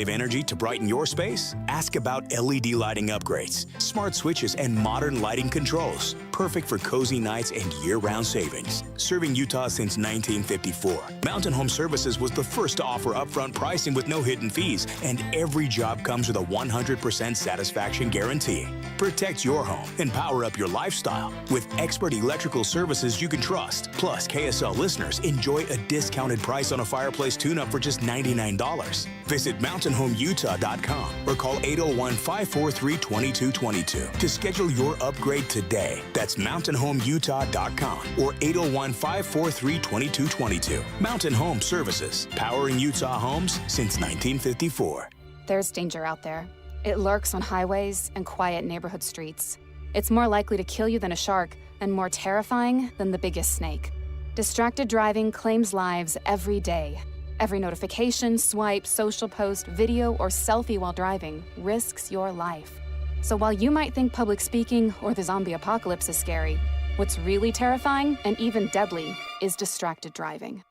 Energy to brighten your space? Ask about LED lighting upgrades, smart switches, and modern lighting controls. Perfect for cozy nights and year-round savings. Serving Utah since 1954, Mountain Home Services was the first to offer upfront pricing with no hidden fees, and every job comes with a 100% satisfaction guarantee. Protect your home and power up your lifestyle with expert electrical services you can trust. Plus, KSL listeners enjoy a discounted price on a fireplace tune-up for just $99. Visit mountainhomeutah.com or call 801-543-2222 to schedule your upgrade today. That's mountainhomeutah.com or 801-543-2222. Mountain Home Services, powering Utah homes since 1954. There's danger out there. It lurks on highways and quiet neighborhood streets. It's more likely to kill you than a shark and more terrifying than the biggest snake. Distracted driving claims lives every day. Every notification, swipe, social post, video, or selfie while driving risks your life. So while you might think public speaking or the zombie apocalypse is scary, what's really terrifying and even deadly is distracted driving.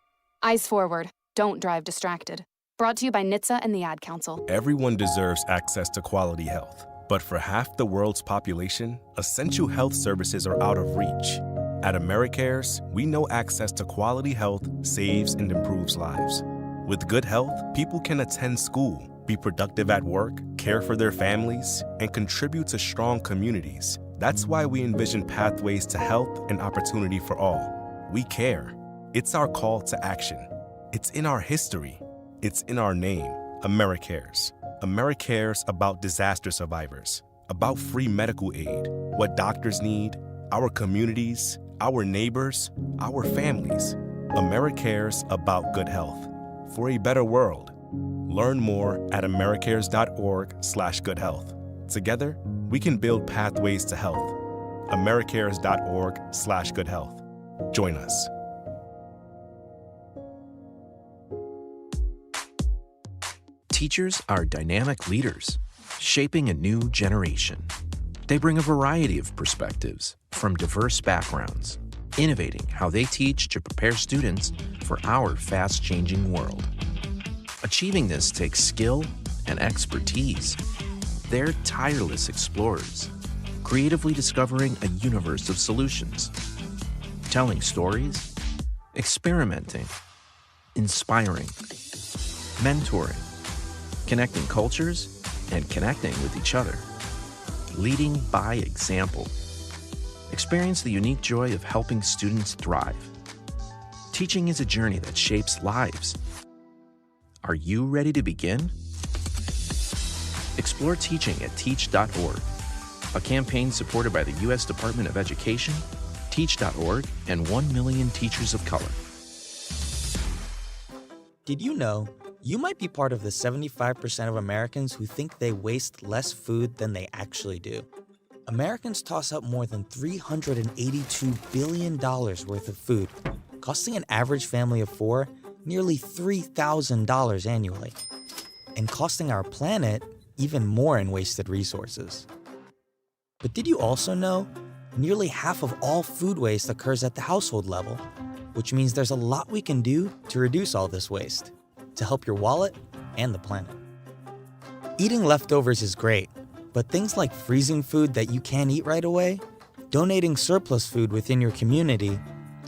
Eyes forward, don't drive distracted. Brought to you by NHTSA and the Ad Council. Everyone deserves access to quality health. But for half the world's population, essential health services are out of reach. At AmeriCares, we know access to quality health saves and improves lives. With good health, people can attend school, be productive at work, care for their families, and contribute to strong communities. That's why we envision pathways to health and opportunity for all. We care. It's our call to action. It's in our history. It's in our name, AmeriCares. AmeriCares about disaster survivors, about free medical aid, what doctors need, our communities, our neighbors, our families. AmeriCares about good health. For a better world. Learn more at americares.org/goodhealth. Together, we can build pathways to health. americares.org/goodhealth. Join us. Teachers are dynamic leaders, shaping a new generation. They bring a variety of perspectives from diverse backgrounds, innovating how they teach to prepare students for our fast-changing world. Achieving this takes skill and expertise. They're tireless explorers, creatively discovering a universe of solutions, telling stories, experimenting, inspiring, mentoring, connecting cultures, and connecting with each other. Leading by example. Experience the unique joy of helping students thrive. Teaching is a journey that shapes lives. Are you ready to begin? Explore teaching at teach.org, a campaign supported by the U.S. Department of Education, Teach.org, and 1 million teachers of color. Did you know you might be part of the 75% of Americans who think they waste less food than they actually do? Americans toss out more than $382 billion worth of food, costing an average family of 4 nearly $3,000 annually, and costing our planet even more in wasted resources. But did you also know nearly half of all food waste occurs at the household level, which means there's a lot we can do to reduce all this waste, to help your wallet and the planet. Eating leftovers is great, but things like freezing food that you can't eat right away, donating surplus food within your community,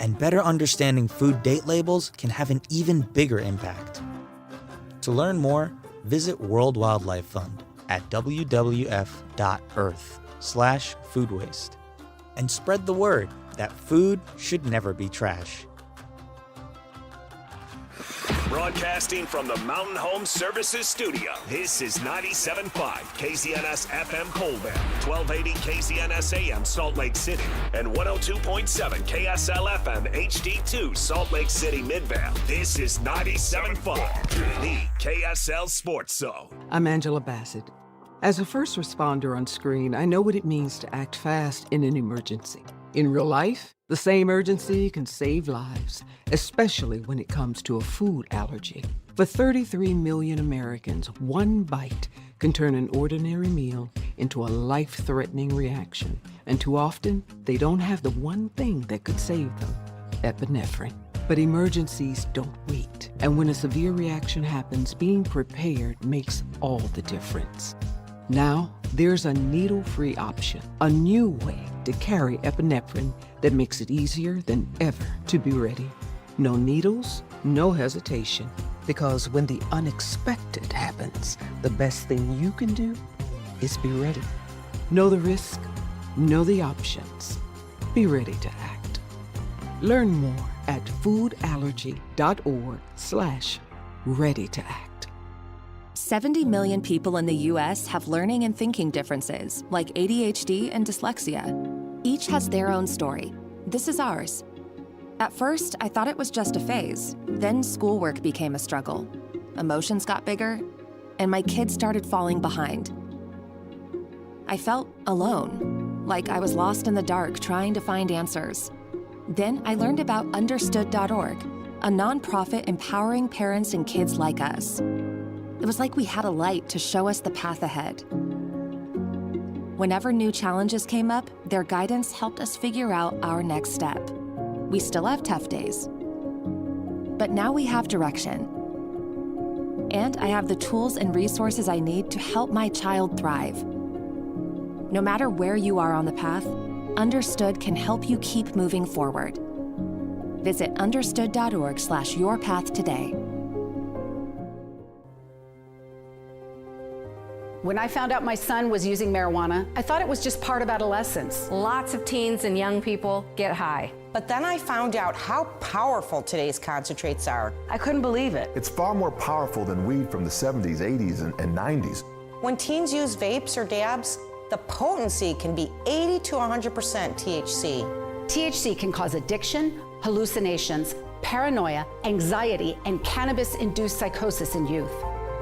and better understanding food date labels can have an even bigger impact. To learn more, visit World Wildlife Fund at wwf.earth/food waste and spread the word that food should never be trash. Broadcasting from the Mountain Home Services Studio, this is 97.5 KZNS FM Colville, 1280 KZNS AM Salt Lake City, and 102.7 KSL FM HD2 Salt Lake City Midvale. This is 97.5, the KSL Sports Zone. I'm Angela Bassett. As a first responder on screen, I know what it means to act fast in an emergency. In real life, the same urgency can save lives, especially when it comes to a food allergy. For 33 million Americans, one bite can turn an ordinary meal into a life-threatening reaction. And too often, they don't have the one thing that could save them: epinephrine. But emergencies don't wait. And when a severe reaction happens, being prepared makes all the difference. Now, there's a needle-free option, a new way to carry epinephrine that makes it easier than ever to be ready. No needles, no hesitation. Because when the unexpected happens, the best thing you can do is be ready. Know the risk, know the options. Be ready to act. Learn more at foodallergy.org/ready to act. 70 million people in the U.S. have learning and thinking differences, like ADHD and dyslexia. Each has their own story. This is ours. At first, I thought it was just a phase. Then schoolwork became a struggle. Emotions got bigger, and my kids started falling behind. I felt alone, like I was lost in the dark trying to find answers. Then I learned about Understood.org, a nonprofit empowering parents and kids like us. It was like we had a light to show us the path ahead. Whenever new challenges came up, their guidance helped us figure out our next step. We still have tough days, but now we have direction. And I have the tools and resources I need to help my child thrive. No matter where you are on the path, Understood can help you keep moving forward. Visit understood.org/yourpath today. When I found out my son was using marijuana, I thought it was just part of adolescence. Lots of teens and young people get high. But then I found out how powerful today's concentrates are. I couldn't believe it. It's far more powerful than weed from the 70s, 80s, and 90s. When teens use vapes or dabs, the potency can be 80 to 100% THC. THC can cause addiction, hallucinations, paranoia, anxiety, and cannabis-induced psychosis in youth.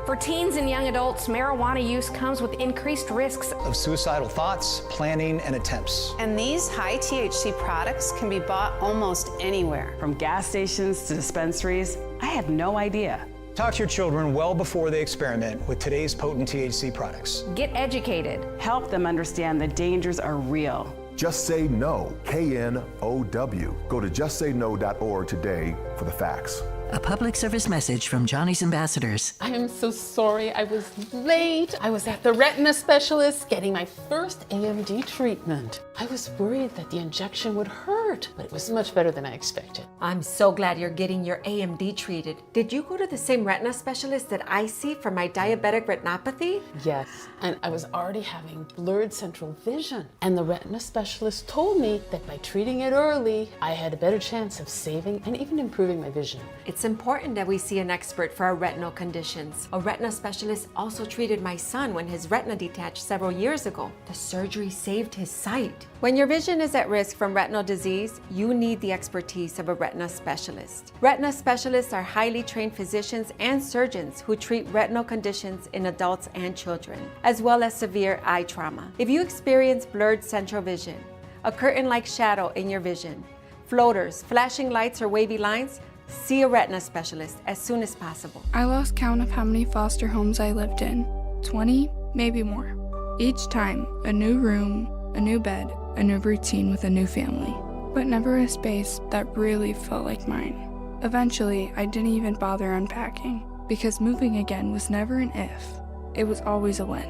For teens and young adults, marijuana use comes with increased risks of suicidal thoughts, planning, and attempts. And these high THC products can be bought almost anywhere. From gas stations to dispensaries, I had no idea. Talk to your children well before they experiment with today's potent THC products. Get educated. Help them understand the dangers are real. Just Say No, KNOW. Go to justsayno.org today for the facts. A public service message from Johnny's Ambassadors. I am so sorry I was late. I was at the retina specialist getting my first AMD treatment. I was worried that the injection would hurt, but it was much better than I expected. I'm so glad you're getting your AMD treated. Did you go to the same retina specialist that I see for my diabetic retinopathy? Yes, and I was already having blurred central vision. And the retina specialist told me that by treating it early, I had a better chance of saving and even improving my vision. It's important that we see an expert for our retinal conditions. A retina specialist also treated my son when his retina detached several years ago. The surgery saved his sight. When your vision is at risk from retinal disease, you need the expertise of a retina specialist. Retina specialists are highly trained physicians and surgeons who treat retinal conditions in adults and children, as well as severe eye trauma. If you experience blurred central vision, a curtain-like shadow in your vision, floaters, flashing lights, or wavy lines, see a retina specialist as soon as possible. I lost count of how many foster homes I lived in. 20, maybe more. Each time, a new room, a new bed, a new routine with a new family. But never a space that really felt like mine. Eventually, I didn't even bother unpacking, because moving again was never an if. It was always a when.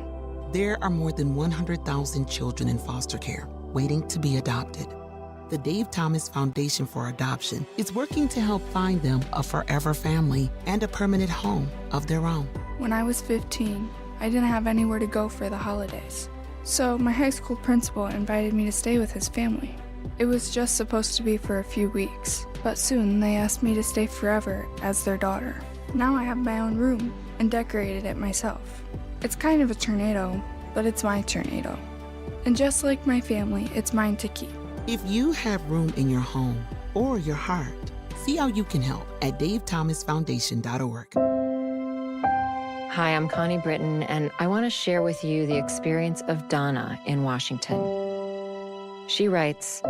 There are more than 100,000 children in foster care waiting to be adopted. The Dave Thomas Foundation for Adoption is working to help find them a forever family and a permanent home of their own. When I was 15, I didn't have anywhere to go for the holidays. So my high school principal invited me to stay with his family. It was just supposed to be for a few weeks, but soon they asked me to stay forever as their daughter. Now I have my own room and decorated it myself. It's kind of a tornado, but it's my tornado. And just like my family, it's mine to keep. If you have room in your home or your heart, see how you can help at davethomasfoundation.org. Hi, I'm Connie Britton, and I want to share with you the experience of Donna in Washington. She writes,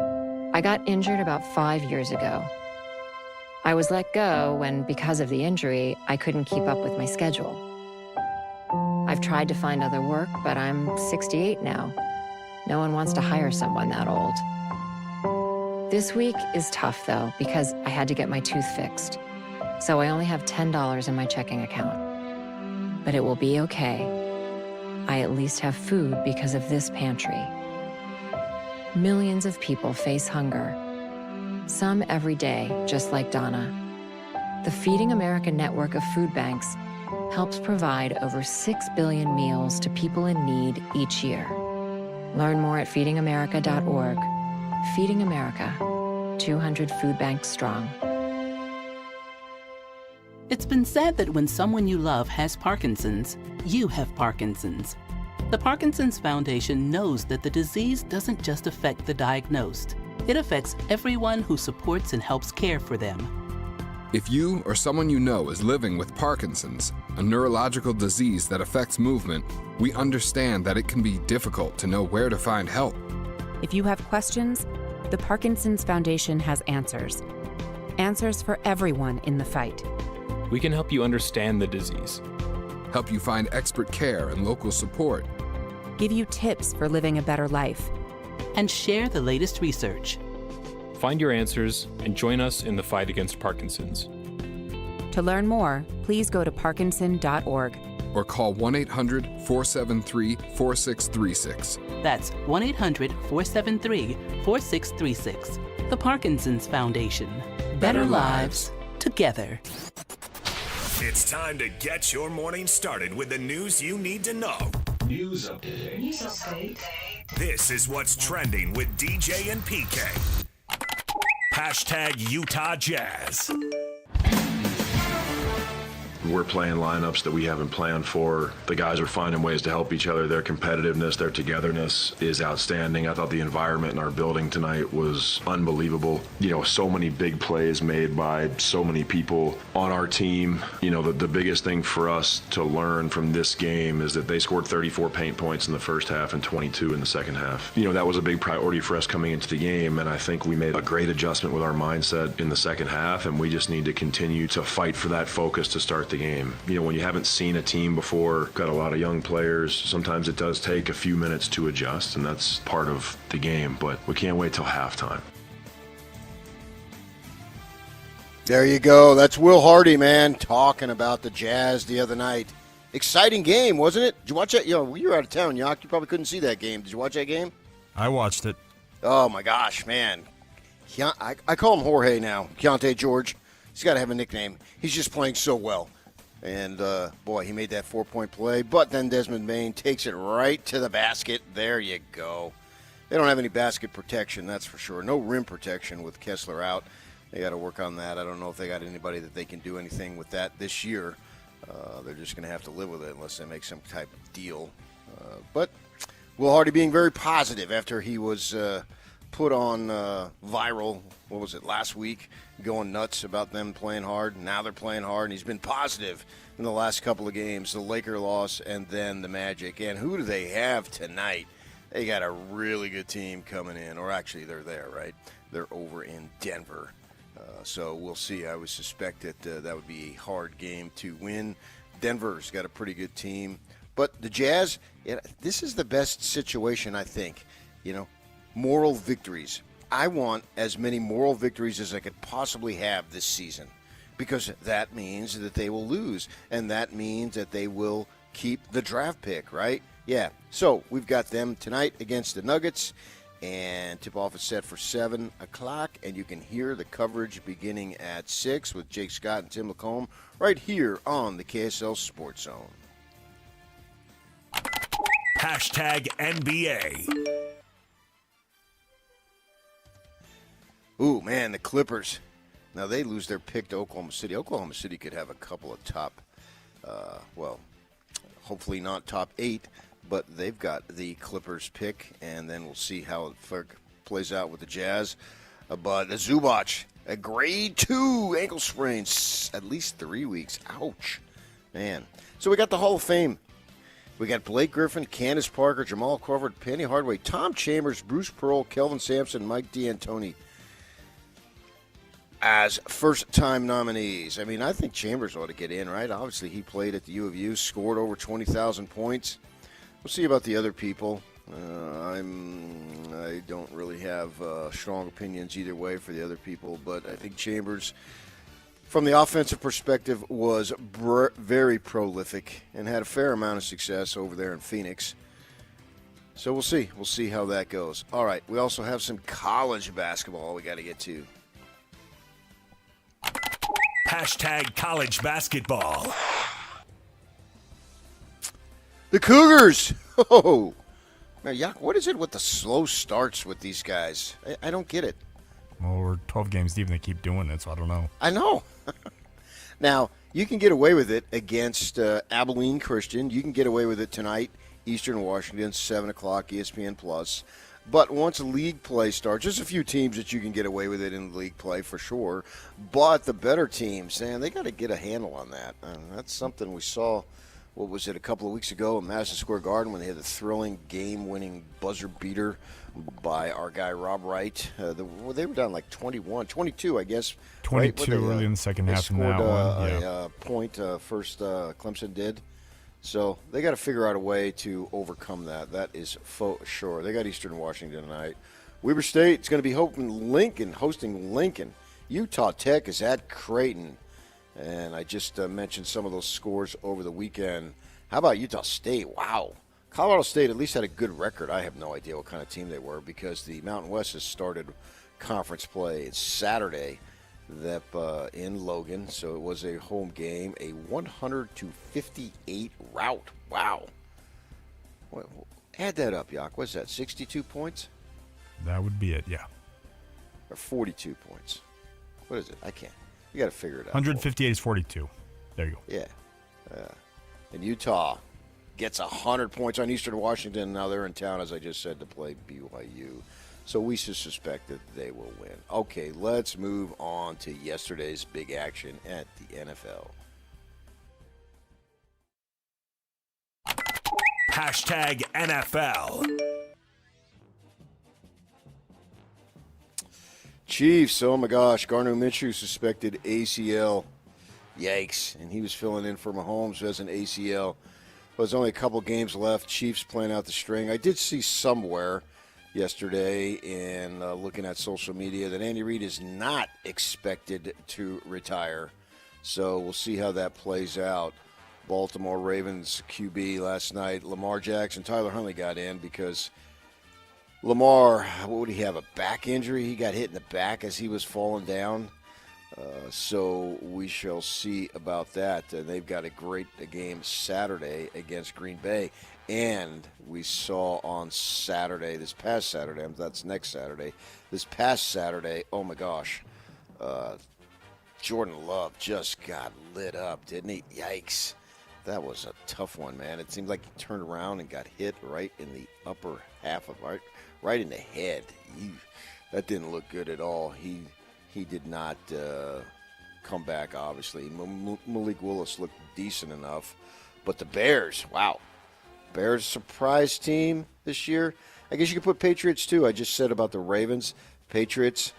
I got injured about 5 years ago. I was let go when, because of the injury, I couldn't keep up with my schedule. I've tried to find other work, but I'm 68 now. No one wants to hire someone that old. This week is tough, though, because I had to get my tooth fixed. So I only have $10 in my checking account. But it will be okay. I at least have food because of this pantry. Millions of people face hunger. Some every day, just like Donna. The Feeding America network of food banks helps provide over 6 billion meals to people in need each year. Learn more at feedingamerica.org. Feeding America, 200 food banks strong. It's been said that when someone you love has Parkinson's, you have Parkinson's. The Parkinson's Foundation knows that the disease doesn't just affect the diagnosed. It affects everyone who supports and helps care for them. If you or someone you know is living with Parkinson's, a neurological disease that affects movement, we understand that it can be difficult to know where to find help. If you have questions, the Parkinson's Foundation has answers. Answers for everyone in the fight. We can help you understand the disease, help you find expert care and local support, give you tips for living a better life, and share the latest research. Find your answers and join us in the fight against Parkinson's. To learn more, please go to parkinson.org. Or call 1-800-473-4636. That's 1-800-473-4636. The Parkinson's Foundation. Better lives together. It's time to get your morning started with the news you need to know. News update. News update. This is what's trending with DJ and PK. Hashtag Utah Jazz. We're playing lineups that we haven't planned for. The guys are finding ways to help each other. Their competitiveness, their togetherness is outstanding. I thought the environment in our building tonight was unbelievable. You know, so many big plays made by so many people on our team. You know, the biggest thing for us to learn from this game is that they scored 34 paint points in the first half and 22 in the second half. You know, that was a big priority for us coming into the game, and I think we made a great adjustment with our mindset in the second half, and we just need to continue to fight for that focus to start the game. You know, when you haven't seen a team before, got a lot of young players, sometimes it does take a few minutes to adjust, and that's part of the game, but we can't wait till halftime. There you go. That's Will Hardy, man, talking about the Jazz the other night. Exciting game, wasn't it? Did you watch that? You know, you were out of town, Yock. You probably couldn't see that game. Did you watch that game? I watched it. Oh, my gosh, man. I call him Jorge now, Keontae George. He's got to have a nickname. He's just playing so well. And, boy, he made that 4-point play. But then Desmond Bain takes it right to the basket. There you go. They don't have any basket protection, that's for sure. No rim protection with Kessler out. They got to work on that. I don't know if they got anybody that they can do anything with that this year. They're just going to have to live with it unless they make some type of deal. But Will Hardy being very positive after he was put on viral, what was it, last week, going nuts about them playing hard. Now they're playing hard, and he's been positive in the last couple of games, the Laker loss and then the Magic. And who do they have tonight? They got a really good team coming in, or actually they're there, right? They're over in Denver. So we'll see. I would suspect that that would be a hard game to win. Denver's got a pretty good team. But the Jazz, this is the best situation, I think. You know, moral victories. I want as many moral victories as I could possibly have this season, because that means that they will lose, and that means that they will keep the draft pick, right? Yeah. So we've got them tonight against the Nuggets, and tip-off is set for 7 o'clock, and you can hear the coverage beginning at 6 with Jake Scott and Tim Lacombe right here on the KSL Sports Zone. Hashtag NBA. Ooh, man, the Clippers. Now, they lose their pick to Oklahoma City. Oklahoma City could have a couple of top, hopefully not top 8, but they've got the Clippers pick, and then we'll see how it plays out with the Jazz. But Zubac, a grade 2 ankle sprain, at least 3 weeks. Ouch, man. So we got the Hall of Fame. We got Blake Griffin, Candace Parker, Jamal Crawford, Penny Hardaway, Tom Chambers, Bruce Pearl, Kelvin Sampson, Mike D'Antoni as first-time nominees. I mean, I think Chambers ought to get in, right? Obviously, he played at the U of U, scored over 20,000 points. We'll see about the other people. I don't really have strong opinions either way for the other people, but I think Chambers, from the offensive perspective, was very prolific and had a fair amount of success over there in Phoenix. So we'll see. We'll see how that goes. All right, we also have some college basketball we got to get to. Hashtag college basketball. The Cougars. Oh, man, Yuck, what is it with the slow starts with these guys? I don't get it. Well, we're 12 games deep and they keep doing it, so I don't know. I know. Now, you can get away with it against Abilene Christian. You can get away with it tonight, Eastern Washington, 7 o'clock, ESPN+. But once league play starts, there's a few teams that you can get away with it in league play for sure. But the better teams, man, they got to get a handle on that. That's something we saw, what was it, a couple of weeks ago at Madison Square Garden when they had the thrilling game-winning buzzer beater by our guy Rob Wright. They were down like 22, I guess. 22 right? Early in the second half in that one. A point first Clemson did. So they got to figure out a way to overcome that. That is for sure. They got Eastern Washington tonight. Weber State's going to be hosting Lincoln. Utah Tech is at Creighton. And I just mentioned some of those scores over the weekend. How about Utah State? Wow. Colorado State at least had a good record. I have no idea what kind of team they were because the Mountain West has started conference play. It's Saturday in Logan, so it was a home game, a 100-58 rout. Wow. Add that up, Yak. What's that, 62 points? That would be it, yeah. Or 42 points. What is it? I can't. You got to figure it out. 158 is 42. There you go. Yeah. And Utah gets 100 points on Eastern Washington. Now they're in town, as I just said, to play BYU. So we should suspect that they will win. Okay, let's move on to yesterday's big action at the NFL. Hashtag NFL. Chiefs, oh my gosh, Gardner Minshew suspected ACL. Yikes. And he was filling in for Mahomes, who has an ACL. There's only a couple games left. Chiefs playing out the string. I did see somewhere yesterday in looking at social media that Andy Reid is not expected to retire. So we'll see how that plays out. Baltimore Ravens QB last night, Lamar Jackson, Tyler Huntley got in because Lamar, what would he have, a back injury? He got hit in the back as he was falling down. So we shall see about that. They've got a great game Saturday against Green Bay. And we saw on Saturday, this past Saturday, that's next Saturday, this past Saturday, oh my gosh, Jordan Love just got lit up, didn't he? Yikes. That was a tough one, man. It seemed like he turned around and got hit right in the upper half of right in the head. That didn't look good at all. He did not come back, obviously. Malik Willis looked decent enough. But the Bears, wow. Bears surprise team this year. I guess you could put Patriots too. I just said about the Ravens. Patriots,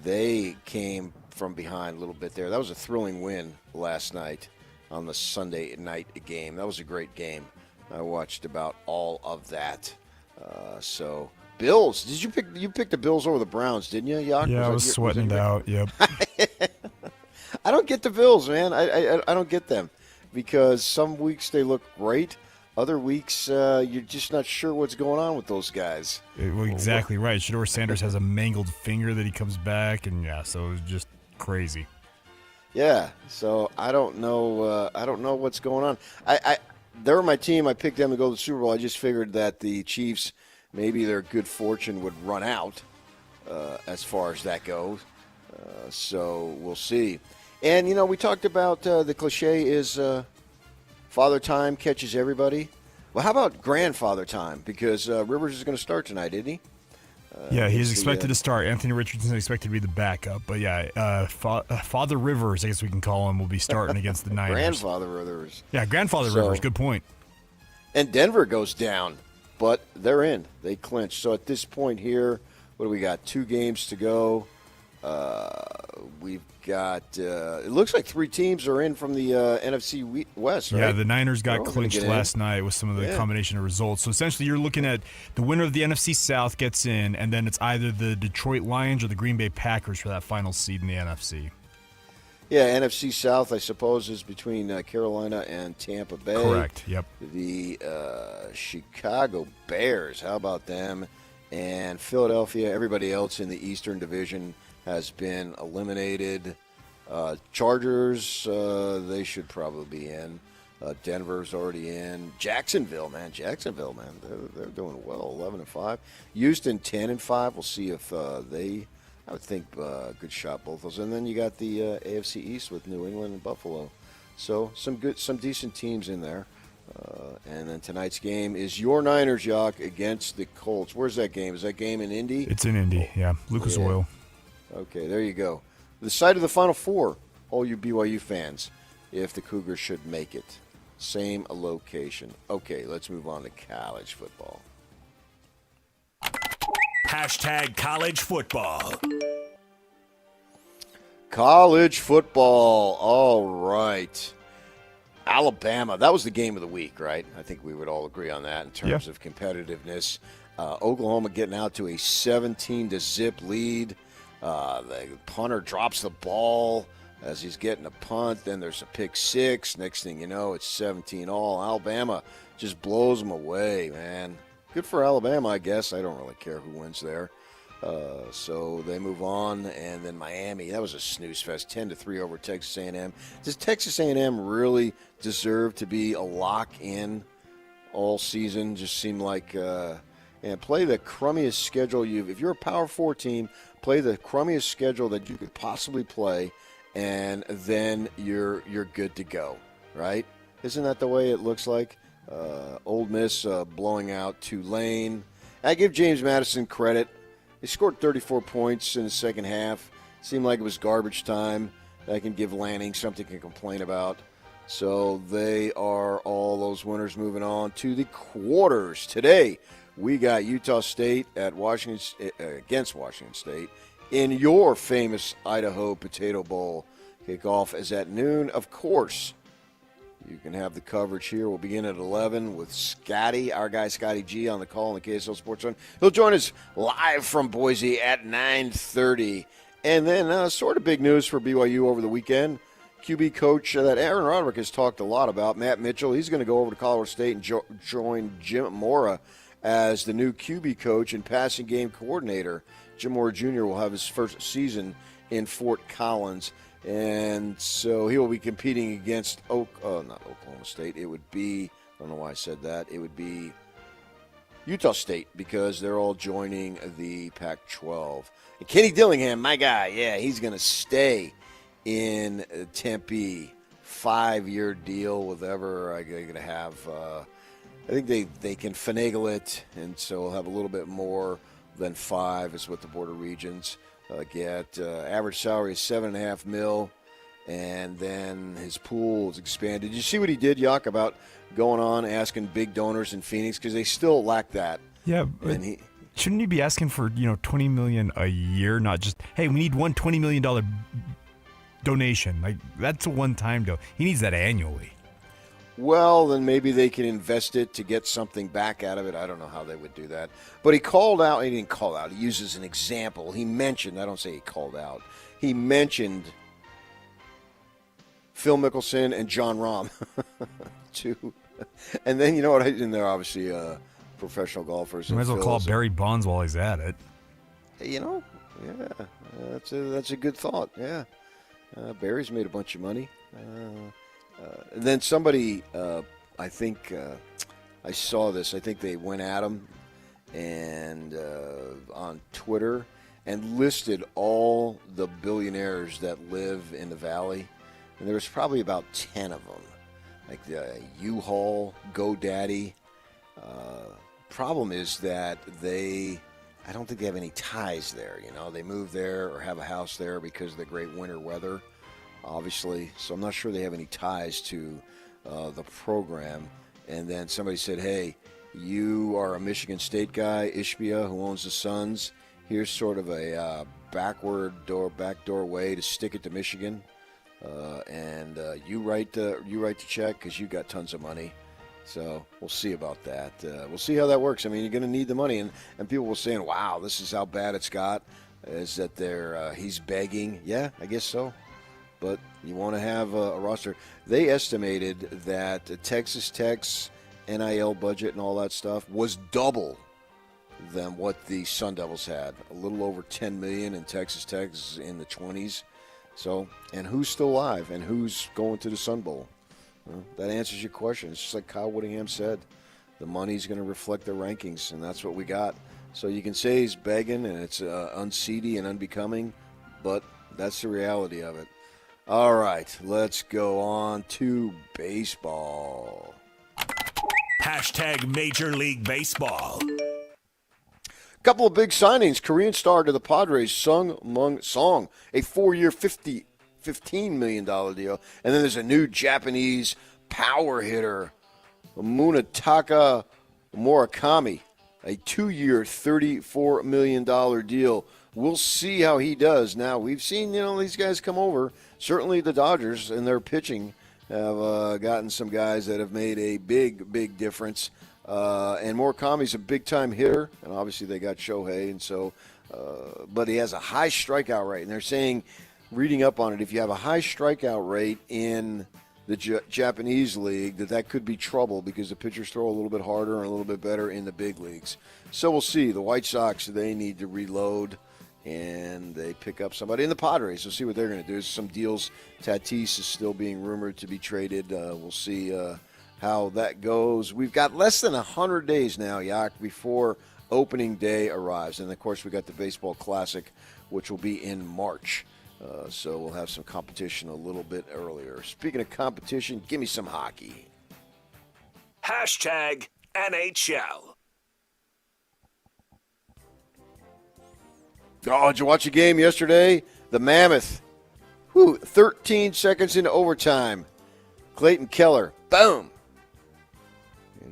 they came from behind a little bit there. That was a thrilling win last night on the Sunday night game. That was a great game. I watched about all of that. So Bills, you pick the Bills over the Browns, didn't you, Yak? Yeah, I was sweating it out. Yep. I don't get the Bills, man. I don't get them because some weeks they look great. Other weeks, you're just not sure what's going on with those guys. Well, exactly right. Shedeur Sanders has a mangled finger that he comes back, and so it was just crazy. Yeah, so I don't know. I don't know what's going on. They're my team. I picked them to go to the Super Bowl. I just figured that the Chiefs, maybe their good fortune would run out as far as that goes. So we'll see. And we talked about the cliche is. Father Time catches everybody. Well, how about Grandfather Time? Because Rivers is going to start tonight, isn't he? Yeah, he's expected to start. Anthony Richardson is expected to be the backup. But, yeah, Father Rivers, I guess we can call him, will be starting against the Niners. Grandfather Rivers. Yeah, Grandfather Rivers. Good point. And Denver goes down, but they're in. They clinch. So at this point here, what do we got? 2 games to go. We've got, it looks like 3 teams are in from the NFC West, right? Yeah, the Niners got clinched last night with some of the combination of results. So essentially you're looking at the winner of the NFC South gets in, and then it's either the Detroit Lions or the Green Bay Packers for that final seed in the NFC. Yeah, NFC South, I suppose, is between Carolina and Tampa Bay. Correct, yep. The Chicago Bears, how about them? And Philadelphia, everybody else in the Eastern Division has been eliminated. Chargers, they should probably be in. Denver's already in. Jacksonville, man, they're doing well, 11-5. Houston, 10-5. We'll see if they, I would think, good shot both those. And then you got the AFC East with New England and Buffalo. So some decent teams in there. And then tonight's game is your Niners, Jock, against the Colts. Where's that game? Is that game in Indy? It's in Indy, yeah. Lucas Oil. Okay, there you go. The site of the Final Four, all you BYU fans, if the Cougars should make it. Same location. Okay, let's move on to college football. Hashtag college football. College football. All right. Alabama, that was the game of the week, right? I think we would all agree on that in terms of competitiveness. Oklahoma getting out to a 17-0 lead. The punter drops the ball as he's getting a punt. Then there's a pick six. Next thing you know, it's 17-all. Alabama just blows them away, man. Good for Alabama, I guess. I don't really care who wins there. So they move on, and then Miami. That was a snooze fest, 10-3 over Texas A&M. Does Texas A&M really deserve to be a lock in all season? Just seemed like, and play the crummiest schedule if you're a Power 4 team, play the crummiest schedule that you could possibly play, and then you're good to go, right? Isn't that the way it looks like? Ole Miss blowing out Tulane. I give James Madison credit. They scored 34 points in the second half. Seemed like it was garbage time. I can give Lanning something to complain about. So they are all those winners. Moving on to the quarters. Today, we got Utah State at against Washington State in your famous Idaho Potato Bowl. Kickoff is at noon. Of course, you can have the coverage here. We'll begin at 11 with Scotty, our guy Scotty G, on the call on the KSL Sports Zone. He'll join us live from Boise at 9:30. And then sort of big news for BYU over the weekend. QB coach that Aaron Roderick has talked a lot about, Matt Mitchell, he's going to go over to Colorado State and join Jim Mora as the new QB coach and passing game coordinator. Jim Mora Jr. will have his first season in Fort Collins. And so he will be competing against not Oklahoma State. It would be, I don't know why I said that. It would be Utah State because they're all joining the Pac-12. And Kenny Dillingham, my guy, he's going to stay in Tempe. 5-year deal, whatever I'm going to have. I think they can finagle it, and so we'll have a little bit more than 5 is what the border regions get. Average salary is $7.5 million, and then his pool is expanded. Did you see what he did, Yak, about going on asking big donors in Phoenix because they still lack that? Yeah, and shouldn't he be asking for $20 million a year, not just hey, we need one $20 million donation? Like that's a one-time deal. He needs that annually. Well, then maybe they can invest it to get something back out of it. I don't know how they would do that. But he called out. He didn't call out. He uses an example. He mentioned, I don't say he called out. He mentioned Phil Mickelson and John Rahm, too. And then, you know what? And they're obviously professional golfers. You might as well call Barry Bonds while he's at it. That's a good thought, yeah. Barry's made a bunch of money. And then somebody, I think I saw this. I think they went at him and on Twitter and listed all the billionaires that live in the valley. And there was probably about 10 of them, like the U-Haul, GoDaddy. Problem is that I don't think they have any ties there. They move there or have a house there because of the great winter weather. Obviously, so I'm not sure they have any ties to the program. And then somebody said, hey, you are a Michigan State guy, Ishbia, who owns the Suns. Here's sort of a backdoor way to stick it to Michigan, and you write the check because you got tons of money. So we'll see about that. We'll see how that works. I mean, you're going to need the money, and people were saying, "Wow, this is how bad it's got." Is that he's begging? Yeah, I guess so. But you want to have a roster. They estimated that Texas Tech's NIL budget and all that stuff was double than what the Sun Devils had. A little over $10 million, and Texas Tech's in the 20s. So, and who's still alive, and who's going to the Sun Bowl? Well, that answers your question. It's just like Kyle Whittingham said. The money's going to reflect the rankings, and that's what we got. So you can say he's begging, and it's unseedy and unbecoming, but that's the reality of it. All right, let's go on to baseball. # Major League Baseball. Couple of big signings. Korean star to the Padres, Sung Mung Song, a 4-year, $15 million deal. And then there's a new Japanese power hitter, Munetaka Murakami, a 2-year, $34 million deal. We'll see how he does. Now, we've seen, these guys come over. Certainly the Dodgers and their pitching have gotten some guys that have made a big, big difference. And Murakami's a big-time hitter, and obviously they got Shohei, and so, but he has a high strikeout rate. And they're saying, reading up on it, if you have a high strikeout rate in the Japanese league, that could be trouble because the pitchers throw a little bit harder and a little bit better in the big leagues. So we'll see. The White Sox, they need to reload, and they pick up somebody. And the Padres, we'll see what they're going to do. There's some deals. Tatis is still being rumored to be traded. We'll see how that goes. We've got less than 100 days now, Yak, before opening day arrives. And, of course, we got the Baseball Classic, which will be in March. So we'll have some competition a little bit earlier. Speaking of competition, give me some hockey. # NHL. Oh, did you watch the game yesterday? The Mammoth. 13 seconds into overtime. Clayton Keller. Boom.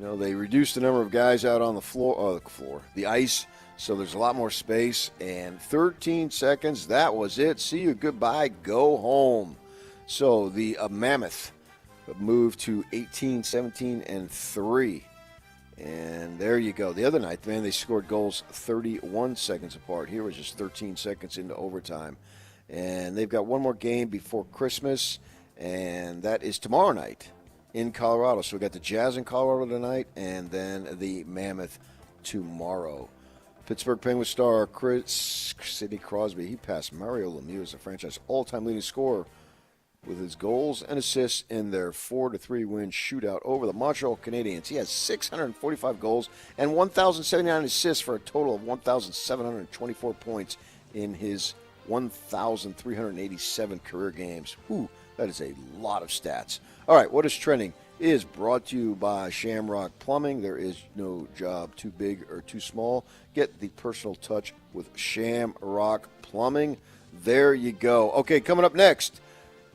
They reduced the number of guys out on the ice, so there's a lot more space. And 13 seconds, that was it. See you, goodbye, go home. So the Mammoth moved to 18, 17, and 3. And there you go. The other night, man, they scored goals 31 seconds apart. Here was just 13 seconds into overtime. And they've got one more game before Christmas, and that is tomorrow night in Colorado. So we got the Jazz in Colorado tonight, and then the Mammoth tomorrow. Pittsburgh Penguins star Sidney Crosby, he passed Mario Lemieux as the franchise all-time leading scorer with his goals and assists in their 4-3 win shootout over the Montreal Canadiens. He has 645 goals and 1,079 assists for a total of 1,724 points in his 1,387 career games. That is a lot of stats. All right, what is trending is brought to you by Shamrock Plumbing. There is no job too big or too small. Get the personal touch with Shamrock Plumbing. There you go. Okay, coming up next,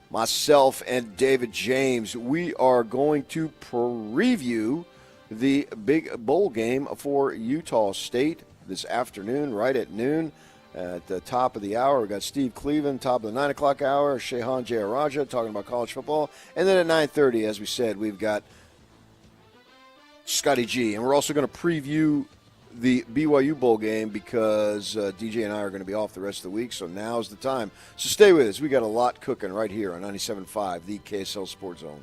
myself and David James, we are going to preview the big bowl game for Utah State this afternoon, right at noon. At the top of the hour, we've got Steve Cleveland, top of the 9 o'clock hour, Shehan Jayaraja talking about college football. And then at 9:30, as we said, we've got Scotty G. And we're also going to preview the BYU Bowl game because DJ and I are going to be off the rest of the week, so now's the time. So stay with us. We got a lot cooking right here on 97.5, the KSL Sports Zone.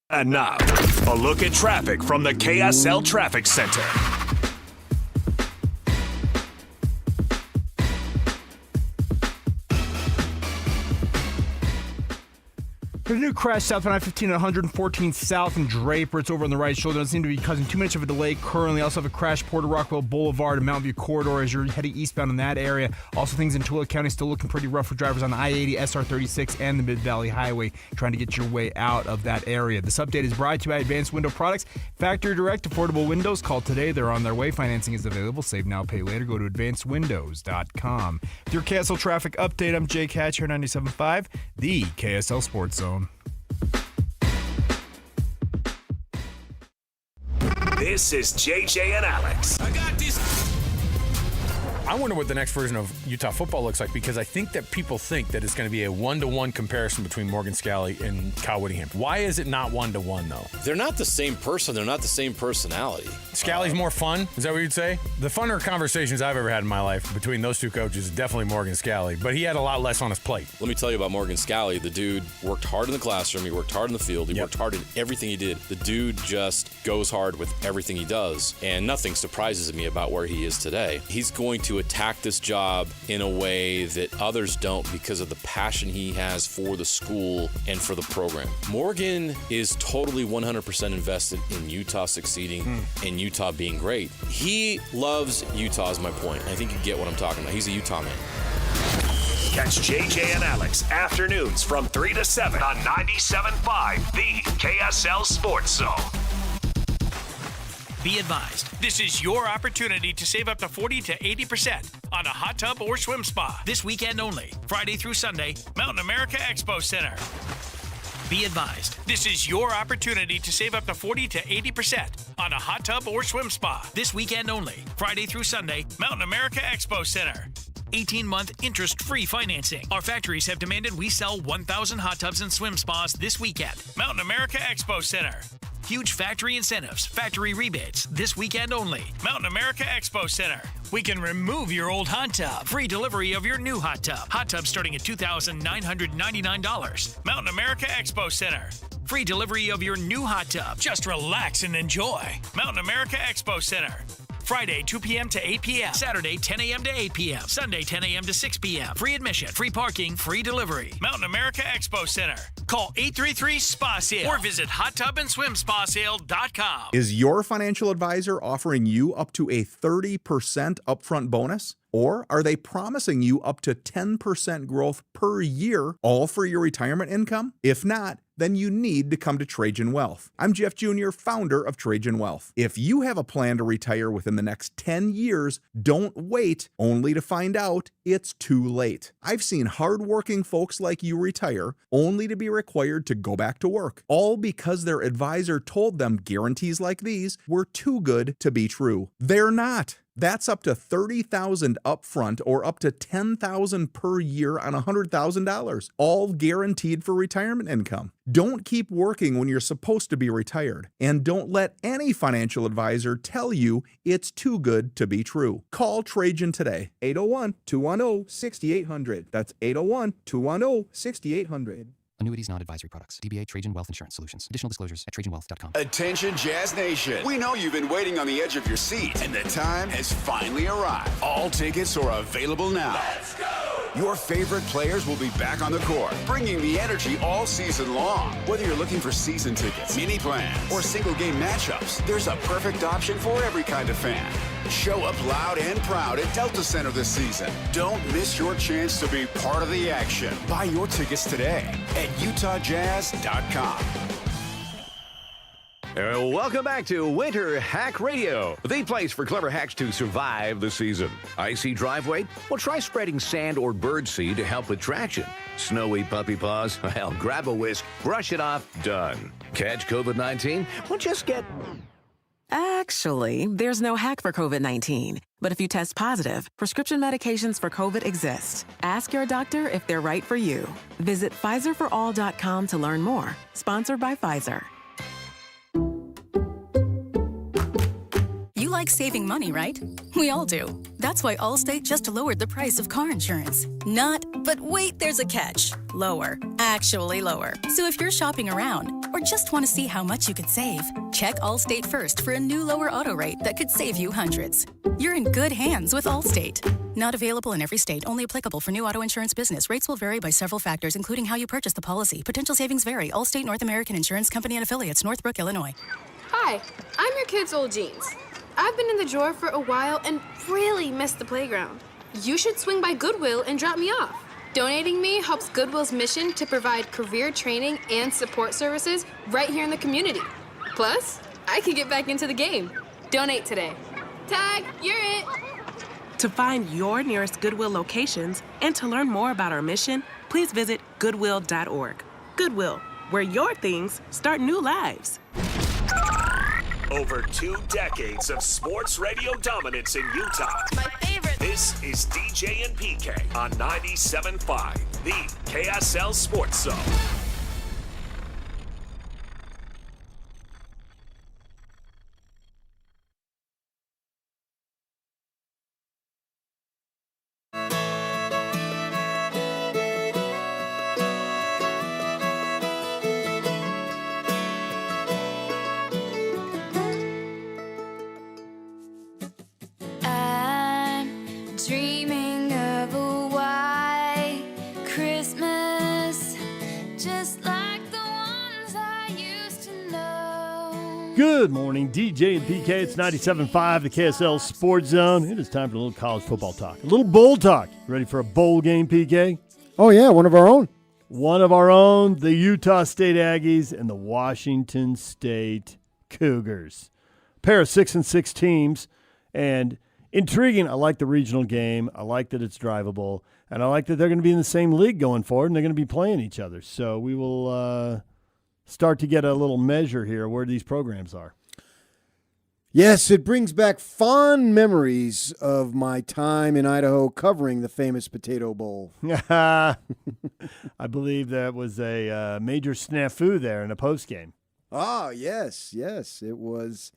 And now, a look at traffic from the KSL Traffic Center. There's a new crash south on I-15 at 114 South and Draper. It's over on the right shoulder. Doesn't seem to be causing too much of a delay currently. Also have a crash Porter Rockwell Boulevard and Mountain View Corridor as you're heading eastbound in that area. Also things in Tooele County still looking pretty rough for drivers on the I-80, SR36, and the Mid-Valley Highway trying to get your way out of that area. This update is brought to you by Advanced Window Products. Factory Direct Affordable Windows. Call today. They're on their way. Financing is available. Save now, pay later. Go to advancedwindows.com. With your KSL traffic update, I'm Jake Hatch here, 97.5, the KSL Sports Zone. This is JJ and Alex. I got this. I wonder what the next version of Utah football looks like, because I think that people think that it's going to be a one-to-one comparison between Morgan Scalley and Kyle Whittingham. Why is it not one-to-one, though? They're not the same person. They're not the same personality. Scalley's more fun? Is that what you'd say? The funner conversations I've ever had in my life between those two coaches is definitely Morgan Scalley, but he had a lot less on his plate. Let me tell you about Morgan Scalley. The dude worked hard in the classroom. He worked hard in the field. He worked hard in everything he did. The dude just goes hard with everything he does, and nothing surprises me about where he is today. He's going to attack this job in a way that others don't because of the passion he has for the school and for the program. Morgan is totally 100% invested in Utah succeeding and Utah being great. He loves Utah, is my point. I think you get what I'm talking about. He's a Utah man. Catch JJ and Alex afternoons from 3 to 7 on 97.5, the KSL Sports Zone. Be advised, this is your opportunity to save up to 40 to 80% on a hot tub or swim spa. This weekend only, Friday through Sunday, Mountain America Expo Center. Be advised, this is your opportunity to save up to 40 to 80% on a hot tub or swim spa. This weekend only, Friday through Sunday, Mountain America Expo Center. 18-month interest-free financing. Our factories have demanded we sell 1,000 hot tubs and swim spas this weekend. Mountain America Expo Center. Huge factory incentives, factory rebates, this weekend only. Mountain America Expo Center. We can remove your old hot tub. Free delivery of your new hot tub. Hot tub starting at $2,999. Mountain America Expo Center. Free delivery of your new hot tub. Just relax and enjoy. Mountain America Expo Center. Friday, 2 p.m. to 8 p.m. Saturday, 10 a.m. to 8 p.m. Sunday, 10 a.m. to 6 p.m. Free admission, free parking, free delivery. Mountain America Expo Center. Call 833-SPA-SALE or visit hottubandSwimSpaSale.com. Is your financial advisor offering you up to a 30% upfront bonus? Or are they promising you up to 10% growth per year, all for your retirement income? If not, then you need to come to Trajan Wealth. I'm Jeff Jr., founder of Trajan Wealth. If you have a plan to retire within the next 10 years, don't wait only to find out it's too late. I've seen hardworking folks like you retire only to be required to go back to work, all because their advisor told them guarantees like these were too good to be true. They're not. That's up to $30,000 upfront or up to $10,000 per year on $100,000, all guaranteed for retirement income. Don't keep working when you're supposed to be retired, and don't let any financial advisor tell you it's too good to be true. Call Trajan today, 801-210-6800. That's 801-210-6800. Annuities, not advisory products. DBA Trajan Wealth Insurance Solutions. Additional disclosures at TrajanWealth.com. Attention Jazz Nation. We know you've been waiting on the edge of your seat, and the time has finally arrived. All tickets are available now. Let's go! Your favorite players will be back on the court, bringing the energy all season long. Whether you're looking for season tickets, mini plans, or single game matchups, there's a perfect option for every kind of fan. Show up loud and proud at Delta Center this season. Don't miss your chance to be part of the action. Buy your tickets today at UtahJazz.com. Welcome back to Winter Hack Radio, the place for clever hacks to survive the season. Icy driveway? Well, try spreading sand or birdseed to help with traction. Snowy puppy paws? Well, grab a whisk, brush it off, done. Catch COVID-19? Well, just get... Actually, there's no hack for COVID-19. But if you test positive, prescription medications for COVID exist. Ask your doctor if they're right for you. Visit PfizerForAll.com to learn more. Sponsored by Pfizer. You like saving money, right? We all do. That's why Allstate just lowered the price of car insurance. Not, but wait, there's a catch. Lower. Actually lower. So if you're shopping around or just want to see how much you could save, check Allstate first for a new lower auto rate that could save you hundreds. You're in good hands with Allstate. Not available in every state, only applicable for new auto insurance business. Rates will vary by several factors, including how you purchase the policy. Potential savings vary. Allstate North American Insurance Company and Affiliates, Northbrook, Illinois. Hi, I'm your kid's old jeans. I've been in the drawer for a while and really missed the playground. You should swing by Goodwill and drop me off. Donating me helps Goodwill's mission to provide career training and support services right here in the community. Plus, I can get back into the game. Donate today. Tag, you're it. To find your nearest Goodwill locations and to learn more about our mission, please visit Goodwill.org. Goodwill, where your things start new lives. Over 2 decades of sports radio dominance in Utah. My favorite This is DJ and PK on 97.5, the KSL Sports Zone. Dreaming of a white Christmas, just like the ones I used to know. Good morning, DJ and PK. It's 97.5, the KSL Sports Zone. It is time for a little college football talk, a little bowl talk. Ready for a bowl game, PK? Oh, yeah, one of our own. One of our own, the Utah State Aggies and the Washington State Cougars. A pair of 6-6 teams, and intriguing. I like the regional game. I like that it's drivable. And I like that they're going to be in the same league going forward, and they're going to be playing each other. So we will start to get a little measure here where these programs are. Yes, it brings back fond memories of my time in Idaho covering the famous Potato Bowl. I believe that was a major snafu there in a postgame. Ah, yes. It was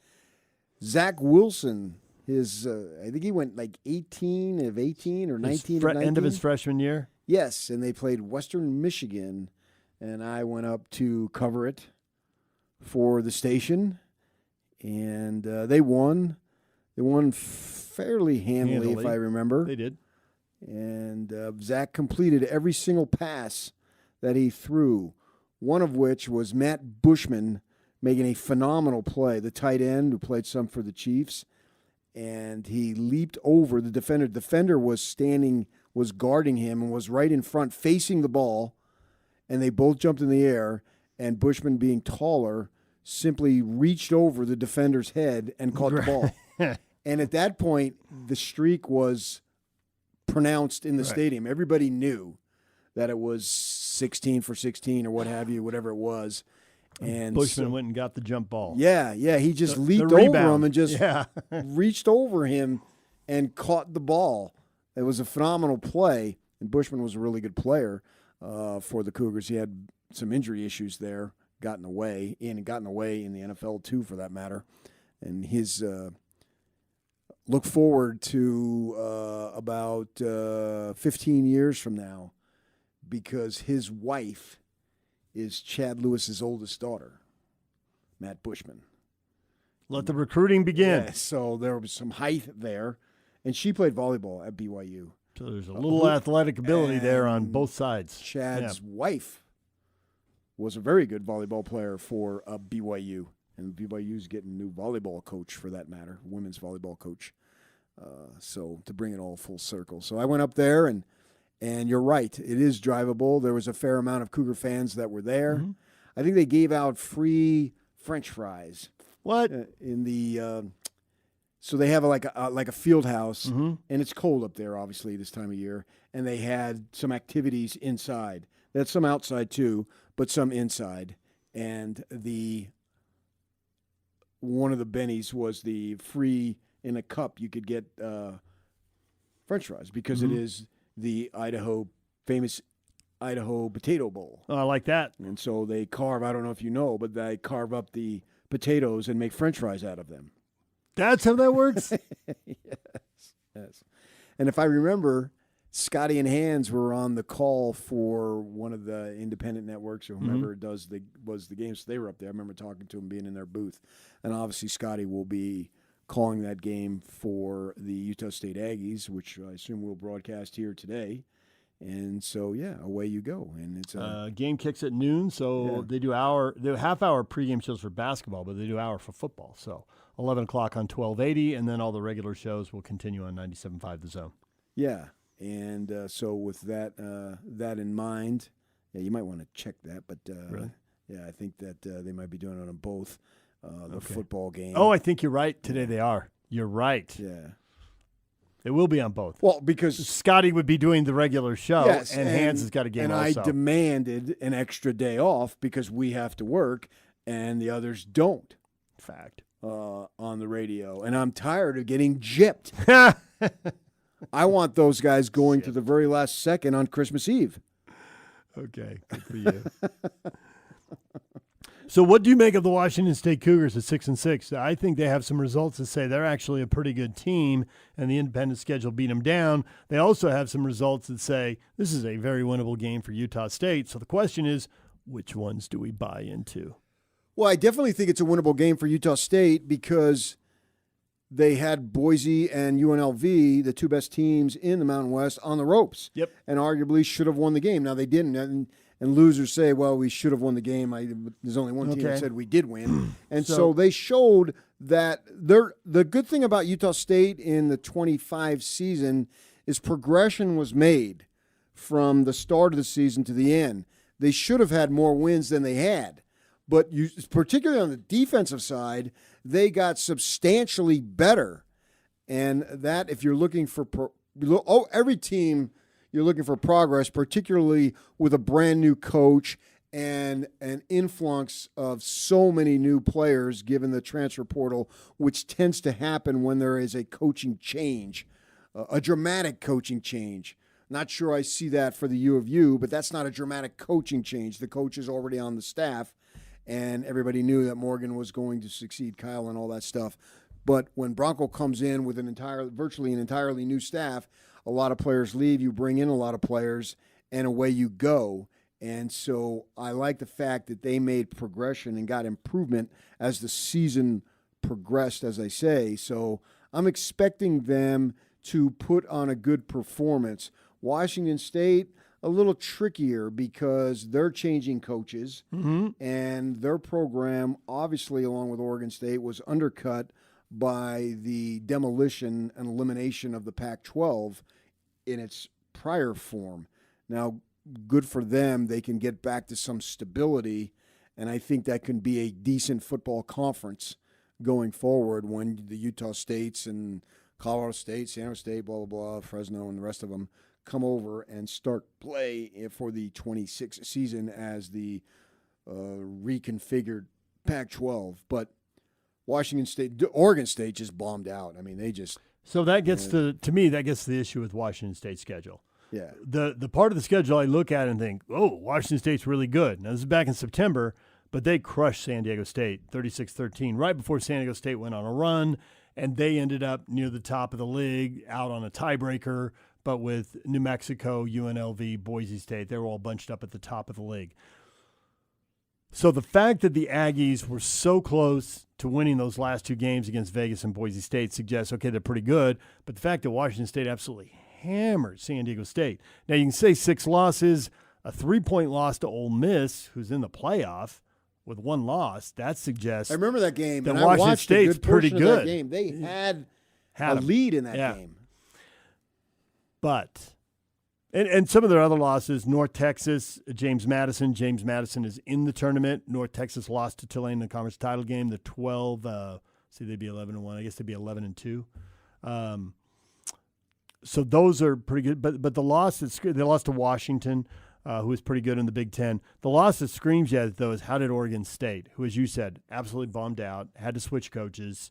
Zach Wilson. I think he went like 18 of 18 or 19 of 19. End of his freshman year? Yes, and they played Western Michigan, and I went up to cover it for the station, and they won. They won fairly handily, if I remember. They did. And Zach completed every single pass that he threw, one of which was Matt Bushman making a phenomenal play, the tight end who played some for the Chiefs. And he leaped over the defender. The defender was guarding him and was right in front facing the ball, and they both jumped in the air, and Bushman, being taller, simply reached over the defender's head and caught the ball. And at that point, the streak was pronounced in the stadium. Everybody knew that it was 16 for 16 or what have you, whatever it was. And Bushman went and got the jump ball. Yeah. He just leaped over him and just reached over him and caught the ball. It was a phenomenal play, and Bushman was a really good player for the Cougars. He had some injury issues there, gotten away in the NFL too, for that matter. And his look forward to about 15 years from now, because his wife is Chad Lewis's oldest daughter, Matt Bushman. Let the recruiting begin. Yeah, so there was some height there, and she played volleyball at BYU. So there's a little athletic ability there on both sides. Chad's wife was a very good volleyball player for BYU, and BYU's getting a new volleyball coach, for that matter, women's volleyball coach. So to bring it all full circle. So I went up there, and you're right, it is drivable. There was a fair amount of Cougar fans that were there. Mm-hmm. I think they gave out free French fries. What? In the so they have like a field house, and it's cold up there, obviously, this time of year. And they had some activities inside. They had some outside too, but some inside. And one of the bennies was the free, in a cup you could get French fries, because it is the famous Idaho Potato Bowl. Oh, I like that. And so they carve, I don't know if you know, but they carve up the potatoes and make French fries out of them. That's how that works? Yes. And if I remember, Scotty and Hans were on the call for one of the independent networks or whomever was the game. So they were up there. I remember talking to them, being in their booth. And obviously Scotty will be calling that game for the Utah State Aggies, which I assume we'll broadcast here today. And so, yeah, away you go. And it's game kicks at noon, so they do half-hour pregame shows for basketball, but they do hour for football. So 11 o'clock on 1280, and then all the regular shows will continue on 97.5 The Zone. Yeah, and so with that in mind, you might want to check that. But, really? Yeah, I think that they might be doing it on both. The football game. Oh, I think you're right. Today they are. You're right. Yeah. It will be on both. Well, because Scotty would be doing the regular show, and Hans has got a game also. And I demanded an extra day off because we have to work, and the others don't. Fact. On the radio. And I'm tired of getting gypped. I want those guys going to the very last second on Christmas Eve. Okay, good for you. So what do you make of the Washington State Cougars at 6-6? I think they have some results that say they're actually a pretty good team, and the independent schedule beat them down. They also have some results that say this is a very winnable game for Utah State. So the question is, which ones do we buy into? Well, I definitely think it's a winnable game for Utah State because they had Boise and UNLV, the two best teams in the Mountain West, on the ropes. Yep. And arguably should have won the game. Now, they didn't. And losers say, well, we should have won the game. There's only one team that said we did win. And so they showed that the good thing about Utah State in the 25 season is progression was made from the start of the season to the end. They should have had more wins than they had. But particularly on the defensive side, they got substantially better. And that, if you're looking for every team – you're looking for progress, particularly with a brand new coach and an influx of so many new players given the transfer portal, which tends to happen when there is a coaching change, a dramatic coaching change. Not sure I see that for the U of U, but that's not a dramatic coaching change. The coach is already on the staff, and everybody knew that Morgan was going to succeed Kyle and all that stuff. But when Bronco comes in with virtually an entirely new staff, a lot of players leave, you bring in a lot of players, and away you go. And so I like the fact that they made progression and got improvement as the season progressed, as I say. So I'm expecting them to put on a good performance. Washington State, a little trickier because they're changing coaches, and their program, obviously, along with Oregon State, was undercut by the demolition and elimination of the Pac-12 in its prior form. Now, good for them. They can get back to some stability, and I think that can be a decent football conference going forward when the Utah States and Colorado State, San Jose State, blah, blah, blah, Fresno, and the rest of them come over and start play for the 26 season as the reconfigured Pac-12. But Washington State, Oregon State just bombed out. I mean, they just. So that gets to me, that gets to the issue with Washington State's schedule. Yeah. The part of the schedule I look at and think, oh, Washington State's really good. Now, this is back in September, but they crushed San Diego State 36-13 right before San Diego State went on a run, and they ended up near the top of the league, out on a tiebreaker, but with New Mexico, UNLV, Boise State, they were all bunched up at the top of the league. So the fact that the Aggies were so close to winning those last two games against Vegas and Boise State suggests, okay, they're pretty good. But the fact that Washington State absolutely hammered San Diego State. Now, you can say 6 losses, a 3-point loss to Ole Miss, who's in the playoff with 1 loss. That suggests I remember that game. that And Washington I watched State's a good pretty portion of good. that game. They had a them. lead in that Yeah. game. But and some of their other losses, North Texas, James Madison. James Madison is in the tournament. North Texas lost to Tulane in the conference title game. The 12, they'd be 11-1. I guess they'd be 11-2. So those are pretty good. But the loss they lost to Washington, who was pretty good in the Big Ten. The loss that screams at it, though, is how did Oregon State, who, as you said, absolutely bombed out, had to switch coaches.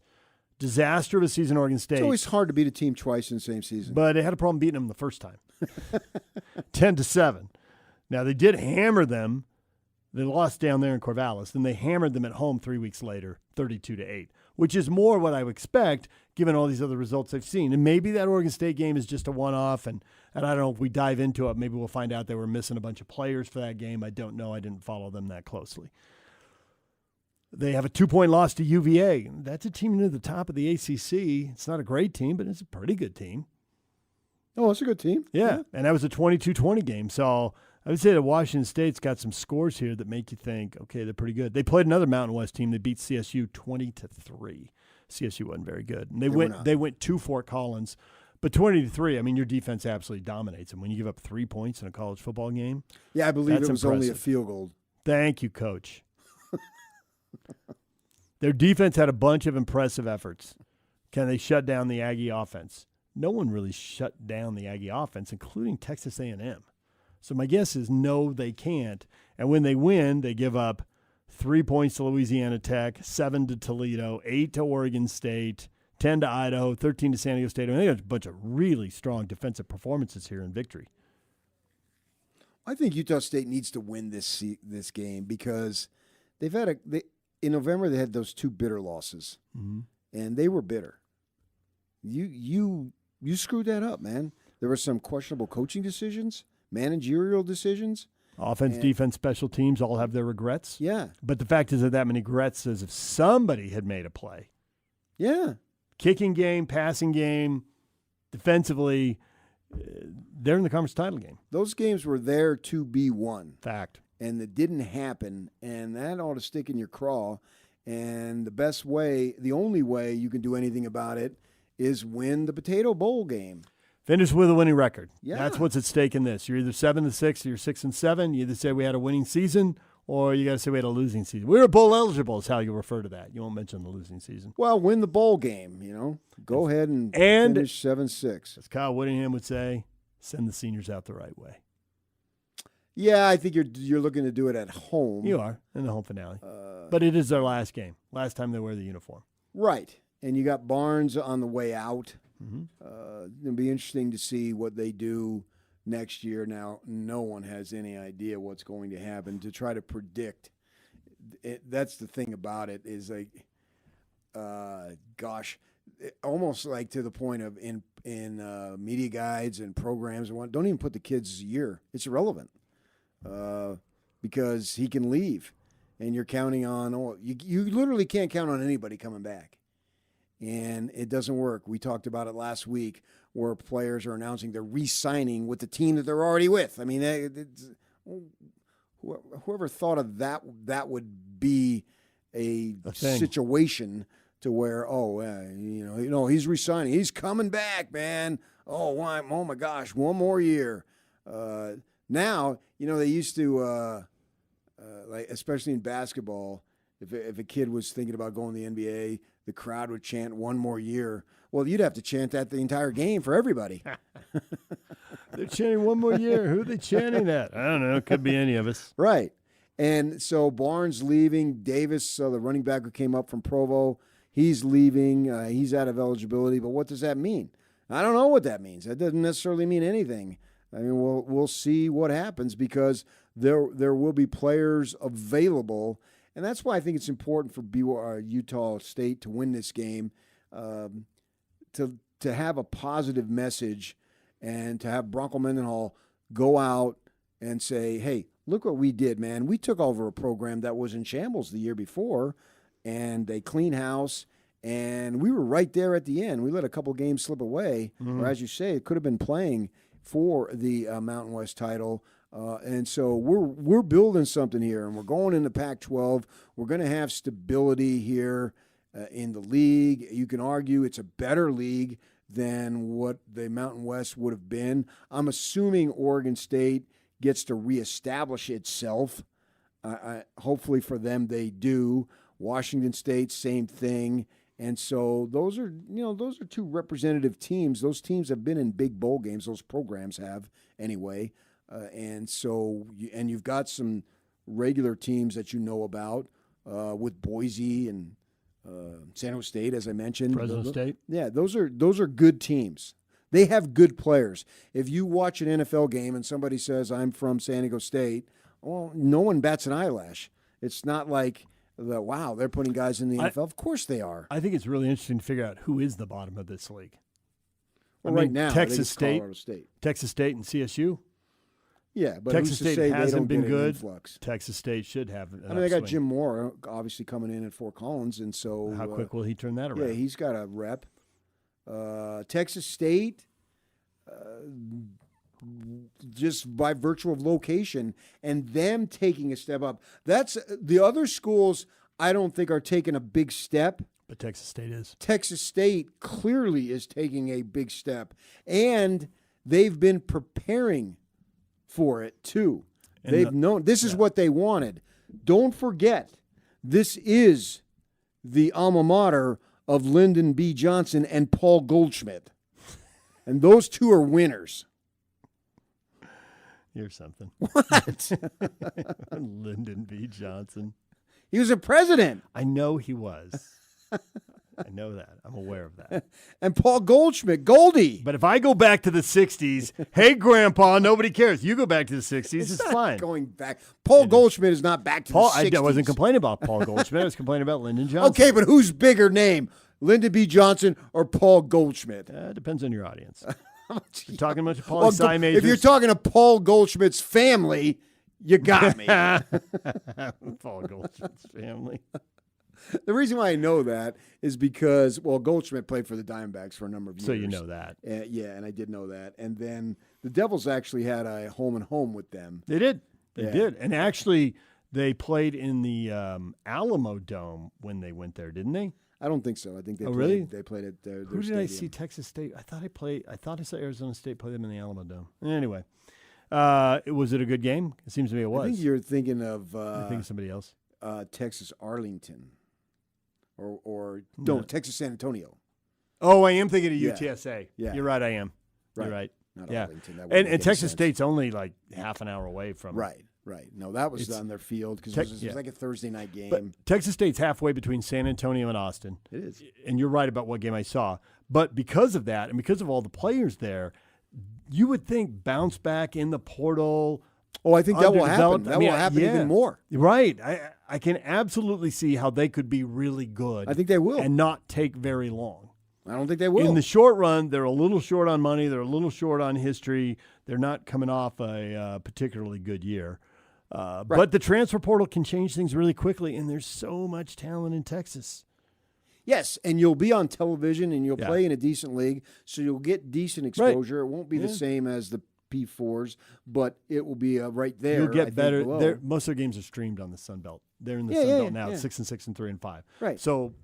Disaster of a season, Oregon State. It's always hard to beat a team twice in the same season. But they had a problem beating them the first time. 10-7. Now, they did hammer them. They lost down there in Corvallis. Then they hammered them at home 3 weeks later, 32-8, which is more what I would expect given all these other results I've seen. And maybe that Oregon State game is just a one-off, and I don't know if we dive into it. Maybe we'll find out they were missing a bunch of players for that game. I don't know. I didn't follow them that closely. They have a 2-point loss to UVA. That's a team near the top of the ACC. It's not a great team, but it's a pretty good team. Oh, it's a good team. Yeah, and that was a 22-20 game. So I would say that Washington State's got some scores here that make you think, okay, they're pretty good. They played another Mountain West team. They beat CSU 20-3. CSU wasn't very good. And they went to Fort Collins. But 20-3, I mean, your defense absolutely dominates them. When you give up 3 points in a college football game, yeah, I believe that's it was impressive. only a field goal. Thank you, Coach. Their defense had a bunch of impressive efforts. Can they shut down the Aggie offense? No one really shut down the Aggie offense, including Texas A&M. So my guess is no, they can't. And when they win, they give up 3 points to Louisiana Tech, 7 to Toledo, 8 to Oregon State, 10 to Idaho, 13 to San Diego State. I think there's a bunch of really strong defensive performances here in victory. I think Utah State needs to win this game because they've had in November they had those 2 bitter losses, and they were bitter. You screwed that up, man. There were some questionable coaching decisions, managerial decisions. Offense, defense, special teams all have their regrets. Yeah. But the fact is that many regrets as if somebody had made a play. Yeah. Kicking game, passing game, defensively, they're in the conference title game. Those games were there to be won. Fact. And it didn't happen, and that ought to stick in your craw. And the only way you can do anything about it is win the Potato Bowl game. Finish with a winning record. Yeah. That's what's at stake in this. You're either 7-6 or you're 6-7. You either say we had a winning season or you got to say we had a losing season. We were bowl eligible is how you refer to that. You won't mention the losing season. Well, win the bowl game, Go ahead and finish 7-6. As Kyle Whittingham would say, send the seniors out the right way. Yeah, I think you're looking to do it at home. You are, in the home finale. But it is their last game. Last time they wear the uniform. Right. And you got Barnes on the way out. It'll be interesting to see what they do next year. Now, no one has any idea what's going to happen. To try to predict, that's the thing about it is like, almost like to the point of in media guides and programs and what. Don't even put the kids' year. It's irrelevant because he can leave, and you're counting on. You literally can't count on anybody coming back. And it doesn't work. We talked about it last week where players are announcing they're re-signing with the team that they're already with. I mean, whoever thought of that would be a situation to where, he's re-signing. He's coming back, man. Oh my gosh, one more year. Now, they used to, like especially in basketball, if a kid was thinking about going to the NBA, the crowd would chant one more year. Well, you'd have to chant that the entire game for everybody. They're chanting one more year. Who are they chanting at? I don't know. It could be any of us. Right. And so Barnes leaving. Davis, the running back who came up from Provo, he's leaving. He's out of eligibility. But what does that mean? I don't know what that means. That doesn't necessarily mean anything. I mean, we'll see what happens because there will be players available. And that's why I think it's important for Utah State to win this game, to have a positive message and to have Bronco Mendenhall go out and say, hey, look what we did, man. We took over a program that was in shambles the year before, and they clean house, and we were right there at the end. We let a couple games slip away, or as you say, it could have been playing for the Mountain West title. And so we're building something here, and we're going into Pac-12. We're going to have stability here in the league. You can argue it's a better league than what the Mountain West would have been. I'm assuming Oregon State gets to reestablish itself. Hopefully for them they do. Washington State, same thing. And so those are two representative teams. Those teams have been in big bowl games. Those programs have anyway. And so, you've got some regular teams that you know about with Boise and San Jose State, as I mentioned. Fresno State. Yeah, those are good teams. They have good players. If you watch an NFL game and somebody says, I'm from San Diego State, well, no one bats an eyelash. It's not like, wow, they're putting guys in the NFL. Of course they are. I think it's really interesting to figure out who is the bottom of this league. Well, right now, Texas State, Colorado State. Texas State and CSU. Yeah, but Texas State hasn't been good. Influx? Texas State should have. They got Jim Moore obviously coming in at Fort Collins, and so how quick will he turn that around? Yeah, he's got a rep. Texas State, just by virtue of location and them taking a step up. That's the other schools. I don't think are taking a big step. But Texas State is. Texas State clearly is taking a big step, and they've been preparing for it too. And they've known this is what they wanted. Don't forget, this is the alma mater of Lyndon B. Johnson and Paul Goldschmidt. And those two are winners. You're something. What? Lyndon B. Johnson. He was a president. I know he was. I know that. I'm aware of that. And Paul Goldschmidt, Goldie. But if I go back to the 60s, hey, Grandpa, nobody cares. You go back to the 60s, it's not fine. Going back. Paul Goldschmidt is not back to the 60s. I wasn't complaining about Paul Goldschmidt. I was complaining about Lyndon Johnson. Okay, but who's bigger name? Lyndon B. Johnson or Paul Goldschmidt? Depends on your audience. You're talking about poli-sci majors. If you're talking to Paul Goldschmidt's family, you got me. Paul Goldschmidt's family. The reason why I know that is because, Goldschmidt played for the Diamondbacks for a number of years. So you know that. Yeah, and I did know that. And then the Devils actually had a home with them. They did. They did. And actually, they played in the Alamo Dome when they went there, didn't they? I don't think so. I think they played. Really? They played at their Who did stadium. I see? Texas State. I thought I saw Arizona State play them in the Alamo Dome. Anyway, was it a good game? It seems to me it was. I think you're thinking of. I think of somebody else. Texas Arlington, or Texas San Antonio. Oh, I am thinking of UTSA. Yeah. You're right. I am. Right. You're right. Not yeah. Arlington. That wouldn't make And any Texas sense. State's only like half an hour away from. Right. No, that was on their field because it was like a Thursday night game. But Texas State's halfway between San Antonio and Austin. It is. And you're right about what game I saw. But because of that and because of all the players there, you would think bounce back in the portal. Oh, I think that will happen. That will happen even more. Right. I can absolutely see how they could be really good. I think they will. And not take very long. I don't think they will. In the short run, they're a little short on money. They're a little short on history. They're not coming off a particularly good year. Right. But the transfer portal can change things really quickly, and there's so much talent in Texas. Yes, and you'll be on television, and you'll play in a decent league, so you'll get decent exposure. Right. It won't be the same as the P4s, but it will be right there. You'll get better. Most of their games are streamed on the Sun Belt. They're in the Sun Belt now. It's 6-6 and 3-5. Right. So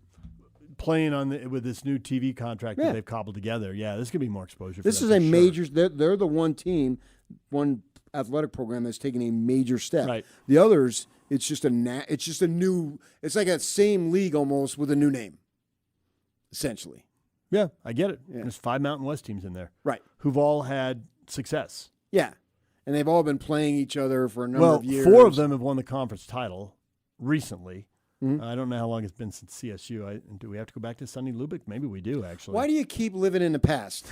playing with this new TV contract that they've cobbled together, this could be more exposure. This is a major. They're the one team, one athletic program that's taking a major step. Right. The others, it's just a new. It's like a same league almost with a new name, essentially. Yeah, I get it. Yeah. There's 5 Mountain West teams in there, right? Who've all had success. Yeah, and they've all been playing each other for a number of years. 4 of them have won the conference title recently. Mm-hmm. I don't know how long it's been since CSU. Do we have to go back to Sonny Lubick? Maybe we do, actually. Why do you keep living in the past?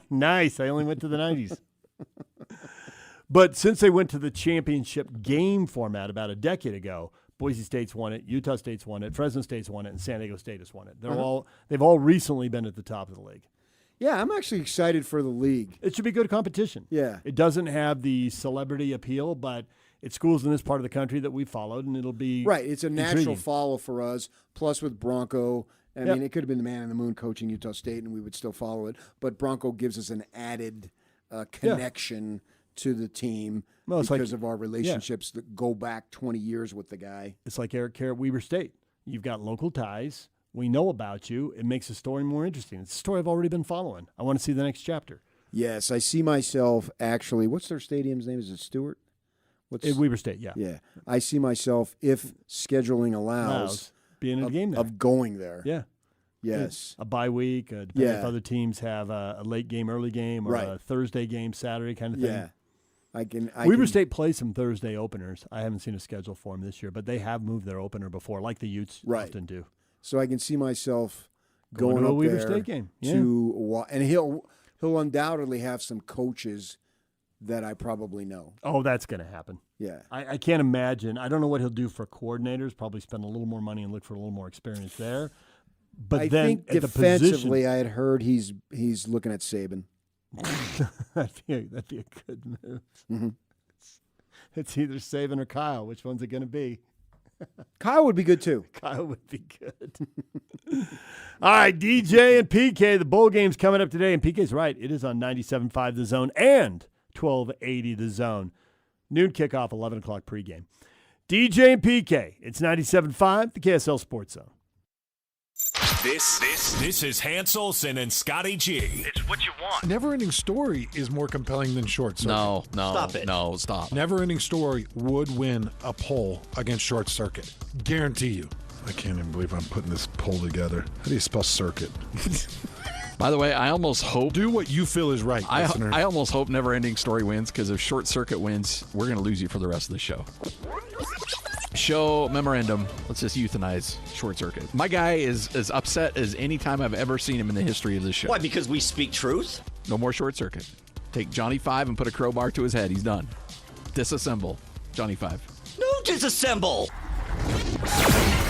Nice. I only went to the 90s. But since they went to the championship game format about a decade ago, Boise State's won it, Utah State's won it, Fresno State's won it, and San Diego State has won it. They've all recently been at the top of the league. Yeah, I'm actually excited for the league. It should be good competition. Yeah. It doesn't have the celebrity appeal, but it's schools in this part of the country that we followed, and it'll be right. It's a natural intriguing. follow for us. Plus, with Bronco, I mean, it could have been the man in the moon coaching Utah State, and we would still follow it. But Bronco gives us an added connection to the team because of our relationships that go back 20 years with the guy. It's like Eric Carrot, Weber State. You've got local ties. We know about you. It makes the story more interesting. It's a story I've already been following. I want to see the next chapter. Yes, I see myself actually. What's their stadium's name? Is it Stewart? Weber State, yeah. Yeah. I see myself, if scheduling allows being in a game there. Of going there. Yeah. Yes. A bye week, depending if other teams have a late game, early game, or a Thursday game, Saturday kind of thing. Yeah. Weber State plays some Thursday openers. I haven't seen a schedule for them this year, but they have moved their opener before, like the Utes often do. So I can see myself going to a up Weber there State game. and he'll undoubtedly have some coaches that I probably know. Oh, that's going to happen. Yeah. I can't imagine. I don't know what he'll do for coordinators. Probably spend a little more money and look for a little more experience there. But I then think defensively, I had heard he's looking at Saban. that'd be a good move. Mm-hmm. It's either Saban or Kyle. Which one's it going to be? Kyle would be good too. Kyle would be good. All right, DJ and PK. The bowl game's coming up today, and PK's right. It is on 97.5 The Zone and 1280 The Zone. Noon kickoff, 11 o'clock pregame. DJ and PK. It's 97.5, the KSL Sports Zone. This is Hans Olsen and Scotty G. It's what you want. Never-ending story is more compelling than short circuit. No. Stop it. No, stop. Never-ending story would win a poll against short circuit. Guarantee you. I can't even believe I'm putting this poll together. How do you spell circuit? By the way, I almost hope... Do what you feel is right, listener. I almost hope Never Ending Story wins, because if Short Circuit wins, we're going to lose you for the rest of the show. Show memorandum. Let's just euthanize Short Circuit. My guy is as upset as any time I've ever seen him in the history of this show. Why? Because we speak truth? No more Short Circuit. Take Johnny 5 and put a crowbar to his head. He's done. Disassemble Johnny 5. No, disassemble.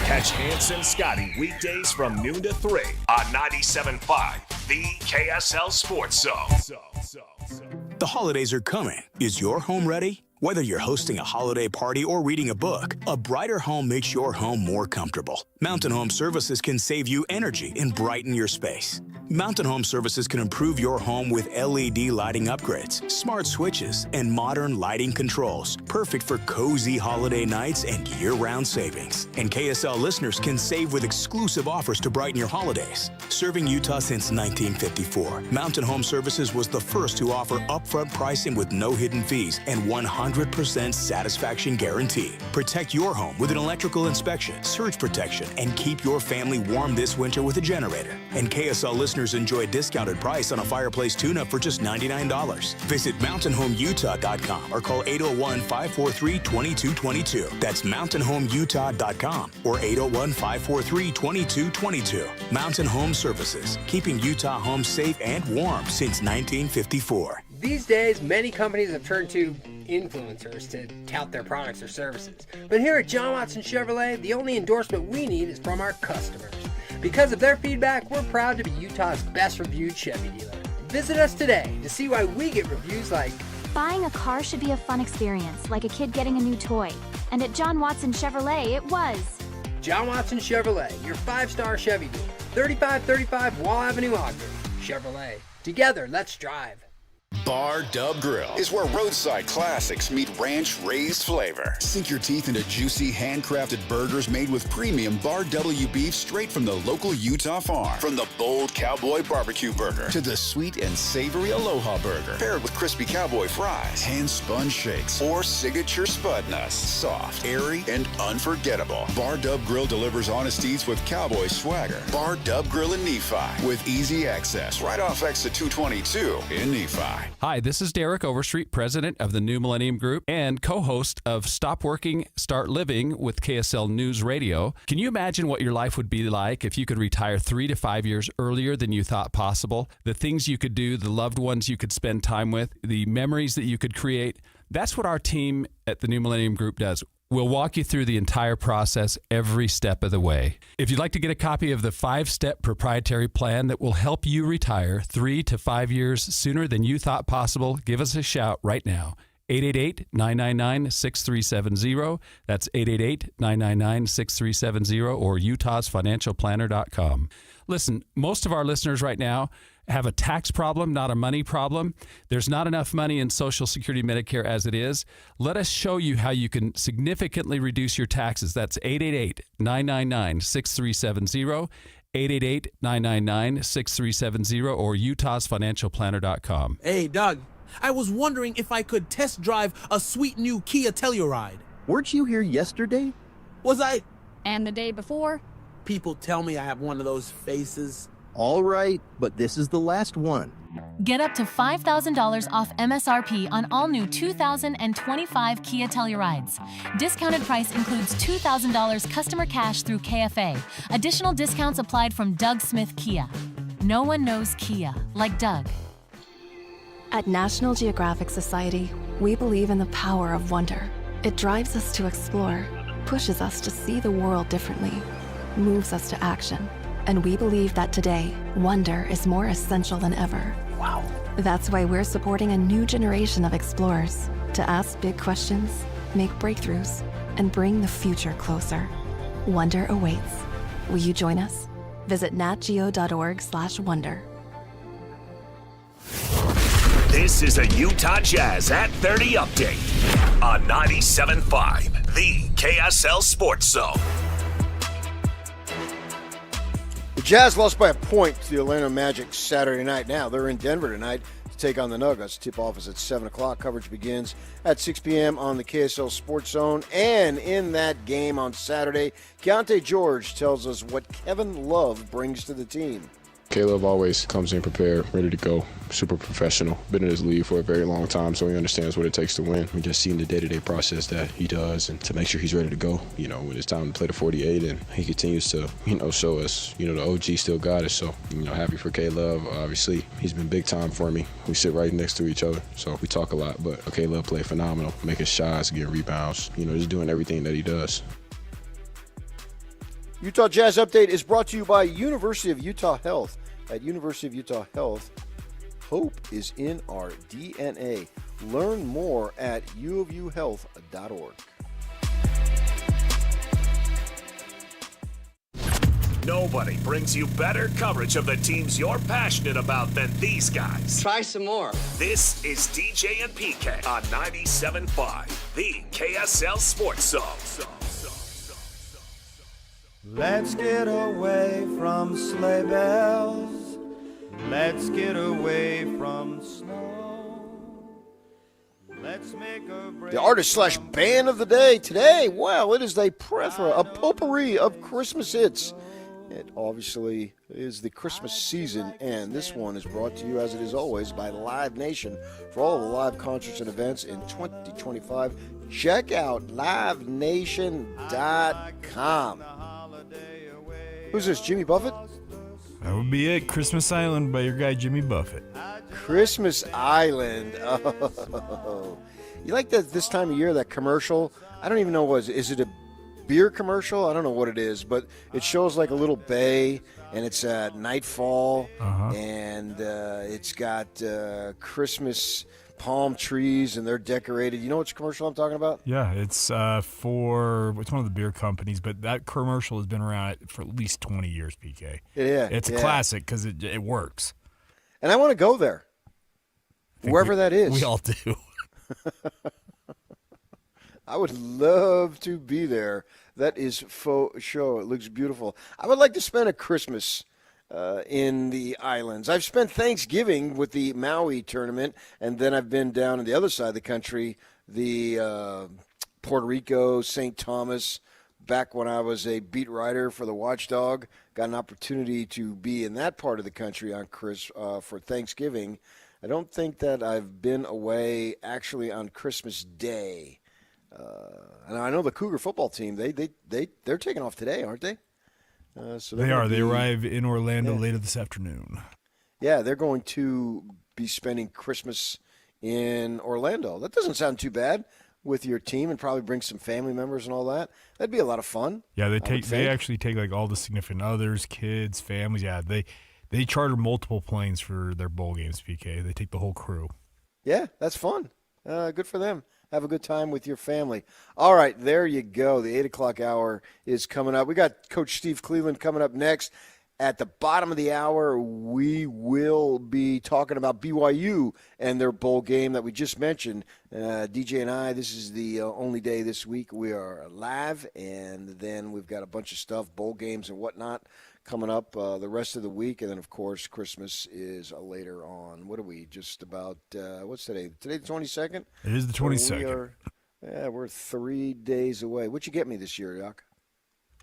Catch Hans and Scotty weekdays from noon to 3 on 97.5, the KSL Sports Zone. The holidays are coming. Is your home ready? Whether you're hosting a holiday party or reading a book, a brighter home makes your home more comfortable. Mountain Home Services can save you energy and brighten your space. Mountain Home Services can improve your home with LED lighting upgrades, smart switches, and modern lighting controls, perfect for cozy holiday nights and year-round savings. And KSL listeners can save with exclusive offers to brighten your holidays. Serving Utah since 1954, Mountain Home Services was the first to offer upfront pricing with no hidden fees and 100% satisfaction guarantee. Protect your home with an electrical inspection, surge protection, and keep your family warm this winter with a generator. And KSL listeners enjoy a discounted price on a fireplace tune-up for just $99. Visit mountainhomeutah.com or call 801-543-2222. That's mountainhomeutah.com or 801-543-2222. Mountain Home Services, keeping Utah homes safe and warm since 1954. These days, many companies have turned to influencers to tout their products or services. But here at John Watson Chevrolet, the only endorsement we need is from our customers. Because of their feedback, we're proud to be Utah's best reviewed Chevy dealer. Visit us today to see why we get reviews like, buying a car should be a fun experience, like a kid getting a new toy. And at John Watson Chevrolet, it was. John Watson Chevrolet, your 5-star Chevy dealer. 3535 Wall Avenue, Ogden. Chevrolet. Together, let's drive. Bar Dub Grill is where roadside classics meet ranch-raised flavor. Sink your teeth into juicy, handcrafted burgers made with premium Bar W beef straight from the local Utah farm. From the bold cowboy barbecue burger to the sweet and savory Aloha burger, paired with crispy cowboy fries, hand-spun shakes, or signature spud nuts. Soft, airy, and unforgettable. Bar Dub Grill delivers honest eats with cowboy swagger. Bar Dub Grill in Nephi with easy access right off exit 222 in Nephi. Hi, this is Derek Overstreet, president of the New Millennium Group and co-host of Stop Working, Start Living with KSL News Radio. Can you imagine what your life would be like if you could retire 3 to 5 years earlier than you thought possible? The things you could do, the loved ones you could spend time with, the memories that you could create. That's what our team at the New Millennium Group does. We'll walk you through the entire process every step of the way. If you'd like to get a copy of the 5-step proprietary plan that will help you retire 3 to 5 years sooner than you thought possible, give us a shout right now. 888-999-6370. That's 888-999-6370 or utahsfinancialplanner.com. Listen, most of our listeners right now have a tax problem, not a money problem. There's not enough money in Social Security Medicare as it is. Let us show you how you can significantly reduce your taxes. That's 888-999-6370, 888-999-6370, or utahsfinancialplanner.com. Hey, Doug, I was wondering if I could test drive a sweet new Kia Telluride. Weren't you here yesterday? Was I? And the day before? People tell me I have one of those faces. All right, but this is the last one. Get up to $5,000 off MSRP on all new 2025 Kia Tellurides. Discounted price includes $2,000 customer cash through KFA. Additional discounts applied from Doug Smith Kia. No one knows Kia like Doug. At National Geographic Society, we believe in the power of wonder. It drives us to explore, pushes us to see the world differently, moves us to action. And we believe that today, wonder is more essential than ever. Wow. That's why we're supporting a new generation of explorers to ask big questions, make breakthroughs, and bring the future closer. Wonder awaits. Will you join us? Visit natgeo.org/wonder. This is a Utah Jazz at 30 update on 97.5, the KSL Sports Zone. The Jazz lost by a point to the Orlando Magic Saturday night. Now they're in Denver tonight to take on the Nuggets. Tip-off is at 7 o'clock. Coverage begins at 6 p.m. on the KSL Sports Zone. And in that game on Saturday, Keontae George tells us what Kevin Love brings to the team. Caleb always comes in prepared, ready to go, super professional. Been in this league for a very long time, so he understands what it takes to win. We just seen the day-to-day process that he does and to make sure he's ready to go, when it's time to play the 48, and he continues to, show us, the OG still got us. So, happy for Caleb. Obviously, he's been big time for me. We sit right next to each other, so we talk a lot, but Caleb played phenomenal, making shots, getting rebounds, just doing everything that he does. Utah Jazz Update is brought to you by University of Utah Health. At University of Utah Health, hope is in our DNA. Learn more at uofuhealth.org. Nobody brings you better coverage of the teams you're passionate about than these guys. Try some more. This is DJ and PK on 97.5, the KSL Sports Zone. Let's get away from sleigh bells. Let's get away from snow. Let's make a break. The artist/band of the day today, well, it is a plethora, a potpourri of Christmas hits. It obviously is the Christmas season, and this one is brought to you, as it is always, by Live Nation. For all of the live concerts and events in 2025, check out livenation.com. Who's this, Jimmy Buffett? That would be it. Christmas Island by your guy, Jimmy Buffett. Christmas Island. Oh. You like that this time of year, that commercial? I don't even know what is it a beer commercial? I don't know what it is, but it shows like a little bay, and it's at nightfall, and it's got Christmas palm trees, and they're decorated. You know which commercial I'm talking about? Yeah, it's it's one of the beer companies, but that commercial has been around for at least 20 years, PK. Yeah. It's a classic because it works. And I want to go there, wherever that is. We all do. I would love to be there. That is faux show. It looks beautiful. I would like to spend a Christmas in the islands. I've spent Thanksgiving with the Maui tournament, and then I've been down on the other side of the country, the Puerto Rico, St. Thomas. Back when I was a beat writer for the Watchdog, got an opportunity to be in that part of the country on for Thanksgiving. I don't think that I've been away actually on Christmas Day. And I know the Cougar football team, they're taking off today, aren't they? So they are. They arrive in Orlando later this afternoon. Yeah, they're going to be spending Christmas in Orlando. That doesn't sound too bad with your team, and probably bring some family members and all that. That'd be a lot of fun. Yeah, they actually take like all the significant others, kids, families. Yeah, they charter multiple planes for their bowl games, PK. They take the whole crew. Yeah, that's fun. Good for them. Have a good time with your family. All right, there you go. The 8 o'clock hour is coming up. We got Coach Steve Cleveland coming up next. At the bottom of the hour, we will be talking about BYU and their bowl game that we just mentioned. DJ and I, this is the only day this week we are live, and then we've got a bunch of stuff, bowl games and whatnot, coming up the rest of the week. And then, of course, Christmas is later on. What are we, just about, what's today? Today the 22nd? It is the 22nd. We're 3 days away. What'd you get me this year, Doc?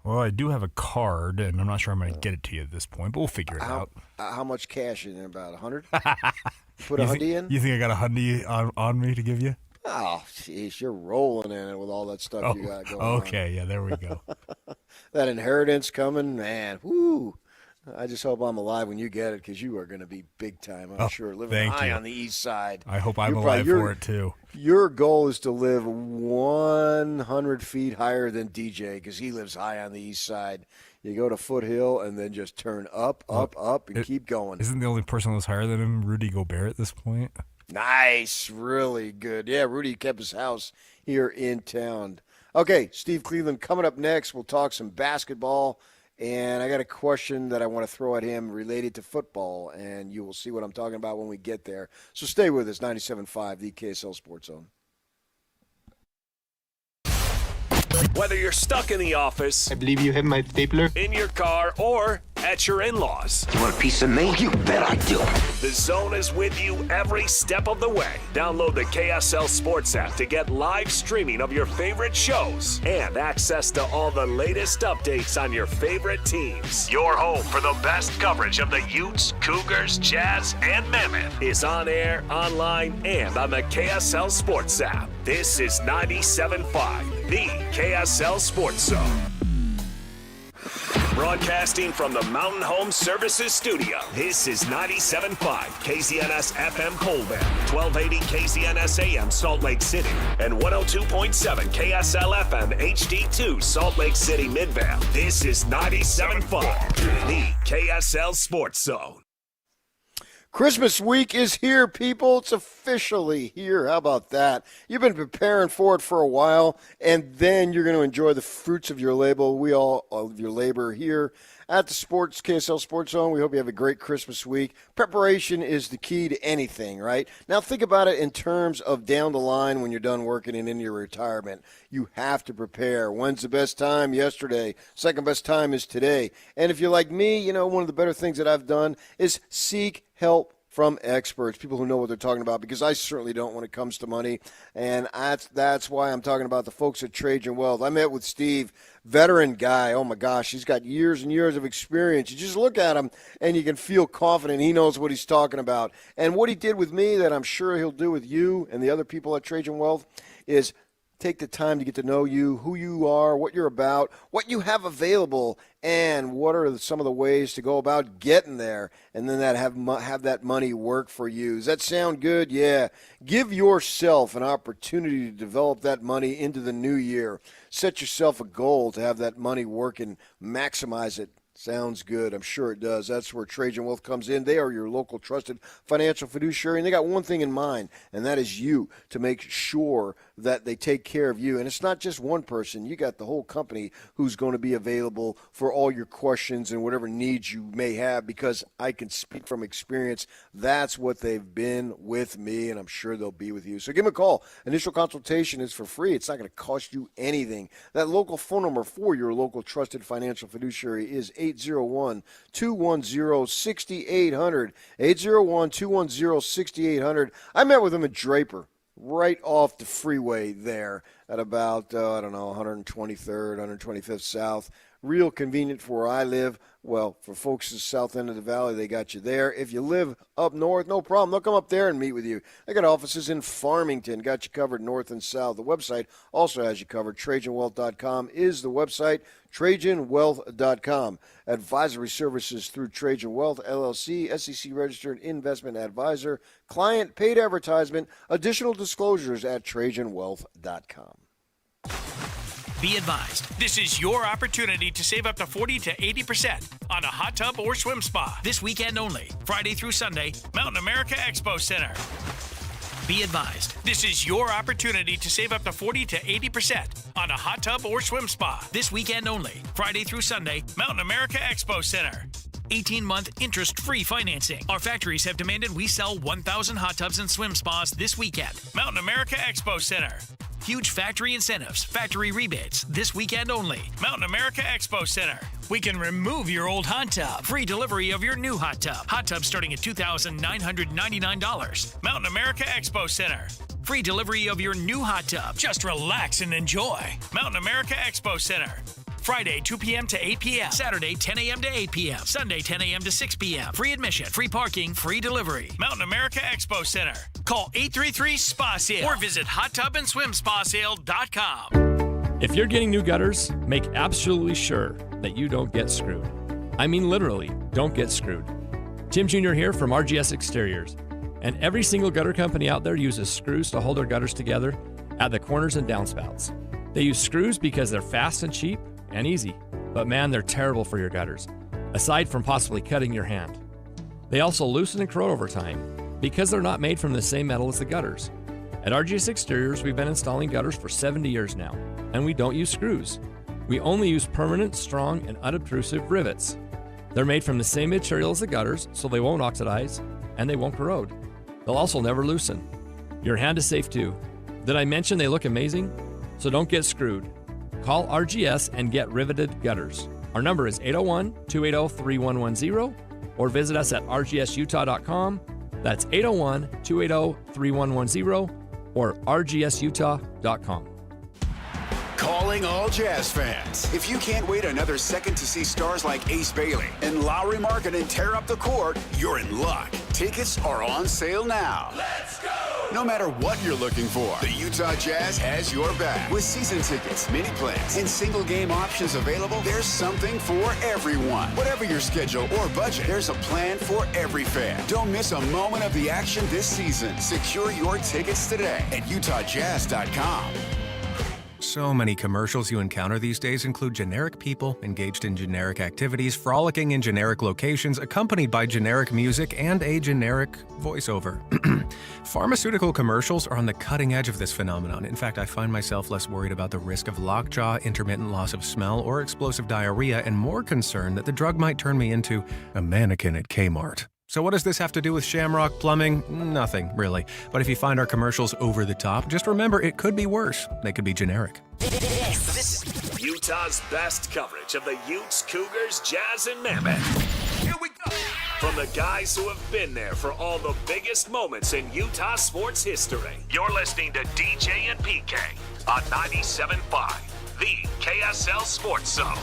Well, I do have a card, and I'm not sure I'm going to get it to you at this point, but we'll figure it out. How much cash in it? About 100? Put a hundy in? You think I got a hundy on me to give you? Oh, jeez, you're rolling in it with all that stuff you got going on. Okay, yeah, there we go. That inheritance coming, man, whoo. I just hope I'm alive when you get it, because you are going to be big time, I'm sure. Living high on the east side. I hope I'm alive for it, too. Your goal is to live 100 feet higher than DJ, because he lives high on the east side. You go to Foothill and then just turn up, and keep going. Isn't the only person that's higher than him Rudy Gobert at this point? Nice. Really good. Yeah, Rudy kept his house here in town. Okay, Steve Cleveland coming up next. We'll talk some basketball. And I got a question that I want to throw at him related to football, and you will see what I'm talking about when we get there. So stay with us, 97.5, the KSL Sports Zone. Whether you're stuck in the office, I believe you have my stapler, in your car, or at your in-laws. You want a piece of me? You bet I do. The Zone is with you every step of the way. Download the KSL Sports app to get live streaming of your favorite shows and access to all the latest updates on your favorite teams. Your home for the best coverage of the Utes, Cougars, Jazz, and Mammoth is on air, online, and on the KSL Sports app. This is 97.5, the KSL Sports Zone. Broadcasting from the Mountain Home Services Studio, this is 97.5 KZNS FM Colville, 1280 KZNS AM Salt Lake City, and 102.7 KSL FM HD2 Salt Lake City Midvale. This is 97.5, the KSL Sports Zone. Christmas week is here, people. It's officially here. How about that? You've been preparing for it for a while, and then you're going to enjoy the fruits of your labor here at the KSL Sports Zone. We hope you have a great Christmas week. Preparation is the key to anything, right? Now think about it in terms of down the line when you're done working and into your retirement. You have to prepare. When's the best time? Yesterday. Second best time is today. And if you're like me, one of the better things that I've done is seek help from experts, people who know what they're talking about, because I certainly don't when it comes to money. And that's why I'm talking about the folks at Trajan Wealth. I met with Steve, veteran guy. Oh, my gosh, he's got years and years of experience. You just look at him, and you can feel confident he knows what he's talking about. And what he did with me that I'm sure he'll do with you and the other people at Trajan Wealth is take the time to get to know you, who you are, what you're about, what you have available, and what are some of the ways to go about getting there, and then have that money work for you. Does that sound good? Yeah. Give yourself an opportunity to develop that money into the new year. Set yourself a goal to have that money work and maximize it. Sounds good. I'm sure it does. That's where Trajan Wealth comes in. They are your local trusted financial fiduciary, and they got one thing in mind, and that is you, to make sure that they take care of you. And it's not just one person. You got the whole company who's going to be available for all your questions and whatever needs you may have, because I can speak from experience. That's what they've been with me, and I'm sure they'll be with you. So give them a call. Initial consultation is for free. It's not going to cost you anything. That local phone number for your local trusted financial fiduciary is 801-210-6800. 801-210-6800. I met with him at Draper, right off the freeway there at about, 123rd, 125th South. Real convenient for where I live. Well, for folks at the south end of the valley, they got you there. If you live up north, no problem. They'll come up there and meet with you. They got offices in Farmington. Got you covered north and south. The website also has you covered. TrajanWealth.com is the website. TrajanWealth.com. Advisory services through Trajan Wealth, LLC, SEC-registered investment advisor. Client paid advertisement. Additional disclosures at TrajanWealth.com. Be advised, this is your opportunity to save up to 40 to 80% on a hot tub or swim spa this weekend only, Friday through Sunday, Mountain America Expo Center. Be advised, this is your opportunity to save up to 40 to 80% on a hot tub or swim spa this weekend only, Friday through Sunday, Mountain America Expo Center. 18-month interest-free financing. Our factories have demanded we sell 1,000 hot tubs and swim spas this weekend. Mountain America Expo Center. Huge factory incentives, factory rebates, this weekend only. Mountain America Expo Center. We can remove your old hot tub. Free delivery of your new hot tub. Hot tub starting at $2,999. Mountain America Expo Center. Free delivery of your new hot tub. Just relax and enjoy. Mountain America Expo Center. Friday, 2 p.m. to 8 p.m. Saturday, 10 a.m. to 8 p.m. Sunday, 10 a.m. to 6 p.m. Free admission, free parking, free delivery. Mountain America Expo Center. Call 833-SPA-SALE or visit hottubandSwimSpaSale.com. If you're getting new gutters, make absolutely sure that you don't get screwed. I mean literally, don't get screwed. Tim Jr. here from RGS Exteriors. And every single gutter company out there uses screws to hold their gutters together at the corners and downspouts. They use screws because they're fast and cheap and easy, but man, they're terrible for your gutters, aside from possibly cutting your hand. They also loosen and corrode over time because they're not made from the same metal as the gutters. At RGS Exteriors, we've been installing gutters for 70 years now, and we don't use screws. We only use permanent, strong, and unobtrusive rivets. They're made from the same material as the gutters, so they won't oxidize and they won't corrode. They'll also never loosen. Your hand is safe too. Did I mention they look amazing? So don't get screwed. Call RGS and get riveted gutters. Our number is 801-280-3110 or visit us at rgsutah.com. That's 801-280-3110 or rgsutah.com. Calling all Jazz fans. If you can't wait another second to see stars like Ace Bailey and Lowry Markkanen tear up the court, you're in luck. Tickets are on sale now. Let's go! No matter what you're looking for, the Utah Jazz has your back. With season tickets, mini plans, and single game options available, there's something for everyone. Whatever your schedule or budget, there's a plan for every fan. Don't miss a moment of the action this season. Secure your tickets today at utahjazz.com. So many commercials you encounter these days include generic people engaged in generic activities, frolicking in generic locations, accompanied by generic music and a generic voiceover. Pharmaceutical commercials are on the cutting edge of this phenomenon. In fact, I find myself less worried about the risk of lockjaw, intermittent loss of smell, or explosive diarrhea, and more concerned that the drug might turn me into a mannequin at Kmart. So what does this have to do with Shamrock Plumbing? Nothing, really. But if you find our commercials over the top, just remember it could be worse. They could be generic. This is Utah's best coverage of the Utes, Cougars, Jazz, and Mammoth. Here we go. From the guys who have been there for all the biggest moments in Utah sports history. You're listening to DJ and PK on 97.5, the KSL Sports Zone.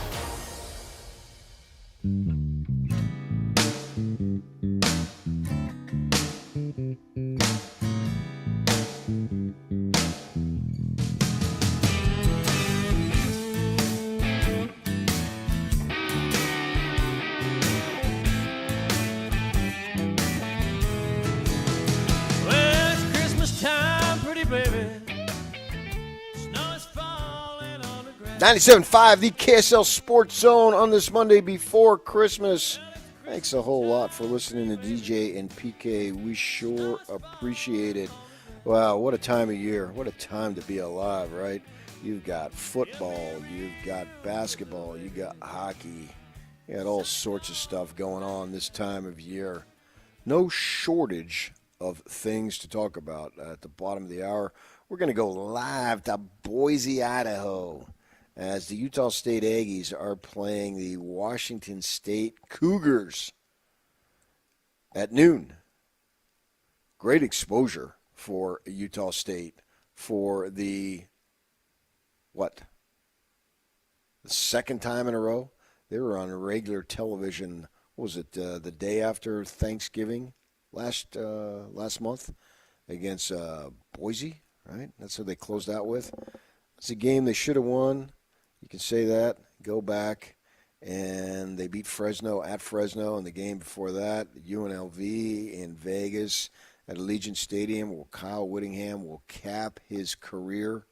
Well, it's Christmas time, pretty baby. 97.5, the KSL Sports Zone on this Monday before Christmas. Thanks a whole lot for listening to DJ and PK. We sure appreciate it. Wow, what a time of year. What a time to be alive, right? You've got football, you've got basketball, you got hockey. You got all sorts of stuff going on this time of year. No shortage of things to talk about. At the bottom of the hour, we're going to go live to Boise, Idaho, as the Utah State Aggies are playing the Washington State Cougars at noon. Great exposure for Utah State for the second time in a row. They were on regular television, what was it, the day after Thanksgiving last month against Boise, right? That's what they closed out with. It's a game they should have won. You can say that. Go back, and they beat Fresno at Fresno, and the game before that, UNLV in Vegas at Allegiant Stadium, where Kyle Whittingham will cap his career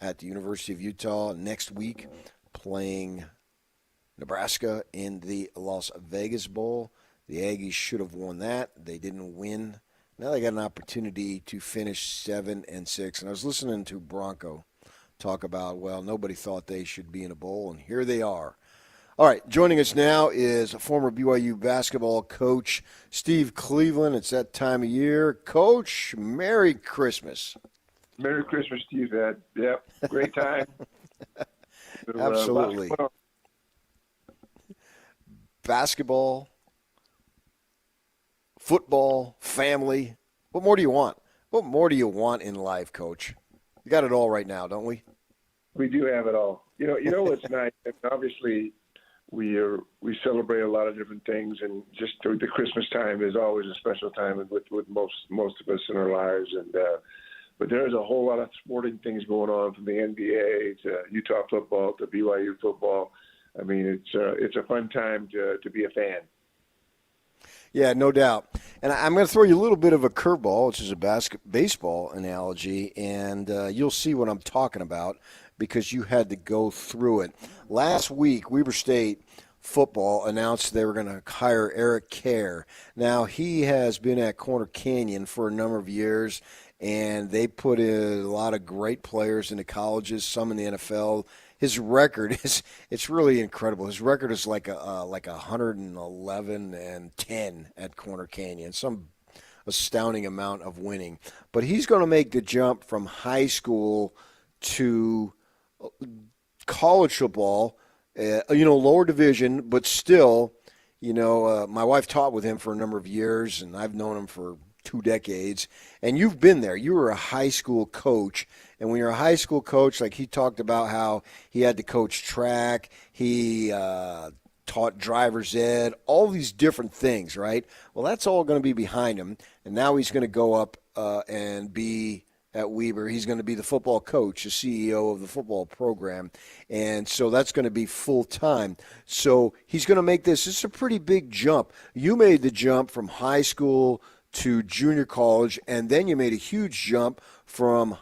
at the University of Utah next week, playing Nebraska in the Las Vegas Bowl. The Aggies should have won that. They didn't win. Now they got an opportunity to finish 7-6. And I was listening to Bronco talk about, well, nobody thought they should be in a bowl, and here they are. All right, joining us now is former BYU basketball coach Steve Cleveland. It's that time of year. Coach, Merry Christmas. Merry Christmas to you, Dad. Yep, great time. Absolutely. Basketball, football, family. What more do you want? What more do you want in life, Coach? You got it all right now, don't we? We do have it all. You know what's nice? Obviously, we celebrate a lot of different things, and just the Christmas time is always a special time with most of us in our lives. And but there's a whole lot of sporting things going on, from the NBA to Utah football to BYU football. I mean, it's a fun time to be a fan. Yeah, no doubt. And I'm going to throw you a little bit of a curveball, which is a baseball analogy, and you'll see what I'm talking about because you had to go through it. Last week, Weber State football announced they were going to hire Eric Kerr. Now, he has been at Corner Canyon for a number of years, and they put in a lot of great players into colleges, some in the NFL. His record it's really incredible. His record is like 111-10 at Corner Canyon, some astounding amount of winning. But he's going to make the jump from high school to college football, lower division, but still, my wife taught with him for a number of years, and I've known him for 2 decades. And you've been there. You were a high school coach. And when you're a high school coach, like he talked about how he had to coach track, he taught driver's ed, all these different things, right? Well, that's all going to be behind him. And now he's going to go up and be at Weber. He's going to be the football coach, the CEO of the football program. And so that's going to be full-time. So he's going to make this. It's a pretty big jump. You made the jump from high school to junior college, and then you made a huge jump from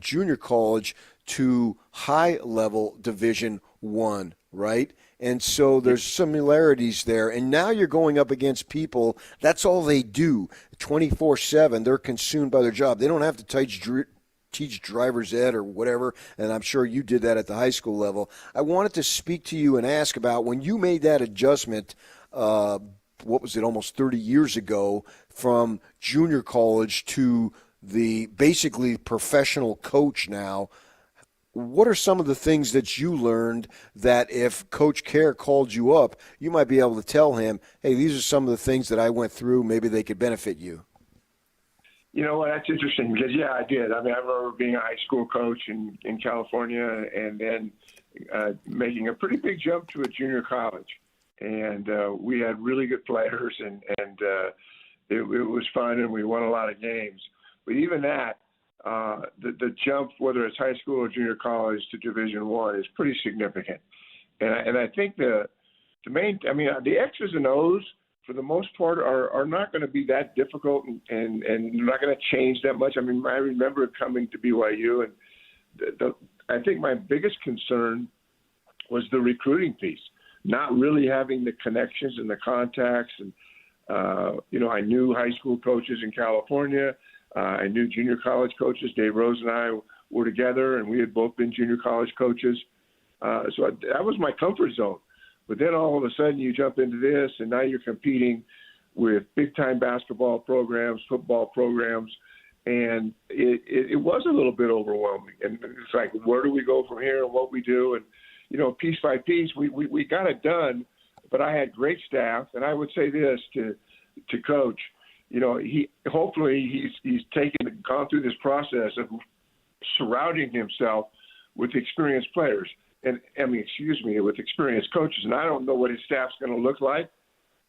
junior college to high-level Division I, right? And so there's similarities there. And now you're going up against people, that's all they do, 24/7. They're consumed by their job. They don't have to teach driver's ed or whatever, and I'm sure you did that at the high school level. I wanted to speak to you and ask about when you made that adjustment, what was it, almost 30 years ago, from junior college to the basically professional coach now. What are some of the things that you learned that if Coach Kerr called you up, you might be able to tell him, hey, these are some of the things that I went through, maybe they could benefit you? You know what, that's interesting because, yeah, I did. I mean, I remember being a high school coach in California and then making a pretty big jump to a junior college. And we had really good players, and it was fun, and we won a lot of games. But even that, the jump, whether it's high school or junior college to Division I, is pretty significant. And I think the X's and O's, for the most part, are not going to be that difficult and not going to change that much. I mean, I remember coming to BYU, and I think my biggest concern was the recruiting piece. Not really having the connections and the contacts. And, I knew high school coaches in California. I knew junior college coaches. Dave Rose and I were together, and we had both been junior college coaches. So that was my comfort zone. But then all of a sudden you jump into this, and now you're competing with big-time basketball programs, football programs, and it was a little bit overwhelming. And it's like, where do we go from here and what we do? And, piece by piece, we got it done, but I had great staff. And I would say this to Coach, hopefully he's gone through this process of surrounding himself with experienced players with experienced coaches. And I don't know what his staff's going to look like.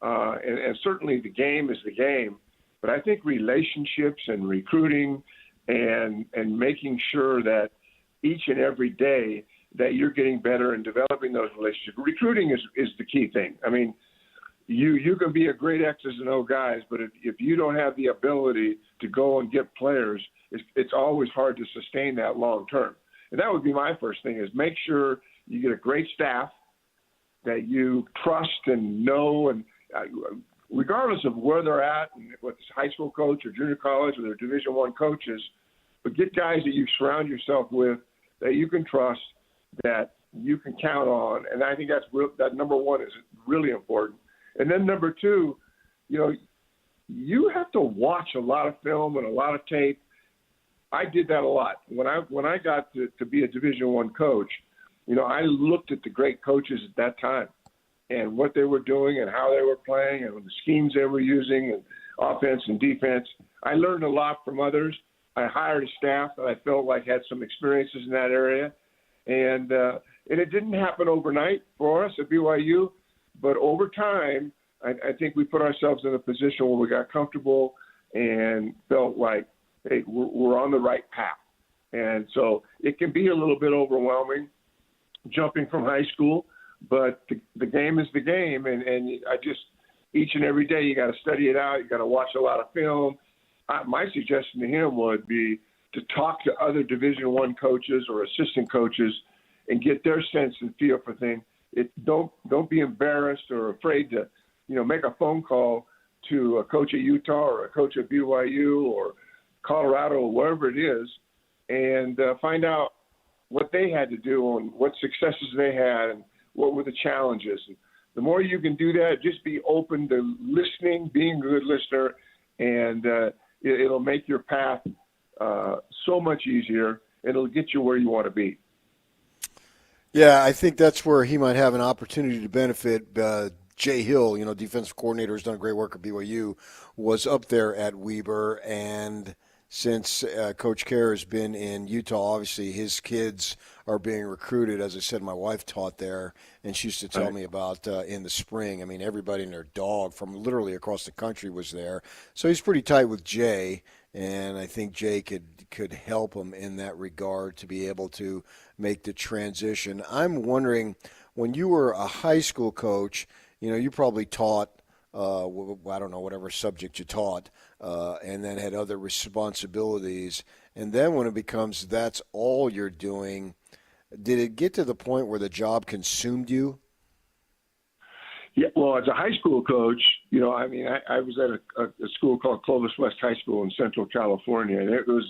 And certainly the game is the game, but I think relationships and recruiting and making sure that each and every day that you're getting better and developing those relationships. Recruiting is the key thing. I mean, you can be a great X's and O guys, but if you don't have the ability to go and get players, it's always hard to sustain that long term. And that would be my first thing, is make sure you get a great staff that you trust and know, and regardless of where they're at, and whether it's high school coach or junior college or they're Division I coaches, but get guys that you surround yourself with that you can trust, that you can count on. And I think that number one is really important. And then number two, you have to watch a lot of film and a lot of tape. I did that a lot. When I got to be a Division I coach, I looked at the great coaches at that time and what they were doing and how they were playing and the schemes they were using and offense and defense. I learned a lot from others. I hired a staff that I felt like had some experiences in that area. And it didn't happen overnight for us at BYU, but over time, I think we put ourselves in a position where we got comfortable and felt like, hey, we're on the right path. And so it can be a little bit overwhelming jumping from high school, but the game is the game. And each and every day you got to study it out. You got to watch a lot of film. My suggestion to him would be to talk to other Division I coaches or assistant coaches and get their sense and feel for things. Don't be embarrassed or afraid to, make a phone call to a coach at Utah or a coach at BYU or Colorado or wherever it is, and find out what they had to do and what successes they had and what were the challenges. And the more you can do that, just be open to listening, being a good listener, and it'll make your path so much easier. It'll get you where you want to be. Yeah, I think that's where he might have an opportunity to benefit. Jay Hill, defensive coordinator, has done great work at BYU, was up there at Weber, and since Coach Kerr has been in Utah, obviously his kids are being recruited. As I said, my wife taught there, and she used to tell me about in the spring. I mean, everybody and their dog from literally across the country was there. So he's pretty tight with Jay, and I think Jay could help him in that regard to be able to make the transition. I'm wondering, when you were a high school coach, you probably taught, I don't know, whatever subject you taught, and then had other responsibilities. And then when it becomes that's all you're doing, did it get to the point where the job consumed you? Yeah, well, as a high school coach, I was at a school called Clovis West High School in Central California, and it was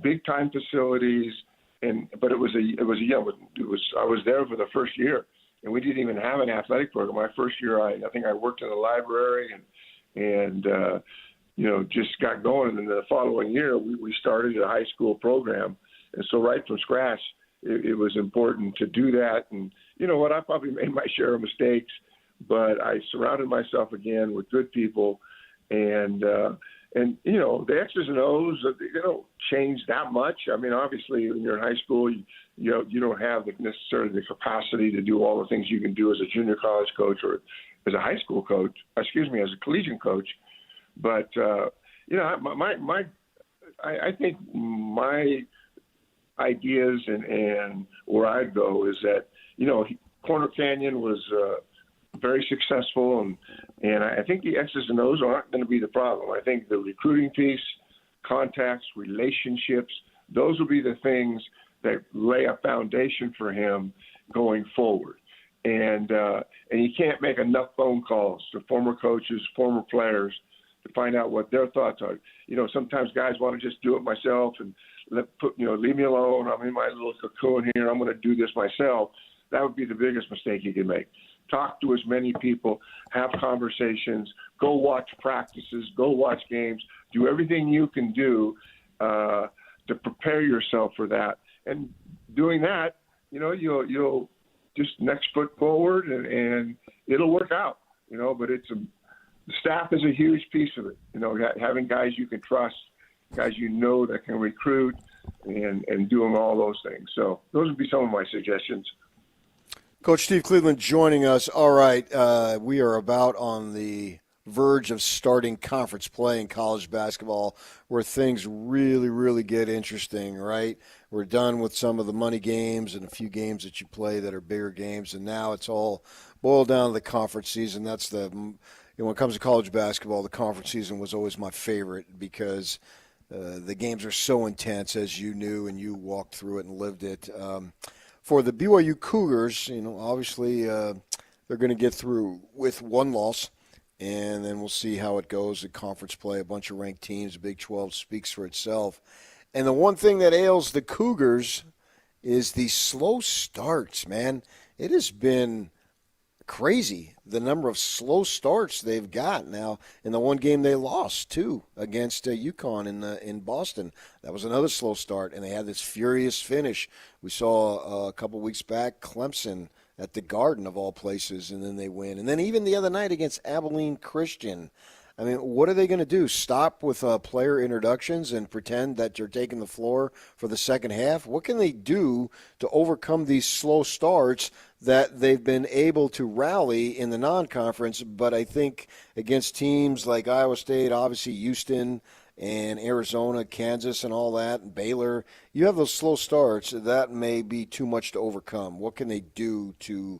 big time facilities, but I was there for the first year, and we didn't even have an athletic program. My first year, I think I worked in the library and just got going, and then the following year we started a high school program, and so right from scratch, it was important to do that. And you know what, I probably made my share of mistakes, but I surrounded myself again with good people, and the X's and O's, they don't change that much. I mean, obviously, when you're in high school, you don't have necessarily the capacity to do all the things you can do as a junior college coach or as a high school coach. As a collegiate coach. But I think my ideas and where I'd go is that Corner Canyon was very successful, and I think the X's and O's aren't going to be the problem. I think the recruiting piece, contacts, relationships, those will be the things that lay a foundation for him going forward. And you can't make enough phone calls to former coaches, former players, to find out what their thoughts are. Sometimes guys want to just do it myself and leave me alone. I'm in my little cocoon here. I'm going to do this myself. That would be the biggest mistake you can make. Talk to as many people, have conversations, go watch practices, go watch games, do everything you can do to prepare yourself for that. And doing that, you'll just next foot forward and it'll work out, but the staff is a huge piece of it. Having guys you can trust, guys that can recruit and doing all those things. So those would be some of my suggestions. Coach Steve Cleveland joining us. All right, we are about on the verge of starting conference play in college basketball where things really, really get interesting, right? We're done with some of the money games and a few games that you play that are bigger games, and now it's all boiled down to the conference season. That's when it comes to college basketball, the conference season was always my favorite because the games are so intense, as you knew, and you walked through it and lived it. For the BYU Cougars, obviously they're going to get through with one loss, and then we'll see how it goes at conference play. A bunch of ranked teams, the Big 12 speaks for itself. And the one thing that ails the Cougars is the slow starts, man. It has been crazy, the number of slow starts they've got now. In the one game they lost, too, against UConn in Boston. That was another slow start, and they had this furious finish. We saw a couple weeks back Clemson at the Garden, of all places, and then they win. And then even the other night against Abilene Christian. I mean, what are they going to do? Stop with player introductions and pretend that you're taking the floor for the second half? What can they do to overcome these slow starts that they've been able to rally in the non-conference? But I think against teams like Iowa State, obviously Houston and Arizona, Kansas and all that, and Baylor, you have those slow starts. That may be too much to overcome. What can they do to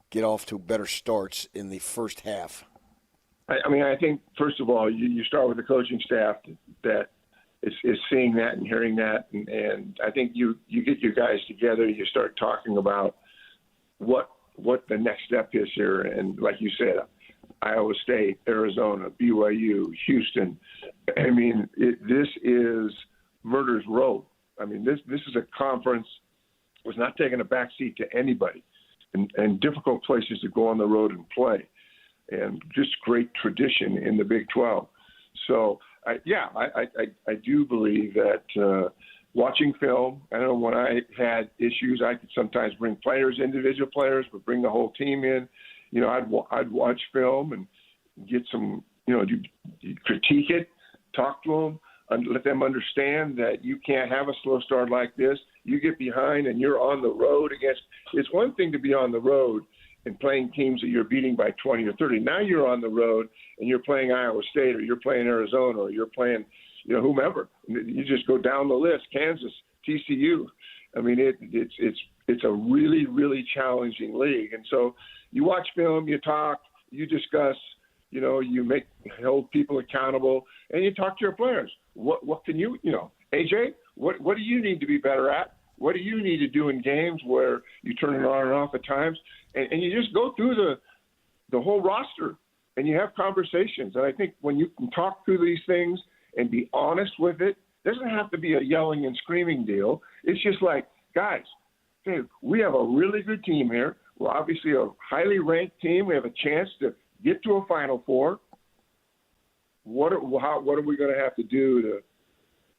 get off to better starts in the first half? I think, first of all, you start with the coaching staff that is seeing that and hearing that. And I think you get your guys together, you start talking about what the next step is here. And like you said, Iowa State, Arizona, BYU, Houston. I mean, this is murder's row. I mean, this is a conference was not taking a backseat to anybody and difficult places to go on the road and play. And just great tradition in the Big 12. So, I do believe that watching film. I know when I had issues, I could sometimes bring players, individual players, but bring the whole team in. You know, I'd watch film and get some, you know, critique it, talk to them, and let them understand that you can't have a slow start like this. You get behind and you're on the road against. It's one thing to be on the road and playing teams that you're beating by 20 or 30. Now you're on the road and you're playing Iowa State, or you're playing Arizona, or you're playing, you know, whomever. You just go down the list. Kansas, TCU. I mean, it's a really, really challenging league. And so you watch film, you talk, you discuss, you know, you hold people accountable, and you talk to your players. What can you know, AJ, what do you need to be better at? What do you need to do in games where you turn it on and off at times? And you just go through the whole roster, and you have conversations. And I think when you can talk through these things and be honest with it, doesn't have to be a yelling and screaming deal. It's just like, guys, hey, we have a really good team here. We're obviously a highly ranked team. We have a chance to get to a Final Four. What are we going to have to do to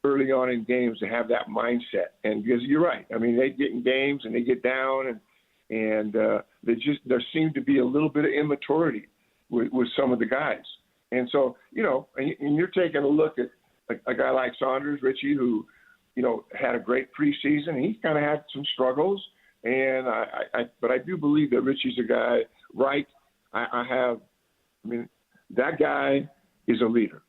early on in games to have that mindset? And because you're right, I mean, they get in games and they get down, and there seemed to be a little bit of immaturity with some of the guys. And so, you know, and you're taking a look at a guy like Saunders, Richie, who, you know, had a great preseason. He kind of had some struggles, but I do believe that Richie's a guy, right? I mean, that guy is a leader.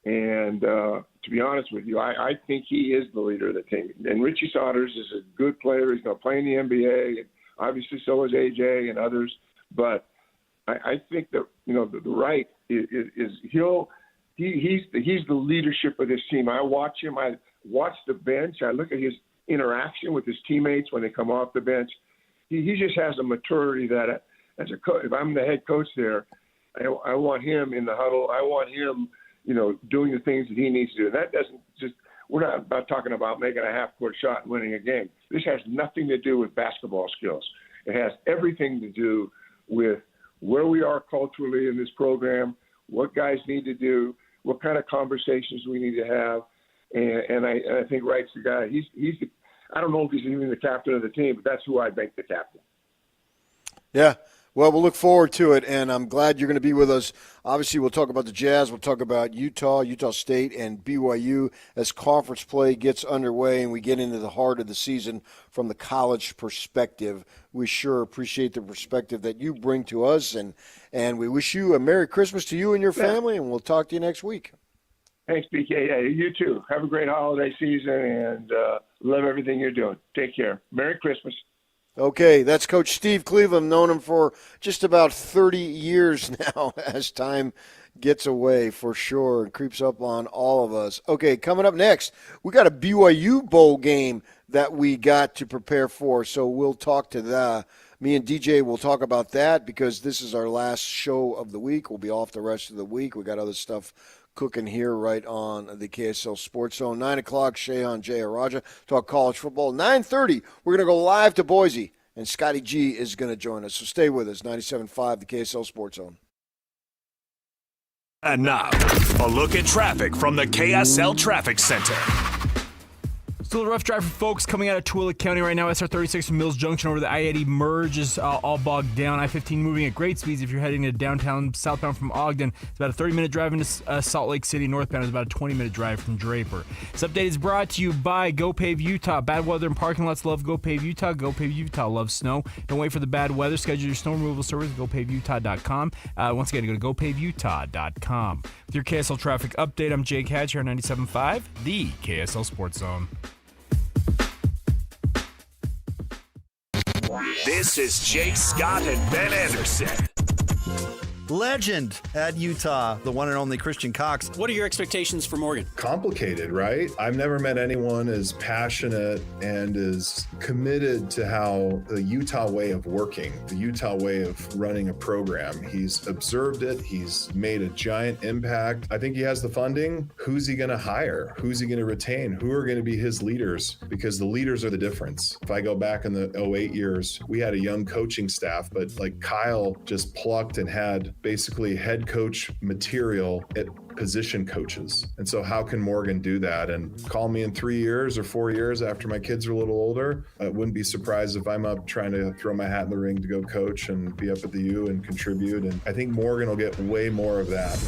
And to be honest with you, I think he is the leader of the team. And Richie Saunders is a good player. He's going to play in the NBA. And obviously, so is AJ and others. But I think that, you know, the right is he's the leadership of this team. I watch him. I watch the bench. I look at his interaction with his teammates when they come off the bench. He just has a maturity that, as a coach, if I'm the head coach there, I want him in the huddle. I want him, you know, doing the things that he needs to do. And that doesn't just – we're not about talking about making a half-court shot and winning a game. This has nothing to do with basketball skills. It has everything to do with where we are culturally in this program, what guys need to do, what kind of conversations we need to have. And I think Wright's the guy. He's the, I don't know if he's even the captain of the team, but that's who I'd make the captain. Yeah. Well, we'll look forward to it, and I'm glad you're going to be with us. Obviously, we'll talk about the Jazz. We'll talk about Utah State, and BYU as conference play gets underway and we get into the heart of the season from the college perspective. We sure appreciate the perspective that you bring to us, and we wish you a Merry Christmas to you and your family, and we'll talk to you next week. Thanks, BK. Yeah, you too. Have a great holiday season, and love everything you're doing. Take care. Merry Christmas. Okay, that's Coach Steve Cleveland. Known him for just about 30 years now as time gets away for sure and creeps up on all of us. Okay, coming up next, we got a BYU bowl game that we got to prepare for, so we'll talk to that. Me and DJ will talk about that because this is our last show of the week. We'll be off the rest of the week. We got other stuff cooking here right on the KSL Sports Zone. 9 o'clock, Shehan Jayaraja, talk college football. 9:30, we're going to go live to Boise, and Scotty G is going to join us. So stay with us, 97.5, the KSL Sports Zone. And now, a look at traffic from the KSL Traffic Center. Still a rough drive for folks coming out of Tooele County right now. SR 36 from Mills Junction over the I-80 merge is all bogged down. I-15 moving at great speeds if you're heading to downtown southbound from Ogden. It's about a 30-minute drive into Salt Lake City. Northbound is about a 20-minute drive from Draper. This update is brought to you by GoPave Utah. Bad weather and parking lots love GoPave Utah. GoPave Utah loves snow. Don't wait for the bad weather. Schedule your snow removal service at GoPaveUtah.com. Once again, go to GoPaveUtah.com. With your KSL traffic update, I'm Jake Hatch here on 97.5, the KSL Sports Zone. This is Jake Scott and Ben Anderson. Legend at Utah, the one and only Christian Cox. What are your expectations for Morgan? Complicated, right? I've never met anyone as passionate and as committed to how the Utah way of working, the Utah way of running a program. He's observed it. He's made a giant impact. I think he has the funding. Who's he going to hire? Who's he going to retain? Who are going to be his leaders? Because the leaders are the difference. If I go back in the 08 years, we had a young coaching staff, but like Kyle just plucked and had find basically head coach material at position coaches. And so how can Morgan do that? And call me in 3 years or 4 years after my kids are a little older. I wouldn't be surprised if I'm up trying to throw my hat in the ring to go coach and be up at the U and contribute. And I think Morgan will get way more of that.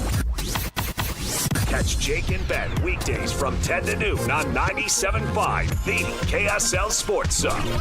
Catch Jake and Ben weekdays from 10 to noon on 97.5, the KSL Sports Zone.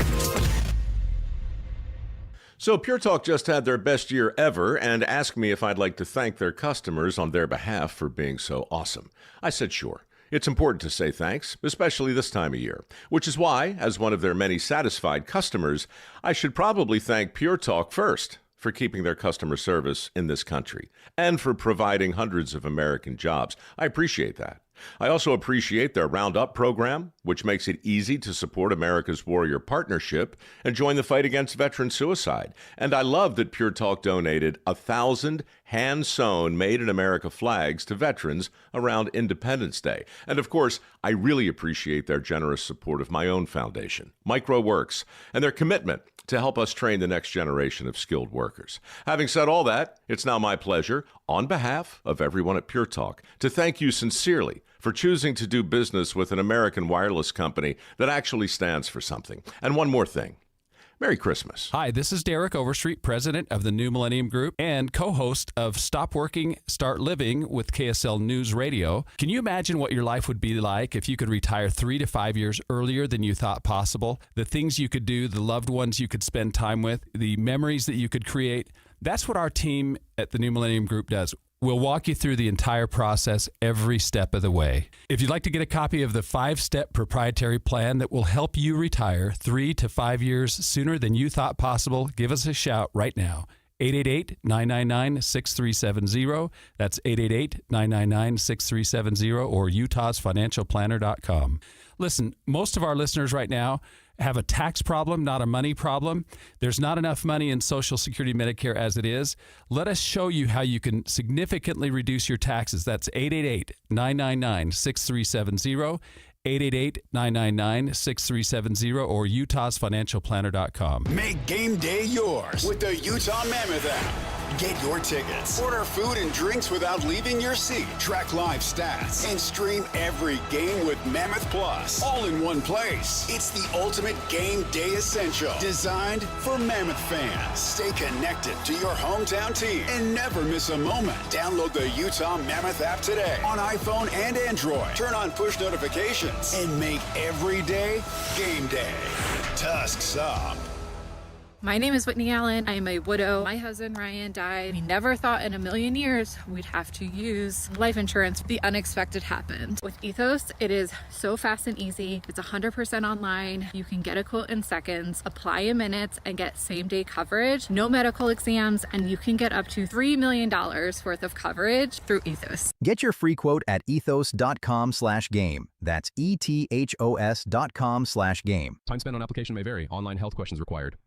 So Pure Talk just had their best year ever and asked me if I'd like to thank their customers on their behalf for being so awesome. I said sure. It's important to say thanks, especially this time of year, which is why, as one of their many satisfied customers, I should probably thank Pure Talk first for keeping their customer service in this country and for providing hundreds of American jobs. I appreciate that. I also appreciate their Roundup program, which makes it easy to support America's Warrior Partnership and join the fight against veteran suicide. And I love that Pure Talk donated 1,000 hand-sewn Made-in-America flags to veterans around Independence Day. And of course, I really appreciate their generous support of my own foundation, MicroWorks, and their commitment to help us train the next generation of skilled workers. Having said all that, it's now my pleasure, on behalf of everyone at Pure Talk, to thank you sincerely for choosing to do business with an American wireless company that actually stands for something. And one more thing. Merry Christmas. Hi, this is Derek Overstreet, president of the New Millennium Group and co-host of Stop Working, Start Living with KSL News Radio. Can you imagine what your life would be like if you could retire 3 to 5 years earlier than you thought possible? The things you could do, the loved ones you could spend time with, the memories that you could create. That's what our team at the New Millennium Group does. We'll walk you through the entire process every step of the way. If you'd like to get a copy of the 5-step proprietary plan that will help you retire 3 to 5 years sooner than you thought possible, give us a shout right now. 888-999-6370. That's 888-999-6370 or utahsfinancialplanner.com. Listen, most of our listeners right now have a tax problem, not a money problem. There's not enough money in Social Security Medicare as it is. Let us show you how you can significantly reduce your taxes. That's 888-999-6370. 888-999-6370 or utahsfinancialplanner.com. Make game day yours with the Utah Mammoth app. Get your tickets, order food and drinks without leaving your seat, track live stats, and stream every game with Mammoth Plus, all in one place. It's the ultimate game day essential, designed for Mammoth fans. Stay connected to your hometown team and never miss a moment. Download the Utah Mammoth app today on iPhone and Android. Turn on push notifications and make every day game day. Tusks up. My name is Whitney Allen. I am a widow. My husband, Ryan, died. We never thought in a million years we'd have to use life insurance. The unexpected happened. With Ethos, it is so fast and easy. It's 100% online. You can get a quote in seconds, apply in minutes, and get same-day coverage. No medical exams, and you can get up to $3 million worth of coverage through Ethos. Get your free quote at ethos.com/game. That's ethos.com/game. Time spent on application may vary. Online health questions required.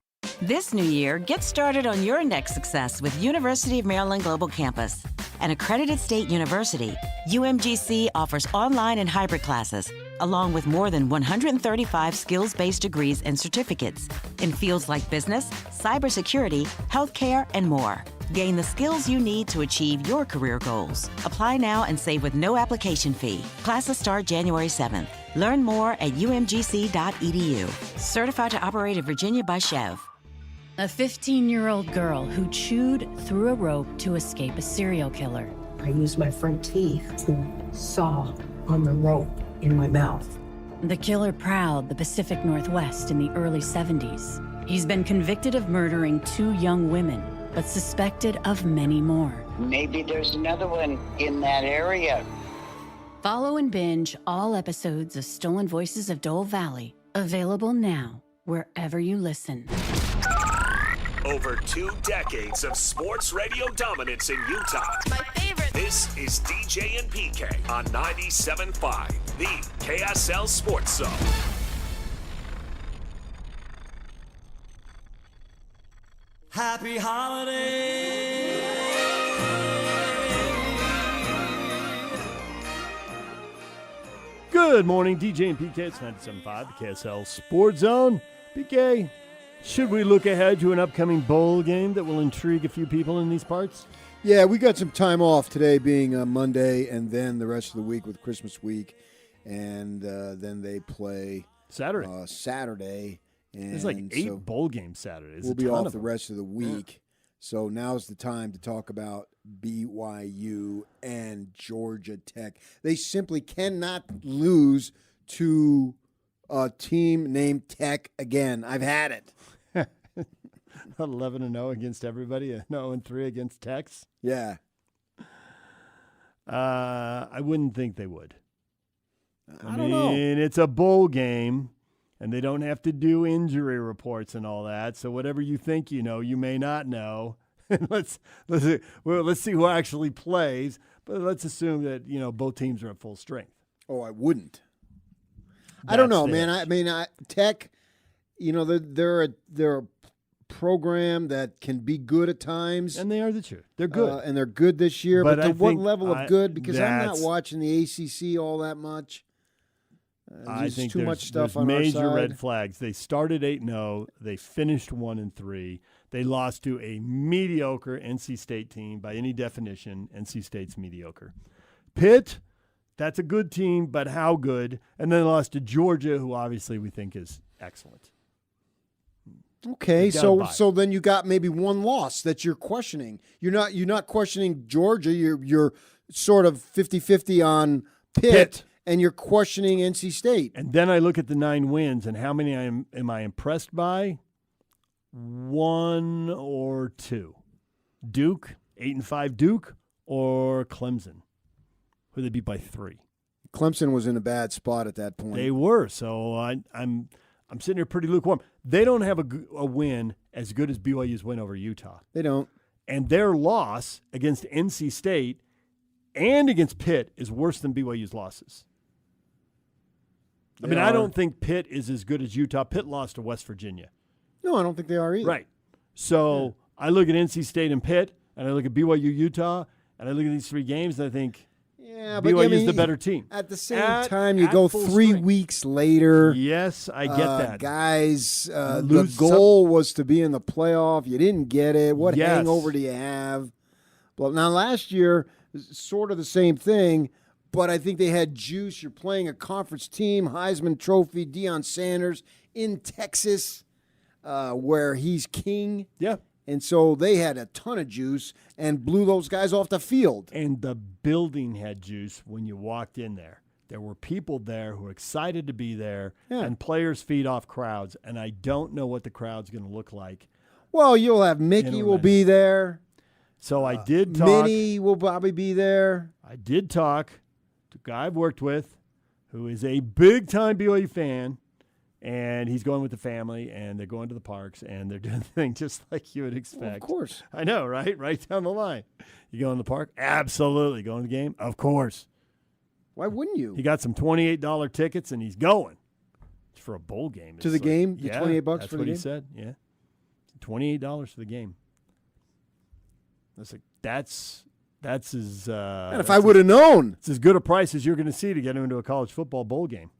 This new year, get started on your next success with University of Maryland Global Campus. An accredited state university, UMGC offers online and hybrid classes, along with more than 135 skills-based degrees and certificates in fields like business, cybersecurity, healthcare, and more. Gain the skills you need to achieve your career goals. Apply now and save with no application fee. Classes start January 7th. Learn more at umgc.edu. Certified to operate in Virginia by Chev. A 15-year-old girl who chewed through a rope to escape a serial killer. I used my front teeth to saw on the rope in my mouth. The killer prowled the Pacific Northwest in the early 70s. He's been convicted of murdering 2 young women, but suspected of many more. Maybe there's another one in that area. Follow and binge all episodes of Stolen Voices of Dole Valley, available now wherever you listen. Over 2 decades of sports radio dominance in Utah. My favorite. This is DJ and PK on 97.5, the KSL Sports Zone. Happy holiday. Good morning, DJ and PK. It's 97.5, the KSL Sports Zone. PK, should we look ahead to an upcoming bowl game that will intrigue a few people in these parts? Yeah, we got some time off today being Monday, and then the rest of the week with Christmas week. And then they play Saturday. And there's like 8 bowl games Saturday. We'll be off the rest of the week. Yeah. So now's the time to talk about BYU and Georgia Tech. They simply cannot lose to a team named Tech again. I've had it. 11-0 against everybody, and 0-3 against Techs. Yeah. I wouldn't think they would. I don't know. It's a bowl game, and they don't have to do injury reports and all that. So whatever you think you know, you may not know. let's see who actually plays. But let's assume that both teams are at full strength. Oh, I wouldn't. I don't know, man. Tech, they're a program that can be good at times, and they are this year. They're good, and they're good this year. But to what level of good? Because I'm not watching the ACC all that much. I think too much stuff there's on our major side. red flags. They started 8-0. They finished 1-3. They lost to a mediocre NC State team. By any definition, NC State's mediocre. Pitt, that's a good team, but how good? And then they lost to Georgia, who obviously we think is excellent. Okay, so then you got maybe one loss that you're questioning. You're not questioning Georgia. You're sort of 50-50 on Pitt. And you're questioning NC State. And then I look at the 9 wins, and how many am I impressed by? 1 or 2. Duke, 8-5 Duke, or Clemson, who they beat by 3. Clemson was in a bad spot at that point. They were, so I'm sitting here pretty lukewarm. They don't have a win as good as BYU's win over Utah. They don't. And their loss against NC State and against Pitt is worse than BYU's losses. I don't think Pitt is as good as Utah. Pitt lost to West Virginia. No, I don't think they are either. Right. So I look at NC State and Pitt, and I look at BYU, Utah, and I look at these 3 games, and I think BYU is the better team. At the same time, you go 3 weeks later. Yes, I get that. Guys, the goal was to be in the playoff. You didn't get it. What hangover do you have? Well, now last year, sort of the same thing. But I think they had juice. You're playing a conference team, Heisman Trophy, Deion Sanders in Texas, where he's king. Yeah. And so they had a ton of juice and blew those guys off the field. And the building had juice when you walked in there. There were people there who were excited to be there, and players feed off crowds. And I don't know what the crowd's going to look like. Well, you'll have Mickey will be there. So I did talk. Minnie will probably be there. I did talk to a guy I've worked with who is a big-time BYU fan, and he's going with the family, and they're going to the parks, and they're doing the thing just like you would expect. Well, of course. I know, right? Right down the line. You go in the park? Absolutely. Going to the game? Of course. Why wouldn't you? He got some $28 tickets, and he's going. It's for a bowl game. To the game? The $28 for the game? That's what he said, yeah. $28 for the game. That's as and if I would have known, it's as good a price as you're going to see to get into a college football bowl game.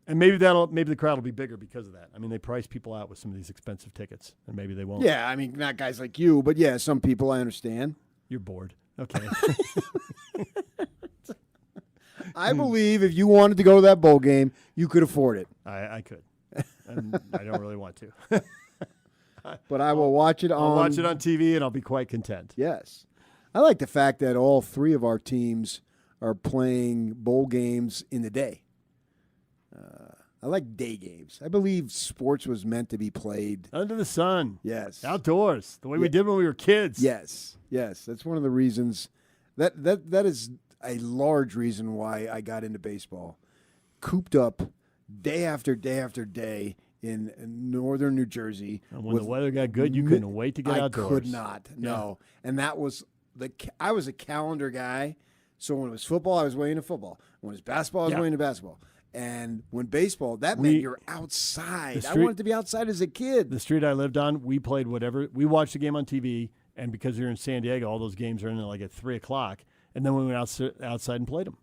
And maybe the crowd will be bigger because of that. I mean, they price people out with some of these expensive tickets, and maybe they won't. Yeah, I mean, not guys like you, but yeah, some people I understand. You're bored. Okay. I believe if you wanted to go to that bowl game, you could afford it. I could. And I don't really want to. But I will watch it on. I'll watch it on TV, and I'll be quite content. Yes. I like the fact that all 3 of our teams are playing bowl games in the day. I like day games. I believe sports was meant to be played under the sun. Yes. Outdoors, the way we did when we were kids. Yes. That's one of the reasons. That is a large reason why I got into baseball. Cooped up day after day after day in northern New Jersey. And when the weather got good, you couldn't wait to get outdoors. I could not, no. Yeah. And that was I was a calendar guy, so when it was football, I was way into football. When it was basketball, I was way into basketball. And when baseball, that meant you're outside. I wanted to be outside as a kid. The street I lived on, we played whatever. We watched the game on TV, and because you're in San Diego, all those games are in like at 3 o'clock, and then we went outside and played them.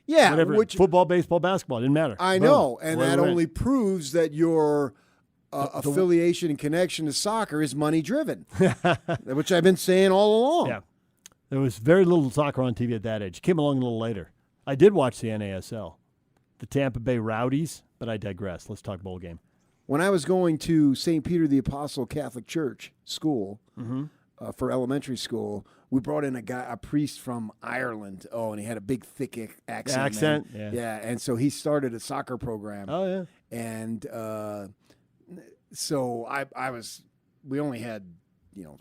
Yeah. Whatever. Football, baseball, basketball, it didn't matter. I know, and that only proves that you're affiliation and connection to soccer is money driven, which I've been saying all along. Yeah. There was very little soccer on TV at that age. Came along a little later. I did watch the NASL, the Tampa Bay Rowdies, but I digress. Let's talk bowl game. When I was going to St. Peter the Apostle Catholic Church school for elementary school, we brought in a priest from Ireland. Oh, and he had a big, thick accent. Yeah, and so he started a soccer program. Oh, yeah. And so we only had,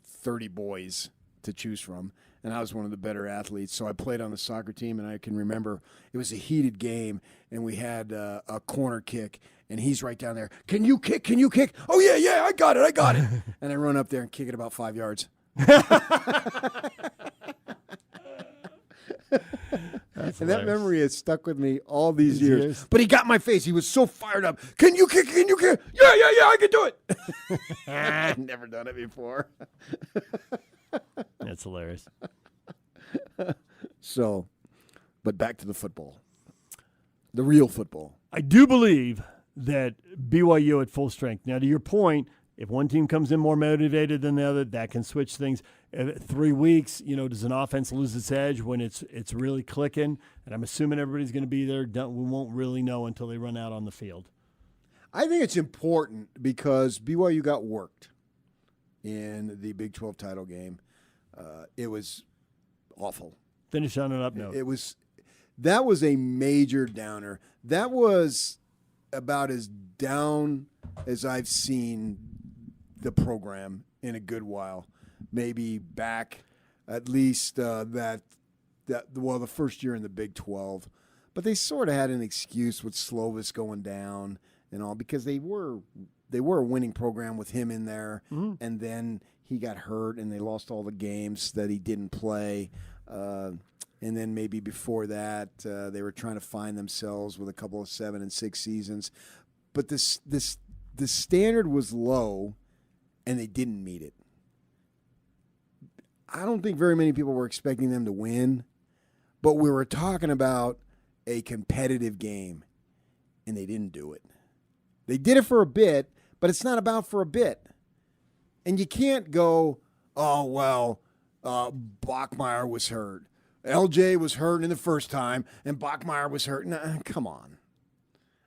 30 boys to choose from, and I was one of the better athletes. So I played on the soccer team, and I can remember it was a heated game, and we had a corner kick, and he's right down there. Can you kick? Can you kick? Oh, yeah, I got it. And I run up there and kick it about 5 yards. And that memory has stuck with me all these years. But he got my face. He was so fired up. Can you kick? Can you kick? Yeah, I can do it. I've never done it before. That's hilarious. So, but back to the football. The real football. I do believe that BYU at full strength. Now, to your point, if one team comes in more motivated than the other, that can switch things. 3 weeks, does an offense lose its edge when it's really clicking? And I'm assuming everybody's going to be there. We won't really know until they run out on the field. I think it's important because BYU got worked in the Big 12 title game. It was awful. Finish on an up note. That was a major downer. That was about as down as I've seen the program in a good while. Maybe back at least the first year in the Big 12. But they sort of had an excuse with Slovis going down and all because they were a winning program with him in there. Mm-hmm. And then he got hurt and they lost all the games that he didn't play. And then maybe before that, they were trying to find themselves with a couple of 7 and 6 seasons. But the standard was low, and they didn't meet it. I don't think very many people were expecting them to win, but we were talking about a competitive game, and they didn't do it. They did it for a bit, but it's not about for a bit. And you can't go, Bachmeier was hurt. LJ was hurt in the first time, and Bachmeier was hurt. Nah, come on.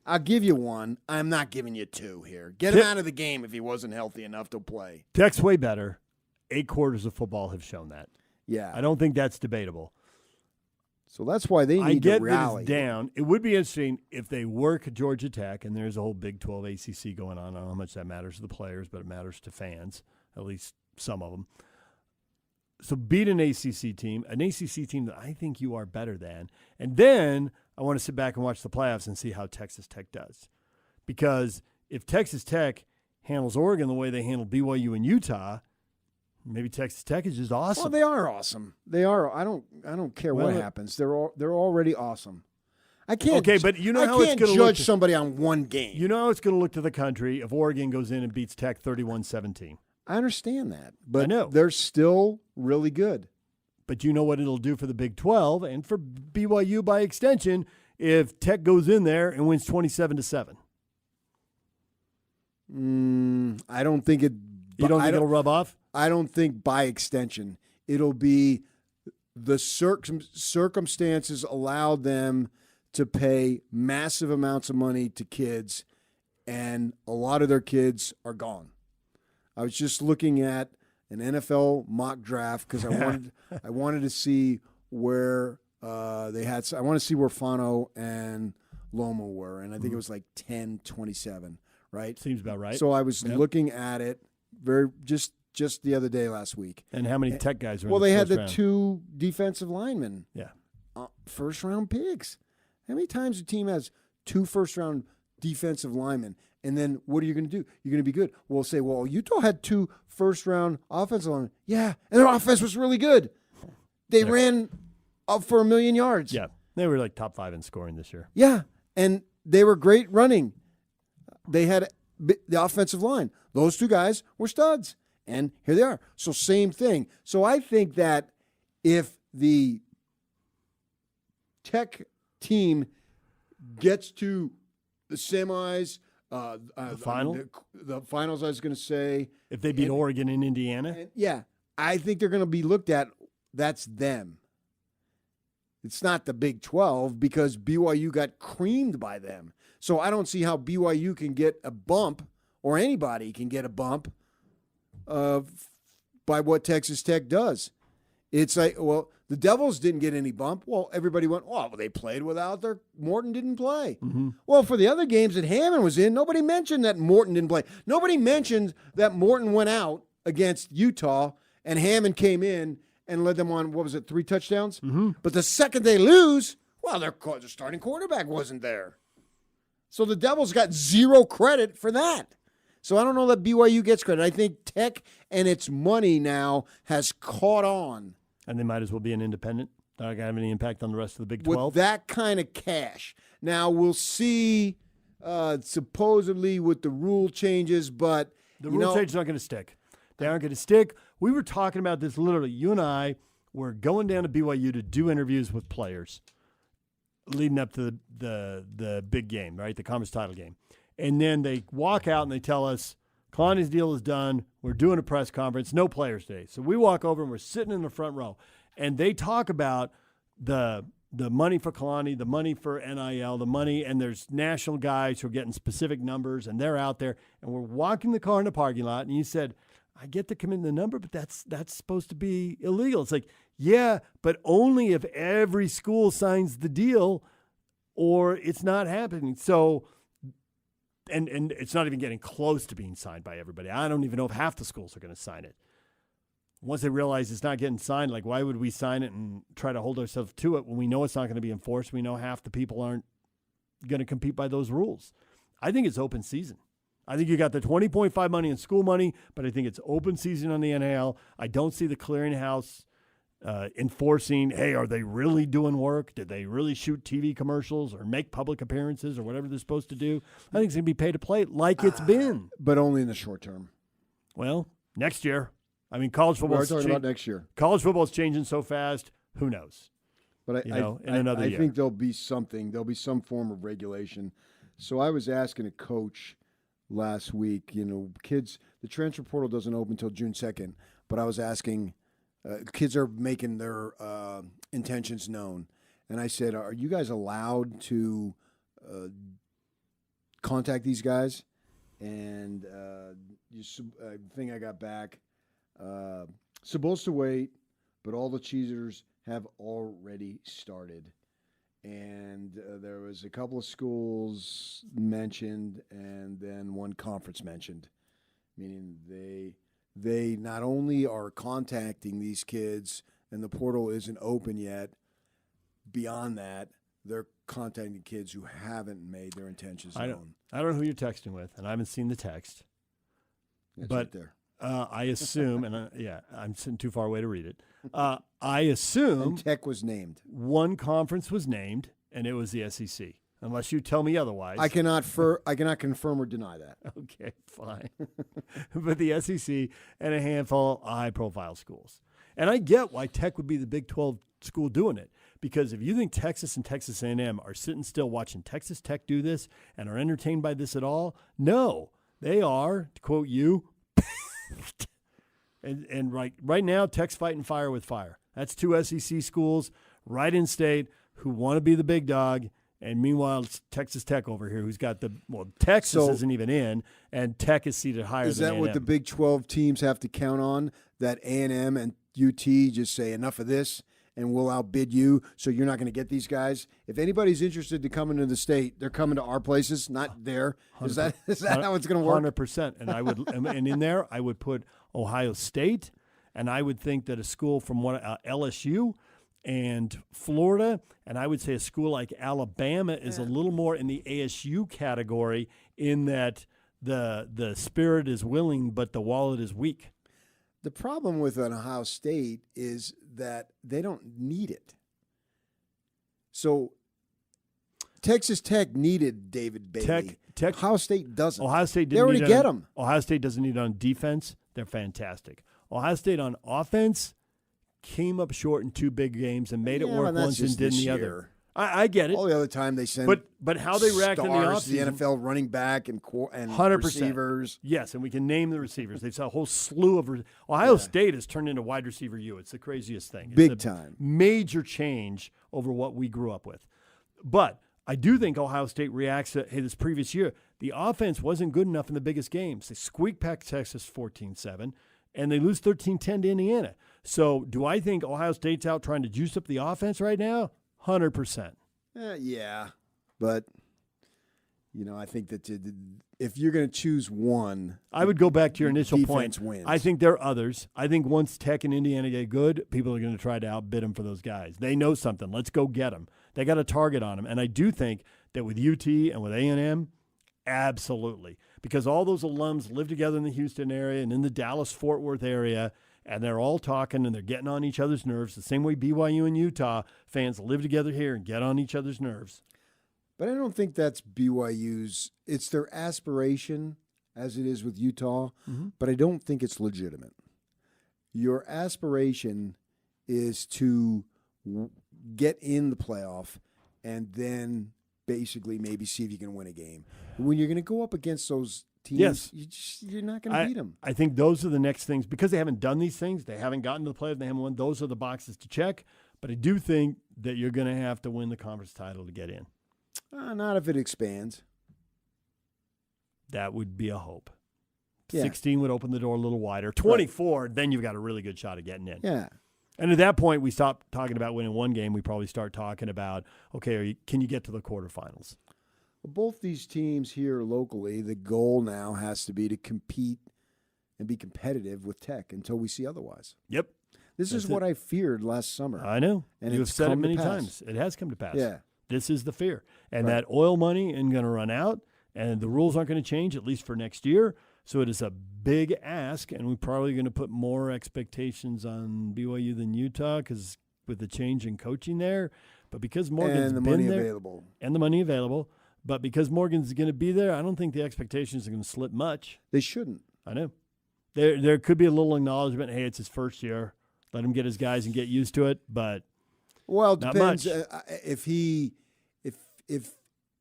I'll give you one. I'm not giving you two here. Get him out of the game if he wasn't healthy enough to play. Tech's way better. 8 quarters of football have shown that. Yeah. I don't think that's debatable. So that's why they need to rally. That it's down. It would be interesting if they work Georgia Tech, and there's a whole Big 12 ACC going on. I don't know how much that matters to the players, but it matters to fans, at least some of them. So beat an ACC team that I think you are better than. And then I want to sit back and watch the playoffs and see how Texas Tech does. Because if Texas Tech handles Oregon the way they handle BYU and Utah, maybe Texas Tech is just awesome. Well, they are awesome. They are. I don't care what happens. They're already awesome. I can't. Okay, but you know how it's going to judge somebody on one game. You know how it's going to look to the country if Oregon goes in and beats Tech 31-17. I understand that, but I know. They're still really good. But you know what it'll do for the Big 12 and for BYU by extension if Tech goes in there and wins 27-7. I don't think it. You don't think it'll rub off? I don't think by extension. It'll be the circumstances allowed them to pay massive amounts of money to kids, and a lot of their kids are gone. I was just looking at an NFL mock draft because I wanted to see where they had. I want to see where Fano and Loma were, and I think it was like 10-27, right? Seems about right. So I was looking at it just the other day last week. And how many Tech guys were? Well, in the they had first the round? 2 defensive linemen. Yeah, first round picks. How many times a team has 2 first round defensive linemen? And then what are you going to do? You're going to be good. We'll say, well, Utah had 2 first-round offensive linemen. Yeah, and their offense was really good. They ran up for 1 million yards. Yeah, they were like top 5 in scoring this year. Yeah, and they were great running. They had the offensive line. Those 2 guys were studs, and here they are. So same thing. So I think that if the Tech team gets to the semis, The final? The finals, I was going to say. If they beat Oregon and Indiana? Yeah. I think they're going to be looked at, that's them. It's not the Big 12 because BYU got creamed by them. So I don't see how BYU can get a bump or anybody can get a bump by what Texas Tech does. It's like, well, the Devils didn't get any bump. Well, everybody went, well, they played without their – Morton didn't play. Mm-hmm. Well, for the other games that Hammond was in, nobody mentioned that Morton didn't play. Nobody mentioned that Morton went out against Utah and Hammond came in and led them on, 3 touchdowns? Mm-hmm. But the second they lose, well, their starting quarterback wasn't there. So the Devils got zero credit for that. So I don't know that BYU gets credit. I think Tech and its money now has caught on. And they might as well be an independent. They're not going to have any impact on the rest of the Big 12. With that kind of cash. Now, we'll see supposedly with the rule changes, but the rule changes aren't going to stick. They aren't going to stick. We were talking about this literally. You and I were going down to BYU to do interviews with players leading up to the big game, right, the conference title game. And then they walk out and they tell us, Kalani's deal is done. We're doing a press conference. No players today. So we walk over and we're sitting in the front row. And they talk about the money for Kalani, the money for NIL, the money, and there's national guys who are getting specific numbers, and they're out there. And we're walking the car in the parking lot, and you said, I get to commit the number, but that's supposed to be illegal. It's like, yeah, but only if every school signs the deal or it's not happening. So – And it's not even getting close to being signed by everybody. I don't even know if half the schools are going to sign it. Once they realize it's not getting signed, like, why would we sign it and try to hold ourselves to it when we know it's not going to be enforced? We know half the people aren't going to compete by those rules. I think it's open season. I think you got the 20.5 money in school money, but I think it's open season on the NIL. I don't see the clearinghouse enforcing, hey, are they really doing work? Did they really shoot TV commercials or make public appearances or whatever they're supposed to do? I think it's going to be pay to play like it's been. But only in the short term. Well, next year. I mean, college football. We're talking about next year. College football is changing so fast. Who knows? But in another year. I think there'll be something. There'll be some form of regulation. So I was asking a coach last week, kids, the transfer portal doesn't open until June 2nd, but I was asking, kids are making their intentions known. And I said, are you guys allowed to contact these guys? And the thing I got back, supposed to wait, but all the cheaters have already started. And there was a couple of schools mentioned and then one conference mentioned, meaning they not only are contacting these kids and the portal isn't open yet, beyond that, they're contacting kids who haven't made their intentions known. I don't know who you're texting with, and I haven't seen the text. It's but right there. I assume, and I'm sitting too far away to read it. I assume and Tech was named. One conference was named, and it was the SEC. Unless you tell me otherwise. I cannot confirm or deny that. Okay, fine. But the SEC and a handful of high-profile schools. And I get why Tech would be the Big 12 school doing it. Because if you think Texas and Texas A&M are sitting still watching Texas Tech do this and are entertained by this at all, no. They are, to quote you, and right now, Tech's fighting fire with fire. That's two SEC schools right in state who want to be the big dog. And meanwhile, it's Texas Tech over here, who's got Texas isn't even in, and Tech is seated higher than A&M. Is that what the Big 12 teams have to count on, that A&M and UT just say enough of this, and we'll outbid you, so you're not going to get these guys? If anybody's interested to come into the state, they're coming to our places, not there. Is that how it's going to work? 100%. And and in there, I would put Ohio State, and I would think that a school from LSU and Florida, and I would say a school like Alabama is a little more in the ASU category in that the spirit is willing, but the wallet is weak. The problem with an Ohio State is that they don't need it. So Texas Tech needed David Bailey. Ohio State doesn't. Ohio State didn't. They already get him. Ohio State doesn't need it on defense. They're fantastic. Ohio State on offense came up short in two big games and made it work once and didn't the other. I get it. All the other time they send but how they react in the stars to the offseason, NFL running back and 100%. receivers. Yes, and we can name the receivers. They've saw a whole slew of Ohio State has turned into wide receiver U. It's the craziest thing. It's Big a time. Major change over what we grew up with. But I do think Ohio State reacts to, hey, this previous year, the offense wasn't good enough in the biggest games. They squeak past Texas 14-7, and they lose 13-10 to Indiana. So do I think Ohio State's out trying to juice up the offense right now? 100%. Yeah, but, I think that if you're going to choose one, I would go back to your initial point. Wins. I think there are others. I think once Tech and Indiana get good, people are going to try to outbid them for those guys. They know something. Let's go get them. They got a target on them. And I do think that with UT and with A&M, absolutely. Because all those alums live together in the Houston area and in the Dallas-Fort Worth area, and they're all talking and they're getting on each other's nerves the same way BYU and Utah fans live together here and get on each other's nerves. But I don't think that's BYU's. It's their aspiration, as it is with Utah, but I don't think it's legitimate. Your aspiration is to get in the playoff and then basically maybe see if you can win a game. When you're going to go up against those teams, you're not going to beat them. I think those are the next things. Because they haven't done these things, they haven't gotten to the playoff, they haven't won. Those are the boxes to check. But I do think that you're going to have to win the conference title to get in. Not if it expands. That would be a hope. Yeah. 16 would open the door a little wider. 24, then you've got a really good shot of getting in. Yeah. And at that point, we stop talking about winning one game. We probably start talking about, okay, can you get to the quarterfinals? Both these teams here locally, the goal now has to be to compete and be competitive with Tech until we see otherwise. Yep. This is what I feared last summer. I know. And You've it's said it come to many pass. times. It has come to pass. Yeah. This is the fear. And that oil money isn't going to run out, and the rules aren't going to change, at least for next year. So it is a big ask, and we're probably going to put more expectations on BYU than Utah because with the change in coaching there. But because Morgan's been there, and the money available, but because Morgan's going to be there, I don't think the expectations are going to slip much. They shouldn't. I know. There could be a little acknowledgement, hey, it's his first year. Let him get his guys and get used to it, but well, it not depends much.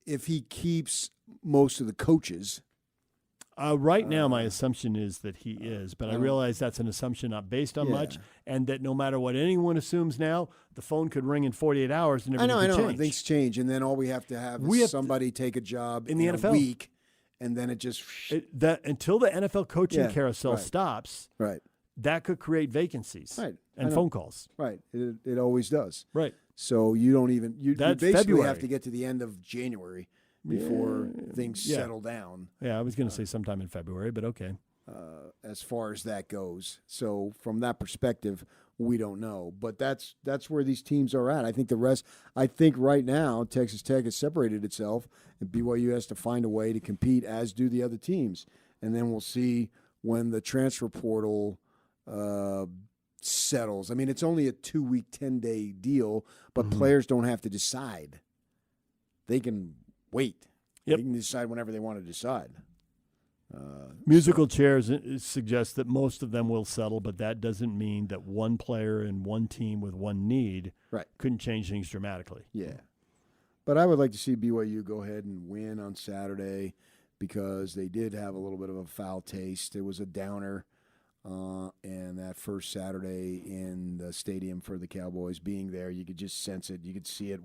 if he keeps most of the coaches. Right now, my assumption is that he is, but I realize that's an assumption not based on much, and that no matter what anyone assumes now, the phone could ring in 48 hours and everything could change. Things change, and then all we have to have is somebody take a job in the NFL a week, and then it just until the NFL coaching carousel right. stops. Right. That could create vacancies and phone calls. Right. It always does. Right. So you don't even you basically February. have to get to the end of January before things settle down. Yeah, I was going to say sometime in February, but okay. As far as that goes. So from that perspective, we don't know. But that's where these teams are at. I think right now Texas Tech has separated itself, and BYU has to find a way to compete, as do the other teams. And then we'll see when the transfer portal settles. I mean, it's only a 2-week, 10-day deal, but players don't have to decide. They can wait. They can decide whenever they want to decide. Musical chairs suggest that most of them will settle, but that doesn't mean that one player and one team with one need couldn't change things dramatically. Yeah. But I would like to see BYU go ahead and win on Saturday because they did have a little bit of a foul taste. It was a downer. And that first Saturday in the stadium for the Cowboys, being there, you could just sense it. You could see it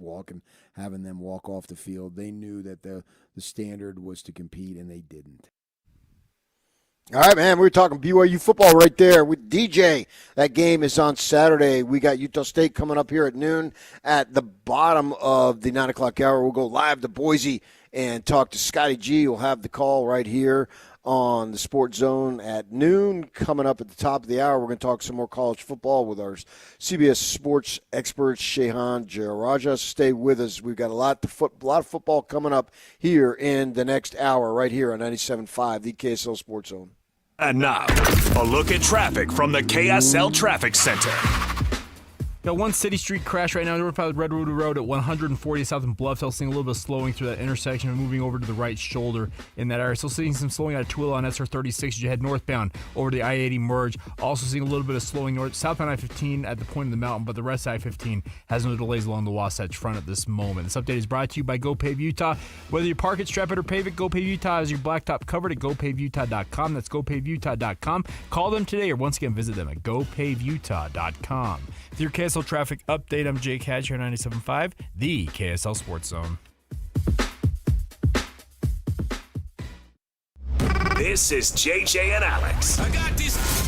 having them walk off the field. They knew that the standard was to compete, and they didn't. All right, man, we're talking BYU football right there with DJ. That game is on Saturday. We got Utah State coming up here at noon. At the bottom of the 9 o'clock hour, we'll go live to Boise and talk to Scotty G. We'll have the call right here on the Sports Zone at noon. Coming up at the top of the hour, we're going to talk some more college football with our CBS sports expert, Shehan Jayaraja. Stay with us. We've got a lot of football coming up here in the next hour right here on 97.5, the KSL Sports Zone. And now, a look at traffic from the KSL Traffic Center. Got one City Street crash right now, northbound Redwood Road at 140 south in Bluffdale. Seeing a little bit of slowing through that intersection and moving over to the right shoulder in that area. Still seeing some slowing out of Tooele on SR 36 as you head northbound over the I-80 merge. Also seeing a little bit of slowing southbound I-15 at the point of the mountain, but the rest of I-15 has no delays along the Wasatch Front at this moment. This update is brought to you by GoPave Utah. Whether you park it, strap it, or pave it, GoPave Utah has your blacktop covered at GoPaveUtah.com. That's GoPaveUtah.com. Call them today or once again visit them at GoPaveUtah.com. With your KSL traffic update, I'm Jake Hatch here on 97.5, the KSL Sports Zone. This is JJ and Alex. I got this.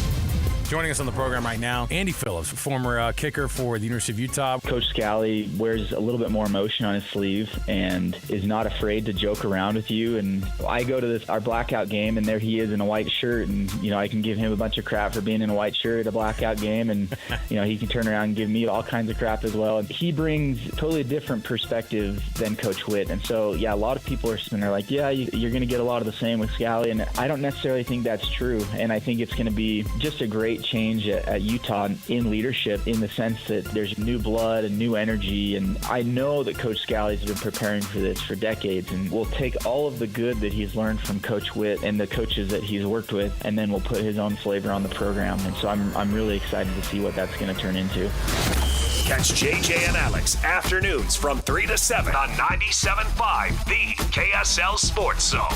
Joining us on the program right now, Andy Phillips, former kicker for the University of Utah. Coach Scally wears a little bit more emotion on his sleeve and is not afraid to joke around with you. And I go to our blackout game, and there he is in a white shirt, and I can give him a bunch of crap for being in a white shirt at a blackout game, and he can turn around and give me all kinds of crap as well. And he brings totally different perspective than Coach Witt, and so a lot of people are like, you're going to get a lot of the same with Scally, and I don't necessarily think that's true. And I think it's going to be just a great change at Utah in leadership, in the sense that there's new blood and new energy. And I know that Coach Scally's been preparing for this for decades, and we'll take all of the good that he's learned from Coach Witt and the coaches that he's worked with, and then we'll put his own flavor on the program. And so I'm really excited to see what that's going to turn into. Catch JJ and Alex afternoons from 3 to 7 on 97.5, the KSL Sports Zone.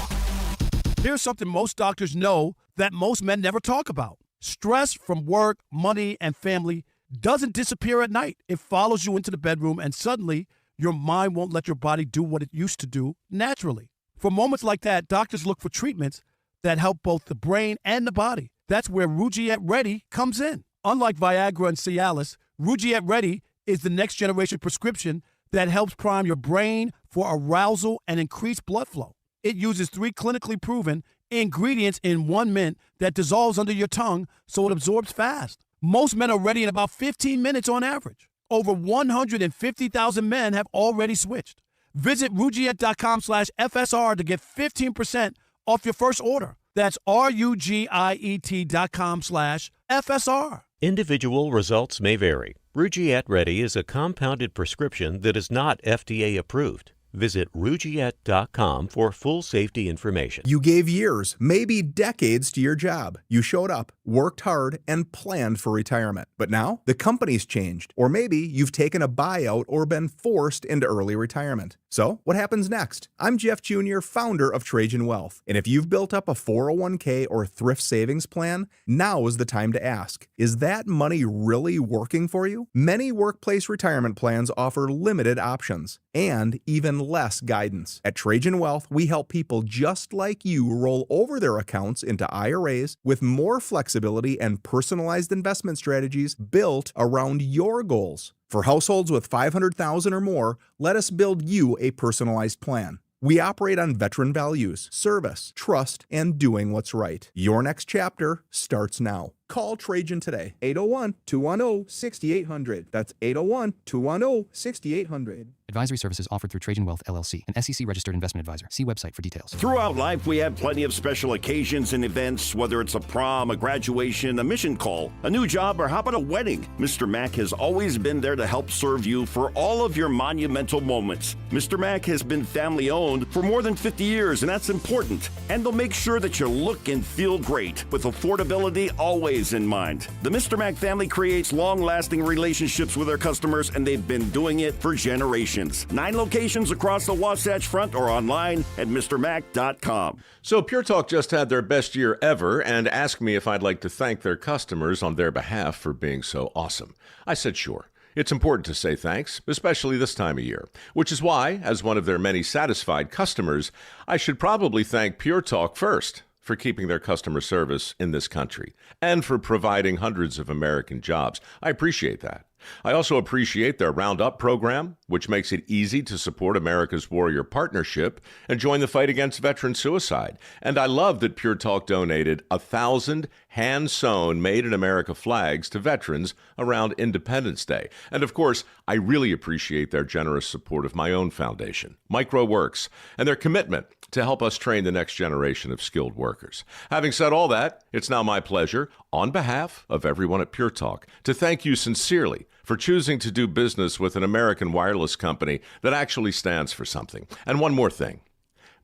Here's something most doctors know that most men never talk about. Stress from work, money, and family doesn't disappear at night. It follows you into the bedroom, and suddenly your mind won't let your body do what it used to do naturally. For moments like that, doctors look for treatments that help both the brain and the body. That's where Rugiet Ready comes in. Unlike Viagra and Cialis, Rugiet Ready is the next generation prescription that helps prime your brain for arousal and increased blood flow. It uses 3 clinically proven ingredients in 1 mint that dissolves under your tongue so it absorbs fast. Most men are ready in about 15 minutes on average. Over 150,000 men have already switched. Visit Rugiet.com/FSR to get 15% off your first order. That's RUGIET.com/FSR. Individual results may vary. Rugiet Ready is a compounded prescription that is not FDA approved. Visit Rugiet.com for full safety information. You gave years, maybe decades to your job. You showed up, worked hard, and planned for retirement. But now, the company's changed. Or maybe you've taken a buyout or been forced into early retirement. So, what happens next? I'm Jeff Jr., founder of Trajan Wealth. And if you've built up a 401k or thrift savings plan, now is the time to ask, is that money really working for you? Many workplace retirement plans offer limited options and even less guidance. At Trajan Wealth, we help people just like you roll over their accounts into IRAs with more flexibility and personalized investment strategies built around your goals. For households with $500,000 or more, let us build you a personalized plan. We operate on veteran values, service, trust, and doing what's right. Your next chapter starts now. Call Trajan today, 801-210-6800. That's 801-210-6800. Advisory services offered through Trajan Wealth, LLC, an SEC-registered investment advisor. See website for details. Throughout life, we have plenty of special occasions and events, whether it's a prom, a graduation, a mission call, a new job, or how about a wedding? Mr. Mac has always been there to help serve you for all of your monumental moments. Mr. Mac has been family-owned for more than 50 years, and that's important. And they'll make sure that you look and feel great, with affordability always in mind. The Mr. Mac family creates long-lasting relationships with their customers, and they've been doing it for generations. 9 locations across the Wasatch Front or online at MrMac.com. So Pure Talk just had their best year ever and asked me if I'd like to thank their customers on their behalf for being so awesome. I said sure. It's important to say thanks, especially this time of year, which is why, as one of their many satisfied customers, I should probably thank Pure Talk first for keeping their customer service in this country and for providing hundreds of American jobs. I appreciate that. I also appreciate their Roundup program, which makes it easy to support America's Warrior Partnership and join the fight against veteran suicide. And I love that Pure Talk donated 1,000 hand-sewn Made in America flags to veterans around Independence Day. And of course, I really appreciate their generous support of my own foundation, MicroWorks, and their commitment to help us train the next generation of skilled workers. Having said all that, it's now my pleasure, on behalf of everyone at Pure Talk, to thank you sincerely for choosing to do business with an American wireless company that actually stands for something. And one more thing.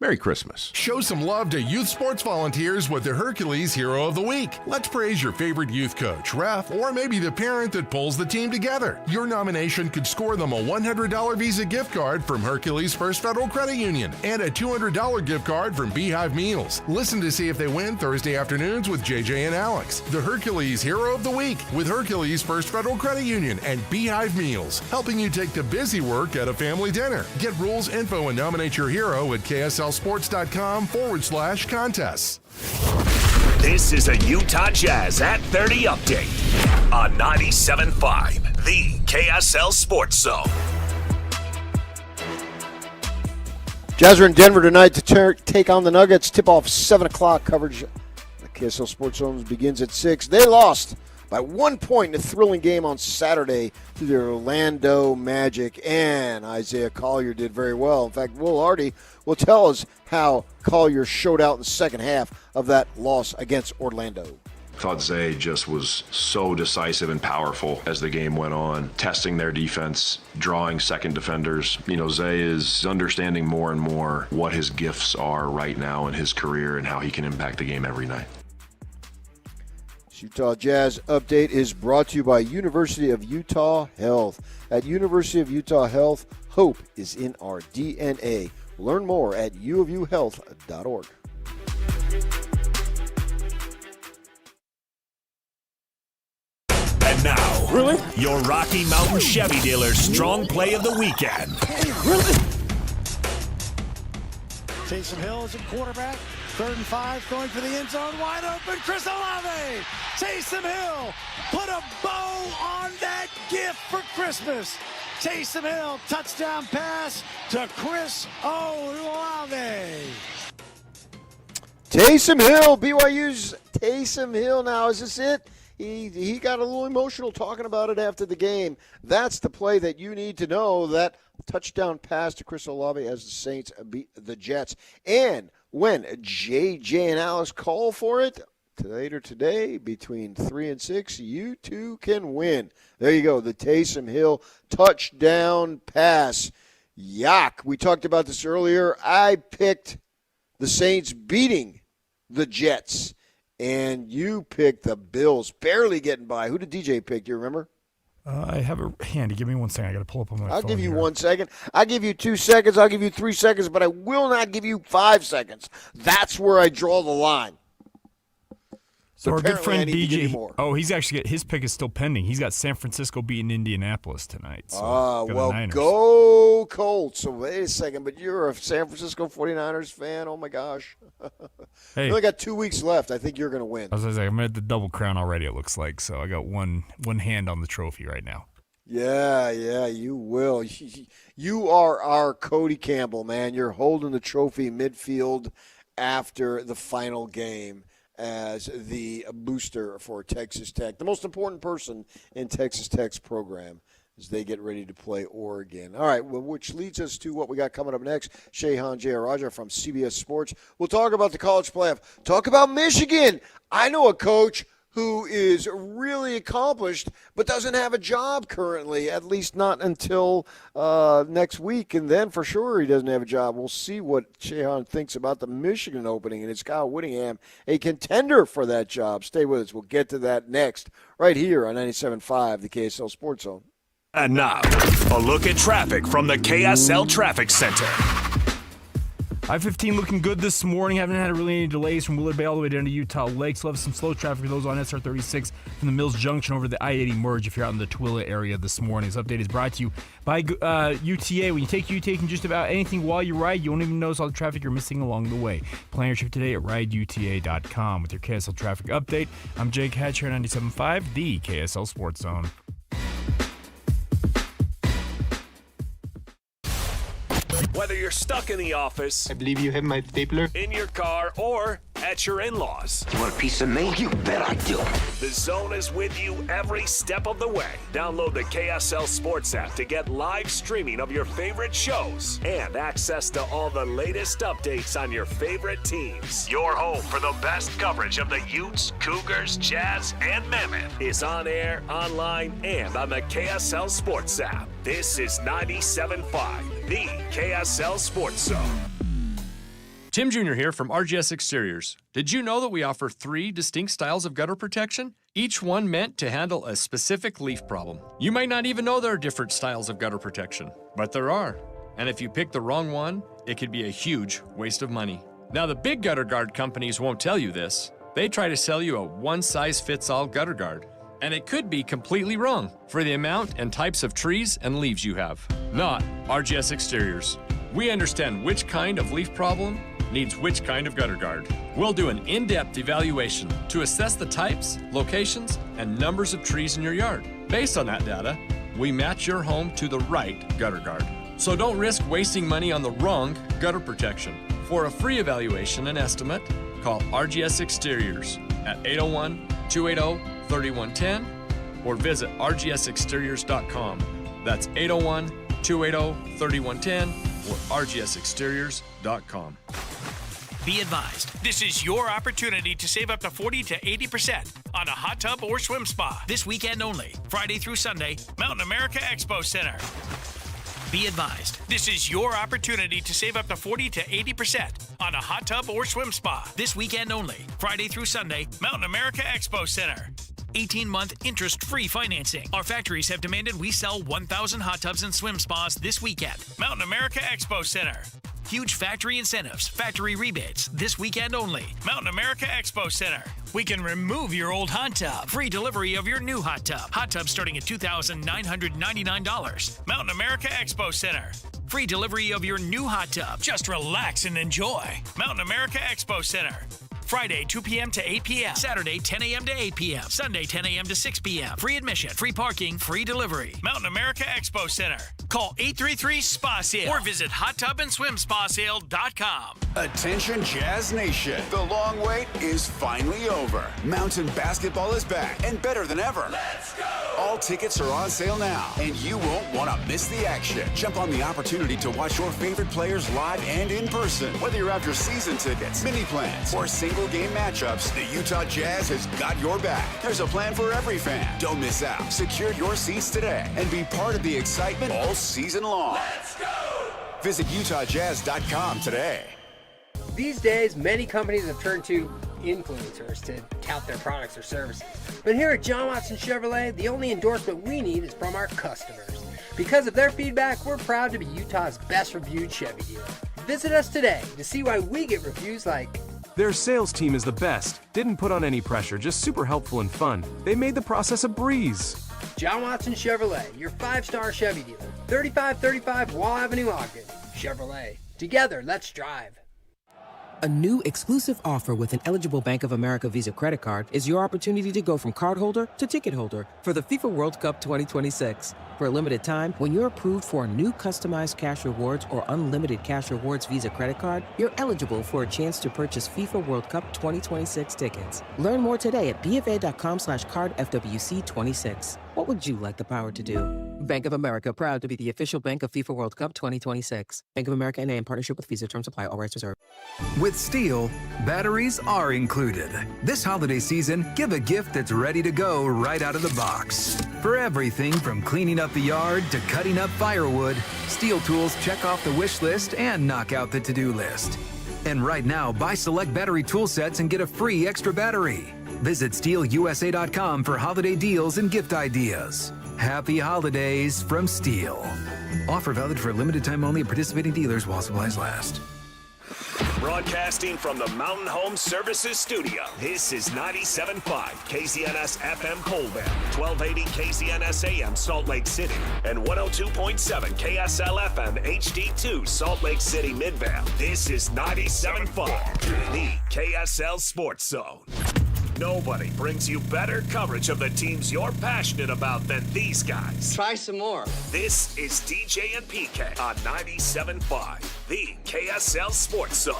Merry Christmas. Show some love to youth sports volunteers with the Hercules Hero of the Week. Let's praise your favorite youth coach, ref, or maybe the parent that pulls the team together. Your nomination could score them a $100 Visa gift card from Hercules First Federal Credit Union and a $200 gift card from Beehive Meals. Listen to see if they win Thursday afternoons with JJ and Alex. The Hercules Hero of the Week with Hercules First Federal Credit Union and Beehive Meals, helping you take the busy work at a family dinner. Get rules, info, and nominate your hero at KSLSports.com/contests. This is a Utah Jazz at 30 update on 97.5, the KSL Sports Zone. Jazz are in Denver tonight to take on the Nuggets. Tip-off 7 o'clock. Coverage of the KSL Sports Zone begins at 6. They lost by 1 point in a thrilling game on Saturday to the Orlando Magic, and Isaiah Collier did very well. In fact, Will Hardy will tell us how Collier showed out in the second half of that loss against Orlando. I thought Zay just was so decisive and powerful as the game went on, testing their defense, drawing second defenders. Zay is understanding more and more what his gifts are right now in his career and how he can impact the game every night. Utah Jazz Update is brought to you by University of Utah Health. At University of Utah Health, hope is in our DNA. Learn more at uofuhealth.org. And now, your Rocky Mountain Chevy dealer's strong play of the weekend. Taysom Hill is a quarterback. 3rd and 5, going for the end zone, wide open, Chris Olave! Taysom Hill put a bow on that gift for Christmas. Taysom Hill, touchdown pass to Chris Olave. Taysom Hill, BYU's Taysom Hill. Now, is this it? He got a little emotional talking about it after the game. That's the play that you need to know, that touchdown pass to Chris Olave as the Saints beat the Jets. And when JJ and Alex call for it later today between 3 and 6, you too can win. There you go, the Taysom Hill touchdown pass. Yuck. We talked about this earlier. I picked the Saints beating the Jets, and you picked the Bills barely getting by. Who did DJ pick? Do you remember? I have it handy. Give me 1 second. I got to pull up on my phone. I'll give you here. 1 second. I'll give you 2 seconds. I'll give you 3 seconds, but I will not give you 5 seconds. That's where I draw the line. So our good friend DJ, he's actually his pick is still pending. He's got San Francisco beating Indianapolis tonight. So well, go Colts. So wait a second, but you're a San Francisco 49ers fan? Oh, my gosh. Hey, you only got 2 weeks left. I think you're going to win. I was going to say, I'm at the double crown already, it looks like. So I got one hand on the trophy right now. Yeah, you will. You are our Cody Campbell, man. You're holding the trophy midfield after the final game as the booster for Texas Tech, the most important person in Texas Tech's program as they get ready to play Oregon. All right, well, which leads us to what we got coming up next. Shehan Jayaraja from CBS Sports. We'll talk about the college playoff. Talk about Michigan. I know a coach who is really accomplished but doesn't have a job currently, at least not until next week, and then for sure he doesn't have a job. We'll see what Shehan thinks about the Michigan opening, and it's Kyle Whittingham, a contender for that job. Stay with us. We'll get to that next right here on 97.5, the KSL Sports Zone. And now, a look at traffic from the KSL Traffic Center. I-15 looking good this morning. Haven't had really any delays from Willard Bay all the way down to Utah Lakes. We'll have some slow traffic for those on SR 36 from the Mills Junction over the I-80 merge if you're out in the Twilla area this morning. This update is brought to you by UTA. When you take UTA, you can just about anything while you ride. You won't even notice all the traffic you're missing along the way. Plan your trip today at rideuta.com with your KSL traffic update. I'm Jake Hatch here on 97.5, the KSL Sports Zone. Whether you're stuck in the office, I believe you have my stapler, in your car, or at your in-laws. You want a piece of me? You bet I do. The Zone is with you every step of the way. Download the KSL Sports app to get live streaming of your favorite shows and access to all the latest updates on your favorite teams. Your home for the best coverage of the Utes, Cougars, Jazz, and Mammoth is on air, online, and on the KSL Sports app. This is 97.5, the KSL Sports Zone. Tim Jr. here from RGS Exteriors. Did you know that we offer 3 distinct styles of gutter protection? Each one meant to handle a specific leaf problem. You might not even know there are different styles of gutter protection, but there are. And if you pick the wrong one, it could be a huge waste of money. Now, the big gutter guard companies won't tell you this. They try to sell you a one-size-fits-all gutter guard. And it could be completely wrong for the amount and types of trees and leaves you have. Not RGS Exteriors. We understand which kind of leaf problem needs which kind of gutter guard. We'll do an in-depth evaluation to assess the types, locations, and numbers of trees in your yard. Based on that data, we match your home to the right gutter guard. So don't risk wasting money on the wrong gutter protection. For a free evaluation and estimate, call RGS Exteriors at 801-280-3110 or visit rgsexteriors.com. That's 801-280-3110 or rgsexteriors.com. Be advised, this is your opportunity to save up to 40 to 80% on a hot tub or swim spa this weekend only, Friday through Sunday, Mountain America Expo Center. Be advised, this is your opportunity to save up to 40 to 80% on a hot tub or swim spa this weekend only, Friday through Sunday, Mountain America Expo Center. 18-month interest-free financing. Our factories have demanded we sell 1,000 hot tubs and swim spas this weekend. Mountain America Expo Center. Huge factory incentives, factory rebates, this weekend only. Mountain America Expo Center. We can remove your old hot tub. Free delivery of your new hot tub. Hot tub starting at $2,999. Mountain America Expo Center. Free delivery of your new hot tub. Just relax and enjoy. Mountain America Expo Center. Friday, 2 p.m. to 8 p.m. Saturday, 10 a.m. to 8 p.m. Sunday, 10 a.m. to 6 p.m. Free admission, free parking, free delivery. Mountain America Expo Center. Call 833-SPA-SALE or visit hottubandSwimSpaSale.com. Attention Jazz Nation. The long wait is finally over. Mountain basketball is back and better than ever. Let's go! All tickets are on sale now, and you won't want to miss the action. Jump on the opportunity to watch your favorite players live and in person. Whether you're after season tickets, mini plans, or single game matchups, the Utah Jazz has got your back. There's a plan for every fan. Don't miss out. Secure your seats today and be part of the excitement all season long. Let's go! Visit UtahJazz.com today. These days, many companies have turned to influencers to tout their products or services. But here at John Watson Chevrolet, the only endorsement we need is from our customers. Because of their feedback, we're proud to be Utah's best reviewed Chevy dealer. Visit us today to see why we get reviews like, their sales team is the best. Didn't put on any pressure, just super helpful and fun. They made the process a breeze. John Watson Chevrolet, your 5-star Chevy dealer. 3535 Wall Avenue, Ogden. Chevrolet. Together, let's drive. A new exclusive offer with an eligible Bank of America Visa credit card is your opportunity to go from cardholder to ticket holder for the FIFA World Cup 2026. For a limited time, when you're approved for a new customized cash rewards or unlimited cash rewards Visa credit card, you're eligible for a chance to purchase FIFA World Cup 2026 tickets. Learn more today at bfa.com/cardfwc26. What would you like the power to do? Bank of America, proud to be the official bank of FIFA World Cup 2026. Bank of America N.A. in partnership with Visa. Terms apply. All rights reserved. With Steel, batteries are included. This holiday season, give a gift that's ready to go right out of the box. For everything from cleaning up the yard to cutting up firewood, Steel tools check off the wish list and knock out the to-do list. And right now, buy select battery tool sets and get a free extra battery. Visit SteelUSA.com for holiday deals and gift ideas. Happy holidays from Steel. Offer valid for a limited time only at participating dealers while supplies last. Broadcasting from the Mountain Home Services Studio, this is 97.5 KZNS FM Colville, 1280 KZNS AM Salt Lake City, and 102.7 KSL FM HD2 Salt Lake City Midvale. This is 97.5, the KSL Sports Zone. Nobody brings you better coverage of the teams you're passionate about than these guys. Try some more. This is DJ and PK on 97.5, the KSL Sports Zone.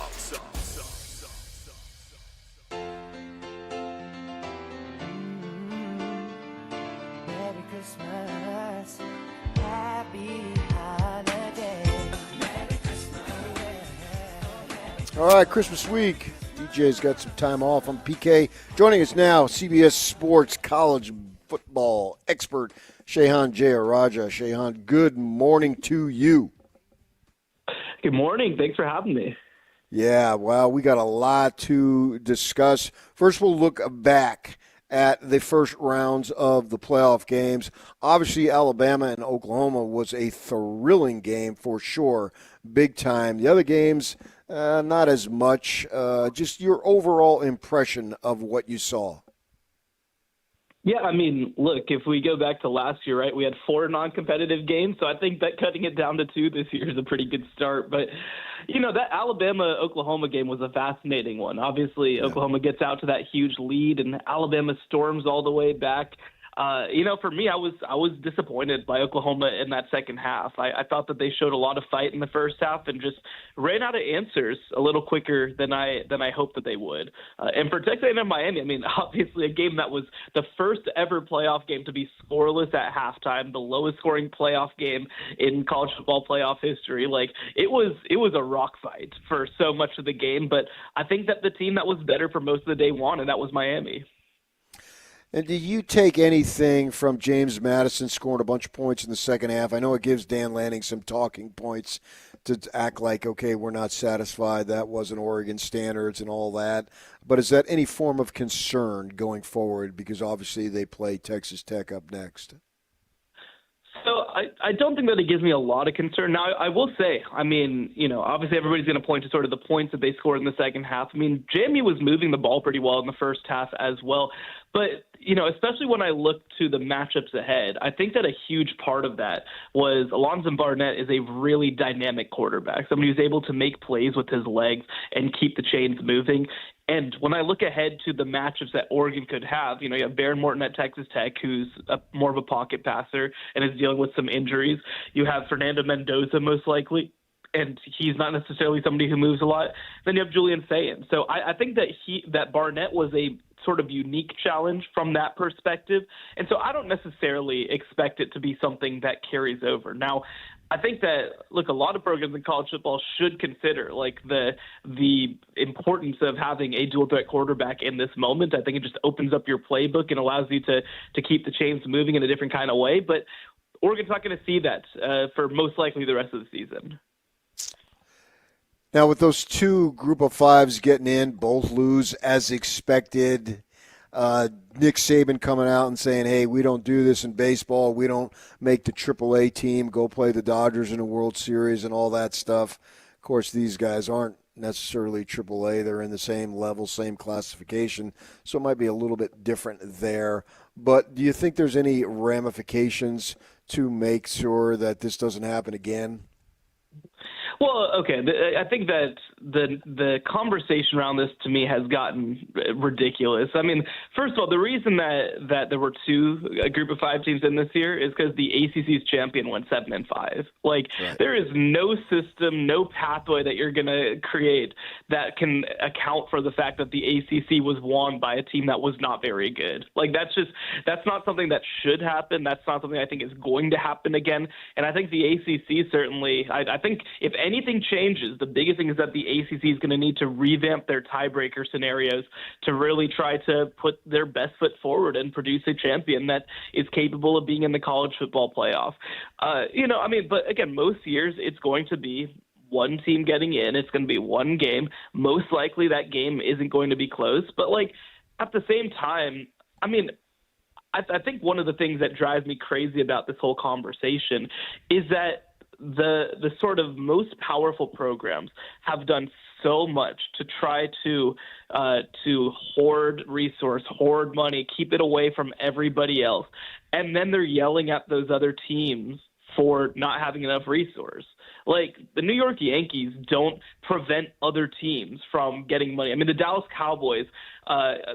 All right, Christmas week. DJ's got some time off. I'm PK. Joining us now, CBS Sports college football expert, Shehan Jayaraja. Shehan, good morning to you. Good morning. Thanks for having me. Yeah, well, we got a lot to discuss. First, we'll look back at the first rounds of the playoff games. Obviously, Alabama and Oklahoma was a thrilling game for sure, big time. The other games, not as much. Just your overall impression of what you saw. Yeah, I mean, look, if we go back to last year, right, we had 4 non-competitive games, so I think that cutting it down to 2 this year is a pretty good start. But, you know, that Alabama-Oklahoma game was a fascinating one. Obviously, Oklahoma gets out to that huge lead, and Alabama storms all the way back. You know, for me, I was disappointed by Oklahoma in that second half. I thought that they showed a lot of fight in the first half and just ran out of answers a little quicker than I hoped that they would. And for Texas A&M Miami, I mean, obviously a game that was the first ever playoff game to be scoreless at halftime, the lowest scoring playoff game in college football playoff history. Like, it was a rock fight for so much of the game, but I think that the team that was better for most of the day won, and that was Miami. And do you take anything from James Madison scoring a bunch of points in the second half? I know it gives Dan Lanning some talking points to act like, okay, we're not satisfied, that wasn't Oregon standards and all that. But is that any form of concern going forward? Because obviously they play Texas Tech up next. So I don't think that it gives me a lot of concern. Now, I will say, I mean, you know, obviously everybody's going to point to sort of the points that they scored in the second half. I mean, JMU was moving the ball pretty well in the first half as well. But, you know, especially when I look to the matchups ahead, I think that a huge part of that was Alonzo Barnett is a really dynamic quarterback, somebody who's able to make plays with his legs and keep the chains moving. And when I look ahead to the matchups that Oregon could have, you know, you have Baron Morton at Texas Tech, who's more of a pocket passer and is dealing with some injuries. You have Fernando Mendoza, most likely, and he's not necessarily somebody who moves a lot. Then you have Julian Sayin. So I think that Barnett was a sort of unique challenge from that perspective. And so I don't necessarily expect it to be something that carries over. Now, I think that, look, a lot of programs in college football should consider, like, the importance of having a dual-threat quarterback in this moment. I think it just opens up your playbook and allows you to keep the chains moving in a different kind of way. But Oregon's not going to see that for most likely the rest of the season. Now, with those 2 group of 5s getting in, both lose as expected. Nick Saban coming out and saying, hey, we don't do this in baseball. We don't make the AAA team go play the Dodgers in a World Series and all that stuff. Of course, these guys aren't necessarily AAA. They're in the same level, same classification, so it might be a little bit different there. But do you think there's any ramifications to make sure that this doesn't happen again? Well, okay. I think that the conversation around this to me has gotten ridiculous. I mean, first of all, the reason that there were 2 group of 5 teams in this year is because the ACC's champion went 7-5. Like, there is no system, no pathway that you're going to create that can account for the fact that the ACC was won by a team that was not very good. Like, that's not something that should happen. That's not something I think is going to happen again. And I think the ACC certainly, I think if anything changes, the biggest thing is that the ACC is going to need to revamp their tiebreaker scenarios to really try to put their best foot forward and produce a champion that is capable of being in the college football playoff. You know, I mean, but again, most years it's going to be one team getting in. It's going to be one game. Most likely that game isn't going to be close. But, like, at the same time, I mean, I think one of the things that drives me crazy about this whole conversation is that the sort of most powerful programs have done so much to try to hoard resource, hoard money, keep it away from everybody else. And then they're yelling at those other teams for not having enough resource. Like, the New York Yankees don't prevent other teams from getting money. I mean, the Dallas Cowboys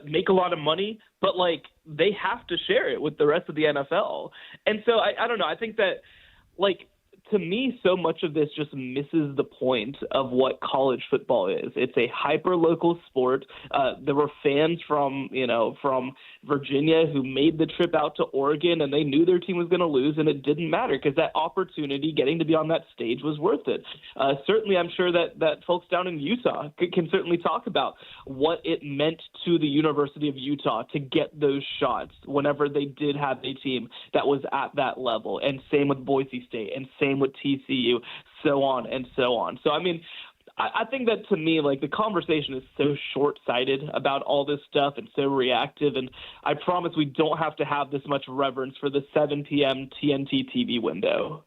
make a lot of money, but, like, they have to share it with the rest of the NFL. And so I don't know. I think that, like, to me, so much of this just misses the point of what college football is. It's a hyper-local sport. There were fans from Virginia who made the trip out to Oregon, and they knew their team was going to lose, and it didn't matter because that opportunity, getting to be on that stage, was worth it. Certainly, I'm sure that folks down in Utah can certainly talk about what it meant to the University of Utah to get those shots whenever they did have a team that was at that level, and same with Boise State, and same with TCU, so on and so on. So, I mean, I think that to me, like, the conversation is so short-sighted about all this stuff and so reactive, and I promise we don't have to have this much reverence for the 7 p.m. TNT TV window.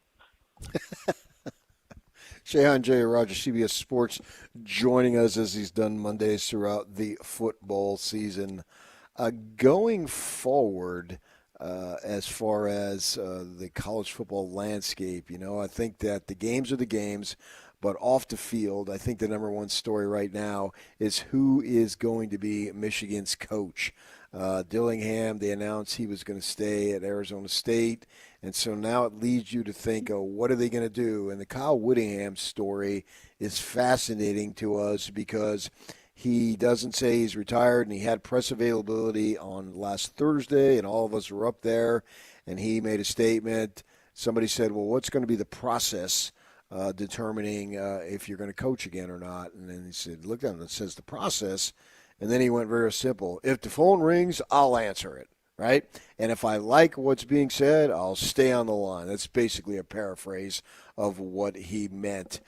Shehan J. Roger, CBS Sports, joining us as he's done Mondays throughout the football season. Going forward, as far as the college football landscape, I think that the games are the games, but off the field, I think the number one story right now is who is going to be Michigan's coach. Dillingham, they announced he was going to stay at Arizona State, and so now it leads you to think, what are they going to do? And the Kyle Whittingham story is fascinating to us because he doesn't say he's retired, and he had press availability on last Thursday, and all of us were up there, and he made a statement. Somebody said, well, what's going to be the process determining if you're going to coach again or not? And then he said, look down, it says the process. And then he went very simple. If the phone rings, I'll answer it, right? And if I like what's being said, I'll stay on the line. That's basically a paraphrase of what he meant.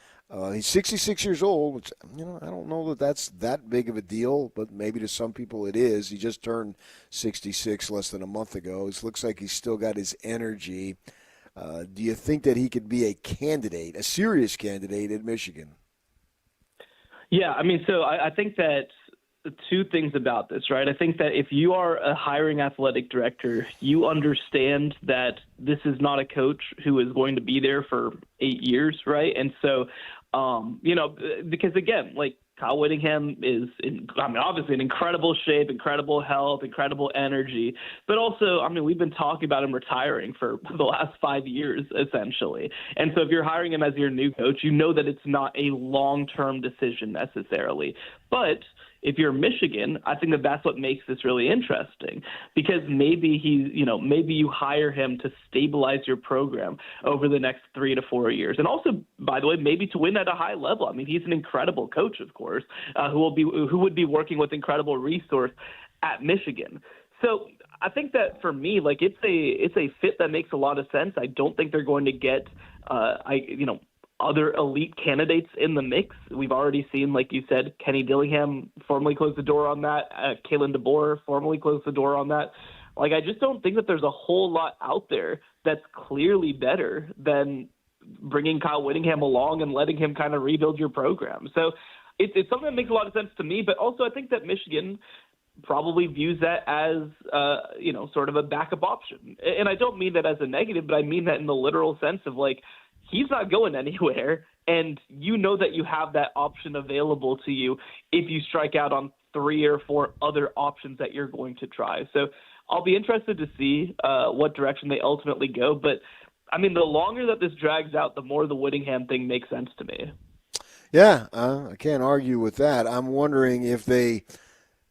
He's 66 years old, which, I don't know that that's that big of a deal, but maybe to some people it is. He just turned 66 less than a month ago. It looks like he's still got his energy. Do you think that he could be a candidate, a serious candidate at Michigan? Yeah, I mean, so I think that two things about this, right? I think that if you are a hiring athletic director, you understand that this is not a coach who is going to be there for 8 years, right? And so, because again, like, Kyle Whittingham is, obviously in incredible shape, incredible health, incredible energy, but also, we've been talking about him retiring for the last 5 years, essentially. And so if you're hiring him as your new coach, you know that it's not a long-term decision necessarily. But if you're Michigan, I think that that's what makes this really interesting, because maybe maybe you hire him to stabilize your program over the next 3 to 4 years. And also, by the way, maybe to win at a high level. I mean, he's an incredible coach, of course, who would be working with incredible resource at Michigan. So I think that for me, like, it's a fit that makes a lot of sense. I don't think they're going to get, other elite candidates in the mix. We've already seen, like you said, Kenny Dillingham formally close the door on that. Kalen DeBoer formally closed the door on that. Like, I just don't think that there's a whole lot out there that's clearly better than bringing Kyle Whittingham along and letting him kind of rebuild your program. So it's something that makes a lot of sense to me, but also I think that Michigan probably views that as, sort of a backup option. And I don't mean that as a negative, but I mean that in the literal sense of, like, he's not going anywhere, and you know that you have that option available to you if you strike out on 3 or 4 other options that you're going to try. So I'll be interested to see what direction they ultimately go. But, the longer that this drags out, the more the Whittingham thing makes sense to me. Yeah, I can't argue with that. I'm wondering if they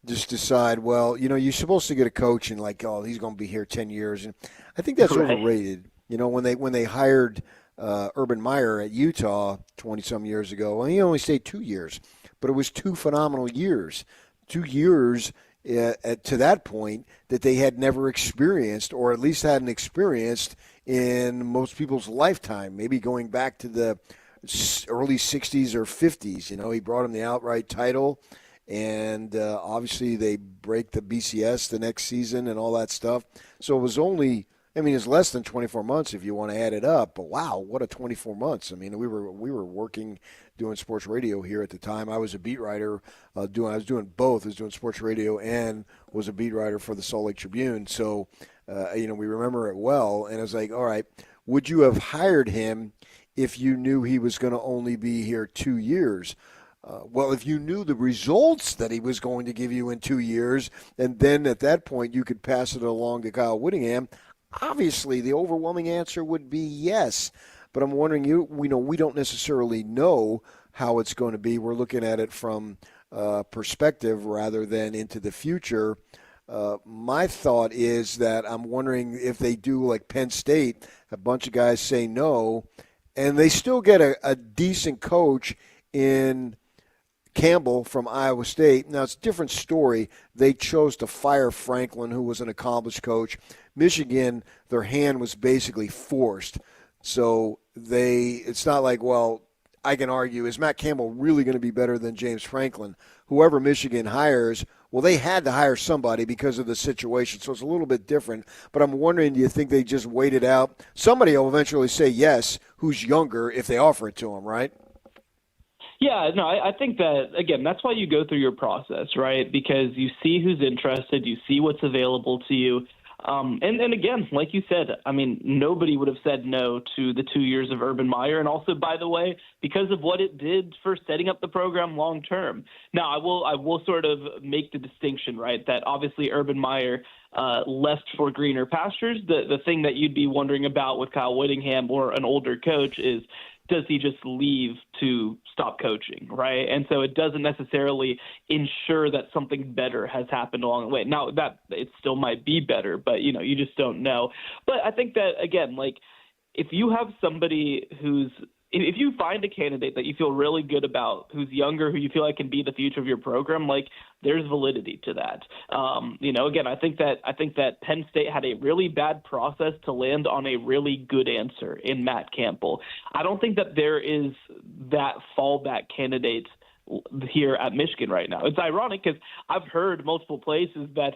just decide, well, you're supposed to get a coach and, like, he's going to be here 10 years. And I think that's overrated. When they hired Urban Meyer at Utah 20-some years ago. Well, he only stayed 2 years, but it was 2 phenomenal years. 2 years to that point that they had never experienced, or at least hadn't experienced in most people's lifetime, maybe going back to the early 60s or 50s. He brought him the outright title, and obviously they break the BCS the next season and all that stuff. So it was only – it's less than 24 months if you want to add it up, but wow, what a 24 months. We were working, doing sports radio here at the time. I was a beat writer, I was doing both. I was doing sports radio and was a beat writer for the Salt Lake Tribune. So, we remember it well. And I was like, all right, would you have hired him if you knew he was going to only be here 2 years? Well, if you knew the results that he was going to give you in 2 years, and then at that point you could pass it along to Kyle Whittingham, obviously the overwhelming answer would be yes. but I'm wondering, we don't necessarily know how it's going to be. We're looking at it from perspective rather than into the future. My thought is that I'm wondering if they do like Penn State, a bunch of guys say no, and they still get a decent coach in Campbell from Iowa State. Now, it's a different story. They chose to fire Franklin, who was an accomplished coach. Michigan, their hand was basically forced. So it's not like, well, I can argue, is Matt Campbell really going to be better than James Franklin? Whoever Michigan hires, well, they had to hire somebody because of the situation, so it's a little bit different. But I'm wondering, do you think they just waited out? Somebody will eventually say yes, who's younger, if they offer it to them, right? Yeah, no, I think that, again, that's why you go through your process, right? Because you see who's interested, you see what's available to you. And again, like you said, I mean, nobody would have said no to the 2 years of Urban Meyer. And also, by the way, because of what it did for setting up the program long term. Now, I will sort of make the distinction, right, that obviously Urban Meyer left for greener pastures. The thing that you'd be wondering about with Kyle Whittingham or an older coach is, does he just leave to stop coaching, right? And so it doesn't necessarily ensure that something better has happened along the way. Now, that it still might be better, but, you just don't know. But I think that, again, like, if you have somebody if you find a candidate that you feel really good about, who's younger, who you feel like can be the future of your program, like, there's validity to that. Again, I think that Penn State had a really bad process to land on a really good answer in Matt Campbell. I don't think that there is that fallback candidate here at Michigan right now. It's ironic because I've heard multiple places that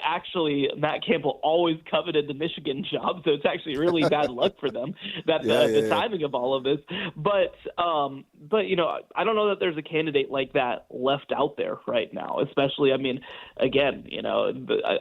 actually Matt Campbell always coveted the Michigan job, so it's actually really bad luck for them the timing of all of this. But I don't know that there's a candidate like that left out there right now. Especially, I mean, again,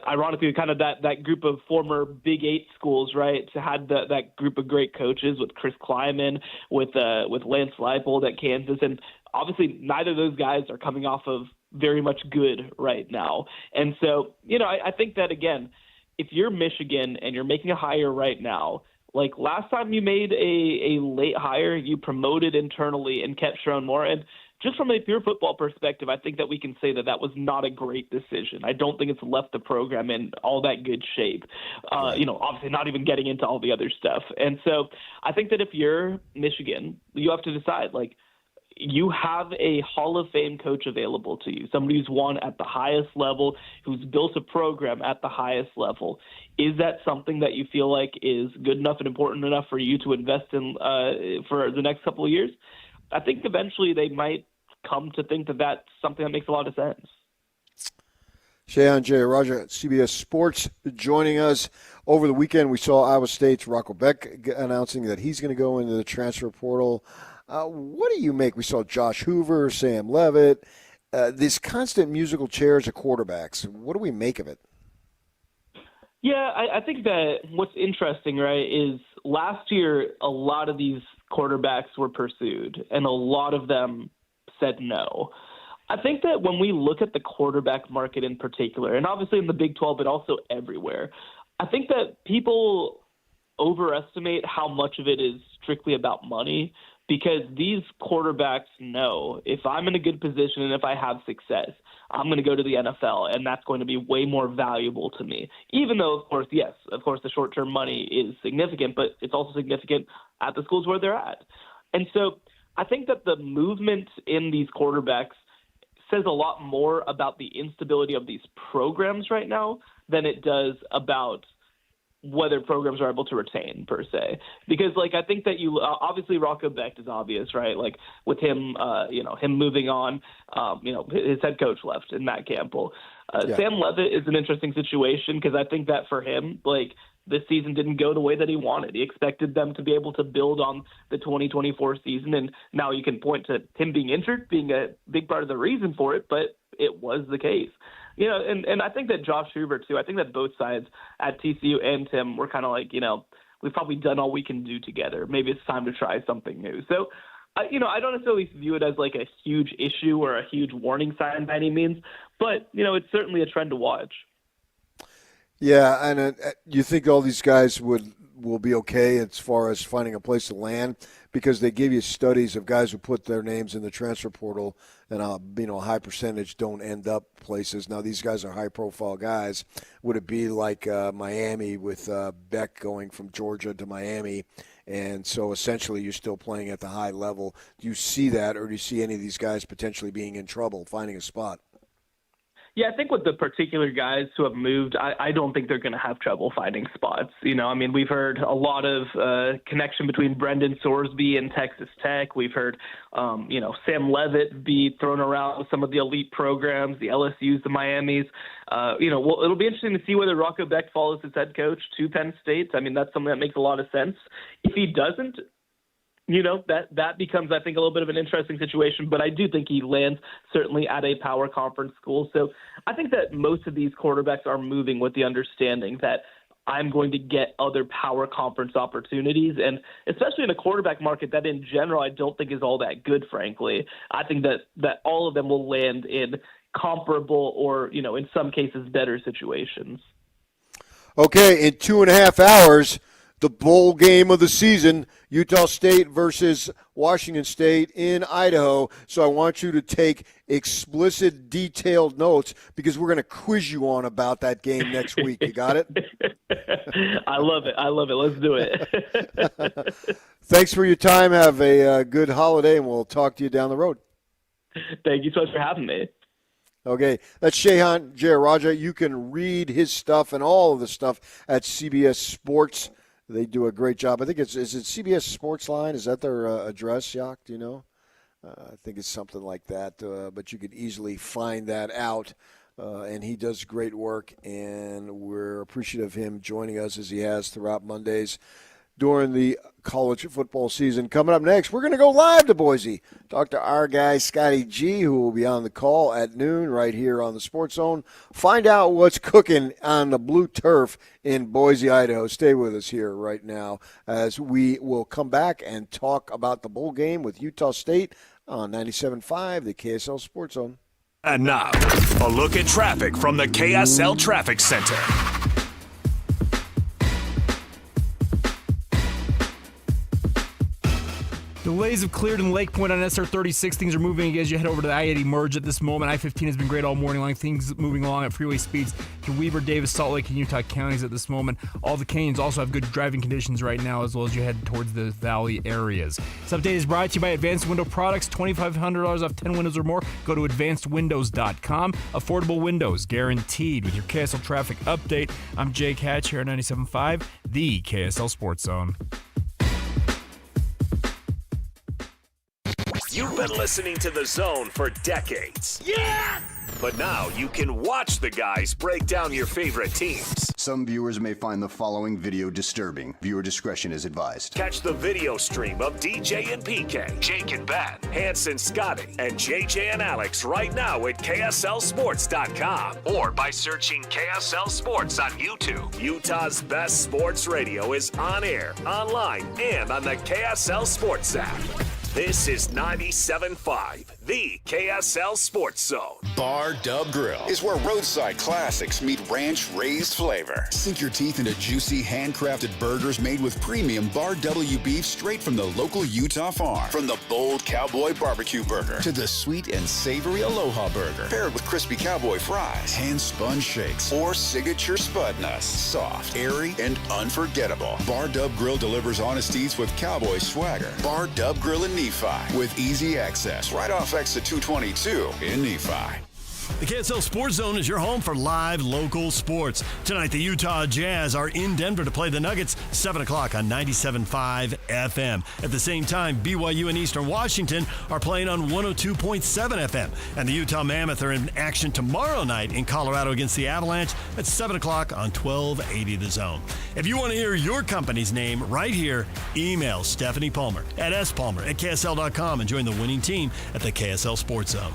ironically, kind of that group of former Big 8 schools, right? Had that group of great coaches with Chris Kleiman, with Lance Leipold at Kansas, and obviously, neither of those guys are coming off of very much good right now. And so, I think that, again, if you're Michigan and you're making a hire right now, like last time you made a late hire, you promoted internally and kept Sherrone Moore. And just from a pure football perspective, I think that we can say that was not a great decision. I don't think it's left the program in all that good shape. Obviously not even getting into all the other stuff. And so I think that if you're Michigan, you have to decide, like, you have a Hall of Fame coach available to you, somebody who's won at the highest level, who's built a program at the highest level. Is that something that you feel like is good enough and important enough for you to invest in for the next couple of years? I think eventually they might come to think that that's something that makes a lot of sense. Shehan Jayaraja, CBS Sports, joining us. Over the weekend, we saw Iowa State's Rocco Beck announcing that he's going to go into the transfer portal. What do you make? We saw Josh Hoover, Sam Levitt, this constant musical chairs of quarterbacks. What do we make of it? Yeah, I think that what's interesting, right, is last year a lot of these quarterbacks were pursued, and a lot of them said no. I think that when we look at the quarterback market in particular, and obviously in the Big 12, but also everywhere, I think that people overestimate how much of it is strictly about money. Because these quarterbacks know if I'm in a good position and if I have success, I'm going to go to the NFL, and that's going to be way more valuable to me. Even though, of course, the short-term money is significant, but it's also significant at the schools where they're at. And so I think that the movement in these quarterbacks says a lot more about the instability of these programs right now than it does about whether programs are able to retain per se. Because I think that you obviously Rocco Becht is obvious, right? Like with him, him moving on, his head coach left in Matt Campbell. Sam Levitt is an interesting situation because I think that for him, this season didn't go the way that he wanted. He expected them to be able to build on the 2024 season. And now you can point to him being injured, being a big part of the reason for it, but it was the case. And I think that Josh Hoover, too, I think that both sides at TCU and Tim were kind of we've probably done all we can do together. Maybe it's time to try something new. So, I don't necessarily view it as a huge issue or a huge warning sign by any means, but, it's certainly a trend to watch. Yeah, and you think all these guys would will be okay as far as finding a place to land, because they give you studies of guys who put their names in the transfer portal, and a high percentage don't end up places. Now, these guys are high-profile guys. Would it be like Miami with Beck going from Georgia to Miami? And so essentially you're still playing at the high level. Do you see that, or do you see any of these guys potentially being in trouble, finding a spot? Yeah, I think with the particular guys who have moved, I don't think they're going to have trouble finding spots. We've heard a lot of connection between Brendan Sorsby and Texas Tech. We've heard, Sam Leavitt be thrown around with some of the elite programs, the LSUs, the Miamis. It'll be interesting to see whether Rocco Beck follows his head coach to Penn State. I mean, that's something that makes a lot of sense. If he doesn't, that becomes, I think, a little bit of an interesting situation, but I do think he lands certainly at a power conference school. So I think that most of these quarterbacks are moving with the understanding that I'm going to get other power conference opportunities, and especially in a quarterback market that in general I don't think is all that good, frankly. I think that all of them will land in comparable or, in some cases better situations. Okay, in 2.5 hours, the bowl game of the season, Utah State versus Washington State in Idaho. So I want you to take explicit, detailed notes, because we're going to quiz you on about that game next week. You got it? I love it. Let's do it. Thanks for your time. Have a good holiday, and we'll talk to you down the road. Thank you so much for having me. Okay, that's Shehan Jayaraja. You can read his stuff and all of the stuff at CBS Sports. They do a great job. I think is it CBS Sports Line? Is that their address, Jacques? Do you know? I think it's something like that. But you could easily find that out. And he does great work, and we're appreciative of him joining us as he has throughout Mondays during the college football season. Coming up next, we're going to go live to Boise. Talk to our guy, Scotty G, who will be on the call at noon right here on the Sports Zone. Find out what's cooking on the blue turf in Boise, Idaho. Stay with us here right now as we will come back and talk about the bowl game with Utah State on 97.5, the KSL Sports Zone. And now, a look at traffic from the KSL Traffic Center. Delays have cleared in Lake Point on SR 36. Things are moving as you head over to the I-80 merge at this moment. I-15 has been great all morning long. Things moving along at freeway speeds to Weber, Davis, Salt Lake, and Utah counties at this moment. All the canyons also have good driving conditions right now, as well as you head towards the valley areas. This update is brought to you by Advanced Window Products. $2,500 off 10 windows or more. Go to advancedwindows.com. Affordable windows guaranteed. With your KSL traffic update, I'm Jake Hatch here at 97.5, the KSL Sports Zone. You've been listening to The Zone for decades. Yes! But now you can watch the guys break down your favorite teams. Some viewers may find the following video disturbing. Viewer discretion is advised. Catch the video stream of DJ and PK, Jake and Ben, Hanson, Scotty, and JJ and Alex right now at KSLSports.com or by searching KSL Sports on YouTube. Utah's best sports radio is on air, online, and on the KSL Sports app. This is 97.5, the KSL Sports Zone. Bar Dub Grill is where roadside classics meet ranch-raised flavor. Sink your teeth into juicy, handcrafted burgers made with premium Bar W beef straight from the local Utah farm. From the bold cowboy barbecue burger to the sweet and savory Aloha burger, paired with crispy cowboy fries, hand-spun shakes, or signature spud nuts. Soft, airy, and unforgettable. Bar Dub Grill delivers honest eats with cowboy swagger. Bar Dub Grill in Nephi with easy access right off exit 222 in Nephi. The KSL Sports Zone is your home for live local sports. Tonight, the Utah Jazz are in Denver to play the Nuggets, 7 o'clock on 97.5 FM. At the same time, BYU and Eastern Washington are playing on 102.7 FM. And the Utah Mammoth are in action tomorrow night in Colorado against the Avalanche at 7 o'clock on 1280 The Zone. If you want to hear your company's name right here, email Stephanie Palmer at spalmer@ksl.com and join the winning team at the KSL Sports Zone.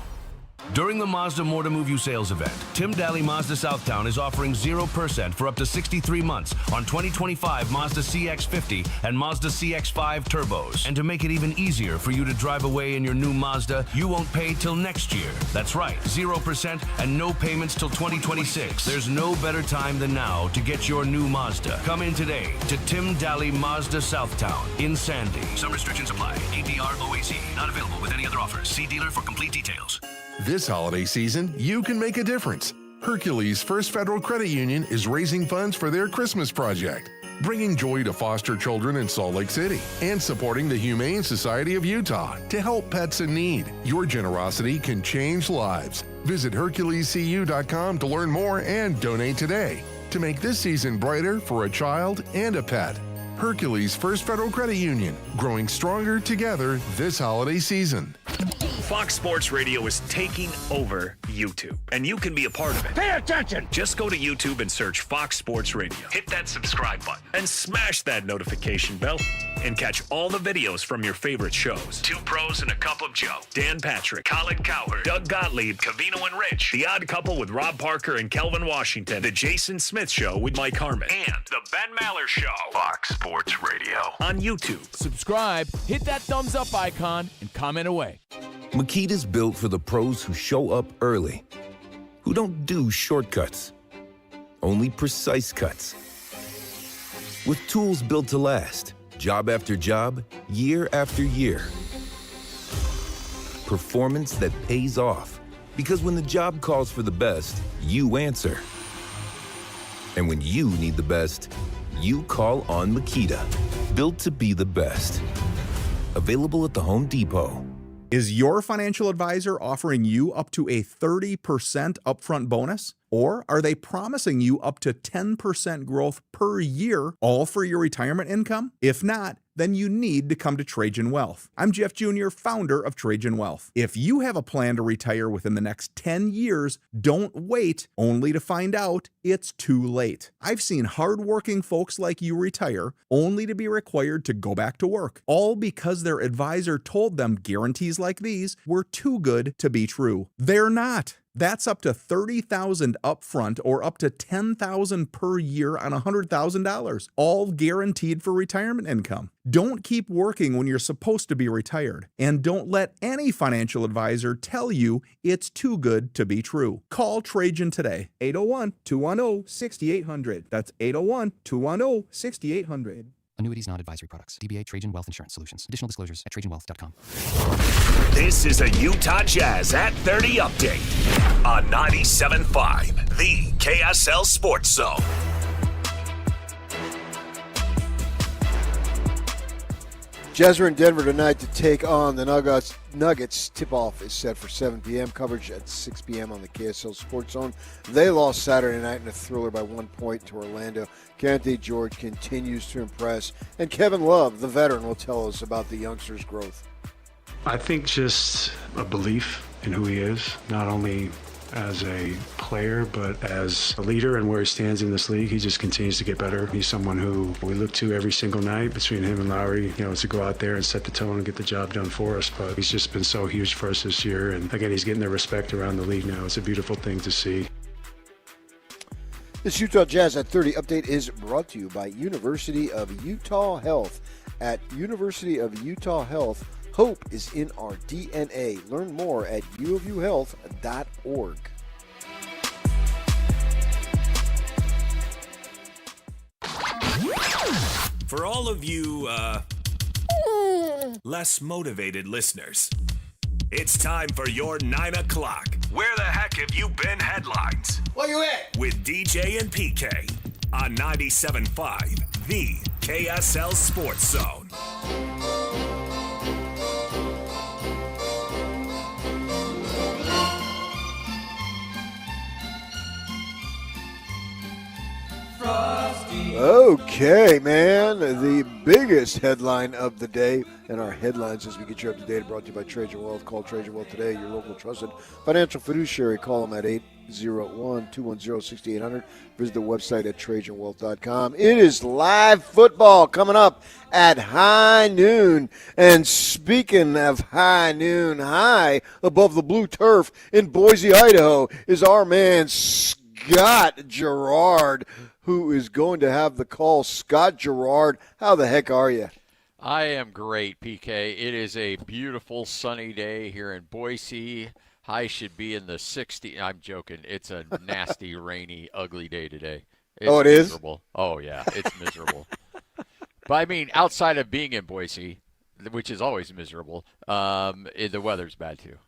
During the Mazda More to Move You sales event, Tim Daly Mazda Southtown is offering 0% for up to 63 months on 2025 Mazda CX-50 and Mazda CX-5 turbos. And to make it even easier for you to drive away in your new Mazda, you won't pay till next year. That's right, 0% and no payments till 2026. There's no better time than now to get your new Mazda. Come in today to Tim Daly Mazda Southtown in Sandy. Some restrictions apply. APR OAC. Not available with any other offers. See dealer for complete details. This holiday season, you can make a difference. Hercules First Federal Credit Union is raising funds for their Christmas project, bringing joy to foster children in Salt Lake City and supporting the Humane Society of Utah to help pets in need. Your generosity can change lives. Visit HerculesCU.com to learn more and donate today to make this season brighter for a child and a pet. Hercules First Federal Credit Union, growing stronger together this holiday season. Fox Sports Radio is taking over YouTube, and you can be a part of it. Pay attention! Just go to YouTube and search Fox Sports Radio. Hit that subscribe button and smash that notification bell and catch all the videos from your favorite shows. Two Pros and a Cup of Joe, Dan Patrick, Colin Cowherd, Doug Gottlieb, Covino and Rich, The Odd Couple with Rob Parker and Kelvin Washington, The Jason Smith Show with Mike Harmon, and The Ben Maller Show. Fox Sports Radio on YouTube. Subscribe, hit that thumbs up icon, and comment away. Makita's built for the pros who show up early, who don't do shortcuts, only precise cuts. With tools built to last, job after job, year after year. Performance that pays off, because when the job calls for the best, you answer. And when you need the best, you call on Makita. Built to be the best. Available at the Home Depot. Is your financial advisor offering you up to a 30% upfront bonus? Or are they promising you up to 10% growth per year, all for your retirement income? If not, then you need to come to Trajan Wealth. I'm Jeff Jr., founder of Trajan Wealth. If you have a plan to retire within the next 10 years, don't wait only to find out it's too late. I've seen hardworking folks like you retire only to be required to go back to work, all because their advisor told them guarantees like these were too good to be true. They're not. That's up to $30,000 upfront or up to $10,000 per year on $100,000, all guaranteed for retirement income. Don't keep working when you're supposed to be retired, and don't let any financial advisor tell you it's too good to be true. Call Trajan today, 801-210-6800. That's 801-210-6800. Annuities, not advisory products. DBA Trajan Wealth Insurance Solutions. Additional disclosures at TrajanWealth.com. This is a Utah Jazz at 30 update on 97.5, the KSL Sports Zone. Jazz are in Denver tonight to take on the Nuggets. Tip-off is set for 7 p.m. Coverage at 6 p.m. on the KSL Sports Zone. They lost Saturday night in a thriller by 1 point to Orlando. Kente George continues to impress. And Kevin Love, the veteran, will tell us about the youngster's growth. I think just a belief in who he is, not only as a player, but as a leader and where he stands in this league. He just continues to get better. He's someone who we look to every single night between him and Lowry, to go out there and set the tone and get the job done for us. But he's just been so huge for us this year. And again, he's getting the respect around the league now. It's a beautiful thing to see. This Utah Jazz at 30 update is brought to you by University of Utah Health. At University of Utah Health, hope is in our DNA. Learn more at uofuhealth.org. For all of you, less motivated listeners, it's time for your 9 o'clock. Where the heck have you been headlines? Where you at? With DJ and PK on 97.5, the KSL Sports Zone. Okay, man. The biggest headline of the day. And our headlines as we get you up to date brought to you by Trajan Wealth. Call Trajan Wealth today, your local trusted financial fiduciary. Call them at 801-210-6800. Visit the website at TrajanWealth.com. It is live football coming up at high noon. And speaking of high noon, high above the blue turf in Boise, Idaho, is our man Scott Gerard, who is going to have the call. Scott Gerard, how the heck are you? I am great, PK. It is a beautiful sunny day here in Boise. High should be in the 60s. I'm joking. It's a nasty, rainy, ugly day today. It's it miserable. is? Oh, yeah. It's miserable. But, I mean, outside of being in Boise, which is always miserable, the weather's bad, too.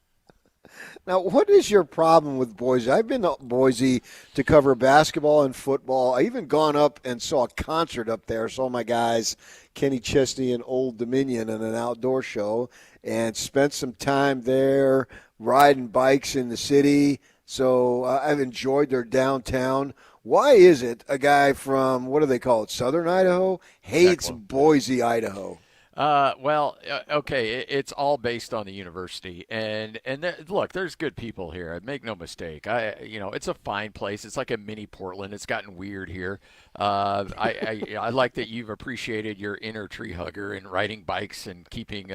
Now, what is your problem with Boise? I've been to Boise to cover basketball and football. I even gone up and saw a concert up there. Saw my guys, Kenny Chesney and Old Dominion, in an outdoor show, and spent some time there riding bikes in the city. So I've enjoyed their downtown. Why is it a guy from, what do they call it, Southern Idaho, hates Boise, Idaho? Okay, it's all based on the university, and look, there's good people here. Make no mistake. It's a fine place. It's like a mini Portland. It's gotten weird here. I like that you've appreciated your inner tree hugger and riding bikes and keeping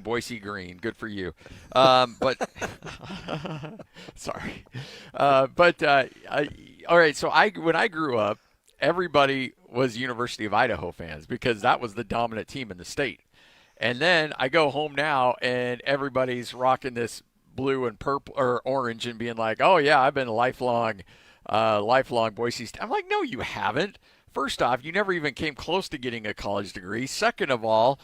Boise green. Good for you. But sorry. All right. So when I grew up, everybody was University of Idaho fans because that was the dominant team in the state. And then I go home now and everybody's rocking this blue and purple or orange and being like, oh yeah, I've been a lifelong Boise State. I'm like, no, you haven't. First off, you never even came close to getting a college degree. Second of all,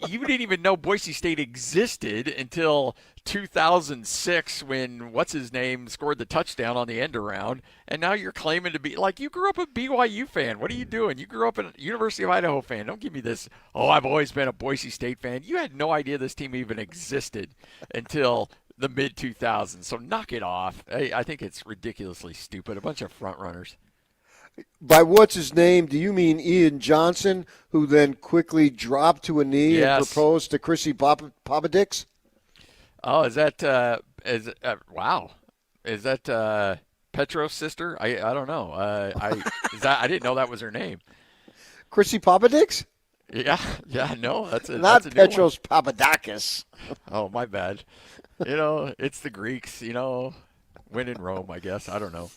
you didn't even know Boise State existed until 2006 when what's-his-name scored the touchdown on the end around. And now you're claiming to be, like, you grew up a BYU fan. What are you doing? You grew up a University of Idaho fan. Don't give me this, I've always been a Boise State fan. You had no idea this team even existed until the mid-2000s. So knock it off. I think it's ridiculously stupid. A bunch of front runners. By what's his name, do you mean Ian Johnson, who then petros dropped to a knee and proposed to Chrissy Papadix? Oh, is that wow? Is that Petro's sister? I don't know. I didn't know that was her name. Chrissy Papadix? Yeah, no, that's not a Petros Papadakis. Oh, my bad. It's the Greeks. When in Rome, I guess. I don't know.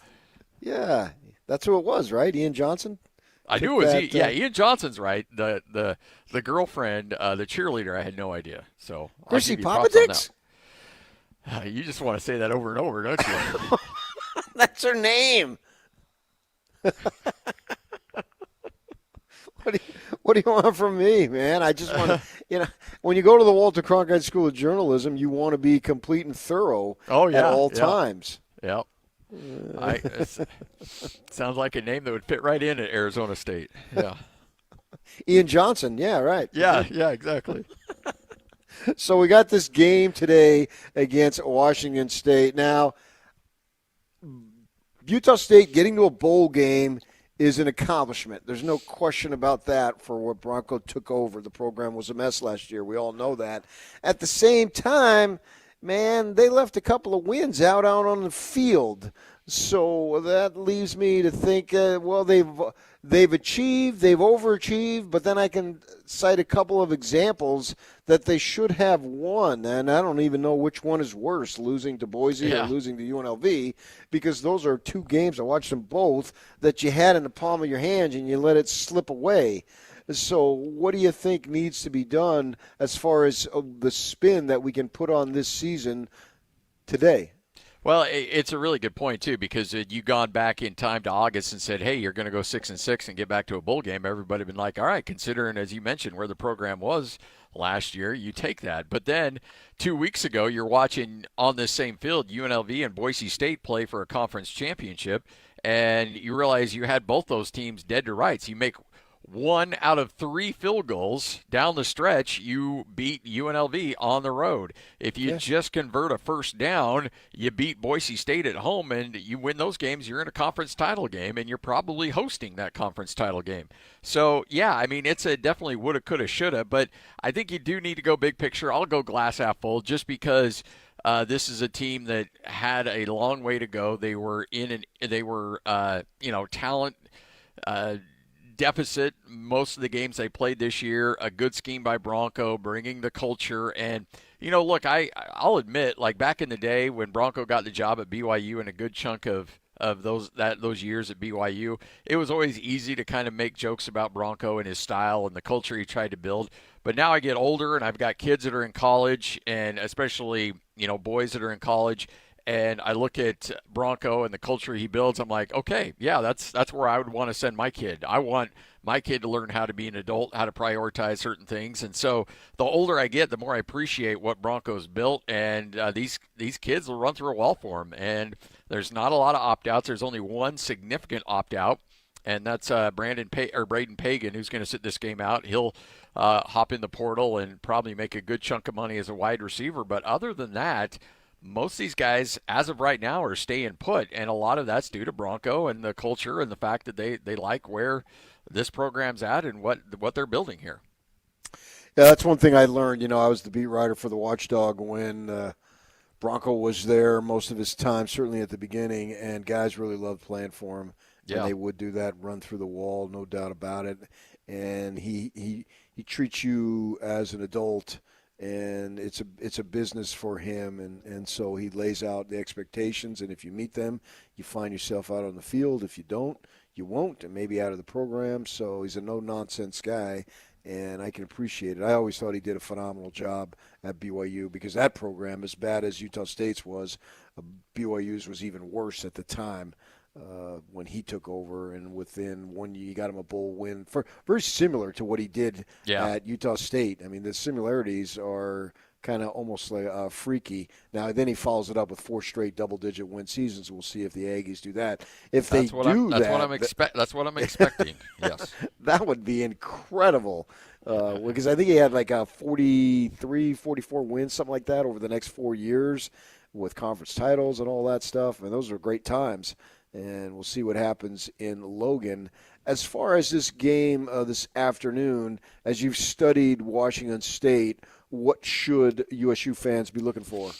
Yeah. That's who it was, right? Ian Johnson? I knew it was Ian Johnson's right. The girlfriend, the cheerleader, I had no idea. So Chrissy Papadix? You just want to say that over and over, don't you? That's her name. What do you want from me, man? I just want to, when you go to the Walter Cronkite School of Journalism, you want to be complete and thorough at all times. Yep. Sounds like a name that would fit right in at Arizona State. Yeah. Ian Johnson. Yeah, right. Yeah, exactly. So we got this game today against Washington State. Now, Utah State getting to a bowl game is an accomplishment. There's no question about that for what Bronco took over. The program was a mess last year. We all know that. At the same time, man, they left a couple of wins out on the field. So that leaves me to think, they've achieved, they've overachieved, but then I can cite a couple of examples that they should have won, and I don't even know which one is worse, losing to Boise or losing to UNLV, because those are two games, I watched them both, that you had in the palm of your hand and you let it slip away. So what do you think needs to be done as far as the spin that we can put on this season today? Well, it's a really good point, too, because you've gone back in time to August and said, hey, you're going to go 6-6 and get back to a bowl game. Everybody would been like, all right, considering, as you mentioned, where the program was last year, you take that. But then 2 weeks ago, you're watching on this same field UNLV and Boise State play for a conference championship, and you realize you had both those teams dead to rights. You make 1 out of 3 field goals down the stretch, you beat UNLV on the road. If you just convert a first down, you beat Boise State at home, and you win those games, you're in a conference title game, and you're probably hosting that conference title game. So, yeah, I mean, it's a definitely woulda, coulda, shoulda, but I think you do need to go big picture. I'll go glass half full just because this is a team that had a long way to go. They were talent deficit most of the games they played this year. A good scheme by Bronco, bringing the culture. And, look, I'll admit, like back in the day when Bronco got the job at BYU and a good chunk of those years at BYU, it was always easy to kind of make jokes about Bronco and his style and the culture he tried to build. But now I get older and I've got kids that are in college, and especially, boys that are in college, and I look at Bronco and the culture he builds. I'm like, okay, yeah, that's where I would want to send my kid. I want my kid to learn how to be an adult, how to prioritize certain things. And so the older I get, the more I appreciate what Bronco's built. And these kids will run through a wall for them. And there's not a lot of opt-outs. There's only one significant opt-out, and that's Braden Pagan, who's going to sit this game out. He'll hop in the portal and probably make a good chunk of money as a wide receiver. But other than that, most of these guys, as of right now, are staying put, and a lot of that's due to Bronco and the culture and the fact that they like where this program's at and what they're building here. Yeah, that's one thing I learned. I was the beat writer for the Watchdog when Bronco was there most of his time, certainly at the beginning, and guys really loved playing for him. Yeah. And they would do that, run through the wall, no doubt about it. And he treats you as an adult, and it's a business for him, and so he lays out the expectations, and if you meet them, you find yourself out on the field. If you don't, you won't, and maybe out of the program. So he's a no-nonsense guy, and I can appreciate it. I always thought he did a phenomenal job at BYU because that program, as bad as Utah State's was, BYU's was even worse at the time. When he took over, and within 1 year, he got him a bowl win. Very similar to what he did at Utah State. I mean, the similarities are kind of almost like freaky. Now, then he follows it up with 4 straight double-digit win seasons. We'll see if the Aggies do that. If that's what I'm expecting. Yes, that would be incredible. Because I think he had like a 43, 44 wins, something like that, over the next 4 years with conference titles and all that stuff. I mean, those are great times. And we'll see what happens in Logan. As far as this game this afternoon, as you've studied Washington State, what should USU fans be looking for?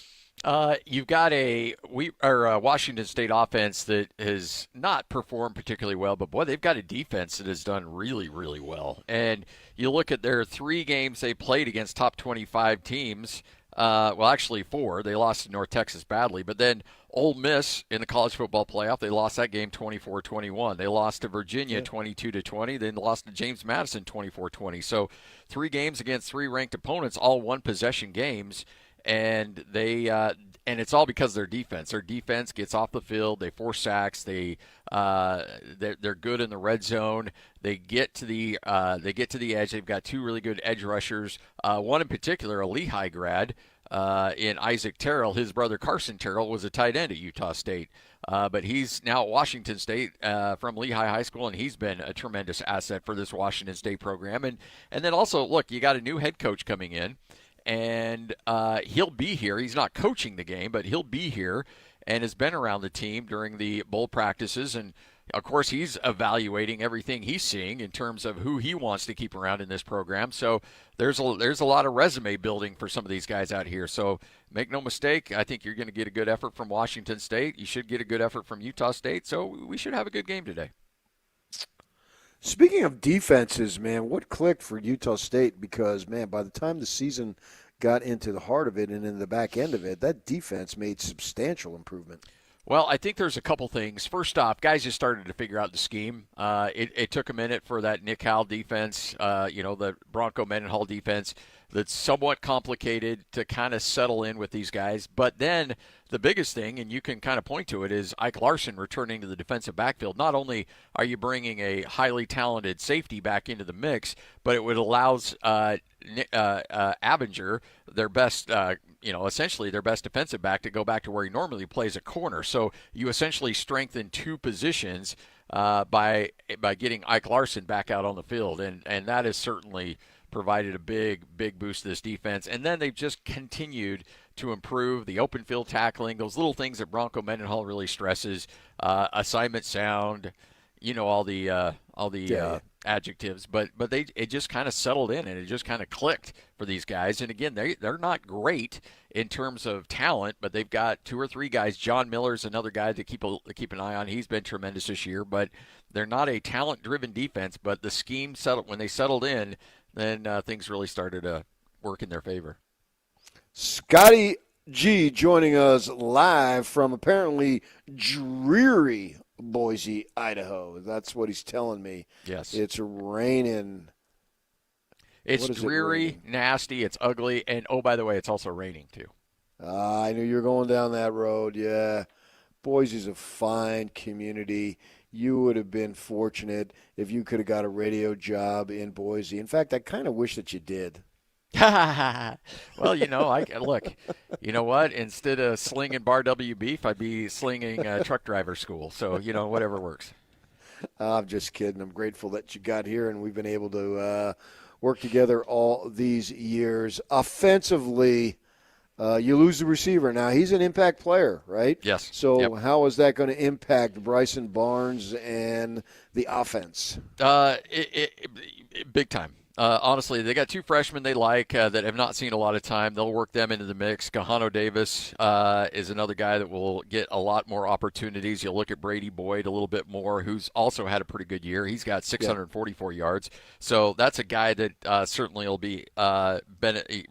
You've got a Washington State offense that has not performed particularly well, but boy, they've got a defense that has done really, really well. And you look at their 3 games they played against top 25 teams. Well, actually 4. They lost to North Texas badly, but then Ole Miss in the college football playoff, they lost that game 24-21. They lost to Virginia 22-20, then lost to James Madison 24-20. So 3 games against 3 ranked opponents, all one-possession games, and and it's all because of their defense. Their defense gets off the field, they force sacks, they're good in the red zone. They get to the edge. They've got 2 really good edge rushers. One in particular, a Lehigh grad, in Isaac Terrell. His brother Carson Terrell was a tight end at Utah State, but he's now at Washington State from Lehigh High School, and he's been a tremendous asset for this Washington State program. And then also, look, you got a new head coach coming in, and he'll be here. He's not coaching the game, but he'll be here and has been around the team during the bowl practices. And, of course, he's evaluating everything he's seeing in terms of who he wants to keep around in this program. So there's a lot of resume building for some of these guys out here. So make no mistake, I think you're going to get a good effort from Washington State. You should get a good effort from Utah State. So we should have a good game today. Speaking of defenses, man, what clicked for Utah State? Because, man, by the time the season got into the heart of it and in the back end of it, that defense made substantial improvement. Well, I think there's a couple things. First off, guys just started to figure out the scheme. It took a minute for that Nick Howell defense, the Bronco Mendenhall defense, that's somewhat complicated to kind of settle in with these guys. But then the biggest thing, and you can kind of point to it, is Ike Larson returning to the defensive backfield. Not only are you bringing a highly talented safety back into the mix, but it would allow Abinger, their best, essentially their best defensive back, to go back to where he normally plays a corner. So you essentially strengthen two positions by getting Ike Larson back out on the field, and that has certainly provided a big boost to this defense. And then they've just continued to improve the open field tackling, those little things that Bronco Mendenhall really stresses, assignment sound, all the adjectives, but it just kind of settled in, and it just kind of clicked for these guys. And again, they're not great in terms of talent, but they've got 2 or 3 guys. John Miller's another guy to keep an eye on. He's been tremendous this year, but they're not a talent-driven defense. But the scheme settled when they settled in, then things really started to work in their favor. Scotty G joining us live from apparently dreary Boise, Idaho. That's what he's telling me. Yes. It's raining. It's dreary, nasty, it's ugly, and oh, by the way, it's also raining too. I knew you were going down that road, yeah. Boise's a fine community. You would have been fortunate if you could have got a radio job in Boise. In fact, I kind of wish that you did. Well, look, you know what? Instead of slinging Bar W beef, I'd be slinging truck driver school. So, whatever works. I'm just kidding. I'm grateful that you got here and we've been able to work together all these years. Offensively, you lose the receiver. Now, he's an impact player, right? Yes. So how is that going to impact Bryson Barnes and the offense? Big time. Honestly, they got 2 freshmen they like that have not seen a lot of time. They'll work them into the mix. Gahano Davis is another guy that will get a lot more opportunities. You'll look at Brady Boyd a little bit more, who's also had a pretty good year. He's got 644 yards. So that's a guy that certainly will be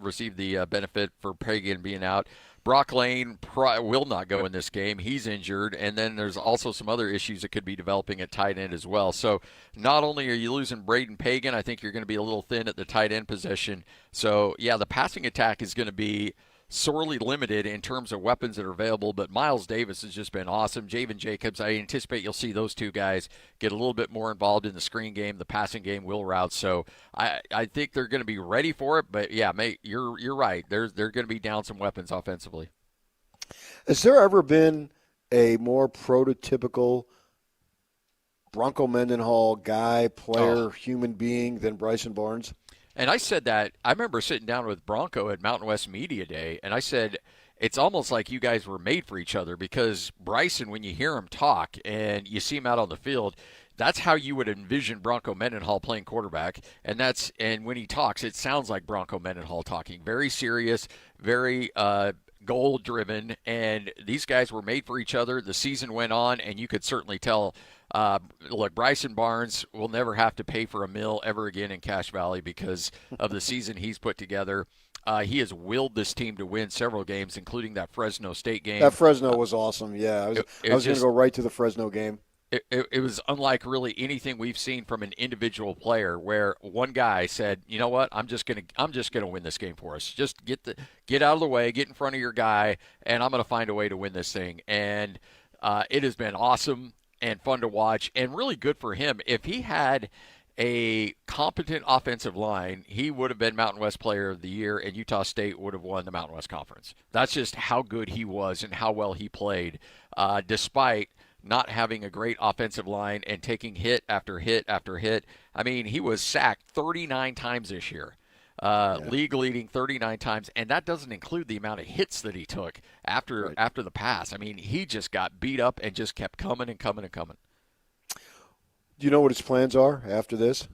receive the benefit for Pagan being out. Brock Lane will not go in this game. He's injured. And then there's also some other issues that could be developing at tight end as well. So not only are you losing Braden Pagan, I think you're going to be a little thin at the tight end position. So, yeah, the passing attack is going to be sorely limited in terms of weapons that are available, but Miles Davis has just been awesome. Javen Jacobs, I anticipate you'll see those 2 guys get a little bit more involved in the screen game, the passing game, wheel routes. So I think they're going to be ready for it, but yeah, mate, you're right. They're going to be down some weapons offensively. Has there ever been a more prototypical Bronco Mendenhall guy, player, human being than Bryson Barnes? And I said that, I remember sitting down with Bronco at Mountain West Media Day, and I said, it's almost like you guys were made for each other, because Bryson, when you hear him talk and you see him out on the field, that's how you would envision Bronco Mendenhall playing quarterback. And when he talks, it sounds like Bronco Mendenhall talking. Very serious, very goal-driven, and these guys were made for each other. The season went on, and you could certainly tell. Look, Bryson Barnes will never have to pay for a meal ever again in Cache Valley because of the season he's put together. He has willed this team to win several games, including that Fresno State game. That Fresno was awesome, yeah. I was going to go right to the Fresno game. It was unlike really anything we've seen from an individual player, where one guy said, "You know what? I'm just gonna win this game for us. Just get out of the way, get in front of your guy, and I'm gonna find a way to win this thing." And it has been awesome and fun to watch, and really good for him. If he had a competent offensive line, he would have been Mountain West Player of the Year, and Utah State would have won the Mountain West Conference. That's just how good he was and how well he played, despite not having a great offensive line and taking hit after hit after hit. I mean, he was sacked 39 times this year, league leading 39 times, and that doesn't include the amount of hits that he took after the pass. I mean, he just got beat up and just kept coming and coming and coming. Do you know what his plans are after this?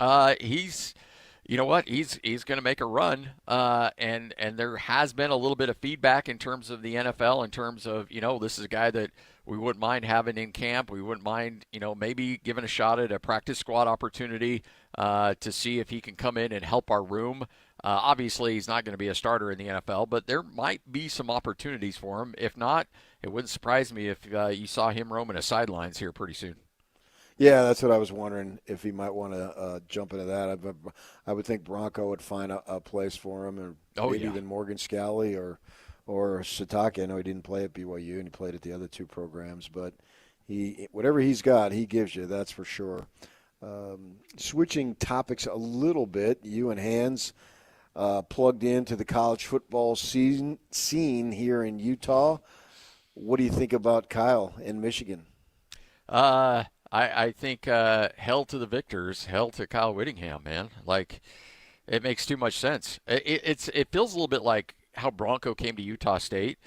You know what? He's going to make a run, and there has been a little bit of feedback in terms of the NFL, in terms of, this is a guy that we wouldn't mind having in camp. We wouldn't mind, maybe giving a shot at a practice squad opportunity to see if he can come in and help our room. Obviously, he's not going to be a starter in the NFL, but there might be some opportunities for him. If not, it wouldn't surprise me if you saw him roaming the sidelines here pretty soon. Yeah, that's what I was wondering, if he might want to jump into that. I would think Bronco would find a place for him, and maybe even Morgan Scally or Satake. I know he didn't play at BYU, and he played at the other two programs, but whatever he's got, he gives you, that's for sure. Switching topics a little bit, you and Hans plugged into the college football scene here in Utah. What do you think about Kyle in Michigan? I think hell to the victors, hell to Kyle Whittingham, man. Like, it makes too much sense. It feels a little bit like how Bronco came to Utah State,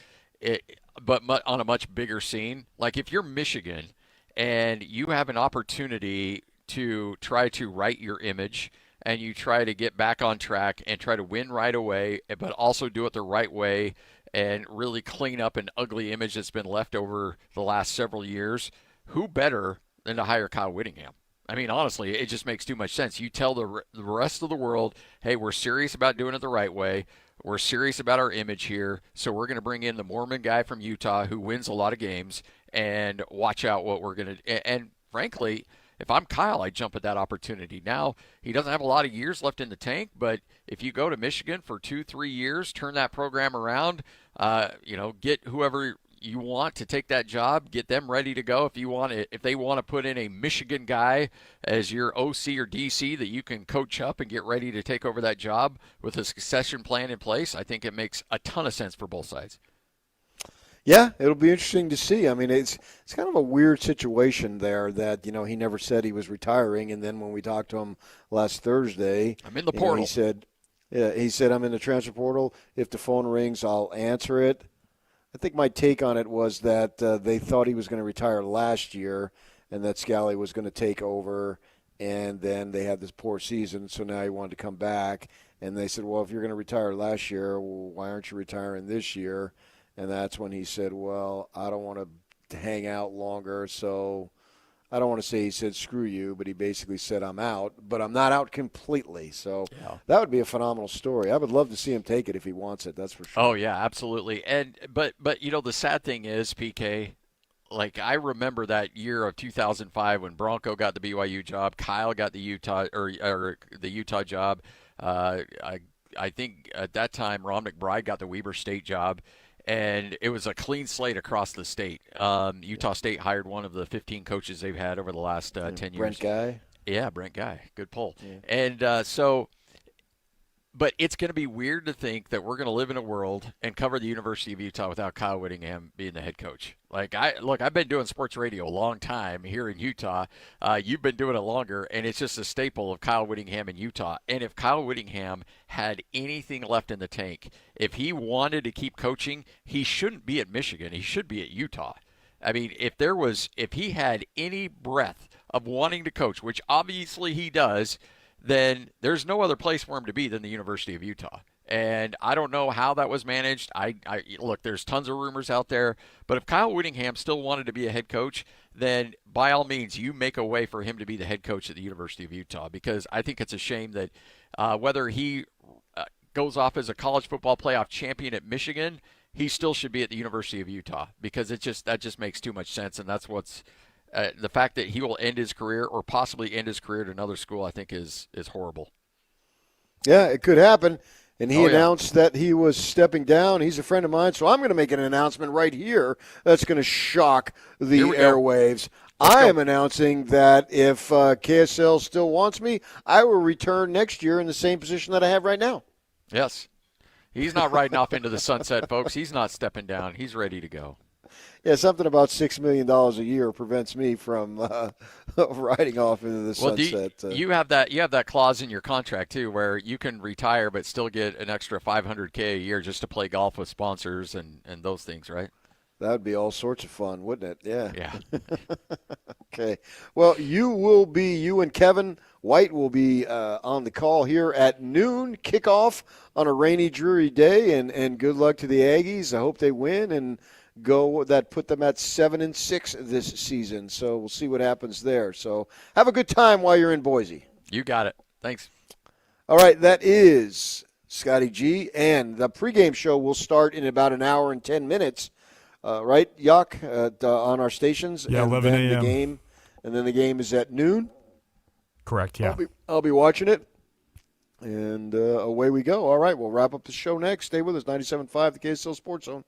but on a much bigger scene. Like, if you're Michigan and you have an opportunity to try to right your image and you try to get back on track and try to win right away, but also do it the right way and really clean up an ugly image that's been left over the last several years, who better than to hire Kyle Whittingham? I mean, honestly, it just makes too much sense. You tell the rest of the world, hey, we're serious about doing it the right way. We're serious about our image here, so we're going to bring in the Mormon guy from Utah who wins a lot of games, and watch out what we're going to – and frankly, if I'm Kyle, I'd jump at that opportunity. Now, he doesn't have a lot of years left in the tank, but if you go to Michigan for 2-3 years, turn that program around, get whoever you want to take that job, get them ready to go. If they want to put in a Michigan guy as your OC or DC that you can coach up and get ready to take over that job with a succession plan in place, I think it makes a ton of sense for both sides. Yeah, it'll be interesting to see. I mean, it's kind of a weird situation there that, he never said he was retiring, and then when we talked to him last Thursday, I'm in the portal. He said I'm in the transfer portal. If the phone rings, I'll answer it. I think my take on it was that they thought he was going to retire last year and that Scally was going to take over, and then they had this poor season, so now he wanted to come back. And they said, well, if you're going to retire last year, why aren't you retiring this year? And that's when he said, well, I don't want to hang out longer, so I don't want to say he said screw you, but he basically said I'm out, but I'm not out completely. So that would be a phenomenal story. I would love to see him take it if he wants it, that's for sure. Oh, yeah, absolutely. And but the sad thing is, PK, like, I remember that year of 2005 when Bronco got the BYU job, Kyle got the Utah or the Utah job. I think at that time Ron McBride got the Weber State job. And it was a clean slate across the state. Utah State hired one of the 15 coaches they've had over the last 10 years. Brent Guy? Yeah, Brent Guy. Good pull. Yeah. And but it's going to be weird to think that we're going to live in a world and cover the University of Utah without Kyle Whittingham being the head coach. Like, I've been doing sports radio a long time here in Utah. You've been doing it longer, and it's just a staple of Kyle Whittingham in Utah. And if Kyle Whittingham had anything left in the tank, if he wanted to keep coaching, he shouldn't be at Michigan. He should be at Utah. I mean, if he had any breath of wanting to coach, which obviously he does, then there's no other place for him to be than the University of Utah. And I don't know how that was managed. Look, there's tons of rumors out there, but if Kyle Whittingham still wanted to be a head coach, then by all means, you make a way for him to be the head coach at the University of Utah, because I think it's a shame that whether he goes off as a college football playoff champion at Michigan, he still should be at the University of Utah, because that just makes too much sense. And that's what's the fact that he will end his career or possibly end his career at another school, I think is horrible. Yeah, it could happen. And he announced that he was stepping down. He's a friend of mine, so I'm going to make an announcement right here that's going to shock the airwaves. I am announcing that if KSL still wants me, I will return next year in the same position that I have right now. Yes. He's not riding off into the sunset, folks. He's not stepping down. He's ready to go. Yeah, something about $6 million a year prevents me from riding off into the sunset. You have that clause in your contract too, where you can retire but still get an extra $500K a year just to play golf with sponsors and those things, right? That would be all sorts of fun, wouldn't it? Yeah. Yeah. Okay. Well, you and Kevin White will be on the call here at noon, kickoff on a rainy, dreary day, and good luck to the Aggies. I hope they win and put them at 7-6 this season. So we'll see what happens there. So have a good time while you're in Boise. You got it. Thanks. All right, that is Scotty G, and the pregame show will start in about an hour and 10 minutes. Right, Yuck, on our stations. Yeah, 11 a.m. The game and then the game is at noon. Correct, yeah. I'll be watching it, and away we go. All right, we'll wrap up the show next. Stay with us, 97.5, the KSL Sports Zone.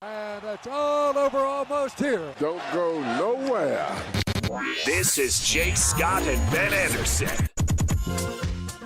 And it's all over almost here. Don't go nowhere. This is Jake Scott and Ben Anderson.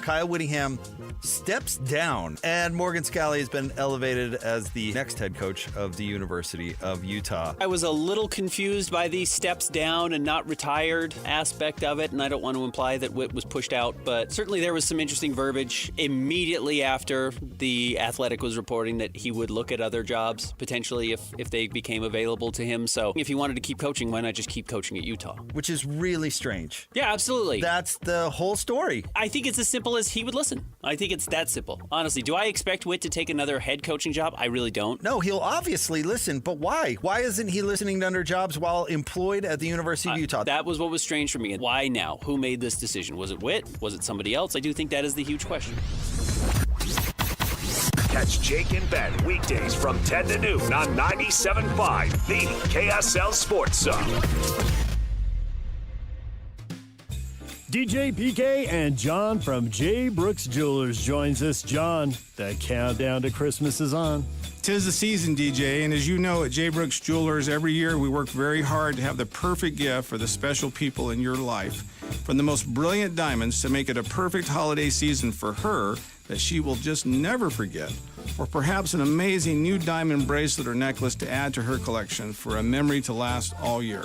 Kyle Whittingham steps down, and Morgan Scally has been elevated as the next head coach of the University of Utah. I was a little confused by the steps down and not retired aspect of it, and I don't want to imply that Whit was pushed out, but certainly there was some interesting verbiage immediately after the Athletic was reporting that he would look at other jobs, potentially if they became available to him. So if he wanted to keep coaching, why not just keep coaching at Utah? Which is really strange. Yeah, absolutely. That's the whole story. I think it's as simple as he would listen. I think it's that simple. Honestly, do I expect Whit to take another head coaching job? I really don't. No, he'll obviously listen, but why? Why isn't he listening to other jobs while employed at the University of Utah? That was what was strange for me. Why now? Who made this decision? Was it Whit? Was it somebody else? I do think that is the huge question. Catch Jake and Ben weekdays from 10 to noon on 97.5, the KSL Sports Zone. DJ PK and John from J. Brooks Jewelers joins us. John, the countdown to Christmas is on. 'Tis the season, DJ, and as you know, at J. Brooks Jewelers, every year we work very hard to have the perfect gift for the special people in your life. From the most brilliant diamonds to make it a perfect holiday season for her that she will just never forget, or perhaps an amazing new diamond bracelet or necklace to add to her collection for a memory to last all year.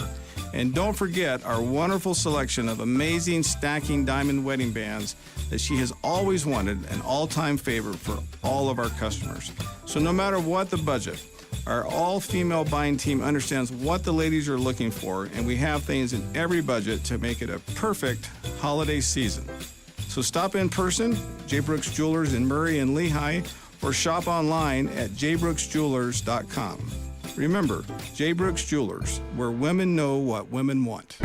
And don't forget our wonderful selection of amazing stacking diamond wedding bands that she has always wanted, an all-time favorite for all of our customers. So no matter what the budget, our all-female buying team understands what the ladies are looking for, and we have things in every budget to make it a perfect holiday season. So stop in person, J. Brooks Jewelers in Murray and Lehigh, or shop online at jbrooksjewelers.com. Remember, J. Brooks Jewelers, where women know what women want.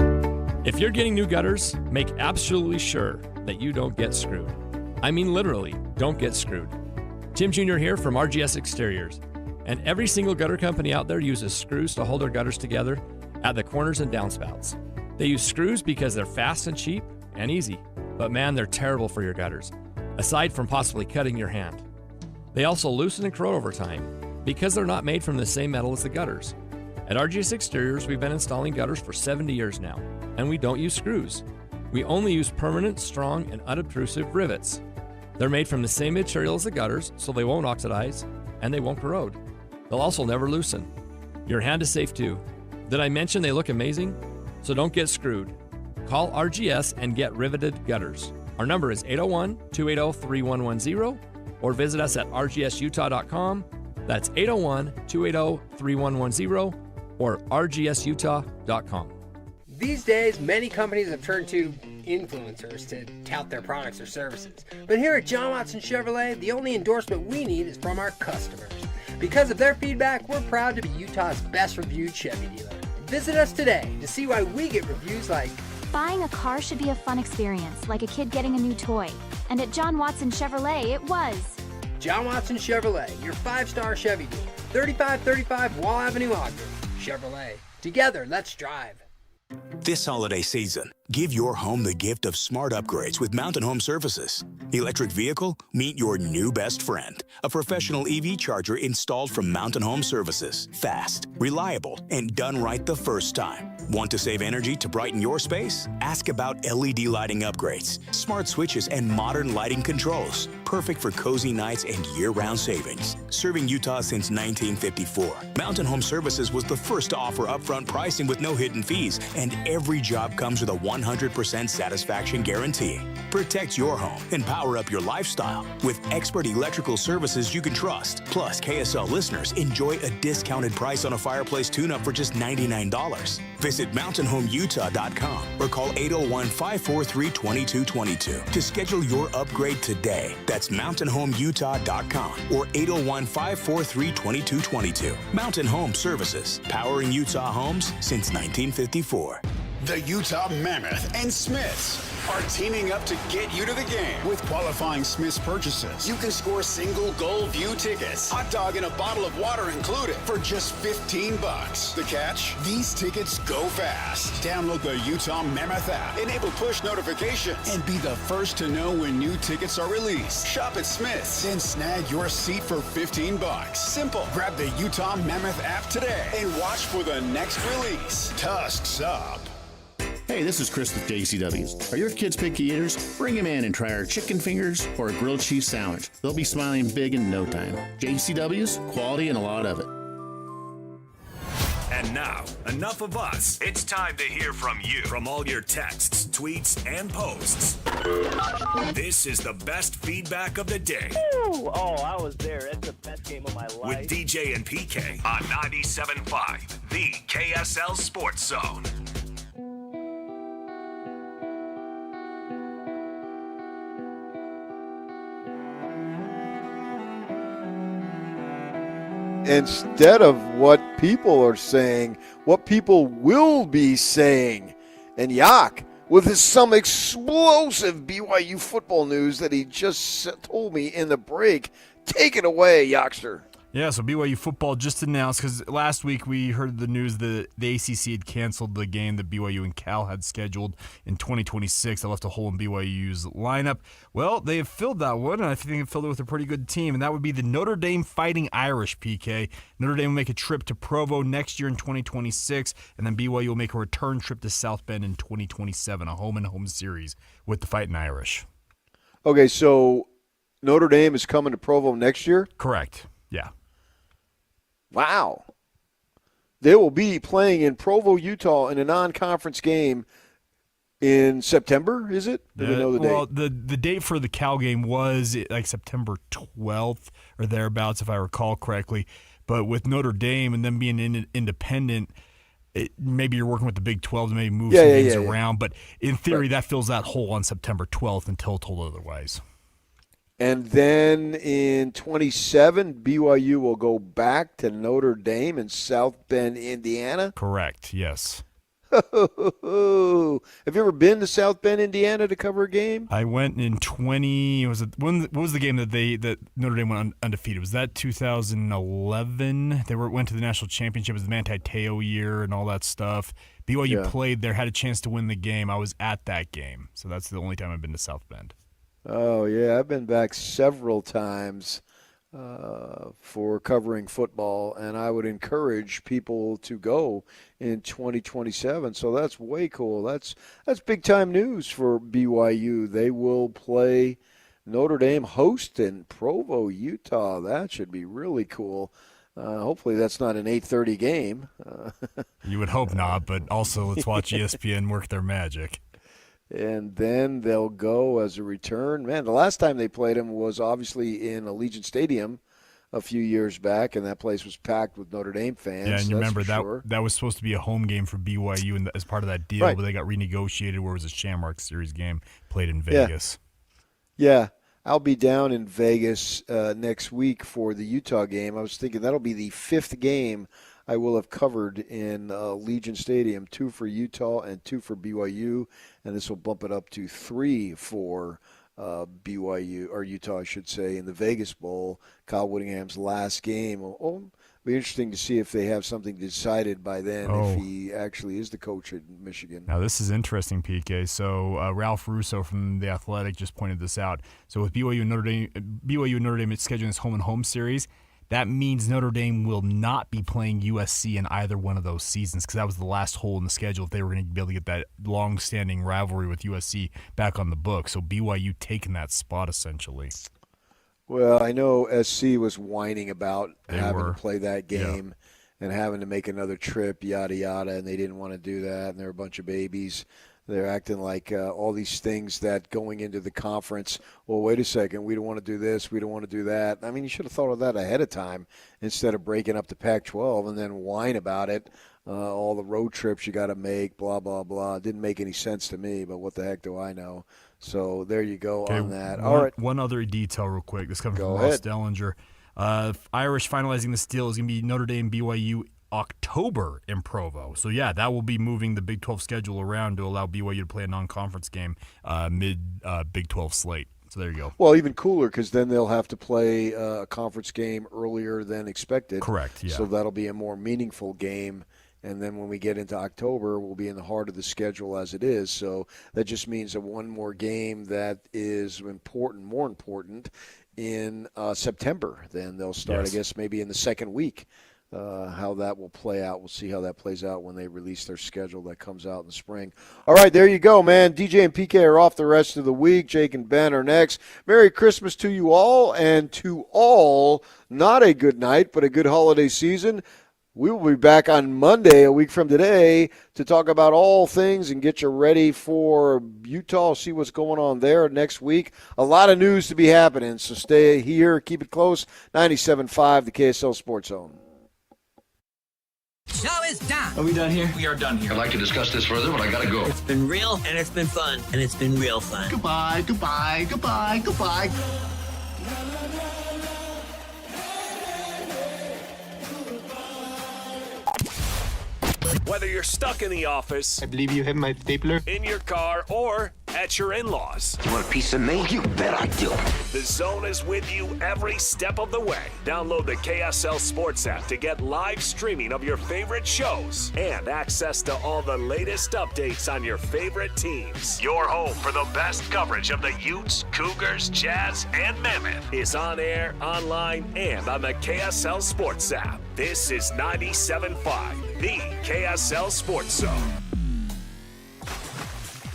If you're getting new gutters, make absolutely sure that you don't get screwed. I mean literally, don't get screwed. Tim Jr. here from RGS Exteriors. And every single gutter company out there uses screws to hold their gutters together at the corners and downspouts. They use screws because they're fast and cheap and easy. But man, they're terrible for your gutters, aside from possibly cutting your hand. They also loosen and corrode over time because they're not made from the same metal as the gutters. At RGS Exteriors, we've been installing gutters for 70 years now, and we don't use screws. We only use permanent, strong, and unobtrusive rivets. They're made from the same material as the gutters, so they won't oxidize, and they won't corrode. They'll also never loosen. Your hand is safe too. Did I mention they look amazing? So don't get screwed. Call RGS and get riveted gutters. Our number is 801-280-3110, or visit us at rgsutah.com. That's 801-280-3110 or rgsutah.com. These days, many companies have turned to influencers to tout their products or services. But here at John Watson Chevrolet, the only endorsement we need is from our customers. Because of their feedback, we're proud to be Utah's best reviewed Chevy dealer. Visit us today to see why we get reviews like, "Buying a car should be a fun experience, like a kid getting a new toy. And at John Watson Chevrolet, it was." John Watson Chevrolet, your 5-star Chevy dealer. 3535 Wall Avenue, Ogden. Chevrolet. Together, let's drive. This holiday season, give your home the gift of smart upgrades with Mountain Home Services. Electric vehicle? Meet your new best friend. A professional EV charger installed from Mountain Home Services. Fast, reliable, and done right the first time. Want to save energy to brighten your space? Ask about LED lighting upgrades, smart switches, and modern lighting controls. Perfect for cozy nights and year-round savings. Serving Utah since 1954, Mountain Home Services was the first to offer upfront pricing with no hidden fees, and every job comes with a 100% satisfaction guarantee. Protect your home and power up your lifestyle with expert electrical services you can trust. Plus, KSL listeners enjoy a discounted price on a fireplace tune-up for just $99. Visit mountainhomeutah.com or call 801-543-2222 to schedule your upgrade today. That's mountainhomeutah.com or 801-543-2222. Mountain Home Services, powering Utah homes since 1954. The Utah Mammoth and Smiths. are teaming up to get you to the game. With qualifying Smith's purchases, you can score single goal view tickets, hot dog and a bottle of water included, for just $15. The catch? These tickets go fast. Download the Utah Mammoth app, enable push notifications, and be the first to know when new tickets are released. Shop at Smith's, then snag your seat for $15. Simple. Grab the Utah Mammoth app today and watch for the next release. Tusks up. Hey, this is Chris with JCW's. Are your kids picky eaters? Bring them in and try our chicken fingers or a grilled cheese sandwich. They'll be smiling big in no time. JCW's, quality and a lot of it. And now, enough of us. It's time to hear from you. From all your texts, tweets, and posts. This is the best feedback of the day. Ooh, I was there. It's the best game of my life. With DJ and PK on 97.5, the KSL Sports Zone. Instead of what people are saying, what people will be saying. And Yak, with some explosive BYU football news that he just told me in the break. Take it away, Yakster. Yeah, so BYU football just announced, because last week we heard the news that the ACC had canceled the game that BYU and Cal had scheduled in 2026. That left a hole in BYU's lineup. Well, they have filled that one, and I think they've filled it with a pretty good team, and that would be the Notre Dame Fighting Irish, PK. Notre Dame will make a trip to Provo next year in 2026, and then BYU will make a return trip to South Bend in 2027, a home-and-home series with the Fighting Irish. Okay, so Notre Dame is coming to Provo next year? Correct, yeah. Wow. They will be playing in Provo, Utah in a non-conference game in September, is it? Do we know the date? Well, the date for the Cal game was like September 12th or thereabouts, if I recall correctly. But with Notre Dame and them being independent, maybe you're working with the Big 12 to maybe move some games around. But in theory, that fills that hole on September 12th until told otherwise. And then in 27, BYU will go back to Notre Dame in South Bend, Indiana? Correct, yes. Have you ever been to South Bend, Indiana to cover a game? I went in what was the game that Notre Dame went undefeated? Was that 2011? They went to the national championship. It was the Manti Te'o year and all that stuff. BYU played there, had a chance to win the game. I was at that game. So that's the only time I've been to South Bend. Oh, yeah, I've been back several times for covering football, and I would encourage people to go in 2027. So that's way cool. That's big-time news for BYU. They will play Notre Dame host in Provo, Utah. That should be really cool. Hopefully that's not an 8:30 game. You would hope not, but also let's watch ESPN work their magic. And then they'll go as a return. Man, the last time they played them was obviously in Allegiant Stadium a few years back, and that place was packed with Notre Dame fans. Yeah, and you remember that was supposed to be a home game for BYU and as part of that deal, but they got renegotiated where it was a Shamrock Series game played in Vegas. Yeah. I'll be down in Vegas next week for the Utah game. I was thinking that'll be the 5th game I will have covered in Legion Stadium, 2 for Utah and 2 for BYU, and this will bump it up to 3 for BYU, or Utah, I should say, in the Vegas Bowl, Kyle Whittingham's last game. It'll be interesting to see if they have something decided by then, if he actually is the coach at Michigan. Now, this is interesting, PK. So Ralph Russo from The Athletic just pointed this out. So with BYU and Notre Dame scheduling this home-and-home series, that means Notre Dame will not be playing USC in either one of those seasons, because that was the last hole in the schedule if they were going to be able to get that long-standing rivalry with USC back on the book. So BYU taking that spot, essentially. Well, I know SC was whining about having to play that game and having to make another trip, yada, yada, and they didn't want to do that, and they're a bunch of babies. They're acting like all these things that going into the conference, well, wait a second, we don't want to do this, we don't want to do that. I mean, you should have thought of that ahead of time instead of breaking up the Pac-12 and then whine about it, all the road trips you got to make, blah, blah, blah. It didn't make any sense to me, but what the heck do I know? So there you go on that. All right. One other detail real quick. This comes from Ross Dellinger. Irish finalizing this deal is going to be Notre Dame, BYU October in Provo. So, yeah, that will be moving the Big 12 schedule around to allow BYU to play a non-conference game mid-Big 12 slate. So there you go. Well, even cooler because then they'll have to play a conference game earlier than expected. Correct, yeah. So that'll be a more meaningful game. And then when we get into October, we'll be in the heart of the schedule as it is. So that just means that one more game that is important, more important, in September. Then they'll start, I guess, maybe in the second week. How that will play out. We'll see how that plays out when they release their schedule that comes out in the spring. All right, there you go, man. DJ and PK are off the rest of the week. Jake and Ben are next. Merry Christmas to you all, and to all, not a good night, but a good holiday season. We will be back on Monday, a week from today, to talk about all things and get you ready for Utah, see what's going on there next week. A lot of news to be happening, so stay here. Keep it close. 97.5, the KSL Sports Zone. Show is done. Are we done here? We are done here. I'd like to discuss this further, but I gotta go. It's been real, and it's been fun, and it's been real fun. Goodbye, goodbye, goodbye, goodbye. Whether you're stuck in the office, I believe you have my stapler, in your car, or at your in-laws. You want a piece of me? You bet I do. The Zone is with you every step of the way. Download the KSL Sports app to get live streaming of your favorite shows and access to all the latest updates on your favorite teams. Your home for the best coverage of the Utes, Cougars, Jazz, and Mammoth is on air, online, and on the KSL Sports app. This is 97.5, the KSL Sports Zone.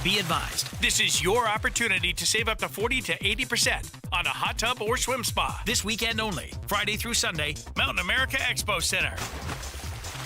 Be advised, this is your opportunity to save up to 40 to 80% on a hot tub or swim spa this weekend only, Friday through Sunday, Mountain America Expo Center.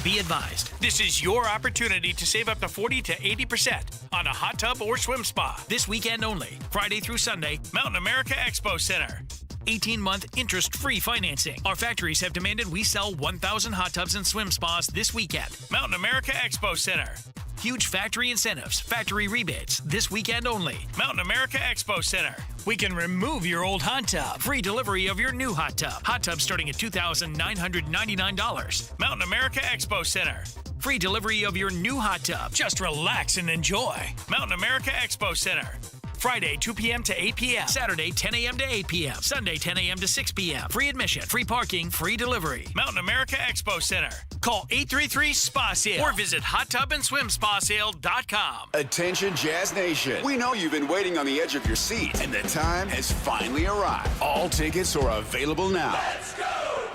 Be advised, this is your opportunity to save up to 40 to 80% on a hot tub or swim spa this weekend only, Friday through Sunday, Mountain America Expo Center. 18-month interest-free financing. Our factories have demanded we sell 1,000 hot tubs and swim spas this weekend. Mountain America Expo Center. Huge factory incentives, factory rebates, this weekend only. Mountain America Expo Center. We can remove your old hot tub. Free delivery of your new hot tub. Hot tub starting at $2,999. Mountain America Expo Center. Free delivery of your new hot tub. Just relax and enjoy. Mountain America Expo Center. Friday, 2 p.m. to 8 p.m. Saturday, 10 a.m. to 8 p.m. Sunday, 10 a.m. to 6 p.m. Free admission, free parking, free delivery. Mountain America Expo Center. Call 833-SPA-SALE or visit hottubandswimspasale.com. Attention, Jazz Nation. We know you've been waiting on the edge of your seat, and the time has finally arrived. All tickets are available now. Let's go!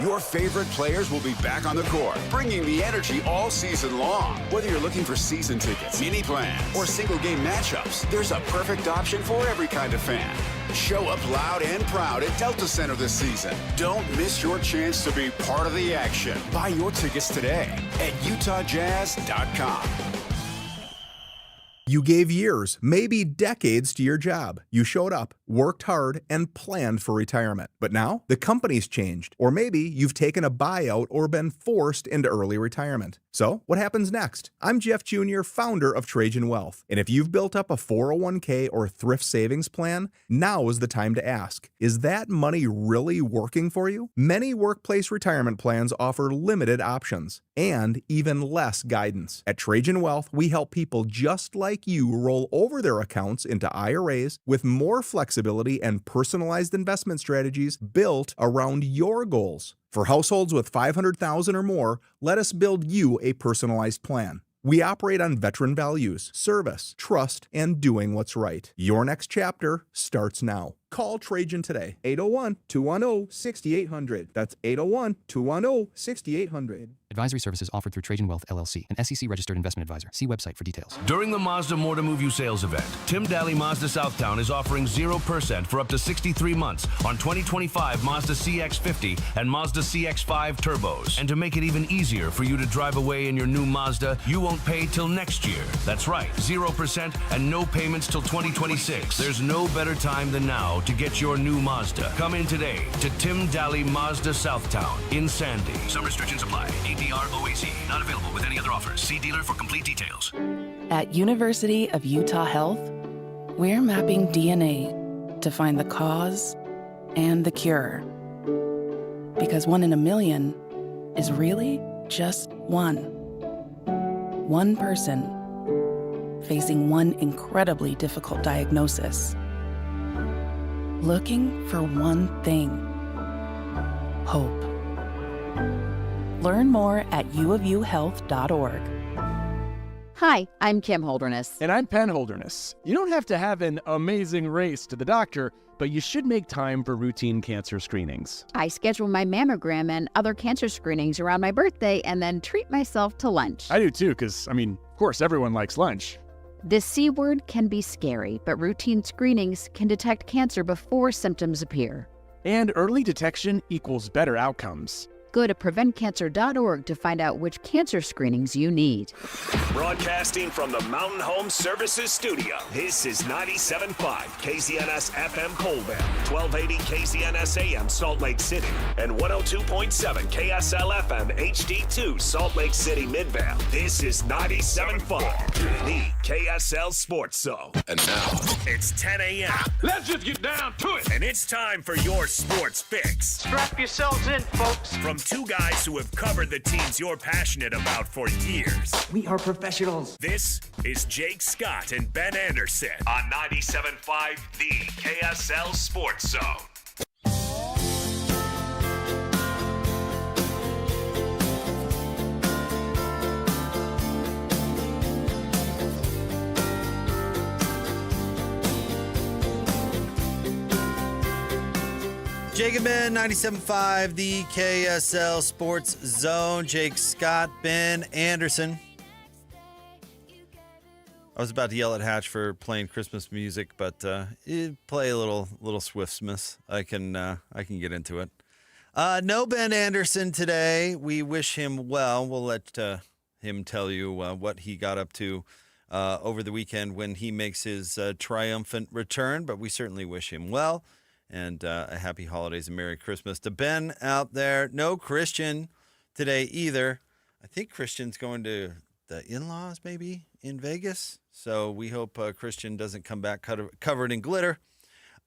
Your favorite players will be back on the court, bringing the energy all season long. Whether you're looking for season tickets, mini plans, or single-game matchups, there's a perfect option for every kind of fan. Show up loud and proud at Delta Center this season. Don't miss your chance to be part of the action. Buy your tickets today at utahjazz.com. You gave years, maybe decades to your job. You showed up, worked hard, and planned for retirement. But now, the company's changed. Or maybe you've taken a buyout or been forced into early retirement. So, what happens next? I'm Jeff Jr., founder of Trajan Wealth. And if you've built up a 401k or thrift savings plan, now is the time to ask, is that money really working for you? Many workplace retirement plans offer limited options and even less guidance. At Trajan Wealth, we help people just like you roll over their accounts into IRAs with more flexibility and personalized investment strategies built around your goals. For households with $500,000 or more, let us build you a personalized plan. We operate on veteran values, service, trust, and doing what's right. Your next chapter starts now. Call Trajan today, 801-210-6800. That's 801-210-6800. Advisory services offered through Trajan Wealth, LLC, an SEC-registered investment advisor. See website for details. During the Mazda More to Move You sales event, Tim Daly Mazda Southtown is offering 0% for up to 63 months on 2025 Mazda CX-50 and Mazda CX-5 turbos. And to make it even easier for you to drive away in your new Mazda, you won't pay till next year. That's right, 0% and no payments till 2026. There's no better time than now to get your new Mazda. Come in today to Tim Daly Mazda Southtown in Sandy. Some restrictions apply. APR OAC. Not available with any other offers. See dealer for complete details. At University of Utah Health, we're mapping DNA to find the cause and the cure. Because 1 in a million is really just one. One person facing one incredibly difficult diagnosis. Looking for one thing: hope. Learn more at uofuhealth.org. Hi, I'm Kim Holderness. And I'm Penn Holderness. You don't have to have an amazing race to the doctor, but you should make time for routine cancer screenings. I schedule my mammogram and other cancer screenings around my birthday and then treat myself to lunch. I do too, because, of course, everyone likes lunch. The C word can be scary, but routine screenings can detect cancer before symptoms appear. And early detection equals better outcomes. Go to preventcancer.org to find out which cancer screenings you need. Broadcasting from the Mountain Home Services Studio, this is 97.5 KZNS FM Colville, 1280 KZNS AM Salt Lake City, and 102.7 KSL FM HD2 Salt Lake City Midvale. This is 97.5, the KSL Sports Zone. And now, it's 10 a.m. Let's just get down to it. And it's time for your sports fix. Strap yourselves in, folks. From two guys who have covered the teams you're passionate about for years. We are professionals. This is Jake Scott and Ben Anderson on 97.5, the KSL Sports Zone. Jake and Ben, 97.5, the KSL Sports Zone. Jake Scott, Ben Anderson. I was about to yell at Hatch for playing Christmas music, but play a little Swiftsmith. I can get into it. No Ben Anderson today. We wish him well. We'll let him tell you what he got up to over the weekend when he makes his triumphant return, but we certainly wish him well. And a happy holidays and Merry Christmas to Ben out there. No Christian today either. I think Christian's going to the in-laws maybe in Vegas. So we hope Christian doesn't come back covered in glitter.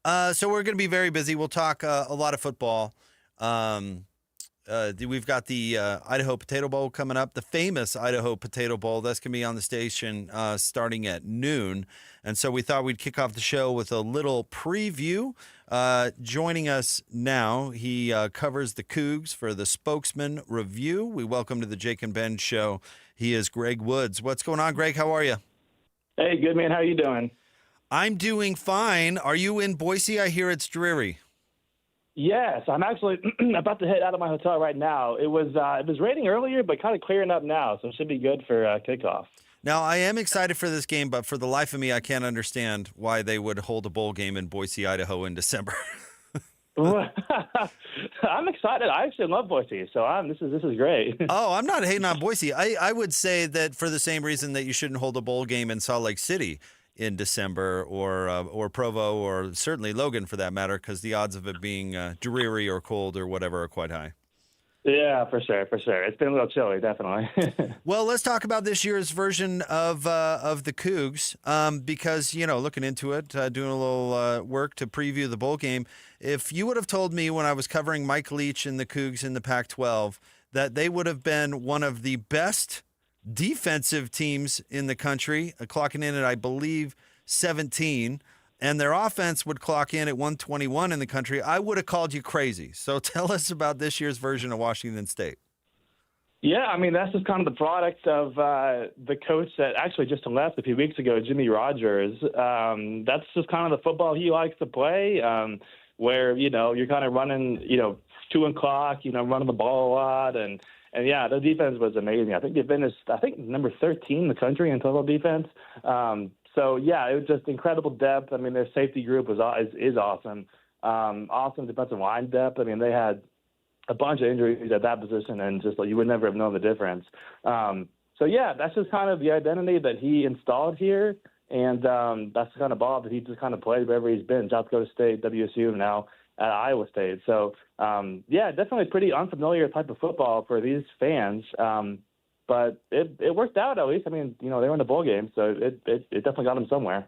So we're going to be very busy. We'll talk a lot of football. We've got the Idaho Potato Bowl coming up, the famous Idaho Potato Bowl. That's going to be on the station starting at noon. And so we thought we'd kick off the show with a little preview. Joining us now, he covers the Cougs for the Spokesman Review. We welcome to the Jake and Ben Show. He is Greg Woods. What's going on, Greg? How are you? Hey, good, man. How are you doing? I'm doing fine. Are you in Boise? I hear it's dreary. Yes, I'm actually about to head out of my hotel right now. It was raining earlier, but kind of clearing up now, so it should be good for kickoff. Now, I am excited for this game, but for the life of me, I can't understand why they would hold a bowl game in Boise, Idaho in December. I'm excited. I actually love Boise, so this is great. Oh, I'm not hating on Boise. I would say that for the same reason that you shouldn't hold a bowl game in Salt Lake City in December or Provo or certainly Logan for that matter, because the odds of it being dreary or cold or whatever are quite high. Yeah, for sure. It's been a little chilly, definitely. Well, let's talk about this year's version of the Cougs because, looking into it, doing a little work to preview the bowl game, if you would have told me when I was covering Mike Leach and the Cougs in the Pac-12 that they would have been one of the best defensive teams in the country, clocking in at, I believe, 17, and their offense would clock in at 121 in the country, I would have called you crazy. So tell us about this year's version of Washington State. Yeah, that's just kind of the product of the coach that actually just left a few weeks ago, Jimmy Rogers. That's just kind of the football he likes to play, where, you're kind of running, chewing clock, running the ball a lot. And yeah, the defense was amazing. I think they finished, number 13 in the country in total defense. So, yeah, it was just incredible depth. Their safety group is awesome. Awesome defensive line depth. They had a bunch of injuries at that position, and just you would never have known the difference. So, yeah, that's just kind of the identity that he installed here, and that's the kind of ball that he just kind of played wherever he's been, South Dakota State, WSU, and now at Iowa State. So, yeah, definitely pretty unfamiliar type of football for these fans. But it worked out at least. They were in the bowl game, so it definitely got them somewhere.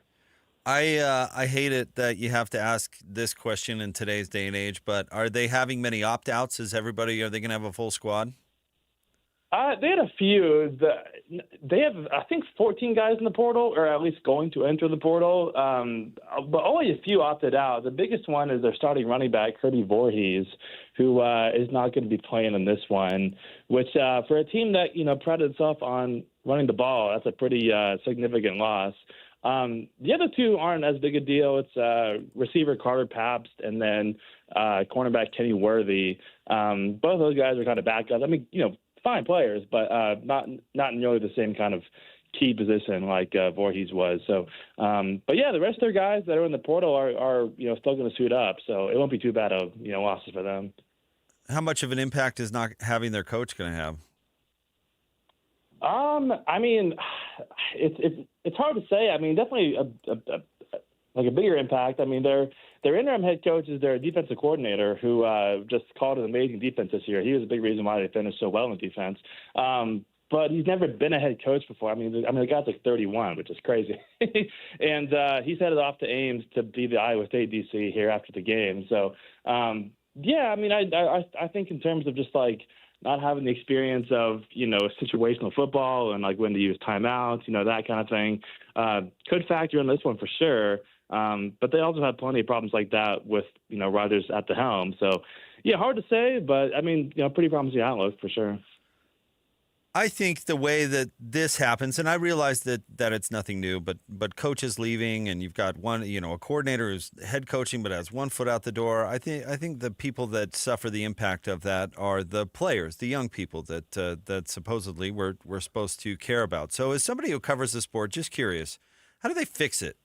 I hate it that you have to ask this question in today's day and age, but are they having many opt-outs? Are they going to have a full squad? They had a few. They have, I think, 14 guys in the portal, or at least going to enter the portal. But only a few opted out. The biggest one is their starting running back, Kirby Voorhees, who is not going to be playing in this one, which for a team that, prided itself on running the ball, that's a pretty significant loss. The other two aren't as big a deal. It's receiver Carter Pabst and then cornerback Kenny Worthy. Both of those guys are kind of backups. I mean, fine players, but not nearly the same kind of key position like Voorhees was. So, but yeah, the rest of their guys that are in the portal are still going to suit up. So it won't be too bad of losses for them. How much of an impact is not having their coach going to have? I mean, it's hard to say. I mean, definitely a bigger impact. I mean, their interim head coach is their defensive coordinator, who just called an amazing defense this year. He was a big reason why they finished so well in defense. But he's never been a head coach before. I mean, the guy's like 31, which is crazy. And he's headed off to Ames to be the Iowa State DC here after the game. So, yeah, I mean, I think in terms of just like not having the experience of, situational football and like when to use timeouts, that kind of thing, could factor in this one for sure. But they also have plenty of problems like that with, Rodgers at the helm. So, yeah, hard to say, but I mean, pretty promising outlook for sure. I think the way that this happens, and I realize that it's nothing new, but coaches leaving, and you've got one, a coordinator who's head coaching but has one foot out the door. I think the people that suffer the impact of that are the players, the young people that supposedly we're supposed to care about. So, as somebody who covers the sport, just curious, how do they fix it?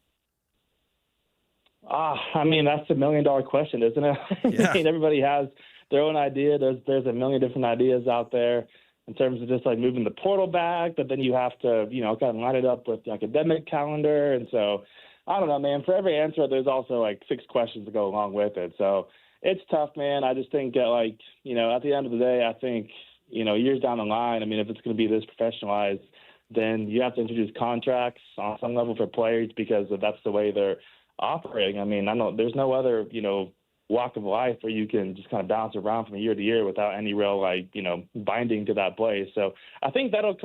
I mean, that's $1 million question, isn't it? Yeah. I mean, everybody has their own idea. There's a million different ideas out there in terms of just like moving the portal back, but then you have to, kind of line it up with the academic calendar. And so, I don't know, man, for every answer, there's also like 6 questions to go along with it. So it's tough, man. I just think that at the end of the day, I think, years down the line, I mean, if it's going to be this professionalized, then you have to introduce contracts on some level for players because that's the way they're operating. I mean, there's no other, walk of life where you can just kind of bounce around from year to year without any real binding to that place. So I think that'll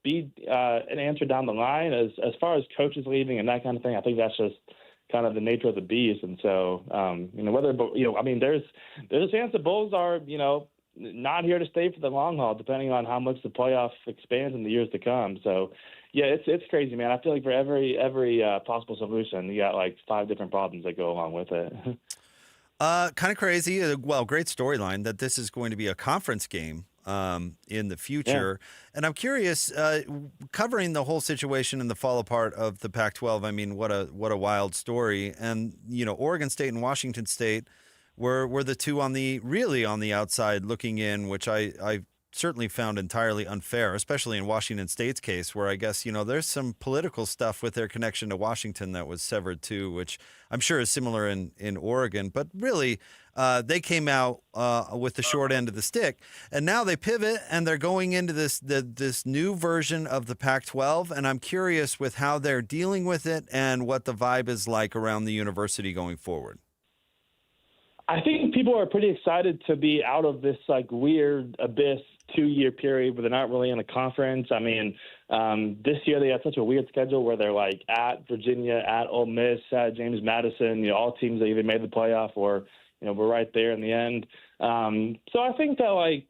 be an answer down the line as far as coaches leaving and that kind of thing. I think that's just kind of the nature of the beast. And so I mean, there's a chance the Bulls are not here to stay for the long haul, depending on how much the playoff expands in the years to come. So yeah, it's crazy, man. I feel like for every possible solution, you got like 5 different problems that go along with it. Kind of crazy. Well, great storyline that this is going to be a conference game in the future. Yeah. And I'm curious, covering the whole situation and the fall apart of the Pac-12. I mean, what a wild story. And Oregon State and Washington State were the two on the outside looking in, which I certainly found entirely unfair, especially in Washington State's case, where I guess, there's some political stuff with their connection to Washington that was severed too, which I'm sure is similar in Oregon. But really, they came out with the short end of the stick, and now they pivot and they're going into this new version of the Pac-12. And I'm curious with how they're dealing with it and what the vibe is like around the university going forward. I think people are pretty excited to be out of this like weird abyss 2-year period where they're not really in a conference. I mean, this year they had such a weird schedule where they're like at Virginia, at Ole Miss, at James Madison, all teams that either made the playoff or, were right there in the end. So I think that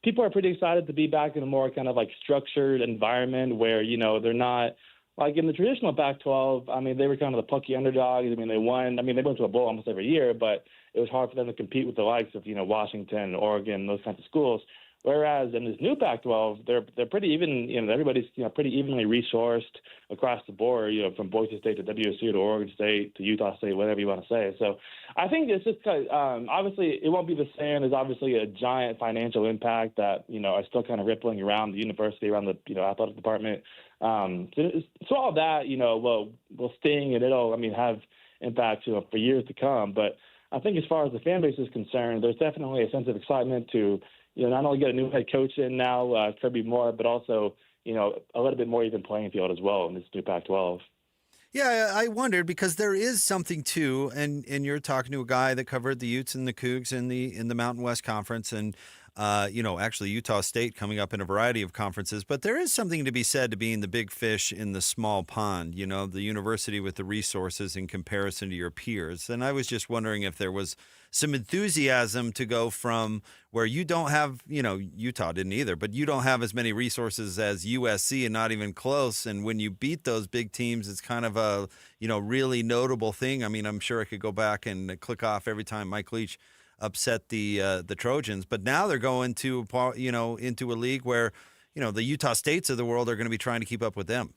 people are pretty excited to be back in a more kind of like structured environment where, they're not like in the traditional Pac-12. I mean, they were kind of the plucky underdogs. I mean, they won. I mean, they went to a bowl almost every year, but it was hard for them to compete with the likes of, Washington, Oregon, those kinds of schools. Whereas in this new Pac-12, they're pretty even. Everybody's pretty evenly resourced across the board. From Boise State to WSU to Oregon State to Utah State, whatever you want to say. So I think it's just obviously it won't be the same. There's obviously a giant financial impact that are still kind of rippling around the university, around the athletic department. So all that will sting, and it'll have impact for years to come. But I think as far as the fan base is concerned, there's definitely a sense of excitement to not only get a new head coach in now, Kirby Moore, but also a little bit more even playing field as well in this new Pac-12. Yeah, I wondered because there is something too, and you're talking to a guy that covered the Utes and the Cougs in the Mountain West Conference, and actually Utah State coming up in a variety of conferences. But there is something to be said to being the big fish in the small pond. You know, the university with the resources in comparison to your peers. And I was just wondering if there was some enthusiasm to go from where you don't have, Utah didn't either, but you don't have as many resources as USC and not even close. And when you beat those big teams, it's kind of a, really notable thing. I mean, I'm sure I could go back and click off every time Mike Leach upset the Trojans, but now they're going to, into a league where, the Utah States of the world are going to be trying to keep up with them.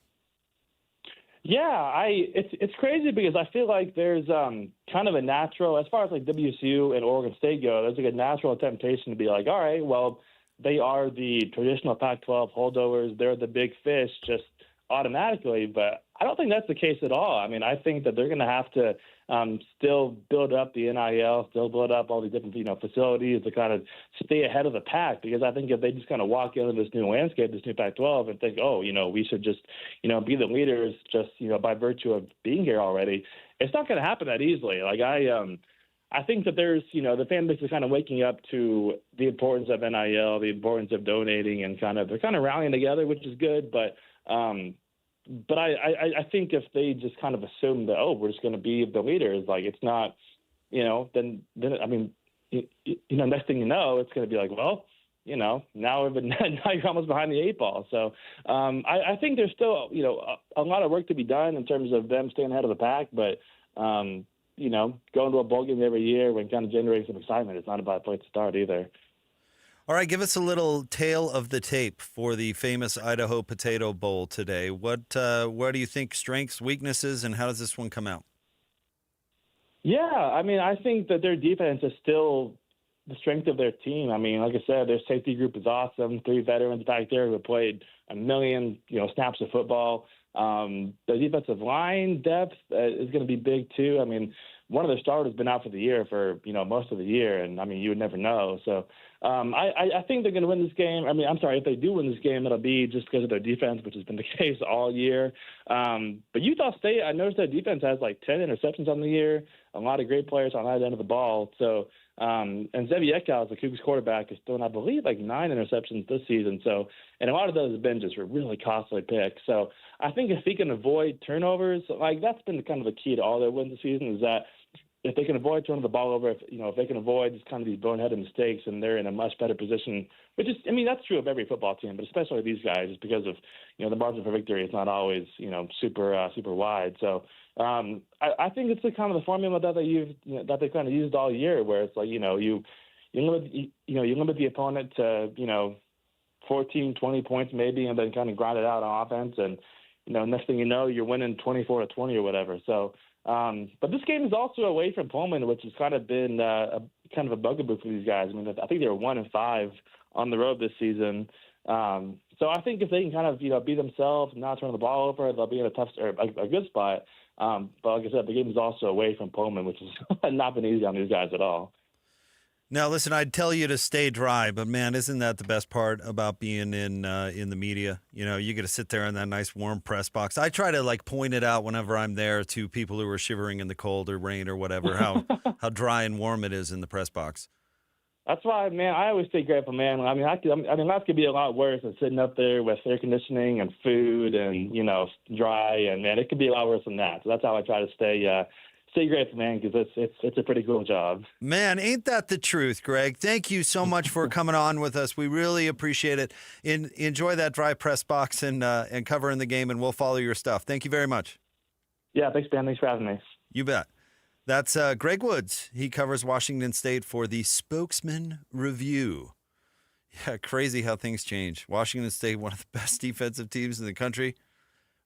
Yeah, it's crazy because I feel like there's kind of a natural, as far as like WSU and Oregon State go, there's like a natural temptation to be like, all right, well, they are the traditional Pac-12 holdovers, they're the big fish just automatically, but I don't think that's the case at all. I mean, I think that they're going to have to still build up the NIL, still build up all these different facilities to kind of stay ahead of the pack, because I think if they just kind of walk into this new landscape, this new Pac-12, and think, we should just be the leaders just by virtue of being here already, it's not going to happen that easily. Like I think that there's the fan base is kind of waking up to the importance of NIL, the importance of donating, and they're kind of rallying together, which is good, but I think if they just kind of assume that, we're just going to be the leaders, like it's not, then I mean, next thing you know, it's going to be like, well, now you're almost behind the eight ball. So I think there's still, a lot of work to be done in terms of them staying ahead of the pack, but going to a bowl game every year and kind of generating some excitement is not a bad place to start either. All right, give us a little tale of the tape for the famous Idaho Potato Bowl today. What do you think strengths, weaknesses, and how does this one come out? Yeah, I mean, I think that their defense is still the strength of their team. I mean, like I said, their safety group is awesome. 3 veterans back there who have played a million, snaps of football. The defensive line depth is going to be big too. I mean, one of their starters has been out for the year for, most of the year, and I mean, you would never know. So I think they're going to win this game. I mean, I'm sorry, if they do win this game, it'll be just because of their defense, which has been the case all year. But Utah State, I noticed their defense has like 10 interceptions on the year, a lot of great players on that end of the ball. So, and Zevi Ekals, the Cougars quarterback, is throwing, I believe, like 9 interceptions this season. So, and a lot of those have been just really costly picks. So I think if he can avoid turnovers, like that's been kind of the key to all their wins this season, is that if they can avoid turning the ball over, if they can avoid just kind of these boneheaded mistakes, and they're in a much better position, which is, I mean, that's true of every football team, but especially these guys, just because of, the margin for victory is not always, super wide. So I think it's the kind of the formula that they kind of used all year, where it's like, you limit the opponent to, 14, 20 points maybe, and then kind of grind it out on offense. And, next thing you know, you're winning 24-20 or whatever. So, but this game is also away from Pullman, which has kind of been kind of a bugaboo for these guys. I mean, I think they were 1-5 on the road this season. So I think if they can kind of, be themselves and not turn the ball over, they'll be in a good spot. But like I said, the game is also away from Pullman, which has not been easy on these guys at all. Now, listen, I'd tell you to stay dry, but man, isn't that the best part about being in the media? You get to sit there in that nice warm press box. I try to point it out whenever I'm there to people who are shivering in the cold or rain or whatever, how dry and warm it is in the press box. That's why, man, I always stay grateful, man. I mean, life could be a lot worse than sitting up there with air conditioning and food and, dry, and man, it could be a lot worse than that. So that's how I try to stay grateful, man, because it's a pretty cool job. Man, ain't that the truth, Greg? Thank you so much for coming on with us. We really appreciate it. Enjoy that dry press box and covering the game, and we'll follow your stuff. Thank you very much. Yeah, thanks, Ben. Thanks for having me. You bet. That's Greg Woods. He covers Washington State for the Spokesman Review. Yeah, crazy how things change. Washington State, one of the best defensive teams in the country.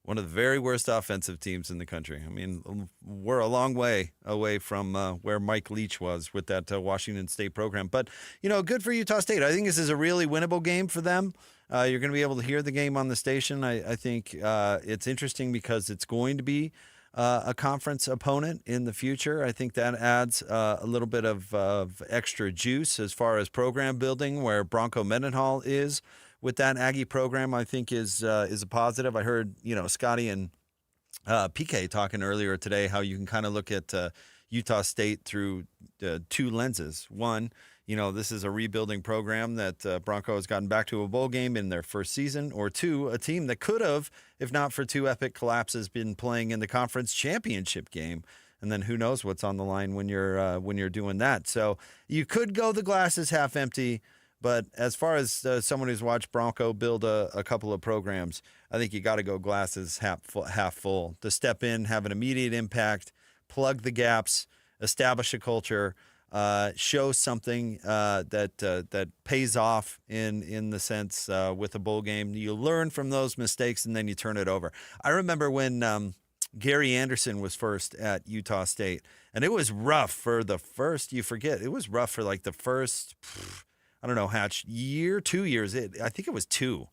One of the very worst offensive teams in the country. I mean, we're a long way away from where Mike Leach was with that Washington State program. But, good for Utah State. I think this is a really winnable game for them. You're going to be able to hear the game on the station. I think it's interesting because it's going to be a conference opponent in the future. I think that adds a little bit of extra juice as far as program building, where Bronco Mendenhall is with that Aggie program, I think is a positive. I heard, Scotty and PK talking earlier today how you can kind of look at Utah State through two lenses. One, this is a rebuilding program that Bronco has gotten back to a bowl game in their first season. Or two, a team that could have, if not for two epic collapses, been playing in the conference championship game. And then who knows what's on the line when you're doing that. So you could go the glass is half empty. But as far as someone who's watched Bronco build a couple of programs, I think you got to go glasses half full to step in, have an immediate impact, plug the gaps, establish a culture, show something that pays off in the sense with a bowl game. You learn from those mistakes and then you turn it over. I remember when Gary Anderson was first at Utah State, and it was rough for the first. You forget it was rough for like the first. I don't know, Hatch, 2 years. I think it was 2.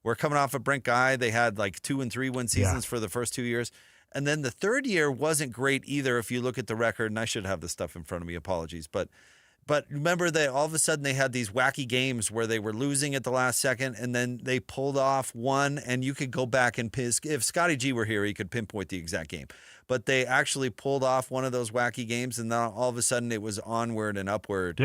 We're coming off of Brent Guy. They had like 2 and 3 win seasons for the first 2 years. And then the third year wasn't great either if you look at the record. And I should have this stuff in front of me. Apologies. But remember that all of a sudden they had these wacky games where they were losing at the last second and then they pulled off one. And you could go back and if Scotty G were here, he could pinpoint the exact game. But they actually pulled off one of those wacky games, and then all of a sudden it was onward and upward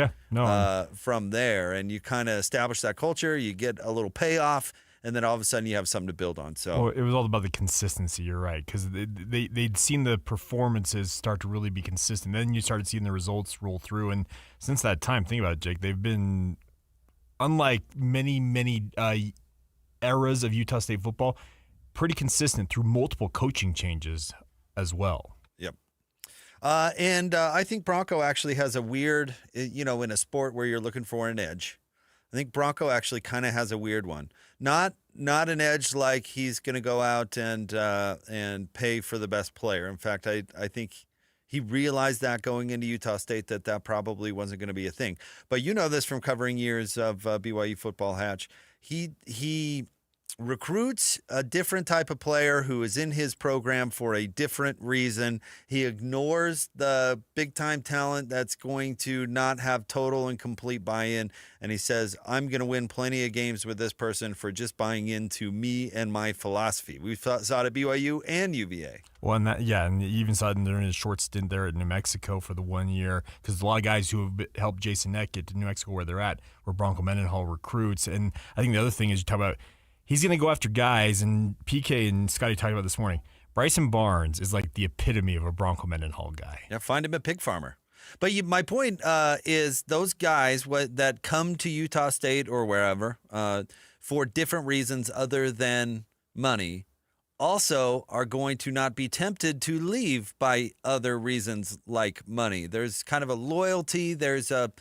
from there. And you kind of establish that culture, you get a little payoff, and then all of a sudden you have something to build on. So it was all about the consistency, you're right, because they'd seen the performances start to really be consistent. Then you started seeing the results roll through, and since that time, think about it, Jake, they've been, unlike many eras of Utah State football, pretty consistent through multiple coaching changes as well. Yep. And I think Bronco actually has a weird, in a sport where you're looking for an edge, I think Bronco actually kind of has a weird one. Not an edge like he's going to go out and pay for the best player. In fact, I think he realized that going into Utah State that probably wasn't going to be a thing. But you know this from covering years of BYU football, Hatch. He recruits a different type of player who is in his program for a different reason. He ignores the big-time talent that's going to not have total and complete buy-in, and he says, I'm going to win plenty of games with this person for just buying into me and my philosophy. We saw it at BYU and UVA. Well, and you even saw it during his short stint there at New Mexico for the 1 year, because a lot of guys who have helped Jason Neck get to New Mexico where they're at were Bronco Mendenhall recruits. And I think the other thing is you talk about he's going to go after guys, and PK and Scotty talked about this morning. Bryson Barnes is like the epitome of a Bronco Mendenhall guy. Yeah, find him a pig farmer. But my point is those guys that come to Utah State or wherever for different reasons other than money also are going to not be tempted to leave by other reasons like money. There's kind of a loyalty. There's a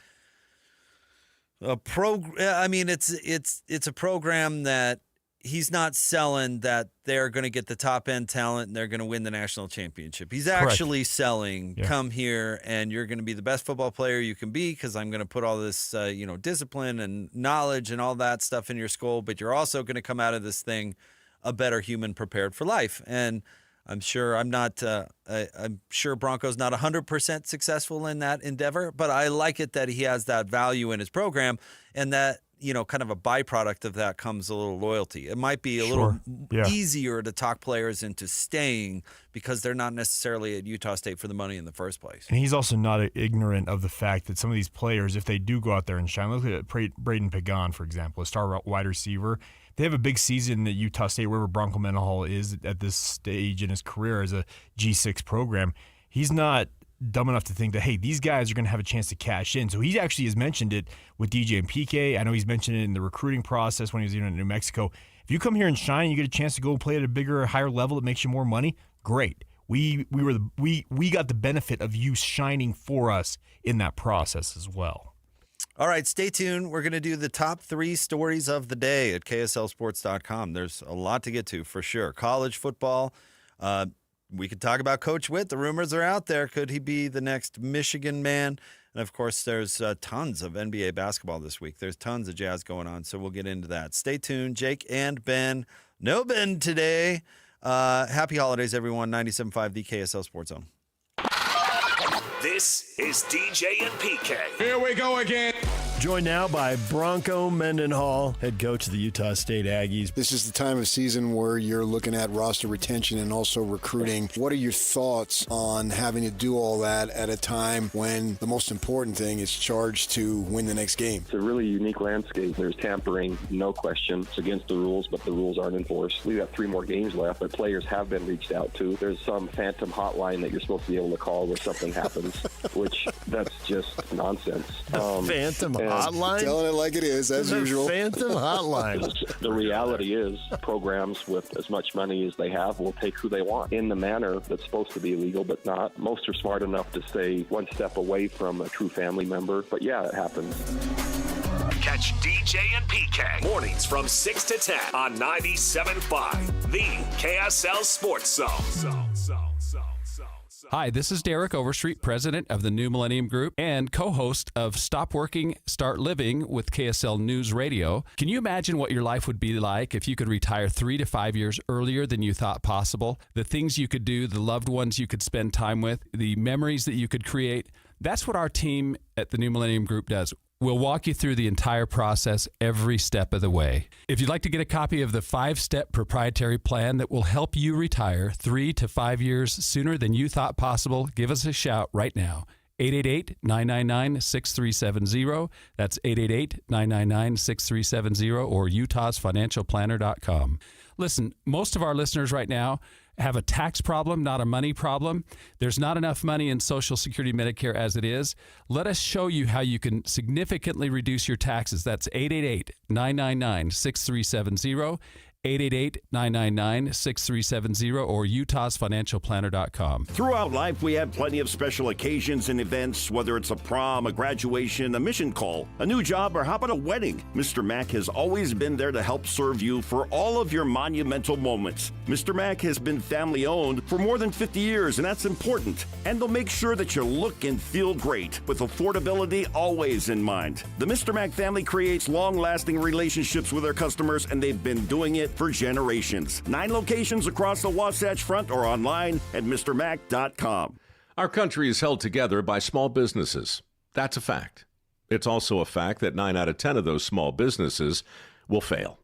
program. I mean, it's a program that he's not selling that they're going to get the top end talent and they're going to win the national championship. He's actually selling, come here and you're going to be the best football player you can be because I'm going to put all this, discipline and knowledge and all that stuff in your skull, but you're also going to come out of this thing a better human prepared for life. And I'm sure I'm sure Bronco's not 100% successful in that endeavor, but I like it that he has that value in his program and that, kind of a byproduct of that comes a little loyalty. It might be a little easier to talk players into staying because they're not necessarily at Utah State for the money in the first place. And he's also not ignorant of the fact that some of these players, if they do go out there and shine, look at Braden Pagan, for example, a star wide receiver. They have a big season at Utah State, wherever Bronco Mendenhall is at this stage in his career as a G6 program. He's not dumb enough to think that, hey, these guys are going to have a chance to cash in. So he actually has mentioned it with DJ and PK. I know he's mentioned it in the recruiting process when he was even in New Mexico. If you come here and shine and you get a chance to go play at a bigger, higher level that makes you more money, great. We got the benefit of you shining for us in that process as well. All right, stay tuned. We're going to do the top 3 stories of the day at KSLSports.com. There's a lot to get to for sure. College football. We could talk about Coach Witt. The rumors are out there. Could he be the next Michigan man? And, of course, there's tons of NBA basketball this week. There's tons of jazz going on, so we'll get into that. Stay tuned. Jake and Ben. No Ben today. Happy holidays, everyone. 97.5, the KSL Sports Zone. This is DJ and PK. Here we go again. Joined now by Bronco Mendenhall, head coach of the Utah State Aggies. This is the time of season where you're looking at roster retention and also recruiting. What are your thoughts on having to do all that at a time when the most important thing is charged to win the next game? It's a really unique landscape. There's tampering, no question. It's against the rules, but the rules aren't enforced. We've got 3 more games left, but players have been reached out to. There's some phantom hotline that you're supposed to be able to call where something happens, which that's just nonsense. Phantom hotline? Telling it like it is, as usual. Phantom hotline. The reality is programs with as much money as they have will take who they want in the manner that's supposed to be illegal, but not. Most are smart enough to stay one step away from a true family member. But yeah, it happens. Catch DJ and PK mornings from 6 to 10 on 97.5, the KSL Sports Zone. Hi, this is Derek Overstreet, president of the New Millennium Group and co-host of Stop Working, Start Living with KSL News Radio. Can you imagine what your life would be like if you could retire 3 to 5 years earlier than you thought possible? The things you could do, the loved ones you could spend time with, the memories that you could create. That's what our team at the New Millennium Group does. We'll walk you through the entire process every step of the way. If you'd like to get a copy of the 5-step proprietary plan that will help you retire 3 to 5 years sooner than you thought possible, give us a shout right now. 888-999-6370. That's 888-999-6370 or utahsfinancialplanner.com. Listen, most of our listeners right now have a tax problem, not a money problem. There's not enough money in Social Security Medicare as it is. Let us show you how you can significantly reduce your taxes. That's 888-999-6370. 888-999-6370 or utahsfinancialplanner.com. Throughout life, we have plenty of special occasions and events, whether it's a prom, a graduation, a mission call, a new job, or how about a wedding? Mr. Mac has always been there to help serve you for all of your monumental moments. Mr. Mac has been family-owned for more than 50 years, and that's important. And they'll make sure that you look and feel great, with affordability always in mind. The Mr. Mac family creates long-lasting relationships with their customers, and they've been doing it for generations. 9 locations across the Wasatch Front or online at MrMac.com. Our country is held together by small businesses. That's a fact. It's also a fact that 9 out of 10 of those small businesses will fail.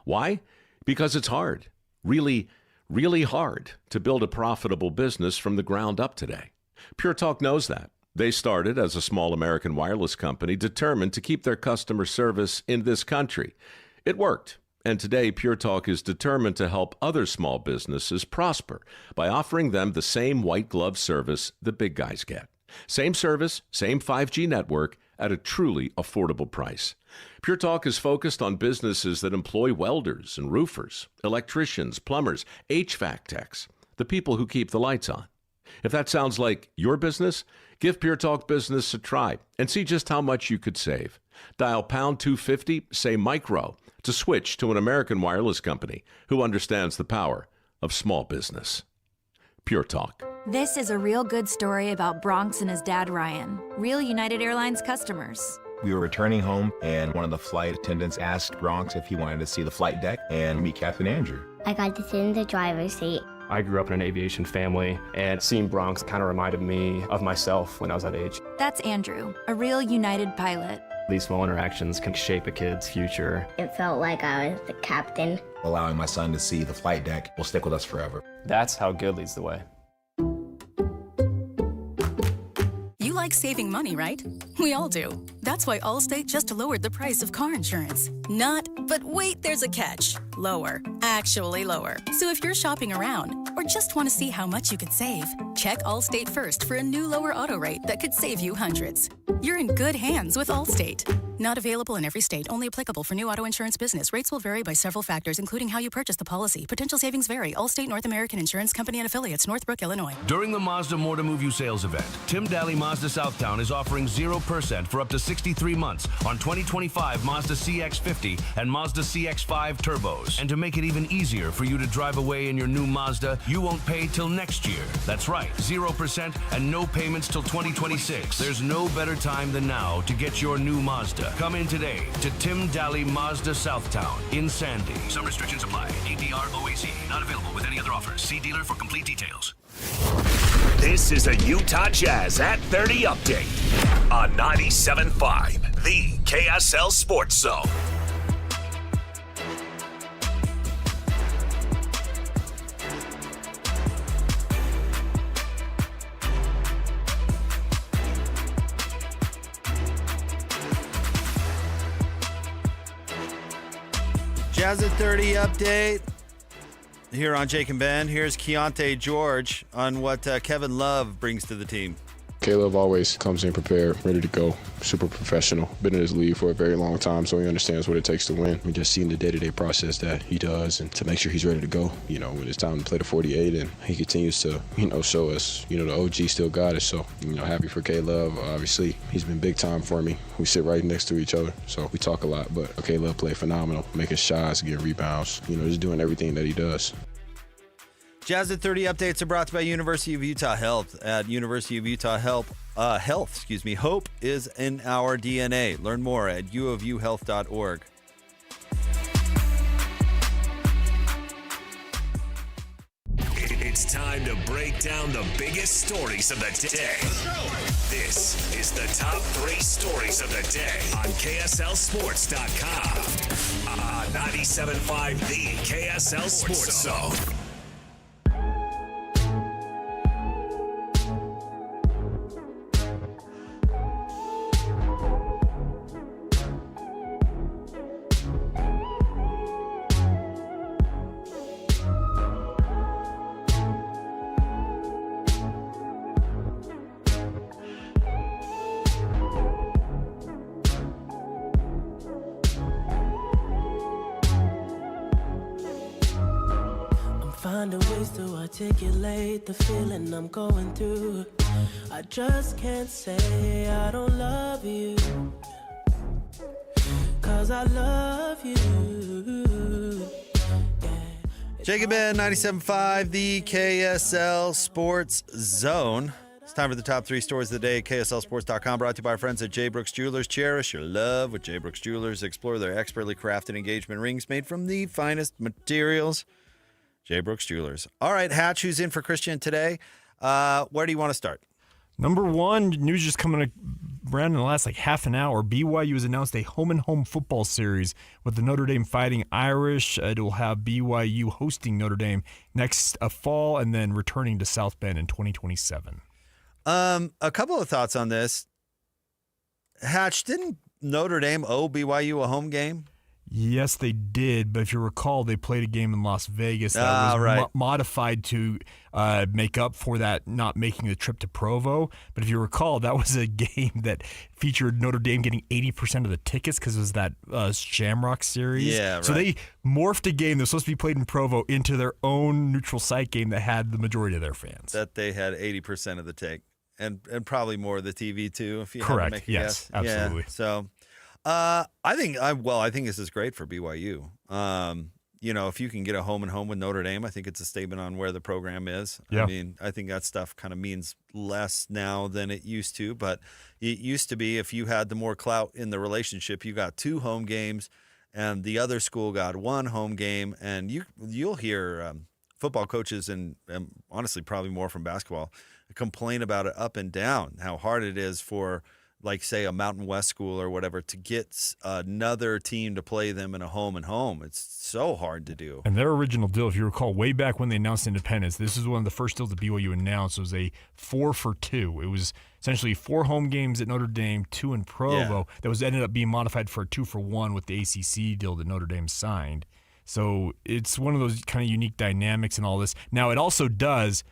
Why? Because it's hard. Really, really hard to build a profitable business from the ground up today. Pure Talk knows that. They started as a small American wireless company determined to keep their customer service in this country. It worked. And today, Pure Talk is determined to help other small businesses prosper by offering them the same white glove service the big guys get. Same service, same 5G network at a truly affordable price. Pure Talk is focused on businesses that employ welders and roofers, electricians, plumbers, HVAC techs, the people who keep the lights on. If that sounds like your business, give Pure Talk Business a try and see just how much you could save. Dial pound 250, say micro, to switch to an American wireless company who understands the power of small business. Pure Talk. This is a real good story about Bronx and his dad, Ryan, real United Airlines customers. We were returning home, and one of the flight attendants asked Bronx if he wanted to see the flight deck and meet Captain Andrew. I got to sit in the driver's seat. I grew up in an aviation family, and seeing Bronx kind of reminded me of myself when I was that age. That's Andrew, a real United pilot. These small interactions can shape a kid's future. It felt like I was the captain. Allowing my son to see the flight deck will stick with us forever. That's how good leads the way. You like saving money, right? We all do. That's why Allstate just lowered the price of car insurance. Not, but wait, there's a catch. Lower. Actually lower. So if you're shopping around or just want to see how much you could save, check Allstate first for a new lower auto rate that could save you hundreds. You're in good hands with Allstate. Not available in every state. Only applicable for new auto insurance business. Rates will vary by several factors, including how you purchase the policy. Potential savings vary. Allstate North American Insurance Company and Affiliates, Northbrook, Illinois. During the Mazda More to Move You sales event, Tim Daly Mazda Southtown is offering 0% for up to 63 months on 2025 Mazda CX-50 and Mazda CX-5 turbos. And to make it even easier for you to drive away in your new Mazda, you won't pay till next year. That's right, 0% and no payments till 2026. There's no better time than now to get your new Mazda. Come in today to Tim Daly Mazda Southtown in Sandy. Some restrictions apply. APR OAC. Not available with any other offers. See dealer for complete details. This is a Utah Jazz at 30 update on 97.5, the KSL Sports Zone. Jazz at 30 update here on Jake and Ben. Here's Keontae George on what Kevin Love brings to the team. Caleb always comes in prepared, ready to go, super professional. Been in this league for a very long time, so he understands what it takes to win. We just seen the day-to-day process that he does and to make sure he's ready to go, when it's time to play the 48, and he continues to, show us, the OG still got us. So, happy for Caleb. Obviously, he's been big time for me. We sit right next to each other, so we talk a lot, but Caleb played phenomenal, making shots, getting rebounds, just doing everything that he does. Jazz at 30 updates are brought to you by University of Utah Health. At University of Utah Health, hope is in our DNA. Learn more at uofuhealth.org. It's time to break down the biggest stories of the day. This is the top 3 stories of the day on KSLSports.com. 97.5, the KSL Sports Zone. Finding ways to articulate the feeling I'm going through. I just can't say I don't love you, 'cause I love you. Jacob Ben, 97.5, the KSL Sports Zone. It's time for the top 3 stories of the day. KSLSports.com, brought to you by our friends at J. Brooks Jewelers. Cherish your love with J. Brooks Jewelers. Explore their expertly crafted engagement rings made from the finest materials. J. Brooks Jewelers. All right, Hatch, who's in for Christian today? Where do you want to start? Number one, news just coming around in the last half an hour. BYU has announced a home-and-home football series with the Notre Dame Fighting Irish. It will have BYU hosting Notre Dame next fall and then returning to South Bend in 2027. A couple of thoughts on this. Hatch, didn't Notre Dame owe BYU a home game? Yes, they did, but if you recall, they played a game in Las Vegas that was modified to make up for that not making the trip to Provo. But if you recall, that was a game that featured Notre Dame getting 80% of the tickets because it was that Shamrock series. Yeah, right. So they morphed a game that was supposed to be played in Provo into their own neutral site game that had the majority of their fans. That they had 80% of the take and probably more of the TV too. If you correct, had to make a yes, guess. absolutely. Yeah, so. I think this is great for BYU. If you can get a home and home with Notre Dame, I think it's a statement on where the program is. Yeah. I mean, I think that stuff kind of means less now than it used to, but it used to be if you had the more clout in the relationship, you got 2 home games and the other school got 1 home game, and you'll hear football coaches and honestly probably more from basketball complain about it up and down, how hard it is for say a Mountain West school or whatever to get another team to play them in a home and home. It's so hard to do. And their original deal, if you recall, way back when they announced independence, this is one of the first deals that BYU announced. It was a 4-for-2. It was essentially 4 home games at Notre Dame, 2 in Provo. That was ended up being modified for a 2-for-1 with the ACC deal that Notre Dame signed. So it's one of those kind of unique dynamics and all this. Now, it also does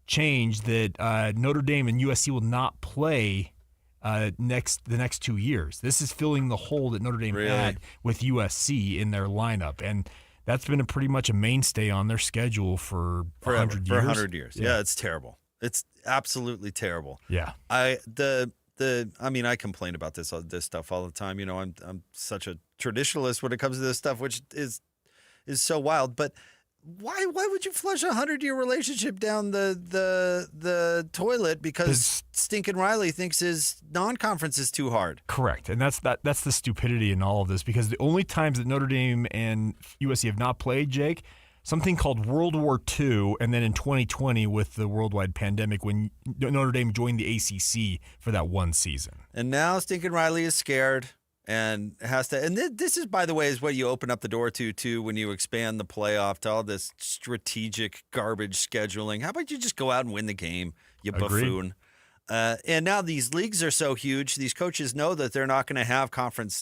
change that Notre Dame and USC will not play the next 2 years. This is filling the hole that Notre Dame had with USC in their lineup, and that's been pretty much a mainstay on their schedule for 100 years. For 100 years. Yeah, it's terrible. It's absolutely terrible. Yeah. I complain about this stuff all the time. I'm such a traditionalist when it comes to this stuff, which is so wild, but why would you flush a 100-year relationship down the toilet because stinking Riley thinks his non-conference is too hard? Correct, and that's the stupidity in all of this, because the only times that Notre Dame and USC have not played, Jake, something called World War II, and then in 2020 with the worldwide pandemic when Notre Dame joined the ACC for that one season. And now Stinkin' Riley is scared and has to. And this is, by the way, is what you open up the door to, too, when you expand the playoff to all this strategic garbage scheduling. How about you just go out and win the game, you buffoon? And now these leagues are so huge, these coaches know that they're not going to have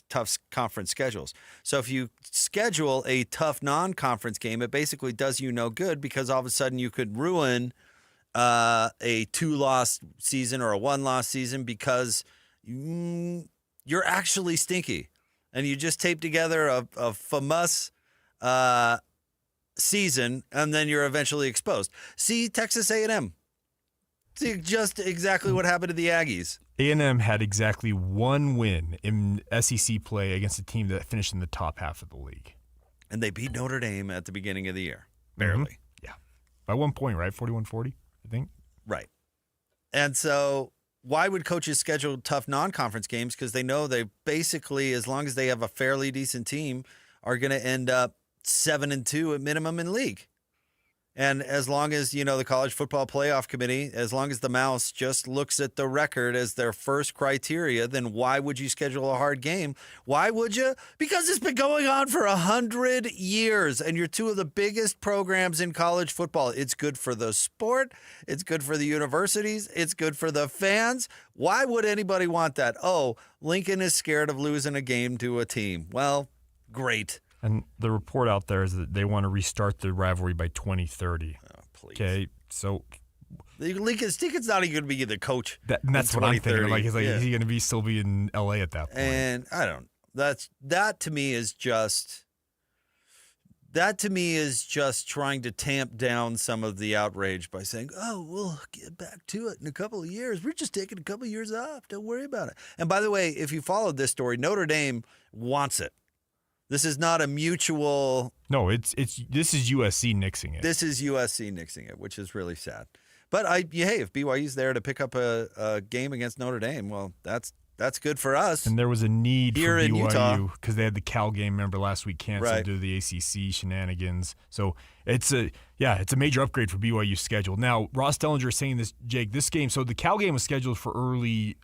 tough conference schedules. So if you schedule a tough non-conference game, it basically does you no good because all of a sudden you could ruin a 2-loss season or a 1-loss season because you're actually stinky. And you just tape together a famous season, and then you're eventually exposed. See Texas A&M. See just exactly what happened to the Aggies. A&M had exactly one win in SEC play against a team that finished in the top half of the league. And they beat Notre Dame at the beginning of the year. Barely. Mm-hmm. Yeah. By 1 point, right? 41-40, I think. Right. And so why would coaches schedule tough non-conference games? Because they know they basically, as long as they have a fairly decent team, are going to end up 7-2 at minimum in league. And as long as, the College Football Playoff Committee, as long as the mouse just looks at the record as their first criteria, then why would you schedule a hard game? Why would you? Because it's been going on for 100 years, and you're two of the biggest programs in college football. It's good for the sport. It's good for the universities. It's good for the fans. Why would anybody want that? Oh, Lincoln is scared of losing a game to a team. Well, great. And the report out there is that they want to restart the rivalry by 2030. Oh, please. Okay, so Lincoln's not even going to be the coach. That's what I'm thinking. Like, is he going to still be in LA at that point? And I don't. That to me is just trying to tamp down some of the outrage by saying, "Oh, we'll get back to it in a couple of years. We're just taking a couple of years off. Don't worry about it." And by the way, if you followed this story, Notre Dame wants it. This is not a mutual. No, this is USC nixing it. This is USC nixing it, which is really sad. But hey, if BYU's there to pick up a game against Notre Dame, well, that's good for us. And there was a need here for in BYU because they had the Cal game. Remember last week canceled due to the ACC shenanigans. So it's a major upgrade for BYU's schedule. Now Ross Dellinger is saying this, Jake. This game, so the Cal game was scheduled for early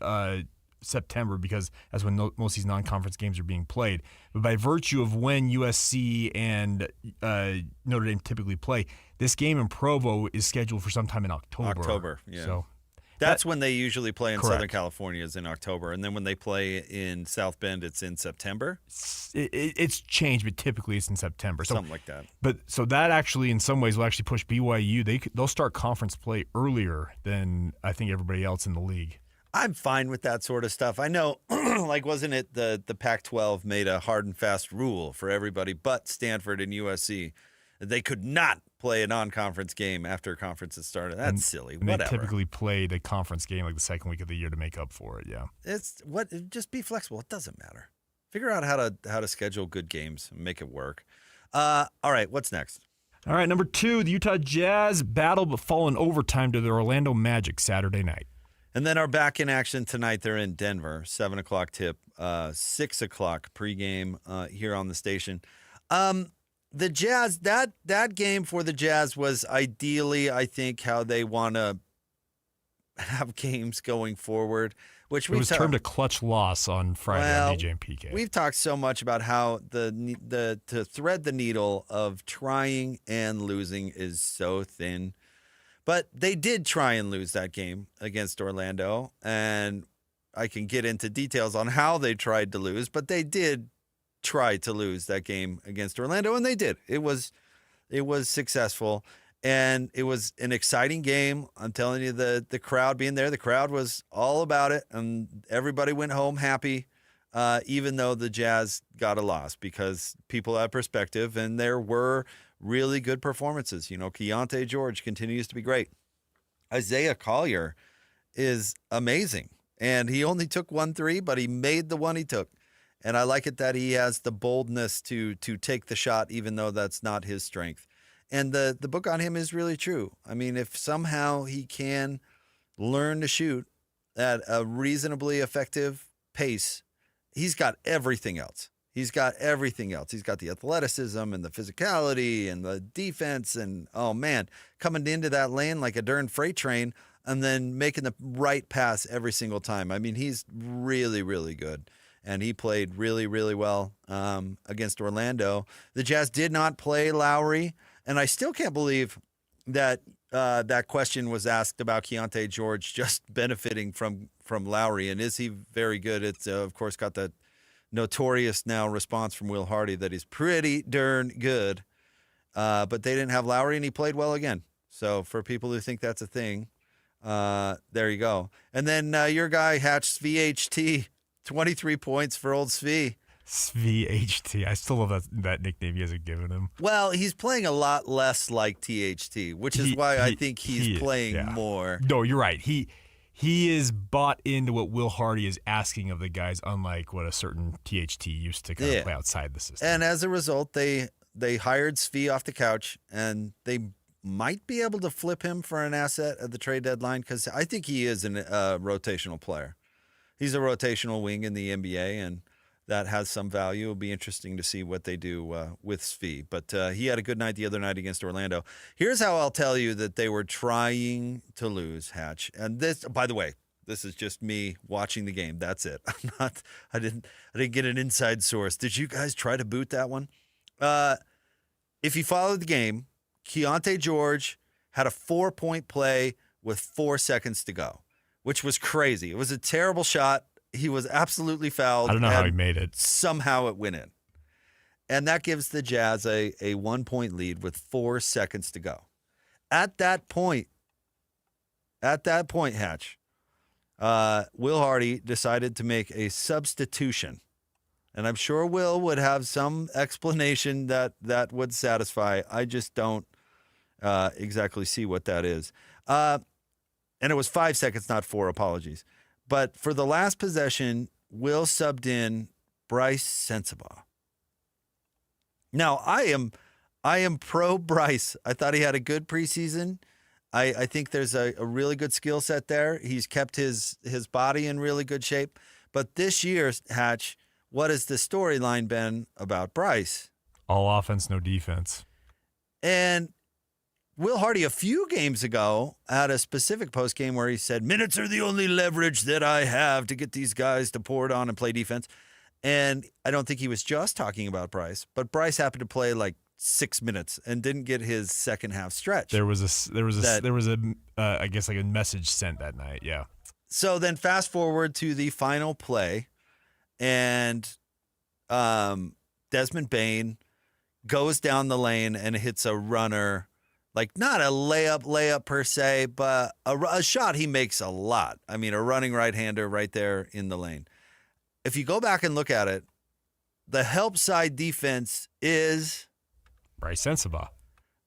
September because that's when most of these non-conference games are being played. But by virtue of when USC and Notre Dame typically play, this game in Provo is scheduled for sometime in October. Yeah. So that's when they usually play in correct. Southern California is in October. And then when they play in South Bend, it's in September. It's changed, but typically it's in September. So, something like that. But so that actually in some ways will actually push BYU. They'll start conference play earlier than I think everybody else in the league. I'm fine with that sort of stuff. I know, wasn't it the Pac-12 made a hard and fast rule for everybody but Stanford and USC. They could not play a non-conference game after conferences started. That's silly. And whatever. They typically played a conference game like the second week of the year to make up for it, yeah. Just be flexible. It doesn't matter. Figure out how to schedule good games and make it work. All right, what's next? All right, number 2, the Utah Jazz battle but fall in overtime to the Orlando Magic Saturday night. And then our back in action tonight, they're in Denver, 7 o'clock tip, 6 o'clock pregame here on the station. The Jazz, that game for the Jazz was ideally, I think, how they want to have games going forward. Which it was termed a clutch loss on Friday on DJ and PK. We've talked so much about how to thread the needle of trying and losing is so thin. But they did try and lose that game against Orlando, and I can get into details on how they tried to lose, but they did try to lose that game against Orlando, and they did. It was successful, and it was an exciting game. I'm telling you, the crowd being there, the crowd was all about it, and everybody went home happy, even though the Jazz got a loss because people have perspective, and there were really good performances. Keontae George continues to be great. Isaiah Collier is amazing. And he only took 1 3, but he made the one he took. And I like it that he has the boldness to take the shot, even though that's not his strength. And the book on him is really true. I mean, if somehow he can learn to shoot at a reasonably effective pace, he's got everything else. He's got everything else. He's got the athleticism and the physicality and the defense. And, oh, man, coming into that lane like a darn freight train and then making the right pass every single time. I mean, he's really, really good. And he played really, really well against Orlando. The Jazz did not play Lowry. And I still can't believe that that question was asked about Keontae George just benefiting from Lowry. And is he very good? It's, of course, got that notorious now response from Will Hardy that he's pretty darn good. But they didn't have Lowry, and he played well again. So for people who think that's a thing, there you go. And then your guy, Hatch SVHT, 23 points for old Svi. SVHT. I still love that nickname you guys have given him. Well, he's playing a lot less like THT, which is why I think he's playing more. No, you're right. He is bought into what Will Hardy is asking of the guys, unlike what a certain THT used to kind of play outside the system. And as a result, they hired Svi off the couch, and they might be able to flip him for an asset at the trade deadline because I think he is a rotational player. He's a rotational wing in the NBA, and that has some value. It'll be interesting to see what they do with Svi. But he had a good night the other night against Orlando. Here's how I'll tell you that they were trying to lose, Hatch. And this, by the way, this is just me watching the game. That's it. I didn't get an inside source. Did you guys try to boot that one? If you followed the game, Keontae George had a 4-point play with 4 seconds to go, which was crazy. It was a terrible shot. He was absolutely fouled. I don't know how he made it. Somehow it went in. And that gives the Jazz a 1-point lead with 4 seconds to go. At that point, Hatch, Will Hardy decided to make a substitution. And I'm sure Will would have some explanation that would satisfy. I just don't exactly see what that is. And it was 5 seconds, not 4. Apologies. But for the last possession, Will subbed in Bryce Sensabaugh. Now, I am pro Bryce. I thought he had a good preseason. I think there's a really good skill set there. He's kept his body in really good shape. But this year, Hatch, what has the storyline been about Bryce? All offense, no defense. And Will Hardy, a few games ago, had a specific post game where he said, minutes are the only leverage that I have to get these guys to pour it on and play defense. And I don't think he was just talking about Bryce, but Bryce happened to play like 6 minutes and didn't get his second half stretch. There was a I guess like a message sent that night. Yeah. So then fast forward to the final play, and Desmond Bane goes down the lane and hits a runner. Like, not a layup per se, but a shot he makes a lot. I mean, a running right-hander right there in the lane. If you go back and look at it, the help side defense is Bryce Sensabaugh.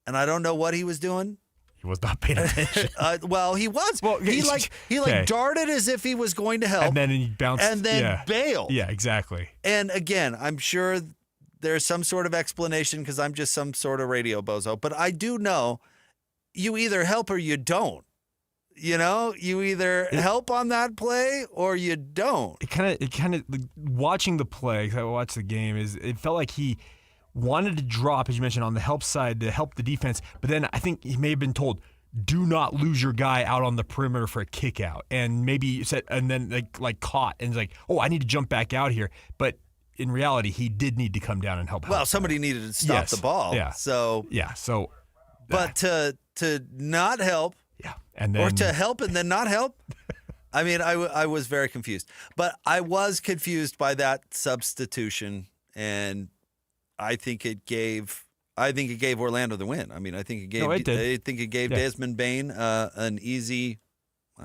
And I don't know what he was doing. He was not paying attention. Well, he was. Well, he darted as if he was going to help. And then he bounced. And then bailed. Yeah, exactly. And again, I'm sure there's some sort of explanation because I'm just some sort of radio bozo. But I do know you either help or you don't. You know, you either help on that play or you don't. It kind of watching the play, because I watched the game, it felt like he wanted to drop, as you mentioned, on the help side to help the defense. But then I think he may have been told, do not lose your guy out on the perimeter for a kick out. And maybe said, and then like caught and like, oh, I need to jump back out here. But in reality, he did need to come down and help. Well, somebody needed to stop the ball. Yeah. So but to not help. Yeah. And then, or to help and then not help. I mean, I was very confused. But I was confused by that substitution, and I think it gave Orlando the win. I mean, I think it gave Desmond Bane an easy,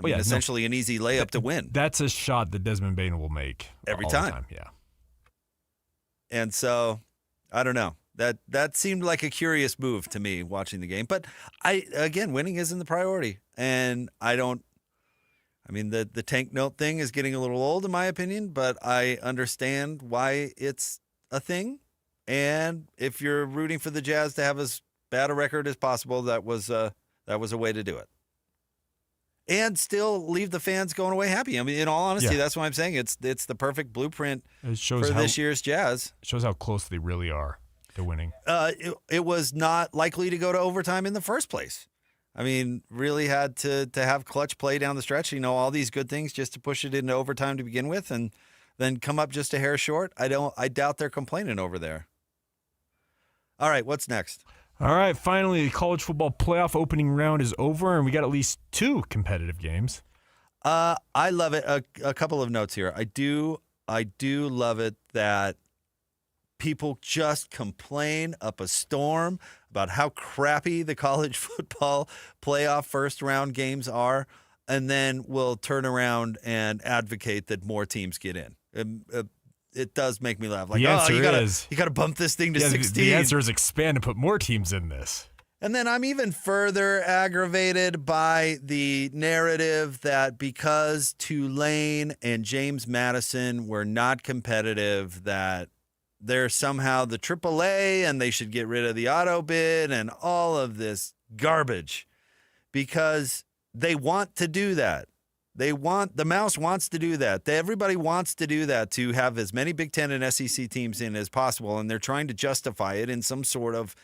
essentially an easy layup to win. That's a shot that Desmond Bane will make every all time. The time. Yeah. And so, I don't know. That seemed like a curious move to me watching the game. But winning isn't the priority. And the tank note thing is getting a little old in my opinion, but I understand why it's a thing. And if you're rooting for the Jazz to have as bad a record as possible, that was a way to do it. and still leave the fans going away happy. I mean, in all honesty, that's why I'm saying it's the perfect blueprint for this year's Jazz. It shows how close they really are to winning. It was not likely to go to overtime in the first place. I mean, really had to have clutch play down the stretch. All these good things just to push it into overtime to begin with, and then come up just a hair short. I doubt they're complaining over there. All right, what's next? All right, finally, the college football playoff opening round is over, and we got at least 2 competitive games. I love it. A couple of notes here. I do love it that people just complain up a storm about how crappy the college football playoff first round games are, and then will turn around and advocate that more teams get in. It does make me laugh. Like, the answer you got to bump this thing to 16. The answer is expand and put more teams in this. And then I'm even further aggravated by the narrative that because Tulane and James Madison were not competitive, that they're somehow the AAA and they should get rid of the auto bid and all of this garbage because they want to do that. The Mouse wants to do that. Everybody wants to do that, to have as many Big Ten and SEC teams in as possible, and they're trying to justify it in some sort of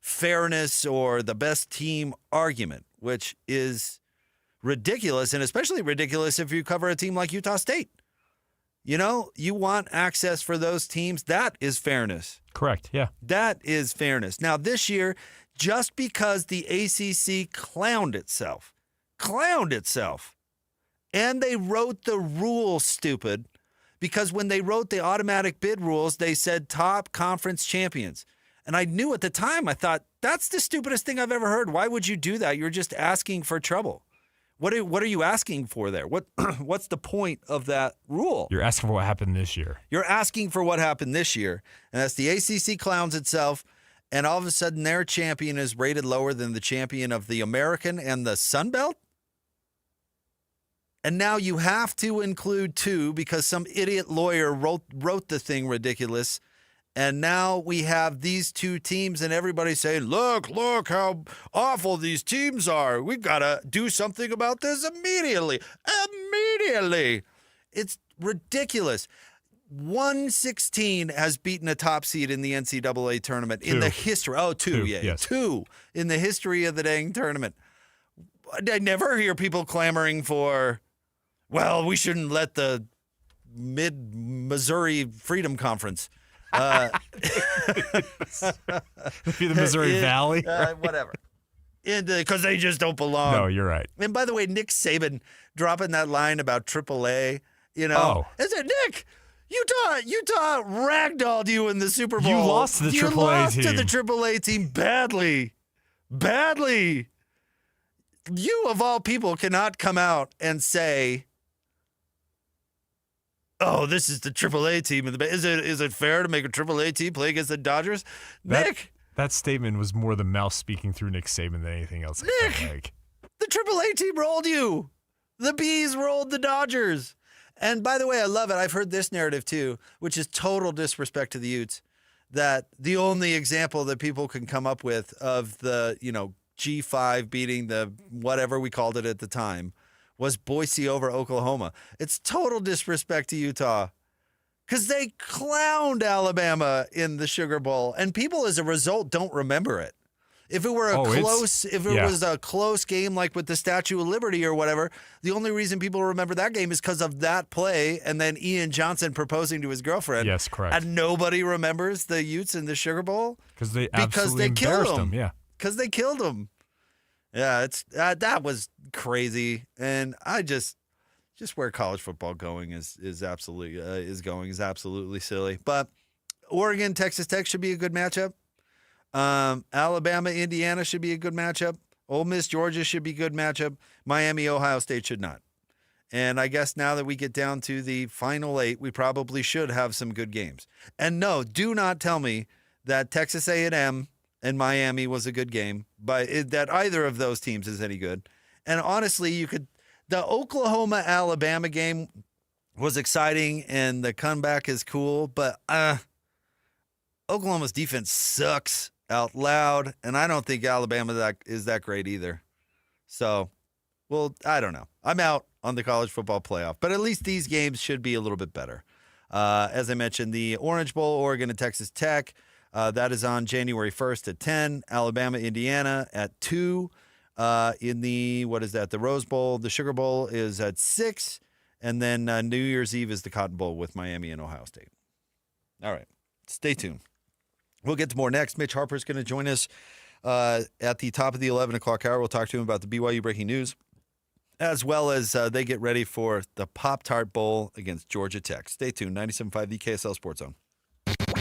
fairness or the best team argument, which is ridiculous, and especially ridiculous if you cover a team like Utah State. You want access for those teams. That is fairness. Correct, yeah. That is fairness. Now, this year, just because the ACC clowned itself, and they wrote the rules stupid, because when they wrote the automatic bid rules, they said top conference champions. And I knew at the time, I thought, that's the stupidest thing I've ever heard. Why would you do that? You're just asking for trouble. What are you asking for there? What's the point of that rule? You're asking for what happened this year. You're asking for what happened this year. And that's the ACC clowns itself, and all of a sudden their champion is rated lower than the champion of the American and the Sun Belt? And now you have to include 2 because some idiot lawyer wrote the thing ridiculous. And now we have these 2 teams and everybody saying, look how awful these teams are. We've got to do something about this immediately. It's ridiculous. 116 has beaten a top seed in the NCAA tournament in the history. Oh, 2, yeah. Yes. 2 in the history of the dang tournament. I never hear people clamoring for, well, we shouldn't let the Mid-Missouri Freedom Conference. Be the Missouri Valley? Whatever. Because they just don't belong. No, you're right. And by the way, Nick Saban dropping that line about AAA, Is it Nick? Utah ragdolled you in the Super Bowl. You lost to the AAA team. You lost to the AAA team badly. Badly. You, of all people, cannot come out and say, oh, this is the AAA team. Is it fair to make a AAA team play against the Dodgers? Nick. That statement was more the Mouse speaking through Nick Saban than anything else. Nick, the AAA team rolled you. The Bees rolled the Dodgers. And by the way, I love it. I've heard this narrative too, which is total disrespect to the Utes, that the only example that people can come up with of the, G5 beating the whatever we called it at the time was Boise over Oklahoma. It's total disrespect to Utah because they clowned Alabama in the Sugar Bowl, and people as a result don't remember it. If it were was a close game like with the Statue of Liberty or whatever, the only reason people remember that game is because of that play and then Ian Johnson proposing to his girlfriend. Yes, correct. And nobody remembers the Utes in the Sugar Bowl because they embarrassed them. Yeah, because they killed them. Yeah, it's that was crazy, and I just where college football going is absolutely silly. But Oregon, Texas Tech should be a good matchup. Alabama, Indiana should be a good matchup. Ole Miss, Georgia should be a good matchup. Miami, Ohio State should not. And I guess now that we get down to the final 8, we probably should have some good games. And no, do not tell me that Texas A&M and Miami was a good game, but that either of those teams is any good. And honestly, the Oklahoma-Alabama game was exciting, and the comeback is cool, but Oklahoma's defense sucks out loud, and I don't think Alabama is that great either. So Well, I don't know. I'm out on the college football playoff, but at least these games should be a little bit better. As I mentioned, the Orange Bowl, Oregon and Texas Tech, that is on January 1st at 10. Alabama, Indiana at 2. In the, the Rose Bowl, the Sugar Bowl is at 6. And then New Year's Eve is the Cotton Bowl with Miami and Ohio State. All right. Stay tuned. We'll get to more next. Mitch Harper's going to join us at the top of the 11 o'clock hour. We'll talk to him about the BYU breaking news, as well as they get ready for the Pop-Tart Bowl against Georgia Tech. Stay tuned. 97.5, the KSL Sports Zone.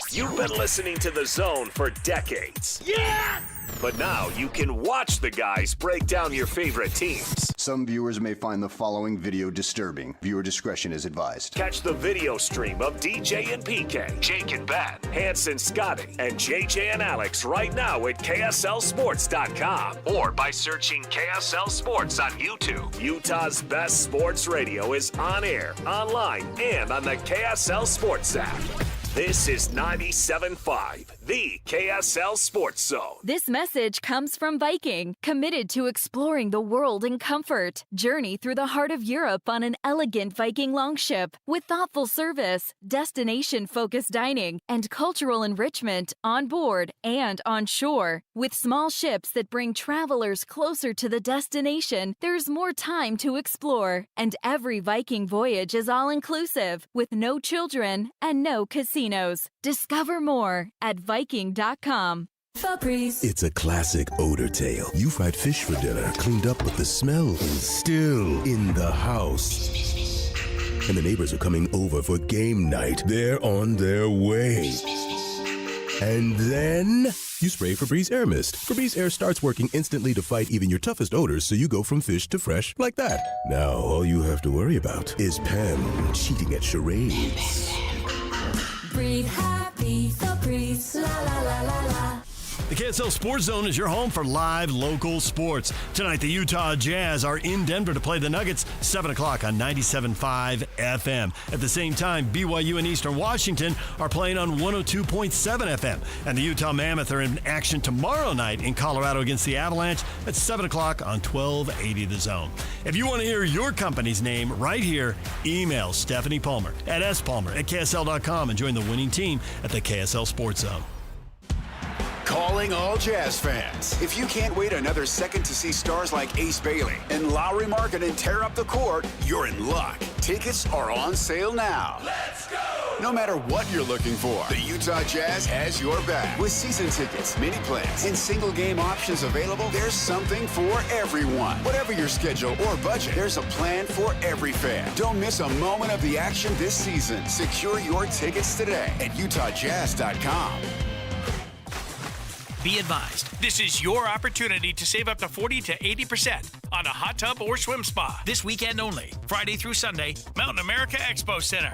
You've been listening to The Zone for decades. Yes! But now you can watch the guys break down your favorite teams. Some viewers may find the following video disturbing. Viewer discretion is advised. Catch the video stream of DJ and PK, Jake and Ben, Hanson, Scotty, and JJ and Alex right now at KSLSports.com or by searching KSL Sports on YouTube. Utah's best sports radio is on air, online, and on the KSL Sports app. This is 97.5, the KSL Sports Zone. This message comes from Viking, committed to exploring the world in comfort. Journey through the heart of Europe on an elegant Viking longship with thoughtful service, destination-focused dining, and cultural enrichment on board and on shore. With small ships that bring travelers closer to the destination, there's more time to explore. And every Viking voyage is all-inclusive, with no children and no casinos. Discover more at Viking.com. Febreze. It's a classic odor tale. You fried fish for dinner, cleaned up, but the smell is still in the house. And the neighbors are coming over for game night. They're on their way. And then you spray Febreze Air Mist. Febreze Air starts working instantly to fight even your toughest odors, so you go from fish to fresh like that. Now all you have to worry about is Pam cheating at charades. Breathe happy, Febreze, la la la la la. The KSL Sports Zone is your home for live local sports. Tonight, the Utah Jazz are in Denver to play the Nuggets, 7 o'clock on 97.5 FM. At the same time, BYU and Eastern Washington are playing on 102.7 FM. And the Utah Mammoth are in action tomorrow night in Colorado against the Avalanche at 7 o'clock on 1280 The Zone. If you want to hear your company's name right here, email Stephanie Palmer at spalmer@ksl.com and join the winning team at the KSL Sports Zone. Calling all Jazz fans. If you can't wait another second to see stars like Ace Bailey and Lowry Markkanen tear up the court, you're in luck. Tickets are on sale now. Let's go! No matter what you're looking for, the Utah Jazz has your back. With season tickets, mini plans, and single game options available, there's something for everyone. Whatever your schedule or budget, there's a plan for every fan. Don't miss a moment of the action this season. Secure your tickets today at UtahJazz.com. Be advised, this is your opportunity to save up to 40 to 80% on a hot tub or swim spa. This weekend only, Friday through Sunday, Mountain America Expo Center.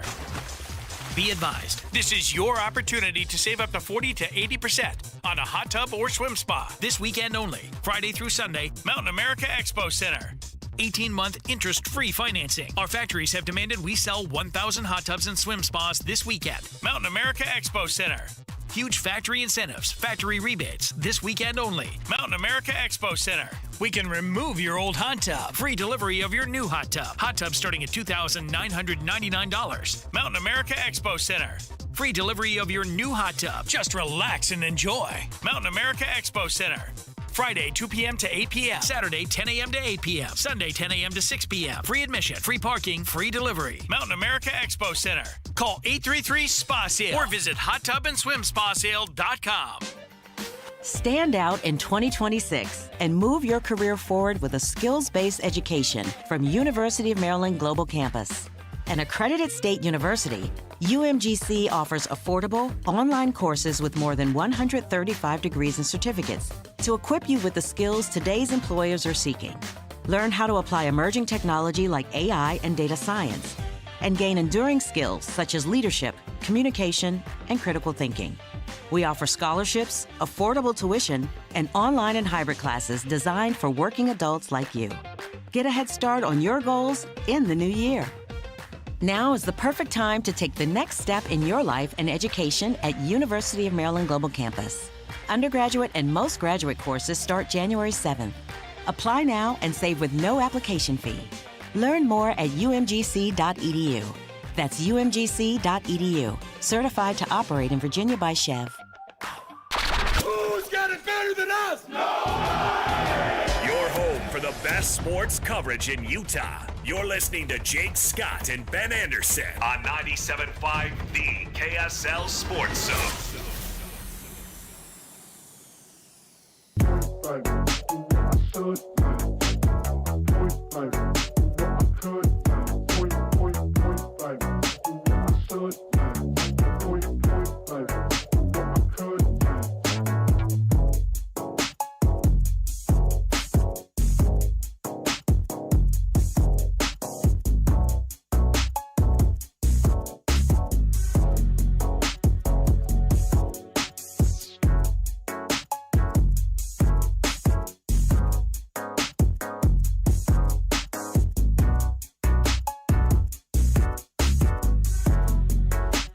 Be advised, this is your opportunity to save up to 40 to 80% on a hot tub or swim spa. This weekend only, Friday through Sunday, Mountain America Expo Center. 18-month interest-free financing. Our factories have demanded we sell 1,000 hot tubs and swim spas this weekend. Mountain America Expo Center. Huge factory incentives, factory rebates, this weekend only. Mountain America Expo Center. We can remove your old hot tub. Free delivery of your new hot tub. Hot tub starting at $2,999. Mountain America Expo Center. Free delivery of your new hot tub. Just relax and enjoy. Mountain America Expo Center. Friday, 2 p.m. to 8 p.m. Saturday, 10 a.m. to 8 p.m. Sunday, 10 a.m. to 6 p.m. Free admission, free parking, free delivery. Mountain America Expo Center. Call 833-SPA-SALE or visit hottubandSwimSpaSale.com. Stand out in 2026 and move your career forward with a skills-based education from University of Maryland Global Campus. An accredited state university, UMGC offers affordable, online courses with more than 135 degrees and certificates to equip you with the skills today's employers are seeking. Learn how to apply emerging technology like AI and data science, and gain enduring skills such as leadership, communication, and critical thinking. We offer scholarships, affordable tuition, and online and hybrid classes designed for working adults like you. Get a head start on your goals in the new year. Now is the perfect time to take the next step in your life and education at University of Maryland Global Campus. Undergraduate and most graduate courses start January 7th. Apply now and save with no application fee. Learn more at umgc.edu. That's umgc.edu. Certified to operate in Virginia by Chev. Who's got it better than us? Nobody! Your home for the best sports coverage in Utah. You're listening to Jake Scott and Ben Anderson on 97.5 The KSL Sports Zone.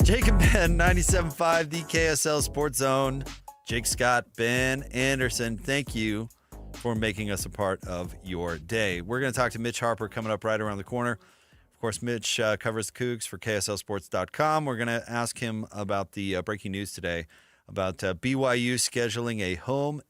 Jake and Ben, 97.5, the KSL Sports Zone. Jake Scott, Ben Anderson, thank you for making us a part of your day. We're going to talk to Mitch Harper coming up right around the corner. Of course, Mitch covers the Cougs for KSLSports.com. We're going to ask him about the breaking news today about BYU scheduling a home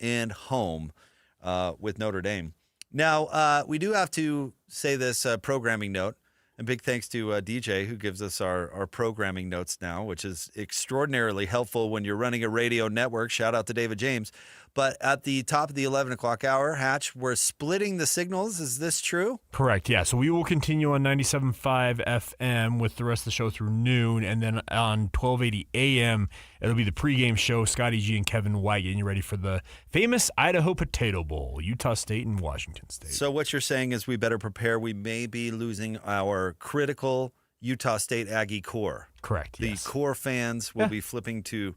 with Notre Dame. Now, we do have to say this programming note. And big thanks to DJ, who gives us our programming notes now, which is extraordinarily helpful when you're running a radio network. Shout out to David James. But at the top of the 11 o'clock hour, Hatch, we're splitting the signals. Is this true? Correct, yeah. So we will continue on 97.5 FM with the rest of the show through noon. And then on 1280 AM, it'll be the pregame show, Scotty G and Kevin White getting you ready for the famous Idaho Potato Bowl, Utah State and Washington State. So what you're saying is we better prepare. We may be losing our critical Utah State Aggie core. Correct, The yes. core fans will be flipping to,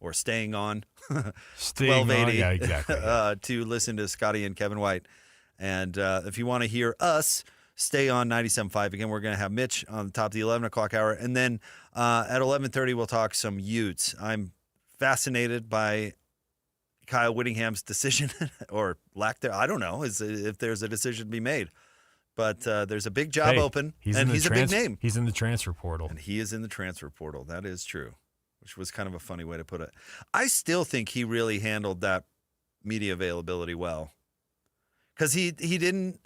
or staying on 1280 yeah, exactly. To listen to Scotty and Kevin White. And if you want to hear us, stay on 97.5. Again, we're going to have Mitch on the top of the 11 o'clock hour. And then at 11:30, we'll talk some Utes. I'm fascinated by Kyle Whittingham's decision or lack there. I don't know if there's a decision to be made. But there's a big job open, and he's a big name. He's in the transfer portal. And he is in the transfer portal. That is true, which was kind of a funny way to put it. I still think he really handled that media availability well, because he didn't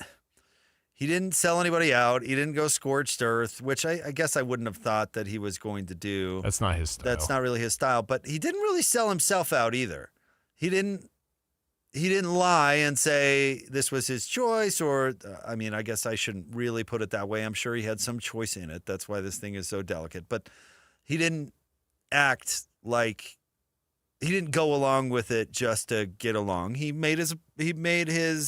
sell anybody out. He didn't go scorched earth, which I guess I wouldn't have thought that he was going to do. That's not his style. That's not really his style. But he didn't really sell himself out either. He didn't lie and say this was his choice, or, I guess I shouldn't really put it that way. I'm sure he had some choice in it. That's why this thing is so delicate. But he didn't act like he didn't go along with it just to get along. He made his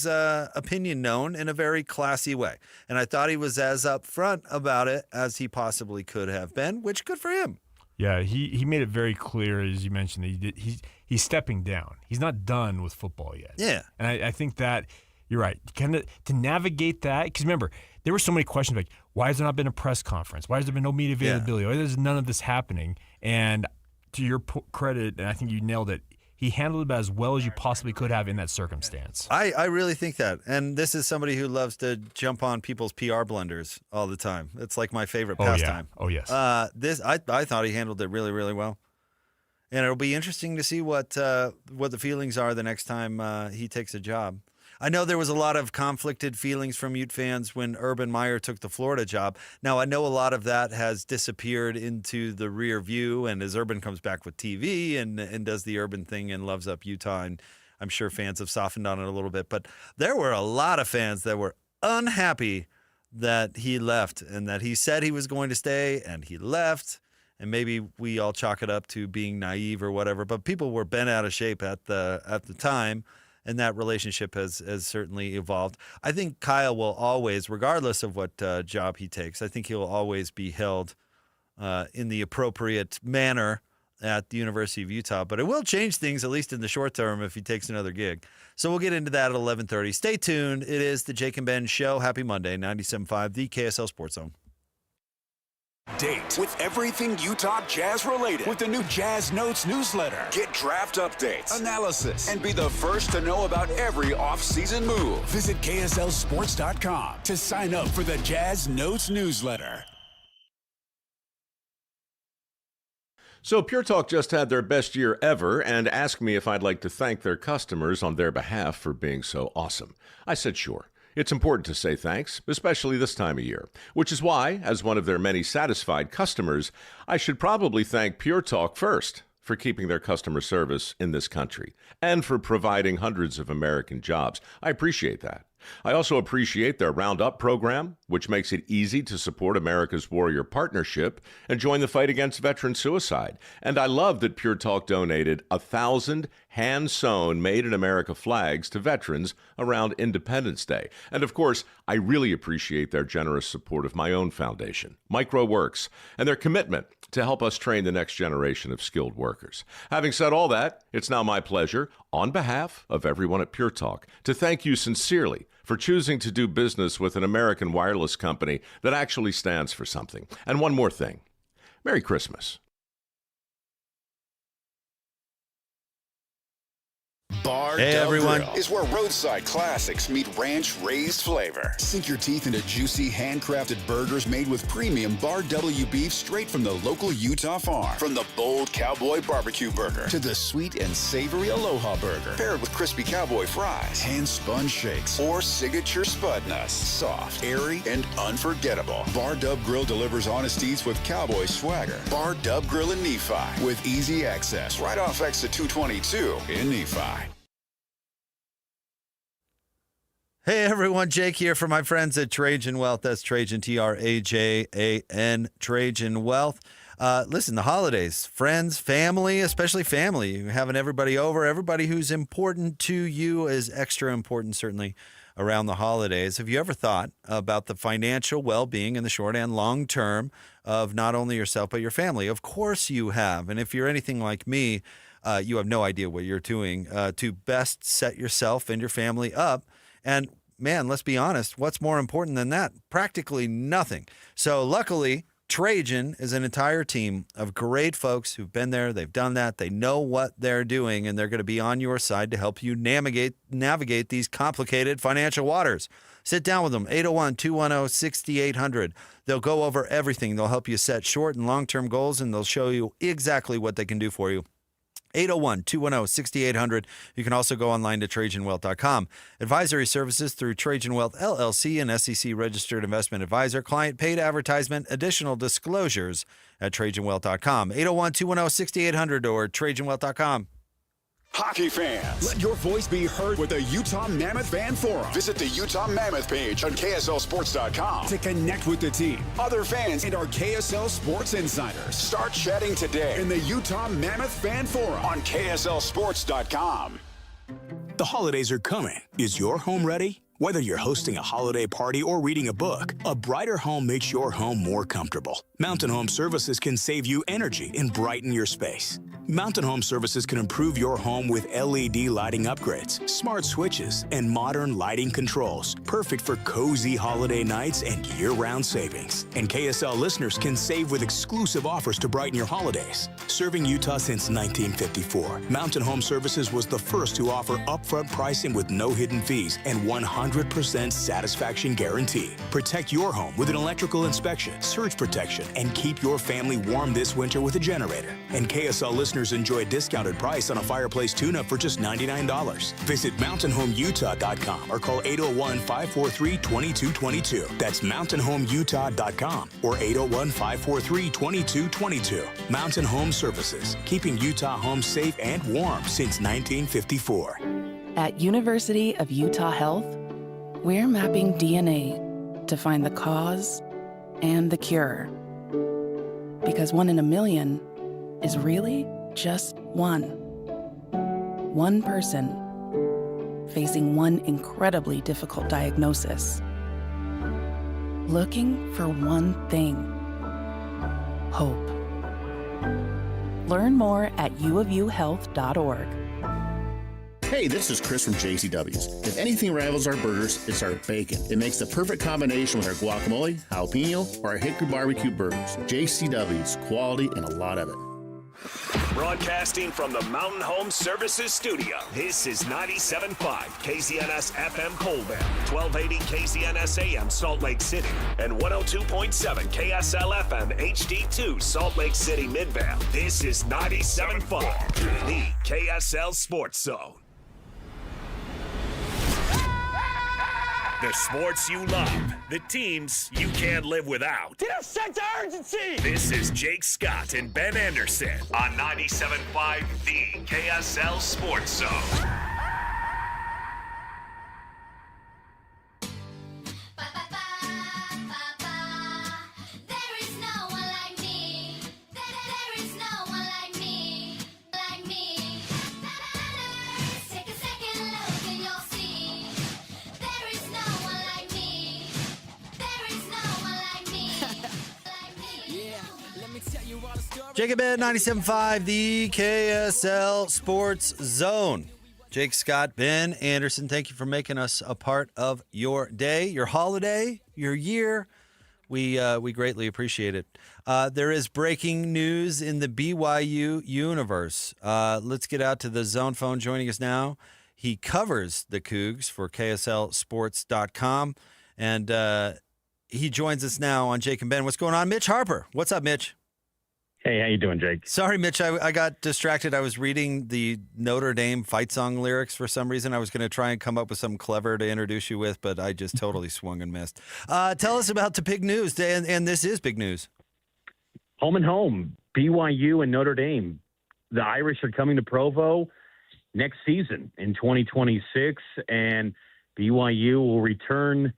opinion known in a very classy way. And I thought he was as upfront about it as he possibly could have been, which good for him. Yeah, he made it very clear, as you mentioned, that he's stepping down. He's not done with football yet. Yeah. And I think that you're right. Kind of to navigate that, because remember, there were so many questions like, why has there not been a press conference? Why has there been no media availability? Why there's none of this happening? And to your credit, and I think you nailed it, he handled it about as well as you possibly could have in that circumstance. I really think that. And this is somebody who loves to jump on people's PR blunders all the time. It's like my favorite pastime. Oh, yes. I thought he handled it really, really well. And it'll be interesting to see what the feelings are the next time he takes a job. I know there was a lot of conflicted feelings from Ute fans when Urban Meyer took the Florida job. Now, I know a lot of that has disappeared into the rear view, and as Urban comes back with TV and does the Urban thing and loves up Utah, and I'm sure fans have softened on it a little bit. But there were a lot of fans that were unhappy that he left and that he said he was going to stay and he left. And maybe we all chalk it up to being naive or whatever, but people were bent out of shape at the time. And that relationship has certainly evolved. I think Kyle will always, regardless of what job he takes, I think he will always be held in the appropriate manner at the University of Utah. But it will change things, at least in the short term, if he takes another gig. So we'll get into that at 11:30. Stay tuned. It is the Jake and Ben Show. Happy Monday, 97.5, the KSL Sports Zone. Date with everything Utah Jazz related with the new Jazz Notes newsletter. Get draft updates, analysis, and be the first to know about every offseason move. Visit KSLSports.com to sign up for the Jazz Notes newsletter. So Pure Talk just had their best year ever and asked me if I'd like to thank their customers on their behalf for being so awesome. I said sure. It's important to say thanks, especially this time of year, which is why, as one of their many satisfied customers, I should probably thank Pure Talk first for keeping their customer service in this country and for providing hundreds of American jobs. I appreciate that. I also appreciate their Roundup program, which makes it easy to support America's Warrior Partnership and join the fight against veteran suicide. And I love that Pure Talk donated 1,000 hand-sewn made-in-America flags to veterans around Independence Day. And of course, I really appreciate their generous support of my own foundation, MicroWorks, and their commitment to help us train the next generation of skilled workers. Having said all that, it's now my pleasure, on behalf of everyone at Pure Talk, to thank you sincerely for choosing to do business with an American wireless company that actually stands for something. And one more thing. Merry Christmas. Bar Hey, Dub everyone. Grill is where roadside classics meet ranch-raised flavor. Sink your teeth into juicy, handcrafted burgers made with premium Bar W beef straight from the local Utah farm. From the bold cowboy barbecue burger to the sweet and savory Aloha burger, paired with crispy cowboy fries, hand-spun shakes, or signature spud nuts. Soft, airy, and unforgettable. Bar Dub Grill delivers honest eats with cowboy swagger. Bar Dub Grill in Nephi with easy access right off exit 222 in Nephi. Hey everyone, Jake here for my friends at Trajan Wealth. That's Trajan, Trajan, Trajan Wealth. Listen, the holidays, friends, family, especially family. You're having everybody over. Everybody who's important to you is extra important, certainly, around the holidays. Have you ever thought about the financial well-being in the short and long term of not only yourself but your family? Of course you have. And if you're anything like me, you have no idea what you're doing to best set yourself and your family up. And man, let's be honest, what's more important than that? Practically nothing. So luckily, Trajan is an entire team of great folks who've been there, they've done that, they know what they're doing, and they're going to be on your side to help you navigate these complicated financial waters. Sit down with them, 801-210-6800. They'll go over everything. They'll help you set short and long-term goals, and they'll show you exactly what they can do for you. 801-210-6800. You can also go online to TrajanWealth.com. Advisory services through Trajan Wealth LLC, an SEC-registered investment advisor. Client paid advertisement. Additional disclosures at TrajanWealth.com. 801-210-6800 or TrajanWealth.com. Hockey fans, let your voice be heard with the Utah Mammoth Fan Forum. Visit the Utah Mammoth page on KSLSports.com to connect with the team, other fans, and our KSL Sports insiders. Start chatting today in the Utah Mammoth Fan Forum on KSLSports.com. The holidays are coming. Is your home ready? Whether you're hosting a holiday party or reading a book, a brighter home makes your home more comfortable. Mountain Home Services can save you energy and brighten your space. Mountain Home Services can improve your home with LED lighting upgrades, smart switches, and modern lighting controls. Perfect for cozy holiday nights and year-round savings. And KSL listeners can save with exclusive offers to brighten your holidays. Serving Utah since 1954, Mountain Home Services was the first to offer upfront pricing with no hidden fees and 100% satisfaction guarantee. Protect your home with an electrical inspection, surge protection, and keep your family warm this winter with a generator. And KSL listeners enjoy a discounted price on a fireplace tune-up for just $99. Visit MountainHomeUtah.com or call 801-543-2222. That's MountainHomeUtah.com or 801-543-2222. Mountain Home Services, keeping Utah homes safe and warm since 1954. At University of Utah Health, we're mapping DNA to find the cause and the cure. Because 1 in a million is really just one. One person facing one incredibly difficult diagnosis. Looking for one thing: hope. Learn more at uofuhealth.org. Hey, this is Chris from JCW's. If anything rivals our burgers, it's our bacon. It makes the perfect combination with our guacamole, jalapeno, or our hickory barbecue burgers. JCW's, quality and a lot of it. Broadcasting from the Mountain Home Services Studio, this is 97.5 KZNS FM Colville, 1280 KZNS AM Salt Lake City, and 102.7 KSL FM HD2 Salt Lake City Midvale. This is 97.5, the KSL Sports Zone. The sports you love, the teams you can't live without. Get a sense of urgency! This is Jake Scott and Ben Anderson on 97.5, the KSL Sports Zone. Jacob Ed, 97.5, the KSL Sports Zone. Jake Scott, Ben Anderson, thank you for making us a part of your day, your holiday, your year. We greatly appreciate it. There is breaking news in the BYU universe. Let's get out to the Zone phone. Joining us now, he covers the Cougs for KSLSports.com, and he joins us now on Jake and Ben. What's going on? Mitch Harper. What's up, Mitch? Hey, how you doing, Jake? Sorry, Mitch, I got distracted. I was reading the Notre Dame fight song lyrics for some reason. I was going to try and come up with something clever to introduce you with, but I just totally swung and missed. Tell us about the big news, and this is big news. Home and home, BYU and Notre Dame. The Irish are coming to Provo next season in 2026, and BYU will return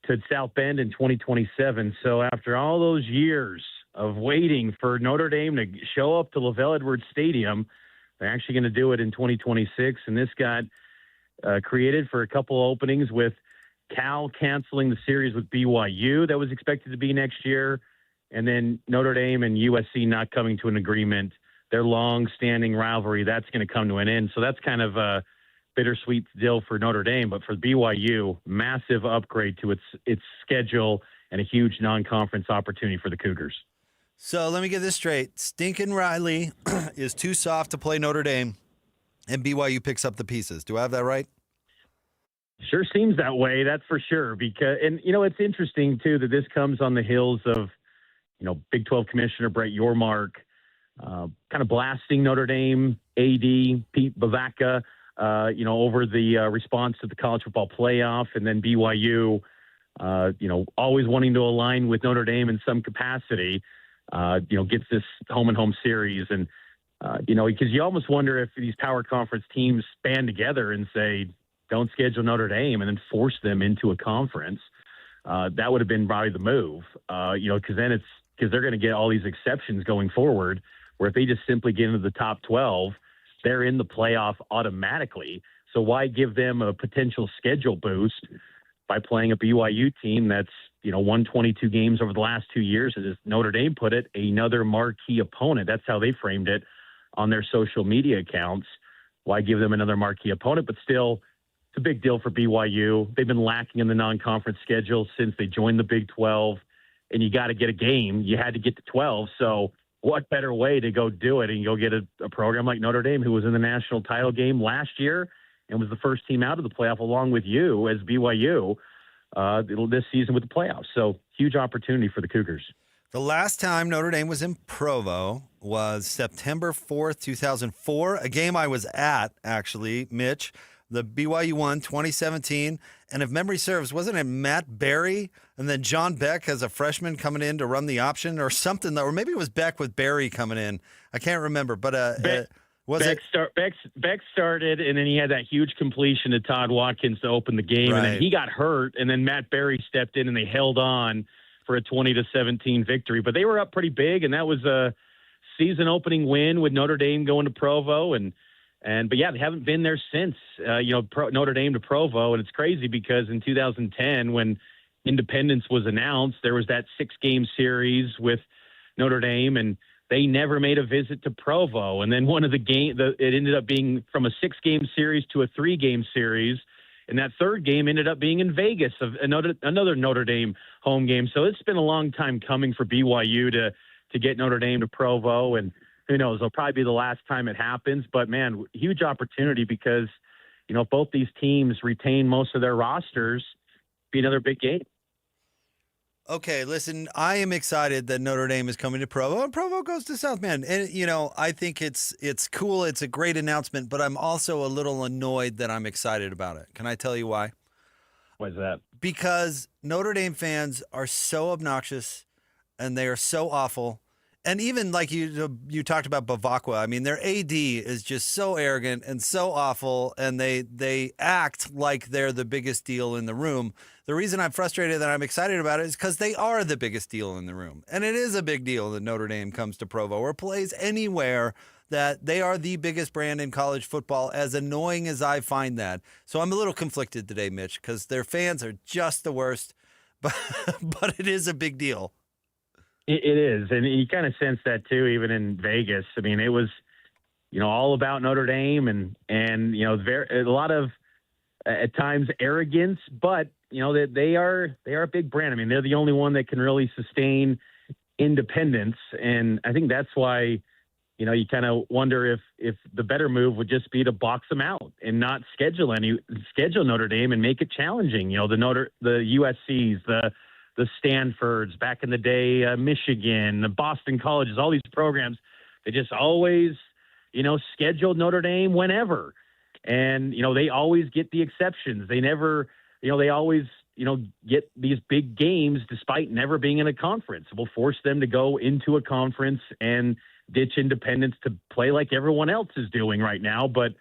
to South Bend in 2027. So after all those years of waiting for Notre Dame to show up to LaVell Edwards Stadium, they're actually going to do it in 2026. And this got created for a couple openings, with Cal canceling the series with BYU that was expected to be next year, and then Notre Dame and USC not coming to an agreement. Their long-standing rivalry, that's going to come to an end. So that's kind of a bittersweet deal for Notre Dame. But for BYU, massive upgrade to its schedule and a huge non-conference opportunity for the Cougars. So let me get this straight. Stinkin' Riley is too soft to play Notre Dame, and BYU picks up the pieces. Do I have that right? Sure seems that way, that's for sure. Because, and it's interesting too that this comes on the heels of, Big 12 Commissioner Brett Yormark kind of blasting Notre Dame AD Pete Bavacca, over the response to the college football playoff, and then BYU, always wanting to align with Notre Dame in some capacity. Gets this home and home series. And, because you almost wonder if these power conference teams band together and say, don't schedule Notre Dame, and then force them into a conference. That would have been probably the move, because they're going to get all these exceptions going forward, where if they just simply get into the top 12, they're in the playoff automatically. So why give them a potential schedule boost by playing a BYU team that's, won 22 games over the last 2 years, as Notre Dame put it, another marquee opponent. That's how they framed it on their social media accounts. Why give them another marquee opponent? But still, it's a big deal for BYU. They've been lacking in the non-conference schedule since they joined the Big 12, and you got to get a game. You had to get to 12. So what better way to go do it and go get a program like Notre Dame, who was in the national title game last year and was the first team out of the playoff along with you as BYU this season with the playoffs. So huge opportunity for the Cougars. The last time Notre Dame was in Provo was September 4th, 2004, a game I was at, actually, Mitch. The BYU won 2017, and if memory serves, wasn't it Matt Berry and then John Beck as a freshman coming in to run the option or something, or maybe it was Beck with Berry coming in. I can't remember, but Beck started, and then he had that huge completion to Todd Watkins to open the game, Right. and then he got hurt, and then Matt Berry stepped in, and they held on for a 20-17 victory. But they were up pretty big, and that was a season-opening win with Notre Dame going to Provo, but yeah, they haven't been there since. Notre Dame to Provo, and it's crazy because in 2010, when independence was announced, there was that 6-game series with Notre Dame, and they never made a visit to Provo. And then one of the it ended up being from a 6-game series to a 3-game series. And that third game ended up being in Vegas, another Notre Dame home game. So it's been a long time coming for BYU to get Notre Dame to Provo. And who knows, it'll probably be the last time it happens. But, man, huge opportunity because, if both these teams retain most of their rosters, be another big game. Okay, listen, I am excited that Notre Dame is coming to Provo, and Provo goes to South Bend. And, I think it's cool. It's a great announcement, but I'm also a little annoyed that I'm excited about it. Can I tell you why? Why is that? Because Notre Dame fans are so obnoxious, and they are so awful. And even like you talked about Bavacqua, I mean, their AD is just so arrogant and so awful, and they act like they're the biggest deal in the room. The reason I'm frustrated that I'm excited about it is because they are the biggest deal in the room. And it is a big deal that Notre Dame comes to Provo or plays anywhere, that they are the biggest brand in college football, as annoying as I find that. So I'm a little conflicted today, Mitch, because their fans are just the worst, but it is a big deal. It is, and you kind of sense that too, even in Vegas. I mean, it was, all about Notre Dame, and a lot of at times arrogance, but they are a big brand. I mean, they're the only one that can really sustain independence, and I think that's why you kind of wonder if the better move would just be to box them out and not schedule Notre Dame and make it challenging. The USCs, the Stanfords, back in the day, Michigan, the Boston colleges, all these programs, they just always, scheduled Notre Dame whenever. And, they always get the exceptions. They never, they always, get these big games despite never being in a conference. We'll force them to go into a conference and ditch independence to play like everyone else is doing right now. But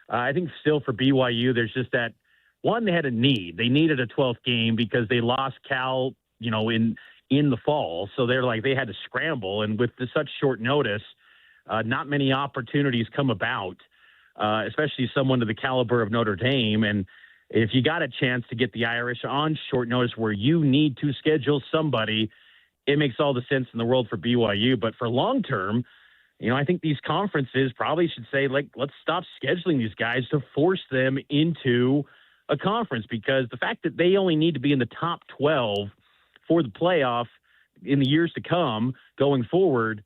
I think still for BYU, there's just that, one, they had a need. They needed a 12th game because they lost Cal, in the fall. So they had to scramble. And with such short notice, not many opportunities come about, especially someone to the caliber of Notre Dame. And if you got a chance to get the Irish on short notice where you need to schedule somebody, it makes all the sense in the world for BYU. But for long term, I think these conferences probably should say, let's stop scheduling these guys to force them into a conference, because the fact that they only need to be in the top 12 for the playoff in the years to come going forward,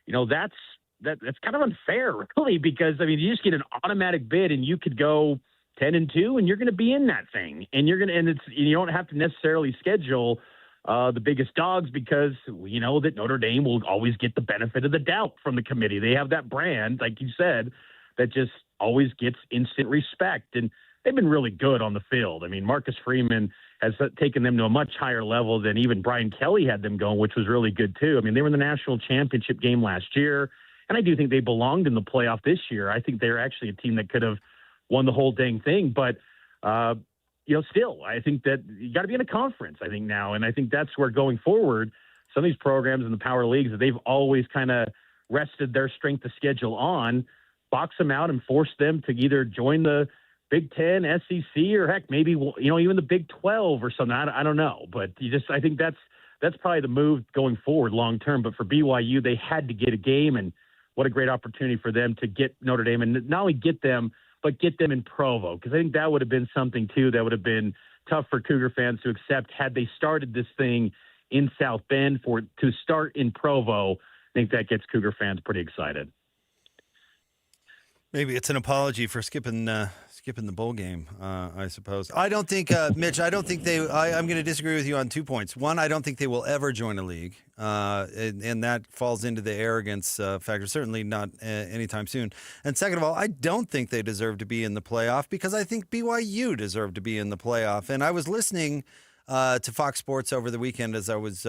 that's kind of unfair, really, because, I mean, you just get an automatic bid and you could go 10-2 and you're going to be in that thing, and you don't have to necessarily schedule the biggest dogs, because we know that Notre Dame will always get the benefit of the doubt from the committee. They have that brand, like you said, that just always gets instant respect, and they've been really good on the field. I mean, Marcus Freeman has taken them to a much higher level than even Brian Kelly had them going, which was really good too. I mean, they were in the national championship game last year, and I do think they belonged in the playoff this year. I think they're actually a team that could have won the whole dang thing. But, still, I think that you got to be in a conference, I think, now. And I think that's where, going forward, some of these programs in the power leagues that they've always kind of rested their strength of schedule on, box them out and force them to either join the Big Ten, SEC, or heck, maybe, even the Big 12 or something. I don't know. But I think that's probably the move going forward long term. But for BYU, they had to get a game, and what a great opportunity for them to get Notre Dame, and not only get them, but get them in Provo, because I think that would have been something too that would have been tough for Cougar fans to accept had they started this thing in South Bend. To start in Provo, I think that gets Cougar fans pretty excited. Maybe it's an apology for skipping the bowl game, I suppose. I don't think, Mitch, I'm going to disagree with you on 2 points. One, I don't think they will ever join a league, and that falls into the arrogance factor, certainly not anytime soon. And second of all, I don't think they deserve to be in the playoff, because I think BYU deserved to be in the playoff. And I was listening to Fox Sports over the weekend as I was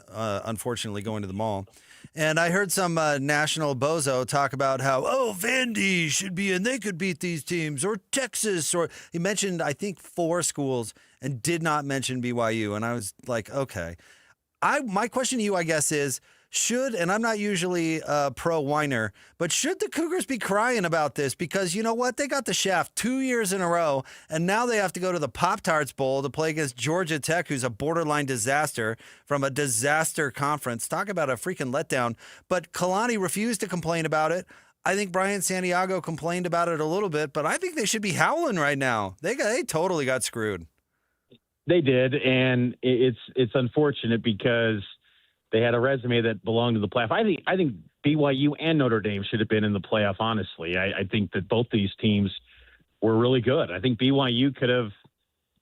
unfortunately going to the mall. And I heard some national bozo talk about how, Vandy should be in, they could beat these teams, or Texas, or he mentioned, I think, 4 schools and did not mention BYU. And I was like, okay. My question to you, I guess, is, should, and I'm not usually a pro whiner, but should the Cougars be crying about this? Because you know what? They got the shaft 2 years in a row, and now they have to go to the Pop-Tarts Bowl to play against Georgia Tech, who's a borderline disaster from a disaster conference. Talk about a freaking letdown. But Kalani refused to complain about it. I think Brian Santiago complained about it a little bit, but I think they should be howling right now. They totally got screwed. They did, and it's unfortunate because they had a resume that belonged to the playoff. I think BYU and Notre Dame should have been in the playoff, honestly. I think that both these teams were really good. I think BYU could have,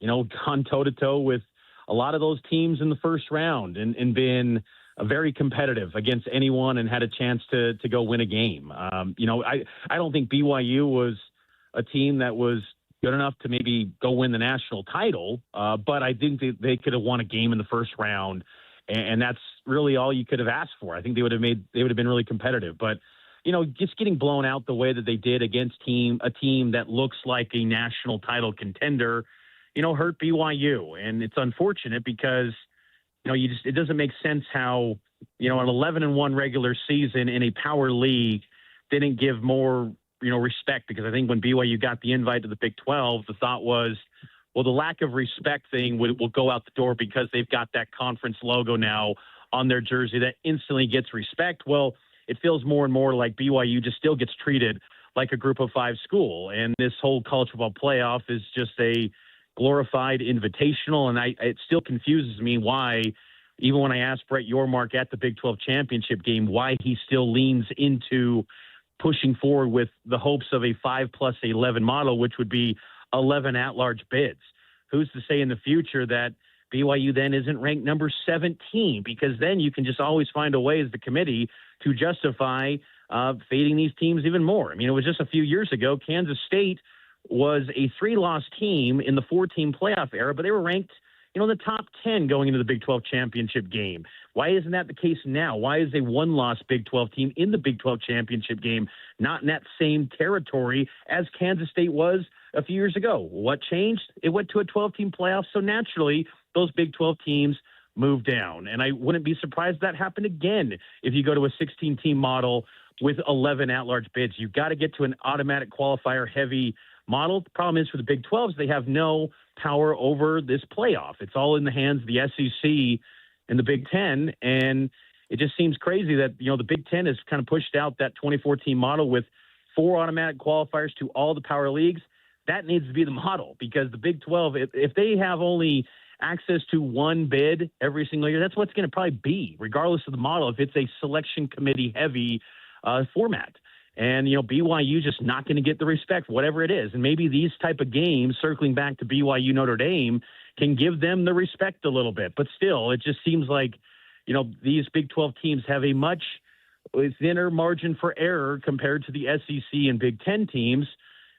gone toe-to-toe with a lot of those teams in the first round and been very competitive against anyone and had a chance to go win a game. I don't think BYU was a team that was good enough to maybe go win the national title, but I think they could have won a game in the first round, and that's really all you could have asked for. I think they would have been really competitive. But just getting blown out the way that they did against a team that looks like a national title contender, hurt BYU, and it's unfortunate because it doesn't make sense how an 11-1 regular season in a power league didn't give more respect, because I think when BYU got the invite to the Big 12, the thought was, well, the lack of respect thing will go out the door because they've got that conference logo now on their jersey that instantly gets respect. Well, it feels more and more like BYU just still gets treated like a group of five school. And this whole college football playoff is just a glorified invitational. And it still confuses me why, even when I asked Brett Yormark at the Big 12 championship game, why he still leans into pushing forward with the hopes of a 5+11 model, which would be 11 at-large bids. Who's to say in the future that BYU then isn't ranked number 17? Because then you can just always find a way as the committee to justify fading these teams even more. I mean, it was just a few years ago, Kansas State was a 3-loss team in the 4-team playoff era, but they were ranked in the top 10 going into the Big 12 championship game. Why isn't that the case now? Why is a 1-loss Big 12 team in the Big 12 championship game not in that same territory as Kansas State was a few years ago? What changed? It went to a 12-team playoff, so naturally those Big 12 teams moved down. And I wouldn't be surprised if that happened again if you go to a 16-team model with 11 at-large bids. You've got to get to an automatic qualifier-heavy model. The problem is for the Big 12s, they have no power over this playoff. It's all in the hands of the SEC and the Big Ten, and it just seems crazy that the Big Ten has kind of pushed out that 24-team model with 4 automatic qualifiers to all the power leagues. That needs to be the model, because the Big 12, if they have only access to one bid every single year, that's what's going to probably be, regardless of the model, if it's a selection committee heavy format. And, BYU just not going to get the respect, whatever it is. And maybe these type of games, circling back to BYU Notre Dame, can give them the respect a little bit. But still, it just seems like, these Big 12 teams have a much thinner margin for error compared to the SEC and Big 10 teams.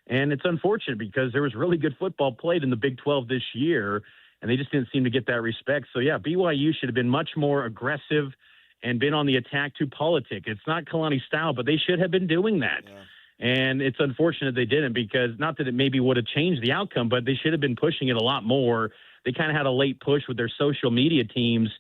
And it's unfortunate because there was really good football played in the Big 12 this year, and they just didn't seem to get that respect. So, yeah, BYU should have been much more aggressive and been on the attack to politic. It's not Kalani style, but they should have been doing that. Yeah. And it's unfortunate they didn't, because not that it maybe would have changed the outcome, but they should have been pushing it a lot more. They kind of had a late push with their social media teams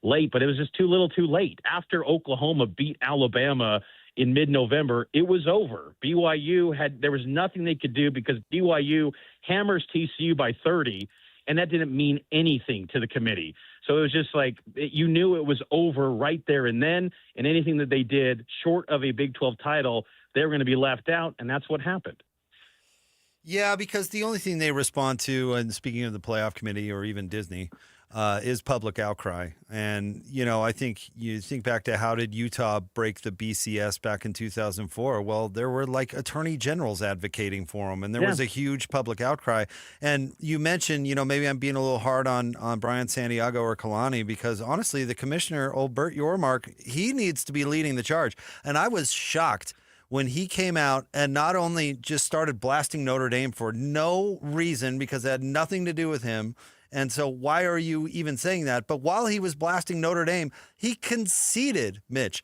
late, but it was just too little too late. After Oklahoma beat Alabama in mid-November, it was over. there was nothing they could do because BYU hammers TCU by 30, and that didn't mean anything to the committee. So it was just like, you knew it was over right there and then, and anything that they did short of a Big 12 title, they were going to be left out, and that's what happened. Yeah, because the only thing they respond to, and speaking of the playoff committee or even Disney, is public outcry. And, I think you think back to how did Utah break the BCS back in 2004? Well, there were attorney generals advocating for them, and there was a huge public outcry. And you mentioned, maybe I'm being a little hard on Brian Santiago or Kalani, because honestly, the commissioner, old Bert Yormark, he needs to be leading the charge. And I was shocked when he came out and not only just started blasting Notre Dame for no reason, because it had nothing to do with him. And so why are you even saying that? But while he was blasting Notre Dame, he conceded that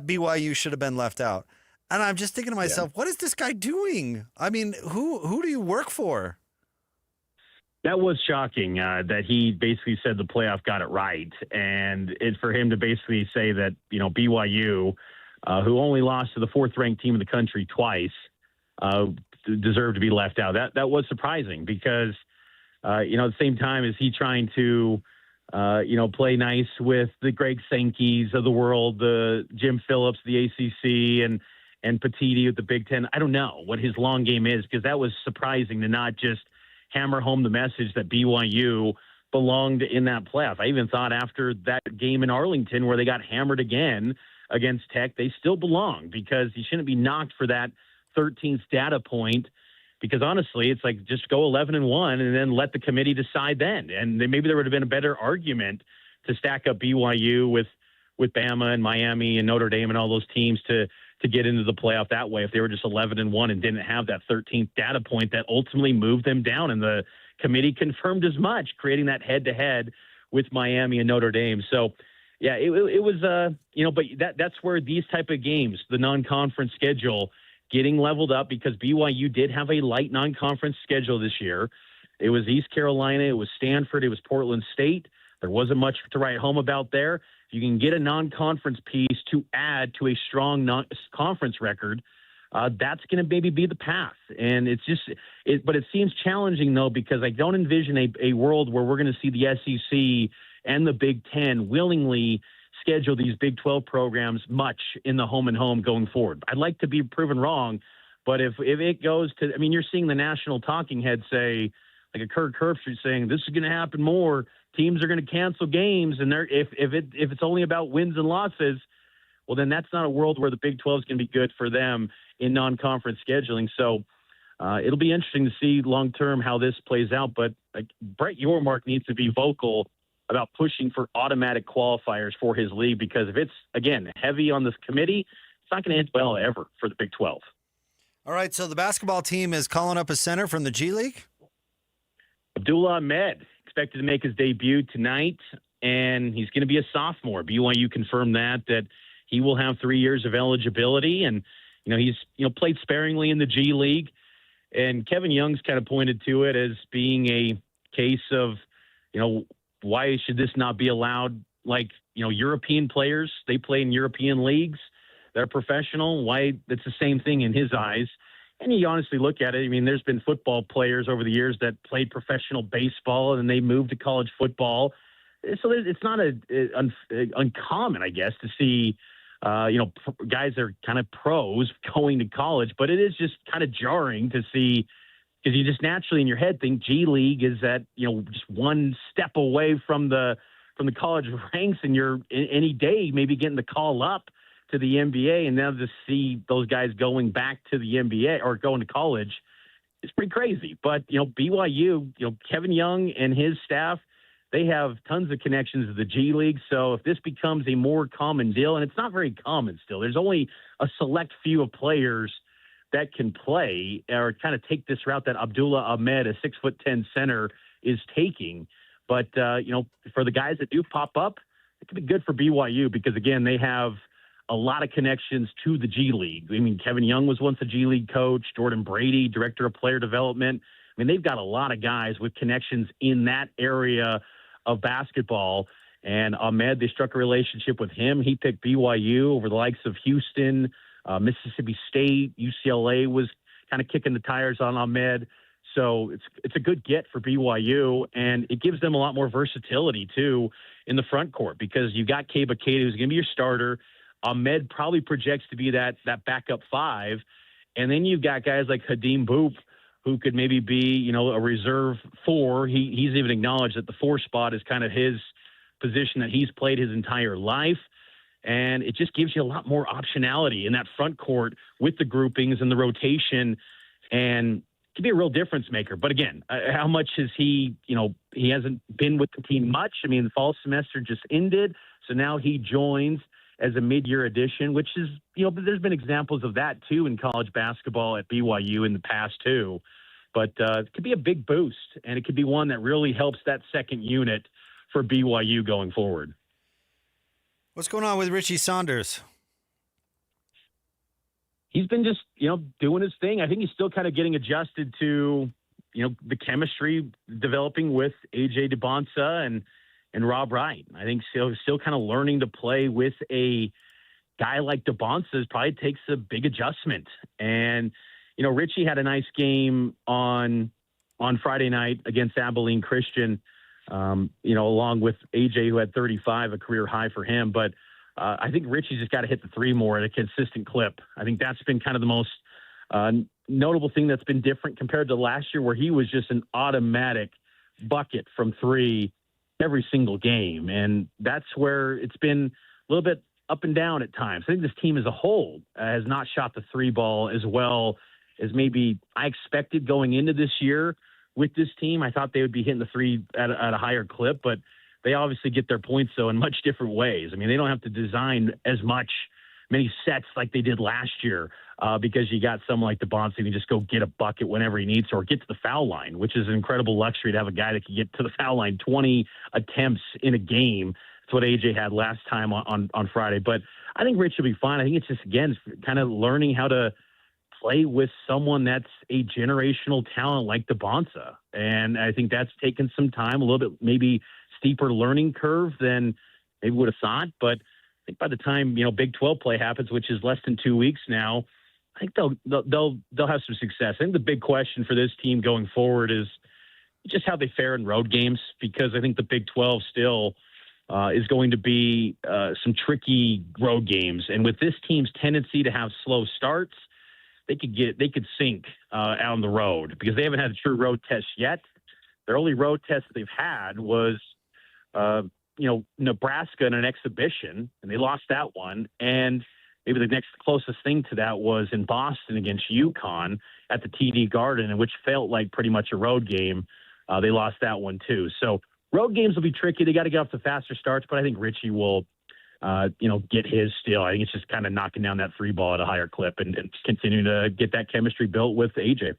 BYU should have been left out. And I'm just thinking to myself, what is this guy doing? I mean, who do you work for? That was shocking that he basically said the playoff got it right. And for him to basically say that, BYU, who only lost to the fourth-ranked team in the country twice, deserved to be left out. That was surprising because, at the same time, is he trying to, play nice with the Greg Sankes of the world, the Jim Phillips, the ACC, and Petiti with the Big Ten? I don't know what his long game is, because that was surprising to not just hammer home the message that BYU belonged in that playoff. I even thought after that game in Arlington where they got hammered again against Tech, they still belong, because you shouldn't be knocked for that 13th data point, because honestly, it's like just go 11-1 and then let the committee decide then. And then maybe there would have been a better argument to stack up BYU with Bama and Miami and Notre Dame and all those teams to get into the playoff that way if they were just 11-1 and didn't have that 13th data point that ultimately moved them down. And the committee confirmed as much, creating that head-to-head with Miami and Notre Dame. So, yeah, it was, but that's where these type of games, the non-conference schedule, getting leveled up, because BYU did have a light non-conference schedule this year. It was East Carolina, it was Stanford, it was Portland State. There wasn't much to write home about there. You can get a non-conference piece to add to a strong non-conference record. That's going to maybe be the path. And but it seems challenging, though, because I don't envision a world where we're going to see the SEC and the Big Ten willingly schedule these Big 12 programs much in the home and home going forward. I'd like to be proven wrong, but if it goes to, you're seeing the national talking head say, like a Kirk Herbstreit saying, this is going to happen more. Teams are going to cancel games, and if it's only about wins and losses, well, then that's not a world where the Big 12 is going to be good for them in non-conference scheduling. So it'll be interesting to see long-term how this plays out. But Brett Yormark needs to be vocal about pushing for automatic qualifiers for his league, because if it's, again, heavy on this committee, it's not going to end well ever for the Big 12. All right, so the basketball team is calling up a center from the G League? Abdullah Ahmed, expected to make his debut tonight, and he's going to be a sophomore. BYU confirmed that he will have 3 years of eligibility, and he's played sparingly in the G League, and Kevin Young's kind of pointed to it as being a case of why should this not be allowed? Like European players, they play in European leagues, they're professional. Why? That's the same thing in his eyes. And you honestly look at it, there's been football players over the years that played professional baseball and they moved to college football. So it's not uncommon, I guess, to see, guys that are kind of pros going to college. But it is just kind of jarring to see, because you just naturally in your head think G League is that, just one step away from the college ranks, and you're any day maybe getting the call up to the NBA, and now to see those guys going back to the NBA or going to college, it's pretty crazy. But, BYU, Kevin Young and his staff, they have tons of connections to the G League. So if this becomes a more common deal, and it's not very common still, there's only a select few of players that can play or kind of take this route that Abdullah Ahmed, a 6'10" center, is taking. But, for the guys that do pop up, it could be good for BYU, because, again, they have a lot of connections to the G League. Kevin Young was once a G League coach, Jordan Brady, director of player development. They've got a lot of guys with connections in that area of basketball. And Ahmed, they struck a relationship with him. He picked BYU over the likes of Houston, Mississippi State, UCLA was kind of kicking the tires on Ahmed. So it's a good get for BYU, and it gives them a lot more versatility, too, in the front court, because you got Kaba Keita, who's going to be your starter. Ahmed probably projects to be that backup five. And then you've got guys like Hadim Boop, who could maybe be, a reserve four. He's even acknowledged that the four spot is kind of his position that he's played his entire life. And it just gives you a lot more optionality in that front court with the groupings and the rotation, and it can be a real difference maker. But again, how much is he, he hasn't been with the team much. The fall semester just ended. So now he joins as a mid-year addition, which is, there's been examples of that too in college basketball at BYU in the past too. But it could be a big boost, and it could be one that really helps that second unit for BYU going forward. What's going on with Richie Saunders? He's been just, doing his thing. I think he's still kind of getting adjusted to the chemistry developing with AJ DeBonsa and Rob Wright. I think still kind of learning to play with a guy like DeBonsa probably takes a big adjustment. And, Richie had a nice game on Friday night against Abilene Christian, along with AJ, who had 35, a career high for him. But I think Richie's just got to hit the three more at a consistent clip. I think that's been kind of the most notable thing that's been different compared to last year, where he was just an automatic bucket from three every single game. And that's where it's been a little bit up and down at times. I think this team as a whole has not shot the three ball as well as maybe I expected going into this year with this team. I thought they would be hitting the three at a higher clip, but they obviously get their points, though, in much different ways. I mean, they don't have to design many sets like they did last year because you got someone like DeBonsa who can just go get a bucket whenever he needs to, or get to the foul line, which is an incredible luxury to have a guy that can get to the foul line 20 attempts in a game. That's what AJ had last time on Friday. But I think Rich will be fine. I think it's just, again, kind of learning how to play with someone that's a generational talent like DeBonsa. And I think that's taken some time, a little bit maybe steeper learning curve than maybe would have thought. But I think by the time, Big 12 play happens, which is less than 2 weeks now, I think they'll have some success. I think the big question for this team going forward is just how they fare in road games, because I think the Big 12 still is going to be some tricky road games. And with this team's tendency to have slow starts, they could sink out on the road, because they haven't had a true road test yet. Their only road test they've had was, Nebraska in an exhibition, and they lost that one. And maybe the next closest thing to that was in Boston against UConn at the TD Garden, in which felt like pretty much a road game. They lost that one too. So road games will be tricky. They got to get off to faster starts, but I think Richie will, get his still. I think it's just kind of knocking down that three ball at a higher clip and continuing to get that chemistry built with AJ.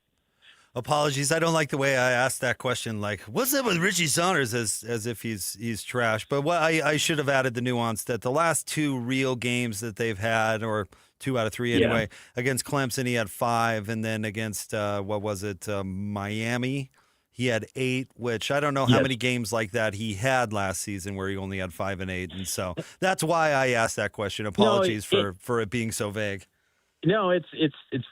Apologies, I don't like the way I asked that question. Like, what's up with Richie Saunders? As if he's trash. But what I should have added the nuance that the last two real games that they've had, or 2 out of 3 anyway, against Clemson he had 5, and then against Miami he had 8. Which I don't know how many games like that he had last season where he only had 5 and 8, and so that's why I asked that question. Apologies for it being so vague. No, it's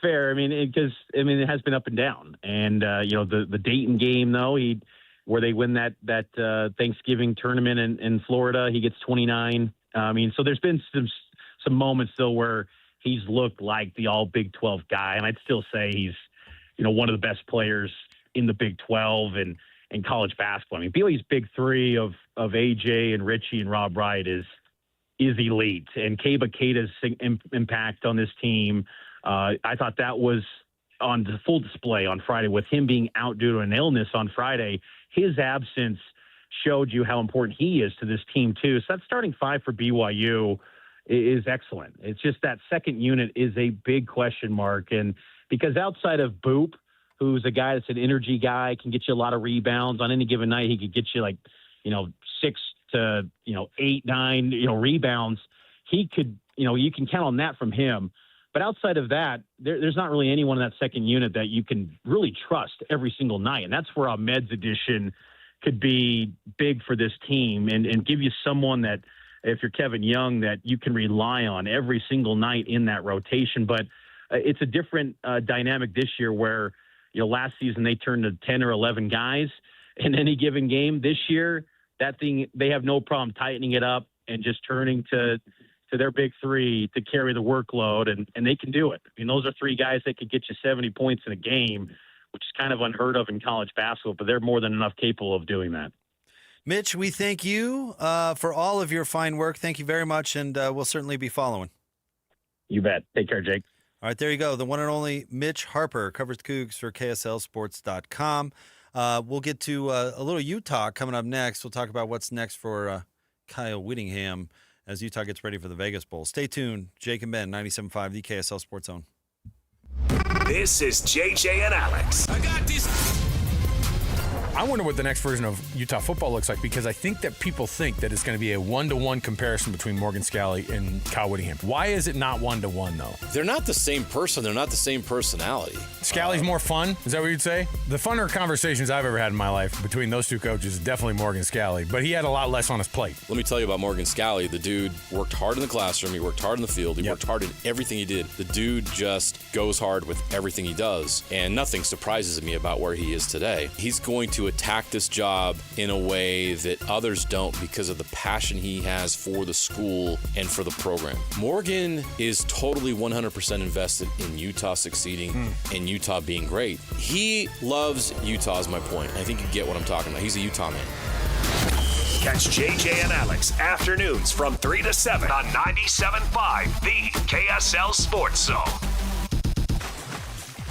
fair. I mean, because it has been up and down, and the Dayton game though, where they win that Thanksgiving tournament in Florida, he gets 29. So there's been some moments though where he's looked like the all Big 12 guy, and I'd still say he's one of the best players in the Big 12 and college basketball. I mean, BYU's big three of AJ and Richie and Rob Wright is elite, and Keba Keita's impact on this team, I thought that was on full display on Friday, with him being out due to an illness on Friday. His absence showed you how important he is to this team too. So that starting 5 for BYU is excellent. It's just that second unit is a big question mark, and because outside of Boop, who's a guy that's an energy guy, can get you a lot of rebounds on any given night, he could get you 6 to 8, 9 rebounds. He could, you can count on that from him. But outside of that, there's not really anyone in that second unit that you can really trust every single night. And that's where Ahmed's addition could be big for this team and give you someone that, if you're Kevin Young, that you can rely on every single night in that rotation. But it's a different dynamic this year where, last season they turned to 10 or 11 guys in any given game. This year, they have no problem tightening it up and just turning to their big three to carry the workload, and they can do it. I mean, those are 3 guys that could get you 70 points in a game, which is kind of unheard of in college basketball, but they're more than enough capable of doing that. Mitch, we thank you for all of your fine work. Thank you very much, and we'll certainly be following. You bet. Take care, Jake. All right, there you go. The one and only Mitch Harper covers the Cougs for KSLSports.com. We'll get to a little Utah coming up next. We'll talk about what's next for Kyle Whittingham as Utah gets ready for the Vegas Bowl. Stay tuned. Jake and Ben, 97.5, the KSL Sports Zone. This is JJ and Alex. I got this. I wonder what the next version of Utah football looks like, because I think that people think that it's going to be a 1-to-1 comparison between Morgan Scalley and Kyle Whittingham. Why is it not 1-to-1, though? They're not the same person. They're not the same personality. Scally's more fun? Is that what you'd say? The funner conversations I've ever had in my life between those two coaches is definitely Morgan Scally, but he had a lot less on his plate. Let me tell you about Morgan Scally. The dude worked hard in the classroom. He worked hard in the field. He worked hard in everything he did. The dude just goes hard with everything he does, and nothing surprises me about where he is today. He's going to attack this job in a way that others don't because of the passion he has for the school and for the program. Morgan is totally 100% invested in Utah succeeding and Utah being great. He loves Utah is my point. I think you get what I'm talking about. He's a Utah man. Catch JJ and Alex afternoons from 3 to 7 on 97.5, the KSL Sports Zone.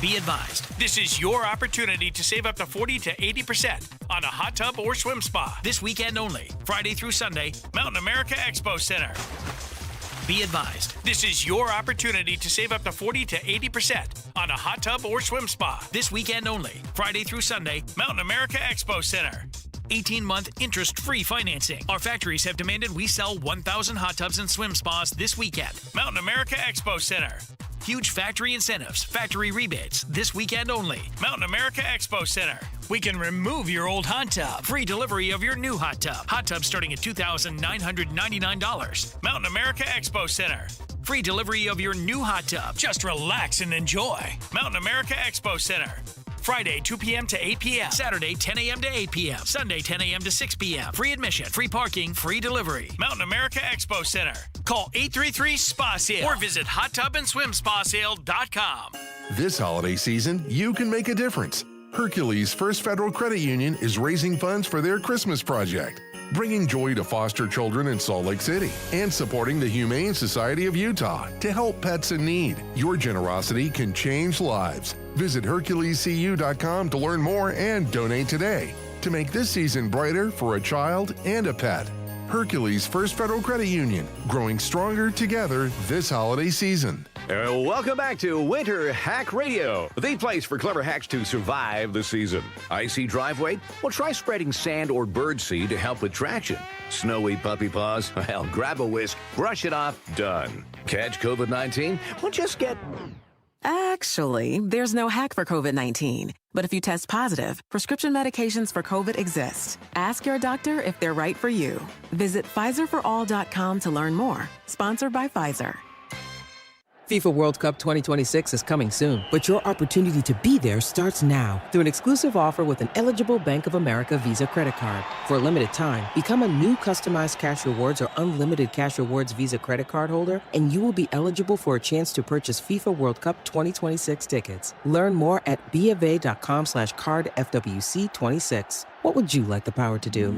Be advised, this is your opportunity to save up to 40 to 80% on a hot tub or swim spa. This weekend only, Friday through Sunday, Mountain America Expo Center. Be advised, this is your opportunity to save up to 40 to 80% on a hot tub or swim spa. This weekend only, Friday through Sunday, Mountain America Expo Center. 18-month interest-free financing. Our factories have demanded we sell 1,000 hot tubs and swim spas this weekend. Mountain America Expo Center. Huge factory incentives, factory rebates, this weekend only. Mountain America Expo Center. We can remove your old hot tub. Free delivery of your new hot tub. Hot tub starting at $2,999. Mountain America Expo Center. Free delivery of your new hot tub. Just relax and enjoy. Mountain America Expo Center. Friday, 2 p.m. to 8 p.m. Saturday, 10 a.m. to 8 p.m. Sunday, 10 a.m. to 6 p.m. Free admission, free parking, free delivery. Mountain America Expo Center. Call 833-SPA-SALE or visit hottubandSwimSpaSale.com. This holiday season, you can make a difference. Hercules First Federal Credit Union is raising funds for their Christmas project, bringing joy to foster children in Salt Lake City and supporting the Humane Society of Utah to help pets in need. Your generosity can change lives. Visit HerculesCU.com to learn more and donate today to make this season brighter for a child and a pet. Hercules First Federal Credit Union, growing stronger together this holiday season. Welcome back to Winter Hack Radio, the place for clever hacks to survive the season. Icy driveway? Well, try spreading sand or birdseed to help with traction. Snowy puppy paws? Well, grab a whisk, brush it off, done. Catch COVID-19? Well, just get... Actually, there's no hack for COVID-19. But if you test positive, prescription medications for COVID exist. Ask your doctor if they're right for you. Visit PfizerForAll.com to learn more. Sponsored by Pfizer. FIFA World Cup 2026 is coming soon, but your opportunity to be there starts now through an exclusive offer with an eligible Bank of America Visa credit card. For a limited time, become a new customized cash rewards or unlimited cash rewards Visa credit card holder, and you will be eligible for a chance to purchase FIFA World Cup 2026 tickets. Learn more at BofA.com/cardFWC26. What would you like the power to do?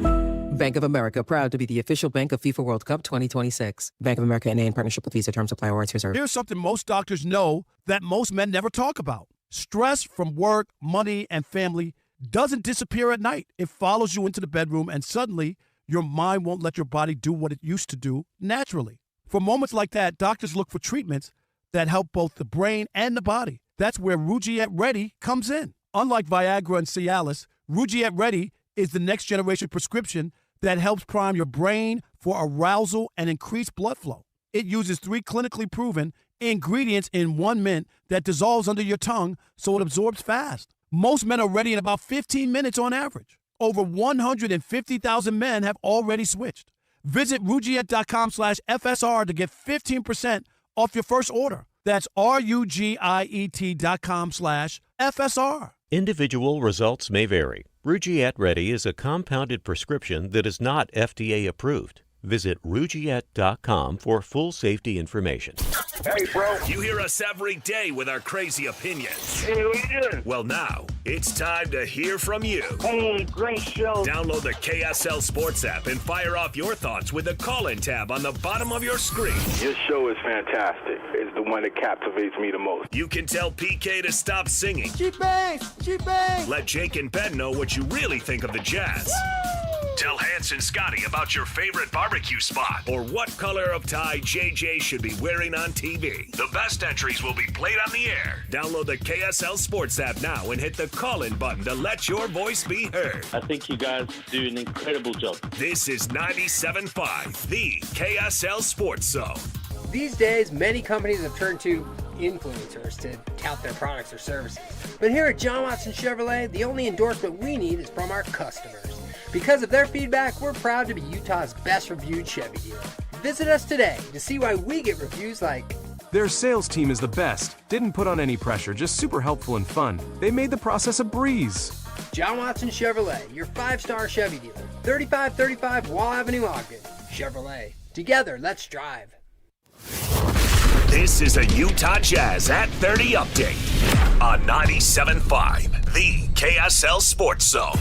Bank of America, proud to be the official bank of FIFA World Cup 2026. Bank of America N.A. in partnership with Visa. Terms apply. Warrants reserved. Here's something most doctors know that most men never talk about. Stress from work, money, and family doesn't disappear at night. It follows you into the bedroom, and suddenly your mind won't let your body do what it used to do naturally. For moments like that, doctors look for treatments that help both the brain and the body. That's where Rugiet Ready comes in. Unlike Viagra and Cialis, Rugiet Ready is the next generation prescription that helps prime your brain for arousal and increased blood flow. It uses 3 clinically proven ingredients in 1 mint that dissolves under your tongue so it absorbs fast. Most men are ready in about 15 minutes on average. Over 150,000 men have already switched. Visit Rugiet.com/FSR to get 15% off your first order. That's RUGIET.com/FSR. Individual results may vary. Rugiet Ready is a compounded prescription that is not FDA approved. Visit Rugiet.com for full safety information. Hey, bro. You hear us every day with our crazy opinions. Hey, what you doing? Well, now, it's time to hear from you. Hey, great show. Download the KSL Sports app and fire off your thoughts with the call-in tab on the bottom of your screen. Your show is fantastic. It's the one that captivates me the most. You can tell PK to stop singing. G-Bang! G-Bang! Let Jake and Ben know what you really think of the Jazz. Woo! Tell Hans and Scotty about your favorite barbecue spot or what color of tie JJ should be wearing on TV. The best entries will be played on the air. Download the KSL Sports app now and hit the call-in button to let your voice be heard. I think you guys do an incredible job. This is 97.5, the KSL Sports Zone. These days, many companies have turned to influencers to tout their products or services. But here at John Watson Chevrolet, the only endorsement we need is from our customers. Because of their feedback, we're proud to be Utah's best reviewed Chevy dealer. Visit us today to see why we get reviews like, "Their sales team is the best. Didn't put on any pressure, just super helpful and fun. They made the process a breeze." John Watson Chevrolet, your 5-star Chevy dealer. 3535 Wall Avenue, Ogden. Chevrolet. Together, let's drive. This is a Utah Jazz at 30 update on 97.5, the KSL Sports Zone.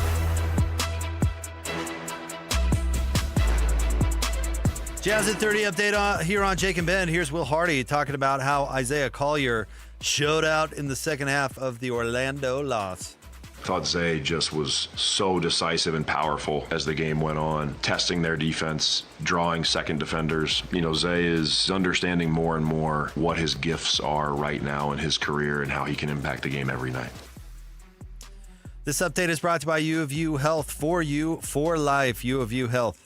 Jazz at 30 update here on Jake and Ben. Here's Will Hardy talking about how Isaiah Collier showed out in the second half of the Orlando loss. Thought Zay just was so decisive and powerful as the game went on, testing their defense, drawing second defenders. You know, Zay is understanding more and more what his gifts are right now in his career and how he can impact the game every night. This update is brought to you by U of U Health. For you, for life. U of U Health.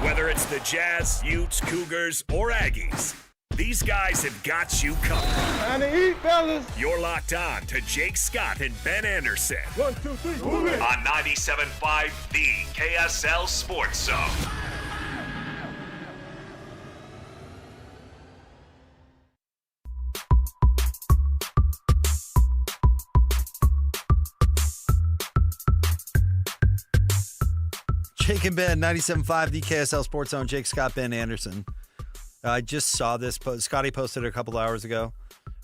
Whether it's the Jazz, Utes, Cougars, or Aggies, these guys have got you covered. Time to eat, fellas. You're locked on to Jake Scott and Ben Anderson. 1, 2, 3, move it. On 97.5, the KSL Sports Zone. Jake and Ben, 97.5, the KSL Sports Zone. Jake, Scott, Ben Anderson. I just saw this. Scotty posted it a couple hours ago.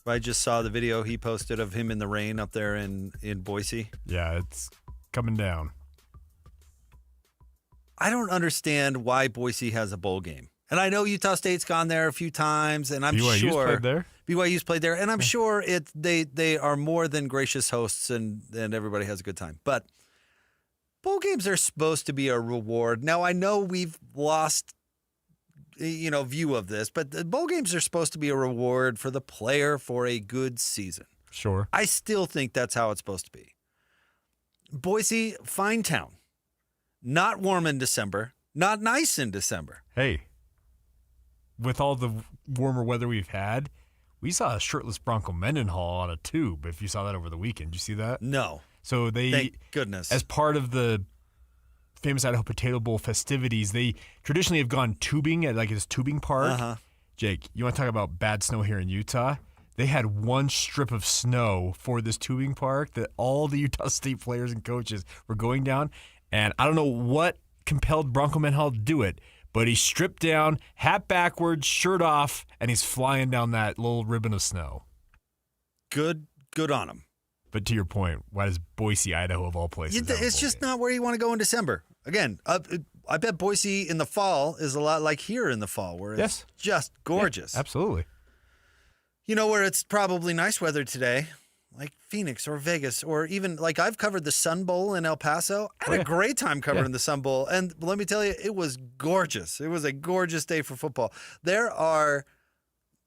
I just saw the video he posted of him in the rain up there in Boise. Yeah, it's coming down. I don't understand why Boise has a bowl game. And I know Utah State's gone there a few times, and I'm BYU's sure played there. BYU's played there, and I'm sure they are more than gracious hosts, and everybody has a good time. But bowl games are supposed to be a reward. Now, I know we've lost, view of this, but the bowl games are supposed to be a reward for the player for a good season. Sure. I still think that's how it's supposed to be. Boise, fine town. Not warm in December. Not nice in December. Hey, with all the warmer weather we've had, we saw a shirtless Bronco Mendenhall on a tube, if you saw that over the weekend. Did you see that? No. So Thank goodness. As part of the famous Idaho Potato Bowl festivities, they traditionally have gone tubing at this tubing park. Uh-huh. Jake, you want to talk about bad snow here in Utah? They had one strip of snow for this tubing park that all the Utah State players and coaches were going down. And I don't know what compelled Bronco Mendenhall to do it, but he stripped down, hat backwards, shirt off, and he's flying down that little ribbon of snow. Good on him. But to your point, why does Boise, Idaho, of all places? It's just not where you want to go in December. Again, I bet Boise in the fall is a lot like here in the fall, where it's just gorgeous. Yeah, absolutely. You know where it's probably nice weather today, like Phoenix or Vegas, or even I've covered the Sun Bowl in El Paso. I had a great time covering the Sun Bowl, and let me tell you, it was gorgeous. It was a gorgeous day for football. There are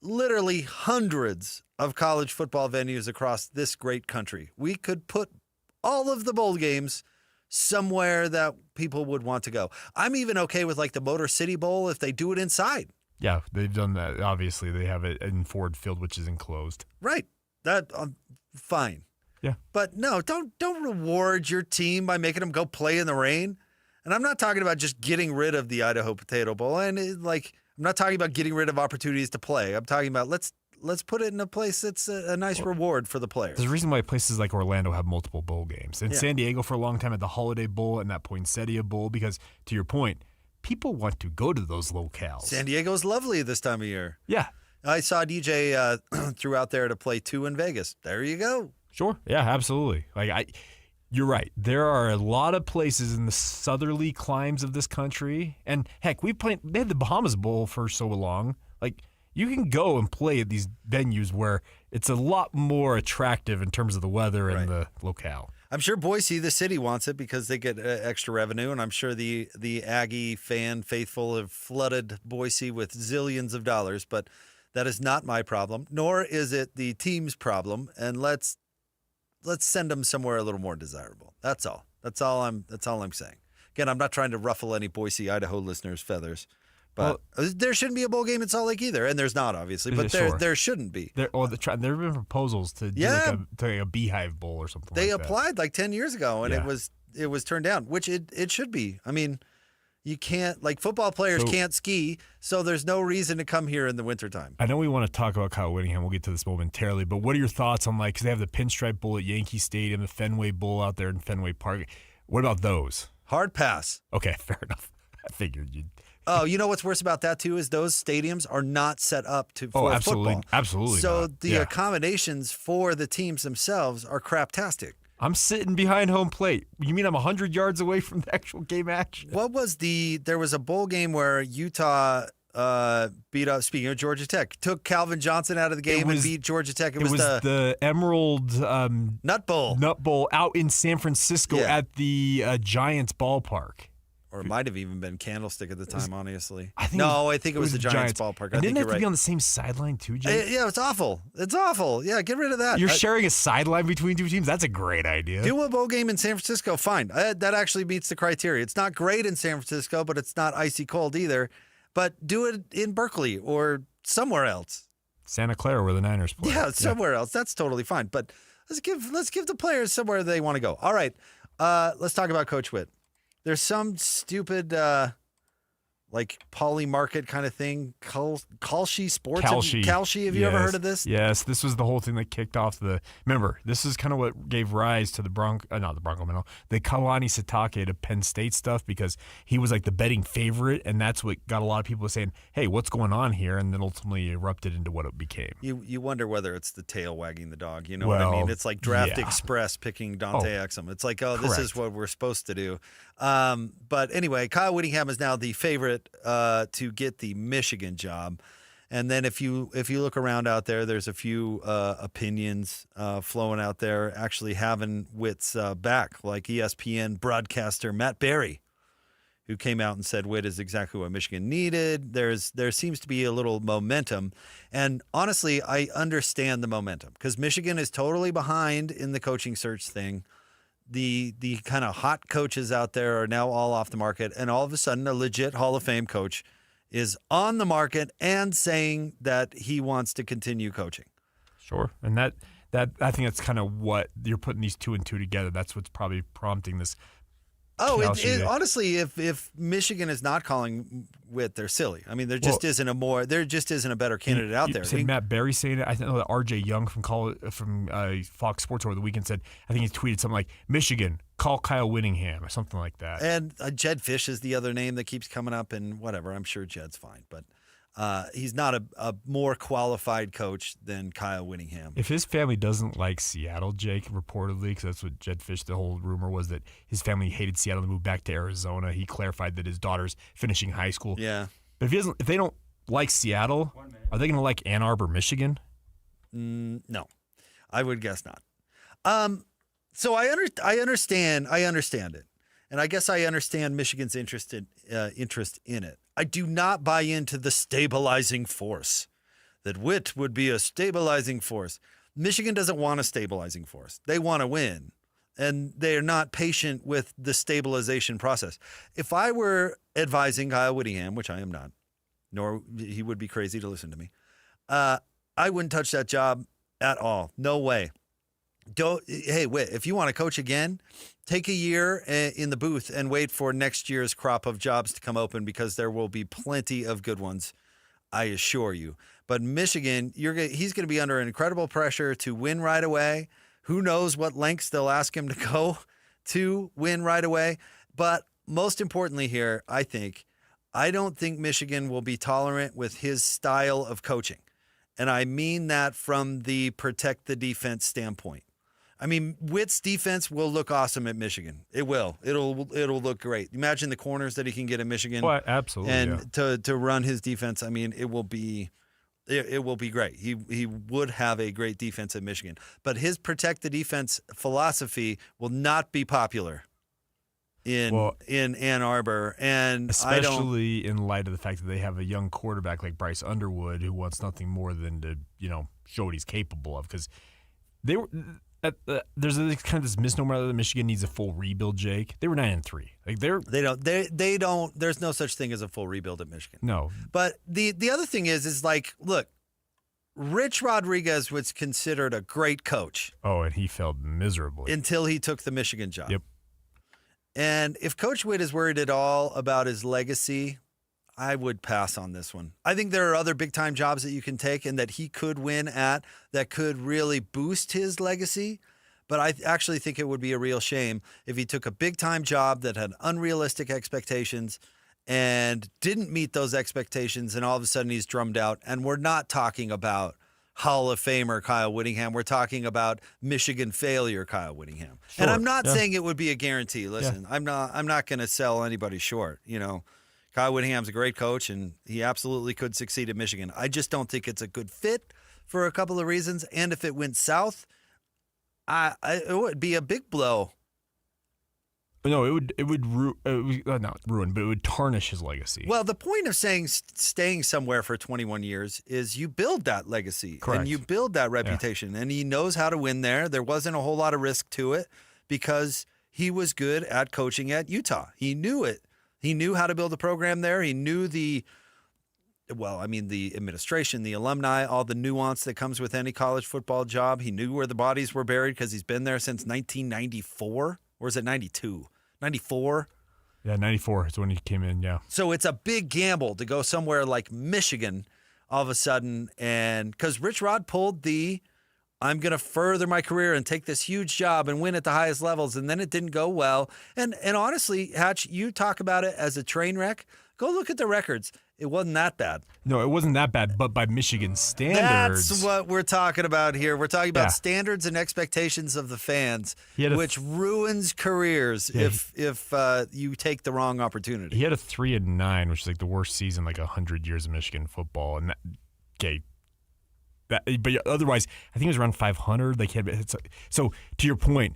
literally hundreds of college football venues across this great country. We could put all of the bowl games somewhere that people would want to go. I'm even okay with the Motor City Bowl if they do it inside. Yeah, they've done that. Obviously, they have it in Ford Field, which is enclosed. Right. That fine. Yeah. But no, don't reward your team by making them go play in the rain. And I'm not talking about just getting rid of the Idaho Potato Bowl. And I'm not talking about getting rid of opportunities to play. I'm talking about let's put it in a place that's a nice reward for the players. There's a reason why places like Orlando have multiple bowl games. And San Diego for a long time had the Holiday Bowl and that Poinsettia Bowl because, to your point, people want to go to those locales. San Diego's lovely this time of year. Yeah. I saw DJ threw out there to play 2 in Vegas. There you go. Sure. Yeah, absolutely. You're right. There are a lot of places in the southerly climes of this country. And heck, they had the Bahamas Bowl for so long. You can go and play at these venues where it's a lot more attractive in terms of the weather and the locale. I'm sure Boise, the city, wants it because they get extra revenue, and I'm sure the Aggie fan faithful have flooded Boise with zillions of dollars, but that is not my problem, nor is it the team's problem, and let's send them somewhere a little more desirable. That's all. That's all I'm saying. Again, I'm not trying to ruffle any Boise, Idaho listeners' feathers, but there shouldn't be a bowl game in Salt Lake either, and there's not, obviously, but there shouldn't be. There have been proposals to do like a Beehive Bowl or something They like that. applied like 10 years ago, and it was turned down, which it should be. I mean, you can't, like, football players can't ski, so there's no reason to come here in the wintertime. I know we want to talk about Kyle Whittingham. We'll get to this momentarily, but what are your thoughts on, like, because they have the Pinstripe Bowl at Yankee Stadium, the Fenway Bowl out there in Fenway Park. What about those? Hard pass. Okay, fair enough. I figured you'd. Oh, you know what's worse about that, too, is those stadiums are not set up for football. Absolutely So not. the accommodations for the teams themselves are craptastic. I'm sitting behind home plate. You mean I'm 100 yards away from the actual game action? There was a bowl game where Utah beat up, speaking of Georgia Tech, took Calvin Johnson out of the game and beat Georgia Tech. It was the Emerald Nut Bowl. Nut Bowl out in San Francisco at the Giants ballpark. Or it might have even been Candlestick at the time, honestly. I think it was the Giants ballpark. And didn't it have to be on the same sideline, too, Jake? Yeah, it's awful. It's awful. Yeah, get rid of that. You're sharing a sideline between two teams? That's a great idea. Do a bowl game in San Francisco, fine. That actually meets the criteria. It's not great in San Francisco, but it's not icy cold either. But do it in Berkeley or somewhere else. Santa Clara, where the Niners play. Yeah, somewhere else. That's totally fine. But let's give the players somewhere they want to go. All right, let's talk about Coach Witt. There's some stupid, like Poly Market kind of thing. Kalshi Sports. Kalshi. Have you ever heard of this? Yes, this was the whole thing that kicked off Remember, this is kind of what gave rise to the Kalani Sitake to Penn State stuff, because he was like the betting favorite, and that's what got a lot of people saying, "Hey, what's going on here?" And then ultimately erupted into what it became. You wonder whether it's the tail wagging the dog. You know what I mean? It's like Draft Express picking Dante Exum. It's like, this is what we're supposed to do. But anyway, Kyle Whittingham is now the favorite to get the Michigan job. And then if you look around out there, there's a few opinions flowing out there actually having Witt's back, like ESPN broadcaster Matt Berry, who came out and said Witt is exactly what Michigan needed. There seems to be a little momentum. And honestly, I understand the momentum because Michigan is totally behind in the coaching search thing. The kind of hot coaches out there are now all off the market, and all of a sudden a legit Hall of Fame coach is on the market and saying that he wants to continue coaching. Sure. And that I think that's kind of what you're putting these two and two together. That's what's probably prompting this. Honestly, if Michigan is not calling Witt, they're silly. I mean, there just isn't a better candidate out there. Said Matt Berry saying it. I know that RJ Young from Fox Sports over the weekend said, I think he tweeted something like, Michigan, call Kyle Whittingham or something like that. And Jed Fish is the other name that keeps coming up, and whatever. I'm sure Jed's fine, but he's not a more qualified coach than Kyle Whittingham. If his family doesn't like Seattle, Jake, reportedly, because that's what Jed Fish, the whole rumor was that his family hated Seattle and moved back to Arizona. He clarified that his daughter's finishing high school. Yeah. But if they don't like Seattle, are they going to like Ann Arbor, Michigan? No, I would guess not. So I understand it. And I guess I understand Michigan's interest in it. I do not buy into the stabilizing force, that Witt would be a stabilizing force. Michigan doesn't want a stabilizing force. They want to win, and they are not patient with the stabilization process. If I were advising Kyle Whittingham, which I am not, nor he would be crazy to listen to me, I wouldn't touch that job at all. No way. Hey, Witt, if you want to coach again, take a year in the booth and wait for next year's crop of jobs to come open, because there will be plenty of good ones, I assure you. But Michigan, he's going to be under incredible pressure to win right away. Who knows what lengths they'll ask him to go to win right away. But most importantly here, I don't think Michigan will be tolerant with his style of coaching. And I mean that from the protect the defense standpoint. I mean, Witt's defense will look awesome at Michigan. It will. It'll look great. Imagine the corners that he can get at Michigan. Well, absolutely. And to run his defense, I mean, it will be great. He would have a great defense at Michigan. But his protect the defense philosophy will not be popular in Ann Arbor, and especially in light of the fact that they have a young quarterback like Bryce Underwood who wants nothing more than to show what he's capable of, because there's kind of this misnomer that Michigan needs a full rebuild, Jake. They were 9-3. Like They don't. There's no such thing as a full rebuild at Michigan. No. But the other thing is like, look, Rich Rodriguez was considered a great coach. Oh, and he failed miserably until he took the Michigan job. Yep. And if Coach Witt is worried at all about his legacy, I would pass on this one. I think there are other big-time jobs that you can take and that he could win at that could really boost his legacy. But I actually think it would be a real shame if he took a big-time job that had unrealistic expectations and didn't meet those expectations, and all of a sudden he's drummed out. And we're not talking about Hall of Famer Kyle Whittingham. We're talking about Michigan failure Kyle Whittingham. Sure. And I'm not saying it would be a guarantee. Listen, I'm not going to sell anybody short, Kyle Whittingham's a great coach, and he absolutely could succeed at Michigan. I just don't think it's a good fit for a couple of reasons. And if it went south, it would be a big blow. No, it would not ruin, but it would tarnish his legacy. Well, the point of staying somewhere for 21 years is you build that legacy. Correct. And you build that reputation. And he knows how to win there. There wasn't a whole lot of risk to it because he was good at coaching at Utah. He knew it. He knew how to build a program there. He knew the administration, the alumni, all the nuance that comes with any college football job. He knew where the bodies were buried because he's been there since 1994. Or is it 92? 94? Yeah, 94 is when he came in, yeah. So it's a big gamble to go somewhere like Michigan all of a sudden. And because Rich Rod pulled I'm going to further my career and take this huge job and win at the highest levels. And then it didn't go well. And honestly, Hatch, you talk about it as a train wreck. Go look at the records. It wasn't that bad. No, it wasn't that bad, but by Michigan standards. That's what we're talking about here. We're talking about standards and expectations of the fans, which ruins careers if you take the wrong opportunity. He had a 3-9, which is like the worst season, like 100 years of Michigan football. And but otherwise, I think it was around 500. So to your point,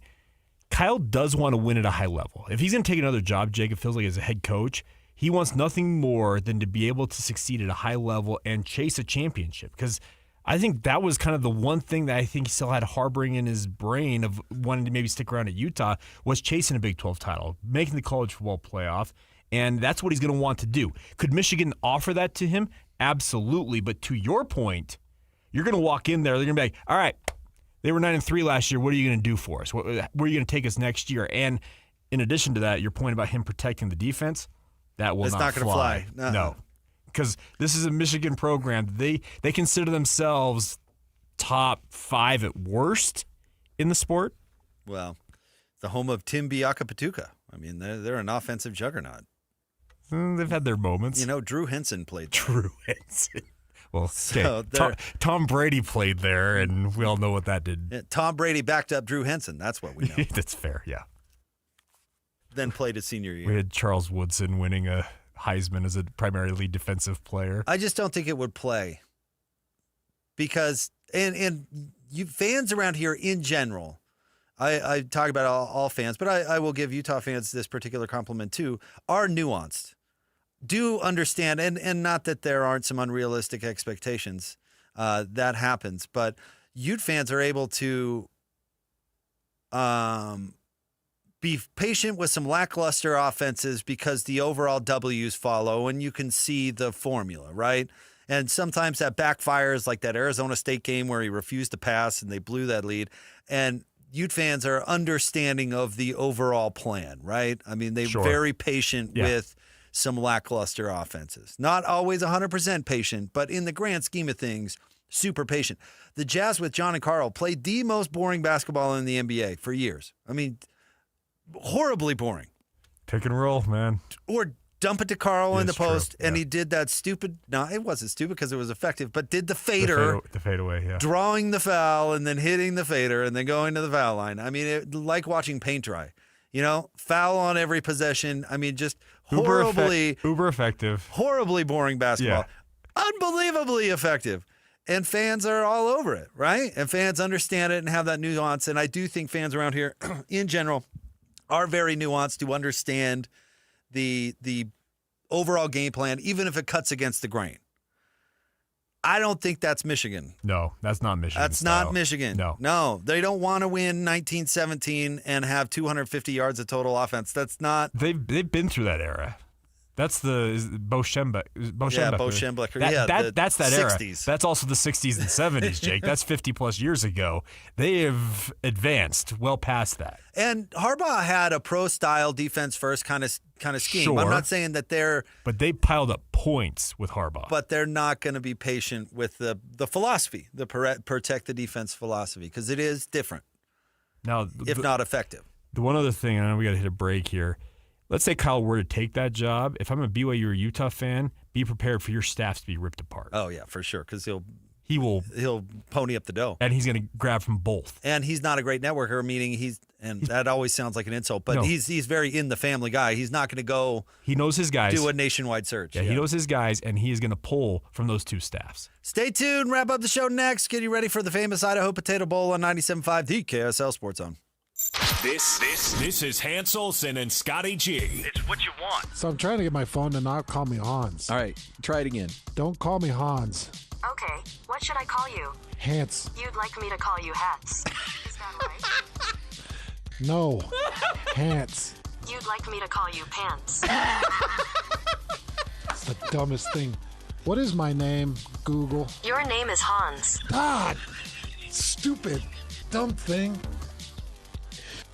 Kyle does want to win at a high level. If he's going to take another job, Jake, it feels like as a head coach, he wants nothing more than to be able to succeed at a high level and chase a championship. Because I think that was kind of the one thing that I think he still had harboring in his brain of wanting to maybe stick around at Utah was chasing a Big 12 title, making the college football playoff, and that's what he's going to want to do. Could Michigan offer that to him? Absolutely. But to your point, you're going to walk in there, they're going to be like, all right, they were 9-3 last year. What are you going to do for us? Where are you going to take us next year? And in addition to that, your point about him protecting the defense, that will not going to fly. No. Because this is a Michigan program. They consider themselves top 5 at worst in the sport. Well, the home of Tim Biakapatuka. I mean, they're an offensive juggernaut. They've had their moments. Drew Henson played there. Drew Henson. Well, okay. Tom Brady played there, and we all know what that did. Yeah, Tom Brady backed up Drew Henson. That's what we know. That's fair, yeah. Then played his senior year. We had Charles Woodson winning a Heisman as a primarily defensive player. I just don't think it would play because, and you fans around here in general, I talk about all fans, but I will give Utah fans this particular compliment too, are nuanced. Do understand, and not that there aren't some unrealistic expectations. That happens, but Ute fans are able to be patient with some lackluster offenses because the overall W's follow, and you can see the formula, right? And sometimes that backfires, like that Arizona State game where he refused to pass and they blew that lead. And Ute fans are understanding of the overall plan, right? I mean, they're very patient with some lackluster offenses. Not always 100% patient, but in the grand scheme of things, super patient. The Jazz with John and Carl played the most boring basketball in the NBA for years. I mean, horribly boring. Pick and roll, man. Or dump it to Carl in the post, and he did that stupid, no, it wasn't stupid because it was effective, but did the fader. The fadeaway, yeah. Drawing the foul and then hitting the fader and then going to the foul line. I mean, like watching paint dry. Foul on every possession. I mean, just horribly. Uber effective. Horribly boring basketball. Yeah. Unbelievably effective. And fans are all over it, right? And fans understand it and have that nuance. And I do think fans around here, in general, are very nuanced to understand the overall game plan, even if it cuts against the grain. I don't think that's Michigan. No, that's not Michigan. That's style. not Michigan. No. They don't want to win 1917 and have 250 yards of total offense. That's not. They've been through that era. That's the Bo Schembechler. Yeah, Bo Schembechler. That's that 60s. era. That's also the 60s and 70s, Jake. That's 50-plus years ago. They have advanced well past that. And Harbaugh had a pro-style defense-first kind of scheme. Sure. I'm not saying that they're... But they piled up points with Harbaugh. But they're not going to be patient with the philosophy, the protect the defense philosophy, because it is different, now, if not effective. The one other thing, I know we got to hit a break here. Let's say Kyle were to take that job. If I'm a BYU or Utah fan, be prepared for your staffs to be ripped apart. Oh, yeah, for sure, because he'll pony up the dough. And he's going to grab from both. And he's not a great networker, meaning that always sounds like an insult, but he's very in the family guy. He's not going to go. He knows his guys. Do a nationwide search. Yeah, he knows his guys, and he is going to pull from those two staffs. Stay tuned. Wrap up the show next. Get you ready for the famous Idaho Potato Bowl on 97.5, the KSL Sports Zone. This is Hans Olsen and Scotty G. It's what you want. So I'm trying to get my phone to not call me Hans. All right, try it again. Don't call me Hans. Okay, what should I call you? Hans. You'd like me to call you Hats. Is that right? No. Hans. You'd like me to call you Pants. It's the dumbest thing. What is my name, Google? Your name is Hans. God! Stupid. Dumb thing.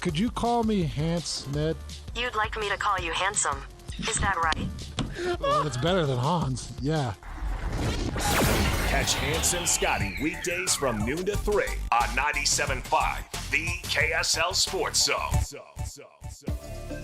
Could you call me Hans, Ned? You'd like me to call you Handsome. Is that right? Well, it's better than Hans. Yeah. Catch Hans and Scotty weekdays from noon to 3 on 97.5, the KSL Sports Zone.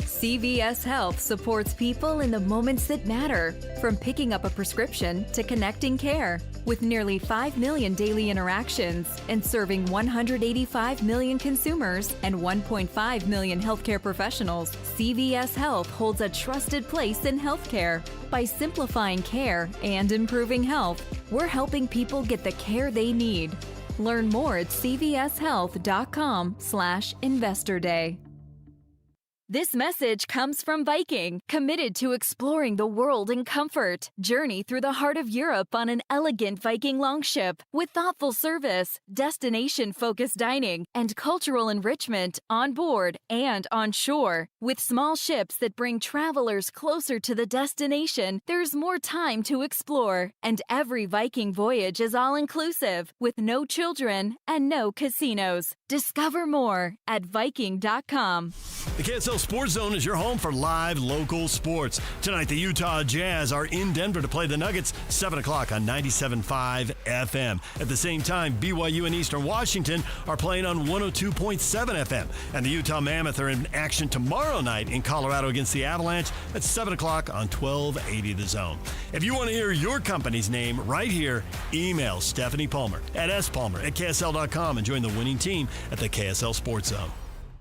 CVS Health supports people in the moments that matter, from picking up a prescription to connecting care. With nearly 5 million daily interactions and serving 185 million consumers and 1.5 million healthcare professionals, CVS Health holds a trusted place in healthcare. By simplifying care and improving health, we're helping people get the care they need. Learn more at cvshealth.com/Investor Day. This message comes from Viking, committed to exploring the world in comfort. Journey through the heart of Europe on an elegant Viking longship with thoughtful service, destination-focused dining, and cultural enrichment on board and on shore. With small ships that bring travelers closer to the destination, there's more time to explore. And every Viking voyage is all-inclusive, with no children and no casinos. Discover more at Viking.com. The KSL Sports Zone is your home for live local sports. Tonight, the Utah Jazz are in Denver to play the Nuggets, 7 o'clock on 97.5 FM. At the same time, BYU and Eastern Washington are playing on 102.7 FM. And the Utah Mammoth are in action tomorrow night in Colorado against the Avalanche at 7 o'clock on 1280 The Zone. If you want to hear your company's name right here, email Stephanie Palmer at spalmer@ksl.com and join the winning team at the KSL Sports Zone.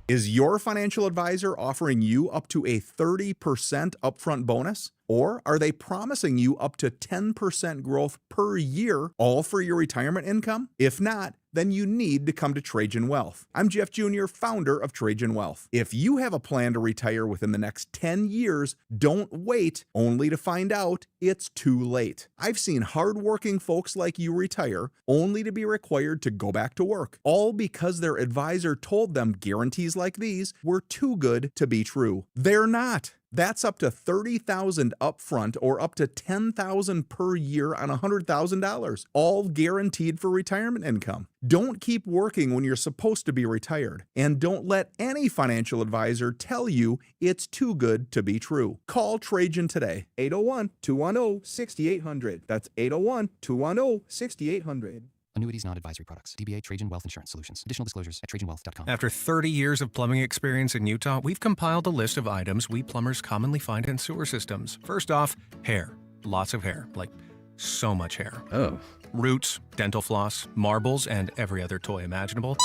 Is your financial advisor offering you up to a 30% upfront bonus? Or are they promising you up to 10% growth per year, all for your retirement income? If not, then you need to come to Trajan Wealth. I'm Jeff Jr., founder of Trajan Wealth. If you have a plan to retire within the next 10 years, don't wait only to find out it's too late. I've seen hardworking folks like you retire only to be required to go back to work, all because their advisor told them guarantees like these were too good to be true. They're not. That's up to $30,000 upfront or up to $10,000 per year on $100,000, all guaranteed for retirement income. Don't keep working when you're supposed to be retired, and don't let any financial advisor tell you it's too good to be true. Call Trajan today, 801-210-6800. That's 801-210-6800. Annuities, non-advisory products. DBA Trajan Wealth Insurance Solutions. Additional disclosures at TrajanWealth.com. After 30 years of plumbing experience in Utah, we've compiled a list of items we plumbers commonly find in sewer systems. First off, hair. Lots of hair. Like, so much hair. Oh. Roots, dental floss, marbles, and every other toy imaginable.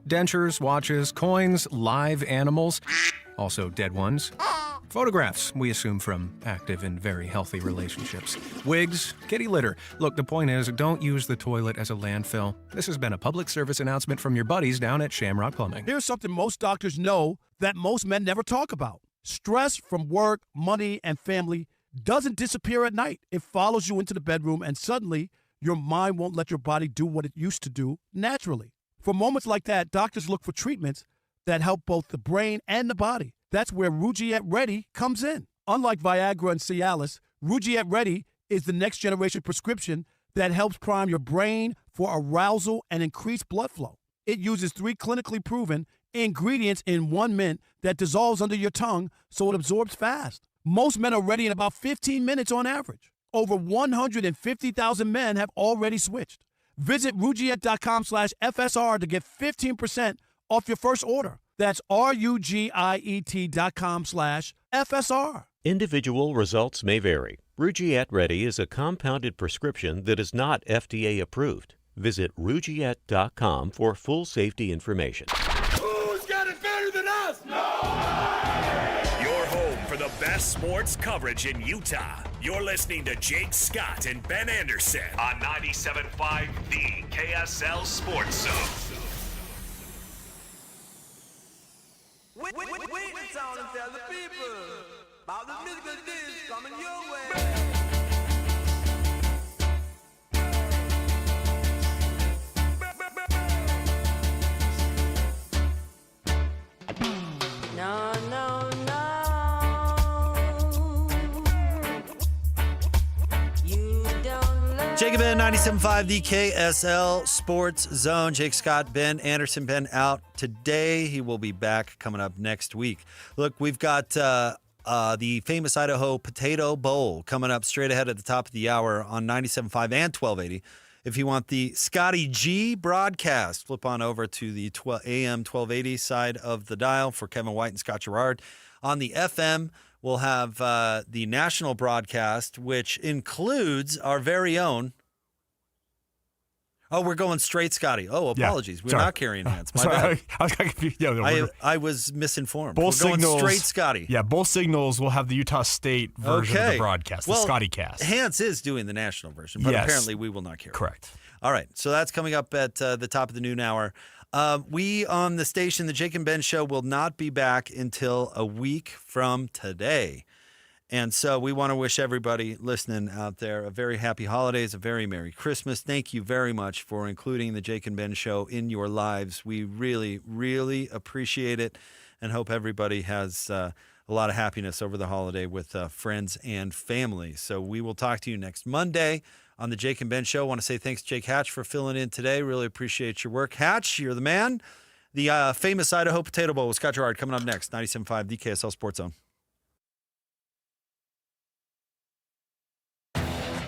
Dentures, watches, coins, live animals. Also dead ones. Photographs, we assume from active and very healthy relationships. Wigs, kitty litter. Look, the point is, don't use the toilet as a landfill. This has been a public service announcement from your buddies down at Shamrock Plumbing. Here's something most doctors know that most men never talk about. Stress from work, money, and family doesn't disappear at night. It follows you into the bedroom, and suddenly your mind won't let your body do what it used to do naturally. For moments like that, doctors look for treatments that help both the brain and the body. That's where Rugiet Ready comes in. Unlike Viagra and Cialis, Rugiet Ready is the next generation prescription that helps prime your brain for arousal and increased blood flow. It uses 3 clinically proven ingredients in 1 mint that dissolves under your tongue so it absorbs fast. Most men are ready in about 15 minutes on average. Over 150,000 men have already switched. Visit Rugiet.com/FSR to get 15% off your first order. That's RUGIET.com/FSR. Individual results may vary. Rugiet Ready is a compounded prescription that is not FDA approved. Visit Rugiet.com for full safety information. Who's got it better than us? Your home for the best sports coverage in Utah. You're listening to Jake Scott and Ben Anderson on 97.5 The KSL Sports Zone. Wait the sound and tell the people about the musical disc coming your way. No, no, no. You don't love. Jacob Ben, 97.5, the KSL Sports Zone. Jake Scott, Ben Anderson. Ben out today. He will be back coming up next week. Look, we've got the famous Idaho Potato Bowl coming up straight ahead at the top of the hour on 97.5 and 1280. If you want the Scotty G broadcast, flip on over to the AM 1280 side of the dial for Kevin White and Scott Gerard. On the FM, we'll have the national broadcast, which includes our very own. Oh, we're going straight, Scotty. Oh, apologies. We're not carrying hands. My bad. I was confused. Yeah, I was misinformed. Both We're going signals, straight, Scotty. Yeah, both signals will have the Utah State version of the broadcast, the Scotty cast. Hans is doing the national version, but apparently we will not carry. Correct. All right, so that's coming up at the top of the noon hour. We on the station, the Jake and Ben Show, will not be back until a week from today. And so we want to wish everybody listening out there a very happy holidays, a very Merry Christmas. Thank you very much for including the Jake and Ben Show in your lives. We really, really appreciate it and hope everybody has a lot of happiness over the holiday with friends and family. So we will talk to you next Monday on the Jake and Ben Show. I want to say thanks to Jake Hatch for filling in today. Really appreciate your work. Hatch, you're the man. The famous Idaho Potato Bowl with Scott Gerard coming up next. 97.5, the KSL Sports Zone.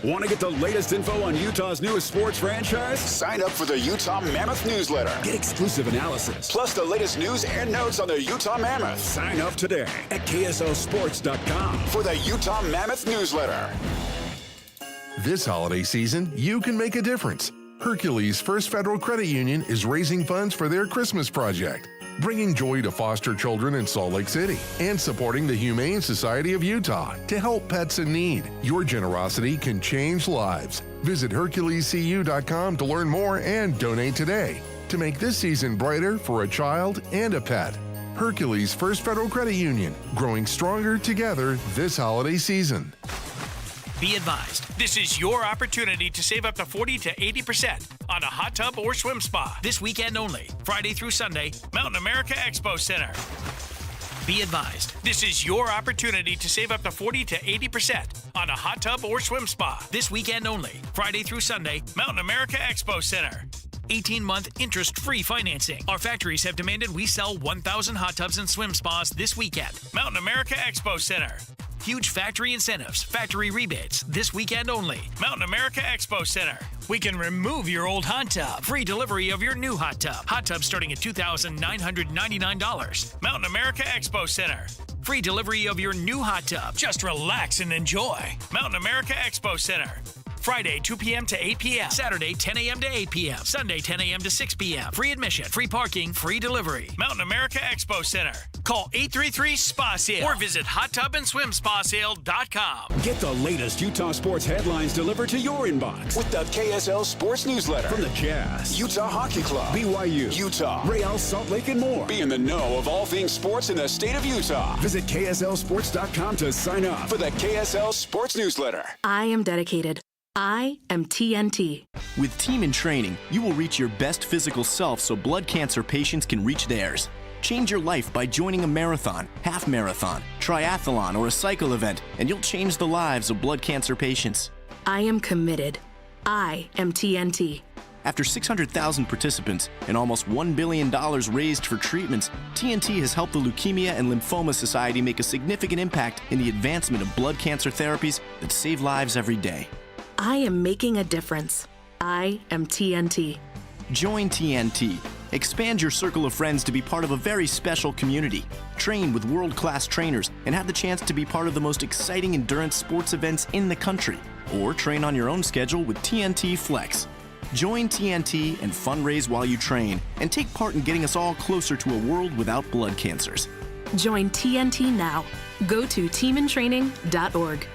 Want to get the latest info on Utah's newest sports franchise? Sign up for the Utah Mammoth newsletter. Get exclusive analysis, plus the latest news and notes on the Utah Mammoth. Sign up today at KSLSports.com for the Utah Mammoth newsletter. This holiday season, you can make a difference. Hercules First Federal Credit Union is raising funds for their Christmas project, bringing joy to foster children in Salt Lake City and supporting the Humane Society of Utah to help pets in need. Your generosity can change lives. Visit HerculesCU.com to learn more and donate today to make this season brighter for a child and a pet. Hercules First Federal Credit Union, growing stronger together this holiday season. Be advised, this is your opportunity to save up to 40 to 80% on a hot tub or swim spa. This weekend only, Friday through Sunday, Mountain America Expo Center. Be advised, this is your opportunity to save up to 40 to 80% on a hot tub or swim spa. This weekend only, Friday through Sunday, Mountain America Expo Center. 18-month interest-free financing. Our factories have demanded we sell 1,000 hot tubs and swim spas this weekend. Mountain America Expo Center. Huge factory incentives, factory rebates, this weekend only. Mountain America Expo Center. We can remove your old hot tub. Free delivery of your new hot tub. Hot tub starting at $2,999. Mountain America Expo Center. Free delivery of your new hot tub. Just relax and enjoy. Mountain America Expo Center. Friday, 2 p.m. to 8 p.m. Saturday, 10 a.m. to 8 p.m. Sunday, 10 a.m. to 6 p.m. Free admission, free parking, free delivery. Mountain America Expo Center. Call 833-SPA-SALE or visit hottubandSwimSpaSale.com. Get the latest Utah sports headlines delivered to your inbox with the KSL Sports Newsletter. From the Jazz, Utah Hockey Club, BYU, Utah, Real Salt Lake, and more. Be in the know of all things sports in the state of Utah. Visit KSLSports.com to sign up for the KSL Sports Newsletter. I am dedicated. I am TNT. With Team in Training, you will reach your best physical self so blood cancer patients can reach theirs. Change your life by joining a marathon, half marathon, triathlon, or a cycle event, and you'll change the lives of blood cancer patients. I am committed. I am TNT. After 600,000 participants and almost $1 billion raised for treatments, TNT has helped the Leukemia and Lymphoma Society make a significant impact in the advancement of blood cancer therapies that save lives every day. I am making a difference. I am TNT. Join TNT. Expand your circle of friends to be part of a very special community. Train with world-class trainers and have the chance to be part of the most exciting endurance sports events in the country. Or train on your own schedule with TNT Flex. Join TNT and fundraise while you train and take part in getting us all closer to a world without blood cancers. Join TNT now. Go to teamintraining.org.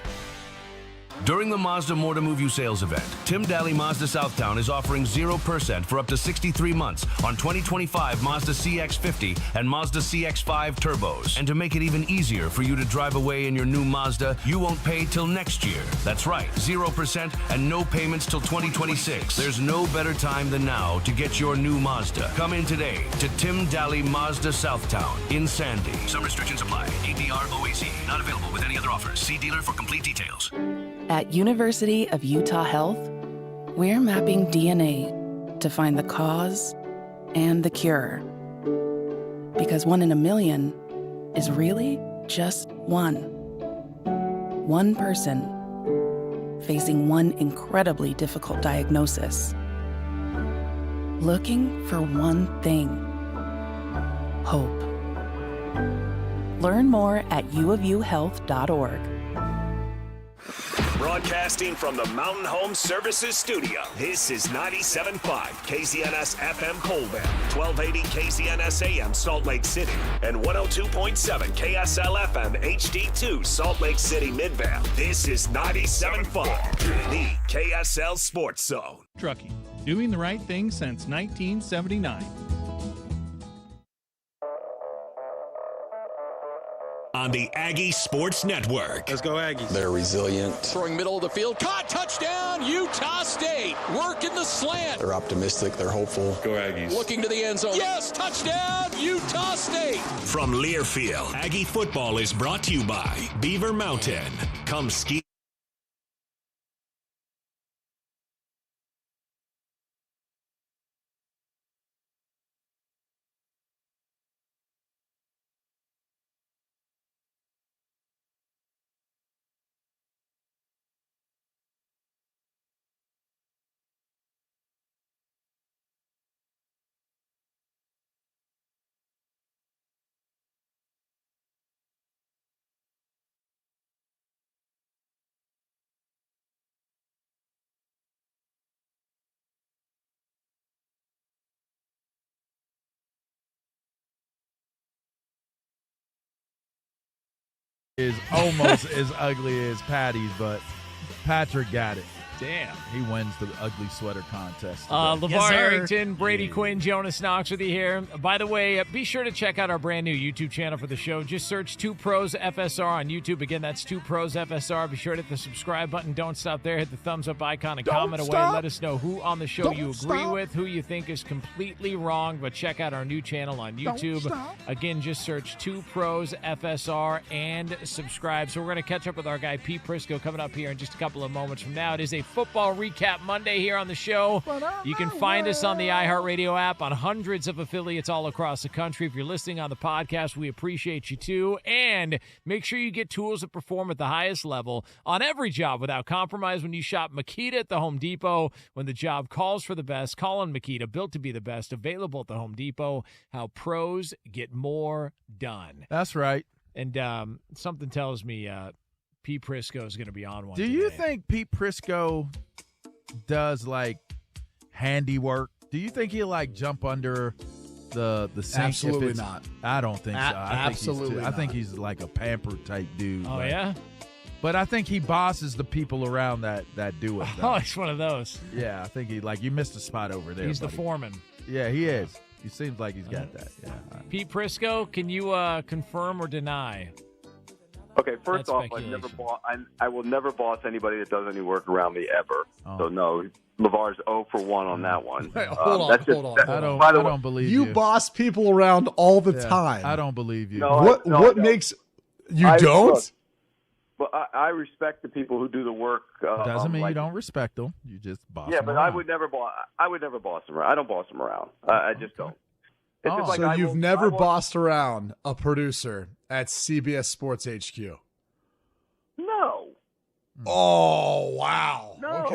During the Mazda More to Move You sales event, Tim Daly Mazda Southtown is offering 0% for up to 63 months on 2025 Mazda CX-50 and Mazda CX-5 turbos. And to make it even easier for you to drive away in your new Mazda, you won't pay till next year. That's right, 0% and no payments till 2026. There's no better time than now to get your new Mazda. Come in today to Tim Daly Mazda Southtown in Sandy. Some restrictions apply. APR OAC. Not available with any other offers. See dealer for complete details. At University of Utah Health, we're mapping DNA to find the cause and the cure. Because 1 in a million is really just one. One person facing one incredibly difficult diagnosis. Looking for one thing: hope. Learn more at uofuhealth.org. Broadcasting from the Mountain Home Services Studio, this is 97.5 KZNS FM Colville, 1280 KZNS AM Salt Lake City, and 102.7 KSL FM HD2 Salt Lake City Midvale. This is 97.5, the KSL Sports Zone. Trucking, doing the right thing since 1979. On the Aggie Sports Network. Let's go Aggies. They're resilient. Throwing middle of the field. Caught, touchdown, Utah State. Working the slant. They're optimistic. They're hopeful. Go Aggies. Looking to the end zone. Yes, touchdown, Utah State. From Learfield, Aggie football is brought to you by Beaver Mountain. Come ski. Is almost as ugly as Patty's, but Patrick got it. Damn. He wins the ugly sweater contest. LeVar Arrington, Brady Quinn, Jonas Knox with you here. By the way, be sure to check out our brand new YouTube channel for the show. Just search 2 Pros FSR on YouTube. Again, that's 2 Pros FSR. Be sure to hit the subscribe button. Don't stop there. Hit the thumbs up icon and comment away. Let us know who on the show you agree with, who you think is completely wrong. But check out our new channel on YouTube. Again, just search 2 Pros FSR and subscribe. So we're going to catch up with our guy Pete Prisco coming up here in just a couple of moments from now. It is a Football Recap Monday here on the show. You can find us on the iHeartRadio app on hundreds of affiliates all across the country. If you're listening on the podcast, we appreciate you too. And make sure you get tools that perform at the highest level on every job without compromise when you shop Makita at the Home Depot. When the job calls for the best, call on Makita, built to be the best, available at the Home Depot. How pros get more done. That's right. And something tells me Pete Prisco is going to be on one. Do you think Pete Prisco does like handiwork? Do you think he'll like jump under the sink? Absolutely not. I don't think so. Absolutely I think he's like a pamper type dude. Oh, yeah? But I think he bosses the people around that do it. Though. Oh, he's one of those. Yeah, I think you missed a spot over there. He's buddy. the foreman. Yeah, he is. He seems like he's got that. Yeah. Pete Prisco, can you confirm or deny? Okay, first off, I will never boss anybody that does any work around me ever. So no, LeVar's 0 for 1 on that one. Wait, hold on. I don't believe you. You boss people around all the Yeah, time. I don't believe you. What makes you don't? Look, but I respect the people who do the work. Doesn't mean you don't respect them. You just boss them but around. I would never boss them around. I don't boss them around. I just don't. It's just like So you've never I bossed around a producer at CBS Sports HQ? No. Oh, wow. No.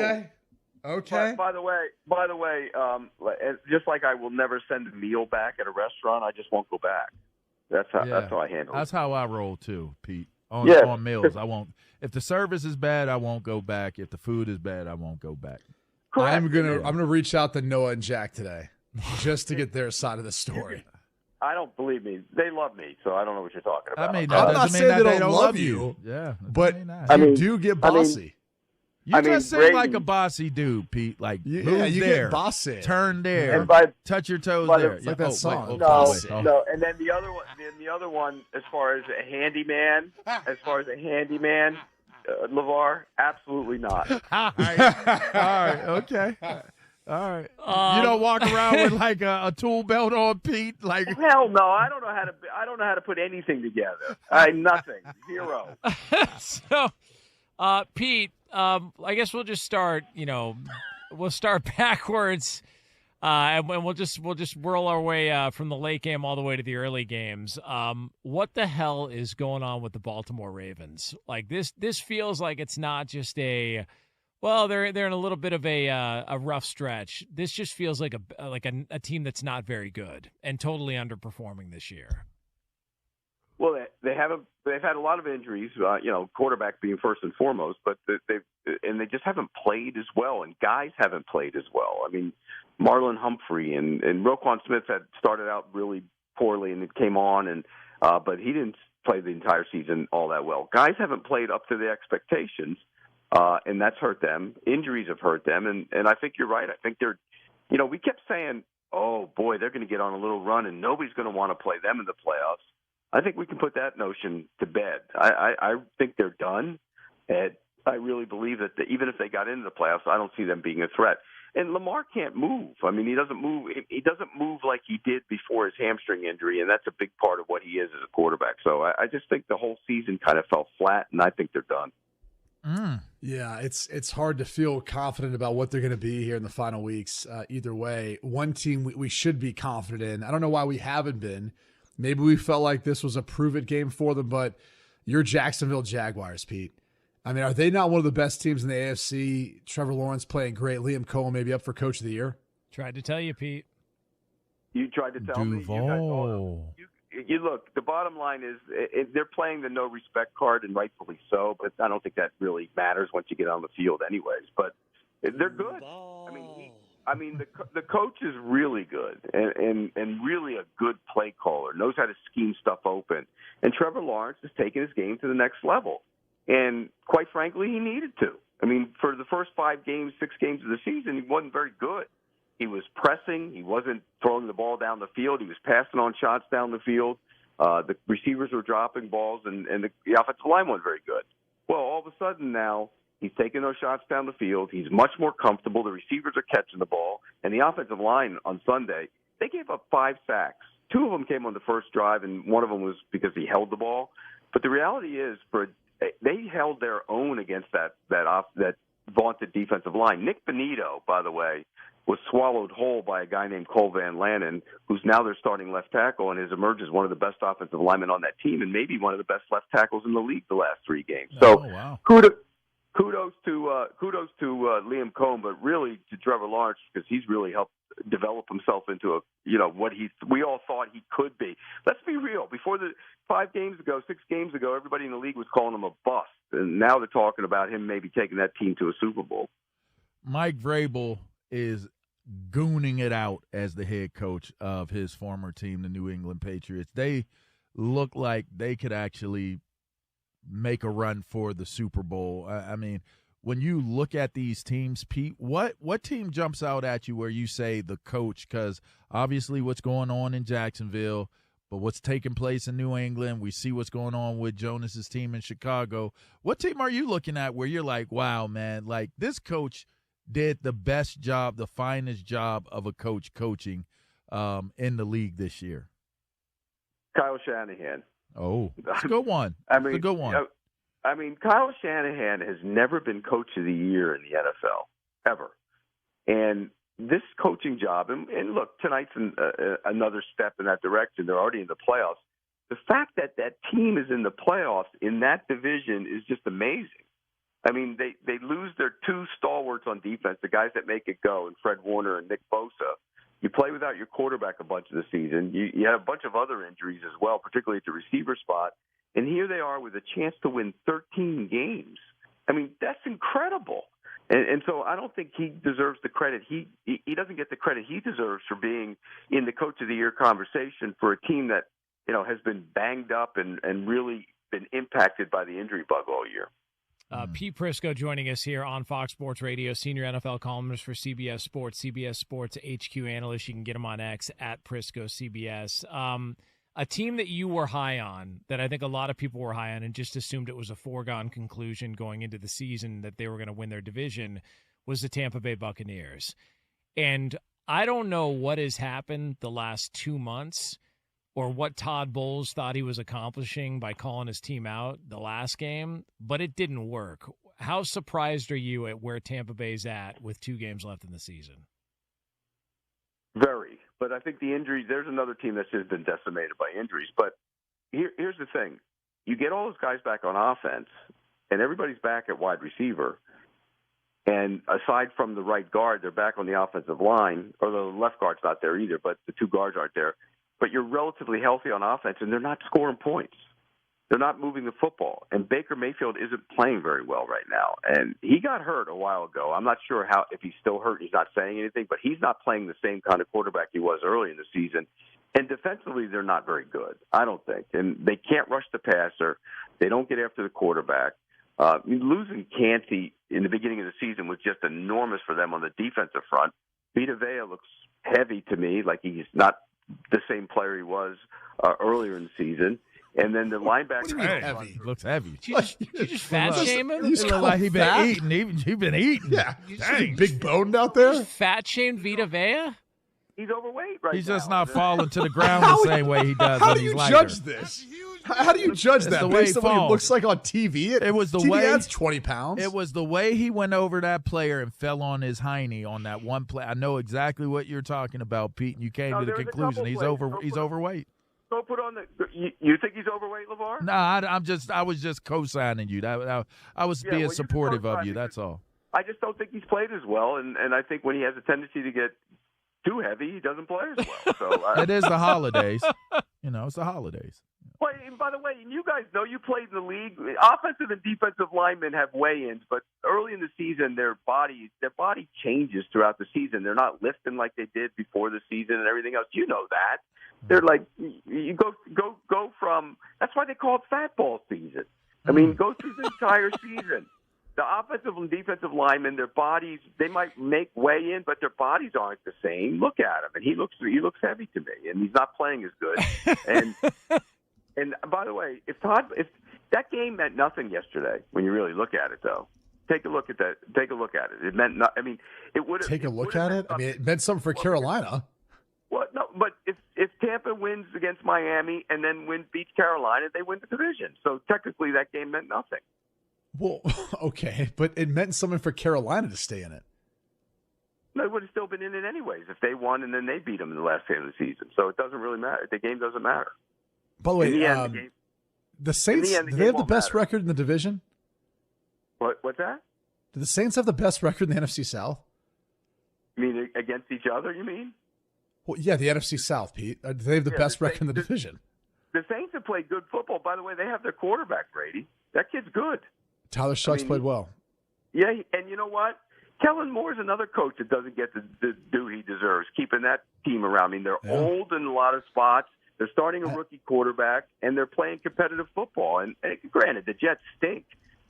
Okay. But by the way, just like I will never send a meal back at a restaurant, I just won't go back. That's how I handle it. That's how I roll too, Pete. On meals, I won't. If the service is bad, I won't go back. If the food is bad, I won't go back. I'm gonna reach out to Noah and Jack today, just to get their side of the story. I don't believe me. They love me, so I don't know what you're talking about. I mean, I'm not saying they don't love you. Yeah, but you do get bossy. You just seem like a bossy dude, Pete. Like, move you there, get bossy. turn there, And touch your toes by there. It's like that song. No, and then the other one, as far as a handyman, LeVar, absolutely not. All right, okay. All right. You don't walk around with like a tool belt on, Pete. Like hell no, I don't know how to put anything together. Nothing, zero. So, Pete, I guess we'll just start. We'll start backwards, and we'll just whirl our way from the late game all the way to the early games. What the hell is going on with the Baltimore Ravens? Like this feels like it's not just they're in a little bit of a rough stretch. This just feels like a team that's not very good and totally underperforming this year. Well, they've had a lot of injuries, quarterback being first and foremost, but they just haven't played as well, and guys haven't played as well. I mean, Marlon Humphrey and Roquan Smith had started out really poorly, and it came on, but he didn't play the entire season all that well. Guys haven't played up to the expectations, and that's hurt them. Injuries have hurt them, and I think you're right. I think they're, we kept saying, oh boy, they're going to get on a little run, and nobody's going to want to play them in the playoffs. I think we can put that notion to bed. I think they're done, and I really believe that even if they got into the playoffs, I don't see them being a threat. And Lamar can't move. I mean, he doesn't move. He doesn't move like he did before his hamstring injury, and that's a big part of what he is as a quarterback. So I just think the whole season kind of fell flat, and I think they're done. Yeah, it's hard to feel confident about what they're going to be here in the final weeks. Either way, one team we should be confident in. I don't know why we haven't been. Maybe we felt like this was a prove-it game for them, but your Jacksonville Jaguars, Pete. I mean, are they not one of the best teams in the AFC? Trevor Lawrence playing great. Liam Cohen maybe up for Coach of the Year. Tried to tell you, Pete. You tried to tell me. You look, the bottom line is they're playing the no respect card, and rightfully so, but I don't think that really matters once you get on the field anyways. But they're good. I mean, the coach is really good and really a good play caller, knows how to scheme stuff open. And Trevor Lawrence is taking his game to the next level. And quite frankly, he needed to. I mean, for the first 6 games of the season, he wasn't very good. He was pressing. He wasn't throwing the ball down the field. He was passing on shots down the field. The receivers were dropping balls, and the offensive line wasn't very good. Well, all of a sudden now, he's taking those shots down the field. He's much more comfortable. The receivers are catching the ball. And the offensive line on Sunday, they gave up 5 sacks. 2 of them came on the first drive, and one of them was because he held the ball. But the reality is, they held their own against that vaunted defensive line. Nick Benito, by the way, was swallowed whole by a guy named Cole Van Lanen, who's now their starting left tackle and has emerged as one of the best offensive linemen on that team and maybe one of the best left tackles in the league the last 3 games. Kudos to Liam Cohen, but really to Trevor Lawrence because he's really helped develop himself into what we all thought he could be. Let's be real. Before 6 games ago, everybody in the league was calling him a bust, and now they're talking about him maybe taking that team to a Super Bowl. Mike Vrabel is gooning it out as the head coach of his former team, the New England Patriots. They look like they could actually make a run for the Super Bowl. I mean, when you look at these teams, Pete, what team jumps out at you where you say the coach? Because obviously what's going on in Jacksonville, But what's taking place in New England, we see what's going on with Jonas's team in Chicago. What team are you looking at where you're like, wow, man, like this coach did the best job, the finest job of a coach coaching in the league this year? Kyle Shanahan. Oh, it's a good one. It's a good one. I mean, Kyle Shanahan has never been coach of the year in the NFL, ever. And this coaching job, and look, tonight's another step in that direction. They're already in the playoffs. The fact that that team is in the playoffs in that division is just amazing. I mean, they lose their two stalwarts on defense, the guys that make it go, and Fred Warner and Nick Bosa. You play without your quarterback a bunch of the season. You had a bunch of other injuries as well, particularly at the receiver spot. And here they are with a chance to win 13 games. I mean, that's incredible. And so I don't think he deserves the credit. He doesn't get the credit he deserves for being in the Coach of the Year conversation for a team that, has been banged up and really been impacted by the injury bug all year. Pete Prisco joining us here on Fox Sports Radio, senior NFL columnist for CBS Sports HQ analyst. You can get him on X at Prisco CBS. A team that you were high on, that I think a lot of people were high on and just assumed it was a foregone conclusion going into the season that they were going to win their division, was the Tampa Bay Buccaneers. And I don't know what has happened the last 2 months or what Todd Bowles thought he was accomplishing by calling his team out the last game, but it didn't work. How surprised are you at where Tampa Bay's at with 2 games left in the season? Very. But I think the injuries, there's another team that's just been decimated by injuries. But here's the thing. You get all those guys back on offense, and everybody's back at wide receiver. And aside from the right guard, they're back on the offensive line, or the left guard's not there either, but the 2 guards aren't there. But you're relatively healthy on offense, and they're not scoring points. They're not moving the football. And Baker Mayfield isn't playing very well right now. And he got hurt a while ago. I'm not sure if he's still hurt. He's not saying anything, but he's not playing the same kind of quarterback he was early in the season. And defensively, they're not very good, I don't think. And they can't rush the passer. They don't get after the quarterback. Losing Canty in the beginning of the season was just enormous for them on the defensive front. Vita Vea looks heavy to me, like he's not the same player he was earlier in the season. And then the linebacker heavy. Looks heavy. Did you just fat shame him? You look like he's been eating. He's been eating. Yeah. Big boned out there? Fat shamed Vita Vea? He's overweight right now. He's just not falling to the ground the same way he does when he's lighter. How do you judge this? How do you judge that based on what he looks like on TV? It was the TV way ad's 20 pounds. It was the way he went over that player and fell on his hiney on that one play. I know exactly what you're talking about, Pete, and you came to the conclusion he's overweight. Go put on the. You think he's overweight, LeVar? No, I was just co-signing you. I was being supportive of you. That's all. I just don't think he's played as well, and I think when he has a tendency to get too heavy, he doesn't play as well. So it is the holidays. It's the holidays. Well, and by the way, you guys know you played in the league. Offensive and defensive linemen have weigh-ins, but early in the season, their body changes throughout the season. They're not lifting like they did before the season and everything else. You know that. They're like, you go from. That's why they call it fat ball season. I mean, go through the entire season. The offensive and defensive linemen, their bodies, they might make weigh in, but their bodies aren't the same. Look at him, and he looks heavy to me, and he's not playing as good. And by the way, if that game meant nothing yesterday, when you really look at it, though, take a look at that. Take a look at it. It meant not. I mean, it would have. Take a look at it. I mean, it meant something for Carolina. Well, no, but if Tampa wins against Miami and then beats Carolina, they win the division. So technically, that game meant nothing. Well, okay, but it meant something for Carolina to stay in it. No, they would have still been in it anyways if they won and then they beat them in the last game of the season. So it doesn't really matter. The game doesn't matter. By the way, the Saints, do they have the best record in the division? What's that? Do the Saints have the best record in the NFC South? You mean against each other, you mean? Well, yeah, the NFC South, Pete. Do they have the best record in the division? The Saints have played good football. By the way, they have their quarterback, Brady. That kid's good. Tyler Suggs played well. Yeah, and you know what? Kellen Moore's another coach that doesn't get the due he deserves, keeping that team around. I mean, they're old in a lot of spots. They're starting a rookie quarterback, and they're playing competitive football. And granted, the Jets stink,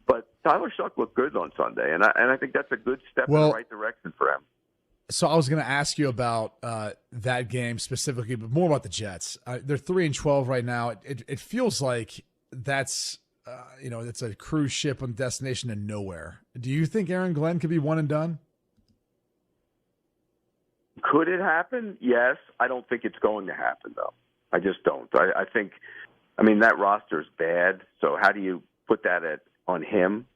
but Tyler Suggs looked good on Sunday, and I think that's a good step in the right direction for him. So I was going to ask you about that game specifically, but more about the Jets. They're 3-12 right now. It feels like that's it's a cruise ship on destination to nowhere. Do you think Aaron Glenn could be one and done? Could it happen? Yes. I don't think it's going to happen, though. I just don't. I think, that roster is bad, so how do you put that on him?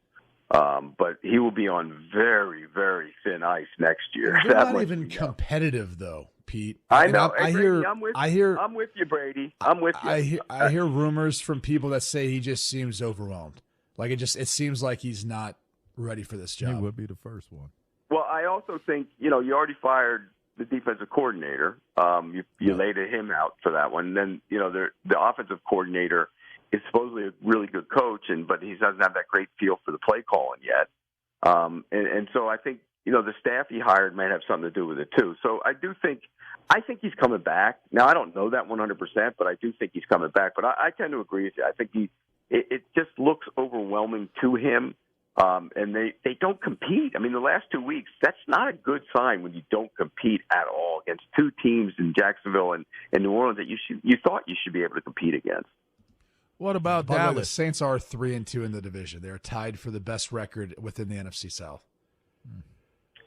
But he will be on very, very thin ice next year. They're not even competitive, though, Pete. I know. I'm with you, Brady. I'm with you. I hear rumors from people that say he just seems overwhelmed. Like it seems like he's not ready for this job. He would be the first one. Well, I also think you already fired the defensive coordinator. You laid him out for that one. And then the offensive coordinator is supposedly a really good coach, but he doesn't have that great feel for the play calling yet. And so I think, the staff he hired might have something to do with it too. So I think he's coming back. Now, I don't know that 100%, but I do think he's coming back. But I tend to agree with you. I think it just looks overwhelming to him. And they don't compete. The last 2 weeks, that's not a good sign when you don't compete at all against two teams in Jacksonville and New Orleans that you thought you should be able to compete against. What about By the way, Dallas? the Saints are 3-2 in the division. They're tied for the best record within the NFC South.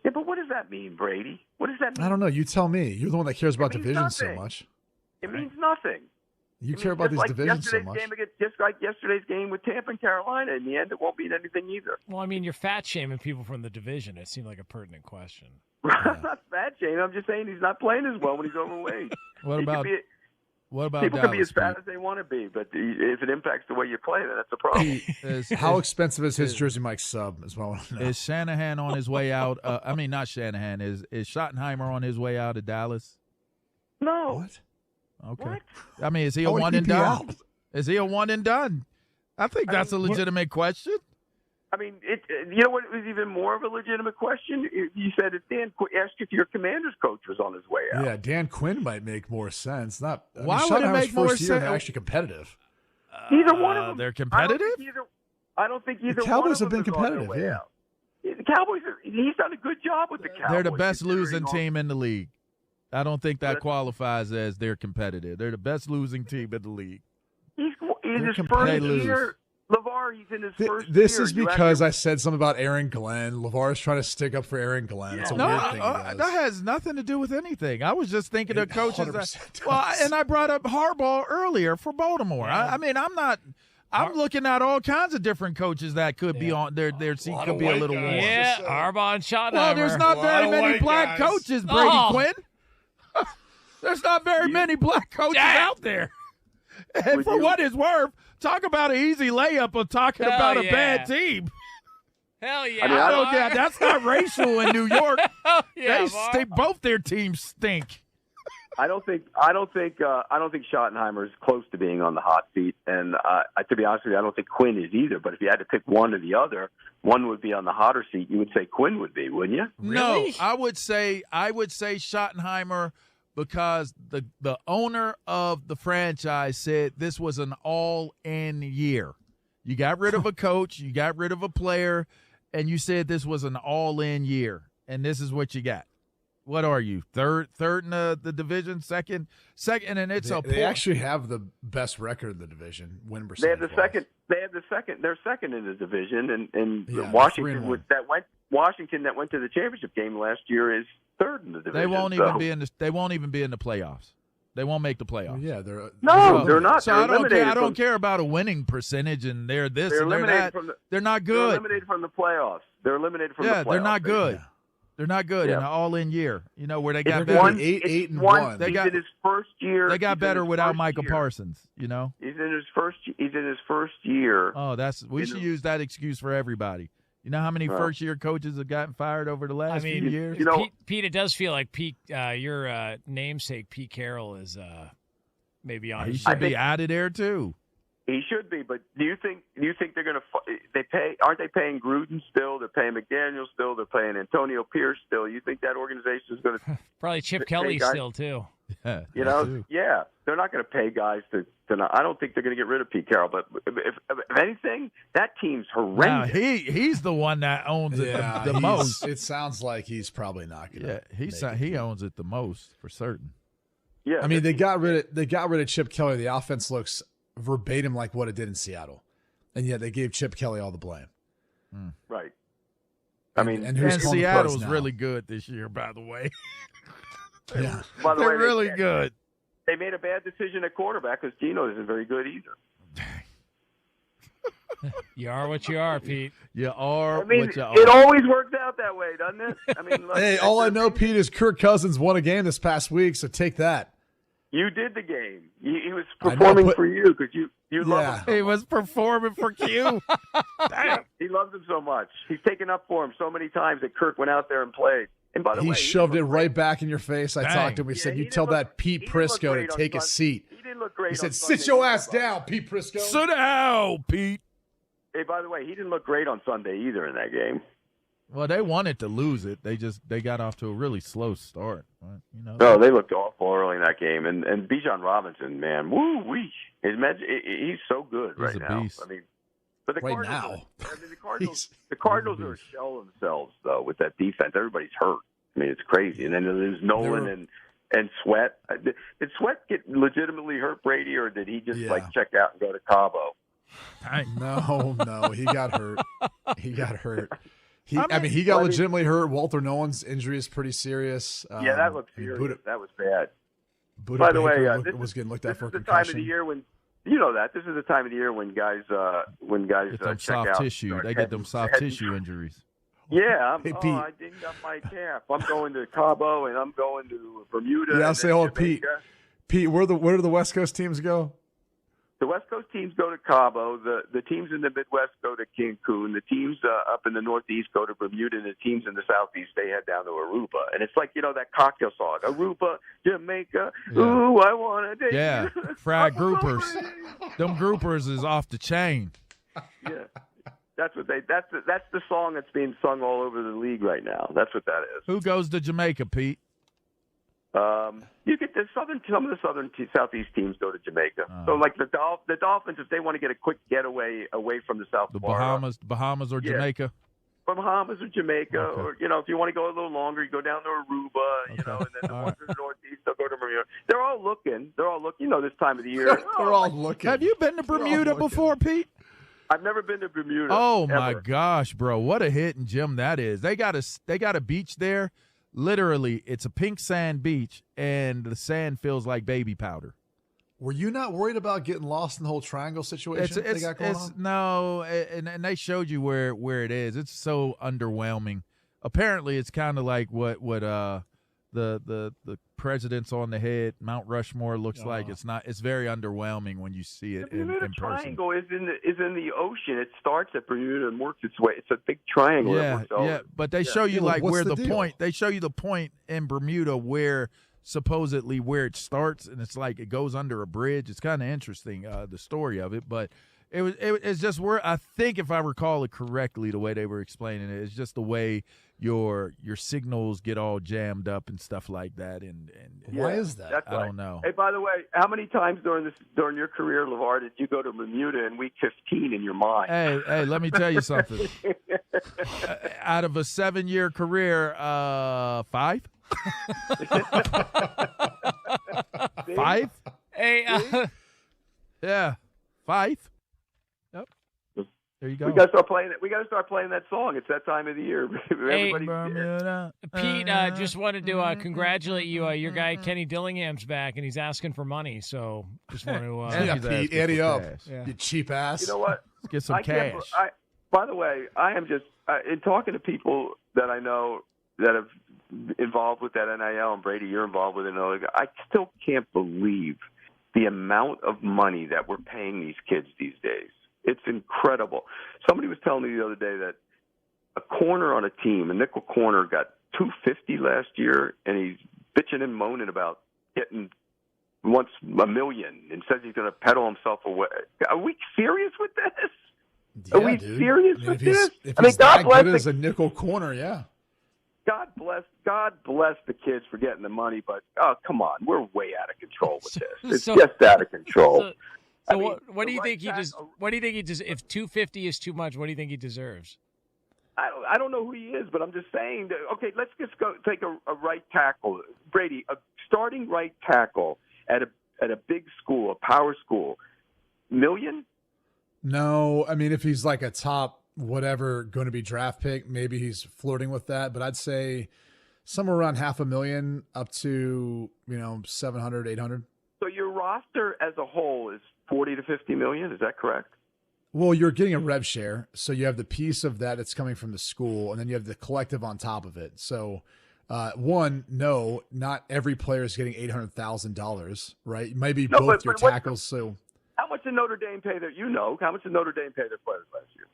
Yeah, but what does that mean, Brady? What does that mean? I don't know. You tell me. You're the one that cares about divisions so much. It means nothing. You care about these divisions so much. Just like yesterday's game with Tampa and Carolina, in the end, it won't mean anything either. Well, you're fat shaming people from the division. It seemed like a pertinent question. I'm not fat shaming. I'm just saying he's not playing as well when he's overweight. What about people Dallas, can be as fat Pete? as they want to be, but if it impacts the way you play, then that's a problem. How expensive is his Jersey Mike sub as well? Is Shanahan on his way out? Not Shanahan. Is Schottenheimer on his way out of Dallas? No. What? Okay. What? Is he a one and done? Is he a one and done? I think that's a legitimate question. You know what was even more of a legitimate question? You said if Dan asked if your Commander's coach was on his way out. Yeah, Dan Quinn might make more sense. Why would it make more sense? They're actually competitive. Either one of them. They're competitive? I don't think either the Cowboys one of them have been competitive, is on their way out. The Cowboys, he's done a good job with the Cowboys. They're the best losing team in the league. I don't think that qualifies as they're competitive. They're the best losing team in the league. He's in his first year. LeVar, he's in his first year. This is because I said something about Aaron Glenn. LeVar's trying to stick up for Aaron Glenn. It's a weird thing he does. That has nothing to do with anything. I was just thinking of coaches. And I brought up Harbaugh earlier for Baltimore. Yeah. I'm looking at all kinds of different coaches that could be on their seat could be a little warm. Yeah, Harbaugh and Schottenheimer. Well, there's not very many black coaches, Brady Quinn. There's not very many black coaches out there. And for what it's worth, talk about an easy layup of talking about a bad team. Hell yeah. I don't care. That's not racial in New York. Yeah, both their teams stink. I don't think Schottenheimer is close to being on the hot seat, and to be honest with you, I don't think Quinn is either. But if you had to pick one or the other, one would be on the hotter seat. You would say Quinn would be, wouldn't you? Really? No, I would say Schottenheimer, because the owner of the franchise said this was an all-in year. You got rid of a coach, you got rid of a player, and you said this was an all-in year, and this is what you got. What are you, third in the division, second, and it's they actually have the best record in the division, win percentage. They have the second. They're second in the division, and Washington that went to the championship game last year is third in the division. They won't even be in the. They won't even be in the playoffs. They won't make the playoffs. Yeah, they're not. So I don't care about a winning percentage, and they're this and they're that. They're not good. They're eliminated from the playoffs. Yeah, they're not good. They're not good in an all-in year. You know where they got better. 8-1. He's in his first year. They got better without Micah Parsons. You know. He's in his first year. Oh, we should use that excuse for everybody. You know how many first-year coaches have gotten fired over the last few years? Pete, it does feel like your namesake Pete Carroll is maybe on. He should be out of there too. He should be, but do you think they're going to aren't they paying Gruden still? They're paying McDaniel still. They're paying Antonio Pierce still. You think that organization is going to probably Chip Kelly still too? Yeah, yeah, they're not going to pay guys to not. I don't think they're going to get rid of Pete Carroll. But if anything, that team's horrendous. Now, he's the one that owns it the most. It sounds like he's probably not going to. Yeah, he owns it the most for certain. Yeah, I mean they got rid of Chip Kelly. The offense looks verbatim like what it did in Seattle, and yet they gave Chip Kelly all the blame. Right. I mean, and Seattle's really good this year, by the way. Yeah, by the way, they're really good. They made a bad decision at quarterback because Geno isn't very good either. You are what you are, Pete. You are I mean, what you are. it always works out that way, doesn't it? I mean, look, hey, all I know, Pete, is Kirk Cousins won a game this past week, so take that. You did the game. He was performing for you because you love him. He was performing for Q. Damn. He loves him so much. He's taken up for him so many times that Kirk went out there and played. And by the way, he shoved it right back in your face. I talked to him. He said, "You tell that Pete Prisco to take a seat." He didn't look great. He said, "Sit your ass down, Pete Prisco." Sit down, Pete. Hey, by the way, he didn't look great on Sunday either in that game. Well, they wanted to lose it. They got off to a really slow start. No, they looked awful early in that game. And Bijan Robinson, man, woo-wee. He's so good right now. Beast. I mean, but the right Cardinals, now. I mean, the Cardinals are a shell of themselves, though, with that defense. Everybody's hurt. I mean, it's crazy. And then there's Nolan and Sweat. Did Sweat get legitimately hurt, Brady, or did he just check out and go to Cabo? No, he got hurt. He got hurt. He got legitimately hurt. Walter Nolan's injury is pretty serious. Yeah, that looked serious. That was bad. By the way, was getting looked at for a concussion. This is the time of the year when you know that. This is the time of the year when guys get them check soft out. tissue. They get them soft tissue injuries. Yeah, Pete. I dinged up my calf. I'm going to Cabo and I'm going to Bermuda. Yeah, I'll say, Pete, where do the West Coast teams go? The West Coast teams go to Cabo. The teams in the Midwest go to Cancun. The teams up in the Northeast go to Bermuda. And the teams in the Southeast, they head down to Aruba. And it's like, that cocktail song, Aruba, Jamaica. Yeah. Ooh, I want to date you. Fried groupers. Them groupers is off the chain. Yeah. That's the song that's being sung all over the league right now. That's what that is. Who goes to Jamaica, Pete? You get some of the Southeast teams go to Jamaica. So like the Dolphins, if they want to get a quick getaway away from the South Florida, Bahamas or Jamaica. Bahamas or Jamaica, or if you want to go a little longer, you go down to Aruba. And then the ones in the Northeast, they'll go to Bermuda. They're all looking. This time of the year. They're all looking. Have you been to Bermuda before, Pete? I've never been to Bermuda. Oh my gosh, bro! What a hidden gem that is. They got a beach there. Literally, it's a pink sand beach, and the sand feels like baby powder. Were you not worried about getting lost in the whole triangle situation they got going on? No, and they showed you where it is. It's so underwhelming. Apparently, it's kind of like what the president's on the head, Mount Rushmore looks like. It's very underwhelming when you see it in person. The triangle is in the ocean. It starts at Bermuda and works its way. It's a big triangle. Yeah, but they show you where the point. They show you the point in Bermuda where supposedly where it starts, and it's like it goes under a bridge. It's kind of interesting, the story of it, but it's just where I think, if I recall it correctly, the way they were explaining it, it's just the way your signals get all jammed up and stuff like that. And why is that? That's I don't know. Hey, by the way, how many times during your career, LeVar, did you go to Bermuda in week 15 in your mind? Hey, let me tell you something. Out of a 7-year career, 5. 5? Hey, yeah, 5. Yep. There you go. We got to start playing it. We got to start playing that song. It's that time of the year. Hey, Pete, just wanted to congratulate you. Your guy Kenny Dillingham's back, and he's asking for money. So just want to Pete, Eddie up, you cheap ass. You know what? Let's get some cash. By the way, I am just in talking to people that I know that have involved with that NIL, and Brady, you're involved with it. I still can't believe the amount of money that we're paying these kids these days. It's incredible. Somebody was telling me the other day that a corner on a team, a nickel corner, got $250 last year, and he's bitching and moaning about getting wants $1 million and says he's going to pedal himself away. Are we serious with this? Yeah, Are we dude. serious I mean, with if he's, this? If I mean, he's that God bless good as a nickel corner, yeah. God bless the kids for getting the money, but come on, we're way out of control with this. It's just out of control. So what do you think he just? What do you think he just? If $250 is too much, what do you think he deserves? I don't know who he is, but I'm just saying that, okay, let's just go take a right tackle. Brady, a starting right tackle at a big school, a power school, $1 million? No, I mean, if he's like a top whatever going to be draft pick, maybe he's flirting with that, but I'd say somewhere around $500,000 up to, 700, 800. So your roster as a whole is 40 to 50 million, is that correct? Well, you're getting a rev share, so you have the piece of that that's coming from the school, and then you have the collective on top of it. So, no, not every player is getting $800,000, right? Maybe both your tackles. So, how much did Notre Dame pay their? How much did Notre Dame pay their players last year?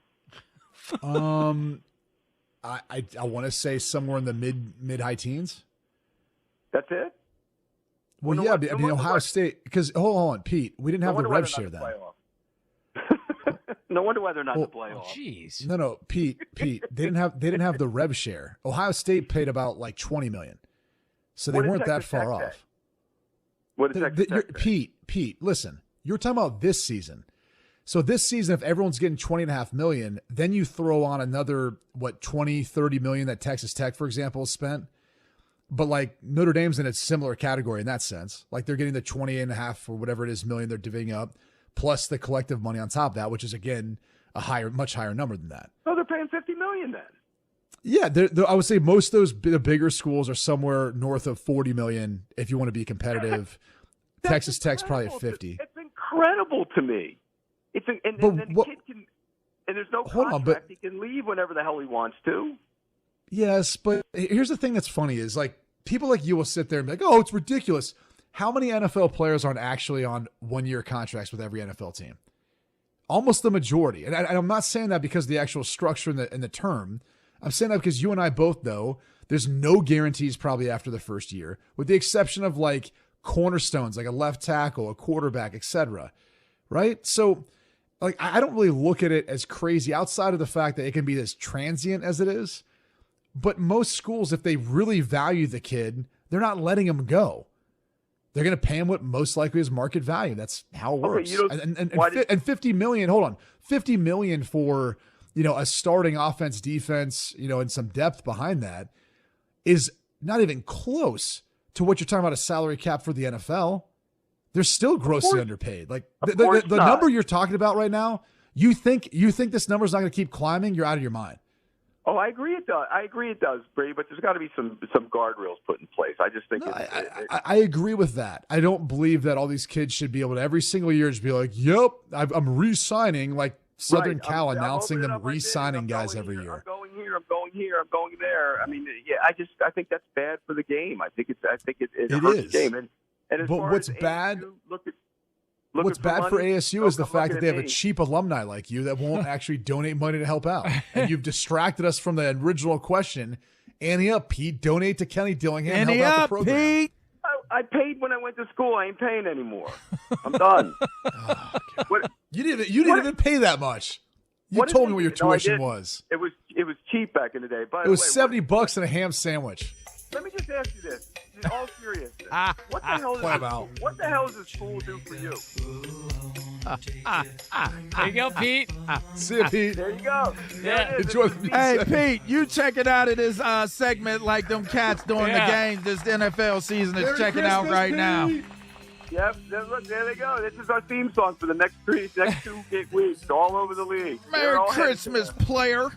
I want to say somewhere in the mid high teens. That's it. Well, yeah, I mean Ohio State, because hold on, Pete, we didn't have the rev share then. No wonder why they're not in the playoff. Jeez. No, Pete, they didn't have the rev share. Ohio State paid about like $20 million, so they weren't that far off. What is that? Pete, listen, you're talking about this season. So this season, if everyone's getting $20.5 million, then you throw on another, 20, 30 million that Texas Tech, for example, spent. But like Notre Dame's in a similar category in that sense. Like they're getting the 28.5 or whatever it is million they're divvying up, plus the collective money on top of that, which is again much higher number than that. So they're paying $50 million then. Yeah, I would say most of the bigger schools are somewhere north of $40 million if you want to be competitive. Texas Tech's probably at 50. It's incredible to me. And the kid can, and there's no contract. He can leave whenever the hell he wants to. Yes, but here's the thing that's funny is like people like you will sit there and be like, oh, it's ridiculous. How many NFL players aren't actually on 1-year contracts with every NFL team? Almost the majority. And I'm not saying that because of the actual structure and the term. I'm saying that because you and I both know there's no guarantees probably after the first year, with the exception of like cornerstones, like a left tackle, a quarterback, etc. Right? So like I don't really look at it as crazy outside of the fact that it can be as transient as it is. But most schools, if they really value the kid, they're not letting him go. They're going to pay him what most likely is market value. That's how it works. And 50 million, hold on, 50 million for, a starting offense, defense, and some depth behind that is not even close to what you're talking about a salary cap for the NFL. They're still grossly underpaid. Like the number you're talking about right now, you think this number is not going to keep climbing? You're out of your mind. Oh, I agree it does, Brady, but there's got to be some guardrails put in place. I just think I agree with that. I don't believe that all these kids should be able to every single year just be like, yep, I'm re-signing, like Southern Cal announcing them re-signing guys every year. I'm going here, I'm going there. I mean, yeah, I think that's bad for the game. I think it hurts the game. And but what's bad? What's bad for ASU is the fact that they have a cheap alumni like you that won't actually donate money to help out. And you've distracted us from the original question. Ante up, Pete. Donate to Kenny Dillingham and help out the program. Pete. I paid when I went to school. I ain't paying anymore. I'm done. You didn't even pay that much. You told me what your tuition was. It was cheap back in the day. It was $70 and a ham sandwich. Let me just ask you this. In all seriousness, what the hell does this school do for you? There you go, Pete. See you, Pete. There you go. Yeah. Enjoy the music. Hey, Pete, you check it out of this segment like them cats during the game. This NFL season is checking out right now. Yep, there they go. This is our theme song for the next 2 weeks, all over the league. Merry Christmas, player.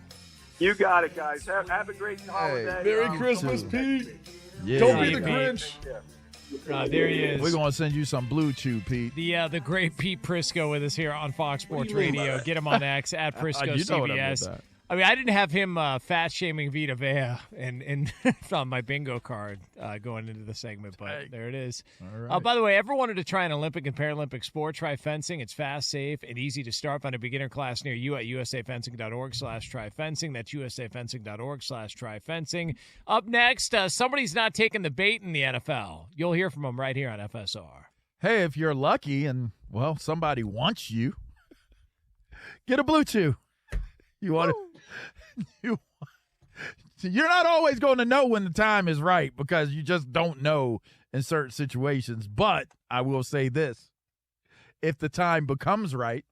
You got it, guys. Have a great holiday. Merry Christmas, Pete. Yeah. Don't be the Grinch. There he is. We're going to send you some Blue Chew, Pete. The great Pete Prisco with us here on Fox Sports Radio. Get him on X at Prisco CBS. I mean, I didn't have him fat-shaming Vita Vea and on my bingo card going into the segment, but there it is. All right. By the way, ever wanted to try an Olympic and Paralympic sport? Try fencing. It's fast, safe, and easy to start. Find a beginner class near you at usafencing.org/tryfencing. That's usafencing.org/tryfencing. Up next, somebody's not taking the bait in the NFL. You'll hear from him right here on FSR. hey, if you're lucky and, well, somebody wants you, get a Blue Chew. You're not always going to know when the time is right because you just don't know in certain situations. But I will say this. If the time becomes right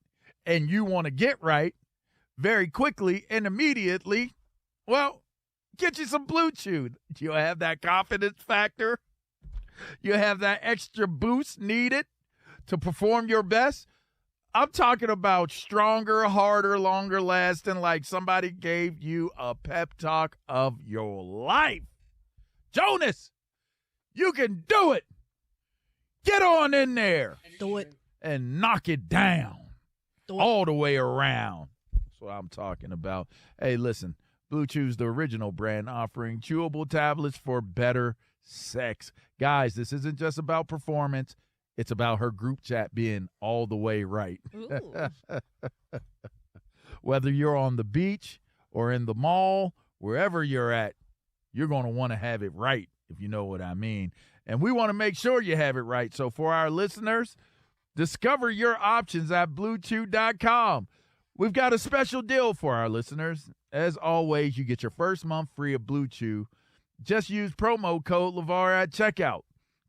and you want to get right very quickly and immediately, well, get you some Blue Chew. You'll have that confidence factor. You have that extra boost needed to perform your best. I'm talking about stronger, harder, longer lasting, like somebody gave you a pep talk of your life. Jonas, you can do it. Get on in there. Do it. And knock it down all the way around. That's what I'm talking about. Hey, listen, Blue Chew's the original brand offering chewable tablets for better sex. Guys, this isn't just about performance. It's about her group chat being all the way right. Whether you're on the beach or in the mall, wherever you're at, you're going to want to have it right, if you know what I mean. And we want to make sure you have it right. So for our listeners, discover your options at BlueChew.com. We've got a special deal for our listeners. As always, you get your first month free of Blue Chew. Just use promo code LeVar at checkout.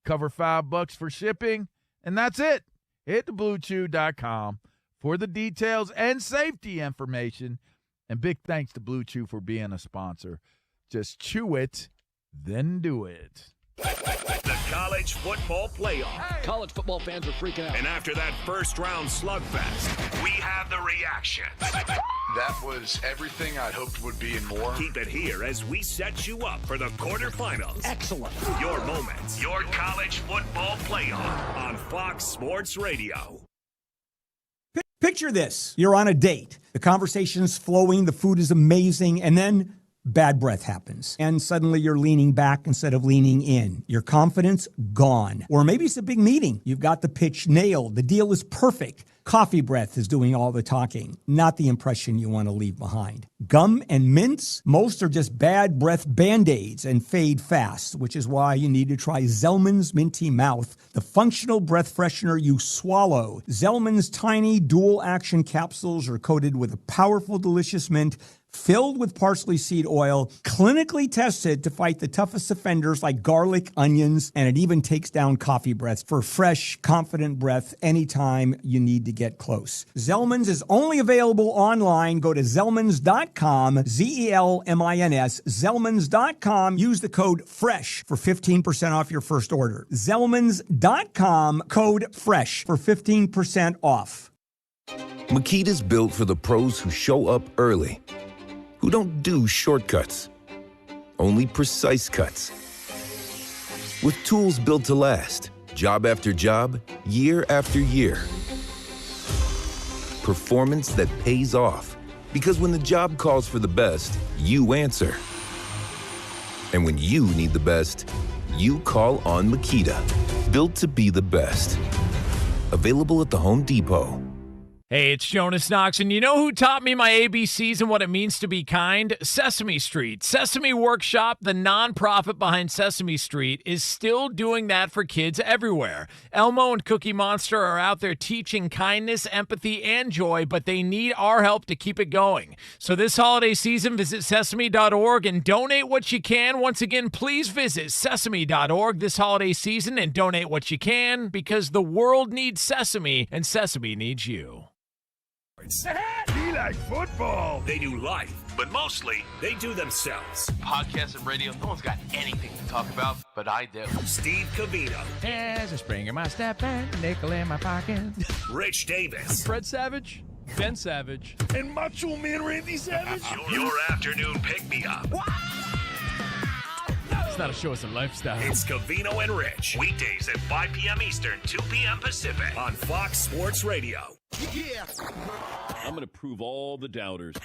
Cover $5 for shipping, and that's it. Hit the BlueChew.com for the details and safety information. And big thanks to Blue Chew for being a sponsor. Just chew it, then do it. The college football playoff. Hey. College football fans are freaking out. And after that first-round slugfest, we have the reaction. That was everything I'd hoped would be and more. Keep it here as we set you up for the quarterfinals. Excellent. Your moments, your college football playoff on Fox Sports Radio. Picture this. You're on a date. The conversation's flowing, the food is amazing, and then bad breath happens. And suddenly you're leaning back instead of leaning in. Your confidence gone. Or maybe it's a big meeting. You've got the pitch nailed. The deal is perfect. Coffee breath is doing all the talking, not the impression you want to leave behind. Gum and mints, most are just bad breath Band-Aids and fade fast, which is why you need to try Zellman's Minty Mouth, the functional breath freshener you swallow. Zellman's tiny dual-action capsules are coated with a powerful, delicious mint filled with parsley seed oil, clinically tested to fight the toughest offenders like garlic, onions, and it even takes down coffee breath for fresh, confident breath anytime you need to get close. Zellman's is only available online. Go to Zellmans.com, Zellmins, Zellmans.com. Use the code FRESH for 15% off your first order. Zellmans.com, code FRESH for 15% off. Makita's built for the pros who show up early, who don't do shortcuts, only precise cuts. With tools built to last, job after job, year after year. Performance that pays off, because when the job calls for the best, you answer. And when you need the best, you call on Makita. Built to be the best. Available at the Home Depot. Hey, it's Jonas Knox, and you know who taught me my ABCs and what it means to be kind? Sesame Street. Sesame Workshop, the nonprofit behind Sesame Street, is still doing that for kids everywhere. Elmo and Cookie Monster are out there teaching kindness, empathy, and joy, but they need our help to keep it going. So this holiday season, visit sesame.org and donate what you can. Once again, please visit sesame.org this holiday season and donate what you can, because the world needs Sesame, and Sesame needs you. Be like football. They do life, but mostly they do themselves. Podcasts and radio, no one's got anything to talk about, but I do. Steve Covino. There's a spring in my step and a nickel in my pocket. Rich Davis. Fred Savage, Ben Savage, and Macho Man Randy Savage. Your afternoon pick-me-up. It's not a show, it's a lifestyle. It's Covino and Rich. Weekdays at 5 p.m. Eastern, 2 p.m. Pacific on Fox Sports Radio. Yeah. I'm going to prove all the doubters.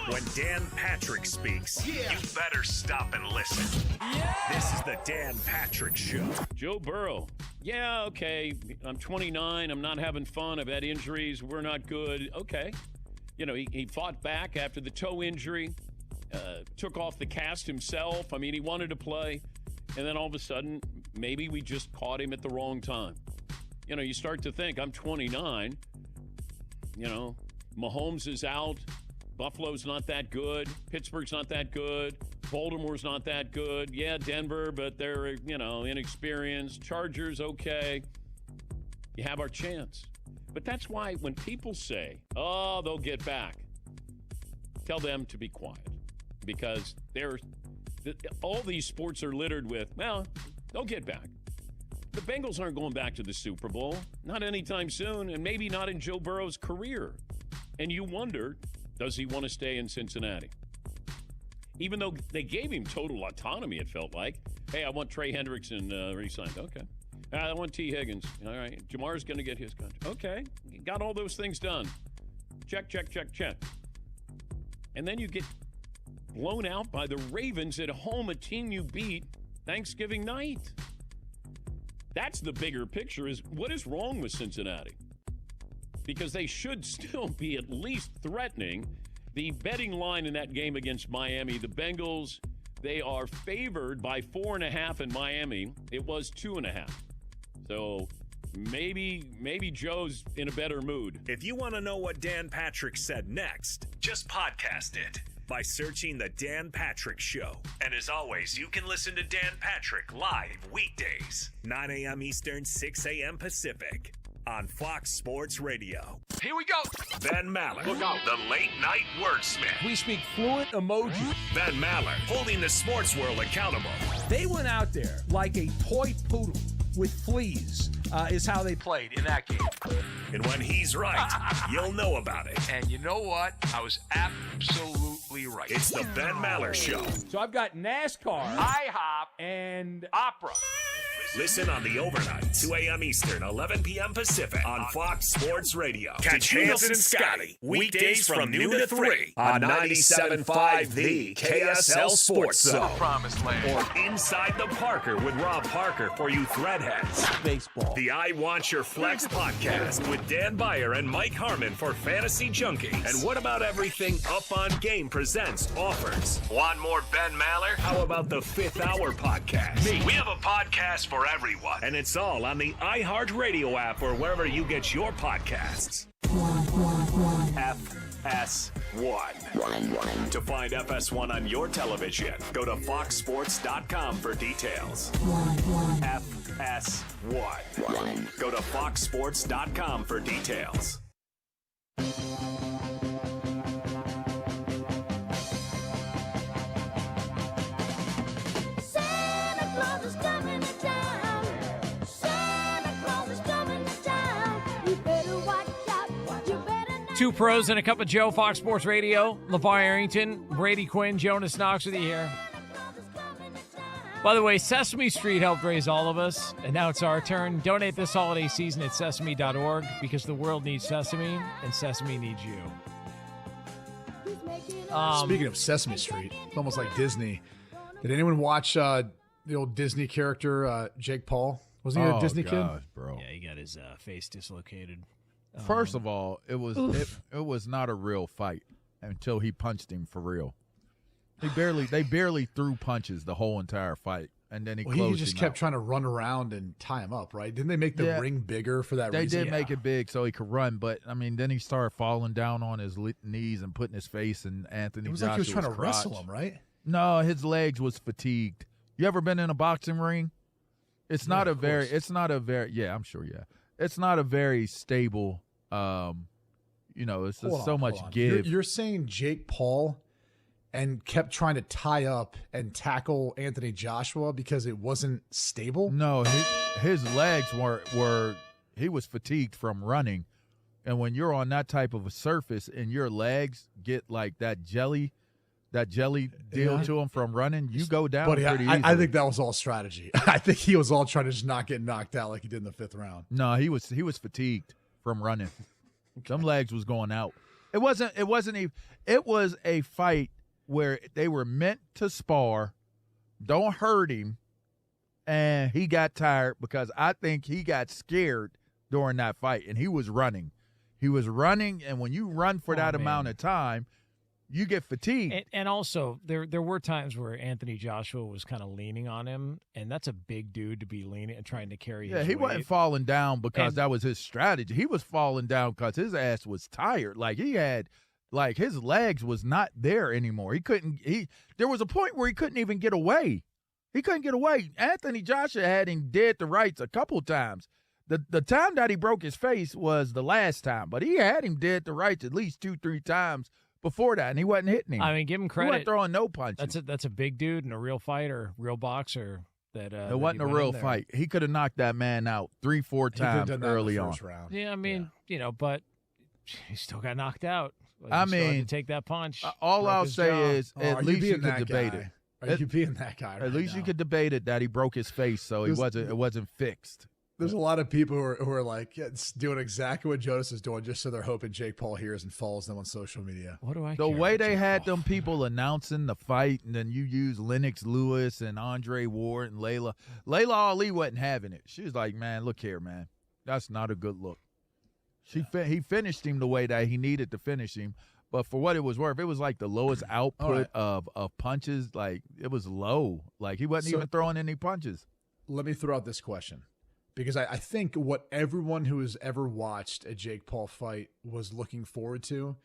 When Dan Patrick speaks, you better stop and listen. Yeah. This is the Dan Patrick Show. Joe Burrow. Yeah, okay. I'm 29. I'm not having fun. I've had injuries. We're not good. Okay. You know, he fought back after the toe injury, took off the cast himself. I mean, he wanted to play. And then all of a sudden, maybe we just caught him at the wrong time. you start to think, I'm 29. Mahomes is out. Buffalo's not that good. Pittsburgh's not that good. Baltimore's not that good. Yeah, Denver, but they're, inexperienced. Chargers, okay. You have our chance. But that's why when people say, oh, they'll get back, tell them to be quiet. Because all these sports are littered with, well, they'll get back. The Bengals aren't going back to the Super Bowl. Not anytime soon, and maybe not in Joe Burrow's career. And you wonder, does he want to stay in Cincinnati? Even though they gave him total autonomy, it felt like. Hey, I want Trey Hendrickson re-signed. Okay. I want T. Higgins. All right. Jamar's going to get his contract. Okay. Got all those things done. Check, check, check, check. And then you get blown out by the Ravens at home, a team you beat Thanksgiving night. That's the bigger picture, is what is wrong with Cincinnati? Because they should still be at least threatening. The betting line in that game against Miami, the Bengals, they are favored by 4.5 in Miami. It was 2.5. So maybe Joe's in a better mood. If you want to know what Dan Patrick said next, just podcast it by searching The Dan Patrick Show. And as always, you can listen to Dan Patrick live weekdays, 9 a.m. Eastern, 6 a.m. Pacific, on Fox Sports Radio. Here we go. Ben Maller, Look out. the late night wordsmith. We speak fluent emoji. Ben Maller, holding the sports world accountable. They went out there like a toy poodle with fleas, is how they played in that game. And when he's right, you'll know about it. And you know what? I was absolutely right. It's the Ben Maller Show. So I've got NASCAR, IHOP, and opera. Listen on the overnight, 2 a.m. Eastern, 11 p.m. Pacific, on Fox Sports Radio. Catch Hanson and Scotty weekdays from noon to 3 on 97.5 The KSL Sports Zone. Promised land. Or Inside the Parker with Rob Parker for you threadheads. Baseball. The I Want Your Flex podcast with Dan Beyer and Mike Harmon for fantasy junkies. And What About Everything Up on Game presents offers. Want more Ben Maller? How about the Fifth Hour podcast? We have a podcast for everyone, and it's all on the iHeartRadio app or wherever you get your podcasts. FS1. To find FS1 on your television, go to foxsports.com for details. FS1. Go to foxsports.com for details. Two pros and a cup of Joe, Fox Sports Radio. LeVar Arrington, Brady Quinn, Jonas Knox with you here. By the way, Sesame Street helped raise all of us, and now it's our turn. Donate this holiday season at sesame.org because the world needs Sesame, and Sesame needs you. Speaking of Sesame Street, it's almost like Disney. Did anyone watch the old Disney character, Jake Paul? Wasn't he a Disney kid? Bro. Yeah, he got his face dislocated. First of all, it was not a real fight until he punched him for real. They barely threw punches the whole entire fight, and then he just kept trying to run around and tie him up, right? Didn't they make the ring bigger for that reason? They did make it big so he could run, but I mean, then he started falling down on his knees and putting his face in Anthony Joshua's crotch. It was like he was trying to wrestle him, right? No, his legs was fatigued. You ever been in a boxing ring? It's not a very. Yeah, I'm sure. Yeah, it's not a very stable. It's just so much give. You're saying Jake Paul and kept trying to tie up and tackle Anthony Joshua because it wasn't stable? No, his legs were he was fatigued from running. And when you're on that type of a surface and your legs get like that jelly deal to him from running, you go down pretty easily. I think that was all strategy. I think he was all trying to just not get knocked out like he did in the 5th round. No, he was fatigued from running. Some legs was going out. It was a fight where they were meant to spar, don't hurt him, and he got tired because I think he got scared during that fight, and he was running. And when you run for that amount of time, you get fatigued. And also, there were times where Anthony Joshua was kind of leaning on him, and that's a big dude to be leaning and trying to carry his he weight. wasn't falling down because that was his strategy. He was falling down because his ass was tired. Like, he had, like, his legs was not there anymore. There was a point where he couldn't even get away. He couldn't get away. Anthony Joshua had him dead to rights a couple times. The time that he broke his face was the last time, but he had him dead to rights at least 2-3 times before that, and he wasn't hitting him. I mean, give him credit. He wasn't throwing no punches. That's a big dude and a real fighter, real boxer. It wasn't a real fight. He could have knocked that man out 3-4 times early on. Round. Yeah, I mean, but he still got knocked out. Like, I he still had mean, to take that punch. All I'll say is, at least you could debate it. Are you being that guy? At least you could debate it that he broke his face, so it wasn't fixed. There's a lot of people who are like, it's doing exactly what Jonas is doing, just so they're hoping Jake Paul hears and follows them on social media. What do I? The way they had them people announcing the fight, and then you use Lennox Lewis and Andre Ward and Layla Ali wasn't having it. She was like, "Man, look here, man, that's not a good look." He finished him the way that he needed to finish him. But for what it was worth, it was like the lowest output of punches. Like, it was low. Like, he wasn't even throwing any punches. Let me throw out this question, because I think what everyone who has ever watched a Jake Paul fight was looking forward to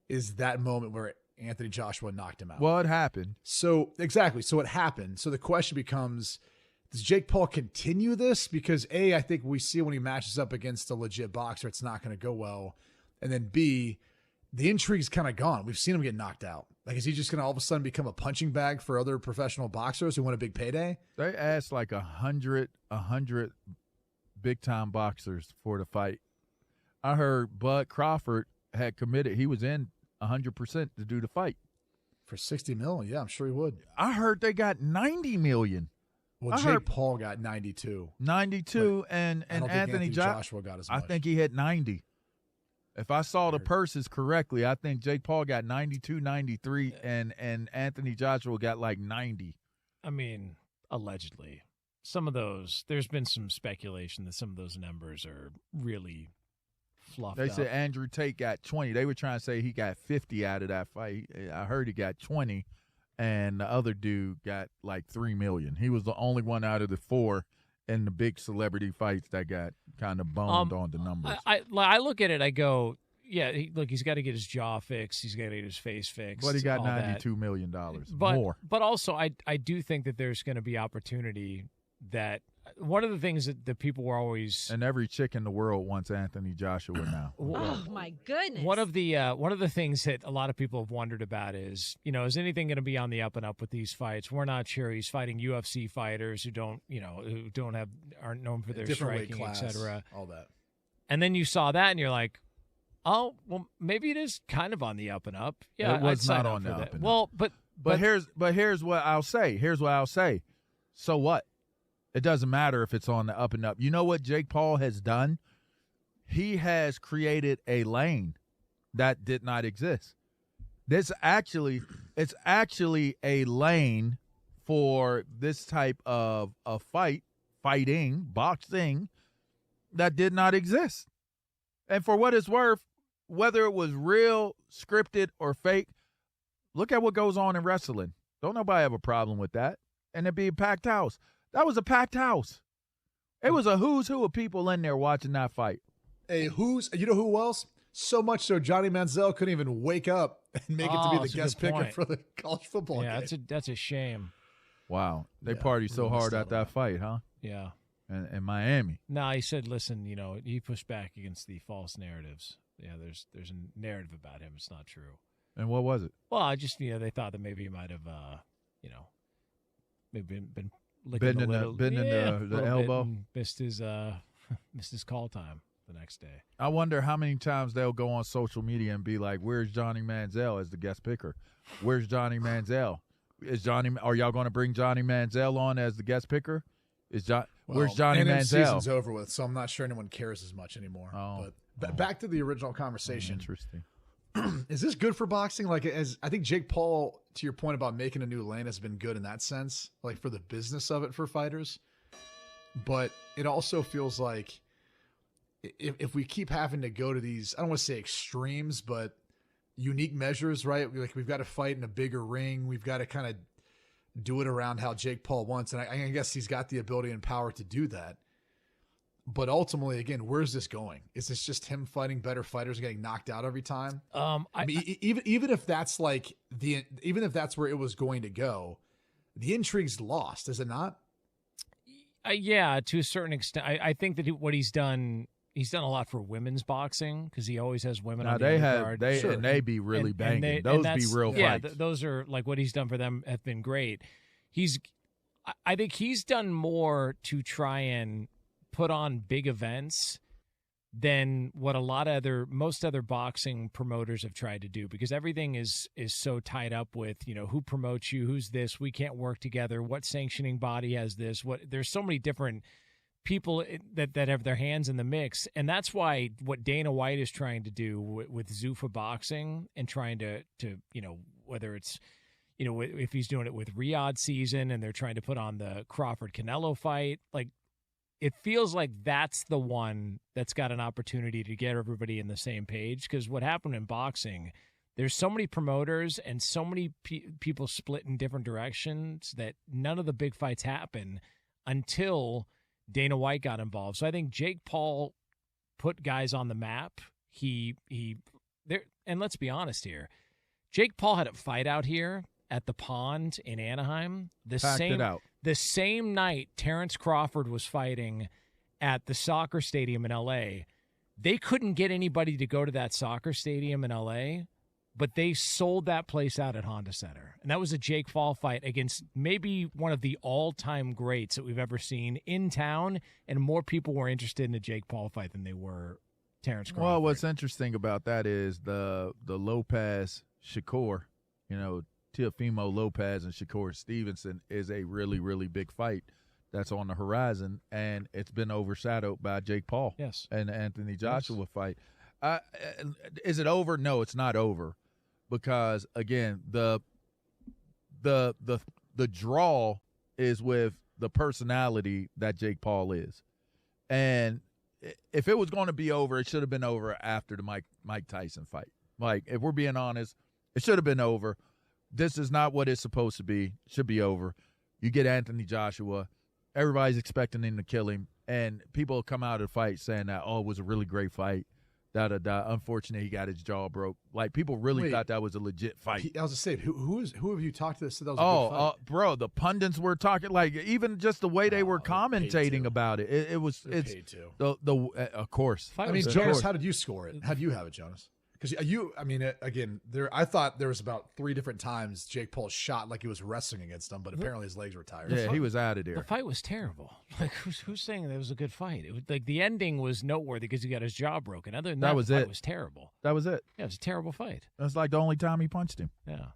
is that moment where Anthony Joshua knocked him out. Well, it happened. So, exactly. So it happened. So the question becomes, does Jake Paul continue this? Because A, I think we see when he matches up against a legit boxer, it's not going to go well. And then B, the intrigue's kind of gone. We've seen him get knocked out. Like, is he just going to all of a sudden become a punching bag for other professional boxers who want a big payday? They asked like 100 big-time boxers for the fight. I heard Bud Crawford had committed. He was in 100% to do the fight. For $60 million? Yeah, I'm sure he would. I heard they got $90 million. Well, Jake Paul got 92. 92, and Anthony Joshua got as much. I think he hit 90. If I saw the purses correctly, I think Jake Paul got 92, 93, and Anthony Joshua got like 90. I mean, allegedly. Some of those, there's been some speculation that some of those numbers are really fluffed They up. said Andrew Tate got 20. They were trying to say he got 50 out of that fight. I heard he got 20, and the other dude got like $3 million. He was the only one out of the 4 in the big celebrity fights that got kind of boned on the numbers. I look at it, I go, yeah, he's got to get his jaw fixed. He's got to get his face fixed. But he got $92 million more. But also, I do think that there's going to be opportunity that one of the things that people were always, and every chick in the world wants Anthony Joshua now. Oh my goodness! One of the things that a lot of people have wondered about is, is anything going to be on the up and up with these fights? We're not sure. He's fighting UFC fighters who aren't known for their striking, etc. All that. And then you saw that, and you're like, oh, well, maybe it is kind of on the up and up. Yeah, it was not on the up and up. Well, but here's what I'll say. So what? It doesn't matter if it's on the up and up. You know what Jake Paul has done? He has created a lane that did not exist. It's actually a lane for this type of fighting, boxing, that did not exist. And for what it's worth, whether it was real, scripted, or fake, look at what goes on in wrestling. Don't nobody have a problem with that. And it'd be a packed house. That was a packed house. It was a who's who of people in there watching that fight. You know who else? So much so Johnny Manziel couldn't even wake up and make it to be the guest picker for the college football game. Yeah, that's a shame. Wow. They partied so hard at that fight, huh? Yeah. In Miami. No, he said, listen, he pushed back against the false narratives. Yeah, there's a narrative about him. It's not true. And what was it? Well, I just, they thought that maybe he might have, maybe been bending the elbow. Missed his call time the next day. I wonder how many times they'll go on social media and be like, "Where's Johnny Manziel as the guest picker? Where's Johnny Manziel? Are y'all going to bring Johnny Manziel on as the guest picker? Where's Johnny Manziel?" Season's over with, so I'm not sure anyone cares as much anymore. But back to the original conversation. Interesting. Is this good for boxing? Like, I think Jake Paul, to your point about making a new lane, has been good in that sense, like for the business of it for fighters. But it also feels like if we keep having to go to these, I don't want to say extremes, but unique measures, right? Like we've got to fight in a bigger ring. We've got to kind of do it around how Jake Paul wants. And I guess he's got the ability and power to do that. But ultimately, again, where's this going? Is this just him fighting better fighters and getting knocked out every time? I mean, even if that's like even if that's where it was going to go, the intrigue's lost, is it not? Yeah, to a certain extent. I think that what he's done a lot for women's boxing because he always has women on the undercard. And they be really banging. Those be real fights. Yeah, those are like what he's done for them have been great. I think he's done more to try and put on big events than what most other boxing promoters have tried to do because everything is so tied up with, who promotes you, who's this, we can't work together, what sanctioning body has this, there's so many different people that have their hands in the mix. And that's why what Dana White is trying to do with Zuffa Boxing and trying to whether it's, if he's doing it with Riyadh season and they're trying to put on the Crawford Canelo fight, like, it feels like that's the one that's got an opportunity to get everybody in the same page. Because what happened in boxing, there's so many promoters and so many people split in different directions that none of the big fights happen until Dana White got involved. So I think Jake Paul put guys on the map. And let's be honest here, Jake Paul had a fight out here at the Pond in Anaheim. The same night Terrence Crawford was fighting at the soccer stadium in L.A., they couldn't get anybody to go to that soccer stadium in L.A., but they sold that place out at Honda Center. And that was a Jake Paul fight against maybe one of the all-time greats that we've ever seen in town, and more people were interested in a Jake Paul fight than they were Terrence Crawford. Well, what's interesting about that is the Lopez-Shakur, Teofimo Lopez and Shakur Stevenson is a really, really big fight that's on the horizon, and it's been overshadowed by Jake Paul and Anthony Joshua fight. Is it over? No, it's not over because, again, the draw is with the personality that Jake Paul is. And if it was going to be over, it should have been over after the Mike Tyson fight. Like, if we're being honest, it should have been over. This is not what it's supposed to be. It should be over. You get Anthony Joshua. Everybody's expecting him to kill him. And people come out of the fight saying that, it was a really great fight. Unfortunately, he got his jaw broke. Like, people really thought that was a legit fight. I was just saying, who have you talked to that said that was a good fight? Bro, the pundits were talking, like, even just the way they were commentating about it. It's paid to. Of course. I mean, Jonas, how did you score it? How do you have it, Jonas? Because I thought there was about 3 different times Jake Paul shot like he was wrestling against him, but apparently his legs were tired. Yeah, he was out of there. The fight was terrible. Like, who's saying that it was a good fight? It was, like, the ending was noteworthy because he got his jaw broken. Other than that, the fight was terrible. That was it. Yeah, it was a terrible fight. That's like the only time he punched him. Yeah.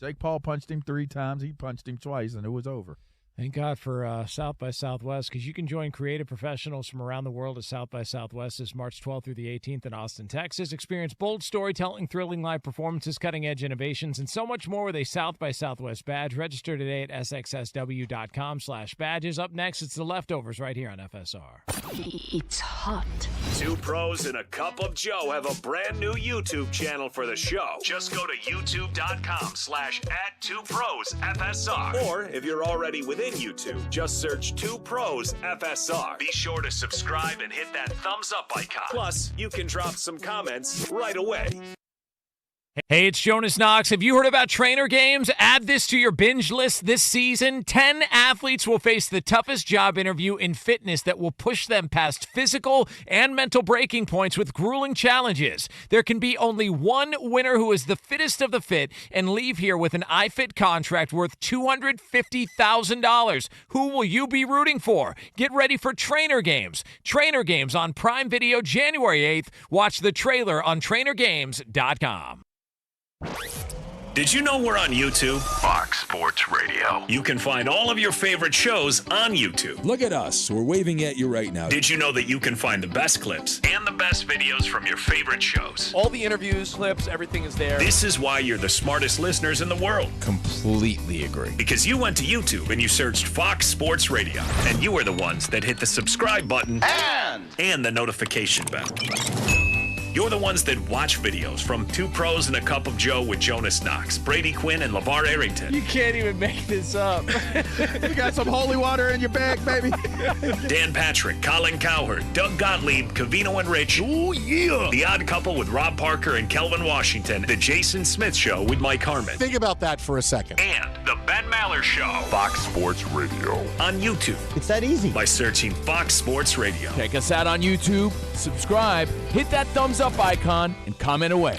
Jake Paul punched him 3 times. He punched him twice, and it was over. Thank God for South by Southwest, because you can join creative professionals from around the world at South by Southwest this March 12th through the 18th in Austin, Texas. Experience bold storytelling, thrilling live performances, cutting-edge innovations, and so much more with a South by Southwest badge. Register today at sxsw.com/badges. Up next, it's The Leftovers right here on FSR. It's hot. 2 pros and a cup of Joe have a brand new YouTube channel for the show. Just go to youtube.com/@2prosFSR. Or if you're already within YouTube, just search 2 Pros FSR. Be sure to subscribe and hit that thumbs up icon. Plus, you can drop some comments right away. Hey, it's Jonas Knox. Have you heard about Trainer Games? Add this to your binge list this season. 10 athletes will face the toughest job interview in fitness that will push them past physical and mental breaking points with grueling challenges. There can be only one winner who is the fittest of the fit and leave here with an iFit contract worth $250,000. Who will you be rooting for? Get ready for Trainer Games. Trainer Games on Prime Video January 8th. Watch the trailer on trainergames.com. Did you know we're on YouTube? Fox Sports Radio. You can find all of your favorite shows on YouTube. Look at us. We're waving at you right now. Did you know that you can find the best clips and the best videos from your favorite shows? All the interviews, clips, everything is there. This is why you're the smartest listeners in the world. Completely agree. Because you went to YouTube and you searched Fox Sports Radio, and you were the ones that hit the subscribe button and the notification bell. You're the ones that watch videos from Two Pros and a Cup of Joe with Jonas Knox, Brady Quinn, and LeVar Arrington. You can't even make this up. You got some holy water in your bag, baby. Dan Patrick, Colin Cowherd, Doug Gottlieb, Covino and Rich. Oh, yeah. The Odd Couple with Rob Parker and Kelvin Washington. The Jason Smith Show with Mike Harmon. Think about that for a second. And the Ben Maller Show. Fox Sports Radio. On YouTube. It's that easy. By searching Fox Sports Radio. Check us out on YouTube, subscribe, hit that thumbs up icon, and comment away.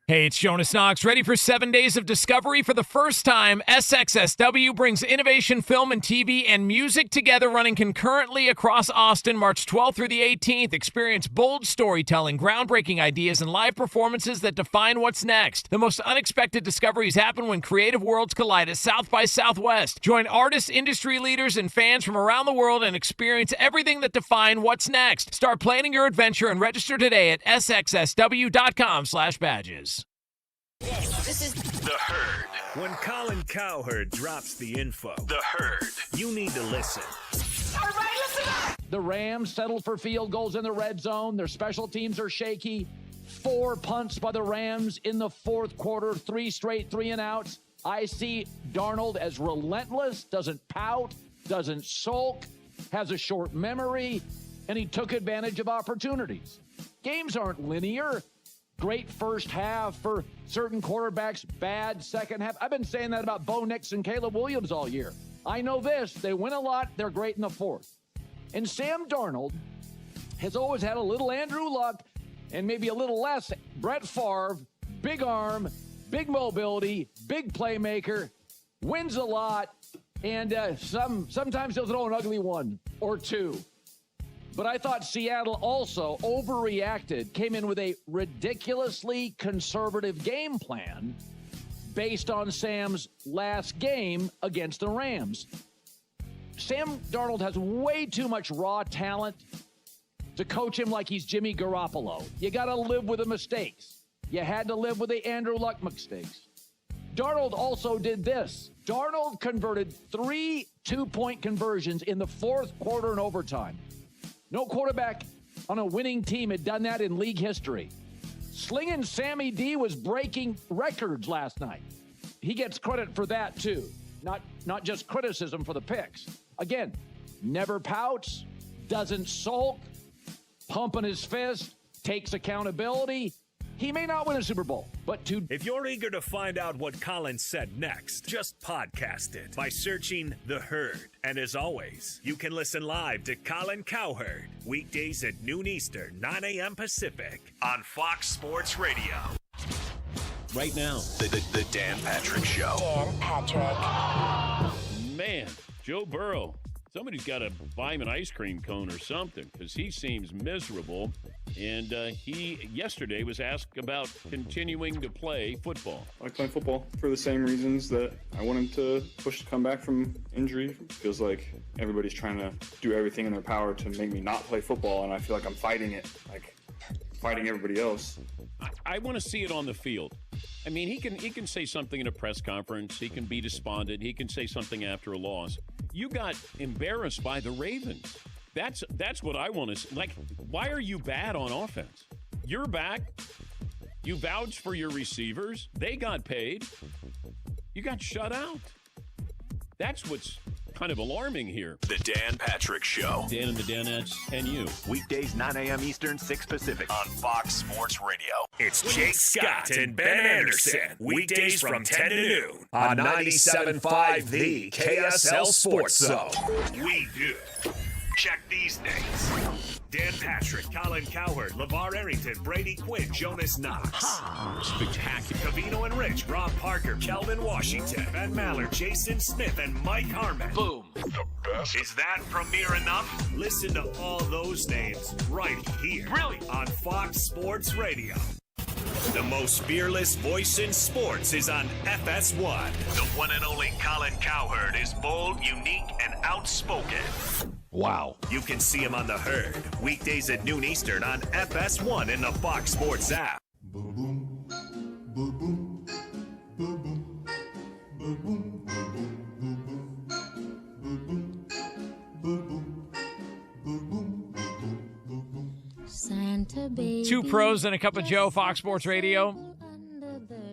Hey, it's Jonas Knox, ready for 7 days of discovery. For the first time, SXSW brings innovation, film, and TV and music together, running concurrently across Austin, March 12th through the 18th. Experience bold storytelling, groundbreaking ideas, and live performances that define what's next. The most unexpected discoveries happen when creative worlds collide at South by Southwest. Join artists, industry leaders, and fans from around the world and experience everything that define what's next. Start planning your adventure and register today at sxsw.com/badges. This is The Herd. When Colin Cowherd drops the info, The Herd, you need to listen. Everybody listen up! The Rams settled for field goals in the red zone. Their special teams are shaky. 4 punts by the Rams in the fourth quarter. 3 straight 3-and-outs. I see Darnold as relentless, doesn't pout, doesn't sulk, has a short memory, and he took advantage of opportunities. Games aren't linear. Great first half for certain quarterbacks, bad second half. I've been saying that about Bo Nix and Caleb Williams all year. I know this. They win a lot. They're great in the fourth. And Sam Darnold has always had a little Andrew Luck and maybe a little less Brett Favre, big arm, big mobility, big playmaker, wins a lot, and sometimes he'll throw an ugly one or two. But I thought Seattle also overreacted, came in with a ridiculously conservative game plan based on Sam's last game against the Rams. Sam Darnold has way too much raw talent to coach him like he's Jimmy Garoppolo. You got to live with the mistakes. You had to live with the Andrew Luck mistakes. Darnold also did this. Darnold converted 3 two-point conversions in the fourth quarter and overtime. No quarterback on a winning team had done that in league history. Slinging Sammy D was breaking records last night. He gets credit for that, too. Not just criticism for the picks. Again, never pouts, doesn't sulk, pumping his fist, takes accountability. He may not win a Super Bowl, but If you're eager to find out what Colin said next, just podcast it by searching The Herd. And as always, you can listen live to Colin Cowherd weekdays at noon Eastern, 9 a.m. Pacific on Fox Sports Radio. Right now, the Dan Patrick Show. Dan Patrick. Man, Joe Burrow. Somebody's got to buy him an ice cream cone or something because he seems miserable. And he yesterday was asked about continuing to play football. I like playing football for the same reasons that I want him to push to come back from injury. It feels like everybody's trying to do everything in their power to make me not play football, and I feel like I'm fighting it, like fighting everybody else. I want to see it on the field. I mean, he can say something in a press conference. He can be despondent. He can say something after a loss. You got embarrassed by the Ravens. That's what I want to see. Like, why are you bad on offense? You're back. You vouched for your receivers. They got paid. You got shut out. That's what's kind of alarming here. The Dan Patrick Show. Dan and the Danettes and you. Weekdays 9 a.m. Eastern, 6 Pacific on Fox Sports Radio. It's Jake Scott and Ben Anderson. Weekdays from 10 to noon on 97.5 The KSL Sports Zone. We do. Check these names. Dan Patrick, Colin Cowherd, LeVar Arrington, Brady Quinn, Jonas Knox. Spectacular. Covino and Rich, Rob Parker, Kelvin Washington, Ben Maller, Jason Smith, and Mike Harmon. Boom. The best. Is that premiere enough? Listen to all those names right here. Really? On Fox Sports Radio. The most fearless voice in sports is on FS1. The one and only Colin Cowherd is bold, unique, and outspoken. Wow. You can see him on The Herd, weekdays at noon Eastern on FS1 in the Fox Sports app. Two Pros and a Cup of Joe, Fox Sports Radio.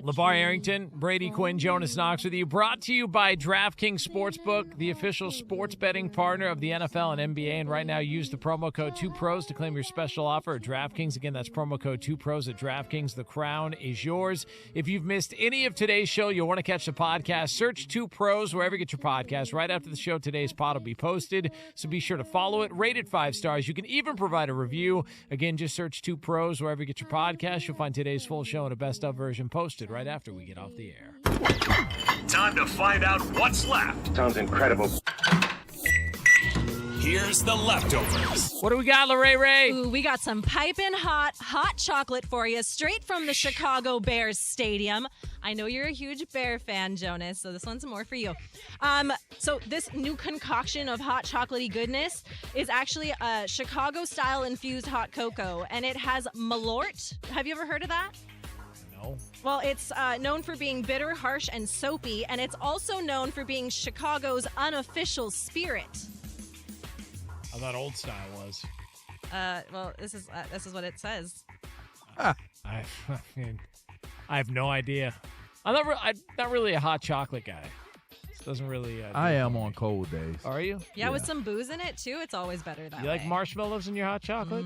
LeVar Arrington, Brady Quinn, Jonas Knox with you. Brought to you by DraftKings Sportsbook, the official sports betting partner of the NFL and NBA. And right now, use the promo code 2Pros to claim your special offer at DraftKings. Again, that's promo code 2Pros at DraftKings. The crown is yours. If you've missed any of today's show, you'll want to catch the podcast. Search 2 Pros wherever you get your podcast. Right after the show, today's pod will be posted. So be sure to follow it. Rate it 5 stars. You can even provide a review. Again, just search 2 Pros wherever you get your podcast. You'll find today's full show and a best-of version posted right after we get off the air. Time to find out what's left. Sounds incredible. Here's the leftovers. What do we got, Lorraine Ray? Ooh, we got some piping hot chocolate for you, straight from the Chicago Bears Stadium. I know you're a huge Bear fan, Jonas, so this one's more for you. So this new concoction of hot chocolatey goodness is actually a Chicago-style infused hot cocoa, and it has Malort. Have you ever heard of that? Well, it's known for being bitter, harsh, and soapy, and it's also known for being Chicago's unofficial spirit. How that old style was. Well, this is what it says. I have no idea. I'm not really a hot chocolate guy. This doesn't really. I am on cold days. Are you? Yeah, with some booze in it too. It's always better that way. You like marshmallows in your hot chocolate?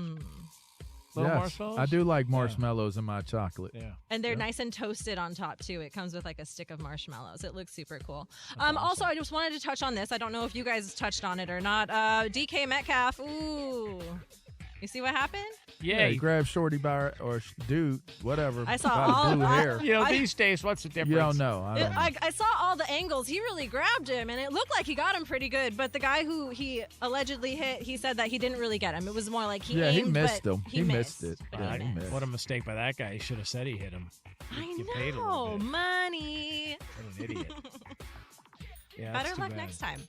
Little marshmallows? I do like marshmallows in my chocolate. Yeah. And they're nice and toasted on top, too. It comes with like a stick of marshmallows. It looks super cool. Also, I just wanted to touch on this. I don't know if you guys touched on it or not. DK Metcalf. Ooh. You see what happened? Yeah, he grabbed Shorty by or dude, whatever. I saw by all the blue hair. You know, these days, what's the difference? You don't know. I saw all the angles. He really grabbed him, and it looked like he got him pretty good. But the guy who he allegedly hit, he said that he didn't really get him. It was more like he aimed, he missed but him. He missed it. Yeah, he missed. What a mistake by that guy. He should have said he hit him. I know. Money. What an idiot. Yeah, better luck next time.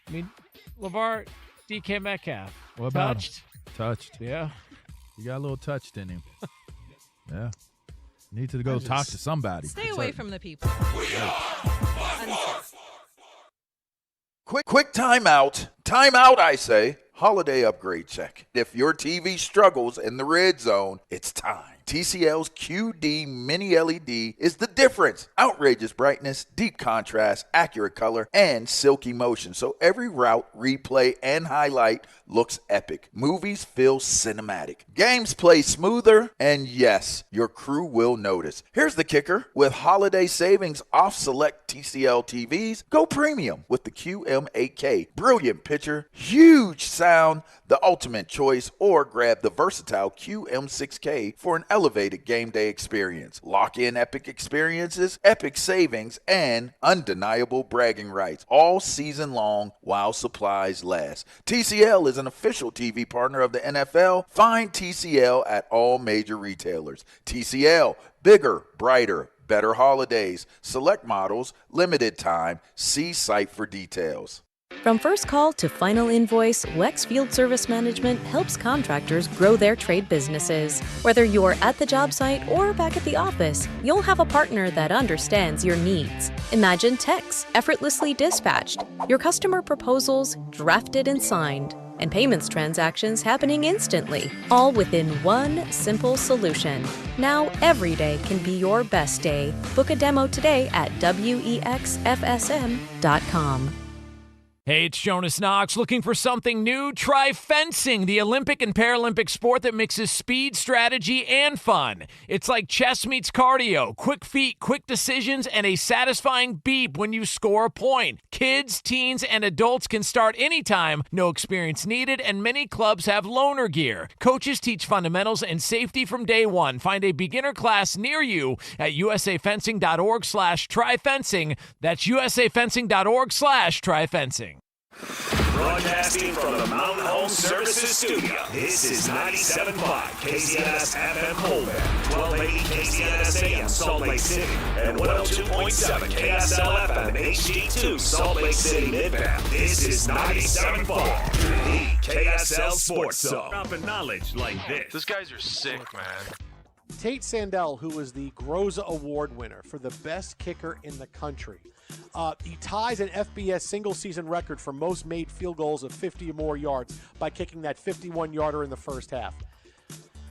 I mean, LeVar, DK Metcalf. What about touched? Touched. Yeah. You got a little touched in him. Yeah. Need to go talk to somebody. Stay away from the people. Quick timeout. Timeout, I say. Holiday upgrade check. If your TV struggles in the red zone, it's time. TCL's QD Mini LED is the difference. Outrageous brightness, deep contrast, accurate color, and silky motion. So every route, replay, and highlight looks epic. Movies feel cinematic. Games play smoother, and yes, your crew will notice. Here's the kicker. With holiday savings off select TCL TVs, go premium with the QM8K. Brilliant picture, huge sound, the ultimate choice, or grab the versatile QM6K for an elevated game day experience. Lock in epic experiences, epic savings, and undeniable bragging rights all season long while supplies last. TCL is an official TV partner of the NFL. Find TCL at all major retailers. TCL, bigger, brighter, better holidays. Select models, limited time. See site for details. From first call to final invoice, Wex Field Service Management helps contractors grow their trade businesses. Whether you're at the job site or back at the office, you'll have a partner that understands your needs. Imagine techs effortlessly dispatched, your customer proposals drafted and signed, and payments transactions happening instantly, all within one simple solution. Now every day can be your best day. Book a demo today at wexfsm.com. Hey, it's Jonas Knox. Looking for something new? Try fencing, the Olympic and Paralympic sport that mixes speed, strategy, and fun. It's like chess meets cardio, quick feet, quick decisions, and a satisfying beep when you score a point. Kids, teens, and adults can start anytime, no experience needed, and many clubs have loaner gear. Coaches teach fundamentals and safety from day one. Find a beginner class near you at usafencing.org/tryfencing. That's usafencing.org/tryfencing. Broadcasting from the Mountain Home Services Studio, this is 97.5 KZNS FM Colbert, 1280 KZNS AM Salt Lake City, and 102.7 KSL FM HD2 Salt Lake City Midtown. This is 97.5, the KSL Sports Zone. Dropping knowledge like this. These guys are sick, man. Tate Sandell, who was the Groza Award winner for the best kicker in the country. He ties an FBS single-season record for most made field goals of 50 or more yards by kicking that 51-yarder in the first half.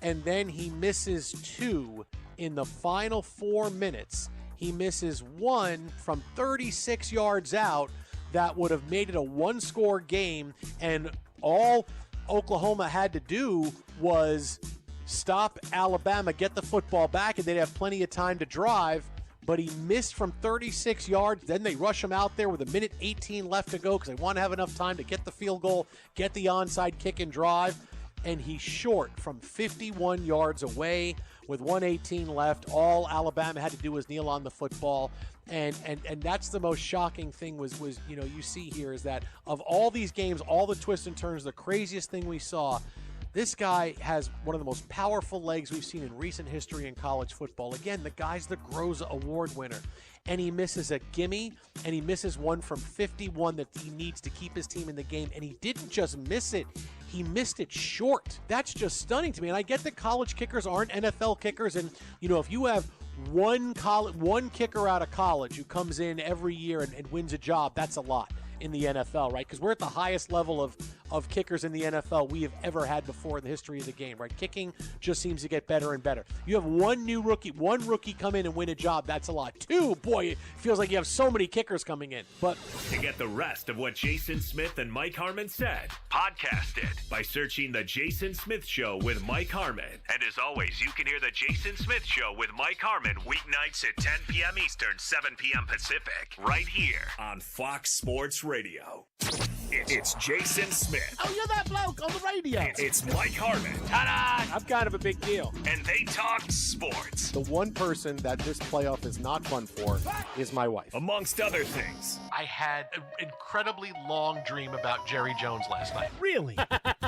and then he misses 2 in the final 4 minutes. He misses 1 from 36 yards out. That would have made it a one-score game, and all Oklahoma had to do was stop Alabama, get the football back, and they'd have plenty of time to drive. But he missed from 36 yards. Then they rush him out there with 1:18 left to go because they want to have enough time to get the field goal, get the onside kick and drive. And he's short from 51 yards away with 1:18 left. All Alabama had to do was kneel on the football. And that's the most shocking thing was you see here is that of all these games, all the twists and turns, the craziest thing we saw, this guy has one of the most powerful legs we've seen in recent history in college football. Again, the guy's the Groza Award winner. And he misses a gimme, and he misses one from 51 that he needs to keep his team in the game. And he didn't just miss it, he missed it short. That's just stunning to me. And I get that college kickers aren't NFL kickers. And, if you have one kicker out of college who comes in every year and wins a job, that's a lot in the NFL, right? Because we're at the highest level of kickers in the NFL we have ever had before in the history of the game, right? Kicking just seems to get better and better. You have one rookie come in and win a job, that's a lot. 2, boy, it feels like you have so many kickers coming in. But to get the rest of what Jason Smith and Mike Harmon said, podcast it by searching The Jason Smith Show with Mike Harmon. And as always, you can hear The Jason Smith Show with Mike Harmon weeknights at 10 p.m. Eastern, 7 p.m. Pacific, right here on Fox Sports Radio. It's Jason Smith. Oh, you're that bloke on the radio. It's Mike Harmon. Ta-da! I'm kind of a big deal. And they talk sports. The one person that this playoff is not fun for is my wife. Amongst other things. I had an incredibly long dream about Jerry Jones last night. Really?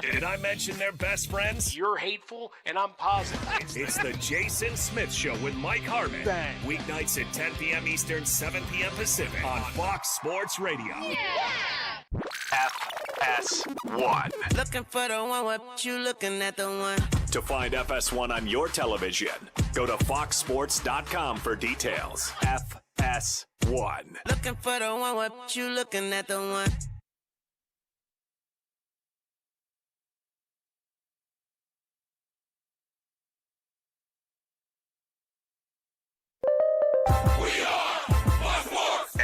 Did I mention they're best friends? You're hateful, and I'm positive. It's the Jason Smith Show with Mike Harmon. Bang. Weeknights at 10 p.m. Eastern, 7 p.m. Pacific on Fox Sports Radio. Yeah! FS1. Looking for the one, what you looking at the one? To find FS1 on your television, go to foxsports.com for details. FS1. Looking for the one, what you looking at the one?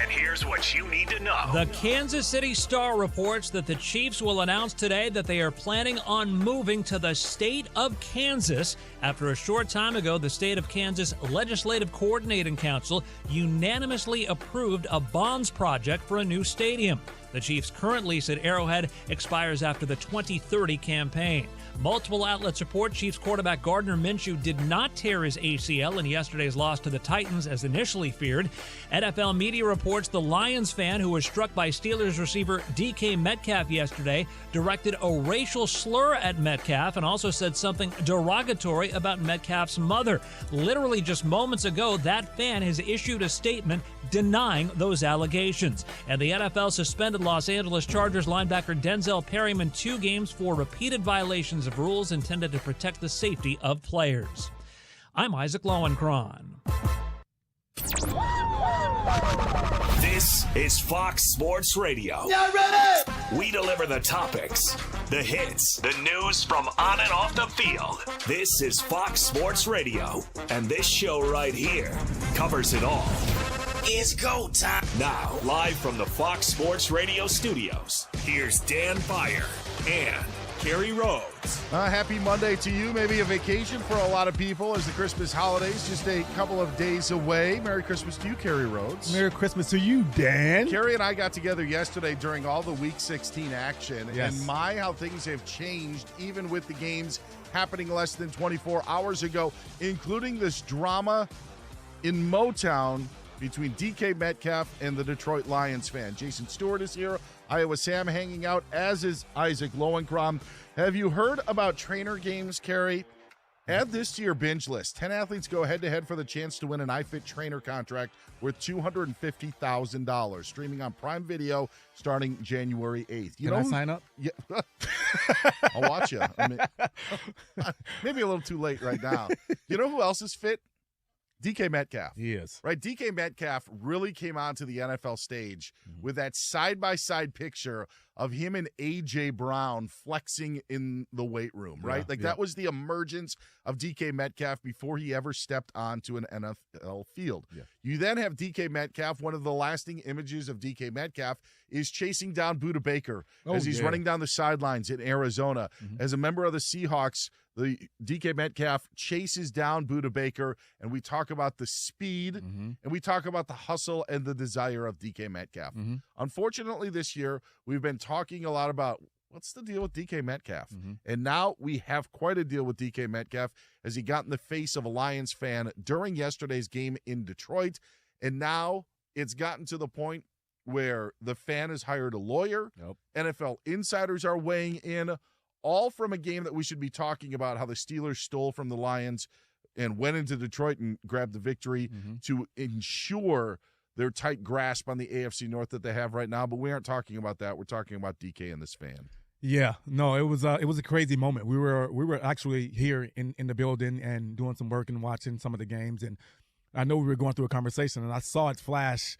Here's what you need to know. The Kansas City Star reports that the Chiefs will announce today that they are planning on moving to the state of Kansas after a short time ago, the state of Kansas Legislative Coordinating Council unanimously approved a bonds project for a new stadium. The Chiefs' current lease at Arrowhead expires after the 2030 campaign. Multiple outlets report Chiefs quarterback Gardner Minshew did not tear his ACL in yesterday's loss to the Titans as initially feared. NFL media reports the Lions fan who was struck by Steelers receiver DK Metcalf yesterday directed a racial slur at Metcalf and also said something derogatory about Metcalf's mother. Literally just moments ago, that fan has issued a statement denying those allegations. And the NFL suspended Los Angeles Chargers linebacker Denzel Perryman 2 games for repeated violations of rules intended to protect the safety of players. I'm Isaac Lowenkron. This is Fox Sports Radio. Y'all ready? We deliver the topics, the hits, the news from on and off the field. This is Fox Sports Radio, and this show right here covers it all. It's go time. Now, live from the Fox Sports Radio studios, here's Dan Beyer and Kerry Rhodes. Happy Monday to you. Maybe a vacation for a lot of people as the Christmas holidays just a couple of days away. Merry Christmas to you, Kerry Rhodes. Merry Christmas to you, Dan. Kerry and I got together yesterday during all the Week 16 action, yes. And how things have changed even with the games happening less than 24 hours ago, including this drama in Motown between DK Metcalf and the Detroit Lions fan. Jason Stewart is here. Iowa Sam hanging out, as is Isaac Lowenkron. Have you heard about trainer games, Kerry? Add this to your binge list. 10 athletes go head-to-head for the chance to win an iFit trainer contract worth $250,000. Streaming on Prime Video starting January 8th. Can I sign up? Yeah. I'll watch you. I mean, maybe a little too late right now. You know who else is fit? DK Metcalf. He is. Right, DK Metcalf really came onto the NFL stage with that side-by-side picture of him and A.J. Brown flexing in the weight room, right? That was the emergence of DK Metcalf before he ever stepped onto an NFL field. Yeah. You then have DK Metcalf. One of the lasting images of DK Metcalf is chasing down Budda Baker as he's running down the sidelines in Arizona. As a member of the Seahawks, the DK Metcalf chases down Budda Baker, and we talk about the speed, and we talk about the hustle and the desire of DK Metcalf. Unfortunately, this year, we've been talking a lot about what's the deal with DK Metcalf. And now we have quite a deal with DK Metcalf as he got in the face of a Lions fan during yesterday's game in Detroit. And now it's gotten to the point where the fan has hired a lawyer. NFL insiders are weighing in, all from a game that we should be talking about how the Steelers stole from the Lions and went into Detroit and grabbed the victory to ensure their tight grasp on the AFC North that they have right now. But we aren't talking about that. We're talking about DK and this fan. Yeah, no, it was a crazy moment. We were actually here in the building and doing some work and watching some of the games. And I know we were going through a conversation, and I saw it flash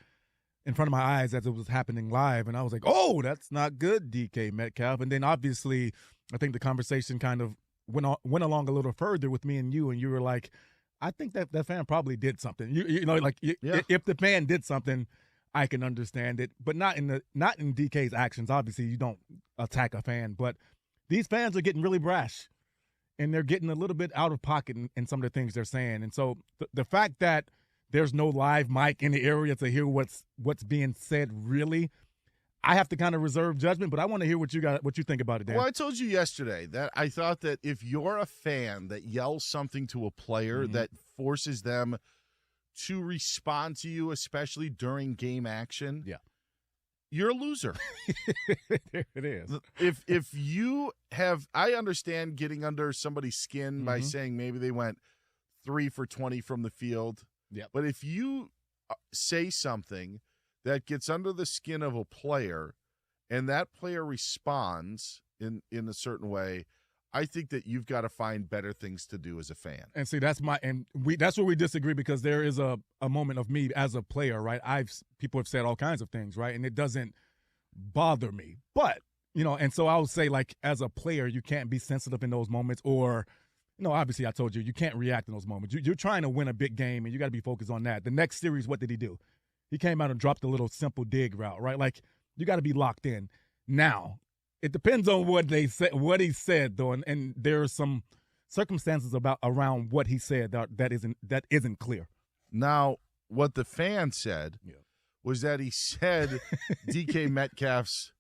in front of my eyes as it was happening live. And I was like, oh, that's not good, DK Metcalf. And then obviously I think the conversation kind of went along a little further with me and you were like, I think that fan probably did something. If the fan did something, I can understand it, but not in DK's actions. Obviously, you don't attack a fan, but these fans are getting really brash, and they're getting a little bit out of pocket in some of the things they're saying. And so the fact that there's no live mic in the area to hear what's being said, really, I have to kind of reserve judgment, but I want to hear what you think about it, Dan. Well, I told you yesterday that I thought that if you're a fan that yells something to a player that forces them to respond to you, especially during game action, you're a loser. There it is. If you have, I understand getting under somebody's skin by saying maybe they went 3 for 20 from the field. But if you say something that gets under the skin of a player and that player responds in a certain way, I think that you've got to find better things to do as a fan. And see, that's where we disagree, because there is a moment of me as a player, right? People have said all kinds of things, right? And it doesn't bother me. But, and so I would say, like, as a player, you can't be sensitive in those moments, or, obviously I told you can't react in those moments. You're trying to win a big game, and you got to be focused on that. The next series, what did he do? He came out and dropped a little simple dig route, right? Like, you got to be locked in. Now, it depends on what he said, though, and there are some circumstances around what he said that isn't clear. Now, what the fan said was that he said DK Metcalf's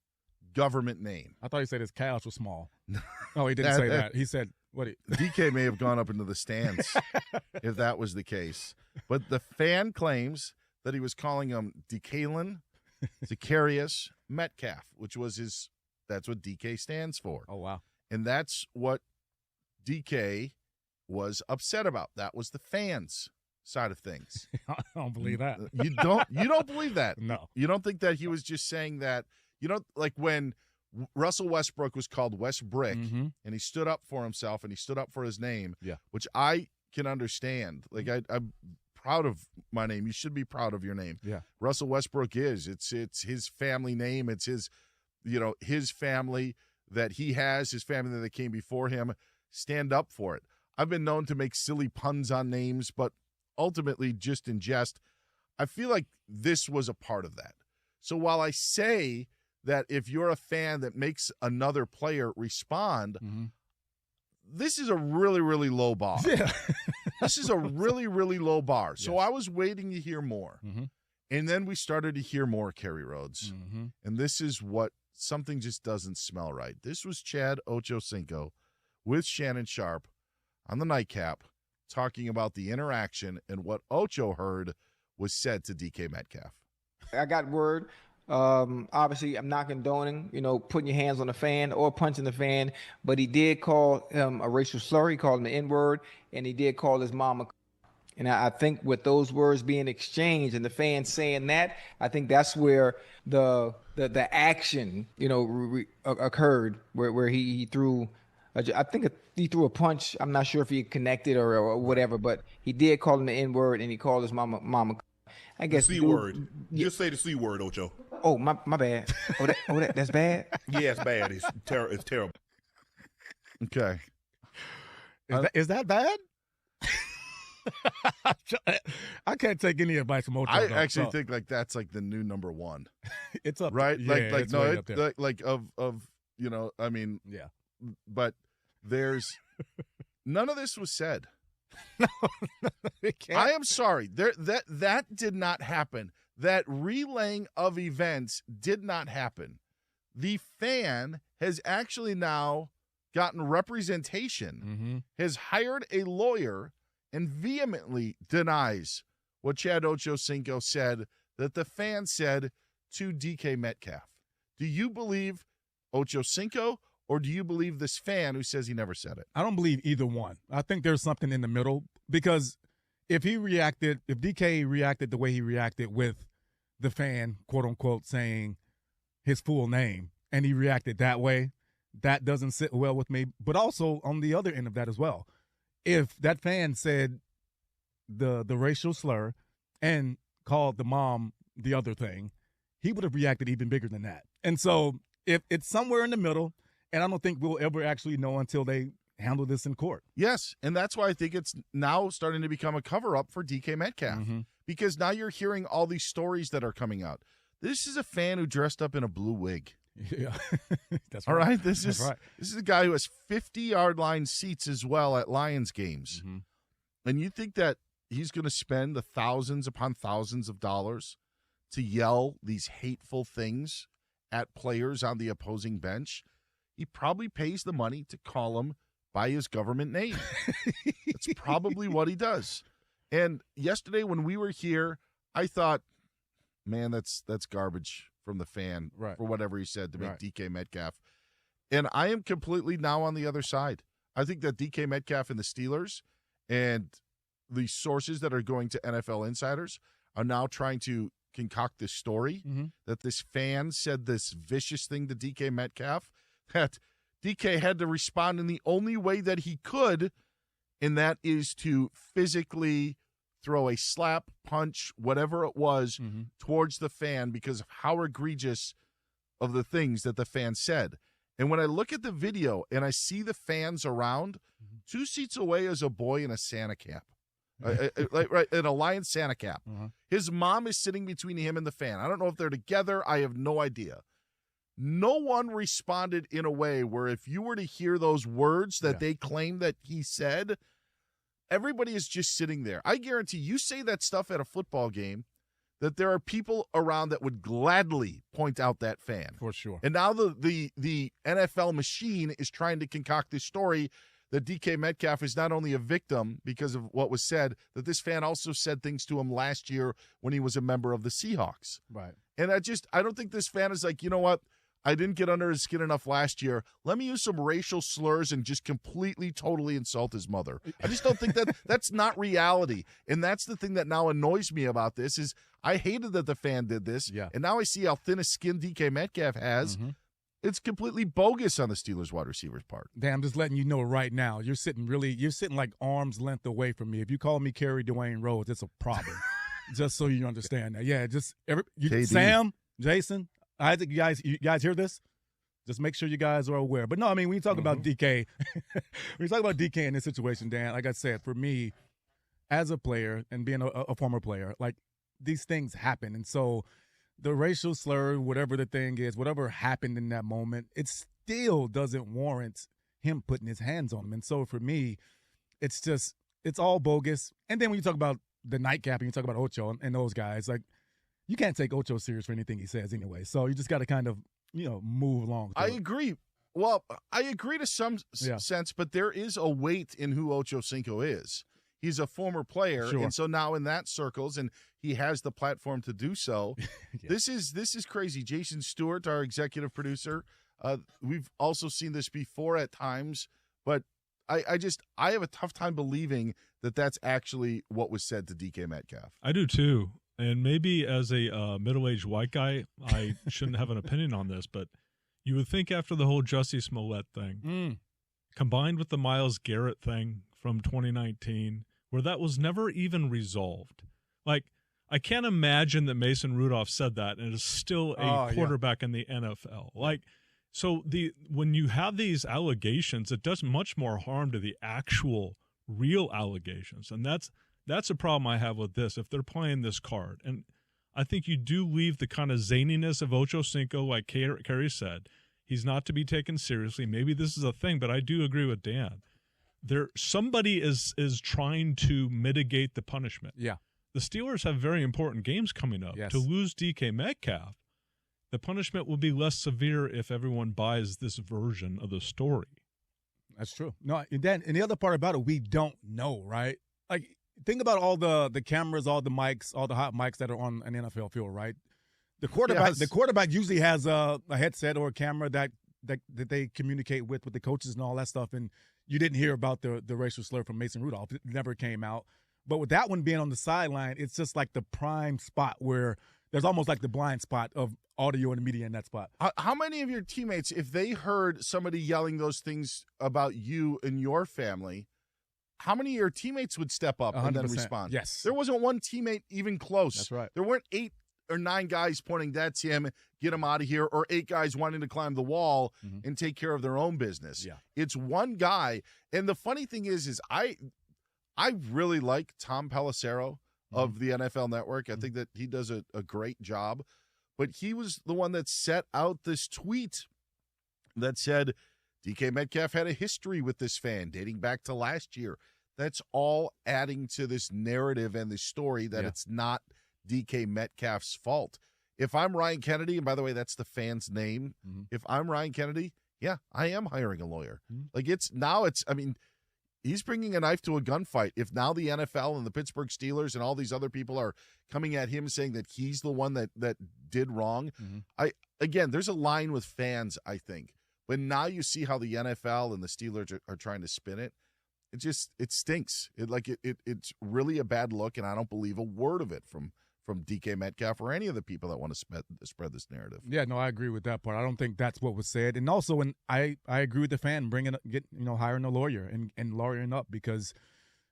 government name. I thought he said his calves were small. No, he didn't say that. He said DK may have gone up into the stands if that was the case. But the fan claims that he was calling him Decalin Zacharias Metcalf, which was that's what DK stands for. Oh, wow. And that's what DK was upset about. That was the fans' side of things. I don't believe that. You don't believe that? No. You don't think that he was just saying that, like when Russell Westbrook was called Westbrick and he stood up for himself and he stood up for his name, which I can understand. Like, I'm proud of my name. You should be proud of your name. Yeah. Russell Westbrook is. It's his family name. It's his family that he has, his family that came before him. Stand up for it. I've been known to make silly puns on names, but ultimately just in jest. I feel like this was a part of that. So while I say that if you're a fan that makes another player respond, this is a really, really low bar. Yeah. This is a really, really low bar. So I was waiting to hear more. And then we started to hear more, Kerry Rhodes. And this is what something just doesn't smell right. This was Chad Ochocinco with Shannon Sharp on the Nightcap talking about the interaction and what Ocho heard was said to DK Metcalf. I got word. Obviously, I'm not condoning, putting your hands on a fan or punching the fan, but he did call him a racial slur. He called him the N-word, and he did call his mama. And I think with those words being exchanged and the fans saying that, I think that's where the action, occurred, where he threw. I think he threw a punch. I'm not sure if he connected or whatever, but he did call him the N-word, and he called his mama. I guess the C word. Just say the C word, Ocho. Oh, my bad. That's bad? Yeah, it's bad. It's terrible. Okay. Is that bad? I can't take any advice from Ocho. I actually think like that's like the new number one. It's up, right? Yeah, like it's no, right up there. like of you know, I mean, yeah. But there's none of this was said. I am sorry. That did not happen. That relaying of events did not happen. The fan has actually now gotten representation, has hired a lawyer, and vehemently denies what Chad Ochocinco said that the fan said to DK Metcalf. Do you believe Ochocinco, or do you believe this fan who says he never said it? I don't believe either one. I think there's something in the middle, because if DK reacted the way he reacted with the fan, quote unquote, saying his full name, and he reacted that way, that doesn't sit well with me. But also on the other end of that as well, if that fan said the racial slur and called the mom the other thing, he would have reacted even bigger than that. And so if it's somewhere in the middle, and I don't think we'll ever actually know until they handle this in court. Yes, and that's why I think it's now starting to become a cover-up for DK Metcalf, because now you're hearing all these stories that are coming out. This is a fan who dressed up in a blue wig. Yeah, that's all right. right. This is a guy who has 50-yard line seats as well at Lions games, and you think that he's going to spend the thousands upon thousands of dollars to yell these hateful things at players on the opposing bench? He probably pays the money to call him by his government name. That's probably what he does. And yesterday when we were here, I thought, man, that's garbage from the fan for whatever he said to make DK Metcalf. And I am completely now on the other side. I think that DK Metcalf and the Steelers and the sources that are going to NFL insiders are now trying to concoct this story that this fan said this vicious thing to DK Metcalf, that DK had to respond in the only way that he could, and that is to physically throw a slap, punch, whatever it was, towards the fan because of how egregious of the things that the fan said. And when I look at the video and I see the fans around, 2 seats away is a boy in a Santa cap. In a Lion Santa cap. His mom is sitting between him and the fan. I don't know if they're together. I have no idea. No one responded in a way where if you were to hear those words that they claim that he said, everybody is just sitting there. I guarantee you say that stuff at a football game, that there are people around that would gladly point out that fan. For sure. And now the NFL machine is trying to concoct this story that DK Metcalf is not only a victim because of what was said, that this fan also said things to him last year when he was a member of the Seahawks. Right. And I don't think this fan is like, you know what? I didn't get under his skin enough last year. Let me use some racial slurs and just completely, totally insult his mother. I just don't think that's not reality. And that's the thing that now annoys me about this is I hated that the fan did this. Yeah. And now I see how thin a skin DK Metcalf has. It's completely bogus on the Steelers wide receiver's part. Dan, I'm just letting you know right now, you're sitting like arm's length away from me. If you call me Kerry Dwayne Rhodes, it's a problem. Just so you understand that. Yeah, Sam, Jason, Isaac, you guys hear this? Just make sure you guys are aware. But no, I mean, when you talk about DK, when you talk about DK in this situation, Dan, like I said, for me, as a player and being a former player, like these things happen. And so the racial slur, whatever the thing is, whatever happened in that moment, it still doesn't warrant him putting his hands on him. And so for me, it's all bogus. And then when you talk about the nightcap and you talk about Ocho and those guys, like, you can't take Ocho serious for anything he says anyway. So you just got to kind of, move along. I agree. Well, I agree to some sense, but there is a weight in who Ochocinco is. He's a former player, and so now in that circles, and he has the platform to do so. This is crazy. Jason Stewart, our executive producer, we've also seen this before at times, but I have a tough time believing that that's actually what was said to DK Metcalf. I do too. And maybe as a middle-aged white guy, I shouldn't have an opinion on this, but you would think after the whole Jussie Smollett thing, combined with the Myles Garrett thing from 2019, where that was never even resolved. Like, I can't imagine that Mason Rudolph said that and is still a quarterback in the NFL. Like, so when you have these allegations, it does much more harm to the actual real allegations. And that's a problem I have with this, if they're playing this card. And I think you do leave the kind of zaniness of Ocho Cinco, like Kerry said. He's not to be taken seriously. Maybe this is a thing, but I do agree with Dan. Somebody is trying to mitigate the punishment. Yeah. The Steelers have very important games coming up. Yes. To lose DK Metcalf, the punishment will be less severe if everyone buys this version of the story. That's true. No, and the other part about it, we don't know, right? Like, think about all the cameras, all the mics, all the hot mics that are on an NFL field, right? The quarterback usually has a headset or a camera that they communicate with the coaches and all that stuff. And you didn't hear about the racial slur from Mason Rudolph. It never came out. But with that one being on the sideline, it's just like the prime spot where there's almost like the blind spot of audio and media in that spot. How many of your teammates, if they heard somebody yelling those things about you and your family, how many of your teammates would step up 100%. And then respond? Yes. There wasn't one teammate even close. That's right. There weren't 8 or 9 guys pointing, that's him, get him out of here, or 8 guys wanting to climb the wall and take care of their own business. Yeah. It's one guy. And the funny thing is I really like Tom Pelissero of the NFL Network. I think that he does a great job. But he was the one that set out this tweet that said DK Metcalf had a history with this fan dating back to last year. That's all adding to this narrative and the story that it's not DK Metcalf's fault. If I'm Ryan Kennedy, and by the way, that's the fan's name. If I'm Ryan Kennedy, yeah, I am hiring a lawyer. Like he's bringing a knife to a gunfight. If now the NFL and the Pittsburgh Steelers and all these other people are coming at him saying that he's the one that did wrong, there's a line with fans, I think. But now you see how the NFL and the Steelers are trying to spin it. It stinks. It's really a bad look, and I don't believe a word of it from DK Metcalf or any of the people that want to spread this narrative. Yeah, no, I agree with that part. I don't think that's what was said. And also, when I agree with the fan hiring a lawyer and lawyering up, because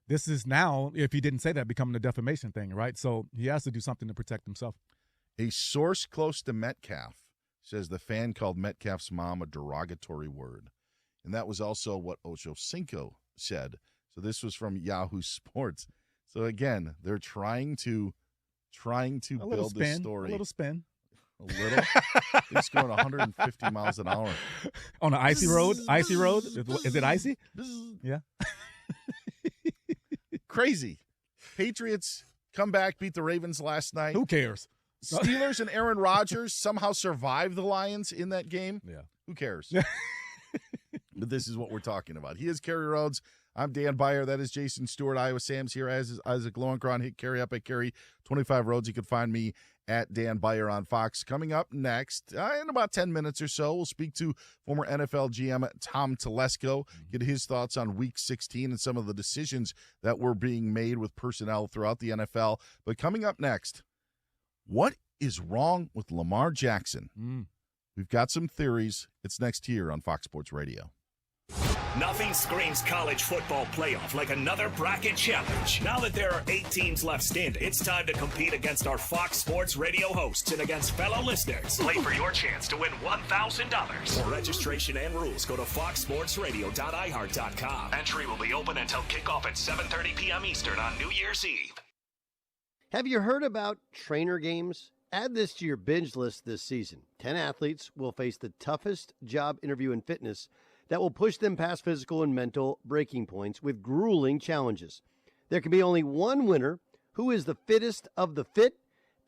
this is now, if he didn't say that, becoming a defamation thing, right? So he has to do something to protect himself. A source close to Metcalf says the fan called Metcalf's mom a derogatory word. And that was also what Ocho Cinco said. So this was from Yahoo Sports. So again, they're trying to build this story. A little spin. A little? He's going 150 miles an hour. On an icy road? Icy road? Is it icy? Yeah. Crazy. Patriots come back, beat the Ravens last night. Who cares? Steelers and Aaron Rodgers somehow survived the Lions in that game. Yeah. Who cares? But this is what we're talking about. He is Kerry Rhodes. I'm Dan Byer. That is Jason Stewart. Iowa Sam's here, as is Isaac Lowenkron. Hit Kerry up at Kerry25 Rhodes. You can find me at Dan Byer on Fox. Coming up next, in about 10 minutes or so, we'll speak to former NFL GM Tom Telesco, get his thoughts on Week 16 and some of the decisions that were being made with personnel throughout the NFL. But coming up next, what is wrong with Lamar Jackson? We've got some theories. It's next here on Fox Sports Radio. Nothing screams college football playoff like another bracket challenge. Now that there are 8 teams left standing, it's time to compete against our Fox Sports Radio hosts and against fellow listeners. Play for your chance to win $1,000. For registration and rules, go to foxsportsradio.iheart.com. Entry will be open until kickoff at 7:30 p.m. Eastern on New Year's Eve. Have you heard about Trainer Games? Add this to your binge list this season. 10 athletes will face the toughest job interview in fitness that will push them past physical and mental breaking points with grueling challenges. There can be only one winner who is the fittest of the fit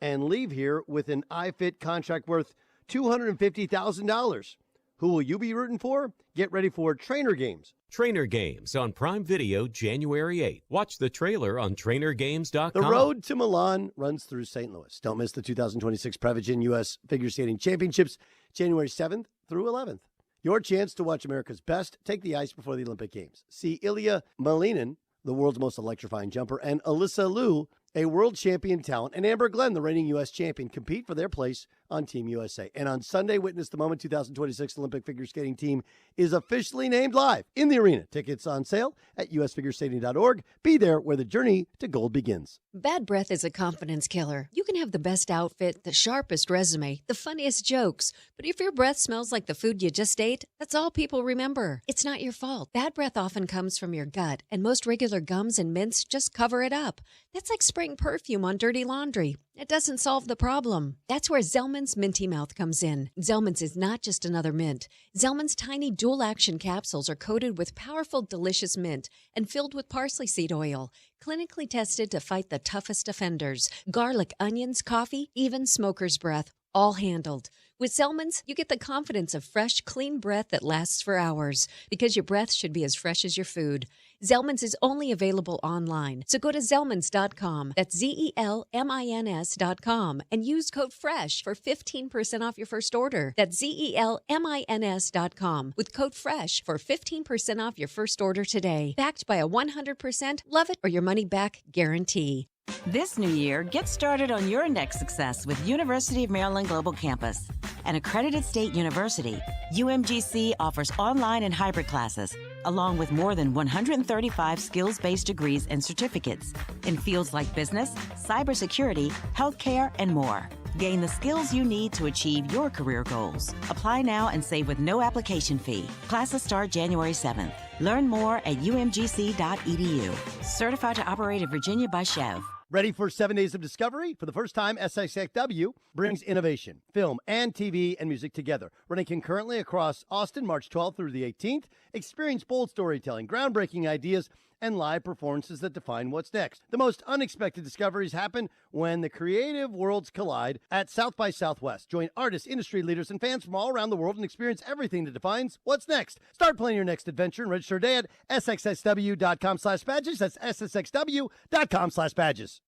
and leave here with an iFit contract worth $250,000. Who will you be rooting for? Get ready for Trainer Games. Trainer Games on Prime Video January 8th. Watch the trailer on trainergames.com. The road to Milan runs through St. Louis. Don't miss the 2026 Prevagen U.S. Figure Skating Championships, January 7th through 11th. Your chance to watch America's best take the ice before the Olympic Games. See Ilya Malinin, the world's most electrifying jumper, and Alyssa Liu, a world champion talent, and Amber Glenn, the reigning U.S. champion, compete for their place on Team USA. And on Sunday, witness the moment 2026 Olympic figure skating team is officially named live in the arena. Tickets on sale at usfigurestadium.org. Be there where the journey to gold begins. Bad breath is a confidence killer. You can have the best outfit, the sharpest resume, the funniest jokes, but if your breath smells like the food you just ate, that's all people remember. It's not your fault. Bad breath often comes from your gut, and most regular gums and mints just cover it up. That's like spraying perfume on dirty laundry. It doesn't solve the problem. That's where Zellman's Minty Mouth comes in. Zellman's is not just another mint. Zellman's tiny dual-action capsules are coated with powerful, delicious mint and filled with parsley seed oil, clinically tested to fight the toughest offenders. Garlic, onions, coffee, even smoker's breath, all handled. With Zellman's, you get the confidence of fresh, clean breath that lasts for hours, because your breath should be as fresh as your food. Zellman's is only available online, so go to Zellmans.com. That's ZELMINS.com and use code FRESH for 15% off your first order. That's ZELMINS.com with code FRESH for 15% off your first order today. Backed by a 100% love it or your money back guarantee. This new year, get started on your next success with University of Maryland Global Campus. An accredited state university, UMGC offers online and hybrid classes, along with more than 135 skills-based degrees and certificates in fields like business, cybersecurity, healthcare, and more. Gain the skills you need to achieve your career goals. Apply now and save with no application fee. Classes start January 7th. Learn more at umgc.edu. Certified to operate in Virginia by Chev. Ready for 7 days of discovery? For the first time, SXSW brings innovation, film, and TV and music together. Running concurrently across Austin, March 12th through the 18th. Experience bold storytelling, groundbreaking ideas, and live performances that define what's next. The most unexpected discoveries happen when the creative worlds collide at South by Southwest. Join artists, industry leaders, and fans from all around the world and experience everything that defines what's next. Start planning your next adventure and register today at sxsw.com/badges. That's ssxw.com/badges.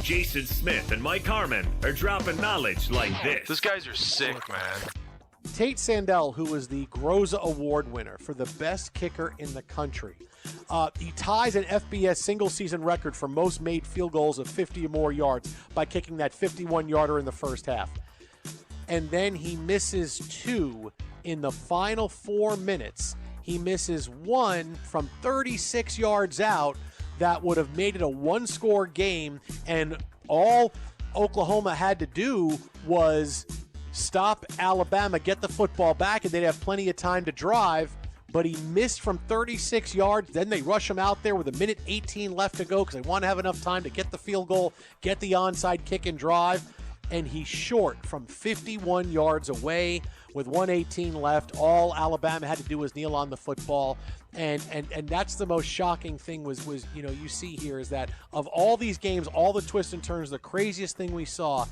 Jason Smith and Mike Harmon are dropping knowledge like this. Those guys are sick, man. Tate Sandell, who was the Groza Award winner for the best kicker in the country. He ties an FBS single-season record for most made field goals of 50 or more yards by kicking that 51-yarder in the first half. And then he misses two in the final 4 minutes. He misses one from 36 yards out that would have made it a one-score game, and all Oklahoma had to do was stop Alabama, get the football back, and they'd have plenty of time to drive. But he missed from 36 yards. Then they rush him out there with 1:18 left to go because they want to have enough time to get the field goal, get the onside kick and drive. And he's short from 51 yards away with 1:18 left. All Alabama had to do was kneel on the football. And that's the most shocking thing was you see here is that of all these games, all the twists and turns, the craziest thing we saw,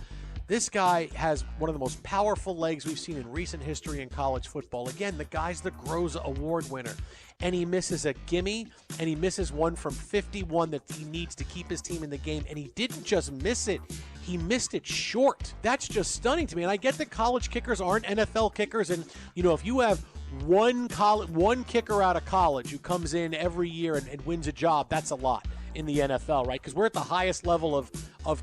this guy has one of the most powerful legs we've seen in recent history in college football. Again, the guy's the Groza Award winner. And he misses a gimme, and he misses one from 51 that he needs to keep his team in the game. And he didn't just miss it, he missed it short. That's just stunning to me. And I get that college kickers aren't NFL kickers. And, if you have one kicker out of college who comes in every year and wins a job, that's a lot in the NFL, right? Because we're at the highest level of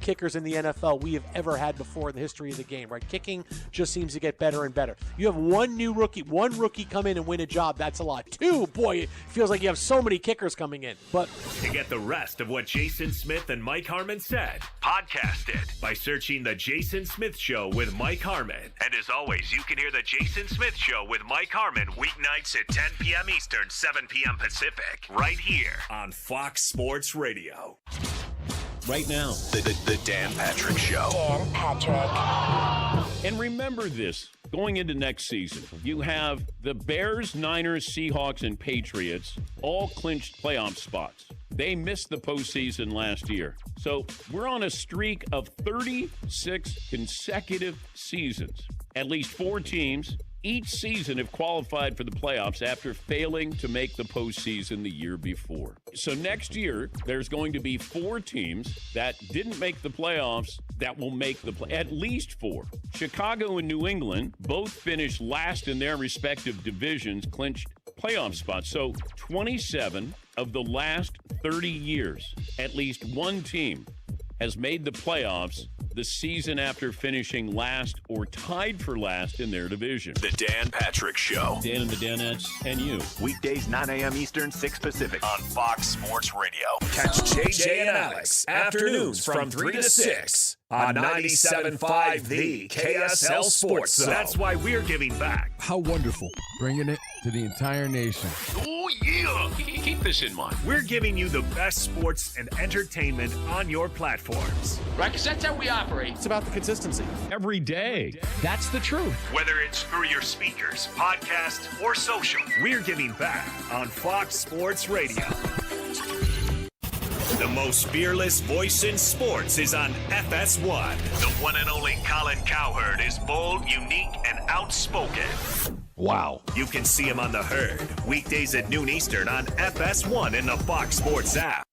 kickers in the NFL we have ever had before in the history of the game, right? Kicking just seems to get better and better. You have one rookie come in and win a job, that's a lot. Two, boy, it feels like you have so many kickers coming in. But to get the rest of what Jason Smith and Mike Harmon said, podcast it by searching The Jason Smith Show with Mike Harmon. And as always, you can hear The Jason Smith Show with Mike Harmon weeknights at 10 p.m. Eastern, 7 p.m. Pacific, right here on Fox Sports Radio. Right now, the Dan Patrick Show. Dan Patrick. And remember this, going into next season, you have the Bears, Niners, Seahawks, and Patriots all clinched playoff spots. They missed the postseason last year. So we're on a streak of 36 consecutive seasons. At least 4 teams each season have qualified for the playoffs after failing to make the postseason the year before. So next year, there's going to be 4 teams that didn't make the playoffs that will make the play. At least 4. Chicago and New England both finished last in their respective divisions, clinched playoff spots. So 27 of the last 30 years, at least one team has made the playoffs the season after finishing last or tied for last in their division. The Dan Patrick Show. Dan and the Danettes and you. Weekdays 9 a.m. Eastern, 6 Pacific on Fox Sports Radio. Catch JJ and Alex afternoons from 3 to 6 on 97.5 The KSL Sports Zone. That's why we're giving back. How wonderful. Bringing it to the entire nation. Oh, yeah. Keep this in mind. We're giving you the best sports and entertainment on your platforms. Right? Because that's how we operate. It's about the consistency. Every day. That's the truth. Whether it's through your speakers, podcast, or social, we're giving back on Fox Sports Radio. The most fearless voice in sports is on FS1. The one and only Colin Cowherd is bold, unique, and outspoken. Wow. You can see him on The Herd, weekdays at noon Eastern on FS1 in the Fox Sports app.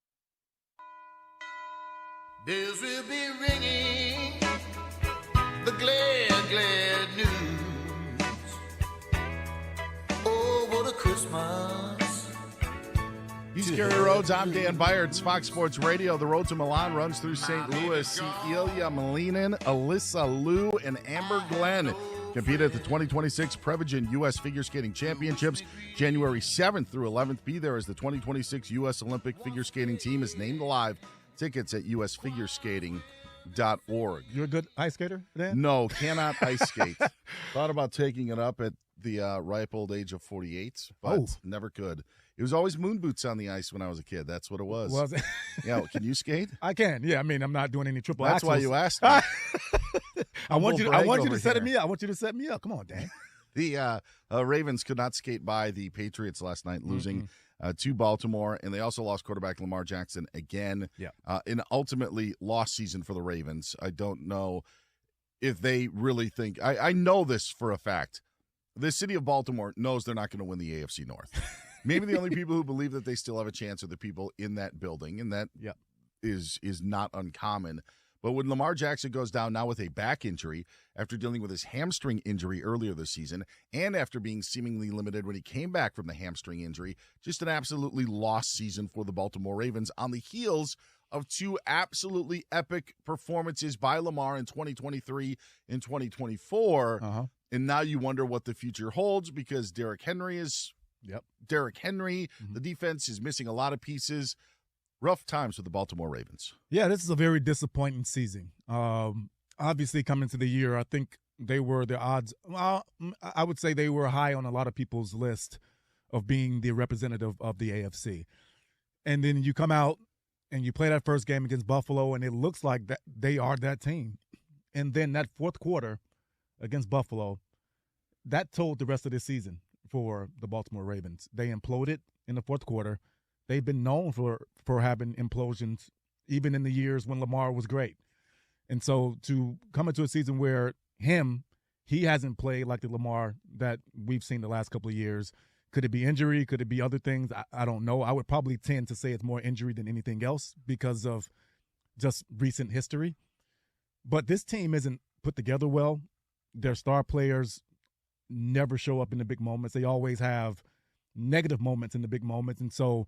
Bells will be ringing the glad, glad news. Oh, what a Christmas. He's Gary Rhodes. I'm Dan Byard. It's Fox Sports Radio. The road to Milan runs through St. Louis. Ilya Malinin, Alyssa Liu, and Amber Glenn compete at the 2026 Prevagen U.S. Figure Skating Championships January 7th through 11th. Be there as the 2026 U.S. Olympic Figure Skating team is named live. Tickets at usfigureskating.org. You're a good ice skater, Dan? No, cannot ice skate. Thought about taking it up at the ripe old age of 48, but never could. It was always moon boots on the ice when I was a kid. That's what it was. Was it? Yeah, can you skate? I can. Yeah, I mean, I'm not doing any triple That's axles. why you asked me. I want you to set me up. I want you to set me up. Come on, Dan. The Ravens could not skate by the Patriots last night, losing to Baltimore, and they also lost quarterback Lamar Jackson again. Yeah. An ultimately lost season for the Ravens. I don't know if they really think – I know this for a fact. The city of Baltimore knows they're not going to win the AFC North. Maybe the only people who believe that they still have a chance are the people in that building, and that is not uncommon. But when Lamar Jackson goes down now with a back injury after dealing with his hamstring injury earlier this season and after being seemingly limited when he came back from the hamstring injury, just an absolutely lost season for the Baltimore Ravens on the heels of two absolutely epic performances by Lamar in 2023 and 2024. And now you wonder what the future holds because Derrick Henry is Derrick Henry. The defense is missing a lot of pieces. Rough times for the Baltimore Ravens. Yeah, this is a very disappointing season. Obviously, coming into the year, I think they were the odds. Well, I would say they were high on a lot of people's list of being the representative of the AFC. And then you come out and you play that first game against Buffalo, and it looks like that they are that team. And then that fourth quarter against Buffalo, that told the rest of the season for the Baltimore Ravens. They imploded in the fourth quarter. They've been known for having implosions even in the years when Lamar was great. And so to come into a season where he hasn't played like the Lamar that we've seen the last couple of years. Could it be injury? Could it be other things? I don't know. I would probably tend to say it's more injury than anything else because of just recent history. But this team isn't put together well. Their star players never show up in the big moments. They always have negative moments in the big moments. And so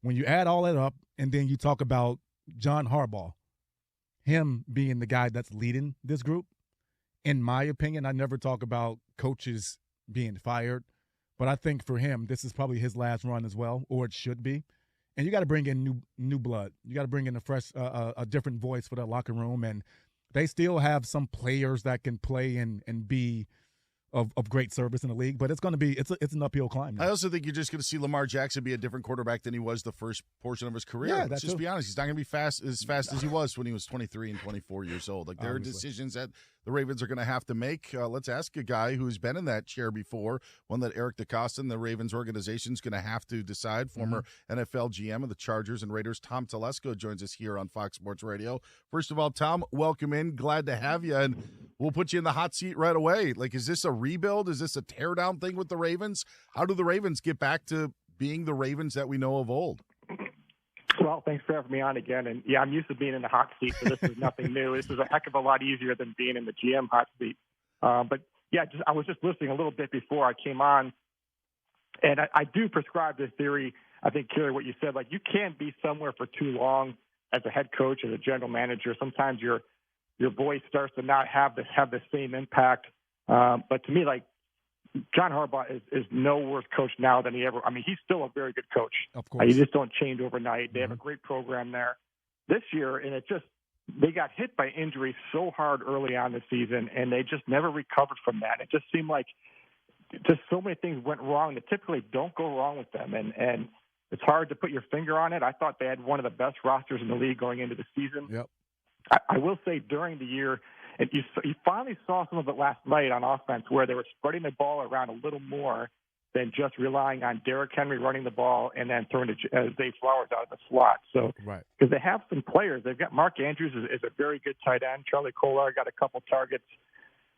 when you add all that up and then you talk about John Harbaugh, him being the guy that's leading this group, in my opinion, I never talk about coaches being fired, but I think for him, this is probably his last run as well, or it should be. And you got to bring in new blood. You got to bring in a fresh, a different voice for that locker room. And they still have some players that can play and be of great service in the league, but it's going to be it's an uphill climb now. I also think you're just going to see Lamar Jackson be a different quarterback than he was the first portion of his career. Yeah, Let's just be honest. He's not going to be as fast as he was when he was 23 and 24 years old. Like there are decisions that the Ravens are going to have to make. Let's ask a guy who's been in that chair before, one that Eric DeCosta and the Ravens organization is going to have to decide. Former NFL GM of the Chargers and Raiders, Tom Telesco, joins us here on Fox Sports Radio. First of all, Tom, welcome in. Glad to have you, and we'll put you in the hot seat right away. Like, is this a rebuild? Is this a teardown thing with the Ravens? How do the Ravens get back to being the Ravens that we know of old? Well, thanks for having me on again. And, yeah, I'm used to being in the hot seat, so this is nothing new. This is a heck of a lot easier than being in the GM hot seat. But, yeah, I was just listening a little bit before I came on, and I do prescribe this theory. I think, Kerry, what you said, like you can't be somewhere for too long as a head coach, as a general manager. Sometimes you're your voice starts to not have the same impact. But to me, like, John Harbaugh is no worse coach now than he ever. I mean, he's still a very good coach. Of course, you just don't change overnight. They have a great program there this year, and they got hit by injuries so hard early on this season, and they just never recovered from that. It just seemed like just so many things went wrong that typically don't go wrong with them, and it's hard to put your finger on it. I thought they had one of the best rosters in the league going into the season. Yep. I will say during the year, and you finally saw some of it last night on offense where they were spreading the ball around a little more than just relying on Derrick Henry running the ball and then throwing to Zay Flowers out of the slot. So, because they have some players. They've got Mark Andrews is a very good tight end. Charlie Kolar got a couple targets.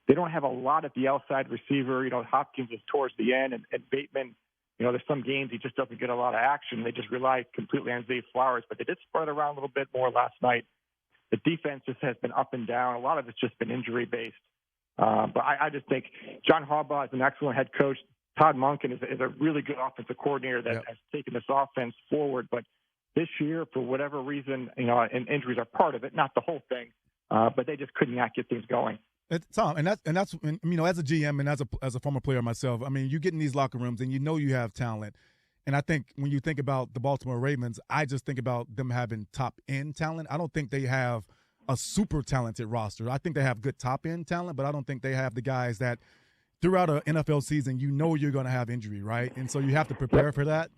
They don't have a lot at the outside receiver. You know, Hopkins is towards the end, and Bateman, you know, there's some games he just doesn't get a lot of action. They just rely completely on Zay Flowers, but they did spread around a little bit more last night. The defense just has been up and down. A lot of it's just been injury-based. But I just think John Harbaugh is an excellent head coach. Todd Monken is a really good offensive coordinator that has taken this offense forward. But this year, for whatever reason, you know, and injuries are part of it, not the whole thing, but they just could not get things going. Tom, and that's you know, as a GM and as a former player myself, I mean, you get in these locker rooms and you know you have talent. And I think when you think about the Baltimore Ravens, I just think about them having top-end talent. I don't think they have a super talented roster. I think they have good top-end talent, but I don't think they have the guys that throughout an NFL season, you know you're going to have injury, right? And so you have to prepare for that.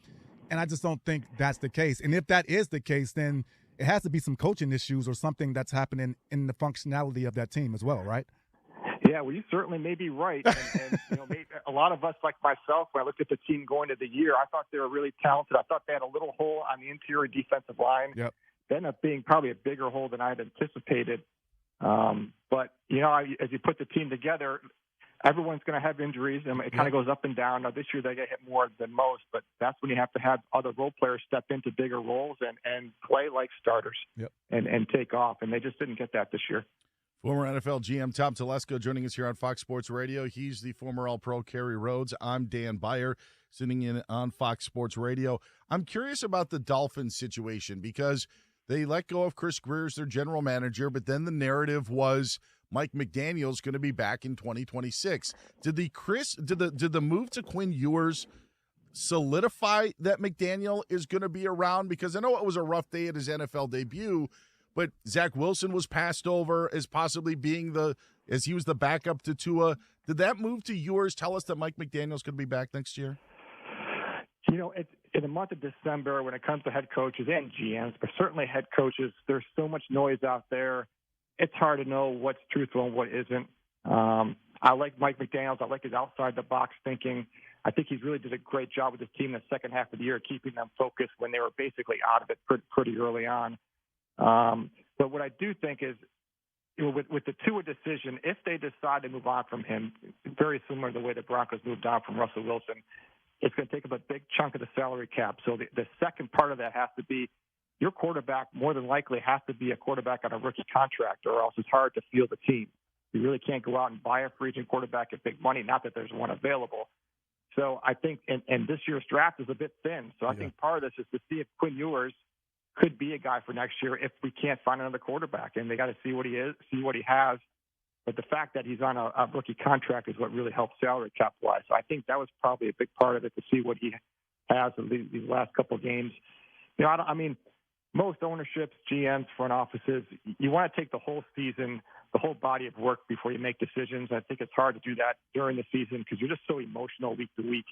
And I just don't think that's the case. And if that is the case, then it has to be some coaching issues or something that's happening in the functionality of that team as well, right? Yeah, well, you certainly may be right. And you know, maybe a lot of us, like myself, when I looked at the team going into the year, I thought they were really talented. I thought they had a little hole on the interior defensive line. Yep. They ended up being probably a bigger hole than I had anticipated. But, you know, as you put the team together, everyone's going to have injuries, and it kind of goes up and down. Now, this year they get hit more than most, but that's when you have to have other role players step into bigger roles and play like starters and take off. And they just didn't get that this year. Former NFL GM Tom Telesco joining us here on Fox Sports Radio. He's the former All-Pro Kerry Rhodes. I'm Dan Byer, sitting in on Fox Sports Radio. I'm curious about the Dolphins situation because they let go of Chris Greer as their general manager, but then the narrative was Mike McDaniel's going to be back in 2026. Did the move to Quinn Ewers solidify that McDaniel is going to be around? Because I know it was a rough day at his NFL debut, but Zach Wilson was passed over as possibly being as he was the backup to Tua. Did that move to Ewers tell us that Mike McDaniel's going to be back next year? You know, it's in the month of December when it comes to head coaches and GMs, but certainly head coaches, there's so much noise out there. It's hard to know what's truthful and what isn't. I like Mike McDaniels. I like his outside-the-box thinking. I think he's really did a great job with his team in the second half of the year, keeping them focused when they were basically out of it pretty early on. But what I do think is, you know, with the Tua decision, if they decide to move on from him, very similar to the way the Broncos moved on from Russell Wilson, it's going to take up a big chunk of the salary cap. So the second part of that has to be your quarterback more than likely has to be a quarterback on a rookie contract, or else it's hard to field a team. You really can't go out and buy a free agent quarterback at big money, not that there's one available. So I think, and this year's draft is a bit thin. So I think part of this is to see if Quinn Ewers could be a guy for next year if we can't find another quarterback. And they got to see what he is, see what he has. But the fact that he's on a rookie contract is what really helps salary cap-wise. So I think that was probably a big part of it, to see what he has in these last couple of games. You know, I mean, most ownerships, GMs, front offices, you want to take the whole season, the whole body of work before you make decisions. I think it's hard to do that during the season because you're just so emotional week to week.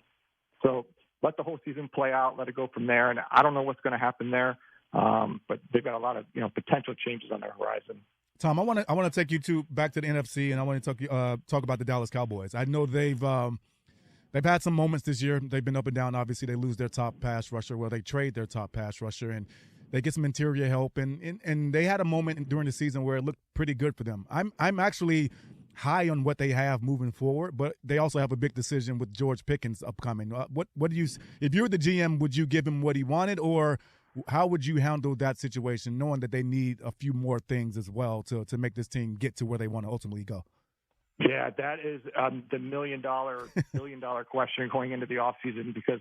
So let the whole season play out, let it go from there. And I don't know what's going to happen there, but they've got a lot of potential changes on their horizon. Tom, I want to take you back to the NFC, and I want to talk about the Dallas Cowboys. I know they've had some moments this year. They've been up and down. Obviously, they lose their top pass rusher. Well, they trade their top pass rusher, and they get some interior help. And they had a moment during the season where it looked pretty good for them. I'm actually high on what they have moving forward, but they also have a big decision with George Pickens upcoming. What do you, if you were the GM, would you give him what he wanted, or how would you handle that situation, knowing that they need a few more things as well to make this team get to where they want to ultimately go? Yeah, that is the billion-dollar question going into the offseason, because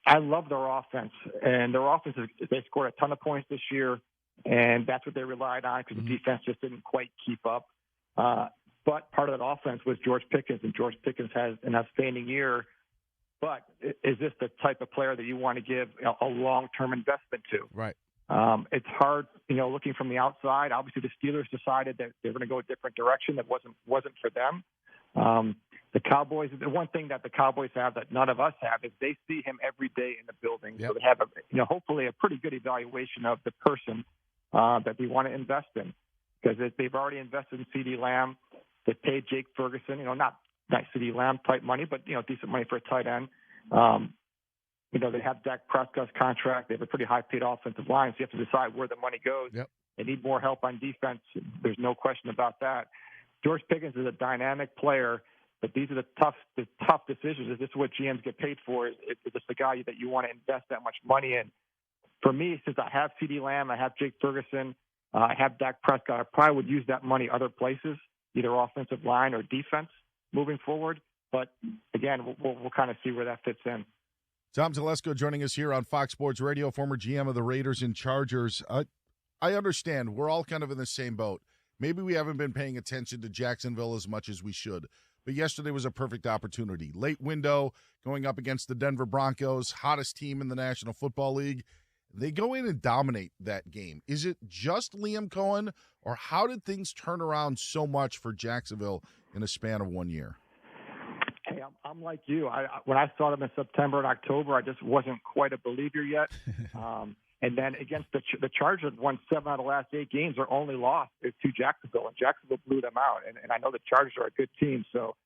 I love their offense. And their offense, they scored a ton of points this year. and that's what they relied on because the defense just didn't quite keep up. But part of that offense was George Pickens, and George Pickens has an outstanding year. But is this the type of player that you want to give a long-term investment to? Right. It's hard, looking from the outside. Obviously, the Steelers decided that they're going to go a different direction that wasn't for them. The Cowboys, the one thing that the Cowboys have that none of us have is they see him every day in the building. Yep. So they have, hopefully a pretty good evaluation of the person that they want to invest in, because they've already invested in CeeDee Lamb. They paid Jake Ferguson, not CeeDee Lamb type money, but decent money for a tight end. They have Dak Prescott's contract. They have a pretty high-paid offensive line, so you have to decide where the money goes. Yep. They need more help on defense. There's no question about that. George Pickens is a dynamic player, but these are the tough decisions. Is this what GMs get paid for? Is this the guy that you want to invest that much money in? For me, since I have CeeDee Lamb, I have Jake Ferguson, I have Dak Prescott, I probably would use that money other places, either offensive line or defense moving forward. But again, we'll kind of see where that fits in. Tom Telesco joining us here on Fox Sports Radio, former GM of the Raiders and Chargers. I understand we're all kind of in the same boat. Maybe we haven't been paying attention to Jacksonville as much as we should, but yesterday was a perfect opportunity. Late window, going up against the Denver Broncos, hottest team in the National Football League. They go in and dominate that game. Is it just Liam Cohen, or how did things turn around so much for Jacksonville in a span of 1 year? Hey, I'm like you. When I saw them in September and October, I just wasn't quite a believer yet. And then against the Chargers, won 7 out of the last 8 games. Their only loss is to Jacksonville, and Jacksonville blew them out. And I know the Chargers are a good team, so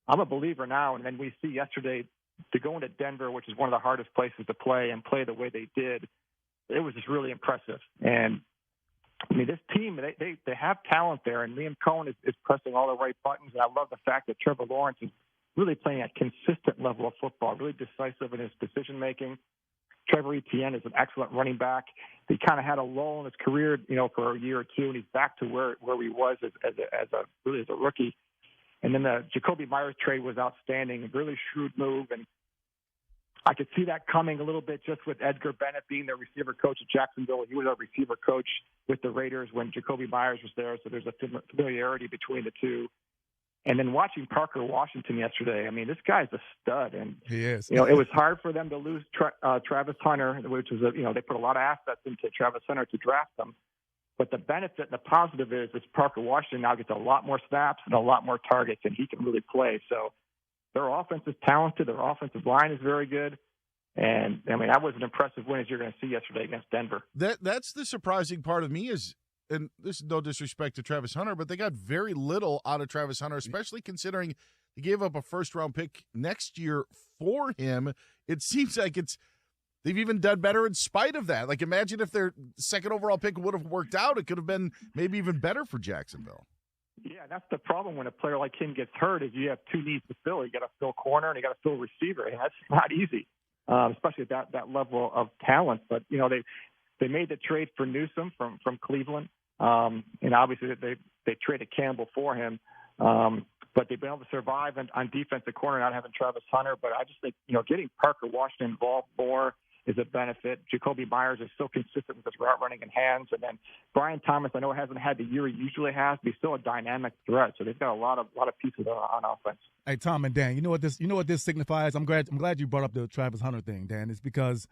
I'm a believer now. And then we see yesterday to go into Denver, which is one of the hardest places to play, and play the way they did. It was just really impressive. And I mean, this team, they have talent there, and Liam Cohen is pressing all the right buttons. And I love the fact that Trevor Lawrence is really playing at a consistent level of football, really decisive in his decision-making. Trevor Etienne is an excellent running back. He kind of had a lull in his career, for a year or two, and he's back to where he was as a rookie. And then the Jacoby Myers trade was outstanding, a really shrewd move, and I could see that coming a little bit just with Edgar Bennett being the receiver coach at Jacksonville. He was our receiver coach with the Raiders when Jacoby Myers was there, so there's a familiarity between the two. And then watching Parker Washington yesterday, I mean, this guy's a stud. And he is. It was hard for them to lose Travis Hunter, which is they put a lot of assets into Travis Hunter to draft him. But the benefit and the positive is Parker Washington now gets a lot more snaps and a lot more targets, and he can really play. So their offense is talented. Their offensive line is very good. And, I mean, that was an impressive win, as you're going to see yesterday against Denver. That's the surprising part of me is, and this is no disrespect to Travis Hunter, but they got very little out of Travis Hunter, especially considering they gave up a first-round pick next year for him. It seems like they've even done better in spite of that. Like, imagine if their second overall pick would have worked out. It could have been maybe even better for Jacksonville. Yeah, that's the problem when a player like him gets hurt is you have 2 needs to fill. You got to fill corner and you got to fill receiver, and that's not easy, especially at that level of talent. But, they made the trade for Newsome from Cleveland. And obviously they traded Campbell for him. But they've been able to survive on defensive corner, not having Travis Hunter. But I just think, getting Parker Washington involved more is a benefit. Jacoby Myers is so consistent with his route running and hands. And then Brian Thomas, I know hasn't had the year he usually has, but he's still a dynamic threat. So they've got a lot of pieces on offense. Hey, Tom and Dan, you know what this signifies? I'm glad you brought up the Travis Hunter thing, Dan. It's because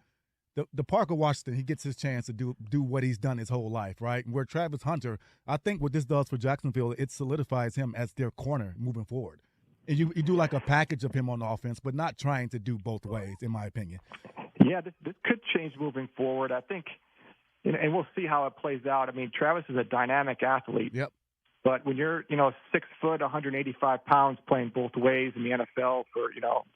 the Parker Washington, he gets his chance to do what he's done his whole life, right? Where Travis Hunter, I think what this does for Jacksonville, it solidifies him as their corner moving forward. And you do like a package of him on the offense, but not trying to do both ways, in my opinion. Yeah, this could change moving forward. I think, and we'll see how it plays out. I mean, Travis is a dynamic athlete. Yep. But when you're, 6 foot, 185 pounds, playing both ways in the NFL for,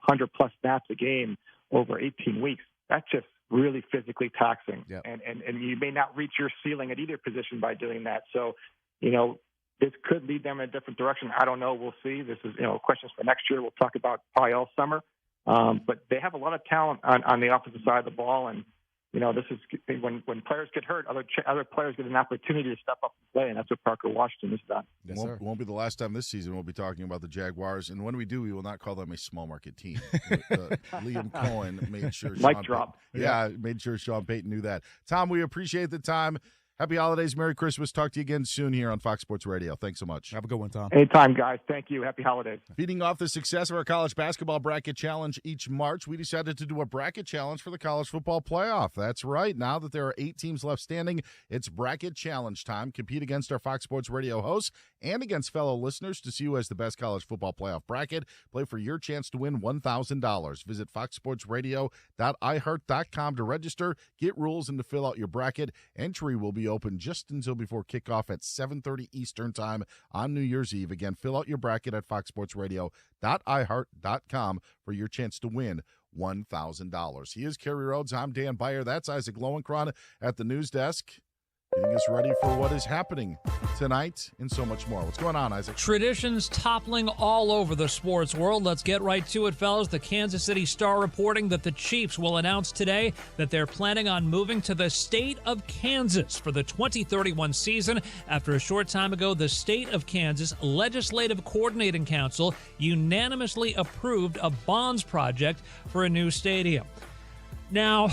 100-plus snaps a game over 18 weeks, that's just really physically taxing. Yep. And you may not reach your ceiling at either position by doing that. So, this could lead them in a different direction. I don't know. We'll see. This is, questions for next year. We'll talk about probably all summer. But they have a lot of talent on the offensive side of the ball. And, this is when players get hurt, other players get an opportunity to step up and play. And that's what Parker Washington has done. Yes, won't be the last time this season we'll be talking about the Jaguars. And when we do, we will not call them a small market team. Liam Cohen made sure. Mic drop. Made sure Sean Payton knew that. Tom, we appreciate the time. Happy holidays. Merry Christmas. Talk to you again soon here on Fox Sports Radio. Thanks so much. Have a good one, Tom. Anytime, guys. Thank you. Happy holidays. Feeding off the success of our college basketball bracket challenge each March, we decided to do a bracket challenge for the college football playoff. That's right. Now that there are 8 teams left standing, it's bracket challenge time. Compete against our Fox Sports Radio hosts and against fellow listeners to see who has the best college football playoff bracket. Play for your chance to win $1,000. Visit foxsportsradio.iheart.com to register, get rules, and to fill out your bracket. Entry will be open just until before kickoff at 7:30 Eastern Time on New Year's Eve. Again, fill out your bracket at foxsportsradio.iheart.com for your chance to win $1,000. He is Kerry Rhodes. I'm Dan Beyer. That's Isaac Lowenkron at the news desk, getting us ready for what is happening tonight and so much more. What's going on, Isaac? Traditions toppling all over the sports world. Let's get right to it, fellas. The Kansas City Star reporting that the Chiefs will announce today that they're planning on moving to the state of Kansas for the 2031 season. After a short time ago, the State of Kansas Legislative Coordinating Council unanimously approved a bonds project for a new stadium. Now,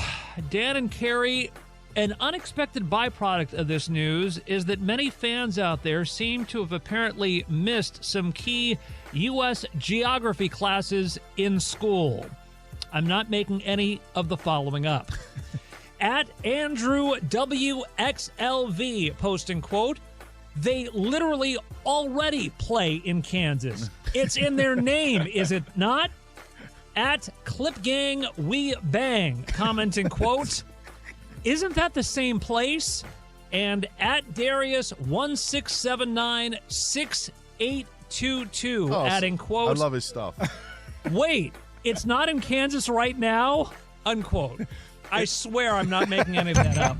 Dan and Kerry, an unexpected byproduct of this news is that many fans out there seem to have apparently missed some key U.S. geography classes in school. I'm not making any of the following up. At Andrew WXLV posting, quote, "They literally already play in Kansas. It's in their name, is it not?" At Clip Gang We Bang commenting, quote, "Isn't that the same place?" And at Darius 16796822 adding, quote, I love his stuff. "Wait, it's not in Kansas right now?" Unquote. I swear I'm not making any of that up.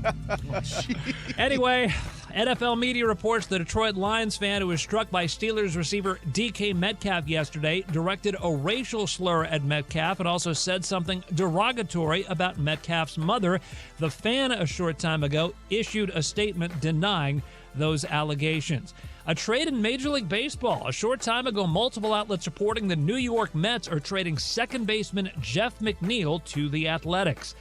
Anyway, NFL media reports the Detroit Lions fan who was struck by Steelers receiver DK Metcalf yesterday directed a racial slur at Metcalf and also said something derogatory about Metcalf's mother. The fan a short time ago issued a statement denying those allegations. A trade in Major League Baseball. A short time ago, multiple outlets reporting the New York Mets are trading second baseman Jeff McNeil to the Athletics.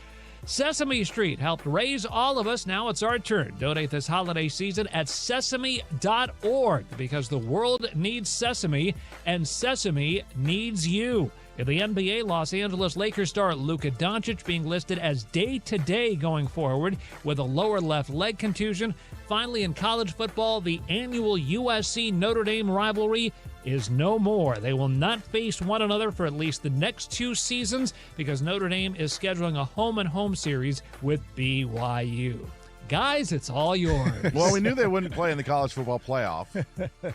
Sesame Street helped raise all of us. Now it's our turn. Donate this holiday season at sesame.org because the world needs sesame and sesame needs you. In the NBA, Los Angeles Lakers star Luka Doncic being listed as day-to-day going forward with a lower left leg contusion. Finally, in college football, the annual USC-Notre Dame rivalry is no more. They will not face one another for at least the next 2 seasons because Notre Dame is scheduling a home-and-home series with BYU. Guys, it's all yours. Well, we knew they wouldn't play in the college football playoff.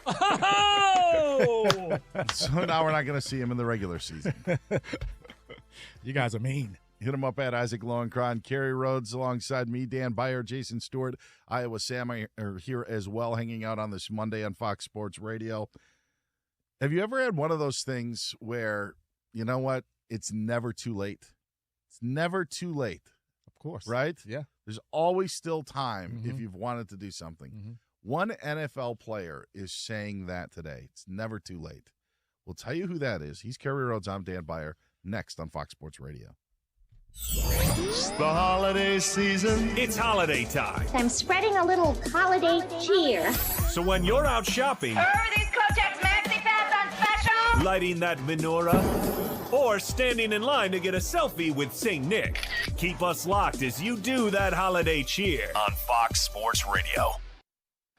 Oh! So now we're not going to see him in the regular season. You guys are mean. Hit him up at Isaac Lowenkron. Kerry Rhodes alongside me, Dan Beyer, Jason Stewart, Iowa Sam are here as well, hanging out on this Monday on Fox Sports Radio. Have you ever had one of those things where, you know what, it's never too late? It's never too late. Of course. Right? Yeah. There's always still time if you've wanted to do something. One NFL player is saying that today. It's never too late. We'll tell you who that is. He's Kerry Rhodes. I'm Dan Beyer. Next on Fox Sports Radio. The holiday season. It's holiday time. I'm spreading a little holiday cheer. So when you're out shopping, These Kotex Maxi Pads on special. lighting that menorah, or standing in line to get a selfie with St. Nick, keep us locked as you do that holiday cheer on Fox Sports Radio.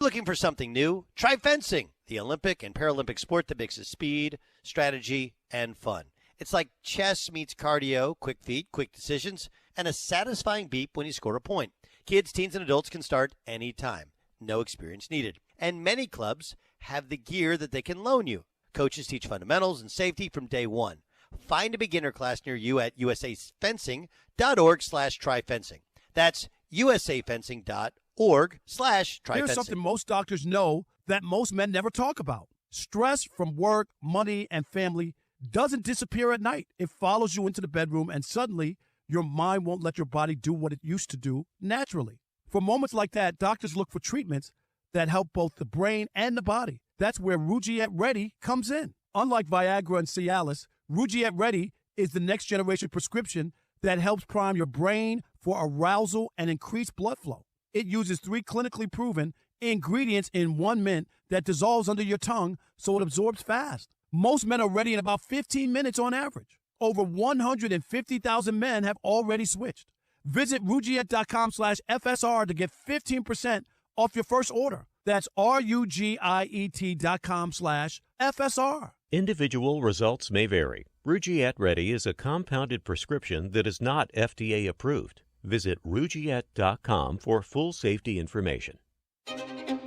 Looking for something new? Try fencing, the Olympic and Paralympic sport that mixes speed, strategy, and fun. It's like chess meets cardio, quick feet, quick decisions, and a satisfying beep when you score a point. Kids, teens, and adults can start anytime. No experience needed. And many clubs have the gear that they can loan you. Coaches teach fundamentals and safety from day one. Find a beginner class near you at usafencing.org/tryfencing. That's usafencing.org/tryfencing. Here's something most doctors know that most men never talk about. Stress from work, money, and family doesn't disappear at night. It follows you into the bedroom, and suddenly your mind won't let your body do what it used to do naturally. For moments like that, doctors look for treatments that help both the brain and the body. That's where Rugiet Ready comes in. Unlike Viagra and Cialis, Rugiet Ready is the next generation prescription that helps prime your brain for arousal and increased blood flow. It uses 3 clinically proven ingredients in 1 mint that dissolves under your tongue so it absorbs fast. Most men are ready in about 15 minutes on average. Over 150,000 men have already switched. Visit Rugiet.com/FSR to get 15% off your first order. That's RUGIET.com/FSR. Individual results may vary. Rugiet Ready is a compounded prescription that is not FDA approved. Visit Rugiet.com for full safety information.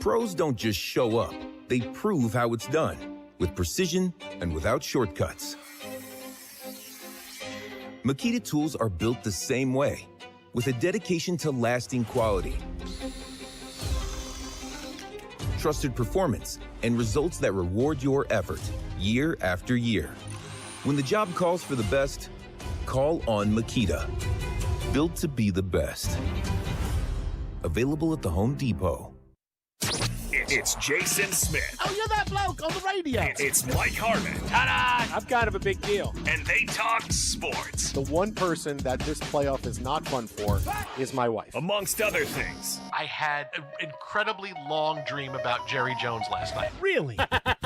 Pros don't just show up. They prove how it's done, with precision and without shortcuts. Makita tools are built the same way, with a dedication to lasting quality, trusted performance, and results that reward your effort year after year. When the job calls for the best, call on Makita. Built to be the best. Available at the Home Depot. It's Jason Smith. Oh, you're that bloke on the radio. It's Mike Harmon. Ta-da! I'm kind of a big deal. And they talk sports. The one person that this playoff is not fun for is my wife. Amongst other things. I had an incredibly long dream about Jerry Jones last night. Really?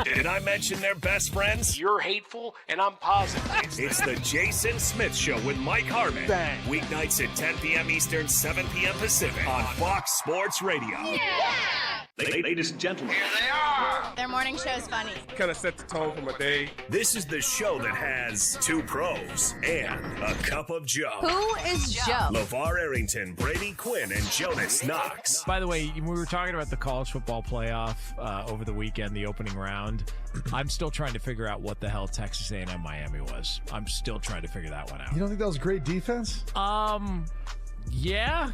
Did I mention they're best friends? You're hateful, and I'm positive. It's the Jason Smith Show with Mike Harmon. Bang. Weeknights at 10 p.m. Eastern, 7 p.m. Pacific on Fox Sports Radio. Yeah! Ladies and gentlemen. Here they are! Their morning show is funny. Kind of set the tone for my day. This is the show that has 2 pros and a cup of Joe. Who is Joe? LeVar Arrington, Brady Quinn, and Jonas Knox. By the way, when we were talking about the college football playoff over the weekend, the opening round, I'm still trying to figure out what the hell Texas A&M Miami was. I'm still trying to figure that one out. You don't think that was great defense? Yeah.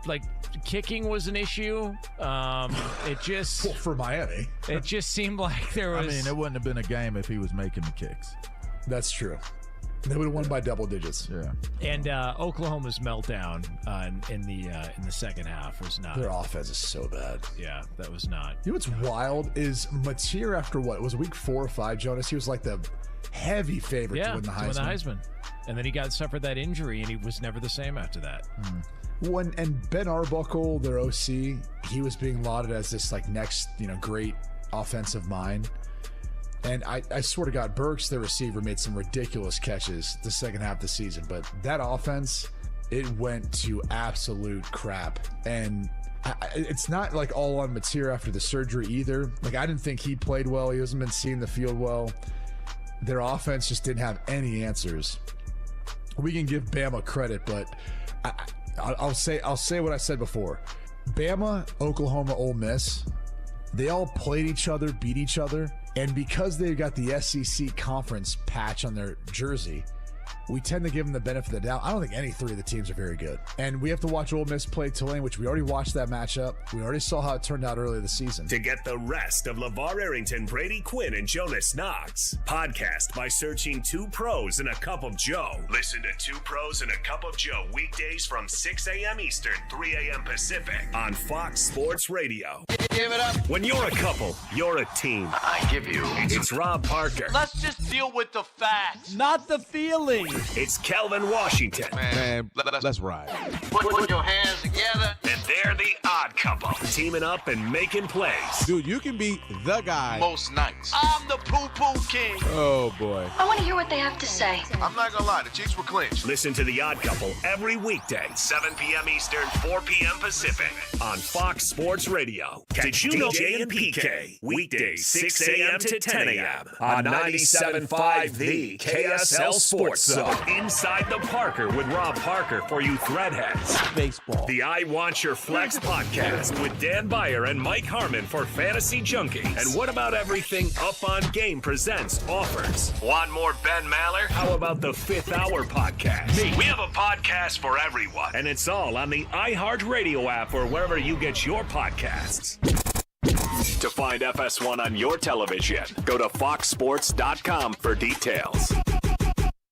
Like, kicking was an issue. It just... Well, for Miami. It just seemed like there was... I mean, it wouldn't have been a game if he was making the kicks. That's true. They would have won by double digits. Yeah. And Oklahoma's meltdown in the second half was not... Their offense is so bad. Yeah, that was not... You know what's wild is Mateer after what? It was week 4 or 5, Jonas? He was like the heavy favorite to win the Heisman. And then he suffered that injury, and he was never the same after that. And Ben Arbuckle, their OC, he was being lauded as this like next, great offensive mind. And I swear to God, Burks, their receiver, made some ridiculous catches the second half of the season. But that offense, it went to absolute crap. And it's not like all on Mateer after the surgery either. Like, I didn't think he played well. He hasn't been seeing the field well. Their offense just didn't have any answers. We can give Bama credit, but I'll say what I said before. Bama, Oklahoma, Ole Miss, they all played each other, beat each other, and because they've got the SEC conference patch on their jersey, we tend to give them the benefit of the doubt. I don't think any 3 of the teams are very good. And we have to watch Ole Miss play Tulane, which we already watched that matchup. We already saw how it turned out earlier this season. To get the rest of LeVar Arrington, Brady Quinn, and Jonas Knox, podcast by searching 2 Pros and a Cup of Joe. Listen to 2 Pros and a Cup of Joe weekdays from 6 a.m. Eastern, 3 a.m. Pacific on Fox Sports Radio. Give it up. When you're a couple, you're a team. I give you. It's Rob Parker. Let's just deal with the facts. Not the feeling. It's Kelvin Washington. Man, let's ride. Put your hands together. And they're the odd couple, teaming up and making plays. Dude, you can be the guy Most nights. I'm the poo-poo king. Oh, boy. I want to hear what they have to say. I'm not gonna lie, the cheeks were clinched. Listen to The Odd Couple every weekday, 7 p.m. Eastern, 4 p.m. Pacific on Fox Sports Radio. Did you know DJ and PK, weekdays 6 a.m. to 10 a.m. on 97.5 The KSL Sports Zone. Inside the Parker with Rob Parker for you threadheads. Baseball. The I Want Your Flex podcast with Dan Beyer and Mike Harmon for fantasy junkies. And what about everything Up on Game presents offers? Want more Ben Maller? How about the Fifth Hour podcast? We have a podcast for everyone, and it's all on the iHeartRadio app or wherever you get your podcasts. To find FS1 on your television, go to foxsports.com for details.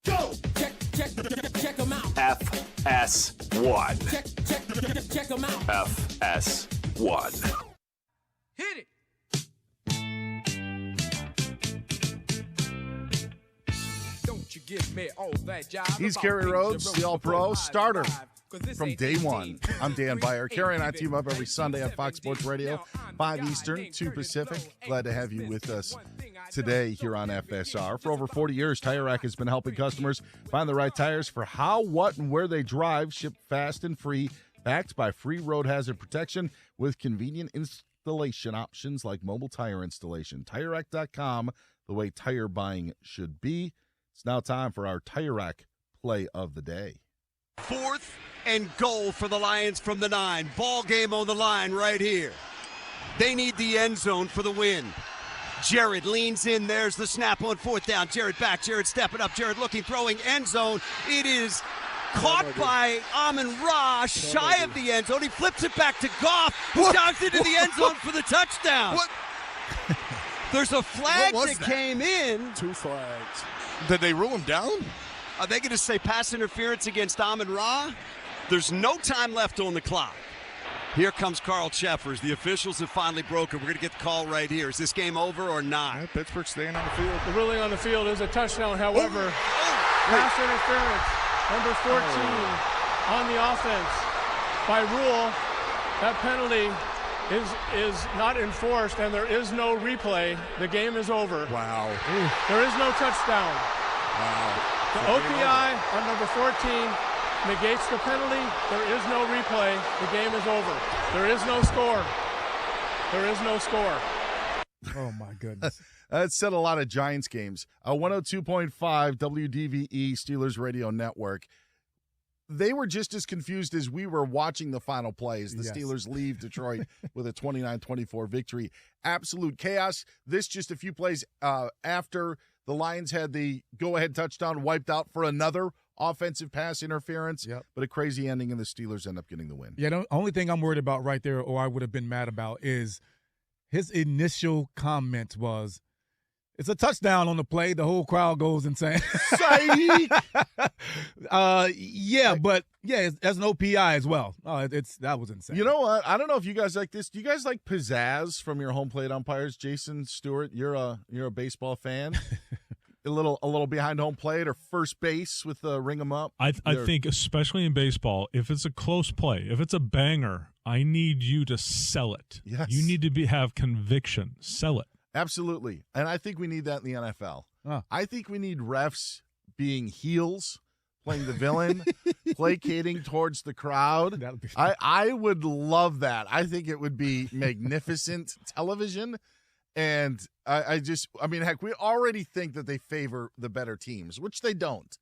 Go! Check them out. FS1. Check them out. FS1. Hit it. Don't you give me all that job. He's Kerry Rhodes, the All-Pro starter from day one. I'm Dan Byer. Carrie and I team up every Sunday on Fox Sports Radio, 5 Eastern, 2 Pacific. Glad to have you with us today here on FSR. For over 40 years, Tire Rack has been helping customers find the right tires for how, what, and where they drive, shipped fast and free, backed by free road hazard protection with convenient installation options like mobile tire installation. TireRack.com, the way tire buying should be. It's now time for our Tire Rack play of the day. 4th and goal for the Lions from the 9. Ball game on the line right here. They need the end zone for the win. Jared leans in. There's the snap on 4th down. Jared back. Jared stepping up. Jared looking, throwing end zone. It is caught by Amon-Ra, shy of the end zone. He flips it back to Goff, who dives into the end zone for the touchdown. What? There's a flag that came in. 2 flags. Did they rule him down? Are they going to say pass interference against Amon-Ra? There's no time left on the clock. Here comes Carl Cheffers. The officials have finally broken. We're going to get the call right here. Is this game over or not? Yeah, Pittsburgh staying on the field. The ruling on the field is a touchdown. However, pass interference, number 14 on the offense. By rule, that penalty is not enforced, and there is no replay. The game is over. Wow. There is no touchdown. Wow. The OPI on number 14 negates the penalty. There is no replay. The game is over. There is no score. There is no score. Oh, my goodness. That said a lot of Giants games. 102.5 WDVE Steelers Radio Network. They were just as confused as we were watching the final plays. The Steelers leave Detroit with a 29-24 victory. Absolute chaos. This just a few plays after the Lions had the go-ahead touchdown wiped out for another offensive pass interference, but a crazy ending, and the Steelers end up getting the win. Yeah, the only thing I'm worried about right there, or I would have been mad about, is his initial comment was, it's a touchdown on the play. The whole crowd goes insane. But that's an OPI as well. That was insane. You know what? I don't know if you guys like this. Do you guys like pizzazz from your home plate umpires? Jason Stewart, you're a baseball fan. a little behind home plate or first base with the ring 'em up. I think especially in baseball, if it's a close play, if it's a banger, I need you to sell it. Yes. You need to have conviction. Sell it. Absolutely. And I think we need that in the NFL. I think we need refs being heels, playing the villain, placating towards the crowd. I would love that. I think it would be magnificent television. And I mean, heck, we already think that they favor the better teams, which they don't.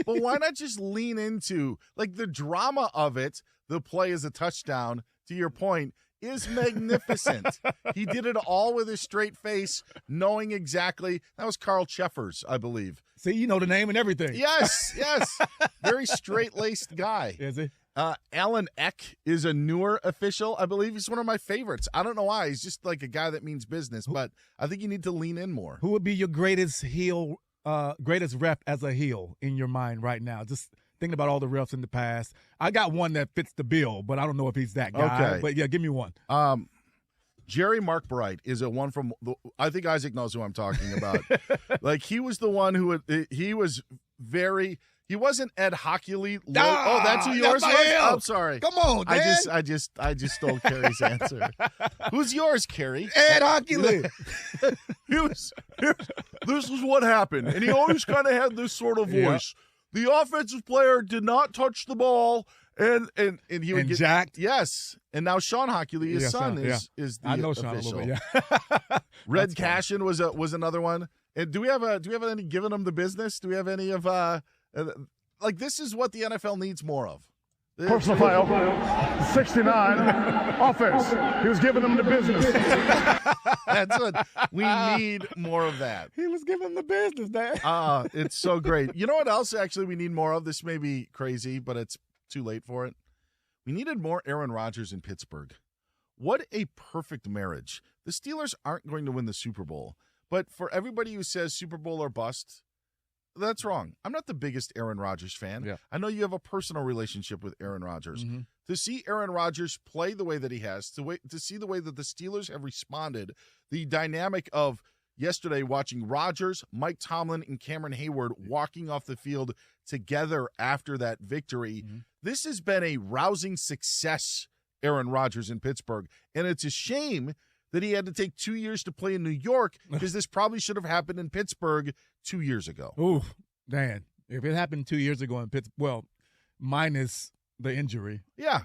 But why not just lean into, like, the drama of it? The play is a touchdown, to your point, is magnificent. He did it all with his straight face, knowing exactly. That was Carl Cheffers, I believe. See, you know the name and everything. Yes. Very straight-laced guy. Is he? Alan Eck is a newer official. I believe he's one of my favorites. I don't know why. He's just like a guy that means business, but I think you need to lean in more. Who would be your greatest ref as a heel in your mind right now? Just thinking about all the refs in the past. I got one that fits the bill, but I don't know if he's that guy. Okay. But, yeah, give me one. Jerry Markbright is a one from – I think Isaac knows who I'm talking about. Like, he was the one who – he was very – he wasn't Ed Hockley. Oh, that's who yours was? I'm sorry. Come on, Dan. I just stole Carrie's answer. Who's yours, Carrie? Ed Hockley. This is what happened. And he always kind of had this sort of voice. Yeah. The offensive player did not touch the ball, and he would get jacked. Yes. And now Sean Hockley, his son, is the I know official. Sean a little bit, Red Cashin was another one. And do we have any giving them the business? Do we have any of like, this is what the NFL needs more of. Personal foul, 69, offense. He was giving them the business. That's what we need more of that. He was giving them the business, Dad. It's so great. You know what else actually we need more of? This may be crazy, but it's too late for it. We needed more Aaron Rodgers in Pittsburgh. What a perfect marriage. The Steelers aren't going to win the Super Bowl, but for everybody who says Super Bowl or bust, that's wrong. I'm not the biggest Aaron Rodgers fan. Yeah. I know you have a personal relationship with Aaron Rodgers. Mm-hmm. To see Aaron Rodgers play the way that he has, to see the way that the Steelers have responded, the dynamic of yesterday watching Rodgers, Mike Tomlin, and Cameron Hayward walking off the field together after that victory. This has been a rousing success, Aaron Rodgers in Pittsburgh, and it's a shame that he had to take 2 years to play in New York because this probably should have happened in Pittsburgh 2 years ago. Ooh, Dan. If it happened 2 years ago in Pittsburgh, well, minus the injury. Yeah.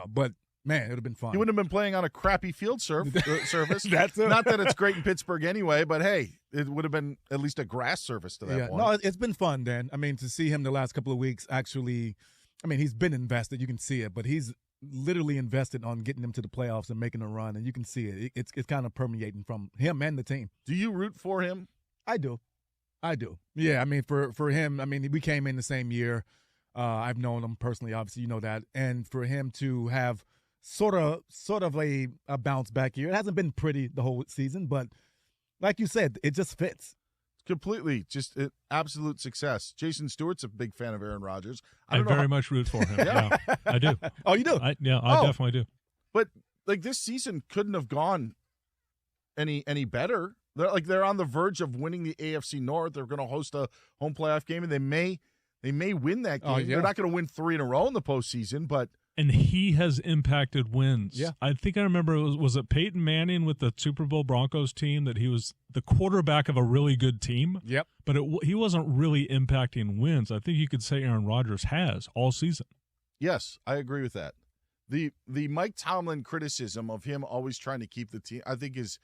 But, man, it would have been fun. He wouldn't have been playing on a crappy field surface. That's it. Not that it's great in Pittsburgh anyway, but, hey, it would have been at least a grass surface to that point. No, it's been fun, Dan. I mean, to see him the last couple of weeks actually, I mean, he's been invested. You can see it, but he's literally invested on getting them to the playoffs and making a run, and you can see it. It's kind of permeating from him and the team. Do you root for him? I do. Yeah, I mean, for him, I mean, we came in the same year. I've known him personally, obviously, you know that. And for him to have sort of a bounce back year, it hasn't been pretty the whole season, but like you said, it just fits. Completely. Just an absolute success. Jason Stewart's a big fan of Aaron Rodgers. I very much root for him. Yeah, I do. Oh, you do? I definitely do. But, like, this season couldn't have gone any better. They're on the verge of winning the AFC North. They're going to host a home playoff game, and they may win that game. Oh, yeah. They're not going to win 3 in a row in the postseason, but And he has impacted wins. Yeah. I think I remember was it Peyton Manning with the Super Bowl Broncos team that he was the quarterback of a really good team. Yep. But he wasn't really impacting wins. I think you could say Aaron Rodgers has all season. yes, I agree with that. The Mike Tomlin criticism of him always trying to keep the team, I think is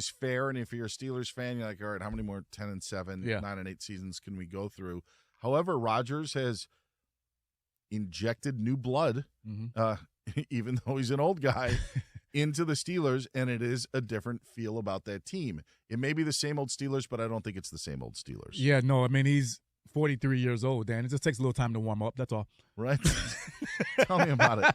fair. And if you're a Steelers fan, you're like, all right, how many more 10-7, 9-8 seasons can we go through? However, Rodgers has injected new blood, even though he's an old guy, into the Steelers, and it is a different feel about that team. It may be the same old Steelers, but I don't think it's the same old Steelers. Yeah, no, I mean, he's 43 years old, Dan. It just takes a little time to warm up. That's all. Right? Tell me about it.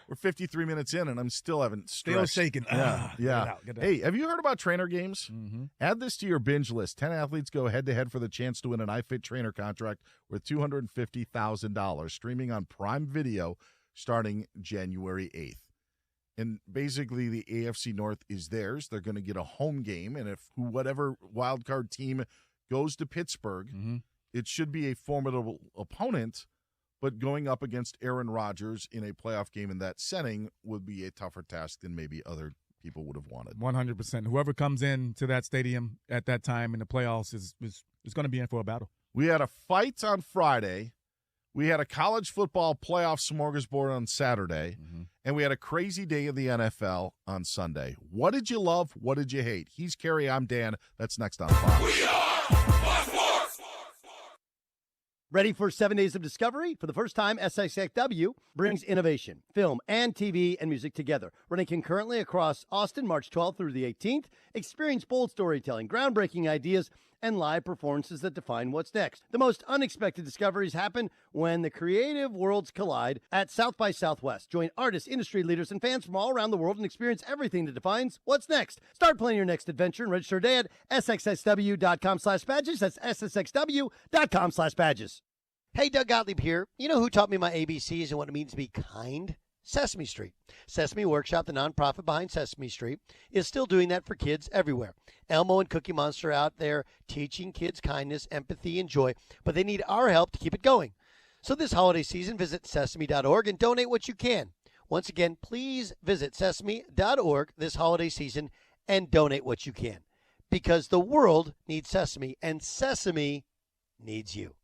We're 53 minutes in, and I'm still haven't stretched. Still shaking. Yeah. Get it out. Hey, have you heard about trainer games? Add this to your binge list. 10 athletes go head-to-head for the chance to win an iFit trainer contract worth $250,000, streaming on Prime Video starting January 8th. And basically, the AFC North is theirs. They're going to get a home game, and if whatever wild card team goes to Pittsburgh, it should be a formidable opponent, but going up against Aaron Rodgers in a playoff game in that setting would be a tougher task than maybe other people would have wanted. 100%. Whoever comes in to that stadium at that time in the playoffs is going to be in for a battle. We had a fight on Friday. We had a college football playoff smorgasbord on Saturday, and we had a crazy day of the NFL on Sunday. What did you love? What did you hate? He's Kerry. I'm Dan. That's next on Fox. We are Fox Sports. Ready for 7 days of discovery? For the first time, SXSW brings innovation, film, and TV and music together. Running concurrently across Austin, March 12th through the 18th. Experience bold storytelling, groundbreaking ideas, and live performances that define what's next. The most unexpected discoveries happen when the creative worlds collide at South by Southwest. Join artists, industry leaders, and fans from all around the world and experience everything that defines what's next. Start planning your next adventure and register today at sxsw.com/badges. That's sxsw.com/badges. Hey, Doug Gottlieb here. You know who taught me my ABCs and what it means to be kind? Sesame Street. Sesame Workshop, the nonprofit behind Sesame Street, is still doing that for kids everywhere. Elmo and Cookie Monster are out there teaching kids kindness, empathy, and joy, but they need our help to keep it going. So this holiday season, visit sesame.org and donate what you can. Once again, please visit sesame.org this holiday season and donate what you can. Because the world needs Sesame, and Sesame needs you.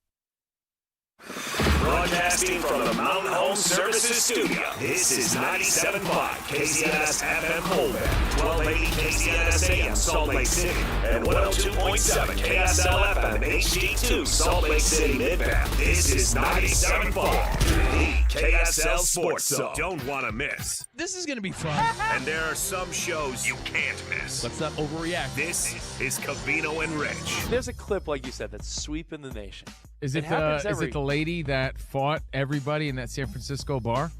Broadcasting from the Mountain Home Services Studio, this is 97.5 KZNS FM Colbert, 1280 KZNS AM Salt Lake City, and 102.7 KSL FM HD2 Salt Lake City Midtown. This is 97.5, the KSL Sports Zone. Don't want to miss. This is going to be fun. And there are some shows you can't miss. Let's not overreact. This is Covino and Rich. There's a clip, like you said, that's sweeping the nation. Is it the lady that fought everybody in that San Francisco bar?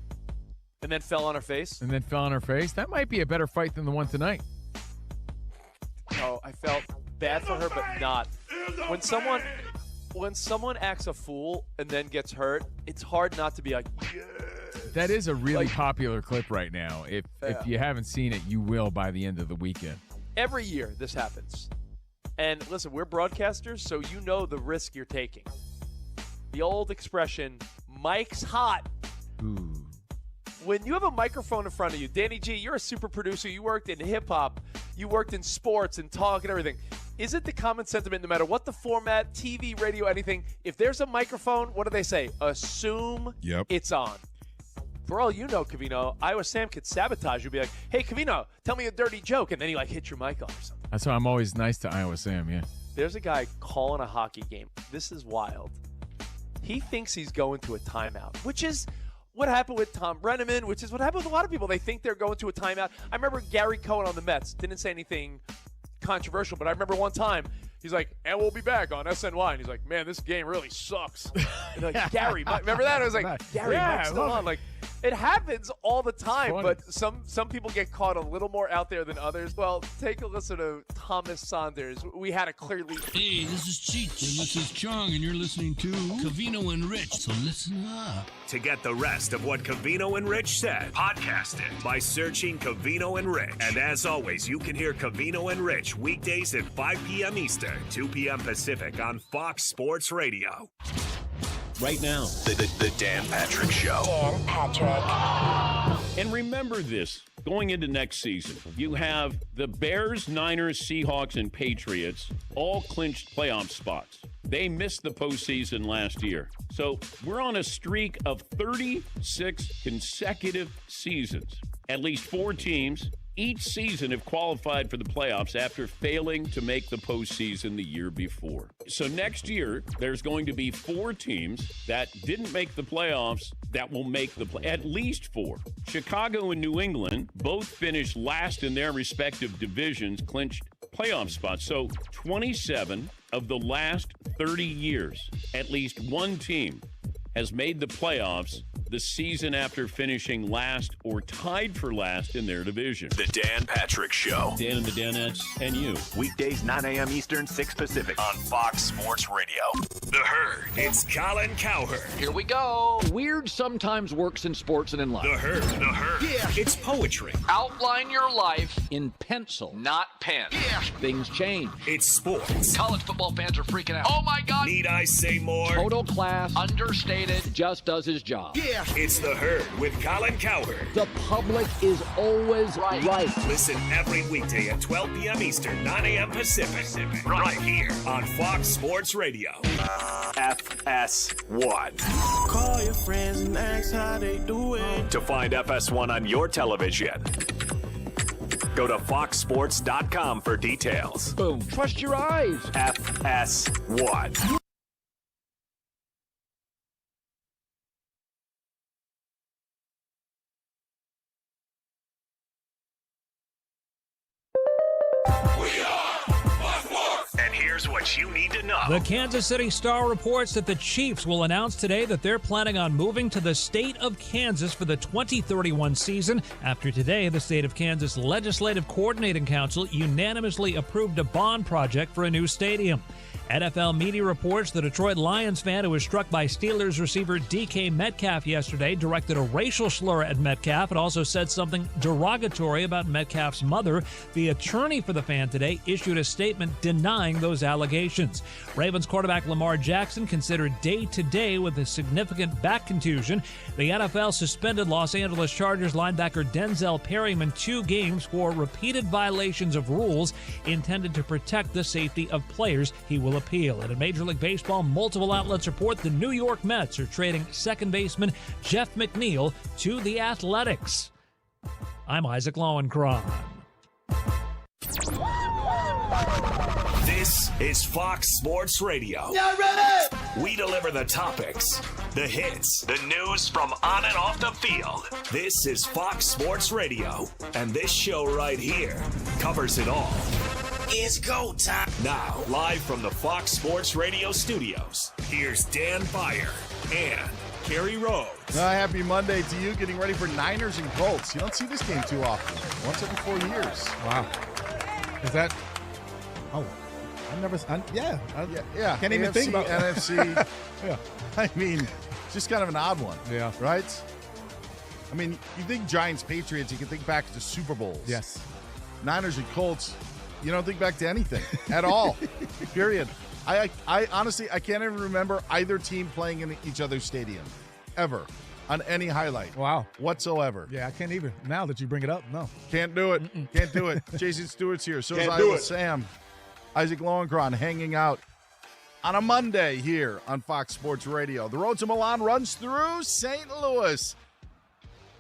And then fell on her face? That might be a better fight than the one tonight. Oh, I felt bad for her, but not. When someone acts a fool and then gets hurt, it's hard not to be like, yes. That is a really popular clip right now. If you haven't seen it, you will by the end of the weekend. Every year this happens. And listen, we're broadcasters, so you know the risk you're taking. The old expression, Mike's hot. Ooh. When you have a microphone in front of you, Danny G, you're a super producer. You worked in hip-hop. You worked in sports and talk and everything. Is it the common sentiment, no matter what the format, TV, radio, anything, if there's a microphone, what do they say? Assume it's on. For all you know, Covino, Iowa Sam could sabotage you. Be like, hey, Covino, tell me a dirty joke. And then you, hit your mic off or something. That's why I'm always nice to Iowa Sam, yeah. There's a guy calling a hockey game. This is wild. He thinks he's going to a timeout, which is what happened with Tom Brenneman, which is what happened with a lot of people. They think they're going to a timeout. I remember Gary Cohen on the Mets. Didn't say anything controversial, but I remember one time he's like, and we'll be back on SNY. And he's like, man, this game really sucks. And like, Gary, remember that? I was like, Gary, Mike's still on. Like, it happens all the time, but some people get caught a little more out there than others. Well, take a listen to Thomas Saunders. We had a clearly. Hey, this is Cheech, and this is Chong, and you're listening to Covino and Rich, so listen up. To get the rest of what Covino and Rich said, podcast it by searching Covino and Rich. And as always, you can hear Covino and Rich weekdays at 5 p.m. Eastern, 2 p.m. Pacific on Fox Sports Radio. Right now, the Dan Patrick Show. Dan Patrick. And remember this, going into next season, you have the Bears, Niners, Seahawks, and Patriots all clinched playoff spots. They missed the postseason last year. So we're on a streak of 36 consecutive seasons. At least 4 teams each season have qualified for the playoffs after failing to make the postseason the year before. So next year, there's going to be 4 teams that didn't make the playoffs that will make the at least 4. Chicago and New England both finished last in their respective divisions, clinched playoff spots. So 27 of the last 30 years, at least one team has made the playoffs the season after finishing last or tied for last in their division. The Dan Patrick Show. Dan and the Danettes and you. Weekdays 9 a.m. Eastern, 6 Pacific on Fox Sports Radio. The Herd. It's Colin Cowherd. Here we go. Weird sometimes works in sports and in life. The Herd. The Herd. Yeah. It's poetry. Outline your life in pencil, not pen. Yeah. Things change. It's sports. College football fans are freaking out. Oh my God. Need I say more? Total class, understated, just does his job. Yeah. It's The Herd with Colin Cowherd. The public is always right. Listen every weekday at 12 p.m. Eastern, 9 a.m. Pacific. Right here on Fox Sports Radio. FS1. Call your friends and ask how they doing. To find FS1 on your television, go to foxsports.com for details. Boom. Trust your eyes. FS1. And here's what you need to know. The Kansas City Star reports that the Chiefs will announce today that they're planning on moving to the state of Kansas for the 2031 season. After today, the state of Kansas Legislative Coordinating Council unanimously approved a bond project for a new stadium. NFL media reports the Detroit Lions fan who was struck by Steelers receiver DK Metcalf yesterday directed a racial slur at Metcalf and also said something derogatory about Metcalf's mother. The attorney for the fan today issued a statement denying those allegations. Ravens quarterback Lamar Jackson considered day-to-day with a significant back contusion. The NFL suspended Los Angeles Chargers linebacker Denzel Perryman 2 games for repeated violations of rules intended to protect the safety of players. He will appeal. And in Major League Baseball, multiple outlets report the New York Mets are trading second baseman Jeff McNeil to the Athletics. I'm Isaac Lowenkron. This is Fox Sports Radio. You ready? We deliver the topics, the hits, the news from on and off the field. This is Fox Sports Radio, and this show right here covers it all. It's go time. Now, live from the Fox Sports Radio studios, here's Dan Beyer and Kerry Rhodes. Happy Monday to you. Getting ready for Niners and Colts. You don't see this game too often. Once every 4 years. Wow. Is that? Oh, I've never. Yeah. Can't even AFC, think about NFC. Yeah. I mean, just kind of an odd one. Yeah. Right? I mean, you think Giants, Patriots, you can think back to Super Bowls. Yes. Niners and Colts. You don't think back to anything at all. Period. I honestly, I can't even remember either team playing in each other's stadium ever on any highlight. Wow. Whatsoever. Yeah, I can't even. Now that you bring it up, no. Can't do it. Can't do it. Jason Stewart's here. So is Iowa Sam. Isaac Lowenkron hanging out on a Monday here on Fox Sports Radio. The road to Milan runs through St. Louis.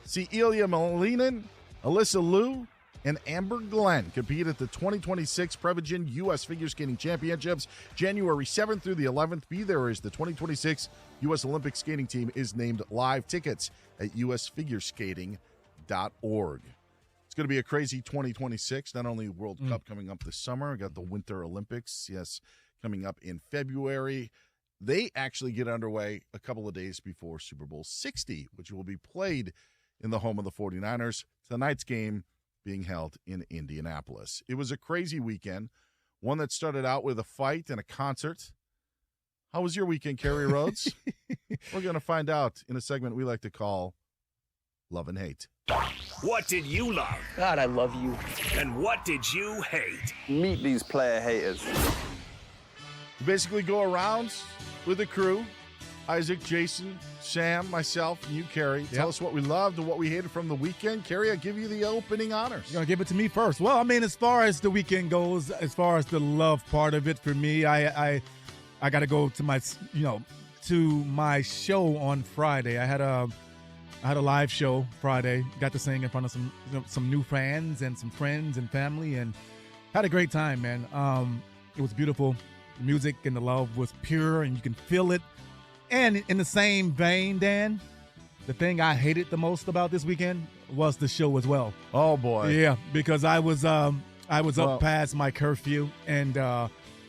See Ilya Malinin, Alyssa Liu, and Amber Glenn compete at the 2026 Prevagen U.S. Figure Skating Championships, January 7th through the 11th. Be there as the 2026 U.S. Olympic Skating Team is named live. Tickets at usfigureskating.org. It's going to be a crazy 2026. Not only World Cup coming up this summer, we got the Winter Olympics, coming up in February. They actually get underway a couple of days before Super Bowl 60, which will be played in the home of the 49ers. Tonight's game being held in Indianapolis. It was a crazy weekend, one that started out with a fight and a concert. How was your weekend, Kerry Rhodes? We're going to find out in a segment we like to call Love and Hate. What did you love? God, I love you. And what did you hate? Meet these player haters. We basically go around with the crew. Isaac, Jason, Sam, myself, and you, Kerry. Tell us what we loved and what we hated from the weekend. Kerry, I give you the opening honors. You're going to give it to me first. Well, I mean, as far as the weekend goes, as far as the love part of it for me, I got to go to my, to my show on Friday. I had a live show Friday. Got to sing in front of some new fans and some friends and family, and had a great time, man. It was beautiful. The music and the love was pure, and you can feel it. And in the same vein, Dan, the thing I hated the most about this weekend was the show as well. Oh boy, yeah, because I was up past my curfew, and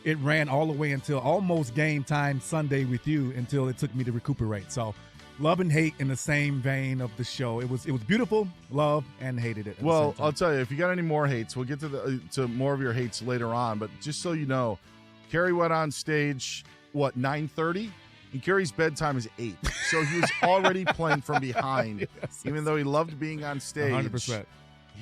it ran all the way until almost game time Sunday with you until it took me to recuperate. So, love and hate in the same vein of the show. It was beautiful, love, and hated it. Well, I'll tell you, if you got any more hates, we'll get to more of your hates later on. But just so you know, Kerry went on stage 9:30. And Kerry's bedtime is 8, so he was already playing from behind. Yes. Even though he loved being on stage, 100%.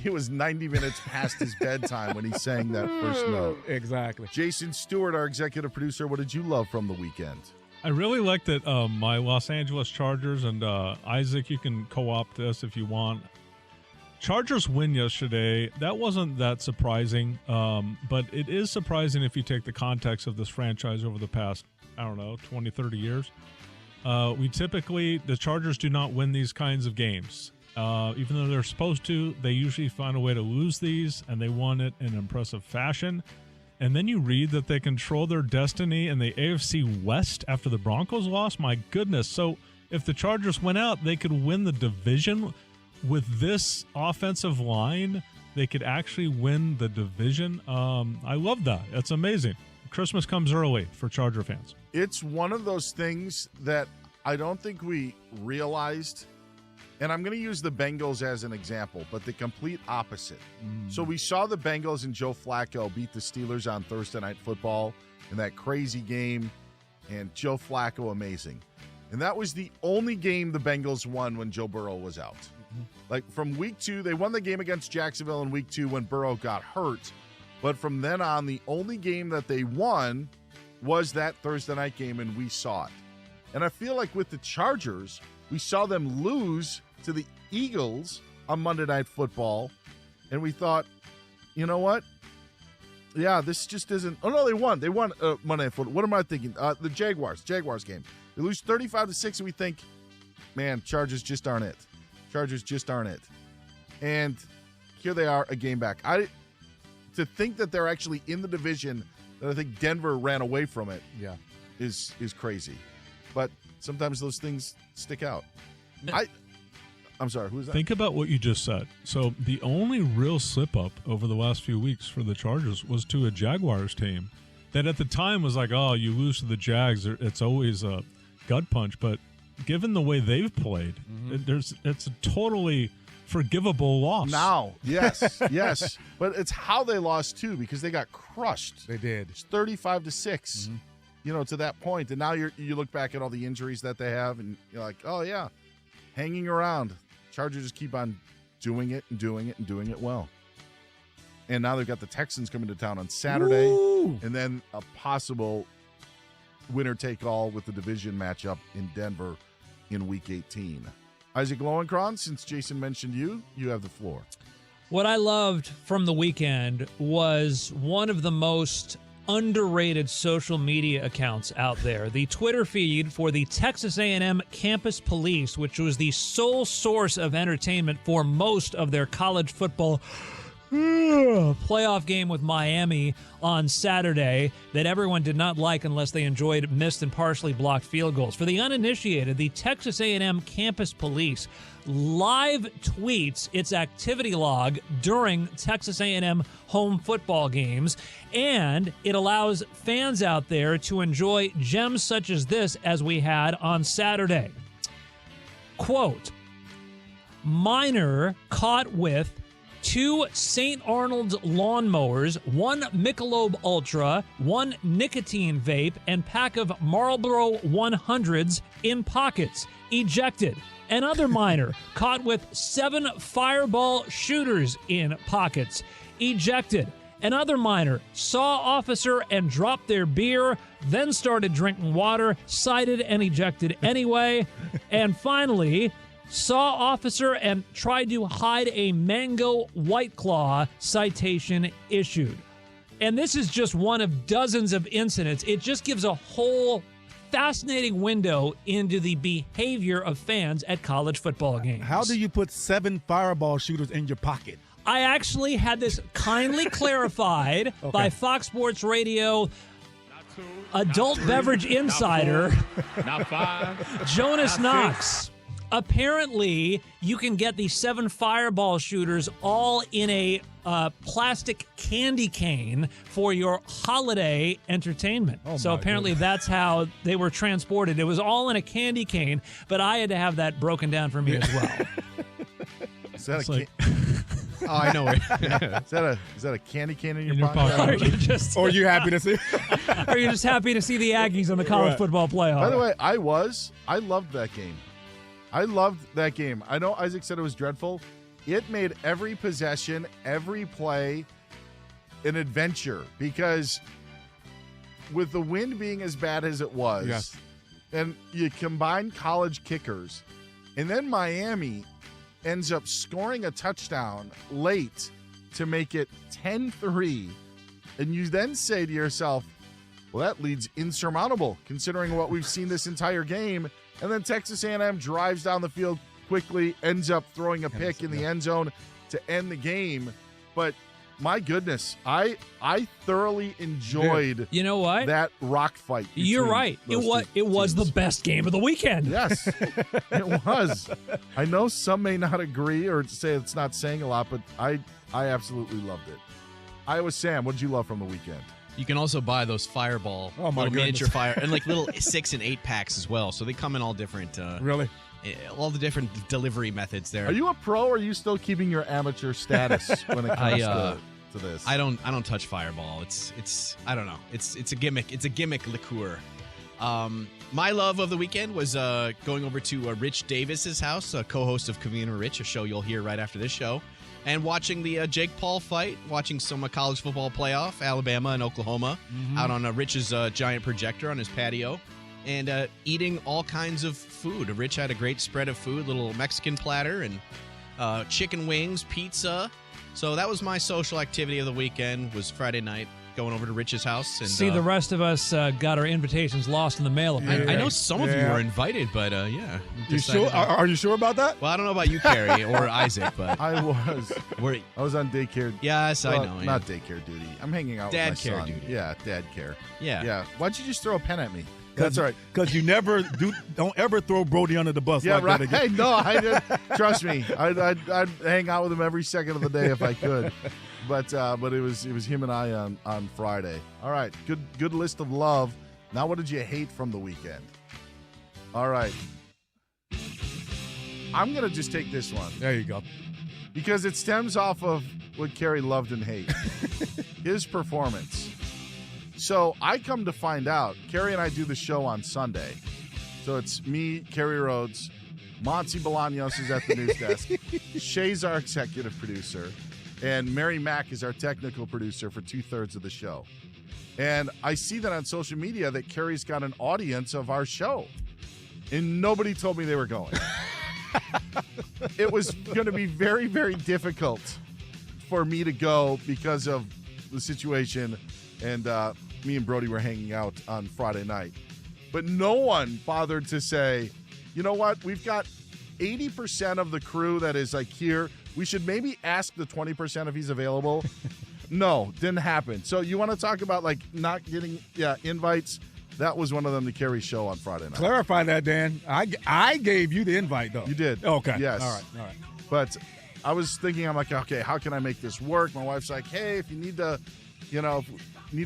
He was 90 minutes past his bedtime when he sang that first note. Exactly. Jason Stewart, our executive producer, what did you love from the weekend? I really liked that my Los Angeles Chargers, and Isaac, you can co-opt this if you want. Chargers win yesterday. That wasn't that surprising, but it is surprising if you take the context of this franchise over the past, 20, 30 years. The Chargers do not win these kinds of games. Even though they're supposed to, they usually find a way to lose these, and they won it in impressive fashion. And then you read that they control their destiny in the AFC West after the Broncos lost. My goodness. So if the Chargers went out, they could win the division. With this offensive line, they could actually win the division. I love that. That's amazing. Christmas comes early for Charger fans. It's one of those things that I don't think we realized, and I'm going to use the Bengals as an example, but the complete opposite. So we saw the Bengals and Joe Flacco beat the Steelers on Thursday Night Football in that crazy game, and Joe Flacco amazing. And that was the only game the Bengals won when Joe Burrow was out. Like from week 2, they won the game against Jacksonville in week 2 when Burrow got hurt. But from then on, the only game that they won was that Thursday night game, and we saw it. And I feel like with the Chargers, we saw them lose to the Eagles on Monday Night Football, and we thought, you know what? Yeah, this just isn't. Oh, no, they won. They won Monday Night Football. What am I thinking? The Jaguars game. They lose 35-6, and we think, man, Chargers just aren't it. Chargers just aren't it. And here they are, a game back. To think that they're actually in the division, that I think Denver ran away from it, is crazy. But sometimes those things stick out. I'm sorry, who's that? Think about what you just said. So the only real slip-up over the last few weeks for the Chargers was to a Jaguars team that at the time was like, oh, you lose to the Jags, it's always a gut punch. But given the way they've played, it's a totally forgivable loss. Now, yes. But it's how they lost, too, because they got crushed. They did. It's 35-6, to that point. And now you look back at all the injuries that they have, and you're like, oh, yeah, hanging around. Chargers just keep on doing it and doing it and doing it well. And now they've got the Texans coming to town on Saturday. Ooh. And then a possible winner-take-all with the division matchup in Denver in Week 18. Isaac Lowenkron, since Jason mentioned you have the floor. What I loved from the weekend was one of the most underrated social media accounts out there. The Twitter feed for the Texas A&M Campus Police, which was the sole source of entertainment for most of their college football playoff game with Miami on Saturday that everyone did not like unless they enjoyed missed and partially blocked field goals. For the uninitiated, the Texas A&M Campus Police live tweets its activity log during Texas A&M home football games, and it allows fans out there to enjoy gems such as this as we had on Saturday. Quote, minor caught with 2 St. Arnold's lawnmowers, 1 Michelob Ultra, 1 nicotine vape, and pack of Marlboro 100s in pockets. Ejected. Another minor caught with 7 Fireball shooters in pockets. Ejected. Another minor saw officer and dropped their beer, then started drinking water, cited and ejected anyway. And finally, saw officer and tried to hide a Mango White Claw, citation issued. And this is just one of dozens of incidents. It just gives a whole fascinating window into the behavior of fans at college football games. How do you put 7 Fireball shooters in your pocket? I actually had this kindly clarified by Fox Sports Radio adult beverage insider not 5, Jonas not Knox. 6. Apparently, you can get these 7 Fireball shooters all in a plastic candy cane for your holiday entertainment. So apparently that's how they were transported. It was all in a candy cane, but I had to have that broken down for me as well. Is that Oh, I know. Is that a candy cane in your pocket? Are you happy to see? Are you just happy to see the Aggies on the college football playoff? By the way, I loved that game. I loved that game. I know Isaac said it was dreadful. It made every possession, every play an adventure because with the wind being as bad as it was, and you combine college kickers, and then Miami ends up scoring a touchdown late to make it 10-3, and you then say to yourself, well, that lead's insurmountable considering what we've seen this entire game. And then Texas A&M drives down the field quickly, ends up throwing a pick in the end zone to end the game. But my goodness, I thoroughly enjoyed that rock fight. You're right. It was the best game of the weekend. Yes, it was. I know some may not agree or say it's not saying a lot, but I absolutely loved it. Iowa Sam, what did you love from the weekend? You can also buy those Fireball, little miniature fire, and like little 6 and 8 packs as well. So they come in all different. Really? All the different delivery methods there. Are you a pro or are you still keeping your amateur status when it comes to this? I don't touch Fireball. It's I don't know. It's a gimmick. It's a gimmick liqueur. My love of the weekend was going over to Rich Davis's house, a co-host of Covino and Rich, a show you'll hear right after this show. And watching the Jake Paul fight, watching some college football playoff, Alabama and Oklahoma, out on Rich's giant projector on his patio, and eating all kinds of food. Rich had a great spread of food, little Mexican platter and chicken wings, pizza. So that was my social activity of the weekend, was Friday night, going over to Rich's house. And see, the rest of us got our invitations lost in the mail. I know some of you were invited, but yeah. You sure? Are you sure about that? Well, I don't know about you, Carrie, or Isaac, but I was. I was on daycare. Yes, I know. Not daycare duty. I'm hanging out with my son. Dad care duty. Yeah, dad care. Yeah. Why don't you just throw a pen at me? That's all right. Because you never don't ever throw Brody under the bus. Yeah, like right. That again. Hey, no, I did. Trust me, I'd hang out with him every second of the day if I could. But it was him and I on Friday. All right, good list of love. Now, what did you hate from the weekend? All right, I'm gonna just take this one. There you go. Because it stems off of what Kerry loved and hated. His performance. So I come to find out, Kerry and I do the show on Sunday. So it's me, Kerry Rhodes, Monty Bolaños is at the news desk. Shay's our executive producer. and Mary Mack is our technical producer for 2/3 of the show. And I see that on social media that Carrie's got an audience of our show, and nobody told me they were going. It was going to be very, very difficult for me to go because of the situation, and me and Brody were hanging out on Friday night. But no one bothered to say, you know what, we've got 80% of the crew that is like here. We should maybe ask the 20% if he's available. No, didn't happen. So you want to talk about like not getting invites? That was one of them to Carrie's show on Friday night. Clarify that, Dan. I gave you the invite, though. You did. Okay. Yes. All right. But I was thinking, I'm like, okay, how can I make this work? My wife's like, hey, if you need to,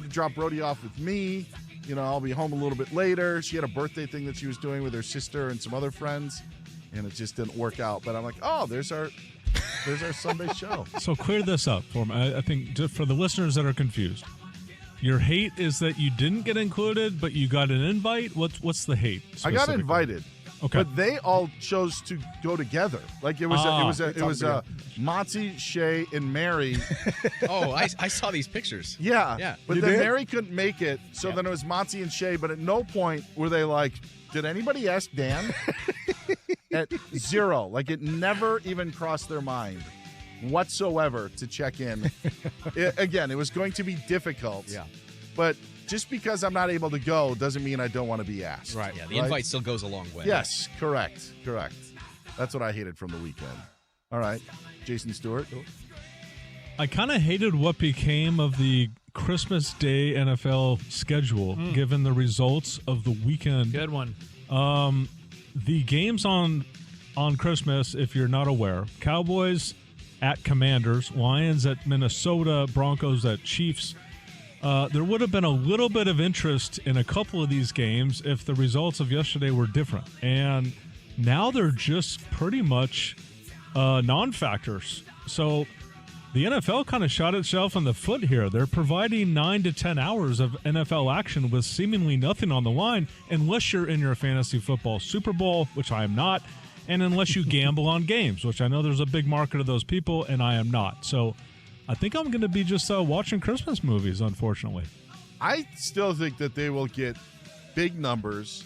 drop Brody off with me, I'll be home a little bit later. She had a birthday thing that she was doing with her sister and some other friends, and it just didn't work out. But I'm like, oh, there's our Sunday show. So clear this up for me. I think just for the listeners that are confused. Your hate is that you didn't get included, but you got an invite? What's the hate? I got invited. Okay. But they all chose to go together. Like it was Monty, Shay, and Mary. Oh, I saw these pictures. Yeah. But then Mary couldn't make it, so then it was Monty and Shay, but at no point were they like, did anybody ask Dan? At zero. Like it never even crossed their mind whatsoever to check in. It was going to be difficult. Yeah. But just because I'm not able to go doesn't mean I don't want to be asked. Right. Yeah, the invite still goes a long way. Yes, correct. That's what I hated from the weekend. All right, Jason Stewart. I kind of hated what became of the Christmas Day NFL schedule, given the results of the weekend. Good one. The games on Christmas, if you're not aware, Cowboys at Commanders, Lions at Minnesota, Broncos at Chiefs. There would have been a little bit of interest in a couple of these games if the results of yesterday were different. And now they're just pretty much non-factors. So the NFL kind of shot itself in the foot here. They're providing 9 to 10 hours of NFL action with seemingly nothing on the line unless you're in your fantasy football Super Bowl, which I am not, and unless you gamble on games, which I know there's a big market of those people, and I am not. So I think I'm going to be just watching Christmas movies, unfortunately. I still think that they will get big numbers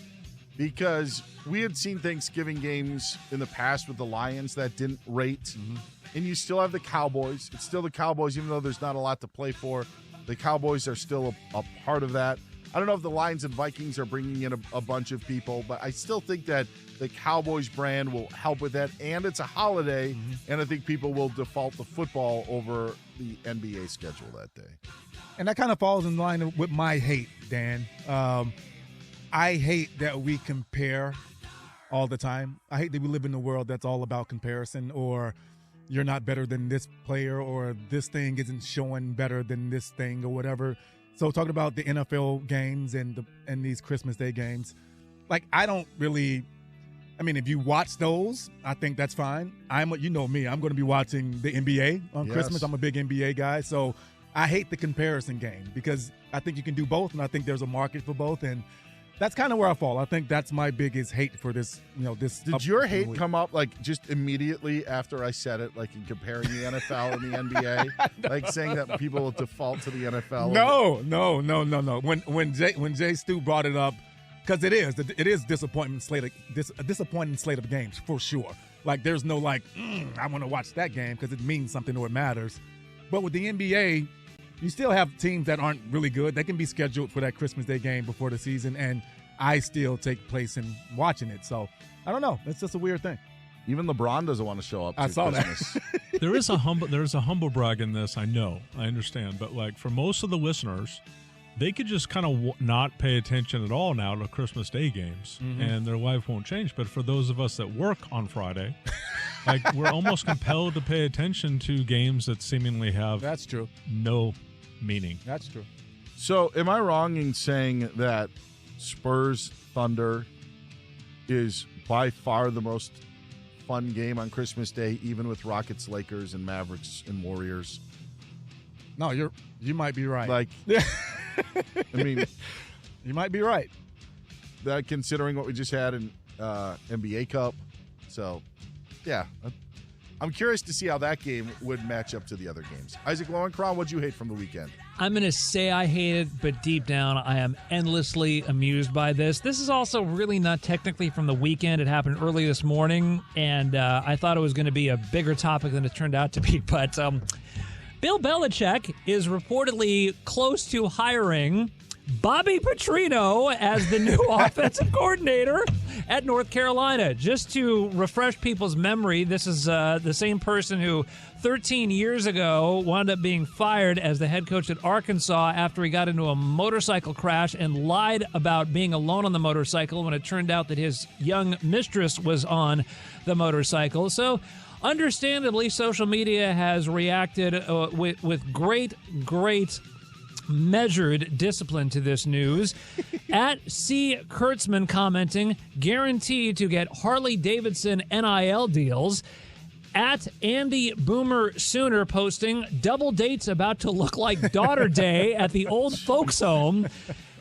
because we had seen Thanksgiving games in the past with the Lions that didn't rate. And you still have the Cowboys. It's still the Cowboys, even though there's not a lot to play for. The Cowboys are still a part of that. I don't know if the Lions and Vikings are bringing in a bunch of people, but I still think that the Cowboys brand will help with that. And it's a holiday, and I think people will default to football over the NBA schedule that day. And that kind of falls in line with my hate, Dan. I hate that we compare all the time. I hate that we live in a world that's all about comparison, or you're not better than this player, or this thing isn't showing better than this thing, or whatever. So talking about the NFL games and these Christmas Day games, like I don't really. I mean, if you watch those, I think that's fine. You know me, I'm going to be watching the NBA on Christmas. I'm a big NBA guy, so I hate the comparison game because I think you can do both, and I think there's a market for both, and that's kind of where I fall. I think that's my biggest hate for this. This. Did your hate come up like just immediately after I said it, like in comparing the NFL and the NBA, like saying that people will default to the NFL? No. When Jay Stu brought it up. Because it is a disappointing slate of games for sure. Like there's no I want to watch that game because it means something or it matters. But with the NBA, you still have teams that aren't really good. They can be scheduled for that Christmas Day game before the season, and I still take place in watching it. So I don't know. It's just a weird thing. Even LeBron doesn't want to show up. I saw Christmas. that. There's a humble brag in this. I know. I understand. But like for most of the listeners, they could just kind of not pay attention at all now to Christmas Day games, and their life won't change. But for those of us that work on Friday, like we're almost compelled to pay attention to games that seemingly have no meaning. That's true. So am I wrong in saying that Spurs Thunder is by far the most fun game on Christmas Day, even with Rockets, Lakers, and Mavericks and Warriors? No, you might be right. Like, I mean, you might be right. That considering what we just had in NBA Cup, so yeah, I'm curious to see how that game would match up to the other games. Isaac Lowenkron, what'd you hate from the weekend? I'm going to say I hate it, but deep down, I am endlessly amused by this. This is also really not technically from the weekend. It happened early this morning, and I thought it was going to be a bigger topic than it turned out to be. But Bill Belichick is reportedly close to hiring Bobby Petrino as the new offensive coordinator at North Carolina. Just to refresh people's memory, this is the same person who 13 years ago wound up being fired as the head coach at Arkansas after he got into a motorcycle crash and lied about being alone on the motorcycle when it turned out that his young mistress was on the motorcycle. So understandably, social media has reacted with great measured discipline to this news. At C. Kurtzman commenting, guaranteed to get Harley-Davidson NIL deals. At Andy Boomer Sooner posting, double dates about to look like Daughter Day at the old folks home.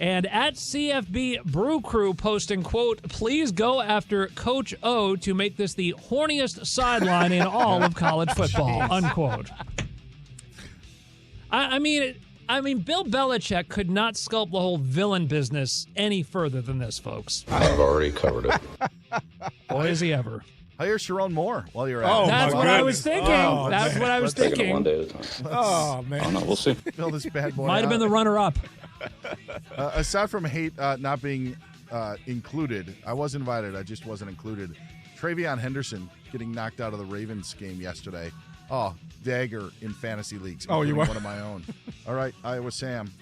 And at CFB Brew Crew posting, quote, please go after Coach O to make this the horniest sideline in all of college football, unquote. I mean, Bill Belichick could not sculpt the whole villain business any further than this, folks. I've already covered it. Boy, is he ever. Hire Sharon Moore while you're at Oh, it. that's what I was thinking. That's what I was Taking it thinking. one day at a time. Oh, man. I don't know. We'll see. Fill this bad boy Might have been the runner-up. Aside from hate not being included, I was invited. I just wasn't included. Travion Henderson getting knocked out of the Ravens game yesterday. Oh, dagger in fantasy leagues. Oh, you were? One of my own. All right, Iowa Sam,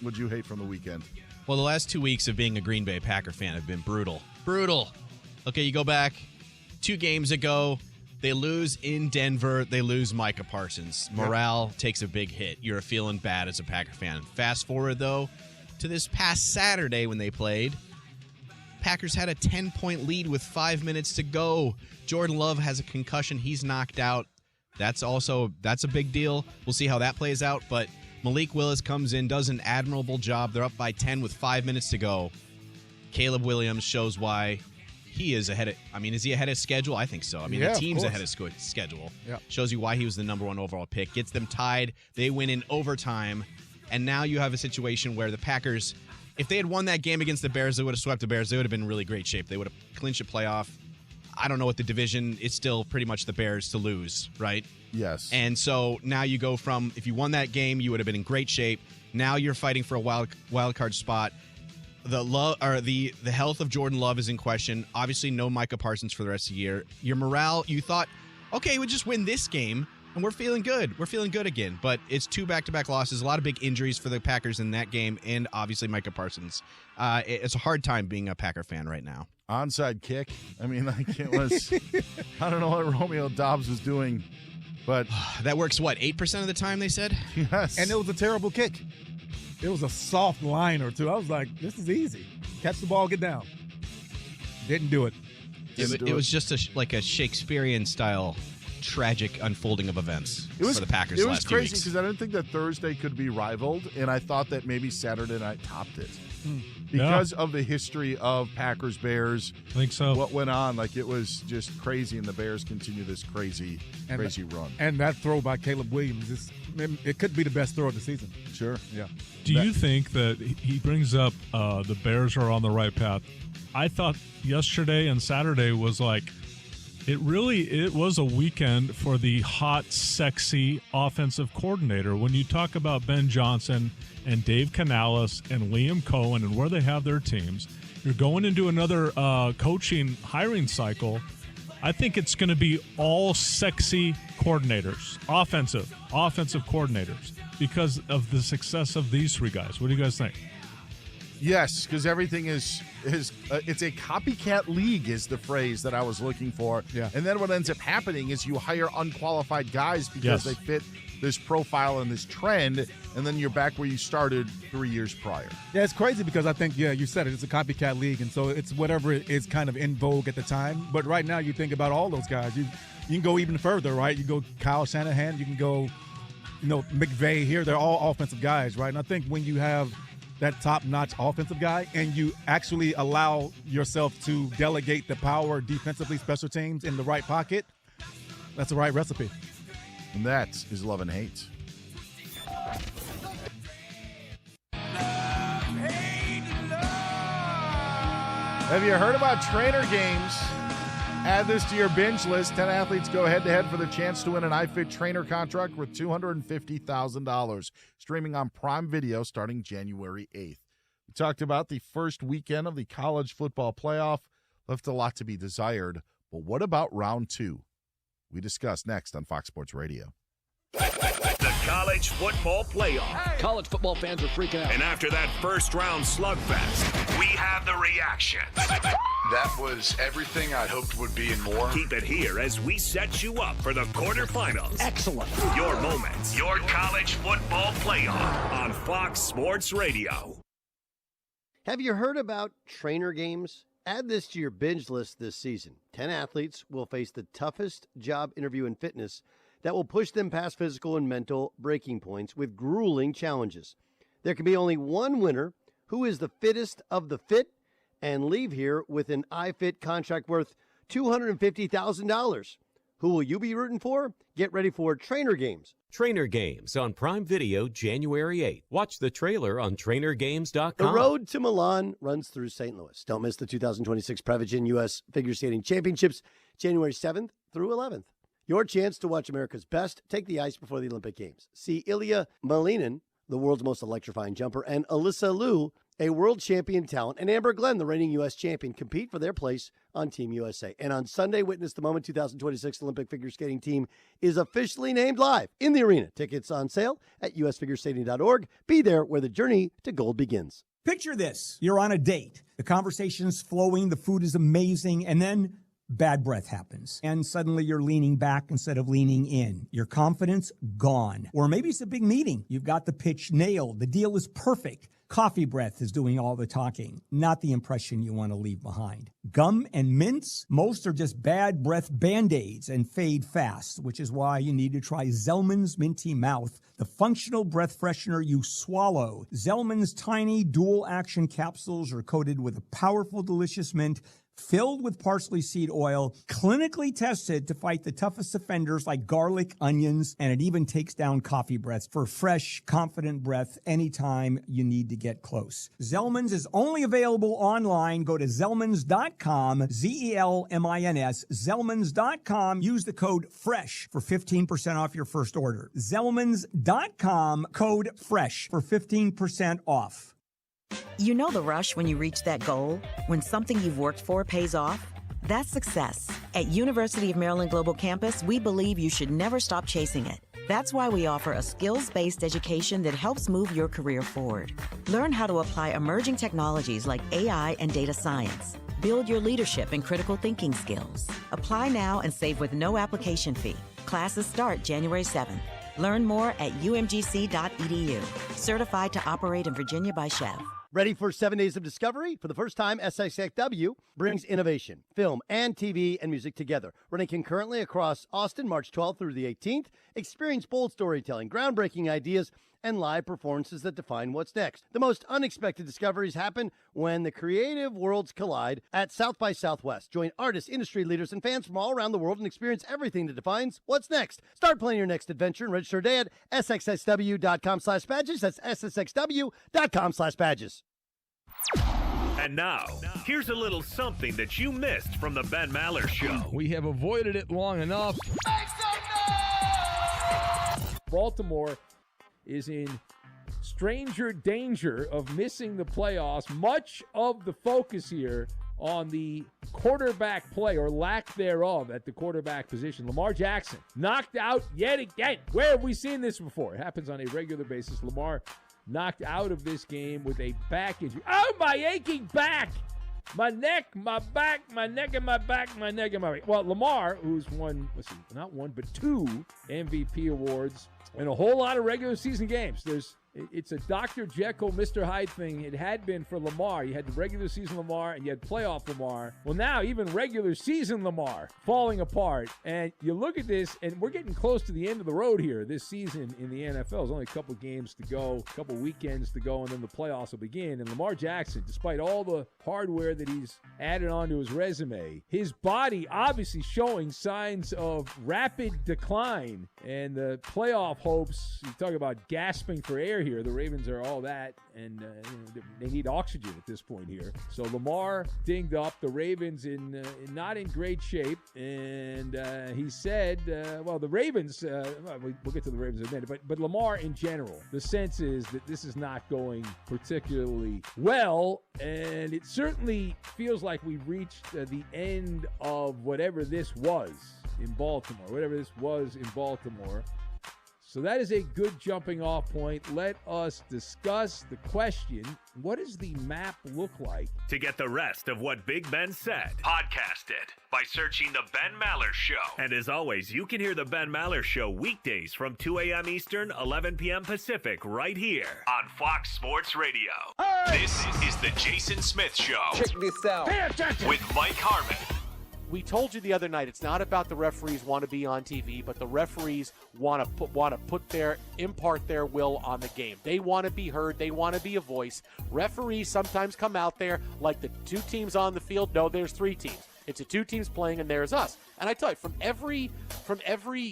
what'd you hate from the weekend? Well, the last 2 weeks of being a Green Bay Packer fan have been brutal. Brutal. Okay, you go back 2 games ago, they lose in Denver, they lose Micah Parsons. Morale takes a big hit. You're feeling bad as a Packer fan. Fast forward, though, to this past Saturday when they played. Packers had a 10-point lead with 5 minutes to go. Jordan Love has a concussion. He's knocked out. That's a big deal. We'll see how that plays out. But Malik Willis comes in, does an admirable job. They're up by 10 with 5 minutes to go. Caleb Williams shows why he is ahead of, is he ahead of schedule? I think so. The team's ahead of schedule. Yeah. Shows you why he was the number 1 overall pick. Gets them tied. They win in overtime. And now you have a situation where the Packers, if they had won that game against the Bears, they would have swept the Bears. They would have been in really great shape. They would have clinched a playoff. I don't know what the division, it's still pretty much the Bears to lose, right? Yes. And so now you go from, if you won that game, you would have been in great shape. Now you're fighting for a wild card spot. The health of Jordan Love is in question. Obviously, no Micah Parsons for the rest of the year. Your morale, you thought, okay, we'll just win this game, and we're feeling good. We're feeling good again. But it's 2 back-to-back losses, a lot of big injuries for the Packers in that game, and obviously Micah Parsons. It's a hard time being a Packer fan right now. Onside kick. It was, I don't know what Romeo Dobbs was doing, but. That works, 8% of the time, they said? Yes. And it was a terrible kick. It was a soft liner, too. I was like, this is easy. Catch the ball, get down. Didn't do it. It was just a Shakespearean-style tragic unfolding of events for the Packers. It was crazy because I didn't think that Thursday could be rivaled, and I thought that maybe Saturday night topped it. Because of the history of Packers-Bears. I think so. What went on, it was just crazy, and the Bears continue this crazy run. And that throw by Caleb Williams, it could be the best throw of the season. Sure. Yeah. Do you think that he brings up the Bears are on the right path? I thought yesterday and Saturday was it was a weekend for the hot, sexy offensive coordinator. When you talk about Ben Johnson and Dave Canales and Liam Cohen and where they have their teams, you're going into another coaching hiring cycle. I think it's going to be all sexy coordinators, offensive coordinators, because of the success of these 3 guys. What do you guys think? Yes, because everything is it's a copycat league is the phrase that I was looking for. Yeah. And then what ends up happening is you hire unqualified guys because they fit this profile and this trend, and then you're back where you started 3 years prior. Yeah, it's crazy because I think, you said it, it's a copycat league, and so it's whatever is kind of in vogue at the time. But right now you think about all those guys. You can go even further, right? You go Kyle Shanahan, you can go, McVay here. They're all offensive guys, right? And I think when you have that top-notch offensive guy and you actually allow yourself to delegate the power defensively, special teams in the right pocket, That's the right recipe. And that is Love and Hate. Have you heard about trainer games? Add this to your binge list. 10 athletes go head-to-head for the chance to win an iFit trainer contract worth $250,000. Streaming on Prime Video starting January 8th. We talked about the first weekend of the college football playoff. Left a lot to be desired. But what about round 2? We discuss next on Fox Sports Radio. The college football playoff. College football fans are freaking out. And after that first round slugfest, we have the reaction. That was everything I hoped would be and more. Keep it here as we set you up for the quarterfinals. Excellent. Your moments, your college football playoff on Fox Sports Radio. Have you heard about trainer games? Add this to your binge list this season. 10 athletes will face the toughest job interview in fitness that will push them past physical and mental breaking points with grueling challenges. There can be only one winner who is the fittest of the fit and leave here with an iFit contract worth $250,000. Who will you be rooting for? Get ready for Trainer Games. Trainer Games on Prime Video January 8th. Watch the trailer on trainergames.com. The road to Milan runs through St. Louis. Don't miss the 2026 Prevagen U.S. Figure Skating Championships, January 7th through 11th. Your chance to watch America's best take the ice before the Olympic Games. See Ilya Malinin, the world's most electrifying jumper, and Alyssa Liu, a world champion talent, and Amber Glenn, the reigning U.S. champion, compete for their place on Team USA. And on Sunday, witness the moment 2026 Olympic figure skating team is officially named live in the arena. Tickets on sale at usfigureskating.org. Be there where the journey to gold begins. Picture this. You're on a date. The conversation's flowing, the food is amazing, and then bad breath happens. And suddenly you're leaning back instead of leaning in. Your confidence gone. Or maybe it's a big meeting. You've got the pitch nailed. The deal is perfect. Coffee breath is doing all the talking, not the impression you want to leave behind. Gum and mints, most are just bad breath Band-Aids and fade fast, which is why you need to try Zellman's Minty Mouth, the functional breath freshener you swallow. Zellman's tiny dual-action capsules are coated with a powerful, delicious mint filled with parsley seed oil, clinically tested to fight the toughest offenders like garlic, onions, and it even takes down coffee breath for fresh, confident breath anytime you need to get close. Zellman's is only available online. Go to Zellmans.com, Zellmins, Zellmans.com. Use the code FRESH for 15% off your first order. Zellmans.com, code FRESH for 15% off. You know the rush when you reach that goal? When something you've worked for pays off? That's success. At University of Maryland Global Campus, we believe you should never stop chasing it. That's why we offer a skills-based education that helps move your career forward. Learn how to apply emerging technologies like AI and data science. Build your leadership and critical thinking skills. Apply now and save with no application fee. Classes start January 7th. Learn more at umgc.edu. Certified to operate in Virginia by Chev. Ready for 7 days of discovery? For the first time, SXSW brings innovation, film, and TV and music together. Running concurrently across Austin, March 12th through the 18th. Experience bold storytelling, groundbreaking ideas, and live performances that define what's next. The most unexpected discoveries happen when the creative worlds collide at South by Southwest. Join artists, industry leaders, and fans from all around the world and experience everything that defines what's next. Start planning your next adventure and register today at sxsw.com/badges. That's sxsw.com/badges. And now, here's a little something that you missed from the Ben Maller Show. We have avoided it long enough. Baltimore is in stranger danger of missing the playoffs. Much of the focus here on the quarterback play or lack thereof at the quarterback position. Lamar Jackson knocked out yet again. Where have we seen this before? It happens on a regular basis. Lamar knocked out of this game with a back injury. Oh, my aching back! My neck, my back, my neck and my back, my neck and my back. Well, Lamar, who's won, not one, but 2 MVP awards and a whole lot of regular season games. There's It's a Dr. Jekyll, Mr. Hyde thing. It had been for Lamar. You had the regular season Lamar and you had playoff Lamar. Well, now even regular season Lamar falling apart. And you look at this, and we're getting close to the end of the road here this season in the NFL. There's only a couple games to go, a couple weekends to go, and then the playoffs will begin. And Lamar Jackson, despite all the hardware that he's added onto his resume, his body obviously showing signs of rapid decline. And the playoff hopes, you talk about gasping for air here. The Ravens are all that, and they need oxygen at this point here. So Lamar dinged up, the Ravens in not in great shape, and he said, well, the Ravens, we'll get to the Ravens in a minute, but Lamar in general, the sense is that this is not going particularly well, and it certainly feels like we've reached the end of whatever this was in Baltimore, So that is a good jumping off point. Let us discuss the question, what does the map look like? To get the rest of what Big Ben said, podcast it by searching The Ben Maller Show. And as always, you can hear The Ben Maller Show weekdays from 2 a.m. Eastern, 11 p.m. Pacific, right here on Fox Sports Radio. Hey! This is the Jason Smith Show. Check this out. Pay attention. With Mike Harmon. We told you the other night, it's not about the referees want to be on TV, but the referees want to impart their will on the game. They want to be heard. They want to be a voice. Referees sometimes come out there like the two teams on the field. No, there's three teams. It's the two teams playing, and there's us. And I tell you, from every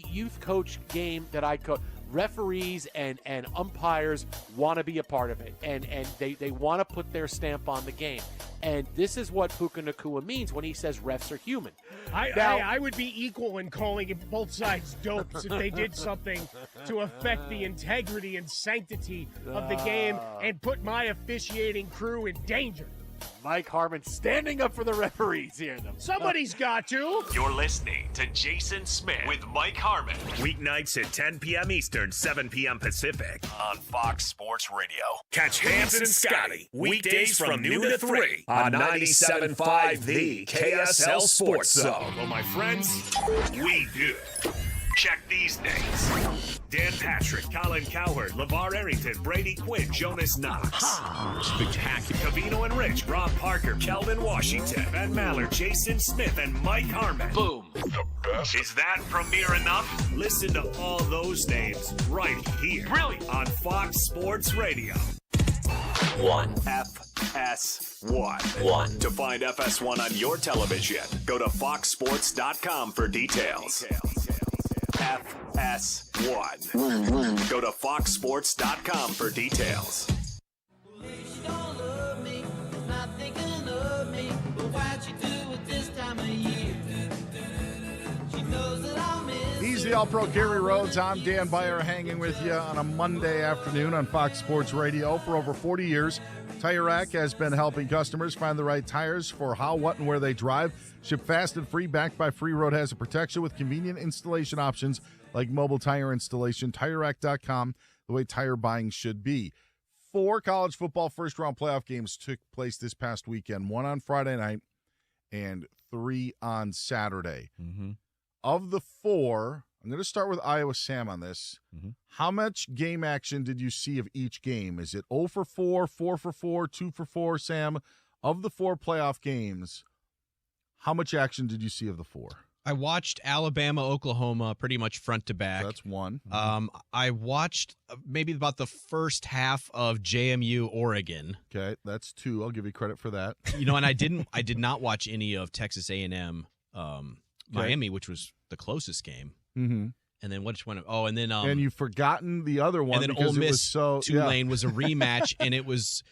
youth coach game that I coach, referees and umpires want to be a part of it, and they want to put their stamp on the game. And this is what Puka Nacua means when he says refs are human. I would be equal in calling both sides dopes if they did something to affect the integrity and sanctity of the game and put my officiating crew in danger. Mike Harmon standing up for the referees here. Somebody's got to. You're listening to Jason Smith with Mike Harmon. Weeknights at 10 p.m. Eastern, 7 p.m. Pacific on Fox Sports Radio. Catch Hans and Scotty weekdays from noon to 3 on 97.5 The KSL Sports Zone. Well, my friends, we do. Check these names. Dan Patrick, Colin Cowherd, LeVar Arrington, Brady Quinn, Jonas Knox. Spectacular. Covino and Rich, Rob Parker, Kelvin Washington, Ben Maller, Jason Smith, and Mike Harmon. Boom. The best. Is that premiere enough? Listen to all those names right here. Brilliant. On Fox Sports Radio. 1. FS1. 1. To find FS1 on your television, go to foxsports.com for details. FS1. Go to foxsports.com for details. He's the All-Pro Gary Rhodes. I'm Dan Beyer hanging with you on a Monday afternoon on Fox Sports Radio. For over 40 years, Tire Rack has been helping customers find the right tires for how, what, and where they drive. Ship fast and free, backed by free road hazard protection with convenient installation options like mobile tire installation. TireRack.com, the way tire buying should be. 4 college football first-round playoff games took place this past weekend, 1 on Friday night and 3 on Saturday. Mm-hmm. Of the 4, I'm going to start with Iowa Sam on this. Mm-hmm. How much game action did you see of each game? Is it 0 for 4, 4 for 4, 2 for 4, Sam? Of the 4 playoff games, how much action did you see of the 4? I watched Alabama, Oklahoma pretty much front to back. So that's 1. I watched maybe about the first half of JMU, Oregon. Okay, that's 2. I'll give you credit for that. You know, and I did not watch any of Texas A&M, Miami, which was the closest game. Mm-hmm. And then which one? Oh, and then and you've forgotten the other one. And then because Ole Miss, Tulane was a rematch, and it was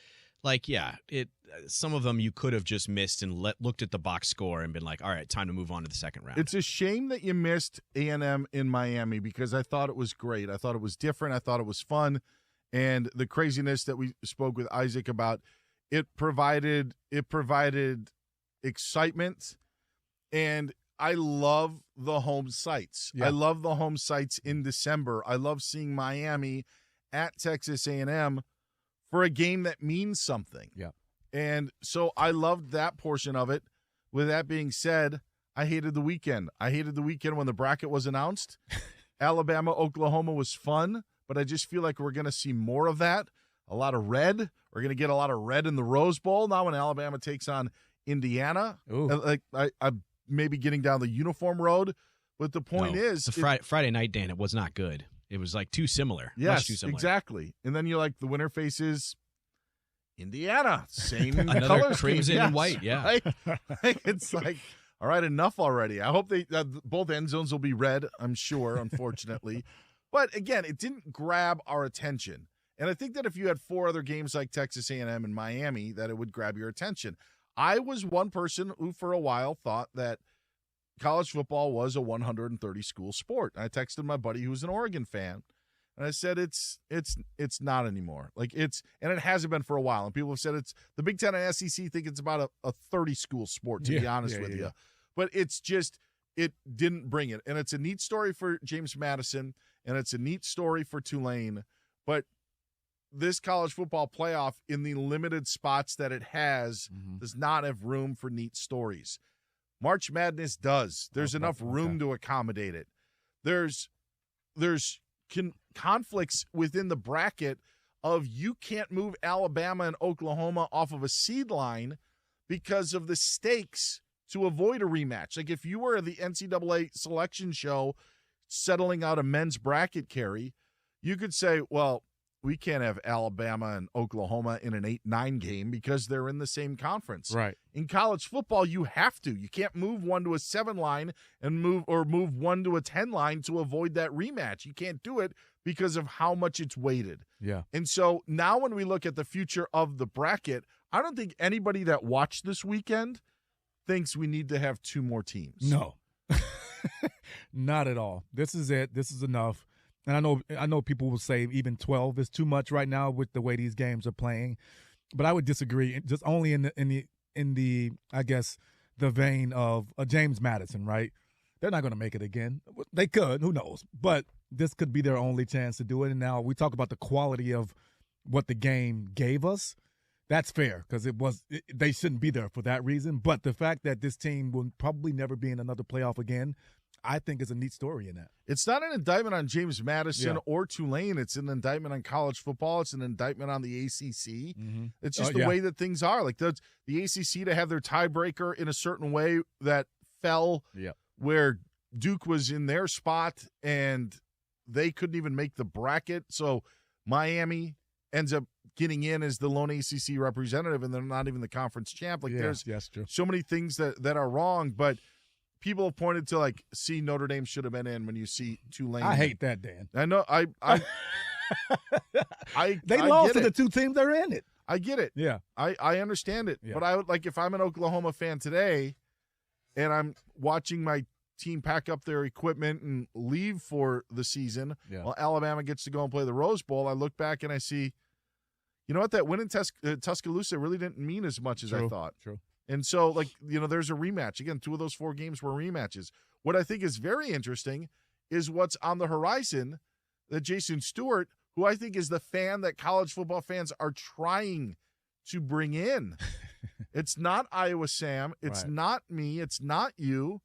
like, some of them you could have just missed and looked at the box score and been like, all right, time to move on to the second round. It's a shame that you missed A&M in Miami because I thought it was great. I thought it was different. I thought it was fun. And the craziness that we spoke with Isaac about, it provided excitement. And I love the home sites. Yeah. I love the home sites in December. I love seeing Miami at Texas A&M for a game that means something. Yeah. And so I loved that portion of it. With that being said, I hated the weekend. I hated the weekend when the bracket was announced. Alabama, Oklahoma was fun, but I just feel like we're going to see more of that. A lot of red. We're going to get a lot of red in the Rose Bowl now when Alabama takes on Indiana. Like I'm maybe getting down the uniform road, but the point is, the Friday night, Dan, it was not good. It was like too similar. Yes, much too similar. Exactly. And then you're like, the winner faces Indiana, same another colors, crimson and white. Yeah, right? It's like, all right, enough already. I hope they both end zones will be red. I'm sure, unfortunately, but again, it didn't grab our attention. And I think that if you had 4 other games like Texas A&M and Miami, that it would grab your attention. I was one person who for a while thought that college football was a 130-school sport. I texted my buddy who's an Oregon fan, and I said it's not anymore. And it hasn't been for a while. And people have said it's the Big Ten and SEC think it's about a 30-school sport, to be honest with you. But it's just it didn't bring it. And it's a neat story for James Madison, and it's a neat story for Tulane. But this college football playoff, in the limited spots that it has, does not have room for neat stories. March Madness does. There's enough room to accommodate it. There's conflicts within the bracket of you can't move Alabama and Oklahoma off of a seed line because of the stakes to avoid a rematch. Like if you were the NCAA selection show settling out a men's bracket, Carrie, you could say, well, we can't have Alabama and Oklahoma in an 8-9 game because they're in the same conference. Right. In college football, you have to. You can't move one to a 7 line and move one to a 10 line to avoid that rematch. You can't do it because of how much it's weighted. Yeah. And so now when we look at the future of the bracket, I don't think anybody that watched this weekend thinks we need to have 2 more teams. No. Not at all. This is it. This is enough. And I know people will say even 12 is too much right now with the way these games are playing, but I would disagree. Just only in the I guess the vein of James Madison, right? They're not going to make it again. They could, who knows? But this could be their only chance to do it. And now we talk about the quality of what the game gave us. That's fair because they shouldn't be there for that reason. But the fact that this team will probably never be in another playoff again, I think is a neat story in that. It's not an indictment on James Madison or Tulane. It's an indictment on college football. It's an indictment on the ACC. It's just the way that things are. Like the ACC to have their tiebreaker in a certain way that fell where Duke was in their spot and they couldn't even make the bracket. So Miami ends up getting in as the lone ACC representative, and they're not even the conference champ. Like there's so many things that are wrong, but people have pointed to Notre Dame should have been in when you see Tulane. I hate that, Dan. I know. They lost to the 2 teams that are in it. I get it. Yeah. I understand it. Yeah. But I would if I'm an Oklahoma fan today and I'm watching my team pack up their equipment and leave for the season while Alabama gets to go and play the Rose Bowl, I look back and I see, you know what, that win in Tuscaloosa really didn't mean as much as I thought. True. And so, there's a rematch. Again, 2 of those 4 games were rematches. What I think is very interesting is what's on the horizon that Jason Stewart, who I think is the fan that college football fans are trying to bring in. It's not Iowa Sam. It's not me. It's not you.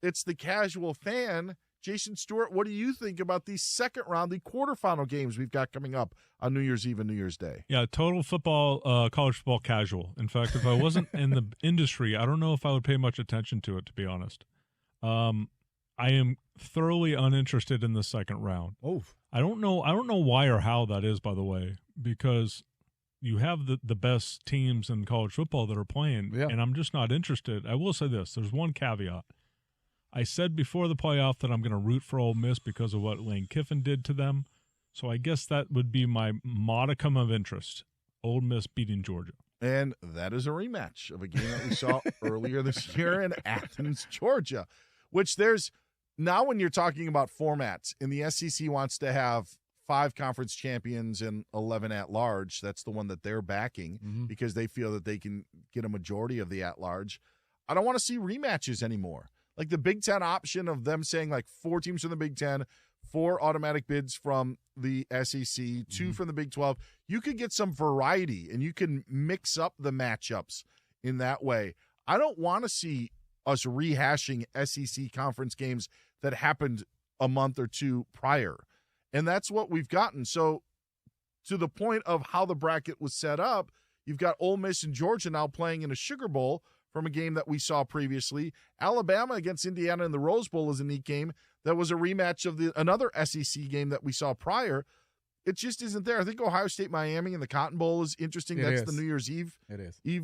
It's the casual fan. Jason Stewart, what do you think about the second round, the quarterfinal games we've got coming up on New Year's Eve and New Year's Day? Yeah, total football, college football casual. In fact, if I wasn't in the industry, I don't know if I would pay much attention to it, to be honest. I am thoroughly uninterested in the second round. Oh, I don't know why or how that is, by the way, because you have the best teams in college football that are playing, and I'm just not interested. I will say this. There's one caveat. I said before the playoff that I'm going to root for Ole Miss because of what Lane Kiffin did to them. So I guess that would be my modicum of interest. Ole Miss beating Georgia. And that is a rematch of a game that we saw earlier this year in Athens, Georgia, which there's now when you're talking about formats, and the SEC wants to have 5 conference champions and 11 at-large. That's the one that they're backing because they feel that they can get a majority of the at-large. I don't want to see rematches anymore. Like the Big Ten option of them saying 4 teams from the Big Ten, 4 automatic bids from the SEC, 2 from the Big 12. You could get some variety, and you can mix up the matchups in that way. I don't want to see us rehashing SEC conference games that happened a month or 2 prior. And that's what we've gotten. So to the point of how the bracket was set up, you've got Ole Miss and Georgia now playing in a Sugar Bowl from a game that we saw previously. Alabama against Indiana in the Rose Bowl is a neat game. That was a rematch of another SEC game that we saw prior. It just isn't there. I think Ohio State, Miami, and the Cotton Bowl is interesting. That's the New Year's Eve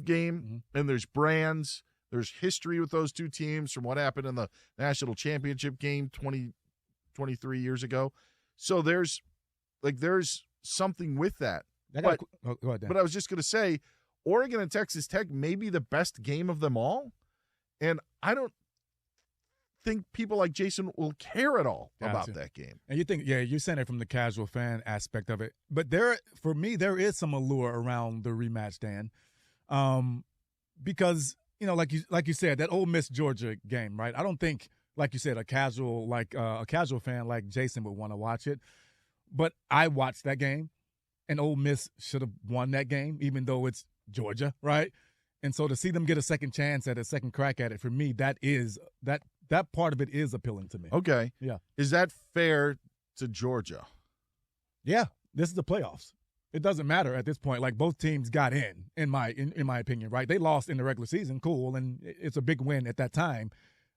game. And there's brands. There's history with those two teams from what happened in the national championship game 23 years ago. So there's something with that. But I was just going to say, Oregon and Texas Tech may be the best game of them all. And I don't think people like Jason will care at all about that game. And you think, you're saying it from the casual fan aspect of it. But for me, there is some allure around the rematch, Dan. Because, like you said, that Ole Miss Georgia game, right? I don't think, like you said, a casual fan like Jason would want to watch it. But I watched that game, and Ole Miss should have won that game, even though it's Georgia, right? And so to see them get a second chance at a second crack at it, for me, that part of it is appealing to me. Okay. Yeah. Is that fair to Georgia? Yeah. This is the playoffs. It doesn't matter at this point. Like, both teams got in my opinion, right? They lost in the regular season, cool, and it's a big win at that time.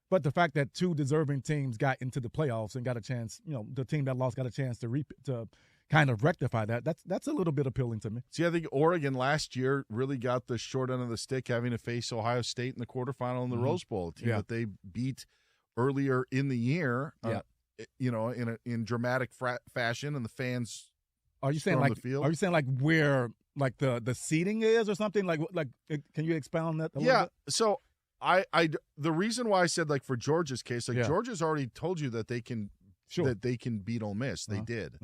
But the fact that two deserving teams got into the playoffs and got a chance, the team that lost got a chance to kind of rectify that. That's a little bit appealing to me. See, I think Oregon last year really got the short end of the stick, having to face Ohio State in the quarterfinal in the Rose Bowl, a team that they beat earlier in the year, in dramatic fashion, and the fans. Are you saying where the seating is or something? Like can you expound on that a little bit? So the reason why I said for Georgia's case, Georgia's already told you that they can beat Ole Miss. They did.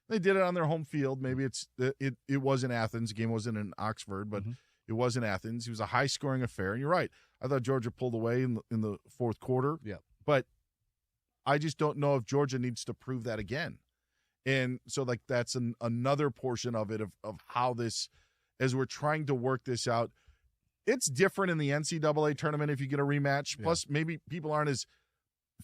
They did it on their home field. Maybe it was in Athens. The game wasn't in Oxford, but it was in Athens. It was a high-scoring affair. And you're right. I thought Georgia pulled away in the fourth quarter. Yeah. But I just don't know if Georgia needs to prove that again. And so, that's another portion of it, of how this, as we're trying to work this out, it's different in the NCAA tournament if you get a rematch. Yeah. Plus, maybe people aren't as,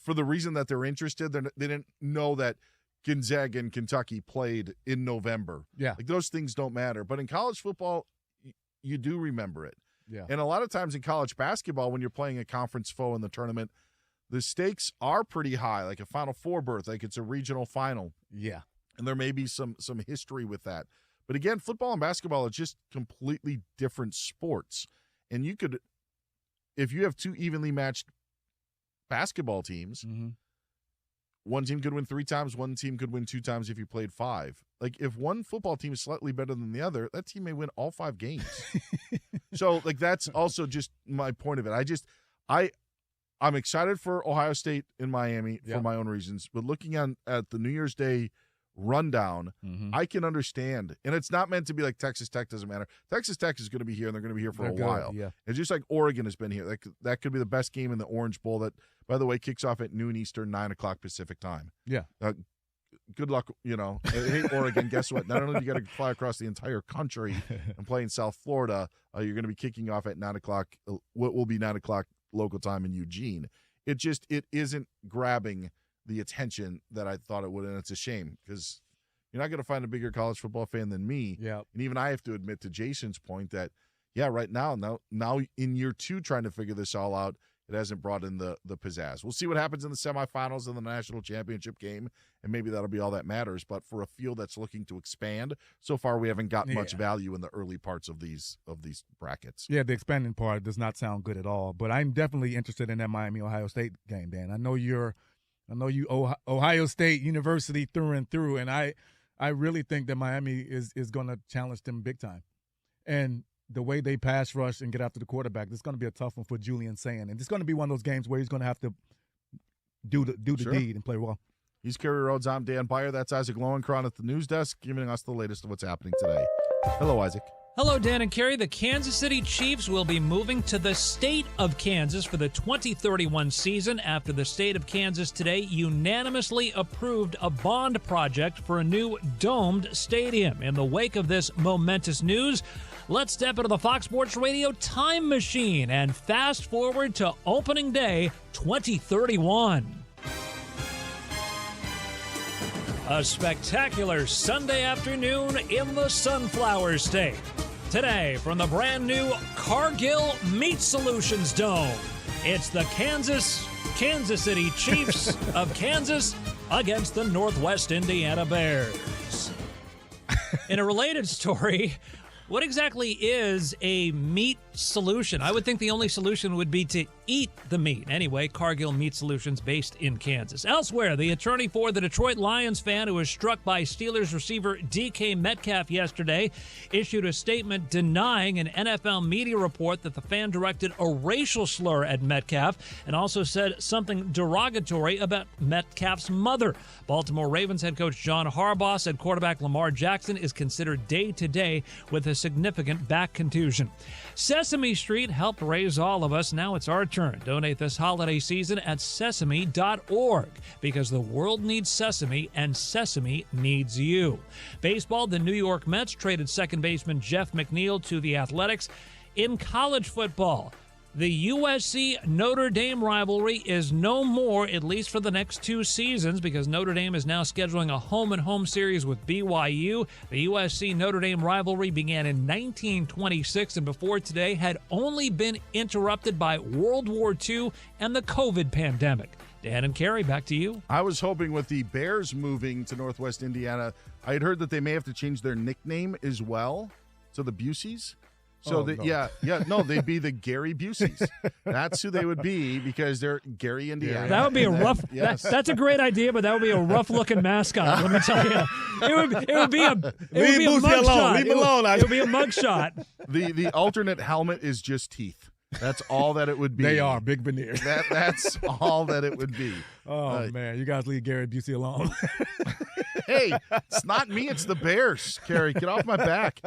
for the reason that they're interested, they didn't know that Gonzaga and Kentucky played in November. Yeah. Those things don't matter. But in college football, you do remember it. Yeah. And a lot of times in college basketball, when you're playing a conference foe in the tournament, the stakes are pretty high, like a Final Four berth, like it's a regional final. Yeah. And there may be some history with that. But again, football and basketball are just completely different sports. And you could, if you have two evenly matched basketball teams, one team could win 3 times, one team could win 2 times if you played 5. If one football team is slightly better than the other, that team may win all 5 games. So, that's also just my point of it. I'm excited for Ohio State in Miami for my own reasons. But looking at the New Year's Day rundown, I can understand. And it's not meant to be like Texas Tech doesn't matter. Texas Tech is going to be here, and they're going to be here for a while. Yeah. It's just like Oregon has been here. That could be the best game in the Orange Bowl that, by the way, kicks off at noon Eastern, 9 o'clock Pacific time. Yeah. Good luck, Hey, Oregon, guess what? Not only do you got to fly across the entire country and play in South Florida, you're going to be kicking off at 9 o'clock, what will be 9 o'clock local time in Eugene. It isn't grabbing the attention that I thought it would, and it's a shame because you're not going to find a bigger college football fan than me. Yeah. And even I have to admit, to Jason's point, that right now in year 2 trying to figure this all out, it hasn't brought in the pizzazz. We'll see what happens in the semifinals in the national championship game, and maybe that'll be all that matters. But for a field that's looking to expand, so far we haven't gotten much value in the early parts of these brackets. Yeah, the expanding part does not sound good at all. But I'm definitely interested in that Miami-Ohio State game, Dan. I know you Ohio State University through and through, and I really think that Miami is going to challenge them big time. And the way they pass rush and get after the quarterback, this is going to be a tough one for Julian Sand. And it's going to be one of those games where he's going to have to do the deed and play well. He's Kerry Rhodes. I'm Dan Beyer. That's Isaac Lowenkron at the news desk, giving us the latest of what's happening today. Hello, Isaac. Hello, Dan and Kerry. The Kansas City Chiefs will be moving to the state of Kansas for the 2031 season after the state of Kansas today unanimously approved a bond project for a new domed stadium. In the wake of this momentous news, let's step into the Fox Sports Radio time machine and fast forward to opening day 2031. A spectacular Sunday afternoon in the Sunflower State. Today, from the brand new Cargill Meat Solutions Dome, it's the Kansas City Chiefs of Kansas against the Northwest Indiana Bears. In a related story, what exactly is a meat solution? I would think the only solution would be to eat the meat. Anyway, Cargill Meat Solutions based in Kansas. Elsewhere, the attorney for the Detroit Lions fan who was struck by Steelers receiver DK Metcalf yesterday issued a statement denying an NFL media report that the fan directed a racial slur at Metcalf and also said something derogatory about Metcalf's mother. Baltimore Ravens head coach John Harbaugh said quarterback Lamar Jackson is considered day-to-day with a significant back contusion. Sesame Street helped raise all of us. Now it's our turn. Donate this holiday season at sesame.org because the world needs Sesame and Sesame needs you. Baseball, the New York Mets traded second baseman Jeff McNeil to the Athletics. In college football, the USC-Notre Dame rivalry is no more, at least for the next 2 seasons, because Notre Dame is now scheduling a home-and-home series with BYU. The USC-Notre Dame rivalry began in 1926 and before today had only been interrupted by World War II and the COVID pandemic. Dan and Carrie, back to you. I was hoping with the Bears moving to Northwest Indiana, I had heard that they may have to change their nickname as well to the Buseys. So, no. They'd be the Gary Buseys. That's who they would be because they're Gary, Indiana. That would be a rough. Yes. That's a great idea, but that would be a rough-looking mascot. Let me tell you, it would be a mugshot. Leave him alone. It would be a mugshot. The alternate helmet is just teeth. That's all that it would be. They are big veneers. That's all that it would be. Oh man, you guys leave Gary Busey alone. Hey, it's not me. It's the Bears, Kerry. Get off my back.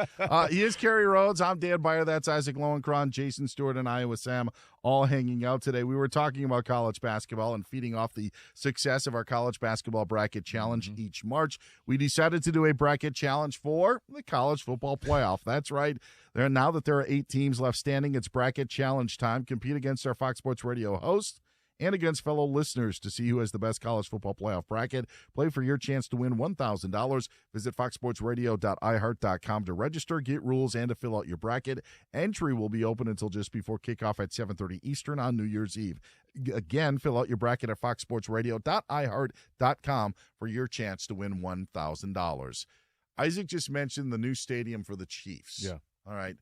He is Kerry Rhodes. I'm Dan Beyer. That's Isaac Lowenkron, Jason Stewart, and Iowa Sam all hanging out today. We were talking about college basketball and feeding off the success of our college basketball bracket challenge each March. We decided to do a bracket challenge for the college football playoff. That's right. Now that there are 8 teams left standing, it's bracket challenge time. Compete against our Fox Sports Radio host and against fellow listeners to see who has the best college football playoff bracket. Play for your chance to win $1,000. Visit foxsportsradio.iheart.com to register, get rules, and to fill out your bracket. Entry will be open until just before kickoff at 7:30 Eastern on New Year's Eve. Again, fill out your bracket at foxsportsradio.iheart.com for your chance to win $1,000. Isaac just mentioned the new stadium for the Chiefs. Yeah. All right.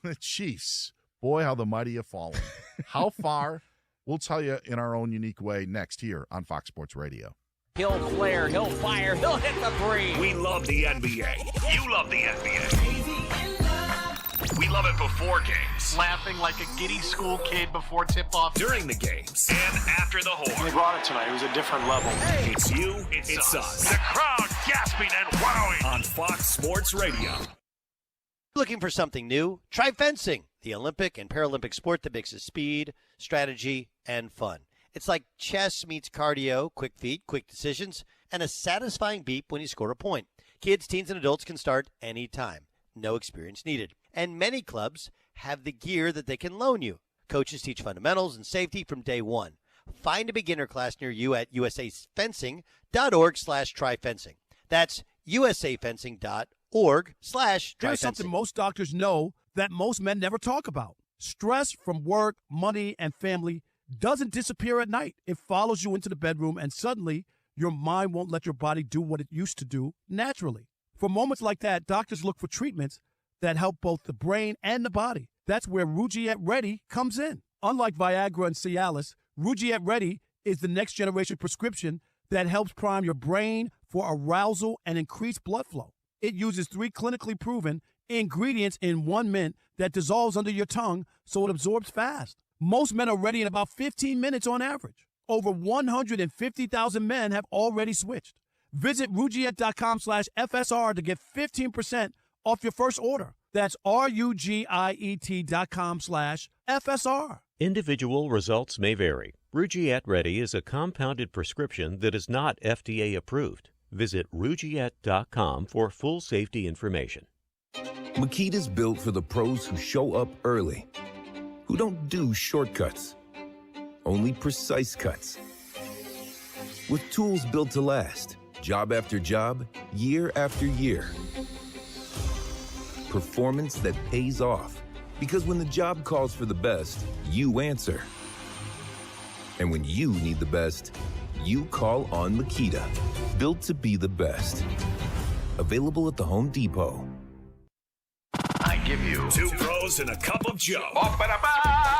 The Chiefs. Boy, how the mighty have fallen. How far? We'll tell you in our own unique way next here on Fox Sports Radio. He'll flare, he'll fire, he'll hit the three. We love the NBA. You love the NBA. We love it before games. Laughing like a giddy school kid before tip-off. During the games. And after the horn. They brought it tonight. It was a different level. Hey. It's you, it's us. The crowd gasping and wowing. On Fox Sports Radio. Looking for something new? Try fencing, the Olympic and Paralympic sport that mixes speed, strategy, and fun. It's like chess meets cardio, quick feet, quick decisions, and a satisfying beat when you score a point. Kids, teens, and adults can start anytime. No experience needed. And many clubs have the gear that they can loan you. Coaches teach fundamentals and safety from day one. Find a beginner class near you at usafencing.org/tryfencing. That's usafencing.org/tryfencing. Here's something most doctors know that most men never talk about. Stress from work, money, and family doesn't disappear at night. It follows you into the bedroom, and suddenly your mind won't let your body do what it used to do naturally. For moments like that, doctors look for treatments that help both the brain and the body. That's where Rugiet Ready comes in. Unlike Viagra and Cialis, Rugiet Ready is the next generation prescription that helps prime your brain for arousal and increased blood flow. It uses 3 clinically proven ingredients in 1 mint that dissolves under your tongue so it absorbs fast. Most men are ready in about 15 minutes on average. Over 150,000 men have already switched. Visit Rugiet.com/FSR to get 15% off your first order. That's RUGIET.com/FSR. Individual results may vary. Rugiet Ready is a compounded prescription that is not FDA approved. Visit Rugiet.com for full safety information. Makita's built for the pros who show up early, who don't do shortcuts, only precise cuts. With tools built to last, Job after job, year after year. Performance that pays off. Because when the job calls for the best, you answer. And when you need the best, you call on Makita. Built to be the best. Available at the Home Depot. I give you two pros and a cup of Joe.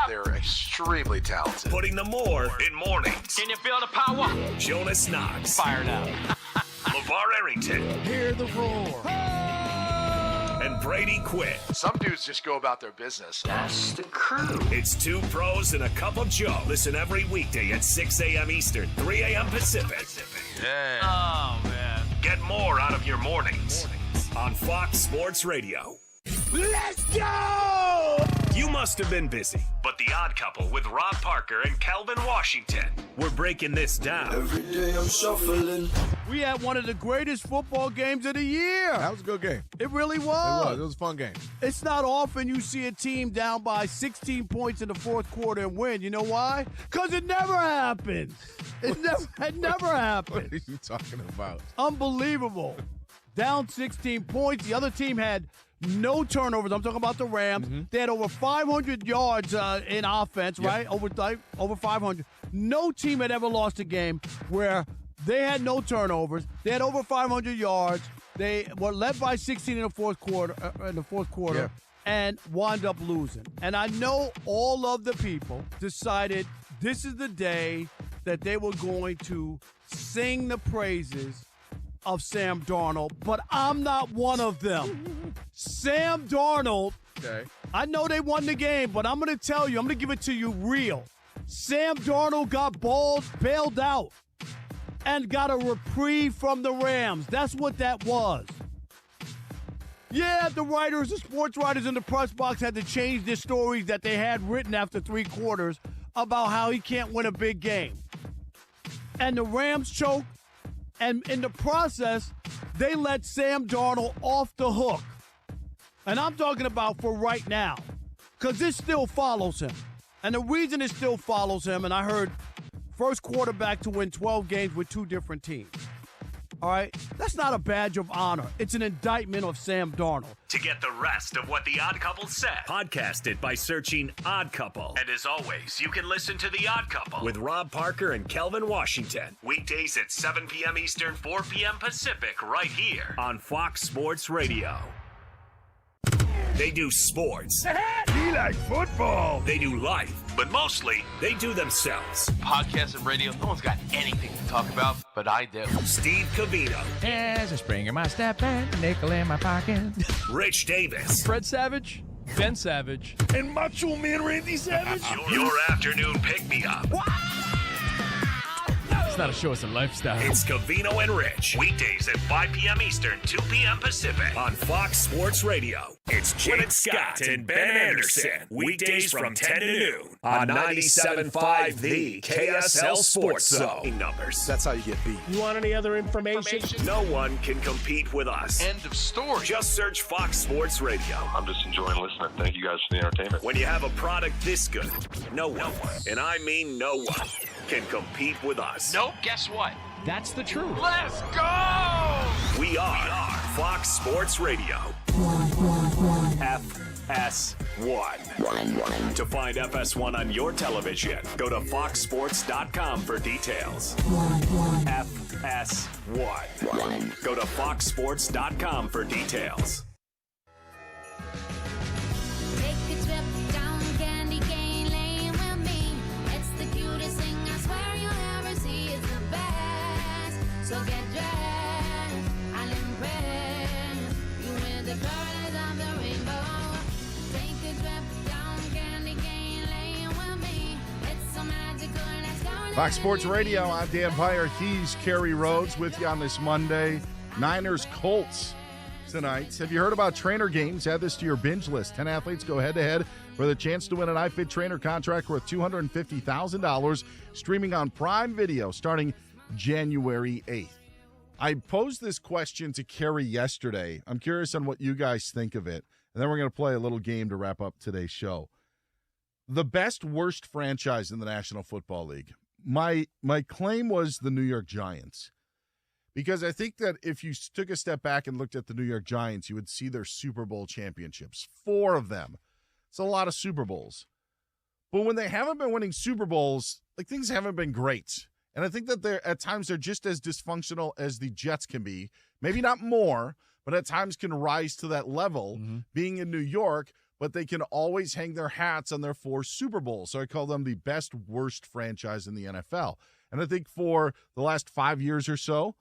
They're extremely talented. Putting the more in mornings. Can you feel the power? Jonas Knox. Fired up. LeVar Arrington. Hear the roar. And Brady Quinn. Some dudes just go about their business. That's the crew. It's two pros and a cup of Joe. Listen every weekday at 6 a.m. Eastern, 3 a.m. Pacific. Yeah. Oh, man. Get more out of your mornings on Fox Sports Radio. Let's go! You must have been busy, but The Odd Couple with Rob Parker and Calvin Washington. We're breaking this down. Every day I'm shuffling. We had one of the greatest football games of the year. That was a good game. It really was. It was a fun game. It's not often you see a team down by 16 points in the fourth quarter and win. You know why? Because it never happens. It never happens. What are you talking about? Unbelievable. Down 16 points. The other team had no turnovers. I'm talking about the Rams. Mm-hmm. They had over 500 yards in offense, right? Over 500. No team had ever lost a game where they had no turnovers. They had over 500 yards. They were led by 16 in the fourth quarter, and wound up losing. And I know all of the people decided this is the day that they were going to sing the praises of Sam Darnold, but I'm not one of them. Sam Darnold, I know they won the game, but I'm going to tell you, I'm going to give it to you real. Sam Darnold got bailed out and got a reprieve from the Rams. That's what that was. Yeah, the sports writers in the press box had to change their stories that they had written after 3 quarters about how he can't win a big game. And the Rams choked. And in the process, they let Sam Darnold off the hook. And I'm talking about for right now, because this still follows him. And the reason it still follows him, and I heard first quarterback to win 12 games with 2 different teams. All right? That's not a badge of honor. It's an indictment of Sam Darnold. To get the rest of what The Odd Couple said, podcast it by searching Odd Couple. And as always, you can listen to The Odd Couple with Rob Parker and Kelvin Washington. Weekdays at 7 p.m. Eastern, 4 p.m. Pacific, right here on Fox Sports Radio. They do sports. He like football. They do life, but mostly they do themselves. Podcast and radio, no one's got anything to talk about, but I do. Steve Covino. There's a spring in my step and a nickel in my pocket. Rich Davis. Fred Savage, Ben Savage, and Macho Man Randy Savage. Your afternoon pick-me-up. It's not a show, it's a lifestyle. It's Covino and Rich. Weekdays at 5 p.m. Eastern, 2 p.m. Pacific on Fox Sports Radio. It's Jake Scott and Ben Anderson. Weekdays from 10 to noon on 97.5 The KSL Sports Zone. Numbers. That's how you get beat. You want any other information? No one can compete with us. End of story. Just search Fox Sports Radio. I'm just enjoying listening. Thank you guys for the entertainment. When you have a product this good, no one, and I mean no one, can compete with us. Nope, guess what? That's the truth. Let's go! We are Fox Sports Radio. FS1. To find FS1 on your television, go to foxsports.com for details. FS1. Go to foxsports.com for details. Take a trip down Candy Cane Lane with me. It's the cutest thing I swear you'll ever see. It's the best. So get dressed. I'll impress you with the colors of the rainbow. Take a trip down Candy Cane Lane with me. It's so magical. Let's go. Fox Sports Radio, I'm Dan Pyer. He's Kerry Rhodes with you on this Monday. Niners Colts tonight. Have you heard about Trainer Games? Add this to your binge list. 10 athletes go head-to-head for the chance to win an iFit Trainer contract worth $250,000, streaming on Prime Video starting January 8th. I posed this question to Kerry yesterday. I'm curious on what you guys think of it. And then we're going to play a little game to wrap up today's show. The best, worst franchise in the National Football League. My claim was the New York Giants, Because I think that if you took a step back and looked at the New York Giants, you would see their Super Bowl championships. 4 of them. It's a lot of Super Bowls. But when they haven't been winning Super Bowls, like, things haven't been great. And I think that at times they're just as dysfunctional as the Jets can be. Maybe not more, but at times can rise to that level being in New York, but they can always hang their hats on their 4 Super Bowls. So I call them the best, worst franchise in the NFL. And I think for the last 5 years or so,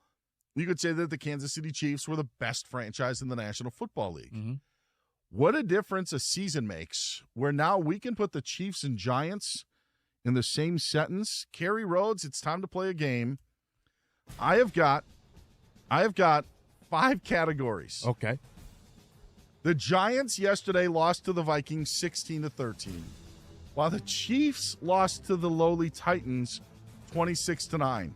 you could say that the Kansas City Chiefs were the best franchise in the National Football League. What a difference a season makes, where now we can put the Chiefs and Giants in the same sentence. Kerry Rhodes, it's time to play a game. I have got 5 categories. Okay. The Giants yesterday lost to the Vikings 16-13, while the Chiefs lost to the lowly Titans 26-9.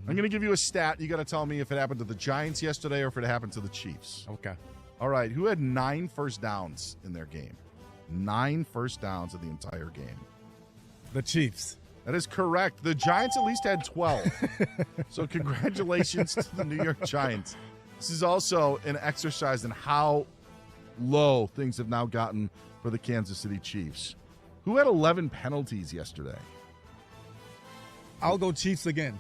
I'm going to give you a stat. You got to tell me if it happened to the Giants yesterday or if it happened to the Chiefs. Okay. All right. Who had 9 first downs in their game? 9 first downs in the entire game. The Chiefs. That is correct. The Giants at least had 12. So congratulations to the New York Giants. This is also an exercise in how low things have now gotten for the Kansas City Chiefs. Who had 11 penalties yesterday? I'll go Chiefs again.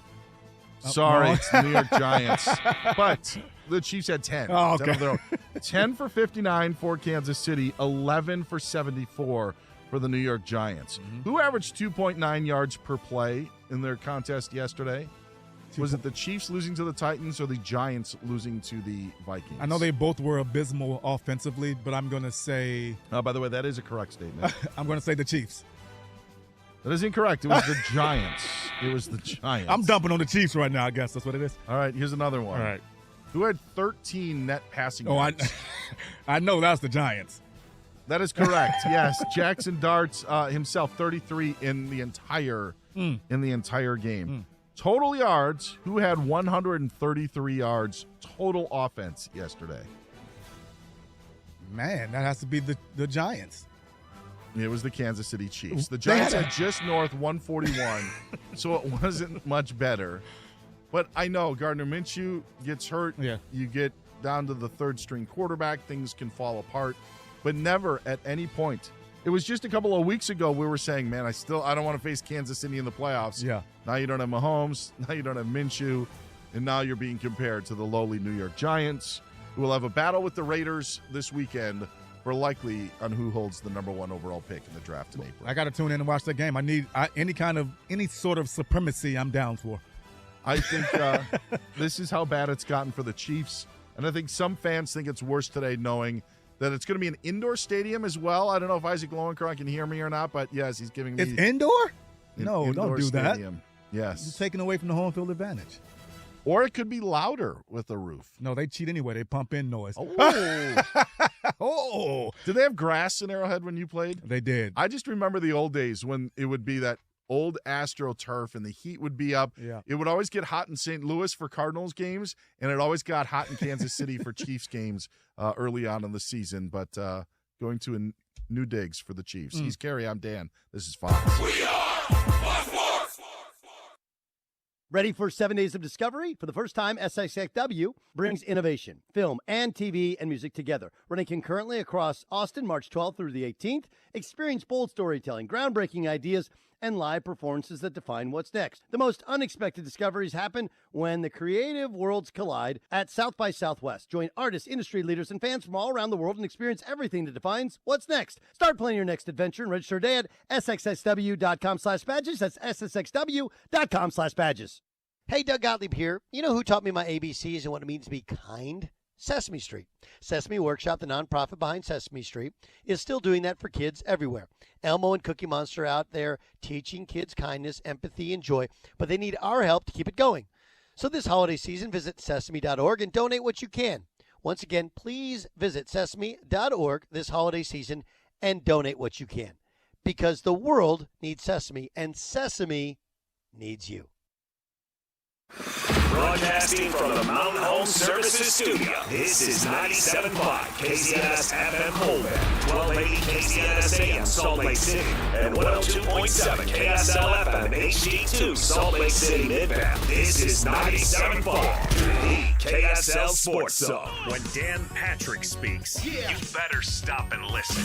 Sorry, it's the New York Giants. But the Chiefs had 10. Oh, okay. 10 of their own. 10 for 59 for Kansas City, 11 for 74 for the New York Giants. Who averaged 2.9 yards per play in their contest yesterday? Was it the Chiefs losing to the Titans or the Giants losing to the Vikings? I know they both were abysmal offensively, but I'm going to say... by the way, that is a correct statement. I'm going to say the Chiefs. That is incorrect. It was the Giants. It was the Giants. I'm dumping on the Chiefs right now, I guess. That's what it is. All right, here's another one. All right. Who had 13 net passing yards? I know that's the Giants. That is correct. Yes, Jackson Darts himself, 33 in the entire game. Total yards, who had 133 yards total offense yesterday? Man, that has to be the Giants. It was the Kansas City Chiefs. The Giants had just north 141, so it wasn't much better. But I know Gardner Minshew gets hurt. Yeah. You get down to the third-string quarterback, things can fall apart. But never at any point. It was just a couple of weeks ago we were saying, man, I don't want to face Kansas City in the playoffs. Yeah. Now you don't have Mahomes. Now you don't have Minshew. And now you're being compared to the lowly New York Giants, who will have a battle with the Raiders this weekend for likely on who holds the number 1 overall pick in the draft in April. I got to tune in and watch that game. I need any sort of supremacy I'm down for. I think this is how bad it's gotten for the Chiefs. And I think some fans think it's worse today knowing that it's going to be an indoor stadium as well. I don't know if Isaac Lowenkron can hear me or not, but yes, he's giving me... It's indoor? No, indoor don't do stadium. That. Yes. You're taking away from the home field advantage. Or it could be louder with a roof. No, they cheat anyway. They pump in noise. Oh. Oh. Did they have grass in Arrowhead when you played? They did. I just remember the old days when it would be that old AstroTurf and the heat would be up. Yeah. It would always get hot in St. Louis for Cardinals games, and it always got hot in Kansas City for Chiefs games early on in the season. But going to new digs for the Chiefs. He's Kerry. I'm Dan. This is Fox. We are Fox Sports. Ready for 7 days of discovery? For the first time, SXSW brings innovation, film, and TV and music together. Running concurrently across Austin, March 12th through the 18th. Experience bold storytelling, groundbreaking ideas, and live performances that define what's next. The most unexpected discoveries happen when the creative worlds collide at South by Southwest. Join artists, industry leaders, and fans from all around the world and experience everything that defines what's next. Start planning your next adventure and register today at sxsw.com/badges. That's sxsw.com/badges. Hey, Doug Gottlieb here. You know who taught me my ABCs and what it means to be kind? Sesame Street. Sesame Workshop, the nonprofit behind Sesame Street, is still doing that for kids everywhere. Elmo and Cookie Monster out there teaching kids kindness, empathy, and joy, but they need our help to keep it going. So this holiday season, visit sesame.org and donate what you can. Once again, please visit sesame.org this holiday season and donate what you can. Because the world needs Sesame, and Sesame needs you. Broadcasting from the Mountain Home Services Studio, this is 97.5 KZNS FM Holden, 1280 KZNS AM Salt Lake City, and 102.7 KSL FM and HD2 Salt Lake City Midtown. This is 97.5, the KSL Sports Zone. When Dan Patrick speaks, you better stop and listen.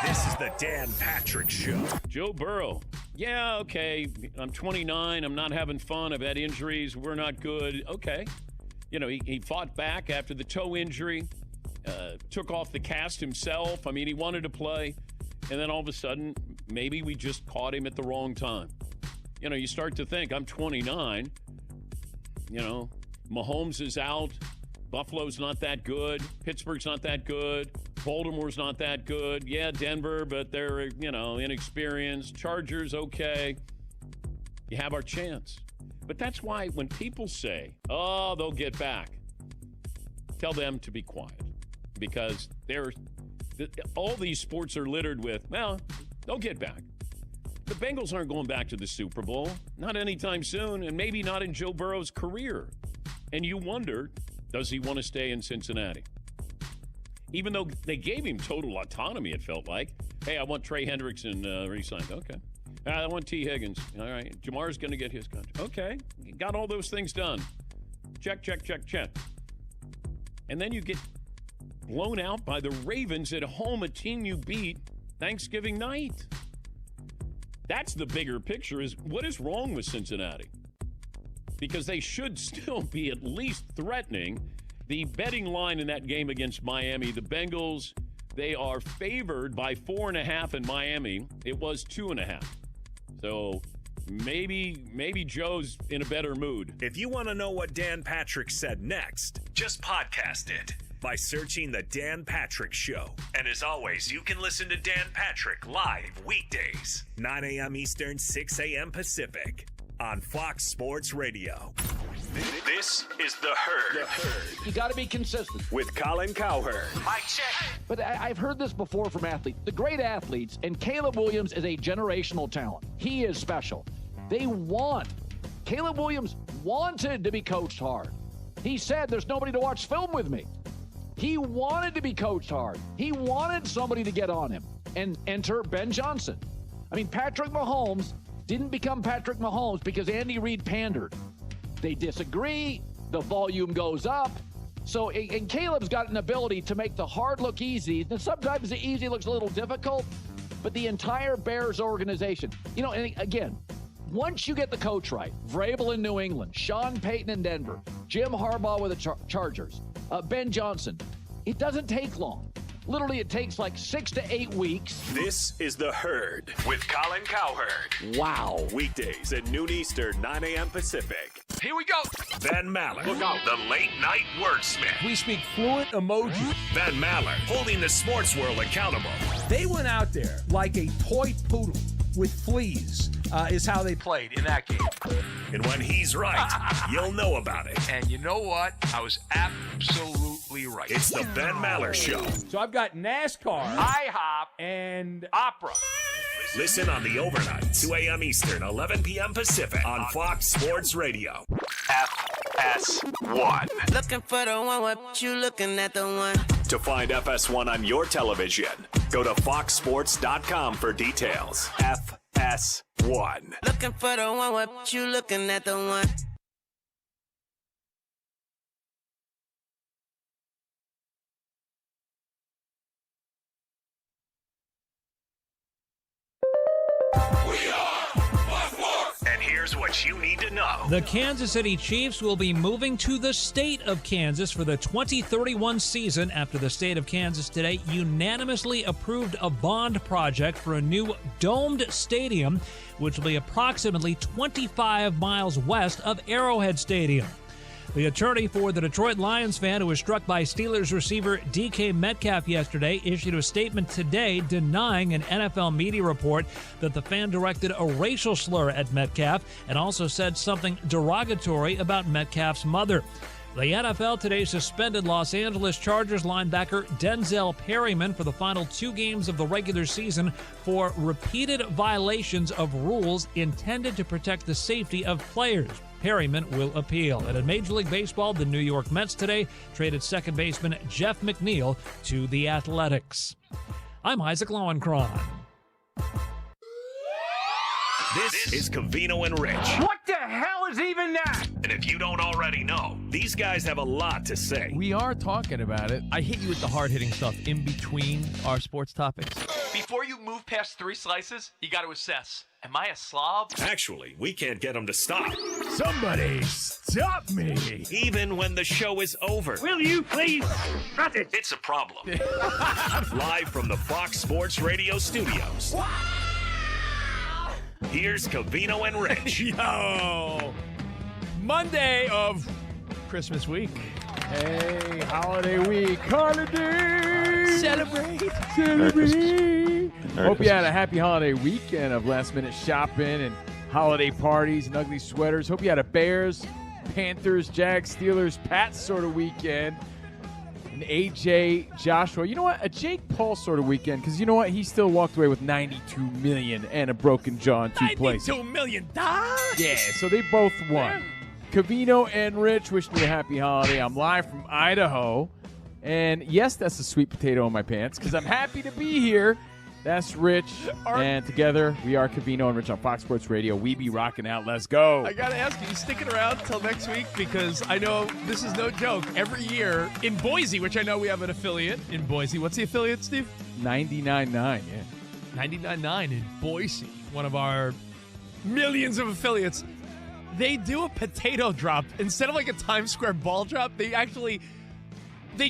This is the Dan Patrick Show. Joe Burrow. Yeah, okay. I'm 29. I'm not having fun. I've had injuries. We're not good. Okay. You know, he fought back after the toe injury, took off the cast himself. I mean, he wanted to play. And then all of a sudden, maybe we just caught him at the wrong time. You know, you start to think, I'm 29. You know, Mahomes is out. Buffalo's not that good. Pittsburgh's not that good. Baltimore's not that good. Yeah, Denver, but they're, you know, inexperienced. Chargers, okay. You have our chance. But that's why when people say, oh, they'll get back, tell them to be quiet. Because all these sports are littered with, well, they'll get back. The Bengals aren't going back to the Super Bowl. Not anytime soon, and maybe not in Joe Burrow's career. And you wonder, does he want to stay in Cincinnati? Even though they gave him total autonomy, it felt like. Hey, I want Trey Hendrickson re-signed. Okay. I want T. Higgins. All right. Jamar's going to get his contract. Okay. Got all those things done. Check, check, check, check. And then you get blown out by the Ravens at home, a team you beat Thanksgiving night. That's the bigger picture, is what is wrong with Cincinnati? Because they should still be at least threatening. The betting line in that game against Miami, the Bengals, they are favored by 4.5 in Miami. It was 2.5. So maybe Joe's in a better mood. If you want to know what Dan Patrick said next, just podcast it by searching The Dan Patrick Show. And as always, you can listen to Dan Patrick live weekdays, 9 a.m. Eastern, 6 a.m. Pacific, on Fox Sports Radio. This is The Herd. You got to be consistent. With Colin Cowherd. Mike check. But I've heard this before from athletes. The great athletes, and Caleb Williams is a generational talent. He is special. Caleb Williams wanted to be coached hard. He said, there's nobody to watch film with me. He wanted to be coached hard. He wanted somebody to get on him. And enter Ben Johnson. I mean, Patrick Mahomes didn't become Patrick Mahomes because Andy Reid pandered. They disagree. The volume goes up. So, and Caleb's got an ability to make the hard look easy. And sometimes the easy looks a little difficult, but the entire Bears organization, you know, and again, once you get the coach right, Vrabel in New England, Sean Payton in Denver, Jim Harbaugh with the Chargers, Ben Johnson, it doesn't take long. Literally, it takes like 6 to 8 weeks. This is The Herd with Colin Cowherd. Wow. Weekdays at noon Eastern, 9 a.m. Pacific. Here we go. Ben Maller. Look out. The late night wordsmith. We speak fluent emoji. Ben Maller, holding the sports world accountable. They went out there like a toy poodle with fleas, is how they played in that game. And when he's right, you'll know about it. And you know what? I was absolutely right. It's the Ben Maller Show. So I've got NASCAR, IHOP, and opera. Listen on the overnight, 2 a.m. Eastern, 11 p.m. Pacific on Fox Sports Radio. FS1. Looking for the one, what you looking at the one? To find FS1 on your television, go to foxsports.com for details. FS1. Looking for the one, what you looking at the one? And here's what you need to know. The Kansas City Chiefs will be moving to the state of Kansas for the 2031 season after the state of Kansas today unanimously approved a bond project for a new domed stadium, which will be approximately 25 miles west of Arrowhead Stadium. The attorney for the Detroit Lions fan who was struck by Steelers receiver DK Metcalf yesterday issued a statement today denying an NFL media report that the fan directed a racial slur at Metcalf and also said something derogatory about Metcalf's mother. The NFL today suspended Los Angeles Chargers linebacker Denzel Perryman for the final 2 games of the regular season for repeated violations of rules intended to protect the safety of players. Perryman will appeal. And in Major League Baseball, the New York Mets today traded second baseman Jeff McNeil to the Athletics. I'm Isaac Lowenkron. This is Covino and Rich. What the hell is even that? And if you don't already know, these guys have a lot to say. We are talking about it. I hit you with the hard-hitting stuff in between our sports topics. Before you move past 3 slices, you got to assess. Am I a slob? Actually, we can't get them to stop. Somebody stop me. Even when the show is over. Will you please shut it? It's a problem. Live from the Fox Sports Radio studios. Here's Covino and Rich. Yo! Monday of Christmas week. Hey, holiday week. Holiday! Celebrate! Hope you had a happy holiday weekend of last-minute shopping and holiday parties and ugly sweaters. Hope you had a Bears, Panthers, Jags, Steelers, Pats sort of weekend. An AJ, Joshua. You know what? A Jake Paul sort of weekend, because you know what? He still walked away with $92 million and a broken jaw in 2 places. $92 million? Yeah, so they both won. Covino and Rich, wishing you a happy holiday. I'm live from Idaho. And yes, that's a sweet potato in my pants, because I'm happy to be here. That's Rich, and together we are Covino and Rich on Fox Sports Radio. We be rocking out. Let's go. I got to ask you sticking around till next week? Because I know this is no joke. Every year in Boise, which I know we have an affiliate in Boise. What's the affiliate, Steve? 99.9, yeah. 99.9 in Boise, one of our millions of affiliates. They do a potato drop. Instead of like a Times Square ball drop, they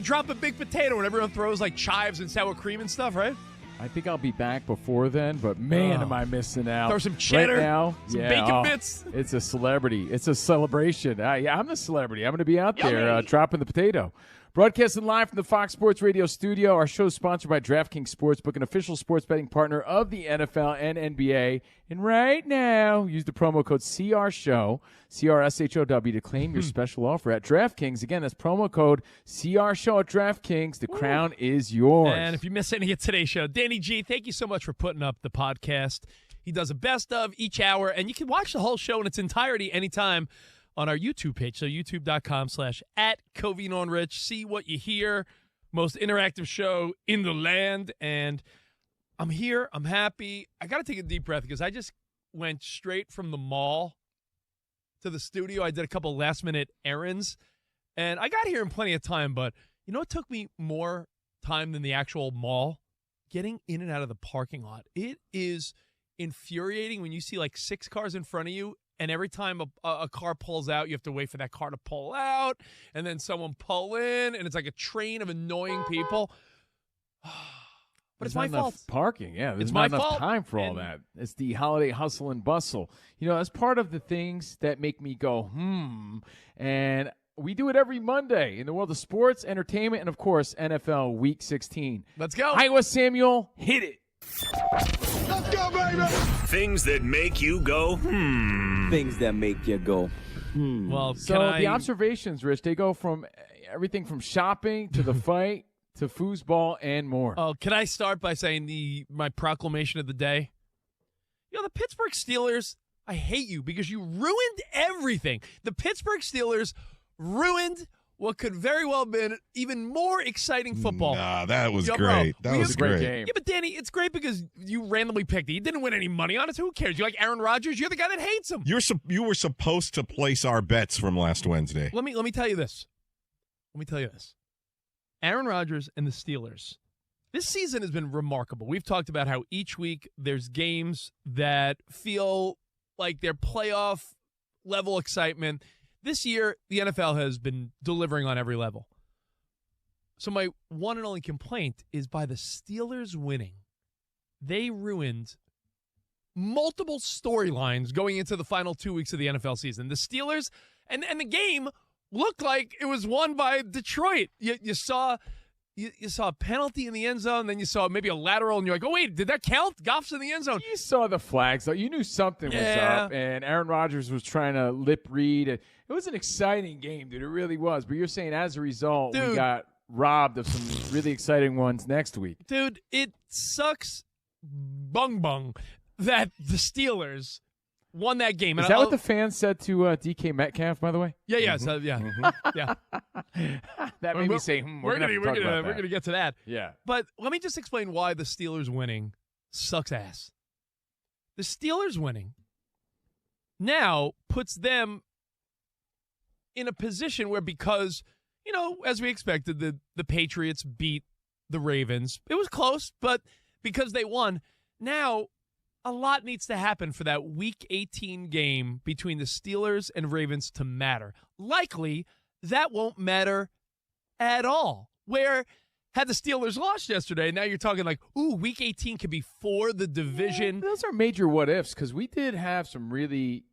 drop a big potato and everyone throws like chives and sour cream and stuff, right? I think I'll be back before then, but man, am I missing out. Throw some cheddar, right now, some bacon bits. It's a celebrity. It's a celebration. I'm the celebrity. I'm going to be out there dropping the potato. Broadcasting live from the Fox Sports Radio studio. Our show is sponsored by DraftKings Sportsbook, an official sports betting partner of the NFL and NBA. And right now, use the promo code CRSHOW, CRSHOW, to claim your special offer at DraftKings. Again, that's promo code CRSHOW at DraftKings. The crown is yours. And if you miss any of today's show, Danny G, thank you so much for putting up the podcast. He does a best of each hour, and you can watch the whole show in its entirety anytime on our YouTube page. So youtube.com/@Covino and Rich. See what you hear. Most interactive show in the land. And I'm here. I'm happy. I got to take a deep breath because I just went straight from the mall to the studio. I did a couple last-minute errands. And I got here in plenty of time. But you know what took me more time than the actual mall? Getting in and out of the parking lot. It is infuriating when you see like 6 cars in front of you. And every time a car pulls out, you have to wait for that car to pull out, and then someone pull in, and it's like a train of annoying people. But it's my fault. Parking, yeah. There's not enough time for all that. It's the holiday hustle and bustle. You know, that's part of the things that make me go, and we do it every Monday in the world of sports, entertainment, and, of course, NFL Week 16. Let's go. Iowa Samuel, hit it. Let's go, baby! Things that make you go, Things that make you go, Well, the observations, Rich, they go from everything from shopping to the fight to foosball and more. Oh, can I start by saying my proclamation of the day? You know, the Pittsburgh Steelers, I hate you because you ruined everything. The Pittsburgh Steelers ruined what could very well have been even more exciting football. Nah, that was great. That was a great game. Yeah, but Danny, it's great because you randomly picked it. You didn't win any money on it, so who cares? You like Aaron Rodgers? You're the guy that hates him. You were supposed to place our bets from last Wednesday. Let me tell you this. Aaron Rodgers and the Steelers. This season has been remarkable. We've talked about how each week there's games that feel like they're playoff level excitement. This year, the NFL has been delivering on every level. So my one and only complaint is by the Steelers winning, they ruined multiple storylines going into the final 2 weeks of the NFL season. The Steelers and the game looked like it was won by Detroit. You saw a penalty in the end zone, then you saw maybe a lateral, and you're like, oh, wait, did that count? Goff's in the end zone. You saw the flags, though. You knew something was up, and Aaron Rodgers was trying to lip read. It was an exciting game, dude. It really was. But you're saying as a result, we got robbed of some really exciting ones next week. Dude, it sucks bung that the Steelers won that game. Is that what the fans said to DK Metcalf, by the way? Yeah, yeah, so, yeah. Yeah. That made me say, we're going to get to that. Yeah. But let me just explain why the Steelers winning sucks ass. The Steelers winning now puts them in a position where, because, as we expected, the Patriots beat the Ravens. It was close, but because they won, now a lot needs to happen for that Week 18 game between the Steelers and Ravens to matter. Likely, that won't matter at all. Where had the Steelers lost yesterday, now you're talking like, Week 18 could be for the division. Yeah, those are major what-ifs, because we did have some really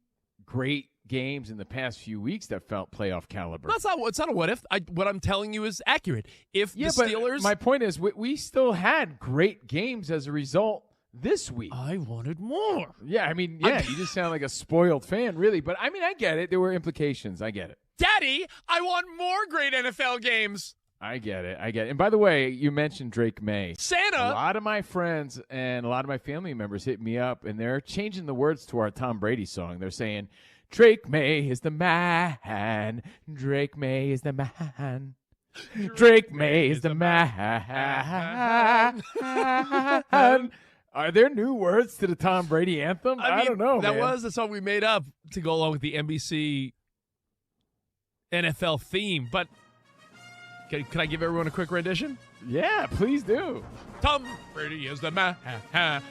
great games in the past few weeks that felt playoff caliber. It's not a what-if. What I'm telling you is accurate. If the Steelers... my point is, we still had great games as a result this week. I wanted more. Yeah, you just sound like a spoiled fan, really. But, I get it. There were implications. I get it. Daddy, I want more great NFL games. I get it. And by the way, you mentioned Drake May. Santa! A lot of my friends and a lot of my family members hit me up, and they're changing the words to our Tom Brady song. They're saying, Drake May is the man. Drake May is the man. Drake May is the man. Are there new words to the Tom Brady anthem? I don't know, That man. was the song we made up to go along with the NBC NFL theme. But can I give everyone a quick rendition? Yeah, please do. Tom Brady is the man. Tom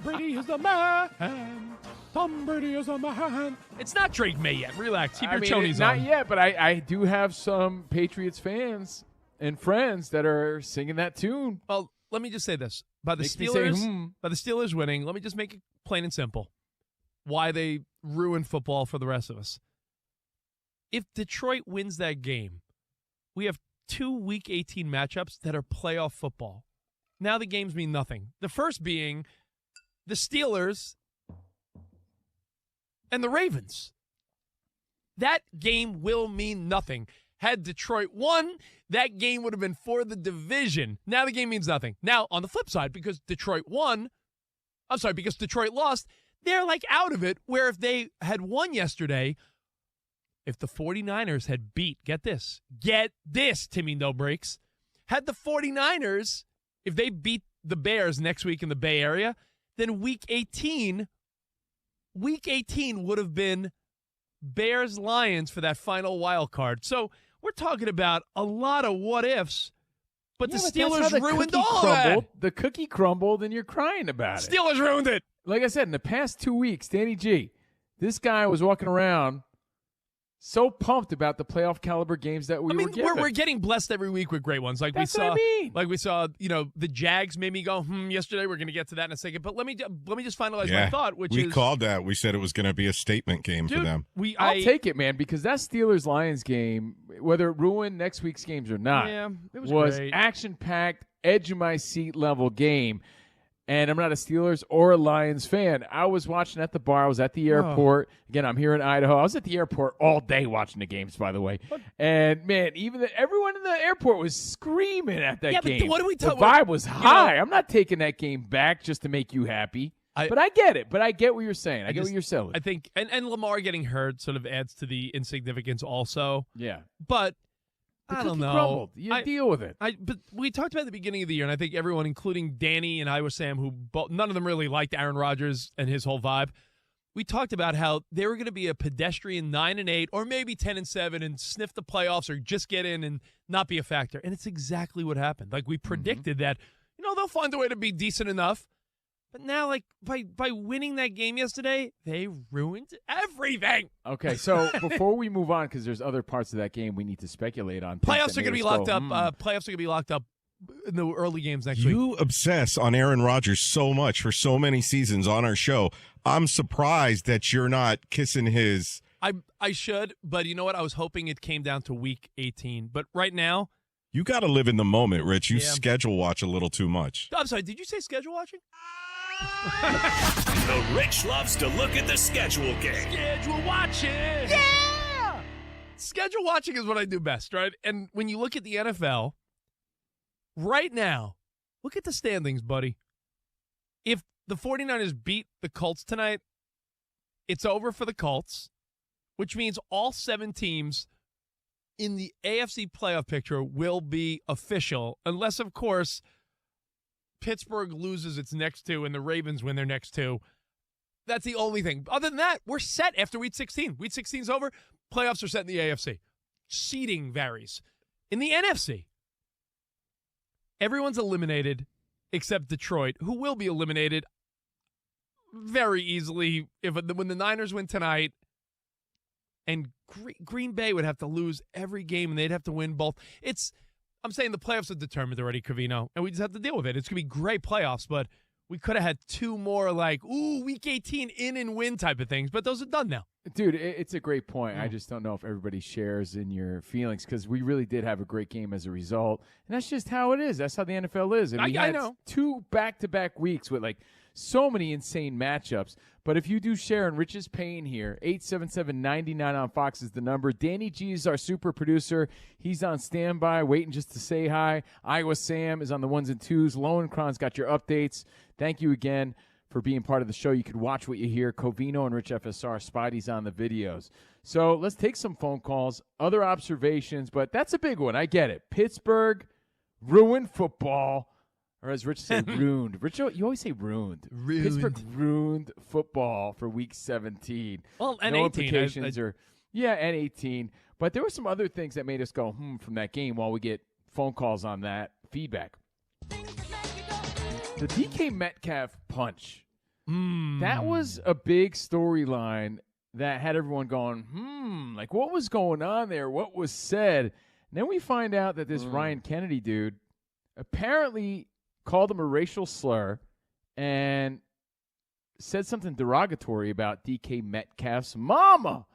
Brady is the man. Tom Brady is the man. It's not Drake May yet. Relax. Keep your chonies on. Not yet, but I do have some Patriots fans and friends that are singing that tune. Well, let me just say this. By the Makes me say, Steelers winning, let me just make it plain and simple. Why they ruin football for the rest of us. If Detroit wins that game, we have 2 Week 18 matchups that are playoff football. Now the games mean nothing. The first being the Steelers and the Ravens. That game will mean nothing. Had Detroit won, that game would have been for the division. Now the game means nothing. Now, on the flip side, because Detroit lost, they're like out of it, where if they had won yesterday, if the 49ers had get this, Timmy No Breaks, had the 49ers, if they beat the Bears next week in the Bay Area, then Week 18 would have been Bears-Lions for that final wild card. So we're talking about a lot of what-ifs, but the Steelers ruined all that. The cookie crumbled, and you're crying about it. Steelers ruined it. Like I said, in the past 2 weeks, Danny G, this guy was walking around so pumped about the playoff caliber games that we were given. We're getting blessed every week with great ones. Like That's we saw, what I mean. Like we saw, the Jags made me go, yesterday. We're going to get to that in a second. But let me just finalize my thought, which we called that. We said it was going to be a statement game for them. I'll take it, man, because that Steelers-Lions game, whether it ruined next week's games or not, it was great. action-packed, edge-of-my-seat level game. And I'm not a Steelers or a Lions fan. I was watching at the bar. I was at the airport. Again, I'm here in Idaho. I was at the airport all day watching the games, by the way. And, man, everyone in the airport was screaming at that game. But what do we The vibe was high. I'm not taking that game back just to make you happy. But I get it. But I get what you're saying. I get what you're selling. I think, and Lamar getting hurt sort of adds to the insignificance also. Yeah. But I don't know. Crumbled. You deal with it. But we talked about at the beginning of the year, and I think everyone, including Danny and Iowa Sam, who none of them really liked Aaron Rodgers and his whole vibe. We talked about how they were going to be a pedestrian 9-8, or maybe 10-7, and sniff the playoffs, or just get in and not be a factor. And it's exactly what happened. Like we predicted that, they'll find a way to be decent enough. But now, like, by winning that game yesterday, they ruined everything. Okay, so before we move on, because there's other parts of that game we need to speculate on. Playoffs are going to be locked up. Playoffs are going to be locked up in the early games next week. You obsess on Aaron Rodgers so much for so many seasons on our show. I'm surprised that you're not kissing his. I should, but you know what? I was hoping it came down to Week 18. But right now. You got to live in the moment, Rich. You schedule watch a little too much. I'm sorry, did you say schedule watching? The Rich loves to look at the schedule game. Schedule watching. Yeah! Schedule watching is what I do best, right? And when you look at the NFL, right now, look at the standings, buddy. If the 49ers beat the Colts tonight, it's over for the Colts, which means all 7 teams in the AFC playoff picture will be official, unless, of course, Pittsburgh loses its next 2 and the Ravens win their next 2. That's the only thing. Other than that, we're set after Week 16. Week 16 is over. Playoffs are set in the AFC. Seeding varies. In the NFC, everyone's eliminated except Detroit, who will be eliminated very easily when the Niners win tonight. And Green Bay would have to lose every game, and they'd have to win both. I'm saying the playoffs are determined already, Covino, and we just have to deal with it. It's going to be great playoffs, but we could have had 2 more Week 18 in and win type of things, but those are done now. Dude, it's a great point. I just don't know if everybody shares in your feelings because we really did have a great game as a result, and that's just how it is. That's how the NFL is. And we had 2 back-to-back weeks with so many insane matchups. But if you do share in Rich's pain here, 877-99 on Fox is the number. Danny G is our super producer. He's on standby, waiting just to say hi. Iowa Sam is on the 1s and 2s. Lowenkron's got your updates. Thank you again for being part of the show. You can watch what you hear. Covino and Rich FSR. Spidey's on the videos. So let's take some phone calls, other observations, but that's a big one. I get it. Pittsburgh ruined football. Or as Rich say, ruined. Rich, you always say ruined. Pittsburgh ruined football for Week 17. Well, and no 18. Implications and 18. But there were some other things that made us go, from that game while we get phone calls on that feedback. The DK Metcalf punch. That was a big storyline that had everyone going, what was going on there? What was said? And then we find out that this Ryan Kennedy dude apparently called him a racial slur and said something derogatory about DK Metcalf's mama.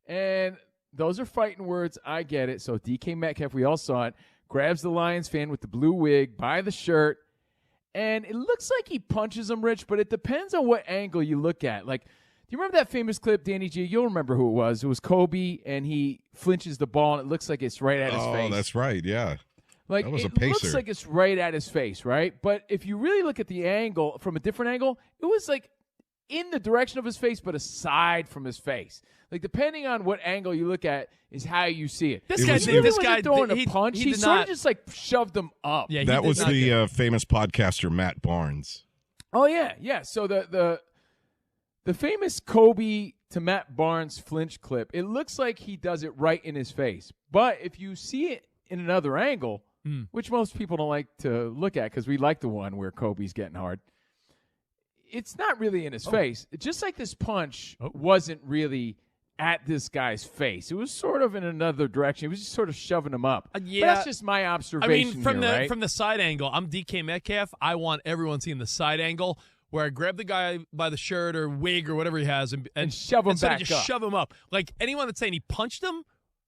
And those are fighting words. I get it. So DK Metcalf, we all saw it, grabs the Lions fan with the blue wig by the shirt, and it looks like he punches him, Rich, but it depends on what angle you look at. Do you remember that famous clip, Danny G? You'll remember who it was. It was Kobe, and he flinches the ball, and it looks like it's right at his face. Oh, that's right, yeah. That was a pacer. It looks like it's right at his face, right? But if you really look at the angle from a different angle, it was in the direction of his face, but aside from his face. Depending on what angle you look at is how you see it. This guy throwing a punch. He sort of just shoved him up. Yeah, that was the famous podcaster Matt Barnes. Oh yeah. So the famous Kobe to Matt Barnes flinch clip. It looks like he does it right in his face, but if you see it in another angle, which most people don't like to look at because we like the one where Kobe's getting hard, it's not really in his face. Just like this punch wasn't really at this guy's face. It was sort of in another direction. It was just sort of shoving him up. But that's just my observation from the side angle, I'm DK Metcalf. I want everyone seeing the side angle where I grab the guy by the shirt or wig or whatever he has and shove him back up. Shove him up. Anyone that's saying he punched him,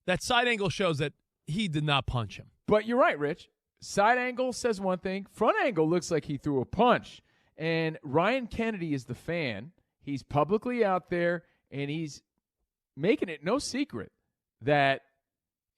that side angle shows that he did not punch him. But you're right, Rich. Side angle says one thing. Front angle looks like he threw a punch. And Ryan Kennedy is the fan. He's publicly out there, and he's making it no secret that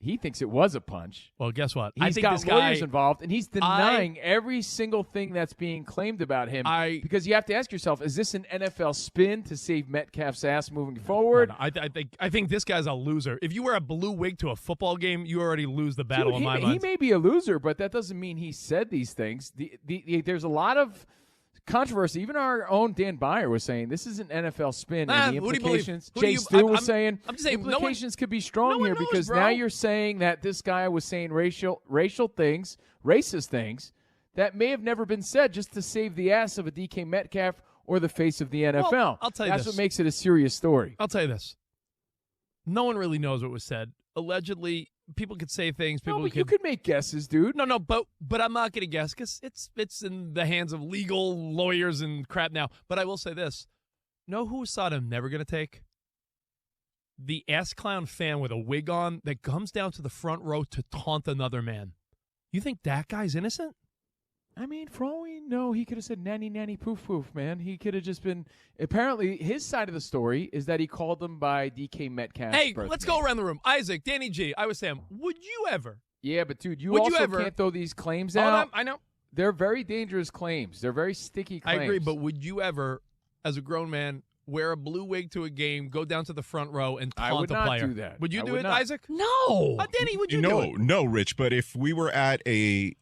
he thinks it was a punch. Well, guess what? He's got lawyers involved, and he's denying every single thing that's being claimed about him. Because you have to ask yourself, is this an NFL spin to save Metcalf's ass moving forward? No. I think this guy's a loser. If you wear a blue wig to a football game, you already lose the battle in my mind. He may be a loser, but that doesn't mean he said these things. There's a lot of controversy. Even our own Dan Byer was saying this is an NFL spin, and the implications. Jay Stu was saying implications could be strong here because now you're saying that this guy was saying racial things, racist things that may have never been said just to save the ass of a DK Metcalf or the face of the NFL. Well, I'll tell you that's this. what makes it a serious story. I'll tell you this. No one really knows what was said. Allegedly, people could say things. You could make guesses, dude. No, but I'm not going to guess because it's in the hands of legal lawyers and crap now. But I will say this. Know who side I'm never going to take? The ass clown fan with a wig on that comes down to the front row to taunt another man. You think that guy's innocent? I mean, for all we know, he could have said nanny, nanny, poof, poof, man. He could have just been – apparently, his side of the story is that he called them by DK Metcalf's birthday. Let's go around the room. Isaac, Danny G, Iowa Sam, would you ever? Yeah, but, dude, you also can't throw these claims out. I know. they're very dangerous claims. They're very sticky claims. I agree, but would you ever, as a grown man, wear a blue wig to a game, go down to the front row, and taunt I would the not player? do that. Would you I do would it, not. Isaac? No. Danny, would you do it? No, Rich. But if we were at a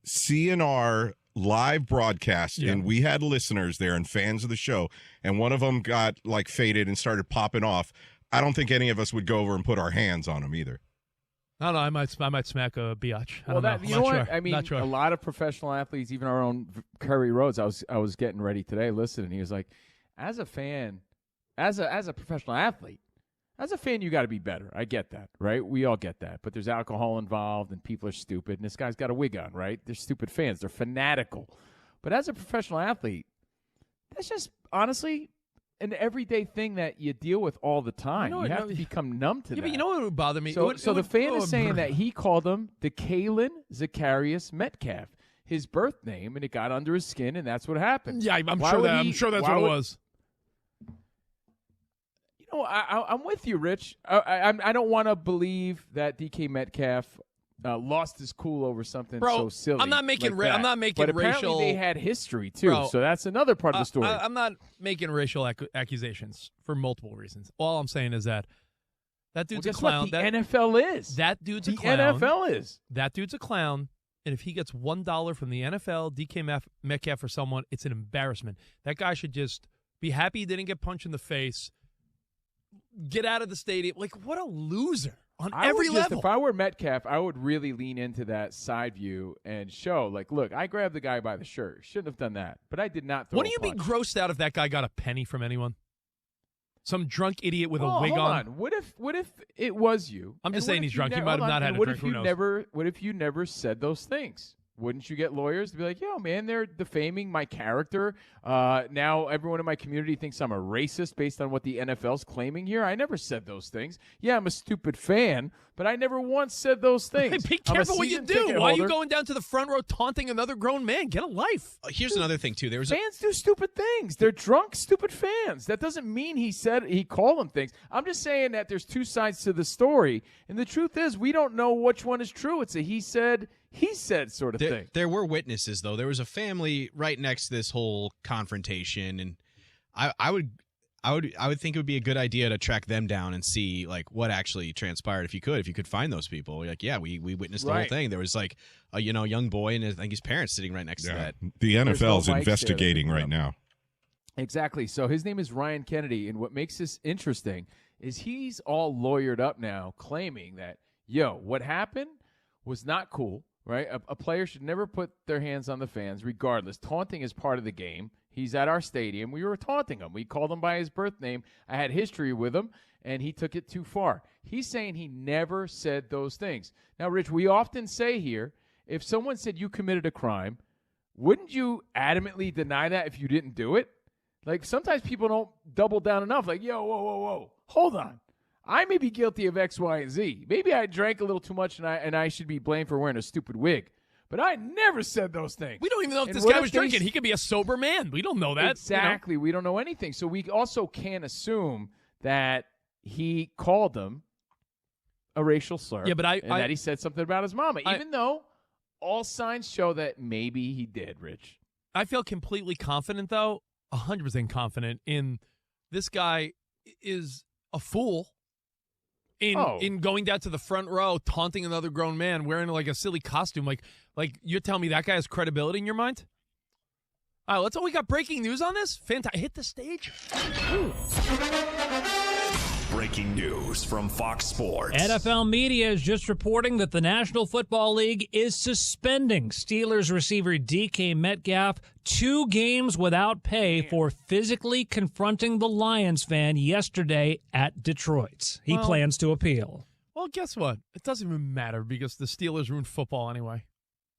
CNR live broadcast and we had listeners there and fans of the show, and one of them got like faded and started popping off, I don't think any of us would go over and put our hands on him either. I don't know. I might smack a biatch. Well, you know what? I mean, not sure. a lot of professional athletes, even our own Curry Rhodes. I was getting ready today, listening. He was like, as a fan, as a professional athlete, as a fan, you got to be better. I get that, right? We all get that. But there's alcohol involved, and people are stupid. And this guy's got a wig on, right? They're stupid fans. They're fanatical. But as a professional athlete, that's just honestly an everyday thing that you deal with all the time. You have to become numb to that. But you know what would bother me? So the fan is saying that he called him the Kalen Zacharias Metcalf, his birth name, and it got under his skin, and that's what happened. Yeah, I'm sure that's what it was. You know, I'm with you, Rich. I don't want to believe that DK Metcalf lost his cool over something so silly. I'm not making like I'm not making but racial. Apparently they had history too, Bro, so that's another part of the story. I'm not making racial accusations for multiple reasons. All I'm saying is that dude's a clown. What the NFL is. That dude's a the clown. NFL is. That dude's a clown. And if he gets $1 from the NFL, DK Metcalf or someone, it's an embarrassment. That guy should just be happy he didn't get punched in the face. Get out of the stadium. Like, what a loser on every level. If I were Metcalf, I would really lean into that side view and show, like, look, I grabbed the guy by the shirt. Shouldn't have done that. But I did not throw Wouldn't you be grossed out if that guy got a penny from anyone? Some drunk idiot with a wig hold on. What if it was you? I'm just And saying what he's if drunk. you He might have not had a what drink. if Who you knows? What if you never said those things? Wouldn't you get lawyers to be like, yo, man, they're defaming my character. Now everyone in my community thinks I'm a racist based on what the NFL's claiming here. I never said those things. Yeah, I'm a stupid fan, but I never once said those things. Be careful what you do. Why are you going down to the front row taunting another grown man? Get a life. Here's another thing, too. Fans do stupid things. They're drunk, stupid fans. That doesn't mean he called them things. I'm just saying that there's two sides to the story, and the truth is we don't know which one is true. It's a he said sort of thing. There were witnesses, though. There was a family right next to this whole confrontation, and I would think it would be a good idea to track them down and see like what actually transpired if you could find those people. Like, yeah, we witnessed the whole thing. There was like a young boy and I think his parents sitting right next to that. The NFL is investigating right now. Exactly. So his name is Ryan Kennedy, and what makes this interesting is he's all lawyered up now, claiming that what happened was not cool. Right? A player should never put their hands on the fans, regardless. Taunting is part of the game. He's at our stadium. We were taunting him. We called him by his birth name. I had history with him, and he took it too far. He's saying he never said those things. Now, Rich, we often say here, if someone said you committed a crime, wouldn't you adamantly deny that if you didn't do it? Like, sometimes people don't double down enough. Like, whoa, hold on. I may be guilty of X, Y, and Z. Maybe I drank a little too much and I should be blamed for wearing a stupid wig. But I never said those things. We don't even know if this guy was drinking. He could be a sober man. We don't know that. Exactly. We don't know anything. So we also can't assume that he called them a racial slur. Yeah, but that he said something about his mama, even though all signs show that maybe he did, Rich. I feel completely confident, though, 100% confident in this guy is a fool. In going down to the front row, taunting another grown man, wearing like a silly costume, like you're telling me that guy has credibility in your mind? All right, we got breaking news on this. Fantastic! Hit the stage. Breaking news from Fox Sports. NFL media is just reporting that the National Football League is suspending Steelers receiver DK Metcalf 2 games without pay for physically confronting the Lions fan yesterday at Detroit. He plans to appeal. Well, guess what? It doesn't even matter because the Steelers ruined football anyway.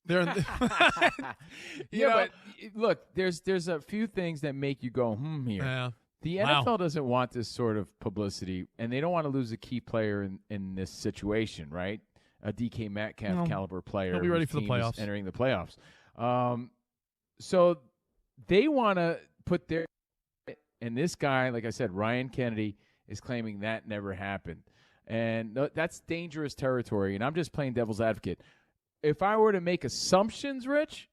They're but look, there's a few things that make you go here. Yeah. The NFL doesn't want this sort of publicity, and they don't want to lose a key player in this situation, right? A DK Metcalf caliber player. He'll be ready for the playoffs. Entering the playoffs. So they want to put their – and this guy, like I said, Ryan Kennedy, is claiming that never happened. And that's dangerous territory, and I'm just playing devil's advocate. If I were to make assumptions, Rich,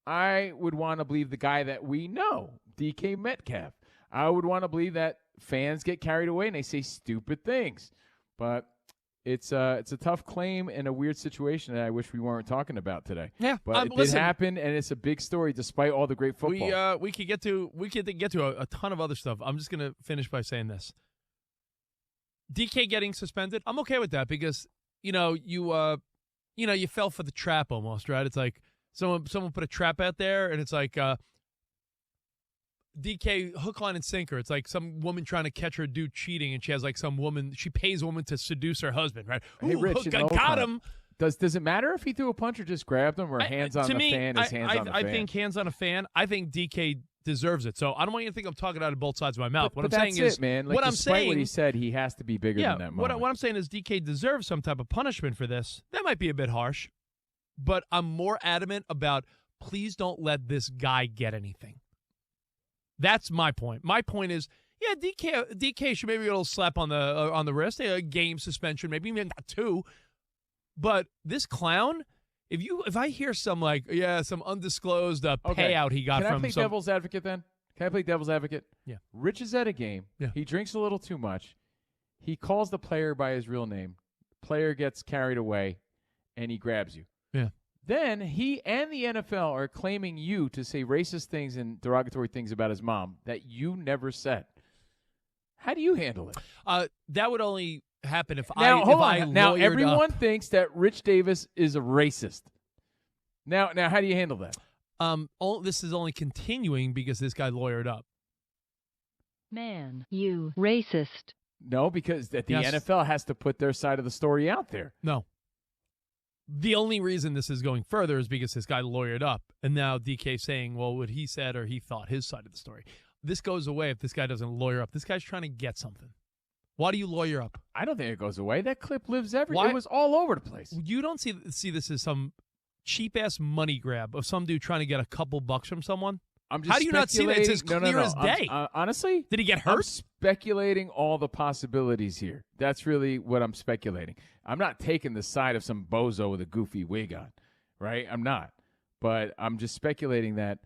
I would want to believe the guy that we know, DK Metcalf. I would want to believe that fans get carried away and they say stupid things. But it's a tough claim and a weird situation that I wish we weren't talking about today. Yeah, but it did happen, and it's a big story despite all the great football. We could get to a ton of other stuff. I'm just going to finish by saying this. DK getting suspended, I'm okay with that because you fell for the trap almost, right? It's like someone put a trap out there, and it's like DK hook, line, and sinker. It's like some woman trying to catch her dude cheating, and she has like she pays a woman to seduce her husband, right? Hey, Rich, got him. Does it matter if he threw a punch or just grabbed him, or hands on the fan is hands on the fan? I think hands on a fan. I think DK deserves it. So I don't want you to think I'm talking out of both sides of my mouth. What I'm saying is, man. Like, despite what he said, he has to be bigger than that moment. What I'm saying is DK deserves some type of punishment for this. That might be a bit harsh, but I'm more adamant about please don't let this guy get anything. That's my point. My point is, yeah, DK should maybe get a little slap on the wrist, a game suspension, maybe even not 2. But this clown, if I hear some undisclosed payout he got from Can I play devil's advocate then? Can I play devil's advocate? Yeah. Rich is at a game. Yeah. He drinks a little too much. He calls the player by his real name. Player gets carried away, and he grabs you. Yeah. Then he and the NFL are claiming you to say racist things and derogatory things about his mom that you never said. How do you handle it? That would only happen if Now everyone thinks that Rich Davis is a racist. Now how do you handle that? This is only continuing because this guy lawyered up. Man, you racist. No, because the NFL has to put their side of the story out there. No. The only reason this is going further is because this guy lawyered up, and now DK saying, well, what he said or he thought his side of the story. This goes away if this guy doesn't lawyer up. This guy's trying to get something. Why do you lawyer up? I don't think it goes away. That clip lives everywhere. It was all over the place. You don't see this as some cheap-ass money grab of some dude trying to get a couple bucks from someone? I'm just How do you not see that? It's as clear as day. Honestly? Did he get hurt? I'm speculating all the possibilities here. That's really what I'm speculating. I'm not taking the side of some bozo with a goofy wig on, right? I'm not. But I'm just speculating that,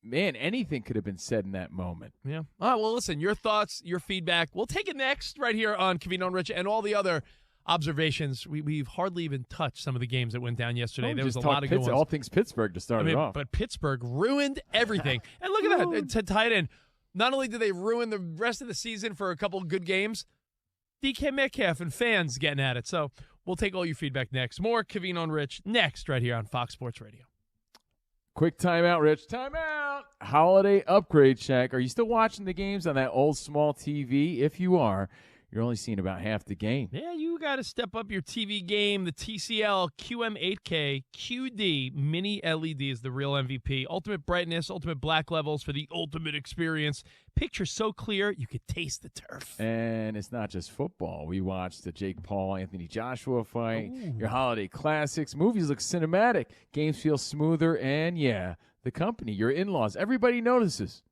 man, anything could have been said in that moment. Yeah. All right, well, listen, your thoughts, your feedback. We'll take it next right here on Covino and Rich and all the other observations. We've hardly even touched some of the games that went down yesterday. There was a lot of good ones. All things Pittsburgh to start it off. But Pittsburgh ruined everything. And look at that. To tie it in, not only did they ruin the rest of the season for a couple of good games, DK Metcalf and fans getting at it. So we'll take all your feedback next. More Covino and Rich next right here on Fox Sports Radio. Quick timeout, Rich. Timeout. Holiday upgrade check. Are you still watching the games on that old small TV? If you are, you're only seeing about half the game. Yeah, you got to step up your TV game. The TCL QM8K QD Mini LED is the real MVP. Ultimate brightness, ultimate black levels for the ultimate experience. Picture so clear, you could taste the turf. And it's not just football. We watched the Jake Paul, Anthony Joshua fight, your holiday classics. Movies look cinematic. Games feel smoother. And, yeah, the company, your in-laws, everybody notices.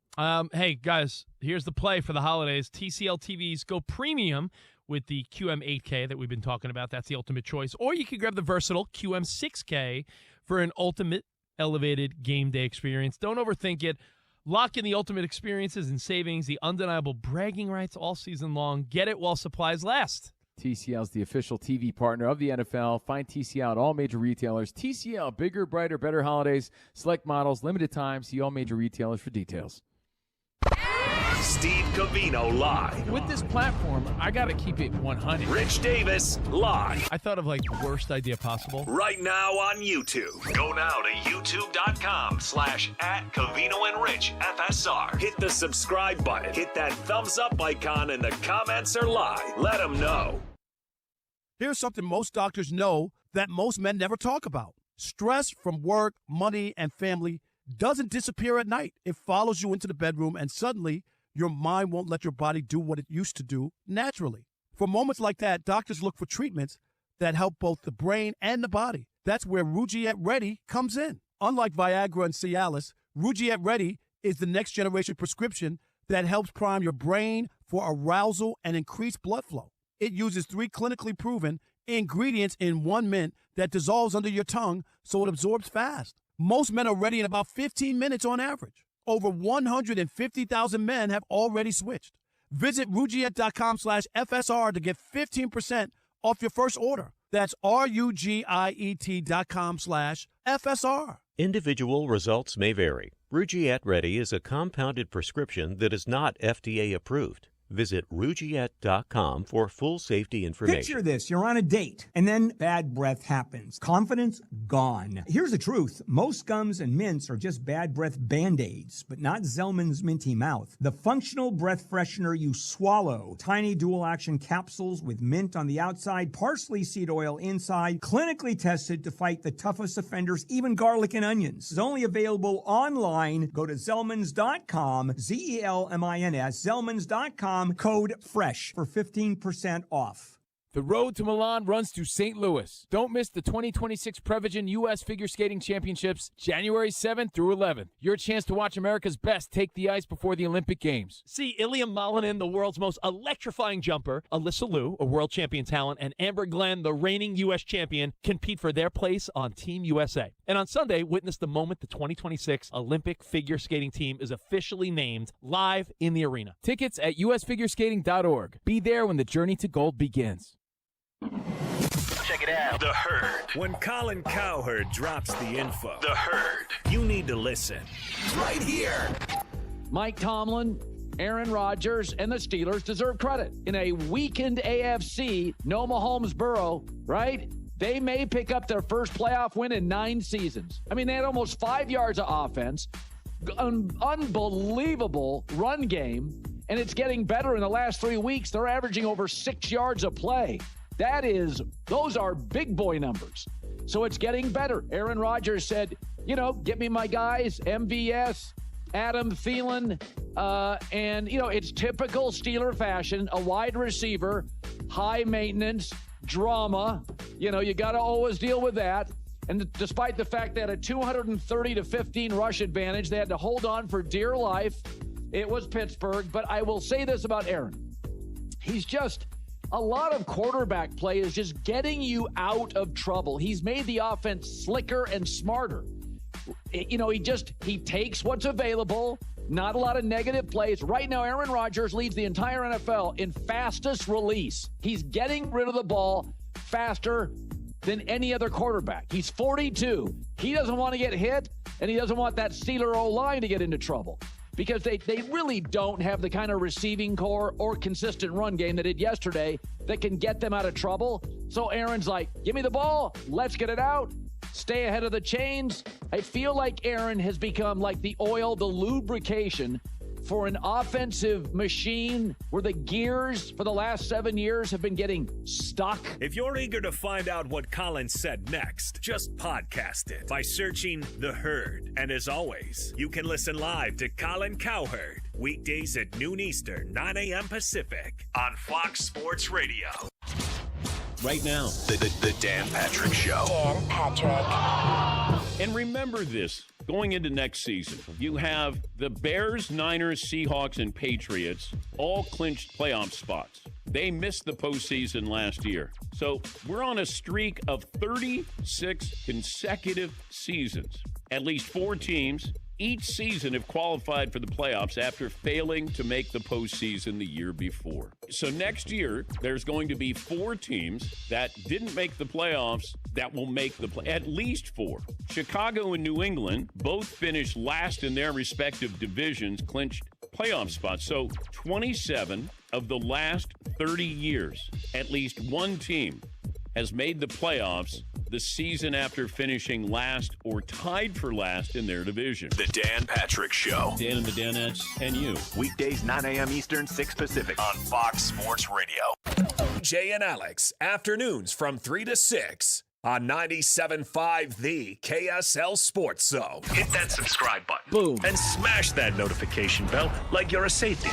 Hey, guys, here's the play for the holidays. TCL TVs go premium with the QM8K that we've been talking about. That's the ultimate choice. Or you could grab the versatile QM6K for an ultimate elevated game day experience. Don't overthink it. Lock in the ultimate experiences and savings, the undeniable bragging rights all season long. Get it while supplies last. TCL is the official TV partner of the NFL. Find TCL at all major retailers. TCL, bigger, brighter, better holidays. Select models, limited time. See all major retailers for details. Steve Covino live. With this platform, I got to keep it 100. Rich Davis live. I thought of like the worst idea possible. Right now on YouTube. Go now to youtube.com/@CovinoandRichFSR. Hit the subscribe button. Hit that thumbs up icon and the comments are live. Let them know. Here's something most doctors know that most men never talk about. Stress from work, money, and family doesn't disappear at night. It follows you into the bedroom, and suddenly your mind won't let your body do what it used to do naturally. For moments like that, doctors look for treatments that help both the brain and the body. That's where Rugiet Ready comes in. Unlike Viagra and Cialis, Rugiet Ready is the next generation prescription that helps prime your brain for arousal and increased blood flow. It uses 3 clinically proven ingredients in 1 mint that dissolves under your tongue so it absorbs fast. Most men are ready in about 15 minutes on average. Over 150,000 men have already switched. Visit Rugiet.com/FSR to get 15% off your first order. That's RUGIET.com/FSR. Individual results may vary. Rugiet Ready is a compounded prescription that is not FDA approved. Visit Rugiet.com for full safety information. Picture this. You're on a date, and then bad breath happens. Confidence gone. Here's the truth. Most gums and mints are just bad breath Band-Aids, but not Zellman's Minty Mouth. The functional breath freshener you swallow. Tiny dual-action capsules with mint on the outside, parsley seed oil inside, clinically tested to fight the toughest offenders, even garlic and onions. Is only available online. Go to Zellmans.com, Zelmins, Zellmans.com. Code FRESH for 15% off. The road to Milan runs through St. Louis. Don't miss the 2026 Prevagen U.S. Figure Skating Championships, January 7th through 11th. Your chance to watch America's best take the ice before the Olympic Games. See Ilya Malinin, the world's most electrifying jumper, Alyssa Liu, a world champion talent, and Amber Glenn, the reigning U.S. champion, compete for their place on Team USA. And on Sunday, witness the moment the 2026 Olympic figure skating team is officially named live in the arena. Tickets at usfigureskating.org. Be there when the journey to gold begins. Check it out. The Herd. When Colin Cowherd drops the info, The Herd, you need to listen. Right here. Mike Tomlin, Aaron Rodgers, and the Steelers deserve credit. In a weakened AFC, no Mahomes-Burrow, right? They may pick up their first playoff win in 9 seasons. I mean, they had almost 5 yards of offense, unbelievable run game, and it's getting better in the last 3 weeks. They're averaging over 6 yards a play. Those are big boy numbers. So it's getting better. Aaron Rodgers said, get me my guys, MVS, Adam Thielen, and, it's typical Steeler fashion, a wide receiver, high maintenance, drama. You got to always deal with that. And despite the fact they had a 230-15 rush advantage, they had to hold on for dear life. It was Pittsburgh. But I will say this about Aaron. A lot of quarterback play is just getting you out of trouble. He's made the offense slicker and smarter. He takes what's available, not a lot of negative plays. Right now, Aaron Rodgers leads the entire NFL in fastest release. He's getting rid of the ball faster than any other quarterback. He's 42. He doesn't want to get hit, and he doesn't want that Steeler O-line to get into trouble. Because they really don't have the kind of receiving core or consistent run game they did yesterday that can get them out of trouble. So Aaron's like, give me the ball, let's get it out, stay ahead of the chains. I feel like Aaron has become like the oil, the lubrication for an offensive machine where the gears for the last 7 years have been getting stuck. If you're eager to find out what Colin said next, just podcast it by searching The Herd. And as always, you can listen live to Colin Cowherd weekdays at noon Eastern, 9 a.m. Pacific on Fox Sports Radio. Right now, the Dan Patrick Show. Dan Patrick. And remember this, going into next season, you have the Bears, Niners, Seahawks, and Patriots all clinched playoff spots. They missed the postseason last year. So we're on a streak of 36 consecutive seasons. At least 4 teams each season have qualified for the playoffs after failing to make the postseason the year before. So next year, there's going to be 4 teams that didn't make the playoffs that will make at least 4. Chicago and New England both finished last in their respective divisions, clinched playoff spots. So 27 of the last 30 years, at least one team has made the playoffs the season after finishing last or tied for last in their division. The Dan Patrick Show. Dan and the Danettes and you. Weekdays 9 a.m. Eastern, 6 Pacific on Fox Sports Radio. Jay and Alex, afternoons from 3 to 6 on 97.5 The KSL Sports Zone. Hit that subscribe button. Boom. And smash that notification bell like you're a safety.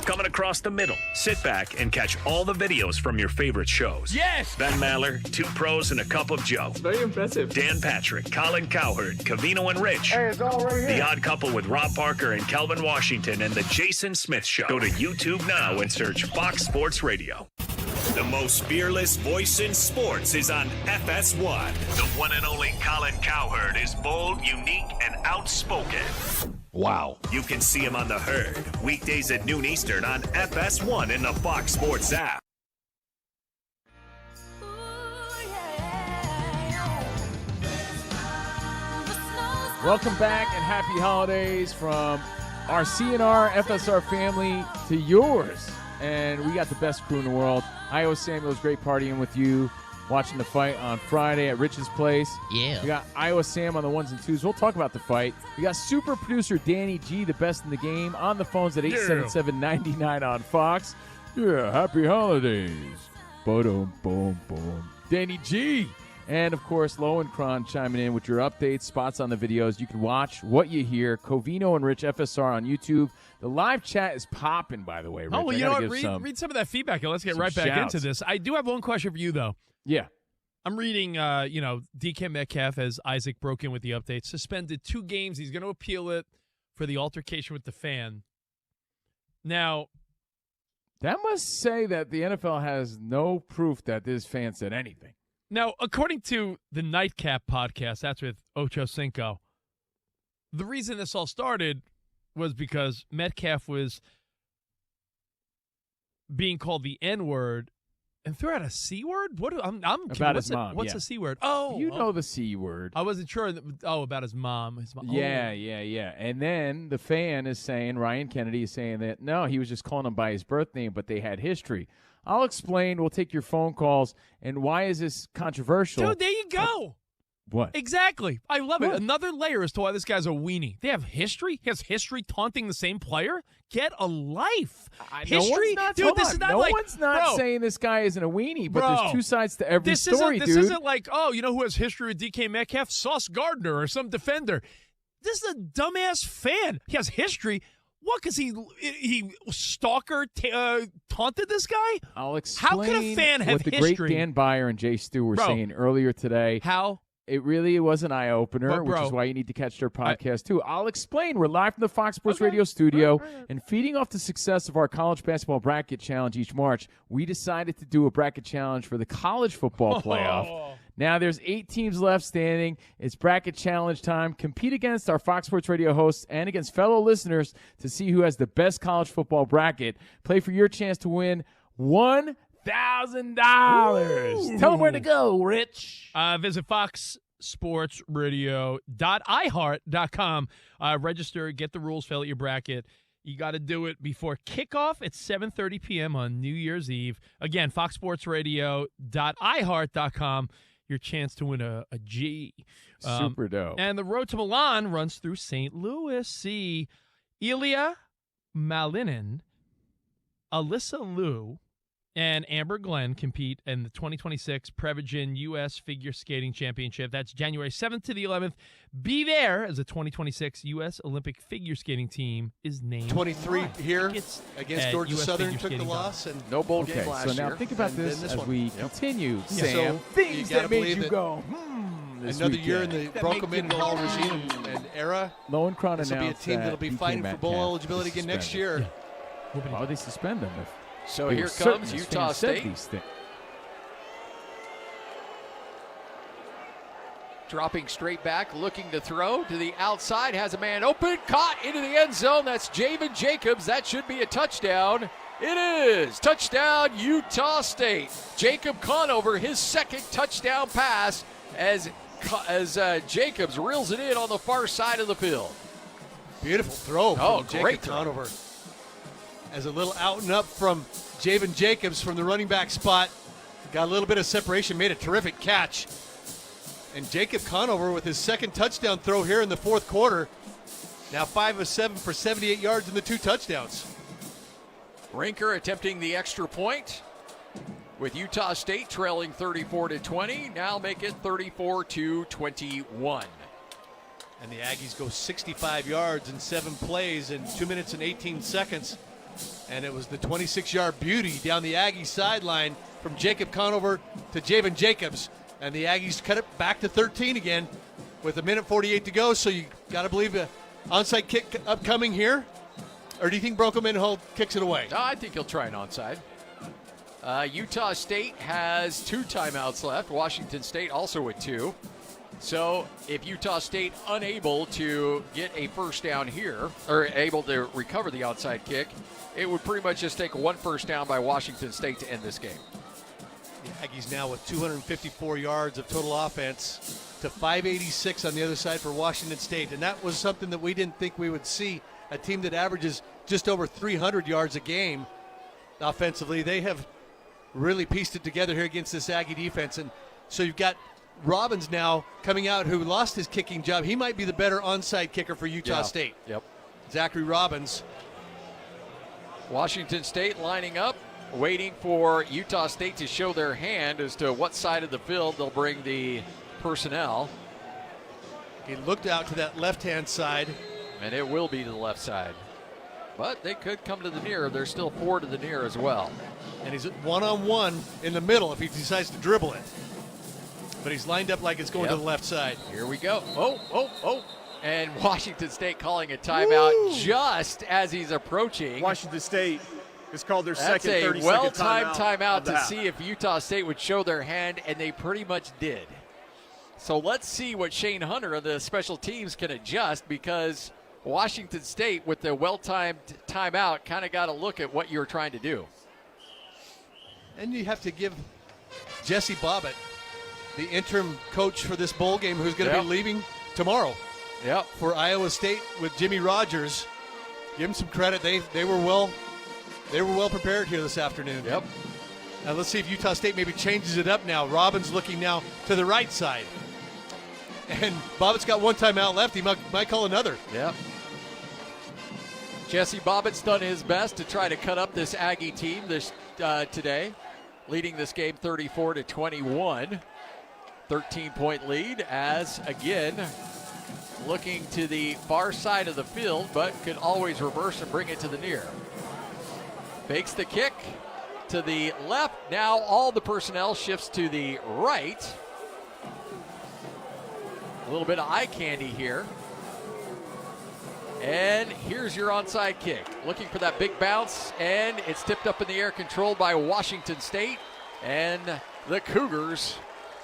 Coming across the middle. Sit back and catch all the videos from your favorite shows. Yes! Ben Maller, 2 pros and a cup of Joe. Very impressive. Dan Patrick, Colin Cowherd, Covino and Rich. Hey, it's all right here. The Odd Couple with Rob Parker and Kelvin Washington and The Jason Smith Show. Go to YouTube now and search Fox Sports Radio. The The most fearless voice in sports is on FS1. The one and only Colin Cowherd is bold, unique, and outspoken. Wow. You can see him on The Herd, weekdays at noon Eastern on FS1 in the Fox Sports app. Welcome back and happy holidays from our CNR FSR family to yours. And we got the best crew in the world. Iowa Samuel's great partying with you, watching the fight on Friday at Rich's place. Yeah. We got Iowa Sam on the ones and twos. We'll talk about the fight. We got super producer Danny G, the best in the game, on the phones at 877-99 on Fox. Yeah, happy holidays. Boom, boom, boom. Danny G. And, of course, Lowenkron chiming in with your updates, spots on the videos. You can watch what you hear. Covino and Rich FSR on YouTube. The live chat is popping, by the way, Rich. Oh, well, you know what? Read some of that feedback, and let's get right back into this. I do have one question for you, though. Yeah. I'm reading, DK Metcalf, as Isaac broke in with the update, suspended 2 games. He's going to appeal it for the altercation with the fan. Now, that must say that the NFL has no proof that this fan said anything. Now, according to the Nightcap podcast, that's with Ocho Cinco, the reason this all started was because Metcalf was being called the N-word and threw out a C-word? I'm about his mom. What's a C-word? Oh, you know the C-word. I wasn't sure. About his mom. Yeah. And then the fan is saying, Ryan Kennedy is saying that, no, he was just calling him by his birth name, but they had history. I'll explain. We'll take your phone calls. And why is this controversial? Dude, there you go. What? Exactly. I love it. Another layer as to why this guy's a weenie. They have history. He has history taunting the same player. Get a life. History? No one's not saying this guy isn't a weenie, but there's two sides to every story, dude. This isn't like, you know who has history with DK Metcalf? Sauce Gardner or some defender. This is a dumbass fan. He has history. What? Because he stalker taunted this guy? I'll explain. How could a fan have what the history? Great Dan Byer and Jay Stu were saying earlier today. How? It really was an eye-opener, which is why you need to catch their podcast, too. I'll explain. We're live from the Fox Sports Radio studio, and feeding off the success of our college basketball bracket challenge each March, we decided to do a bracket challenge for the college football playoff. Now there's 8 teams left standing. It's bracket challenge time. Compete against our Fox Sports Radio hosts and against fellow listeners to see who has the best college football bracket. Play for your chance to win $1,000. Tell them where to go, Rich. Visit foxsportsradio.iheart.com. Register, get the rules, fill out your bracket. You got to do it before kickoff at 7:30 p.m. on New Year's Eve. Again, foxsportsradio.iheart.com. Your chance to win a G. Super dope. And the road to Milan runs through St. Louis. See Ilya Malinin, Alyssa Liu, and Amber Glenn compete in the 2026 Prevagen U.S. Figure Skating Championship. That's January 7th to the 11th. Be there as the 2026 U.S. Olympic Figure Skating team is named. 23 here against Georgia Southern took the loss. And no bowl game last year. So now think about this as we continue, Sam. So things that made you go, another year in the Bronco Mendenhall regime and era. Lowenkron This will be a team that will be fighting for bowl eligibility again next year. Why would they suspend them? So here comes Utah State. Dropping straight back, looking to throw to the outside, has a man open, caught into the end zone. That's Javen Jacobs. That should be a touchdown. It is. Touchdown, Utah State. Jacob Conover, his second touchdown pass as Jacobs reels it in on the far side of the field. Beautiful throw from Jacob Conover. As a little out and up from Javen Jacobs from the running back spot. Got a little bit of separation, made a terrific catch. And Jacob Conover with his second touchdown throw here in the fourth quarter. Now 5 of 7 for 78 yards and the 2 touchdowns. Rinker attempting the extra point with Utah State trailing 34-20. Now make it 34-21. And the Aggies go 65 yards in 7 plays in 2 minutes and 18 seconds. And it was the 26-yard beauty down the Aggie sideline from Jacob Conover to Javen Jacobs. And the Aggies cut it back to 13 again with 1:48 to go. So you got to believe an onside kick upcoming here. Or do you think Bronco Mendenhall kicks it away? I think he'll try an onside. Utah State has 2 timeouts left. Washington State also with 2. So if Utah State unable to get a first down here, or able to recover the onside kick, it would pretty much just take 1 first down by Washington State to end this game. The Aggies now with 254 yards of total offense to 586 on the other side for Washington State. And that was something that we didn't think we would see, a team that averages just over 300 yards a game offensively. They have really pieced it together here against this Aggie defense. And so you've got Robbins now coming out, who lost his kicking job. He might be the better onside kicker for Utah State. Yep. Zachary Robbins. Washington State lining up, waiting for Utah State to show their hand as to what side of the field they'll bring the personnel. He looked out to that left-hand side. And it will be to the left side. But they could come to the near. There's still 4 to the near as well. And he's one-on-one in the middle if he decides to dribble it. But he's lined up like it's going to the left side. Here we go. Oh. And Washington State calling a timeout just as he's approaching. Washington State has called their second 30-second timeout. That's a well-timed timeout to see if Utah State would show their hand, and they pretty much did. So let's see what Shane Hunter of the special teams can adjust, because Washington State, with the well-timed timeout, kind of got a look at what you're trying to do. And you have to give Jesse Bobbitt, the interim coach for this bowl game, who's going to be leaving tomorrow for Iowa State with Jimmy Rogers. Give him some credit. They were well prepared here this afternoon. Yep. Now let's see if Utah State maybe changes it up now. Robbins looking now to the right side. And Bobbitt's got 1 timeout left. He might call another. Yep. Jesse Bobbitt's done his best to try to cut up this Aggie team today, leading this game 34-21. 13-point lead as, again, looking to the far side of the field, but could always reverse and bring it to the near. Fakes the kick to the left. Now all the personnel shifts to the right. A little bit of eye candy here. And here's your onside kick. Looking for that big bounce, and it's tipped up in the air, controlled by Washington State. And the Cougars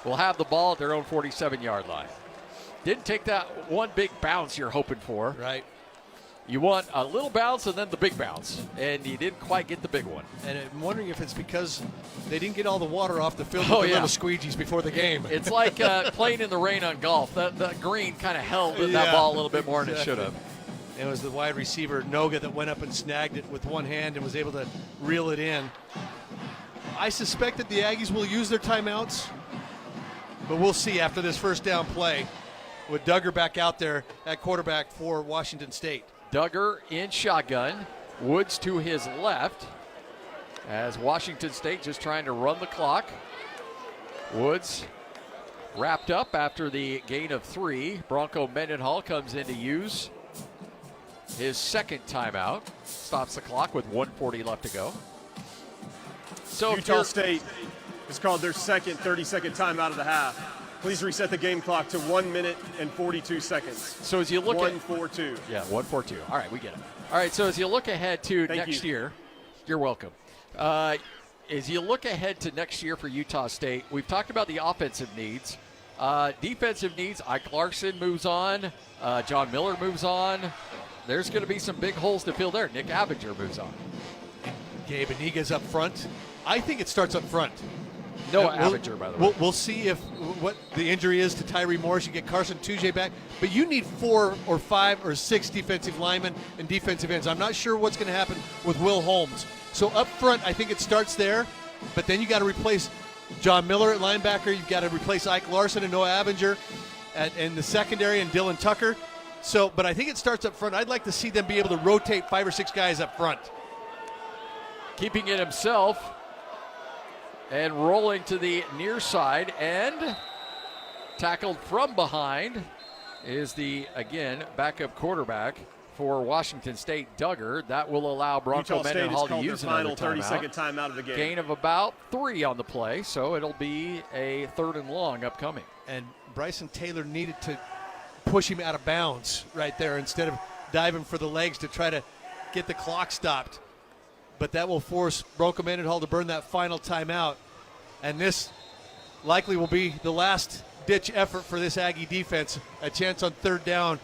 will have the ball at their own 47-yard line. Didn't take that one big bounce you're hoping for. Right. You want a little bounce and then the big bounce, and you didn't quite get the big one. And I'm wondering if it's because they didn't get all the water off the field with the little squeegees before the game. It's like playing in the rain on golf. The green kind of held that ball a little bit more than it should have. It was the wide receiver, Noga, that went up and snagged it with one hand and was able to reel it in. I suspect that the Aggies will use their timeouts, but we'll see after this first down play with Duggar back out there at quarterback for Washington State. Duggar in shotgun. Woods to his left as Washington State just trying to run the clock. Woods wrapped up after the gain of 3. Bronco Mendenhall comes in to use his second timeout. Stops the clock with 1:40 left to go. So Utah State has called their second 30-second timeout of the half. Please reset the game clock to 1 minute and 42 seconds. So as you look at 1-4-2. Yeah, 1-4-2. All right, we get it. All right, so as you look ahead to next year, you're welcome. As you look ahead to next year for Utah State, we've talked about the offensive needs. Defensive needs, Ike Larson moves on. John Miller moves on. There's going to be some big holes to fill there. Nick Abinger moves on. Gabe Aniga's up front. I think it starts up front. Noah Abinger, by the way. We'll see if what the injury is to Tyree Morris. You get Carson Tujay back. But you need 4 or 5 or 6 defensive linemen and defensive ends. I'm not sure what's going to happen with Will Holmes. So up front, I think it starts there. But then you got to replace John Miller at linebacker. You've got to replace Ike Larson and Noah Abinger in the secondary and Dylan Tucker. So, but I think it starts up front. I'd like to see them be able to rotate 5 or 6 guys up front. Keeping it himself and rolling to the near side, and tackled from behind is the, again, backup quarterback for Washington State, Duggar. That will allow Bronco Mendenhall to use another final 30-second timeout of the game. Gain of about 3 on the play, so it'll be a 3rd and long upcoming. And Bryson Taylor needed to push him out of bounds right there instead of diving for the legs to try to get the clock stopped. but that will force Bronco Mendenhall to burn that final timeout. And this likely will be the last-ditch effort for this Aggie defense, a chance on third down.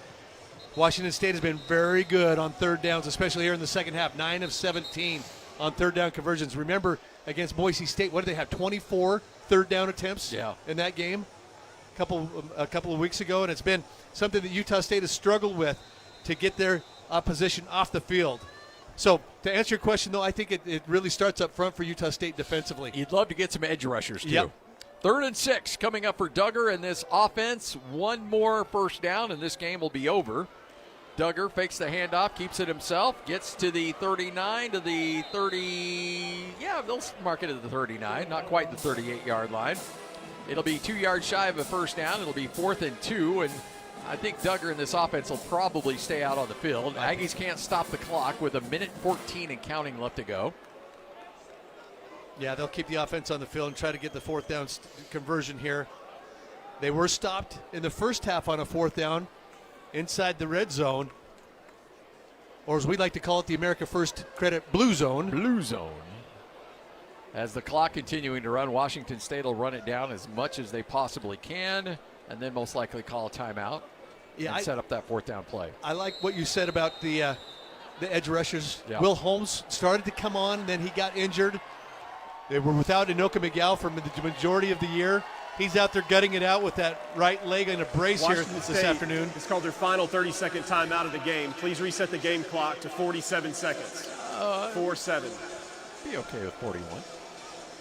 Washington State has been very good on third downs, especially here in the second half, 9 of 17 on third down conversions. Remember, against Boise State, what did they have, 24 third down attempts in that game a couple of weeks ago? And it's been something that Utah State has struggled with to get their opposition off the field. So to answer your question, though, I think it really starts up front for Utah State defensively. You'd love to get some edge rushers, too. Yep. 3rd and 6 coming up for Duggar in this offense. One more first down, and this game will be over. Duggar fakes the handoff, keeps it himself, gets to the 39, to the 30. Yeah, they'll mark it at the 39, not quite the 38-yard line. It'll be 2 yards shy of a first down. It'll be 4th and 2, and I think Duggar in this offense will probably stay out on the field. Aggies can't stop the clock with 1:14 and counting left to go. Yeah, they'll keep the offense on the field and try to get the 4th down conversion here. They were stopped in the first half on a 4th down inside the red zone, or as we like to call it, the America First Credit Blue Zone. Blue Zone. As the clock continuing to run, Washington State will run it down as much as they possibly can, and then most likely call a timeout and set up that 4th down play. I like what you said about the edge rushers. Yeah. Will Holmes started to come on, and then he got injured. They were without Inoka Miguel for the majority of the year. He's out there gutting it out with that right leg in a brace Washington here State this afternoon. It's called their final 30-second timeout of the game. Please reset the game clock to 47 seconds. 4-7. Be okay with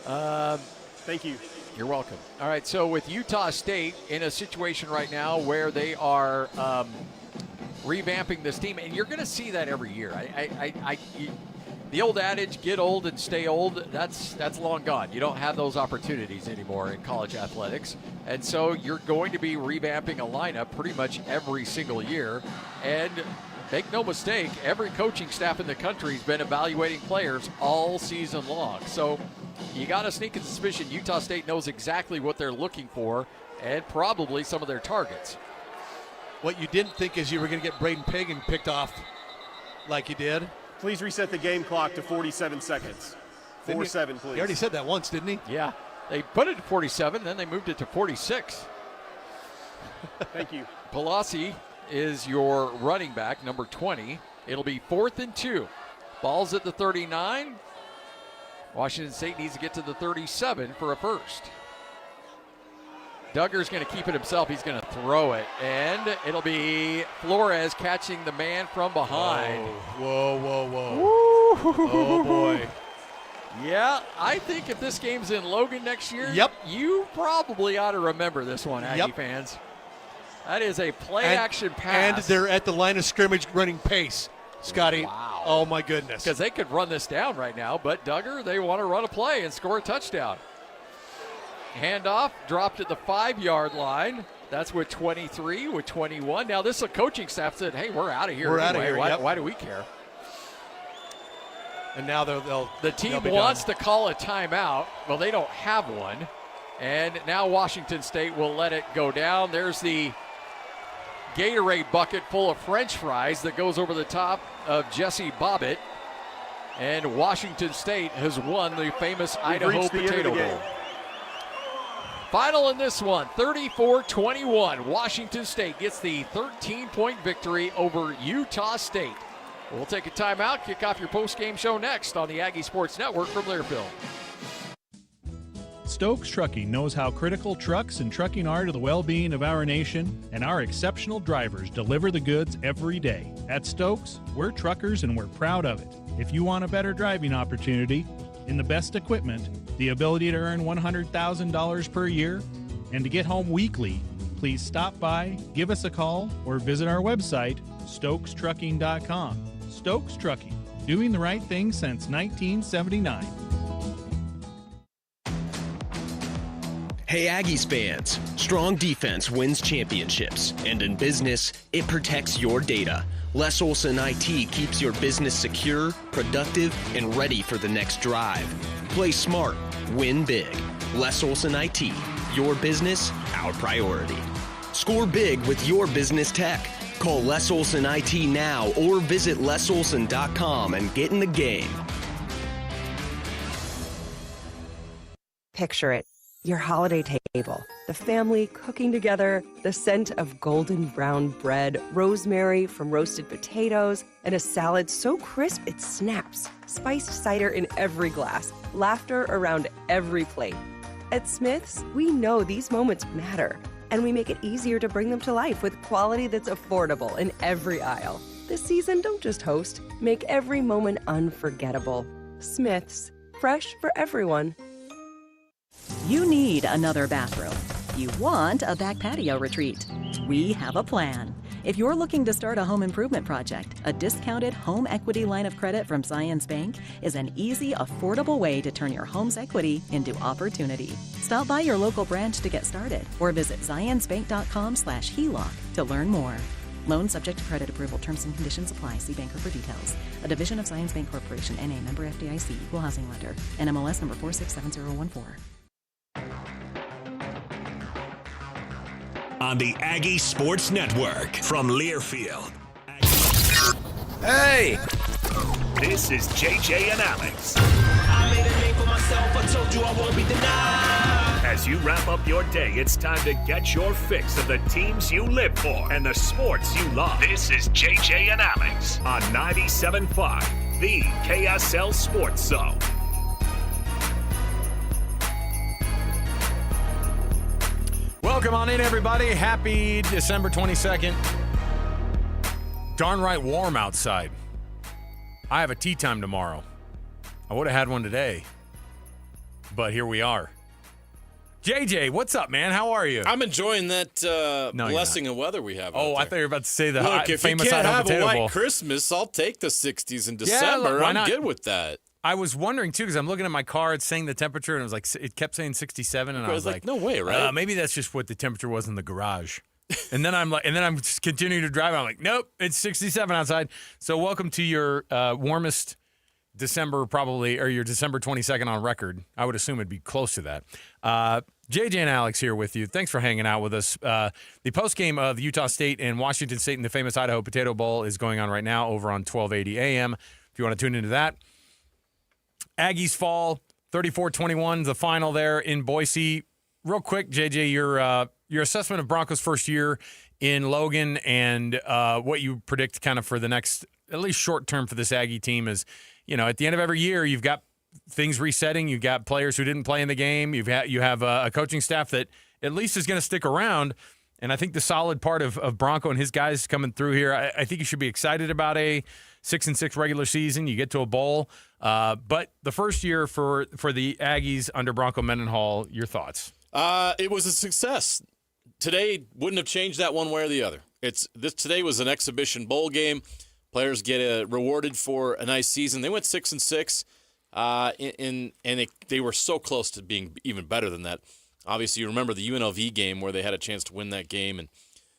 41. Thank you. You're welcome. All right, so with Utah State in a situation right now where they are revamping this team, and you're going to see that every year. The old adage, get old and stay old, that's long gone. You don't have those opportunities anymore in college athletics. And so you're going to be revamping a lineup pretty much every single year. And make no mistake, every coaching staff in the country has been evaluating players all season long. So you got a sneaking suspicion Utah State knows exactly what they're looking for and probably some of their targets. What you didn't think is you were going to get Braden Pagan picked off like you did. Please reset the game clock to 47 seconds. 4-7, please. He already said that once, didn't he? Yeah. They put it to 47, then they moved it to 46. Thank you. Pelosi is your running back, number 20. It'll be 4th and 2. Ball's at the 39. Washington State needs to get to the 37 for a first. Duggar's going to keep it himself. He's going to throw it, and it'll be Flores catching the man from behind. Whoa. Oh, boy. Yeah, I think if this game's in Logan next year, you probably ought to remember this one, Aggie fans. That is a play-action pass. And they're at the line of scrimmage running pace, Scotty. Wow. Oh, my goodness. Because they could run this down right now, but Duggar, they want to run a play and score a touchdown. Handoff dropped at the 5-yard line. That's with 23, with 21. Now this coaching staff said, hey, we're out of here. We're out of here. Why do we care? And now the team wants to call a timeout. Well, they don't have one. And now Washington State will let it go down. There's the Gatorade bucket full of French fries that goes over the top of Jesse Bobbitt. And Washington State has won the famous Idaho Potato Bowl. Final in this one, 34-21. Washington State gets the 13-point victory over Utah State. We'll take a timeout, kick off your post-game show next on the Aggie Sports Network from Learfield. Stokes Trucking knows how critical trucks and trucking are to the well-being of our nation, and our exceptional drivers deliver the goods every day. At Stokes, we're truckers and we're proud of it. If you want a better driving opportunity, in the best equipment, the ability to earn $100,000 per year, and to get home weekly, please stop by, give us a call, or visit our website, StokesTrucking.com. Stokes Trucking, doing the right thing since 1979. Hey Aggies fans, strong defense wins championships, and in business, it protects your data. Les Olson IT keeps your business secure, productive, and ready for the next drive. Play smart, win big. Les Olson IT, your business, our priority. Score big with your business tech. Call Les Olson IT now or visit lesolson.com and get in the game. Picture it. Your holiday table, the family cooking together, the scent of golden brown bread, rosemary from roasted potatoes, and a salad so crisp it snaps, spiced cider in every glass, laughter around every plate. At Smith's, we know these moments matter, and we make it easier to bring them to life with quality that's affordable in every aisle. This season, don't just host, make every moment unforgettable. Smith's, fresh for everyone. You need another bathroom. You want a back patio retreat. We have a plan. If you're looking to start a home improvement project, a discounted home equity line of credit from Zions Bank is an easy, affordable way to turn your home's equity into opportunity. Stop by your local branch to get started or visit zionsbank.com/HELOC to learn more. Loan subject to credit approval. Terms and conditions apply. See banker for details. A division of Zions Bank Corporation, N.A., member FDIC, equal housing lender. NMLS number 467014. On the Aggie Sports Network from Learfield. Hey! This is JJ and Alex. I made a name for myself. I told you I won't be denied. As you wrap up your day, it's time to get your fix of the teams you live for and the sports you love. This is JJ and Alex on 97.5, the KSL Sports Zone. Welcome on in, everybody. Happy December 22nd. Darn right warm outside. I have a tea time tomorrow. I would have had one today, but here we are. JJ, what's up, man? How are you? I'm enjoying that blessing of weather we have. Oh, I thought you were about to say the Look, if famous you can't Idaho have Potato a white Bowl. Christmas, I'll take the 60s in December. why I'm not? good with that. I was wondering, too, because I'm looking at my car. It's saying the temperature, and it was like it kept saying 67, and I was like, no way, right? Maybe that's just what the temperature was in the garage. And then I'm just continuing to drive. I'm like, nope, it's 67 outside. So welcome to your warmest December, probably, or your December 22nd on record. I would assume it'd be close to that. JJ and Alex here with you. Thanks for hanging out with us. The postgame of Utah State and Washington State in the famous Idaho Potato Bowl is going on right now over on 1280 AM. If you want to tune into that. Aggies fall 34-21, the final there in Boise. Real quick, JJ, your assessment of Broncos' first year in Logan and what you predict kind of for the next, at least short term for this Aggie team is, at the end of every year, you've got things resetting. You've got players who didn't play in the game. You have a coaching staff that at least is going to stick around. And I think the solid part of Bronco and his guys coming through here, I think you should be excited about a 6-6 regular season. You get to a bowl. But the first year for the Aggies under Bronco Mendenhall, your thoughts? It was a success. Today wouldn't have changed that one way or the other. Today was an exhibition bowl game. Players get rewarded for a nice season. They went 6-6, and they were so close to being even better than that. Obviously, you remember the UNLV game where they had a chance to win that game, and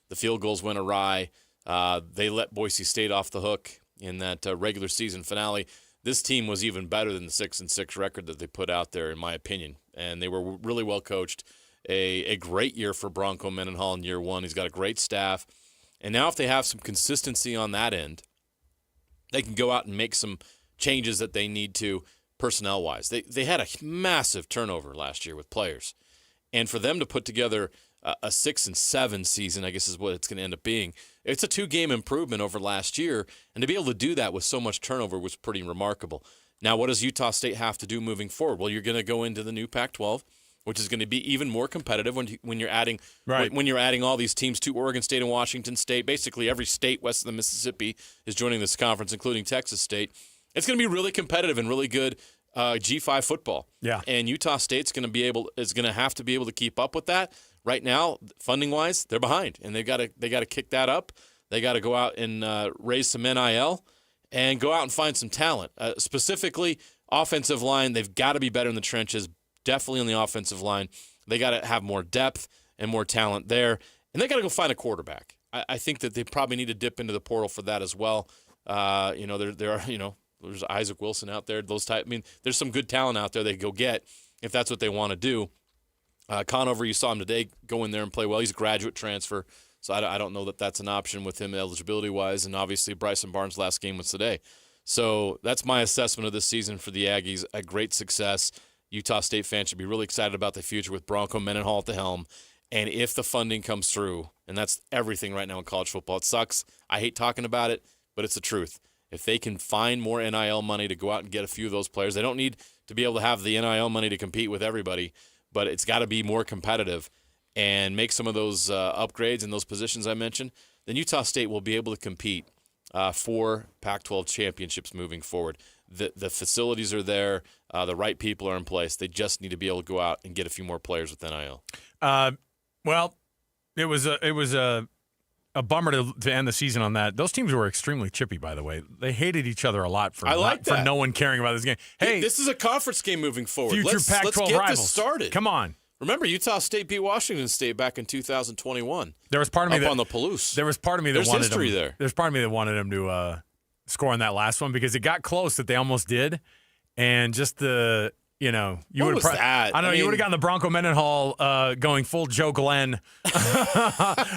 the field goals went awry. They let Boise State off the hook in that regular season finale. This team was even better than the 6-6 record that they put out there, in my opinion, and they were really well coached. A great year for Bronco Mendenhall in year one. He's got a great staff, and now if they have some consistency on that end, they can go out and make some changes that they need to personnel-wise. They had a massive turnover last year with players, and for them to put together a 6-7 season, I guess is what it's going to end up being. It's a 2-game improvement over last year, and to be able to do that with so much turnover was pretty remarkable. Now, what does Utah State have to do moving forward? Well, you're going to go into the new Pac-12, which is going to be even more competitive when you're adding when you're adding all these teams to Oregon State and Washington State. Basically, every state west of the Mississippi is joining this conference, including Texas State. It's going to be really competitive and really good G5 football. Yeah. And Utah State's going to have to be able to keep up with that. Right now, funding wise, they're behind, and they got to kick that up. They got to go out and raise some NIL and go out and find some talent. Specifically, offensive line, they've got to be better in the trenches. Definitely on the offensive line, they got to have more depth and more talent there, and they got to go find a quarterback. I think that they probably need to dip into the portal for that as well. There are there's Isaac Wilson out there. There's some good talent out there they go get if that's what they want to do. Conover, you saw him today go in there and play well. He's a graduate transfer, so I don't know that that's an option with him eligibility-wise, and obviously Bryson Barnes' last game was today. So that's my assessment of this season for the Aggies, a great success. Utah State fans should be really excited about the future with Bronco Mendenhall at the helm. And if the funding comes through, and that's everything right now in college football, it sucks. I hate talking about it, but it's the truth. If they can find more NIL money to go out and get a few of those players, they don't need to be able to have the NIL money to compete with everybody, but it's got to be more competitive and make some of those upgrades in those positions I mentioned, then Utah State will be able to compete for Pac-12 championships moving forward. The facilities are there. The right people are in place. They just need to be able to go out and get a few more players with NIL. Well, it was a bummer to end the season on that. Those teams were extremely chippy, by the way. They hated each other a lot for no one caring about this game. Hey, this is a conference game moving forward. Future Pac-12 let's get rivals. This started. Come on. Remember, Utah State beat Washington State back in 2021. There was part of me on the Palouse. There was part of me that There's wanted history them, there. There's part of me that wanted them to score on that last one because it got close that they almost did, and just the. You know, you would have. That? I don't know. You would have gotten the Bronco Mendenhall going full Joe Glenn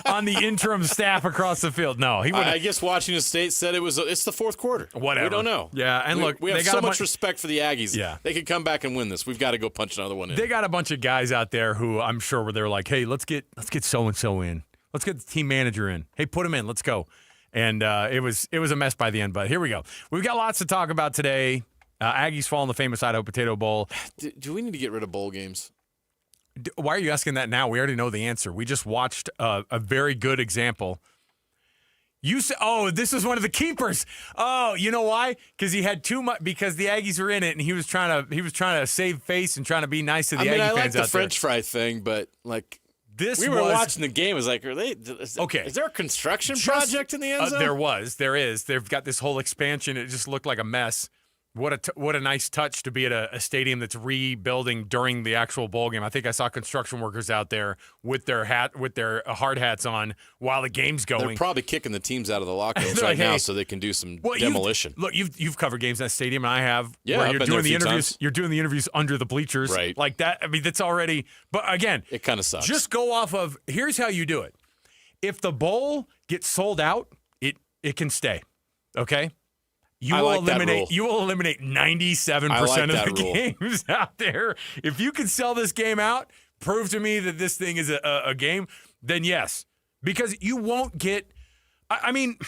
on the interim staff across the field. No, he would. I guess Washington State said it's the fourth quarter. Whatever. We don't know. Yeah, and look, we have so much respect for the Aggies. Yeah, they could come back and win this. We've got to go punch another one in. They got a bunch of guys out there who I'm sure were there like, hey, let's get so and so in. Let's get the team manager in. Hey, put him in. Let's go. And it was a mess by the end. But here we go. We've got lots to talk about today. Aggies fall in the famous Idaho Potato Bowl. Do we need to get rid of bowl games? Why are you asking that now? We already know the answer. We just watched a very good example. You said, "Oh, this is one of the keepers." Oh, you know why? Because he had too much. Because the Aggies were in it, and he was trying to save face and trying to be nice to the Aggie fans out there. I like the French fry thing, but like. We were watching the game. It was like, is there a construction project in the end zone? There is. They've got this whole expansion. It just looked like a mess. What a nice touch to be at a stadium that's rebuilding during the actual bowl game. I think I saw construction workers out there with their hard hats on while the game's going. They're probably kicking the teams out of the locker rooms right now so they can do some demolition. You've covered games in that stadium, and I have. Yeah, where I've you're been doing there the interviews. times. You're doing the interviews under the bleachers, right? Like that. I mean, that's already. But again, it kind of sucks. Just go off of. Here's how you do it. If the bowl gets sold out, it can stay. Okay. You will eliminate 97% of the games out there. If you can sell this game out, prove to me that this thing is a game, then yes. Because you won't get I mean,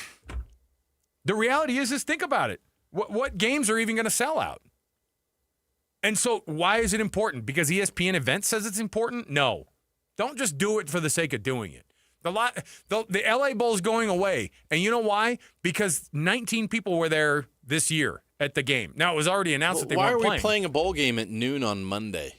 the reality is think about it. What games are even going to sell out? And so why is it important? Because ESPN Events says it's important? No. Don't just do it for the sake of doing it. The LA Bowl's going away. And you know why? Because 19 people were there this year at the game. Now, it was already announced that they weren't playing. Why are we playing a bowl game at noon on Monday?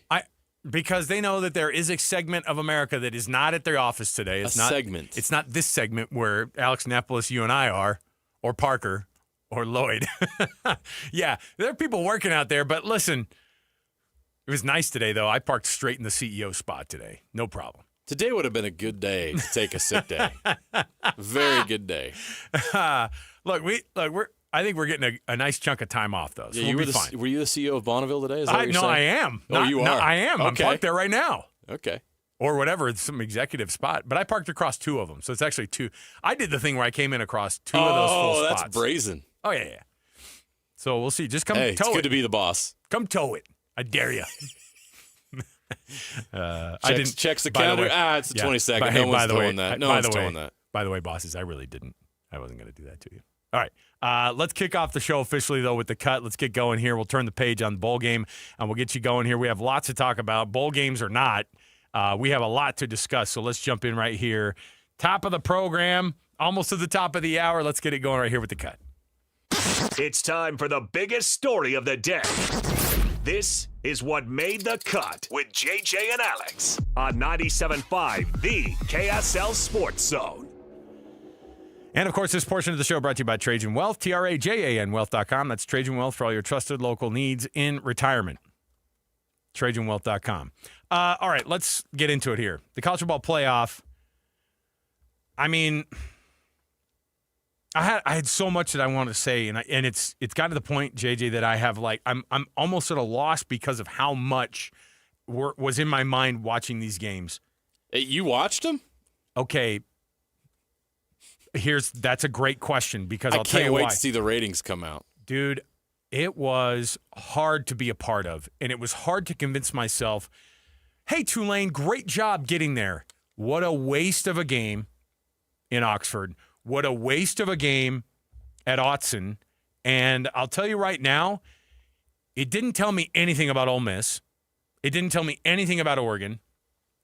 Because they know that there is a segment of America that is not at their office today. It's not segment. It's not this segment where Alex Nepolis, you and I are, or Parker, or Lloyd. Yeah, there are people working out there. But listen, it was nice today, though. I parked straight in the CEO spot today. No problem. Today would have been a good day to take a sick day. Very good day. Look, I think we're getting a nice chunk of time off, though. So yeah, we'll be fine. Were you the CEO of Bonneville today? Is that what you're saying? I am. You are? No, I am. Okay. I'm parked there right now. Okay. Or whatever, it's some executive spot. But I parked across two of them, so it's actually two. I did the thing where I came in across two of those full spots. Oh, that's brazen. Oh, yeah. So we'll see. Just come tow it. It's good to be the boss. Come tow it. I dare you. Checks the calendar. It's the 22nd. No one's towing that. No one's towing that. By the way, bosses, I really didn't. I wasn't going to do that to you. All right. Let's kick off the show officially, though, with the cut. Let's get going here. We'll turn the page on the bowl game, and we'll get you going here. We have lots to talk about, bowl games or not. We have a lot to discuss, so let's jump in right here. Top of the program, almost to the top of the hour. Let's get it going right here with the cut. It's time for the biggest story of the day. This is what made the cut with JJ and Alex on 97.5, the KSL Sports Zone. And, of course, this portion of the show brought to you by Trajan Wealth, TRAJAN Wealth.com. That's Trajan Wealth for all your trusted local needs in retirement. TrajanWealth.com. All right, let's get into it here. The college football playoff. I mean, I had so much that I wanted to say, and it's got to the point, JJ, that I have I'm almost at a loss because of how much was in my mind watching these games. You watched them? Okay. That's a great question because I'll tell you why. I why. can't wait to see the ratings come out. Dude, it was hard to be a part of, and it was hard to convince myself, hey, Tulane, great job getting there. What a waste of a game in Oxford. What a waste of a game at Autzen. And I'll tell you right now, it didn't tell me anything about Ole Miss. It didn't tell me anything about Oregon.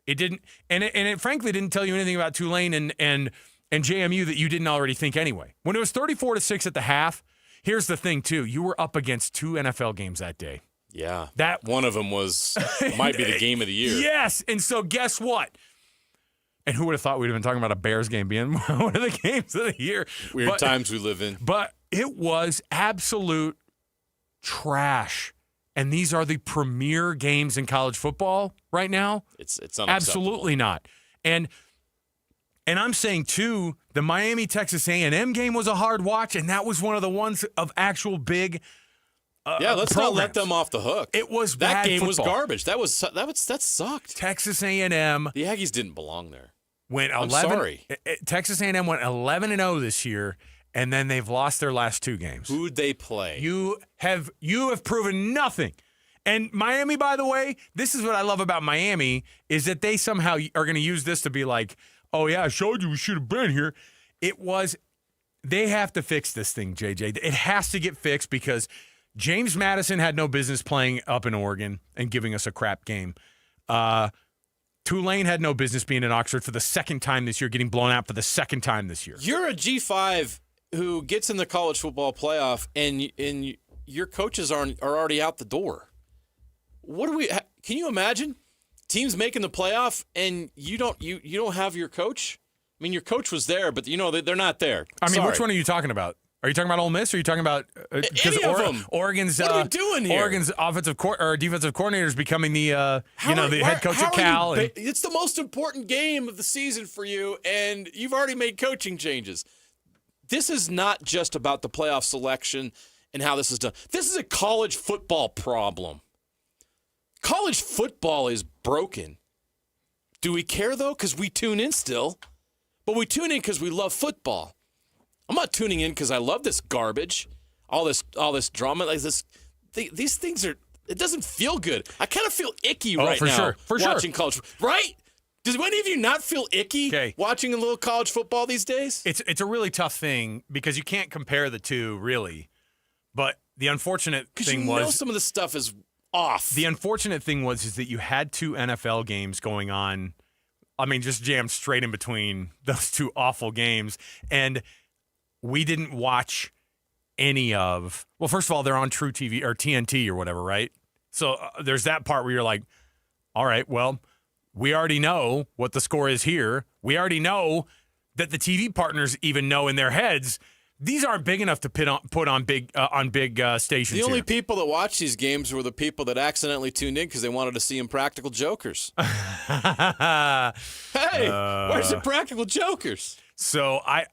It didn't, and it frankly didn't tell you anything about Tulane and JMU that you didn't already think anyway. When it was 34-6 at the half, here's the thing too: you were up against 2 NFL games that day. Yeah, that one of them might be the game of the year. Yes, and so guess what? And who would have thought we'd have been talking about a Bears game being one of the games of the year? Weird times we live in. But it was absolute trash. And these are the premier games in college football right now. It's unacceptable. Absolutely not. And I'm saying too, the Miami Texas A&M game was a hard watch, and that was one of the ones of actual big. Let's not let them off the hook. It was that bad game football. was garbage. That sucked. Texas A&M. The Aggies didn't belong there. Went 11. I'm sorry. Texas A&M went 11-0 this year. And then they've lost their last 2 games. Who'd they play? You have proven nothing. And Miami, by the way, this is what I love about Miami, is that they somehow are going to use this to be like, oh, yeah, I showed you we should have been here. They have to fix this thing, JJ. It has to get fixed because James Madison had no business playing up in Oregon and giving us a crap game. Tulane had no business being in Oxford for the second time this year, getting blown out for the second time this year. You're a G5 who gets in the college football playoff, and your coaches are already out the door. Can you imagine teams making the playoff and you don't have your coach? I mean, your coach was there, but they're not there. I mean, Sorry. which one are you talking about? Are you talking about Ole Miss, or are you talking about any of them? Oregon's? What are we doing here? Oregon's offensive or defensive coordinator is becoming the head coach at Cal. It's the most important game of the season for you, and you've already made coaching changes. This is not just about the playoff selection and how this is done. This is a college football problem. College football is broken. Do we care, though? Because we tune in still. But we tune in because we love football. I'm not tuning in because I love this garbage, all this drama. Like these things are. It doesn't feel good. I kind of feel icky right now watching college. Right? Does any of you not feel icky watching a little college football these days? It's a really tough thing because you can't compare the two really. But the unfortunate thing was some of the stuff is off. The unfortunate thing is that you had 2 NFL games going on. I mean, just jammed straight in between those 2 awful games, and we didn't watch any of. Well, first of all, they're on True TV or TNT or whatever, right? So there's that part where you're like, all right, well, we already know what the score is here. We already know that the TV partners even know in their heads these aren't big enough to put on big stations. The only people that watch these games were the people that accidentally tuned in because they wanted to see Impractical Jokers. Hey, where's the Practical Jokers? So I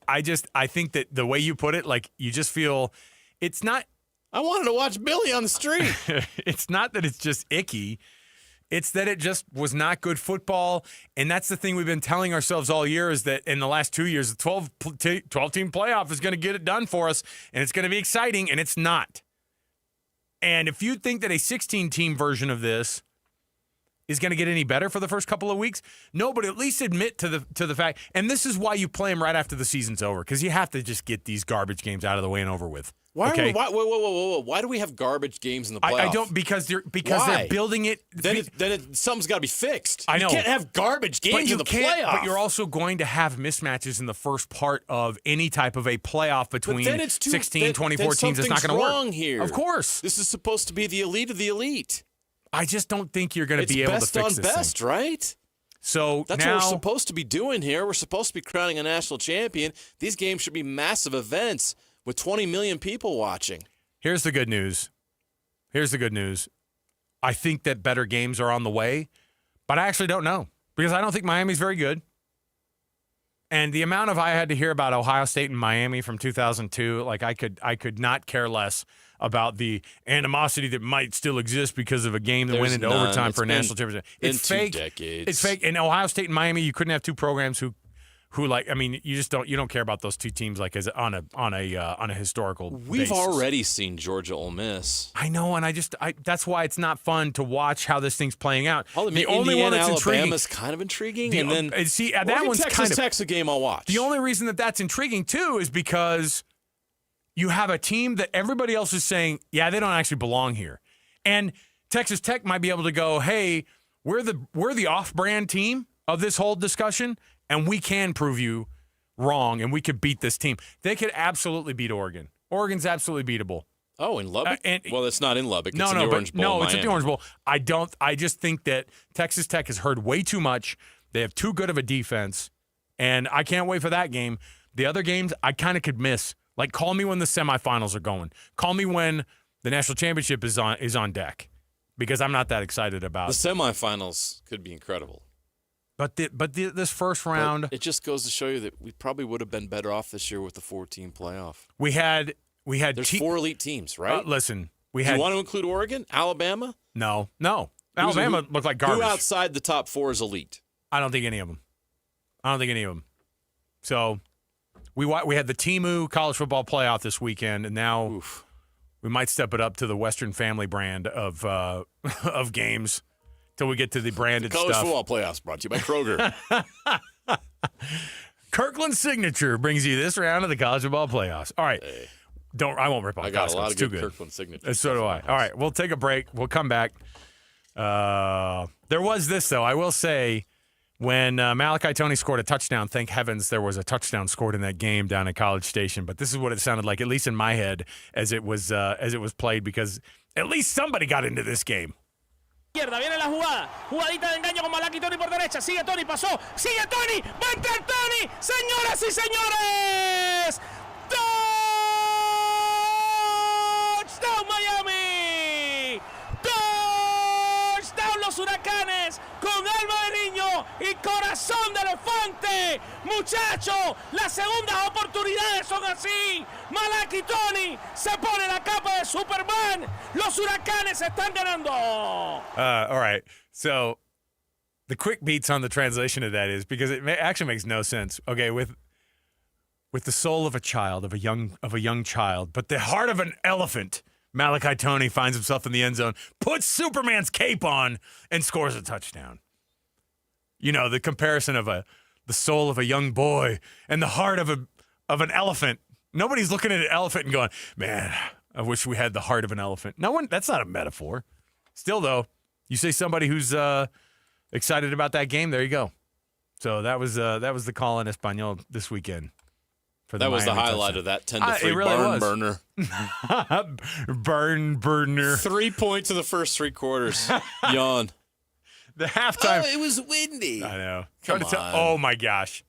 think that the way you put it, like you just feel it's not. I wanted to watch Billy on the street. It's not that it's just icky. It's that it just was not good football. And that's the thing we've been telling ourselves all year is that in the last 2 years, the 12-team playoff is going to get it done for us, and it's going to be exciting, and it's not. And if you think that a 16-team version of this is going to get any better for the first couple of weeks, no, but at least admit to the fact. And this is why you play them right after the season's over, because you have to just get these garbage games out of the way and over with. Why do we have garbage games in the playoffs? I don't because they're building it. Something's got to be fixed. I know. You can't have garbage games in the playoffs. But you're also going to have mismatches in the first part of any type of a playoff between 16, 24 teams. It's not going to work. Wrong here. Of course. This is supposed to be the elite of the elite. I just don't think you're going to be able to fix this. It's best on best, right? So that's what we're supposed to be doing here. We're supposed to be crowning a national champion. These games should be massive events with 20 million people watching. Here's the good news. I think that better games are on the way, but I actually don't know because I don't think Miami's very good. And the amount of I had to hear about Ohio State and Miami from 2002, like I could not care less about the animosity that might still exist because of a game that went into overtime for a national championship. It's fake. 2 decades. It's fake. In Ohio State and Miami, you couldn't have 2 programs who who you don't care about those two teams like as on a historical We've basis. already seen Georgia Ole Miss. I know, and that's why it's not fun to watch how this thing's playing out. The only one that's Alabama's kind of intriguing, and then that one's Texas a game I'll watch. The only reason that's intriguing too is because you have a team that everybody else is saying, yeah, they don't actually belong here, and Texas Tech might be able to go, hey, we're the off-brand team of this whole discussion. And we can prove you wrong, and we could beat this team. They could absolutely beat Oregon. Oregon's absolutely beatable. Oh, in Lubbock? Well, it's not in Lubbock. It's in the Orange Bowl. No, it's at the Orange Bowl. I just think that Texas Tech has heard way too much. They have too good of a defense, and I can't wait for that game. The other games, I kind of could miss. Like, call me when the semifinals are going. Call me when the national championship is on deck, because I'm not that excited about the semifinals. Could be incredible. But this first round, it just goes to show you that we probably would have been better off this year with the 4-team playoff. We had. There's 4 elite teams, right? Listen, Do you want to include Oregon, Alabama? No. Alabama looked like garbage. Who outside the top 4 is elite? I don't think any of them. So we had the Temu College Football Playoff this weekend, and now we might step it up to the Western Family brand of games. Till we get to the branded College stuff. Football Playoffs brought to you by Kroger. Kirkland's signature brings you this round of the College Football Playoffs. All right. Hey. I won't rip on I got Costco. a lot It's of too good Kirkland signatures. And so do I. All right. We'll take a break. We'll come back. There was this, though. I will say, when Malachi Toney scored a touchdown, thank heavens there was a touchdown scored in that game down at College Station. But this is what it sounded like, at least in my head, as it was played, because at least somebody got into this game. Viene la jugada, jugadita de engaño con Malaki Toney por derecha, sigue Toney, pasó, sigue Toney, va a entrar Toney, señoras y señores, touchdown Miami, touchdown los Huracanes, con alma de niño y corazón de elefante, muchachos, las segundas oportunidades son así, Malaki Toney se pone la capa de Superman, los Huracanes están ganando. All right, so the quick beats on the translation of that is, because it actually makes no sense. Okay, with the soul of a child, of a young child, but the heart of an elephant, Malachi Toney finds himself in the end zone, puts Superman's cape on, and scores a touchdown. You know, the comparison of the soul of a young boy and the heart of an elephant. Nobody's looking at an elephant and going, man, I wish we had the heart of an elephant. No one. That's not a metaphor. Still, though, you say somebody who's excited about that game, there you go. So that was the call in Espanol this weekend. That was the highlight of that 10-3 really barn burner. Burn burner. 3 points in the first 3 quarters. Yawn. The halftime. Oh, it was windy. I know. Come on. Oh, my gosh.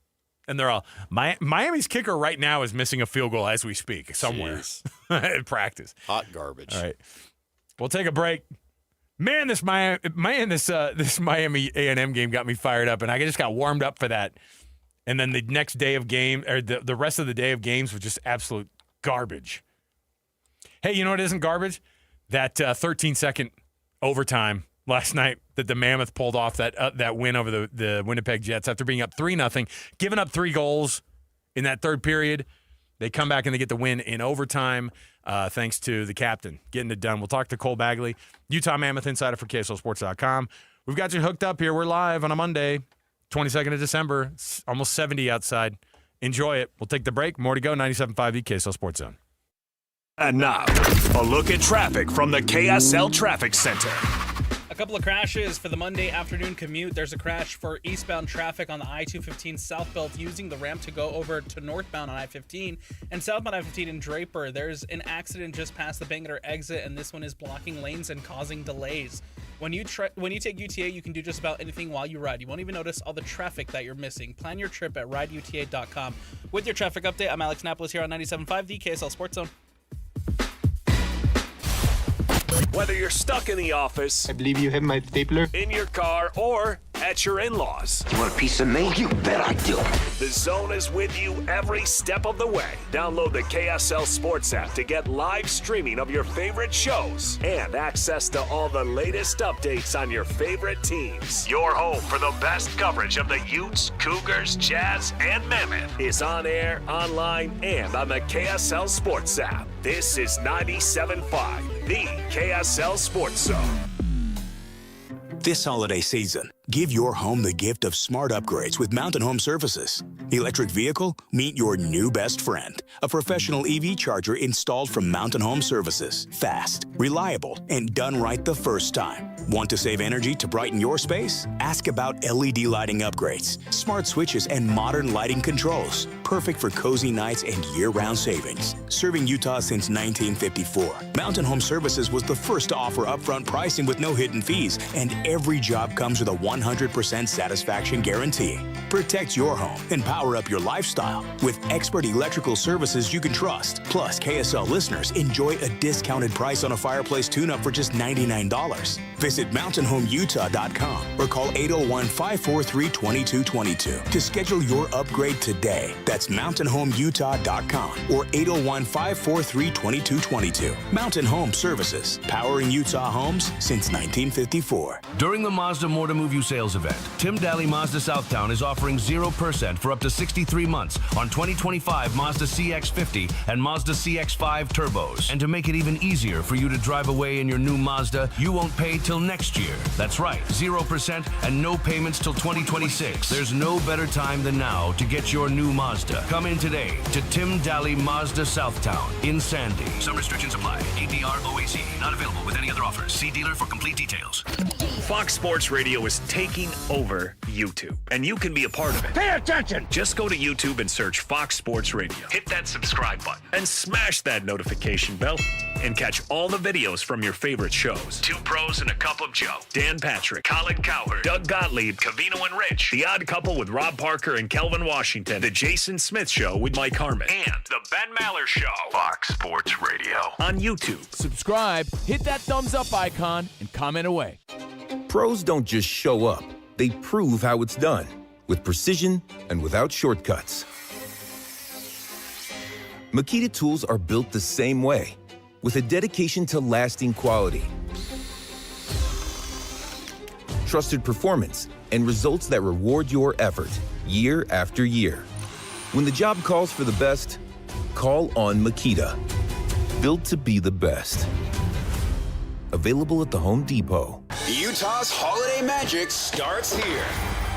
And they're all Miami's kicker right now is missing a field goal as we speak somewhere in practice. Hot garbage. All right. We'll take a break. Man, this Miami A&M game got me fired up, and I just got warmed up for that. And then the next day of game, or the rest of the day of games, was just absolute garbage. Hey, you know what isn't garbage? That 13-second overtime last night that the Mammoth pulled off that win over the Winnipeg Jets after being up 3-0, giving up 3 goals in that third period. They come back and they get the win in overtime thanks to the captain getting it done. We'll talk to Cole Bagley, Utah Mammoth insider for KSLSports.com. We've got you hooked up here. We're live on a Monday, 22nd of December. It's almost 70 outside. Enjoy it. We'll take the break. More to go. 97.5 the KSL Sports Zone. And now, a look at traffic from the KSL Traffic Center. A couple of crashes for the Monday afternoon commute. There's a crash for eastbound traffic on the I-215 southbound using the ramp to go over to northbound on I-15. And southbound I-15 in Draper, there's an accident just past the Bangor exit, and this one is blocking lanes and causing delays. When you take UTA, you can do just about anything while you ride. You won't even notice all the traffic that you're missing. Plan your trip at rideuta.com. With your traffic update, I'm Alex Napolis here on 97.5, the KSL Sports Zone. Whether you're stuck in the office, I believe you have my stapler, in your car, or at your in-laws. You want a piece of me? You bet I do. The Zone is with you every step of the way. Download the KSL Sports app to get live streaming of your favorite shows and access to all the latest updates on your favorite teams. Your home for the best coverage of the Utes, Cougars, Jazz, and Mammoth is on air, online, and on the KSL Sports app. This is 97.5, the KSL Sports Zone. This holiday season, give your home the gift of smart upgrades with Mountain Home Services. Electric vehicle? Meet your new best friend. A professional EV charger installed from Mountain Home Services. Fast, reliable, and done right the first time. Want to save energy to brighten your space? Ask about LED lighting upgrades, smart switches, and modern lighting controls. Perfect for cozy nights and year-round savings. Serving Utah since 1954, Mountain Home Services was the first to offer upfront pricing with no hidden fees, and every job comes with a 100% satisfaction guarantee. Protect your home and power up your lifestyle with expert electrical services you can trust. Plus, KSL listeners enjoy a discounted price on a fireplace tune-up for just $99. Visit mountainhomeutah.com or call 801-543-2222 to schedule your upgrade today. That's mountainhomeutah.com or 801-543-2222. Mountain Home Services, powering Utah homes since 1954. During the Mazda More to Move You sales event, Tim Daly Mazda Southtown is offering 0% for up to 63 months on 2025 Mazda CX-50 and Mazda CX-5 turbos. And to make it even easier for you to drive away in your new Mazda, you won't pay till next year. That's right, 0% and no payments till 2026. There's no better time than now to get your new Mazda. Come in today to Tim Daly Mazda Southtown in Sandy. Some restrictions apply. APR OAC. Not available with any other offers. See dealer for complete details. Fox Sports Radio is taking over YouTube, and you can be a part of it. Pay attention! Just go to YouTube and search Fox Sports Radio. Hit that subscribe button and smash that notification bell and catch all the videos from your favorite shows. Two Pros and a Cup of Joe, Dan Patrick, Colin Cowherd, Doug Gottlieb, Covino and Rich, The Odd Couple with Rob Parker and Kelvin Washington, The Jason Smith Show with Mike Harmon, and The Ben Maller Show. Fox Sports Radio on YouTube. Subscribe, hit that thumbs up icon, and comment away. Pros don't just show up. They prove how it's done, with precision and without shortcuts. Makita tools are built the same way, with a dedication to lasting quality, trusted performance, and results that reward your effort year after year. When the job calls for the best, call on Makita. Built to be the best. Available at the Home Depot. Utah's holiday magic starts here.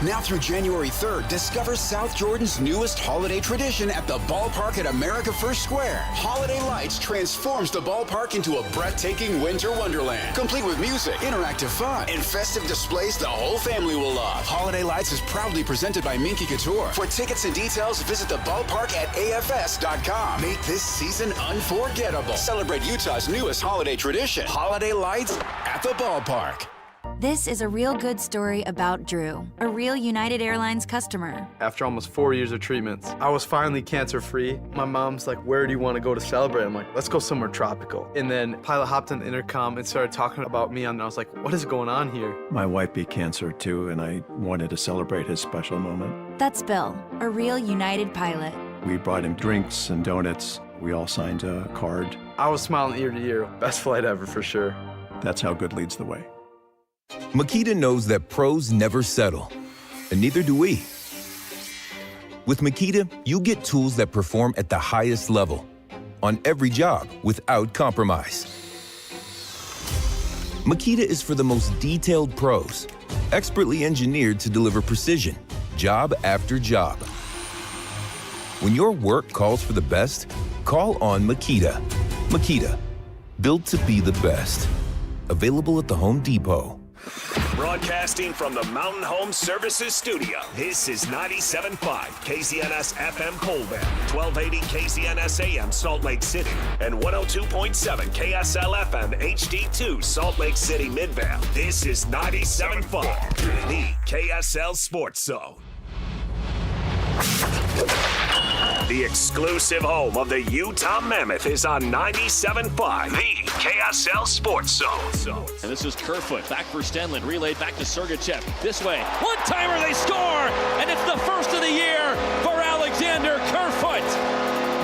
Now through January 3rd, discover South Jordan's newest holiday tradition at the ballpark at America First Square. Holiday Lights transforms the ballpark into a breathtaking winter wonderland, complete with music, interactive fun, and festive displays the whole family will love. Holiday Lights is proudly presented by Minky Couture. For tickets and details, visit the ballpark at afs.com. Make this season unforgettable. Celebrate Utah's newest holiday tradition. Holiday Lights at the ballpark. This is a real good story about Drew, a real United Airlines customer. After almost 4 years of treatments, I was finally cancer-free. My mom's like, where do you want to go to celebrate? I'm like, let's go somewhere tropical. And then pilot hopped on the intercom and started talking about me, and I was like, what is going on here? My wife beat cancer too, and I wanted to celebrate his special moment. That's Bill, a real United pilot. We brought him drinks and donuts. We all signed a card. I was smiling ear to ear. Best flight ever for sure. That's how good leads the way. Makita knows that pros never settle, and neither do we. With Makita, you get tools that perform at the highest level, on every job, without compromise. Makita is for the most detailed pros, expertly engineered to deliver precision, job after job. When your work calls for the best, call on Makita. Makita, built to be the best. Available at the Home Depot. Broadcasting from the Mountain Home Services Studio, this is 97.5 KZNS FM Colville, 1280 KZNS AM Salt Lake City, and 102.7 KSL FM HD2 Salt Lake City Midvale. This is 97.5, the KSL Sports Zone. The exclusive home of the Utah Mammoth is on 97.5, the KSL Sports Zone. And this is Kerfoot, back for Stenlund, relayed back to Sergachev. This way, one-timer, they score! And it's the first of the year for Alexander Kerfoot.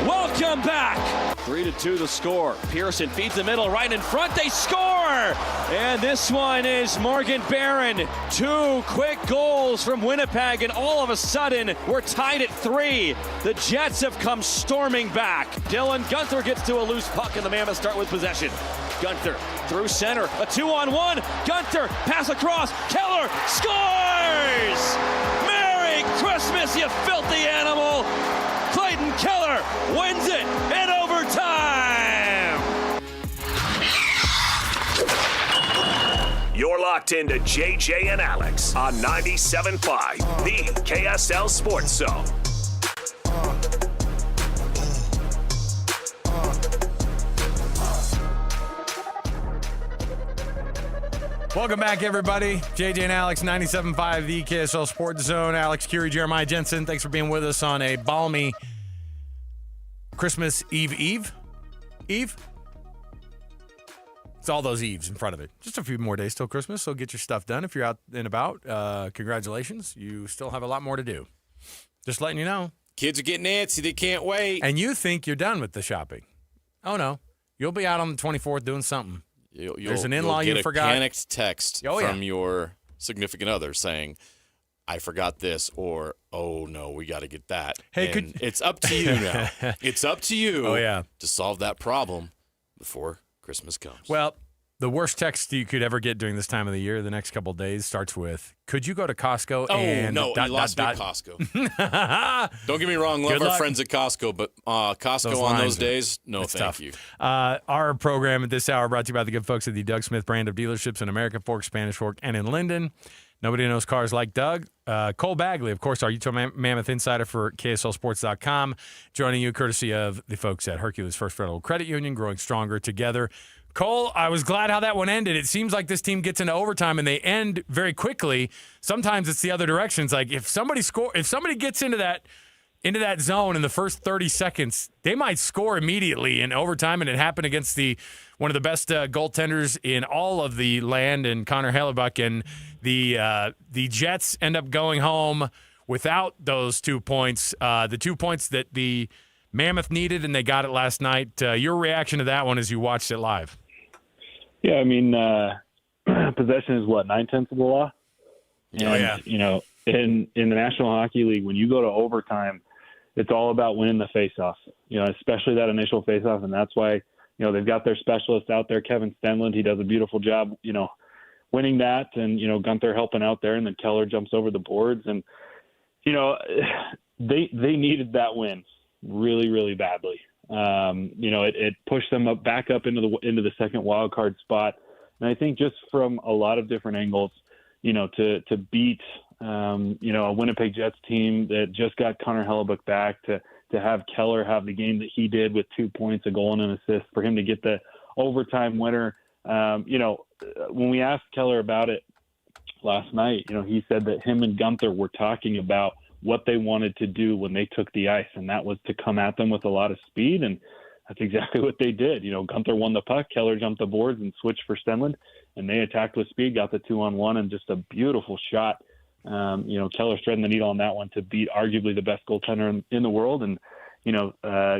Welcome back. 3-2 the score. Pearson feeds the middle, right in front, they score! And this one is Morgan Barron. 2 quick goals from Winnipeg, and all of a sudden, we're tied at 3. The Jets have come storming back. Dylan Gunther gets to a loose puck, and the Mammoths start with possession. Gunther through center, a 2-on-1. Gunther, pass across, Keller scores! Merry Christmas, you filthy animal! Clayton Keller wins it in overtime! You're locked into JJ and Alex on 97.5, the KSL Sports Zone. Welcome back, everybody. JJ and Alex, 97.5, the KSL Sports Zone. Alex Curie, Jeremiah Jensen, thanks for being with us on a balmy Christmas Eve? It's all those Eves in front of it. Just a few more days till Christmas, so get your stuff done. If you're out and about, congratulations. You still have a lot more to do. Just letting you know. Kids are getting antsy. They can't wait. And you think you're done with the shopping. Oh, no. You'll be out on the 24th doing something. There's an in-law you forgot. A panicked text from your significant other saying, I forgot this, or, oh, no, we got to get that. Hey, it's up to you now. It's up to you to solve that problem before Christmas comes. Well, the worst text you could ever get during this time of the year, the next couple of days, starts with, could you go to Costco? You lost me at Costco. Don't get me wrong, love our friends at Costco, but Costco on those days, no thank you. Our program at this hour brought to you by the good folks at the Doug Smith brand of dealerships in American Fork, Spanish Fork, and in Linden. Nobody knows cars like Doug. Cole Bagley, of course, our Utah Mammoth insider for KSLSports.com, joining you courtesy of the folks at Hercules First Federal Credit Union, growing stronger together. Cole, I was glad how that one ended. It seems like this team gets into overtime and they end very quickly. Sometimes it's the other direction. It's like if somebody gets into that zone in the first 30 seconds, they might score immediately in overtime. And it happened against one of the best goaltenders in all of the land, and Connor Hellebuck. And the Jets end up going home without those 2 points, the 2 points that the Mammoth needed, and they got it last night. Your reaction to that one as you watched it live? Yeah, I mean, possession is what, 9/10 of the law? And, you know, in the National Hockey League, when you go to overtime, it's all about winning the faceoff, you know, especially that initial faceoff. And that's why, you know, they've got their specialist out there, Kevin Stenlund. He does a beautiful job, you know, winning that, and, you know, Gunther helping out there, and then Keller jumps over the boards. And, you know, they needed that win really, really badly. You know, it pushed them back up into the second wild card spot. And I think just from a lot of different angles, you know, to beat, you know, a Winnipeg Jets team that just got Connor Hellebuck back, to have Keller have the game that he did with 2 points, a goal and an assist, for him to get the overtime winner. You know, when we asked Keller about it last night, you know, he said that him and Gunther were talking about what they wanted to do when they took the ice, and that was to come at them with a lot of speed, and that's exactly what they did. You know, Gunther won the puck, Keller jumped the boards and switched for Stenlund, and they attacked with speed, got the 2-on-1, and just a beautiful shot. You know, Keller threading the needle on that one to beat arguably the best goaltender in the world, and, you know,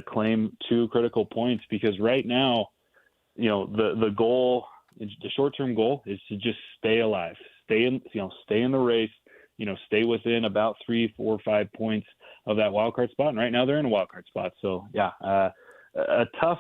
claim 2 critical points, because right now, you know, the goal, the short-term goal is to just stay alive, stay in the race, you know, stay within about 3, 4, 5 points of that wild card spot. And right now they're in a wild card spot. So yeah, a tough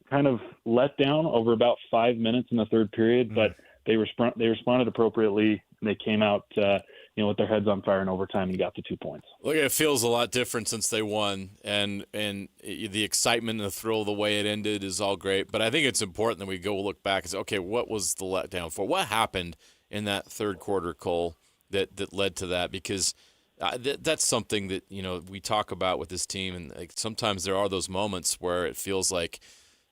kind of letdown over about 5 minutes in the third period, but they responded appropriately, and they came out, you know, with their heads on fire in overtime and got the 2 points. Look, it feels a lot different since they won, and the excitement and the thrill of the way it ended is all great. But I think it's important that we go look back and say, okay, what was the letdown for? What happened in that third quarter, Cole, that led to that? Because that's something that, you know, we talk about with this team, and like, sometimes there are those moments where it feels like,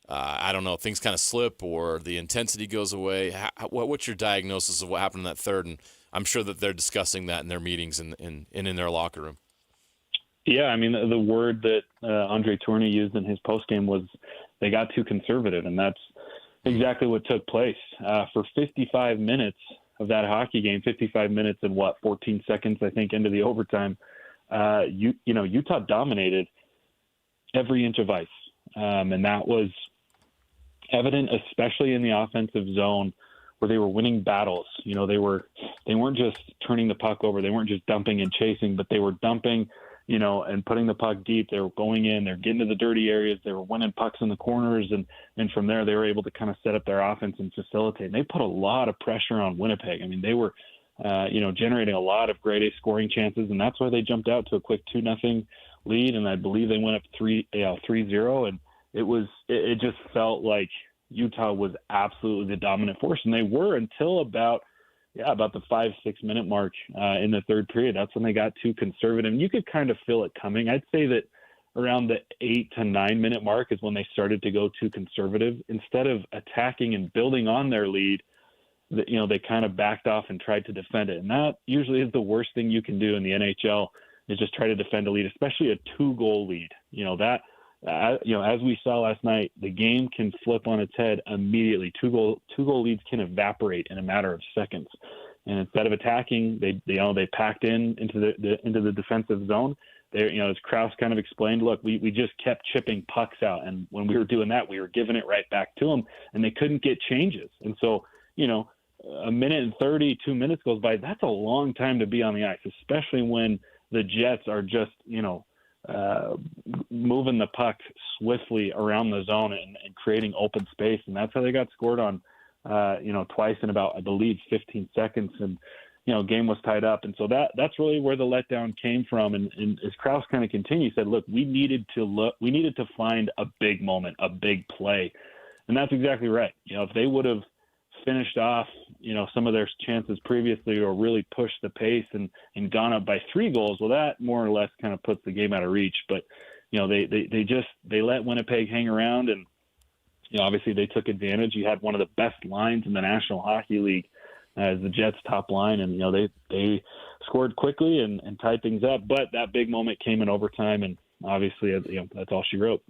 I don't know, things kind of slip or the intensity goes away. What's your diagnosis of what happened in that third? And I'm sure that they're discussing that in their meetings and in their locker room. Yeah, I mean, the word that Andre Tourney used in his postgame was they got too conservative, and that's exactly what took place. For 55 minutes of that hockey game, 55 minutes and 14 seconds, I think, into the overtime, Utah dominated every inch of ice. And that was evident, especially in the offensive zone where they were winning battles. They weren't just turning the puck over. They weren't just dumping and chasing, but they were dumping, and putting the puck deep. They were going in, they're getting to the dirty areas. They were winning pucks in the corners. And from there, they were able to kind of set up their offense and facilitate. And they put a lot of pressure on Winnipeg. I mean, they were, generating a lot of grade A scoring chances. And that's why they jumped out to a quick 2-0 lead. And I believe they went up 3-0. And it just felt like Utah was absolutely the dominant force, and they were until about the 5-6 minute mark in the third period. That's when they got too conservative. And you could kind of feel it coming. I'd say that around the 8 to 9 minute mark is when they started to go too conservative. Instead of attacking and building on their lead, they kind of backed off and tried to defend it. And that usually is the worst thing you can do in the NHL, is just try to defend a lead, especially a 2-goal lead. As we saw last night, the game can flip on its head immediately. Two goal leads can evaporate in a matter of seconds. And instead of attacking, they packed into the defensive zone. As Krause kind of explained, look, we just kept chipping pucks out, and when we were doing that, we were giving it right back to them, and they couldn't get changes. And so, a minute and 30, 2 minutes goes by. That's a long time to be on the ice, especially when the Jets are just, moving the puck swiftly around the zone and creating open space. And that's how they got scored on, twice in about, I believe, 15 seconds. And, game was tied up. And so that's really where the letdown came from. And as Krause kind of continued, he said, look, we needed to find a big moment, a big play. And that's exactly right. If they would have finished off, some of their chances previously, or really pushed the pace and gone up by 3 goals, well, that more or less kind of puts the game out of reach. But, they let Winnipeg hang around, and, obviously they took advantage. You had one of the best lines in the National Hockey League as the Jets' top line, and, they scored quickly and tied things up. But that big moment came in overtime, and obviously, that's all she wrote.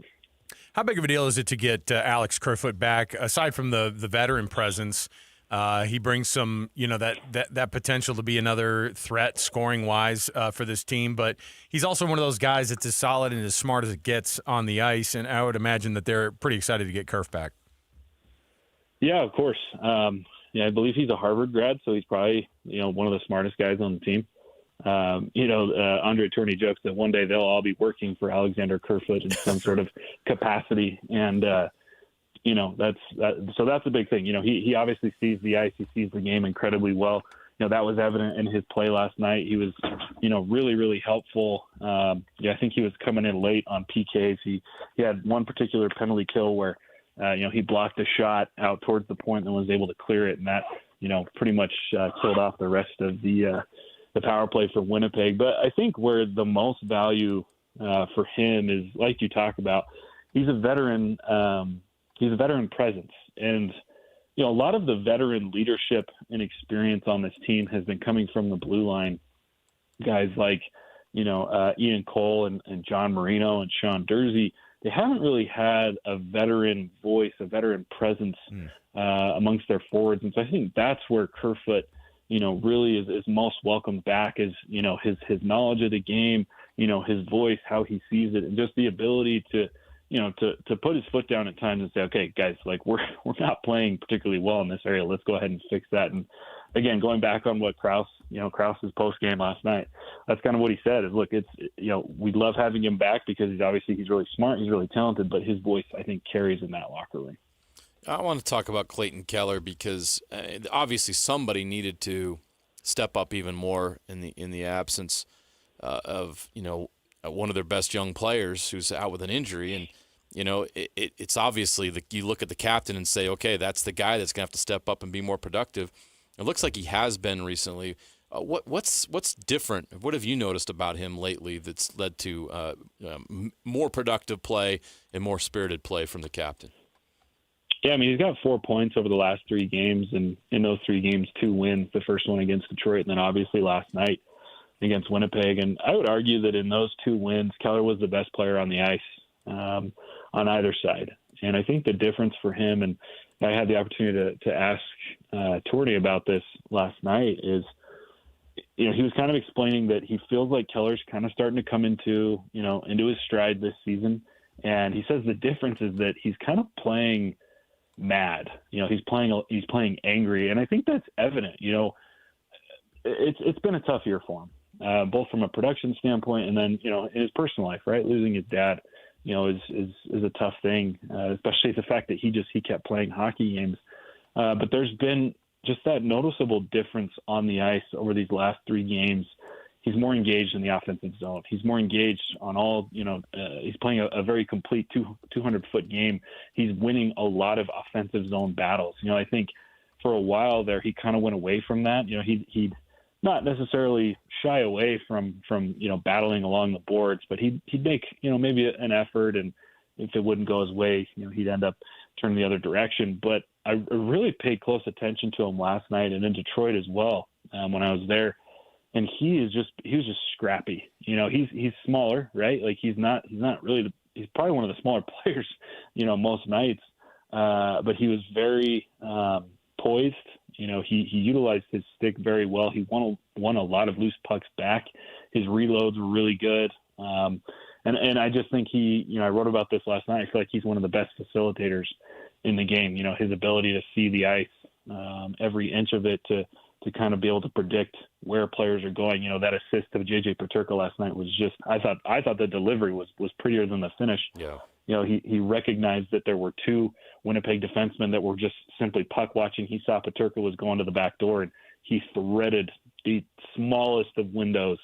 How big of a deal is it to get Alex Kerfoot back? Aside from the veteran presence, he brings some, that potential to be another threat scoring-wise for this team. But he's also one of those guys that's as solid and as smart as it gets on the ice, and I would imagine that they're pretty excited to get Kerf back. Yeah, of course. I believe he's a Harvard grad, so he's probably, one of the smartest guys on the team. Andre Tourney jokes that one day they'll all be working for Alexander Kerfoot in some sort of capacity. And, that's a big thing. He obviously sees the ice. He sees the game incredibly well. That was evident in his play last night. He was, really, really helpful. I think he was coming in late on PKs. He had one particular penalty kill where, he blocked a shot out towards the point and was able to clear it. And that, pretty much killed off the rest of the power play for Winnipeg. But I think where the most value for him is, like you talk about, he's a veteran presence. And, a lot of the veteran leadership and experience on this team has been coming from the blue line. Guys like, Ian Cole and John Marino and Sean Dursey. They haven't really had a veteran voice, a veteran presence amongst their forwards. And so I think that's where Kerfoot, really is most welcomed back, is, his knowledge of the game, his voice, how he sees it, and just the ability to put his foot down at times and say, okay, guys, like we're not playing particularly well in this area. Let's go ahead and fix that. And again, going back on what Krause's post game last night, that's kind of what he said is, look, it's, we love having him back because he's really smart. He's really talented, but his voice, I think, carries in that locker room. I want to talk about Clayton Keller because obviously somebody needed to step up even more in the absence of one of their best young players who's out with an injury. And it's obviously you look at the captain and say, okay, that's the guy that's gonna have to step up and be more productive. It looks like he has been recently. What's different? What have you noticed about him lately that's led to more productive play and more spirited play from the captain? Yeah, I mean, he's got 4 points over the last 3 games, and in those 3 games, 2 wins, the first one against Detroit, and then obviously last night. against Winnipeg. And I would argue that in those 2 wins, Keller was the best player on the ice on either side. And I think the difference for him, and I had the opportunity to ask Tourney about this last night, is, he was kind of explaining that he feels like Keller's kind of starting to come into his stride this season. And he says the difference is that he's kind of playing mad. He's playing angry. And I think that's evident. It's been a tough year for him, both from a production standpoint and then, in his personal life, right? Losing his dad, is a tough thing, especially the fact that he kept playing hockey games. But there's been just that noticeable difference on the ice over these last 3 games. He's more engaged in the offensive zone. He's more engaged on all, he's playing a very complete 200-foot game. He's winning a lot of offensive zone battles. I think for a while there, he kind of went away from that. He'd not necessarily shy away from battling along the boards, but he'd make, maybe an effort, and if it wouldn't go his way, he'd end up turning the other direction. But I really paid close attention to him last night and in Detroit as well when I was there. And he was just scrappy. He's smaller, right? Like he's probably one of the smaller players, most nights. But he was very poised. He utilized his stick very well. He won a lot of loose pucks back. His reloads were really good. And I just think I wrote about this last night. I feel like he's one of the best facilitators in the game. His ability to see the ice, every inch of it, to kind of be able to predict where players are going. That assist of JJ Peterka last night was just, I thought the delivery was prettier than the finish. Yeah. He recognized that there were 2 Winnipeg defensemen that were just simply puck watching. He saw Peterka was going to the back door, and he threaded the smallest of windows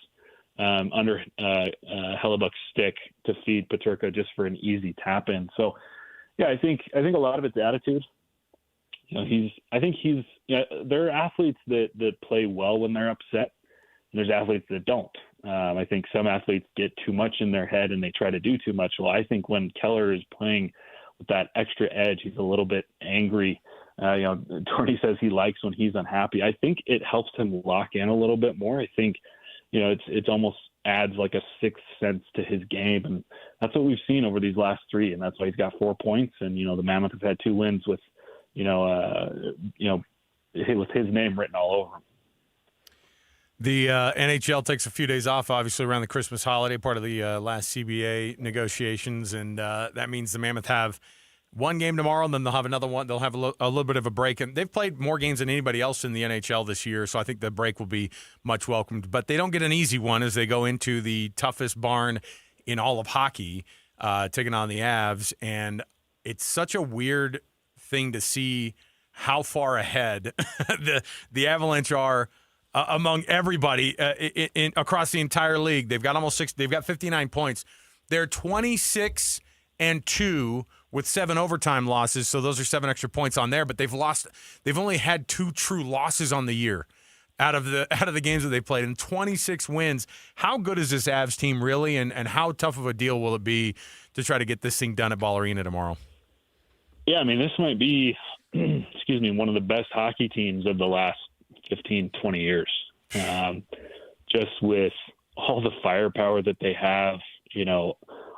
under Hellebuck's stick to feed Peterka just for an easy tap in. So, yeah, I think a lot of it's attitude. There are athletes that play well when they're upset, and there's athletes that don't. I think some athletes get too much in their head and they try to do too much. Well, I think when Keller is playing with that extra edge, he's a little bit angry. Tourney says he likes when he's unhappy. I think it helps him lock in a little bit more. I think, it's almost adds like a sixth sense to his game. And that's what we've seen over these last 3. And that's why he's got 4 points. And, the Mammoth have had 2 wins with, with his name written all over him. The NHL takes a few days off, obviously, around the Christmas holiday, part of the last CBA negotiations, and that means the Mammoth have 1 game tomorrow, and then they'll have another one. They'll have a little bit of a break, and they've played more games than anybody else in the NHL this year, so I think the break will be much welcomed. But they don't get an easy one as they go into the toughest barn in all of hockey, taking on the Avs, and it's such a weird thing to see how far ahead the Avalanche are among everybody across the entire league. They've got they've got 59 points. They're 26-2 with 7 overtime losses, so those are 7 extra points on there. But they've only had 2 true losses on the year out of the games that they've played, and 26 wins. How good is this Avs team really, and how tough of a deal will it be to try to get this thing done at Ball Arena tomorrow? Yeah, I mean, this might be, one of the best hockey teams of the last 15, 20 years. Just with all the firepower that they have,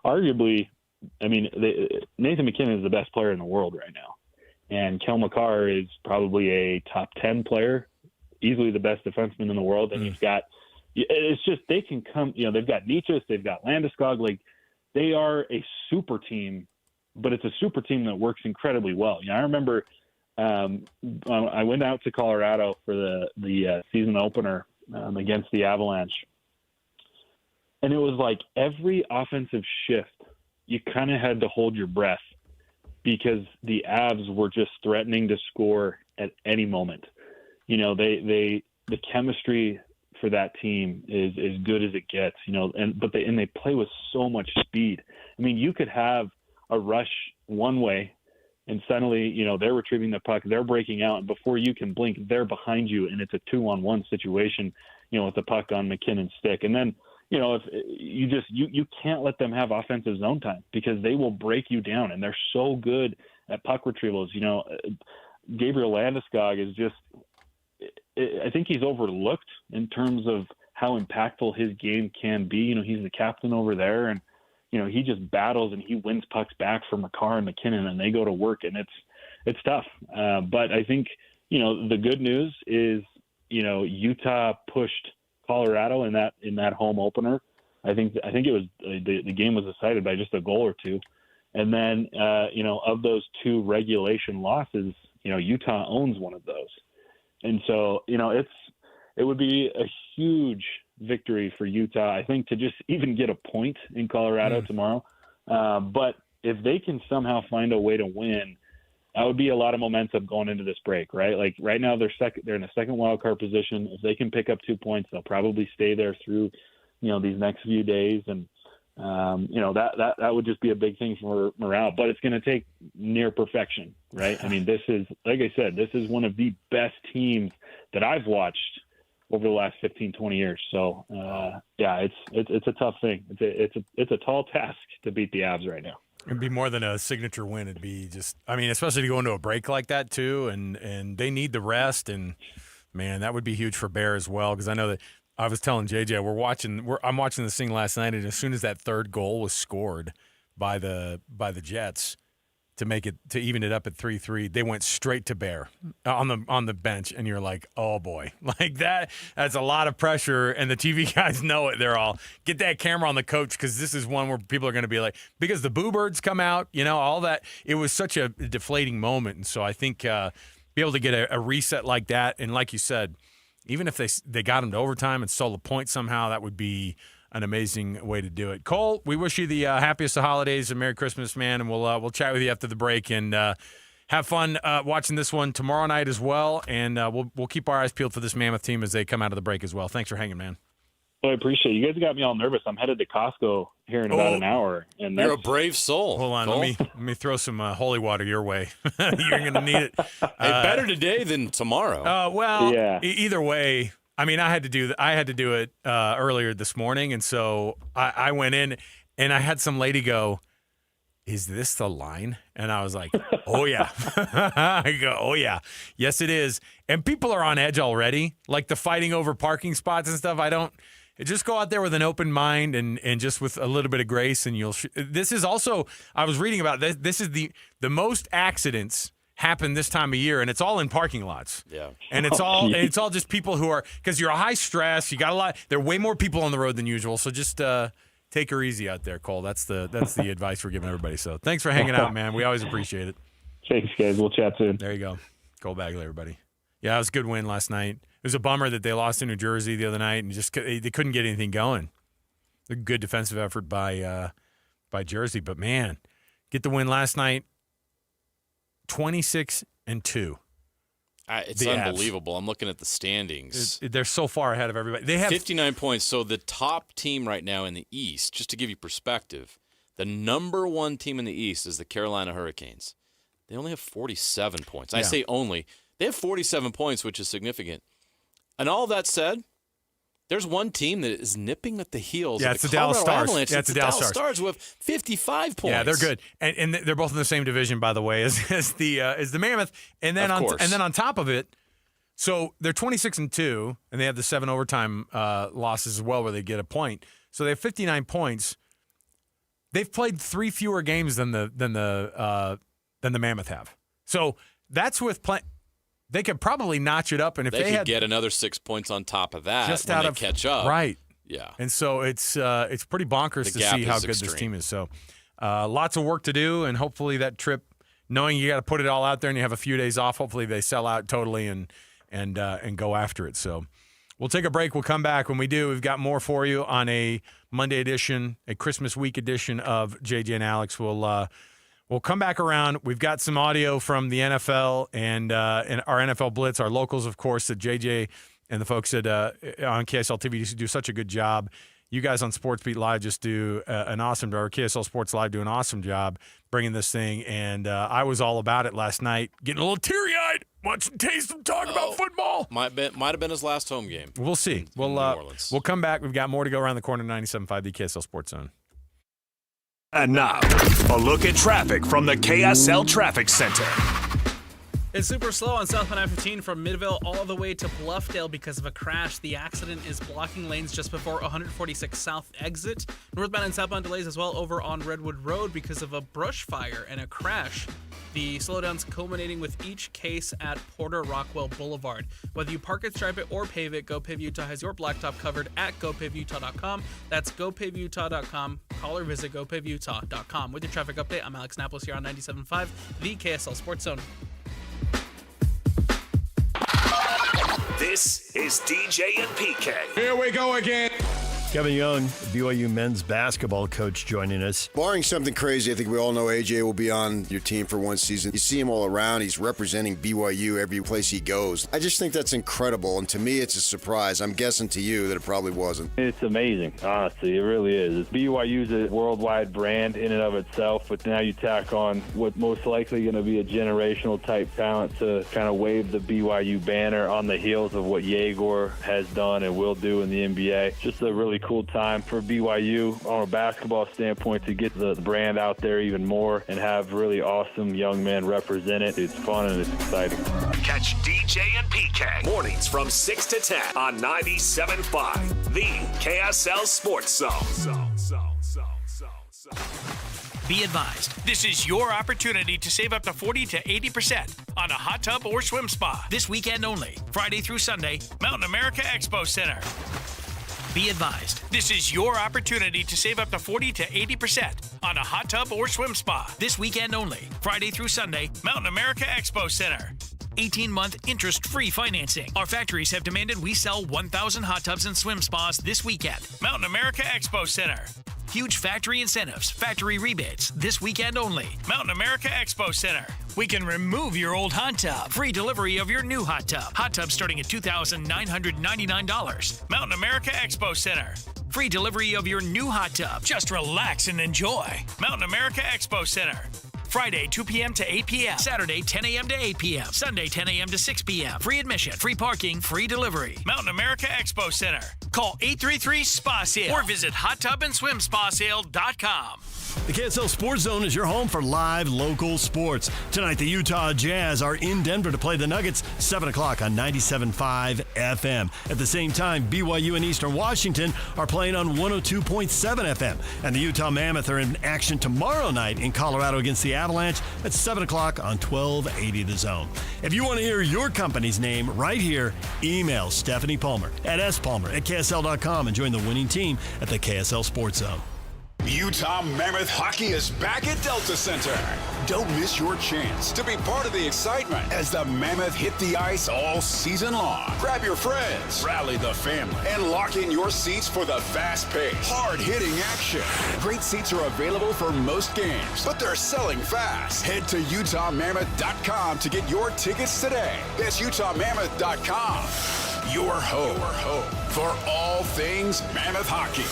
arguably, Nathan McKinnon is the best player in the world right now. And Kel McCarr is probably a top 10 player, easily the best defenseman in the world. And it's just, they can come, they've got Nietzsche, they've got Landeskog. Like, they are a super team, but it's a super team that works incredibly well. I remember I went out to Colorado for the season opener against the Avalanche, and it was like every offensive shift, you kind of had to hold your breath because the Avs were just threatening to score at any moment. The chemistry for that team is as good as it gets. But they play with so much speed. I mean, you could have a rush one way, and suddenly, they're retrieving the puck, they're breaking out, and before you can blink, they're behind you, and it's a 2-on-1 situation, with the puck on McKinnon's stick. And then, if you can't let them have offensive zone time because they will break you down, and they're so good at puck retrievals. Gabriel Landeskog is just, I think he's overlooked in terms of how impactful his game can be. He's the captain over there, and he just battles and he wins pucks back for Makar and McKinnon, and they go to work, and it's tough. But I think the good news is Utah pushed Colorado in that home opener. I think it was the game was decided by just a goal or two, and then of those two regulation losses, Utah owns one of those, and so it would be a huge victory for Utah, I think, to just even get a point in Colorado tomorrow. But if they can somehow find a way to win, that would be a lot of momentum going into this break, right? Like right now they're in a second wild card position. If they can pick up 2 points, they'll probably stay there through, these next few days. And, that would just be a big thing for morale, but it's going to take near perfection, right? I mean, this is, like I said, this is one of the best teams that I've watched over the last 15, 20 years. So, it's a tough thing. It's a tall task to beat the Avs right now. It'd be more than a signature win. It'd be just, especially to go into a break like that too, and they need the rest. And man, that would be huge for Bear as well, because I know that I was telling JJ I'm watching this thing last night, and as soon as that third goal was scored by the Jets to even it up at 3-3, they went straight to Bear on the bench, and you're like, oh boy, like that's a lot of pressure, and the TV guys know it. They're all, get that camera on the coach, because this is one where people are going to be like, because the Boo Birds come out, all that. It was such a deflating moment, and so I think be able to get a reset like that, and like you said, even if they got them to overtime and stole a point somehow, that would be an amazing way to do it. Cole, we wish you the happiest of holidays and Merry Christmas, man, and we'll chat with you after the break, and have fun watching this one tomorrow night as well, and we'll keep our eyes peeled for this Mammoth team as they come out of the break as well. Thanks for hanging, man. Well, I appreciate it. You guys got me all nervous. I'm headed to Costco here in about an hour. And you're a brave soul. Hold on, let me throw some holy water your way. You're going to need it. Better today than tomorrow. Either way. I had to do it earlier this morning, and so I went in, and I had some lady go, "Is this the line?" And I was like, "Oh yeah." I go, "Oh yeah, yes it is." And people are on edge already, like the fighting over parking spots and stuff. Just go out there with an open mind and just with a little bit of grace, and this is also, I was reading about this. This is the most accidents happen this time of year, and it's all in parking lots. Yeah. And it's all just people who are, because you're high stress, you got a lot, there are way more people on the road than usual, so just take her easy out there, Cole. That's the advice we're giving everybody. So thanks for hanging out, man. We always appreciate it. Thanks, guys. We'll chat soon. There you go. Cole Bagley, everybody. Yeah, it was a good win last night. It was a bummer that they lost in New Jersey the other night, and just they couldn't get anything going. A good defensive effort by Jersey, but man, get the win last night. 26-2. It's unbelievable. I'm looking at the standings. They're so far ahead of everybody. They have 59 points. So the top team right now in the East, just to give you perspective, the number one team in the East is the Carolina Hurricanes. They only have 47 points. Yeah. I say only. They have 47 points, which is significant. And all that said, there's one team that is nipping at the heels. Yeah, of it's the Dallas Stars. Avalanche. Yeah, it's the Dallas Stars with 55 points. Yeah, they're good, and they're both in the same division, by the way, as the Mammoth. And then on top of it, so they're 26-2, and they have the 7 overtime losses as well, where they get a point. So they have 59 points. They've played 3 fewer games than the Mammoth have. So that's with play. They could probably notch it up, and if they could get another 6 points on top of that, just when they catch up, right? Yeah, and so it's pretty bonkers to see how good this team is. So lots of work to do, and hopefully that trip, knowing you got to put it all out there, and you have a few days off, hopefully they sell out totally and go after it. So we'll take a break. We'll come back. When we do, we've got more for you on a Monday edition, a Christmas week edition of JJ and Alex. We'll come back around. We've got some audio from the NFL and our NFL Blitz, our locals, of course, that JJ and the folks on KSL TV do such a good job. You guys on Sports Beat Live just do an awesome job, or KSL Sports Live do an awesome job bringing this thing. And I was all about it last night, getting a little teary-eyed, watching Taysom talk about football. Might have been his last home game. We'll see. We'll come back. We've got more to go around the corner. 97.5, the KSL Sports Zone. And now, a look at traffic from the KSL Traffic Center. It's super slow on southbound I-15 from Midville all the way to Bluffdale because of a crash. The accident is blocking lanes just before 146 South exit. Northbound and southbound delays as well over on Redwood Road because of a brush fire and a crash. The slowdowns culminating with each case at Porter Rockwell Boulevard. Whether you park it, stripe it, or pave it, GoPave Utah has your blacktop covered at GoPaveUtah.com. That's GoPaveUtah.com. Call or visit GoPaveUtah.com. With your traffic update, I'm Alex Napoles here on 97.5, the KSL Sports Zone. This is DJ and PK. Here we go again. Kevin Young, BYU men's basketball coach, joining us. Barring something crazy, I think we all know AJ will be on your team for one season. You see him all around. He's representing BYU every place he goes. I just think that's incredible, and to me, it's a surprise. I'm guessing to you that it probably wasn't. It's amazing, honestly. It really is. BYU's a worldwide brand in and of itself, but now you tack on what most likely going to be a generational type talent to kind of wave the BYU banner on the heels of what Yegor has done and will do in the NBA. Just a really cool time for BYU on a basketball standpoint to get the brand out there even more and have really awesome young men represent it. It's fun and it's exciting. Catch DJ and PK mornings from 6 to 10 on 97.5, the KSL Sports Zone. Be advised, this is your opportunity to save up to 40 to 80% on a hot tub or swim spa this weekend only, Friday through Sunday, Mountain America Expo Center. Be advised, this is your opportunity to save up to 40 to 80% on a hot tub or swim spa this weekend only, Friday through Sunday, Mountain America Expo Center. 18-month interest-free financing. Our factories have demanded we sell 1,000 hot tubs and swim spas this weekend. Mountain America Expo Center. Huge factory incentives, factory rebates, this weekend only. Mountain America Expo Center. We can remove your old hot tub. Free delivery of your new hot tub. Hot tub starting at $2,999. Mountain America Expo Center. Free delivery of your new hot tub. Just relax and enjoy. Mountain America Expo Center. Friday, 2 p.m. to 8 p.m. Saturday, 10 a.m. to 8 p.m. Sunday, 10 a.m. to 6 p.m. Free admission, free parking, free delivery. Mountain America Expo Center. Call 833-SPA-SALE or visit hottubandSwimSpaSale.com. The KSL Sports Zone is your home for live local sports. Tonight, the Utah Jazz are in Denver to play the Nuggets, 7 o'clock on 97.5 FM. At the same time, BYU and Eastern Washington are playing on 102.7 FM. And the Utah Mammoth are in action tomorrow night in Colorado against the Avalanche at 7 o'clock on 1280 The Zone. If you want to hear your company's name right here, email Stephanie Palmer at spalmer@ksl.com and join the winning team at the KSL Sports Zone. Utah Mammoth Hockey is back at Delta Center. Don't miss your chance to be part of the excitement as the Mammoth hit the ice all season long. Grab your friends, rally the family, and lock in your seats for the fast-paced, hard-hitting action. Great seats are available for most games, but they're selling fast. Head to UtahMammoth.com to get your tickets today. That's UtahMammoth.com. Your home for all things Mammoth hockey.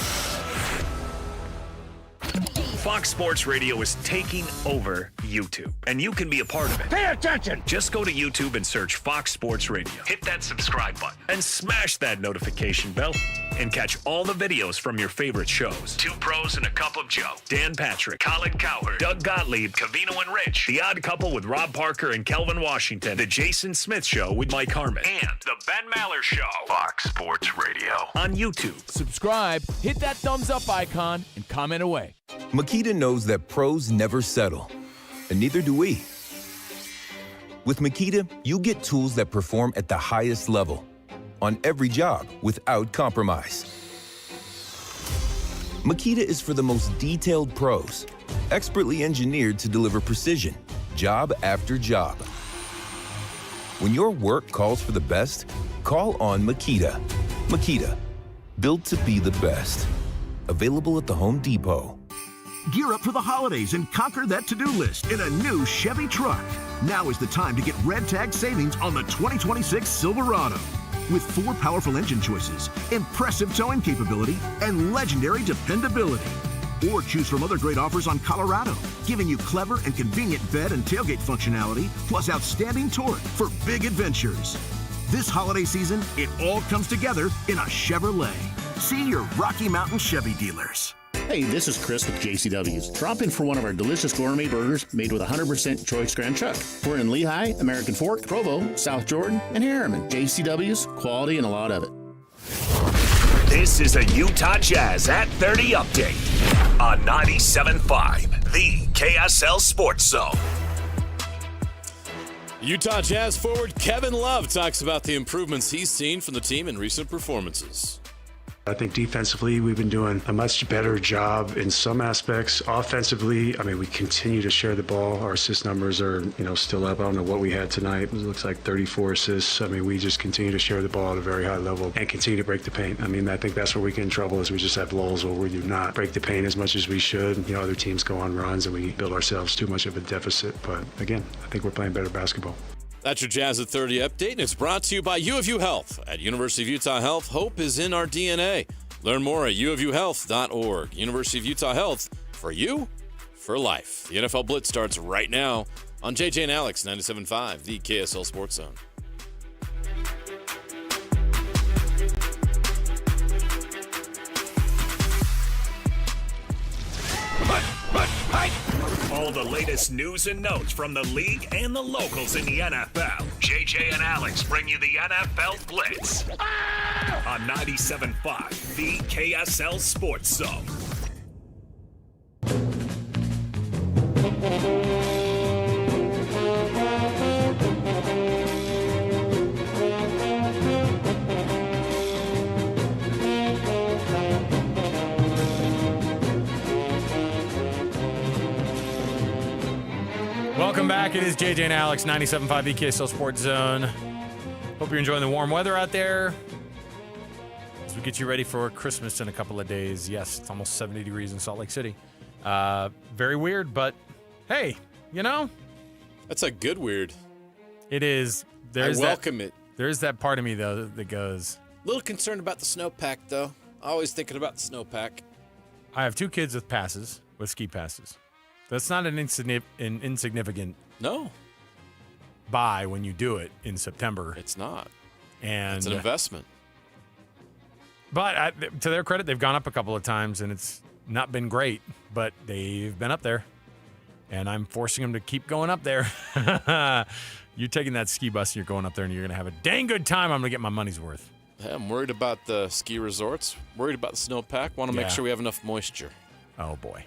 Fox Sports Radio is taking over YouTube, and you can be a part of it. Pay attention! Just go to YouTube and search Fox Sports Radio. Hit that subscribe button and smash that notification bell and catch all the videos from your favorite shows. Two Pros and a Cup of Joe, Dan Patrick, Colin Cowherd, Doug Gottlieb, Covino and Rich, The Odd Couple with Rob Parker and Kelvin Washington, The Jason Smith Show with Mike Harmon, and The Ben Maller Show. Fox Sports Radio on YouTube. Subscribe, hit that thumbs up icon, and comment away. Makita knows that pros never settle, and neither do we. With Makita, you get tools that perform at the highest level on every job without compromise. Makita is for the most detailed pros, expertly engineered to deliver precision, job after job. When your work calls for the best, call on Makita. Makita, built to be the best. Available at the Home Depot. Gear up for the holidays and conquer that to-do list in a new Chevy truck. Now is the time to get red tag savings on the 2026 Silverado. With 4 powerful engine choices, impressive towing capability, and legendary dependability. Or choose from other great offers on Colorado, giving you clever and convenient bed and tailgate functionality, plus outstanding torque for big adventures. This holiday season, it all comes together in a Chevrolet. See your Rocky Mountain Chevy dealers. Hey, this is Chris with JCW's. Drop in for one of our delicious gourmet burgers made with 100% choice Grand Chuck. We're in Lehigh, American Fork, Provo, South Jordan, and Harriman. JCW's, quality and a lot of it. This is a Utah Jazz at 30 update on 97.5, the KSL Sports Zone. Utah Jazz forward Kevin Love talks about the improvements he's seen from the team in recent performances. I think defensively, we've been doing a much better job in some aspects. Offensively, I mean, we continue to share the ball. Our assist numbers are, still up. I don't know what we had tonight. It looks like 34 assists. I mean, we just continue to share the ball at a very high level and continue to break the paint. I mean, I think that's where we get in trouble is we just have lulls where we do not break the paint as much as we should. Other teams go on runs and we build ourselves too much of a deficit. But again, I think we're playing better basketball. That's your Jazz at 30 update, and it's brought to you by U of U Health. At University of Utah Health, hope is in our DNA. Learn more at uofuhealth.org. University of Utah Health, for you, for life. The NFL Blitz starts right now on JJ and Alex, 97.5, the KSL Sports Zone. All the latest news and notes from the league and the locals in the NFL. JJ and Alex bring you the NFL Blitz on 97.5, the KSL Sports Zone. Welcome back. It is JJ and Alex, 97.5 the KSL Sports Zone. Hope you're enjoying the warm weather out there as we get you ready for Christmas in a couple of days. Yes, it's almost 70 degrees in Salt Lake City. Very weird, but hey, That's a good weird. It is. I welcome it. There's that part of me, though, that goes... A little concerned about the snowpack, though. Always thinking about the snowpack. I have two kids with ski passes. That's not an insignificant buy when you do it in September. It's not. And it's an investment. But to their credit, they've gone up a couple of times, and it's not been great, but they've been up there. And I'm forcing them to keep going up there. You're taking that ski bus, and you're going up there, and you're going to have a dang good time. I'm going to get my money's worth. Yeah, I'm worried about the ski resorts, worried about the snowpack, want to make sure we have enough moisture. Oh, boy.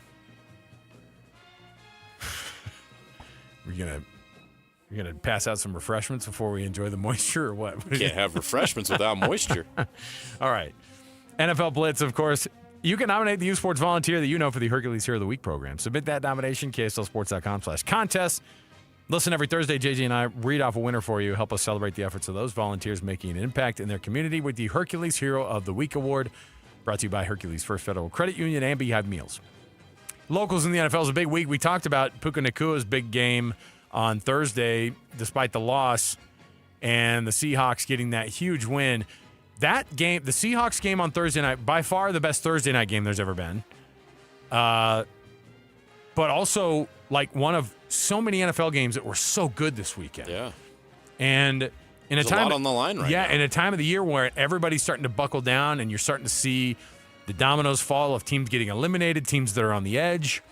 You're gonna pass out some refreshments before we enjoy the moisture, or what? We can't have refreshments without moisture. All right. NFL Blitz, of course. You can nominate the U Sports volunteer that you know for the Hercules Hero of the Week program. Submit that nomination, KSLSports.com/contest. Listen every Thursday, JJ and I read off a winner for you. Help us celebrate the efforts of those volunteers making an impact in their community with the Hercules Hero of the Week award, brought to you by Hercules First Federal Credit Union and Beehive Meals. Locals in the NFL is a big week. We talked about Puka Nakua's big game on Thursday, despite the loss, and the Seahawks getting that huge win. That game, the Seahawks game on Thursday night, by far the best Thursday night game there's ever been. But also, like, one of so many NFL games that were so good this weekend. Yeah. And in a time, a lot on the line right now. In a time of the year where everybody's starting to buckle down and you're starting to see the dominoes fall of teams getting eliminated, teams that are on the edge,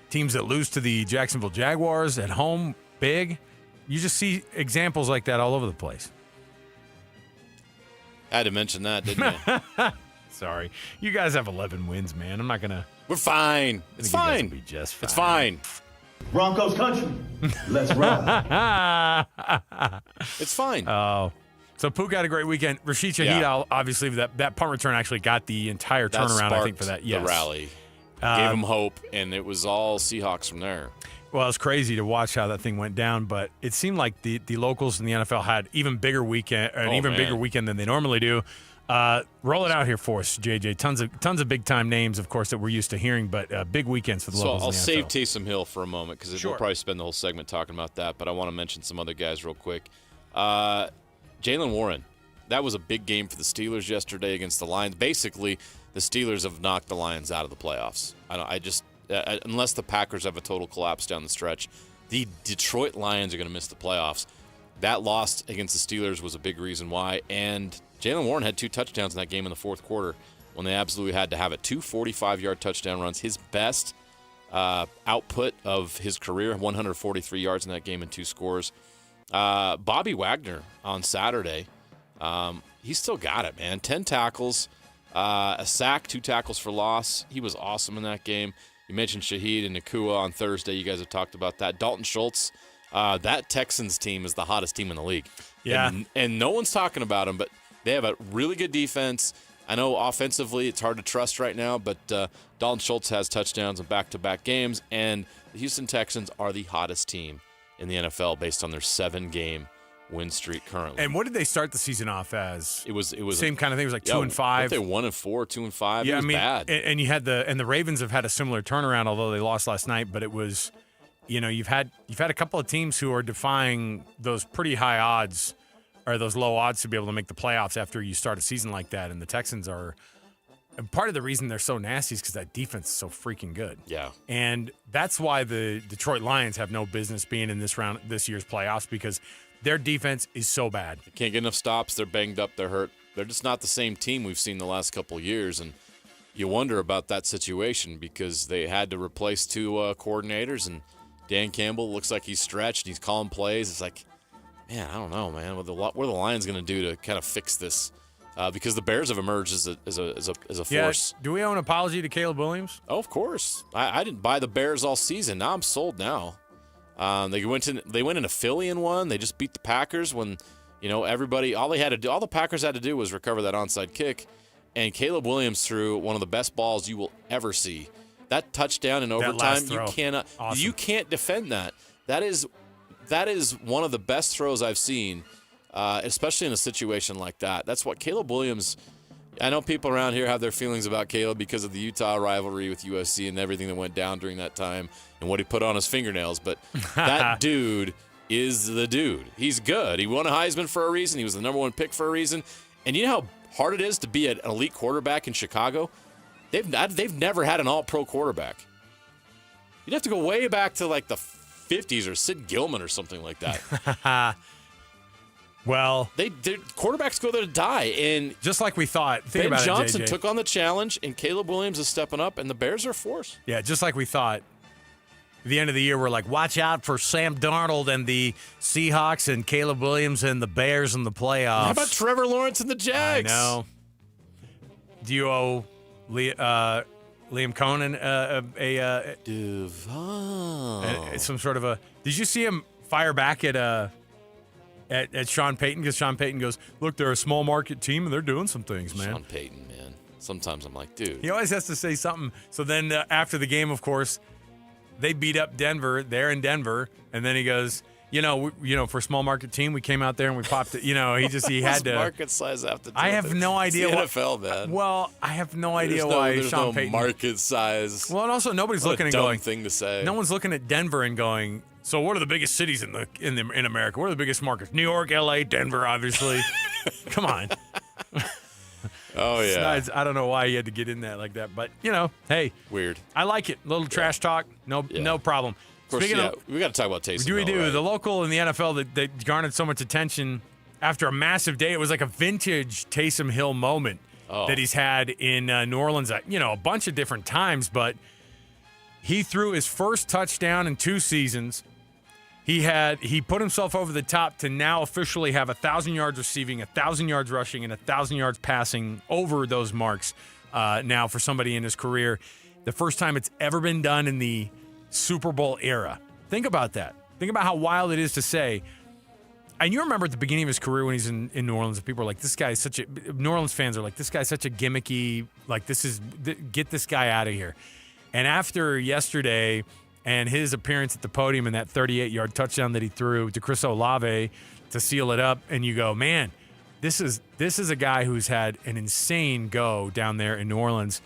teams that lose to the Jacksonville Jaguars at home big. You just see examples like that all over the place. I had to mention that, didn't I? Sorry. You guys have 11 wins, man. I'm not going to... We're fine. It's fine. Be just fine. It's fine. Broncos country. Let's ride. It's fine. Oh. So Puka had a great weekend. Rashid Shaheed, obviously, that punt return actually got the entire turnaround, I think, for that. Yes. The rally. Gave them hope, and it was all Seahawks from there. Well, it's crazy to watch how that thing went down, but it seemed like the locals in the NFL had even bigger weekend, bigger weekend than they normally do. Roll it out here for us, JJ. Tons of big time names, of course, that we're used to hearing, but big weekends for the locals. So I'll in the save NFL. Taysom Hill for a moment because we'll probably spend the whole segment talking about that. But I want to mention some other guys real quick. Jaylen Warren, that was a big game for the Steelers yesterday against the Lions. Basically, the Steelers have knocked the Lions out of the playoffs. Unless the Packers have a total collapse down the stretch, the Detroit Lions are going to miss the playoffs. That loss against the Steelers was a big reason why. And Jaylen Warren had 2 touchdowns in that game in the fourth quarter. when they absolutely had to have it. 2 45-yard touchdown runs. His best output of his career, 143 yards in that game and 2 scores. Bobby Wagner on Saturday, he still got it, man. 10 tackles, a sack, 2 tackles for loss. He was awesome in that game. You mentioned Shaheed and Nakua on Thursday. You guys have talked about that. Dalton Schultz, that Texans team is the hottest team in the league. Yeah. And no one's talking about them, but they have a really good defense. I know offensively it's hard to trust right now, but Dalton Schultz has touchdowns in back-to-back games, and the Houston Texans are the hottest team in the NFL based on their 7-game win streak currently. And what did they start the season off as? It was same kind of thing. It was like 2-5. They 1-4, 2-5. Yeah, it was bad. And you had the Ravens have had a similar turnaround, although they lost last night. But it was, you've had a couple of teams who are defying those pretty high odds or those low odds to be able to make the playoffs after you start a season like that. And the Texans are. And part of the reason they're so nasty is because that defense is so freaking good. Yeah. And that's why the Detroit Lions have no business being in this year's playoffs, because their defense is so bad. They can't get enough stops. They're banged up. They're hurt. They're just not the same team we've seen the last couple of years. And you wonder about that situation because they had to replace 2 coordinators. And Dan Campbell looks like he's stretched. He's calling plays. It's like, man, I don't know, man. What are the Lions going to do to kind of fix this? Because the Bears have emerged as a force. Yeah. Do we owe an apology to Caleb Williams? Oh, of course. I didn't buy the Bears all season. Now I'm sold now. They went into Philly and won. They just beat the Packers when, everybody. All the Packers had to do was recover that onside kick, and Caleb Williams threw one of the best balls you will ever see. That touchdown in overtime, you can't defend that. That is one of the best throws I've seen. Especially in a situation like that. That's what Caleb Williams – I know people around here have their feelings about Caleb because of the Utah rivalry with USC and everything that went down during that time and what he put on his fingernails, but that dude is the dude. He's good. He won a Heisman for a reason. He was the number 1 pick for a reason. And you know how hard it is to be an elite quarterback in Chicago? They've never had an all-pro quarterback. You'd have to go way back to like the 50s or Sid Gilman or something like that. Well, their quarterbacks go there to die, and just like we thought. Ben Johnson took on the challenge, and Caleb Williams is stepping up, and the Bears are a force. Yeah, just like we thought. At the end of the year, we're like, watch out for Sam Darnold and the Seahawks and Caleb Williams and the Bears in the playoffs. How about Trevor Lawrence and the Jags? I know. Do you owe Liam Cohen some sort of a? Did you see him fire back at Sean Payton, because Sean Payton goes, look, they're a small market team and they're doing some things, man. Sean Payton, man. Sometimes I'm like, dude. He always has to say something. So then after the game, of course, they beat up Denver. They're in Denver. And then he goes, for a small market team, we came out there and we popped it. He had to. Market size have to do I have no idea. It's the NFL, man. Well, I have no idea why Sean Payton. Market size. Well, and also nobody's looking and going. Thing to say. No one's looking at Denver and going, so what are the biggest cities in America? What are the biggest markets? New York, L.A., Denver, obviously. Come on. Oh, yeah. I don't know why he had to get in that like that. But, hey. Weird. I like it. A little trash talk. No problem. Of course, we got to talk about Taysom Hill. We do. Right? The local in the NFL that garnered so much attention after a massive day. It was like a vintage Taysom Hill moment that he's had in New Orleans, a bunch of different times. But he threw his first touchdown in 2 seasons. He put himself over the top to now officially have 1,000 yards receiving, 1,000 yards rushing, and 1,000 yards passing over those marks now for somebody in his career. The first time it's ever been done in the Super Bowl era. Think about that. Think about how wild it is to say. And you remember at the beginning of his career when he's in New Orleans, people are like, this guy is such a – New Orleans fans are like, this guy's such a gimmicky – like, get this guy out of here. And after yesterday – and his appearance at the podium in that 38-yard touchdown that he threw to Chris Olave to seal it up, and you go, man, this is a guy who's had an insane go down there in New Orleans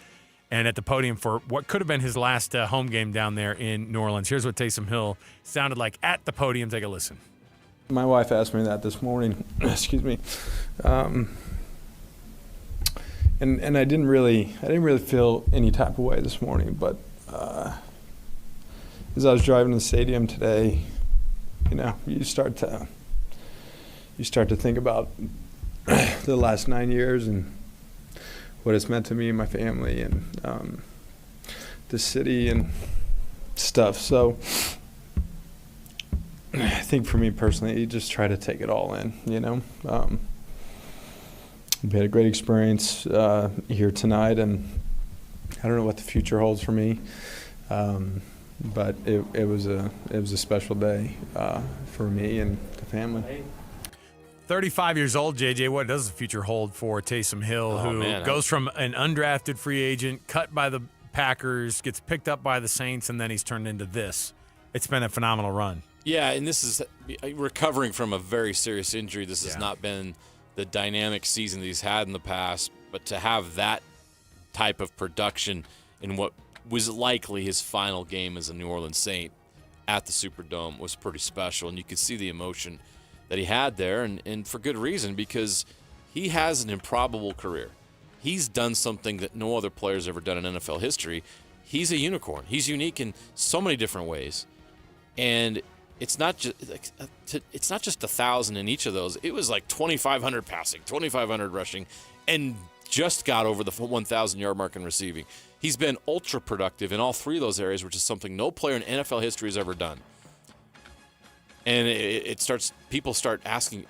and at the podium for what could have been his last home game down there in New Orleans. Here's what Taysom Hill sounded like at the podium. Take a listen. My wife asked me that this morning. Excuse me. And I didn't really feel any type of way this morning, but as I was driving to the stadium today, you start to think about the last 9 years and what it's meant to me and my family and the city and stuff. So I think for me personally, you just try to take it all in, you know. We had a great experience here tonight, and I don't know what the future holds for me, but it was a special day for me and the family. 35 years old, JJ. What does the future hold for Taysom Hill, who goes from an undrafted free agent, cut by the Packers, gets picked up by the Saints, and then he's turned into this? It's been a phenomenal run. Yeah, and this is recovering from a very serious injury. This has not been the dynamic season that he's had in the past, but to have that type of production in what was likely his final game as a New Orleans Saint at the Superdome was pretty special, and you could see the emotion that he had there, and for good reason, because he has an improbable career. He's done something that no other player's ever done in NFL history. He's a unicorn. He's unique in so many different ways, and it's not just 1,000 in each of those. It was like 2,500 passing, 2,500 rushing, and just got over the 1,000-yard mark in receiving. He's been ultra productive in all three of those areas, which is something no player in NFL history has ever done. And people start asking,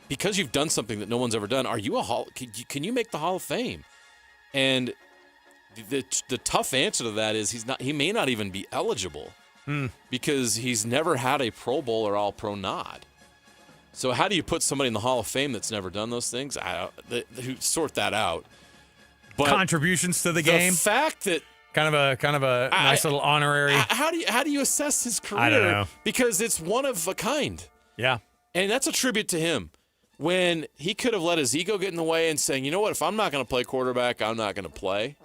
because you've done something that no one's ever done, are you can you make the Hall of Fame? And the tough answer to that is he may not even be eligible because he's never had a Pro Bowl or All-Pro nod. So how do you put somebody in the Hall of Fame that's never done those things? Who sort that out? But contributions to the game. The fact that kind of a nice little honorary. How do you assess his career? I don't know, because it's one of a kind. Yeah, and that's a tribute to him. When he could have let his ego get in the way and saying, you know what, if I'm not going to play quarterback, I'm not going to play.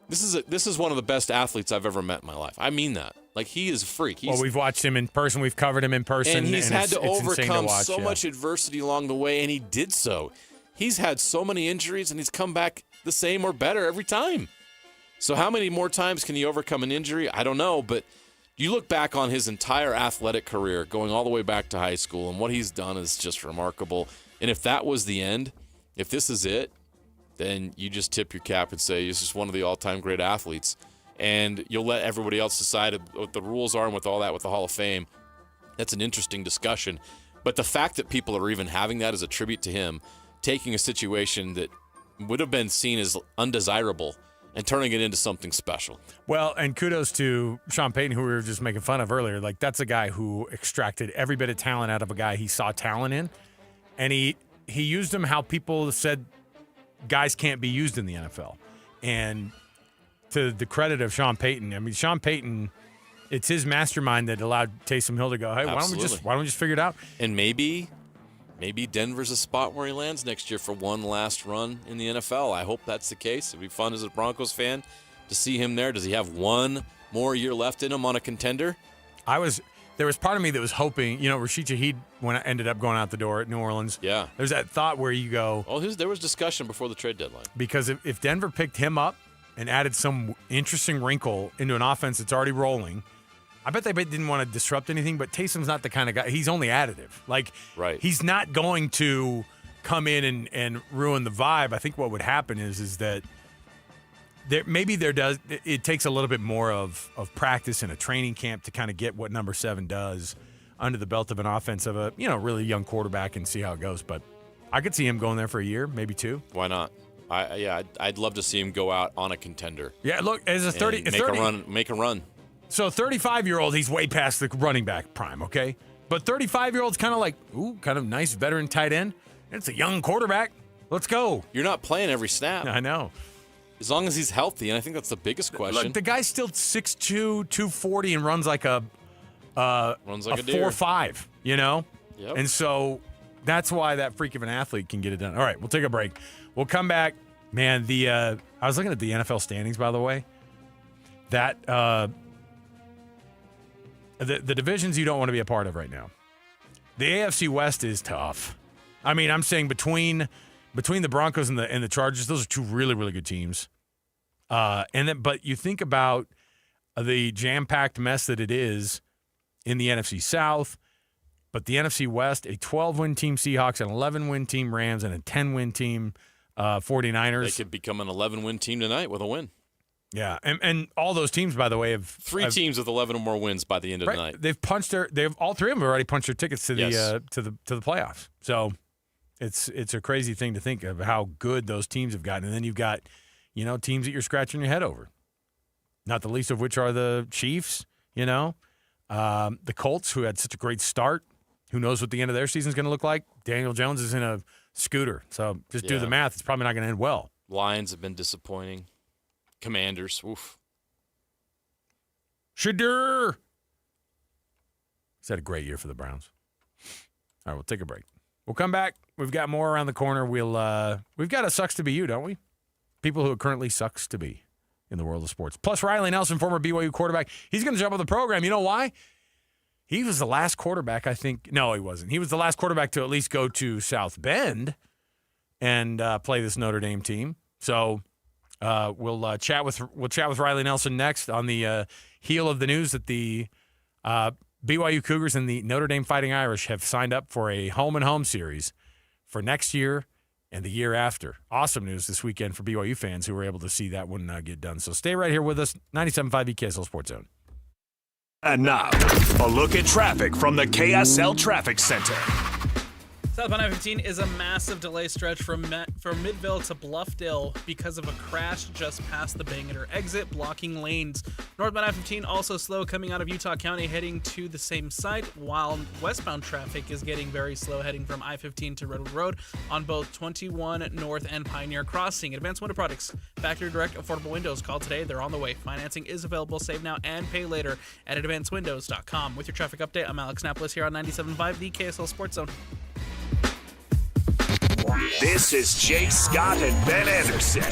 This is one of the best athletes I've ever met in my life. I mean that. Like, he is a freak. We've watched him in person. We've covered him in person. And he's had to overcome so much adversity along the way, and he did so. He's had so many injuries, and he's come back the same or better every time. So how many more times can he overcome an injury? I don't know, but you look back on his entire athletic career, going all the way back to high school, and what he's done is just remarkable. And if that was the end, if this is it, then you just tip your cap and say he's just one of the all-time great athletes. And you'll let everybody else decide what the rules are and with all that with the Hall of Fame. That's an interesting discussion. But the fact that people are even having that as a tribute to him, taking a situation that would have been seen as undesirable and turning it into something special. Well, and kudos to Sean Payton, who we were just making fun of earlier. Like, that's a guy who extracted every bit of talent out of a guy he saw talent in. And he used him how people said guys can't be used in the NFL. And to the credit of Sean Payton, I mean, Sean Payton, it's his mastermind that allowed Taysom Hill to go, hey, why don't we just figure it out? And maybe Denver's a spot where he lands next year for one last run in the NFL. I hope that's the case. It'd be fun as a Broncos fan to see him there. Does he have one more year left in him on a contender? There was part of me that was hoping, Rashid Shaheed ended up going out the door at New Orleans. Yeah. There's that thought where you go. Oh, there was discussion before the trade deadline. Because if Denver picked him up and added some interesting wrinkle into an offense that's already rolling, I bet they didn't want to disrupt anything, but Taysom's not the kind of guy. He's only additive. Like, right. He's not going to come in and ruin the vibe. I think what would happen is that it takes a little bit more of practice in a training camp to kind of get what number 7 does under the belt of an offense of a really young quarterback and see how it goes. But I could see him going there for a year, maybe 2. Why not? I'd love to see him go out on a contender. Yeah, look, as a make a run. So 35-year-old, he's way past the running back prime, okay? But 35-year-old's kind of like, kind of nice veteran tight end. It's a young quarterback. Let's go. You're not playing every snap. I know. As long as he's healthy, and I think that's the biggest question. Look, the guy's still 6'2", 240, and runs like a deer. 4.5, Yep. And so that's why that freak of an athlete can get it done. All right, we'll take a break. We'll come back. Man, I was looking at the NFL standings, by the way. That the divisions you don't want to be a part of right now. The AFC West is tough. I mean, I'm saying between the Broncos and the Chargers, those are 2 really, really good teams. But you think about the jam-packed mess that it is in the NFC South, but the NFC West, a 12-win team Seahawks, an 11-win team Rams, and a 10-win team 49ers. They could become an 11-win team tonight with a win. Yeah, and all those teams, by the way, have three teams with 11 or more wins by the end of the night. They've all three of them have already punched their tickets to Yes. to the playoffs. So it's a crazy thing to think of how good those teams have gotten, and then you've got teams that you're scratching your head over. Not the least of which are the Chiefs. The Colts, who had such a great start. Who knows what the end of their season is going to look like? Daniel Jones is in a scooter, so just do the math. It's probably not going to end well. Lions have been disappointing. Commanders, oof. Shadur. He's had a great year for the Browns. All right, we'll take a break. We'll come back. We've got more around the corner. We've got a sucks to be you, don't we? People who it currently sucks to be in the world of sports. Plus Riley Nelson, former BYU quarterback. He's going to jump on the program. You know why? He was the last quarterback, I think. No, he wasn't. He was the last quarterback to at least go to South Bend and play this Notre Dame team. So we'll chat with Riley Nelson next on the heel of the news that the BYU Cougars and the Notre Dame Fighting Irish have signed up for a home-and-home series for next year and the year after. Awesome news this weekend for BYU fans who were able to see that one get done. So stay right here with us. 97.5 KSL Sports Zone. And now, a look at traffic from the KSL Traffic Center. Southbound I-15 is a massive delay stretch from Midville to Bluffdale because of a crash just past the Bangor exit, blocking lanes. Northbound I-15 also slow coming out of Utah County heading to the same site, while westbound traffic is getting very slow heading from I-15 to Redwood Road on both 21 North and Pioneer Crossing. Advanced Window Products, factory direct affordable windows. Call today. They're on the way. Financing is available. Save now and pay later at advancedwindows.com. With your traffic update, I'm Alex Napolis here on 97.5, the KSL Sports Zone. This is Jay Scott and Ben Anderson.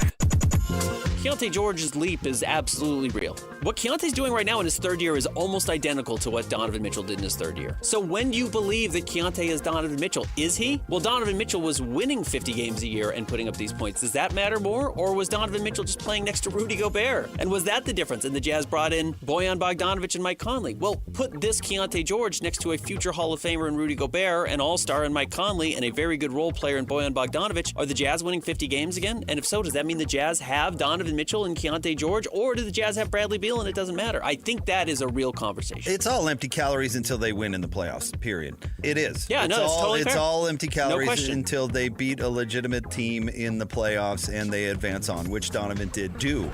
Keontae George's leap is absolutely real. What Keontae's doing right now in his third year is almost identical to what Donovan Mitchell did in his third year. So when you believe that Keontae is Donovan Mitchell, is he? Well, Donovan Mitchell was winning 50 games a year and putting up these points. Does that matter more? Or was Donovan Mitchell just playing next to Rudy Gobert? And was that the difference? And the Jazz brought in Bojan Bogdanovic and Mike Conley. Well, put this Keontae George next to a future Hall of Famer in Rudy Gobert, an all-star in Mike Conley, and a very good role player in Bojan Bogdanovic. Are the Jazz winning 50 games again? And if so, does that mean the Jazz have Donovan Mitchell and Keontae George? Or do the Jazz have Bradley Beal and it doesn't matter? I think that is a real conversation. It's all empty calories until they win in the playoffs, period. It is. Yeah, it's totally fair. It's all empty calories No until they beat a legitimate team in the playoffs and they advance on, which Donovan did do.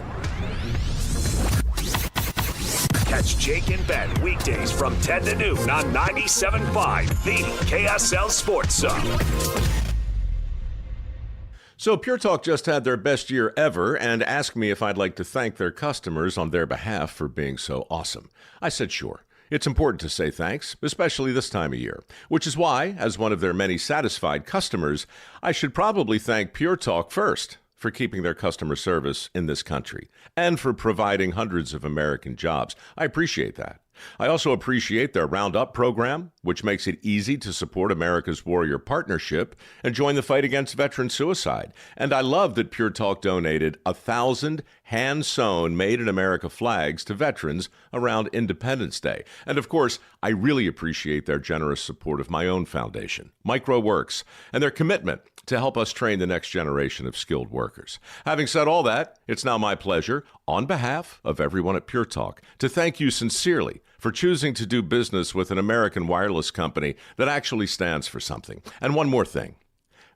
Catch Jake and Ben weekdays from 10 to noon on 97.5, the KSL Sports Zone. So Pure Talk just had their best year ever and asked me if I'd like to thank their customers on their behalf for being so awesome. I said sure. It's important to say thanks, especially this time of year, which is why, as one of their many satisfied customers, I should probably thank Pure Talk first for keeping their customer service in this country and for providing hundreds of American jobs. I appreciate that. I also appreciate their Roundup program, which makes it easy to support America's Warrior Partnership and join the fight against veteran suicide. And I love that Pure Talk donated 1,000 hand-sewn Made in America flags to veterans around Independence Day. And of course, I really appreciate their generous support of my own foundation, MicroWorks, and their commitment to help us train the next generation of skilled workers. Having said all that, it's now my pleasure, on behalf of everyone at Pure Talk, to thank you sincerely for choosing to do business with an American wireless company that actually stands for something. And one more thing.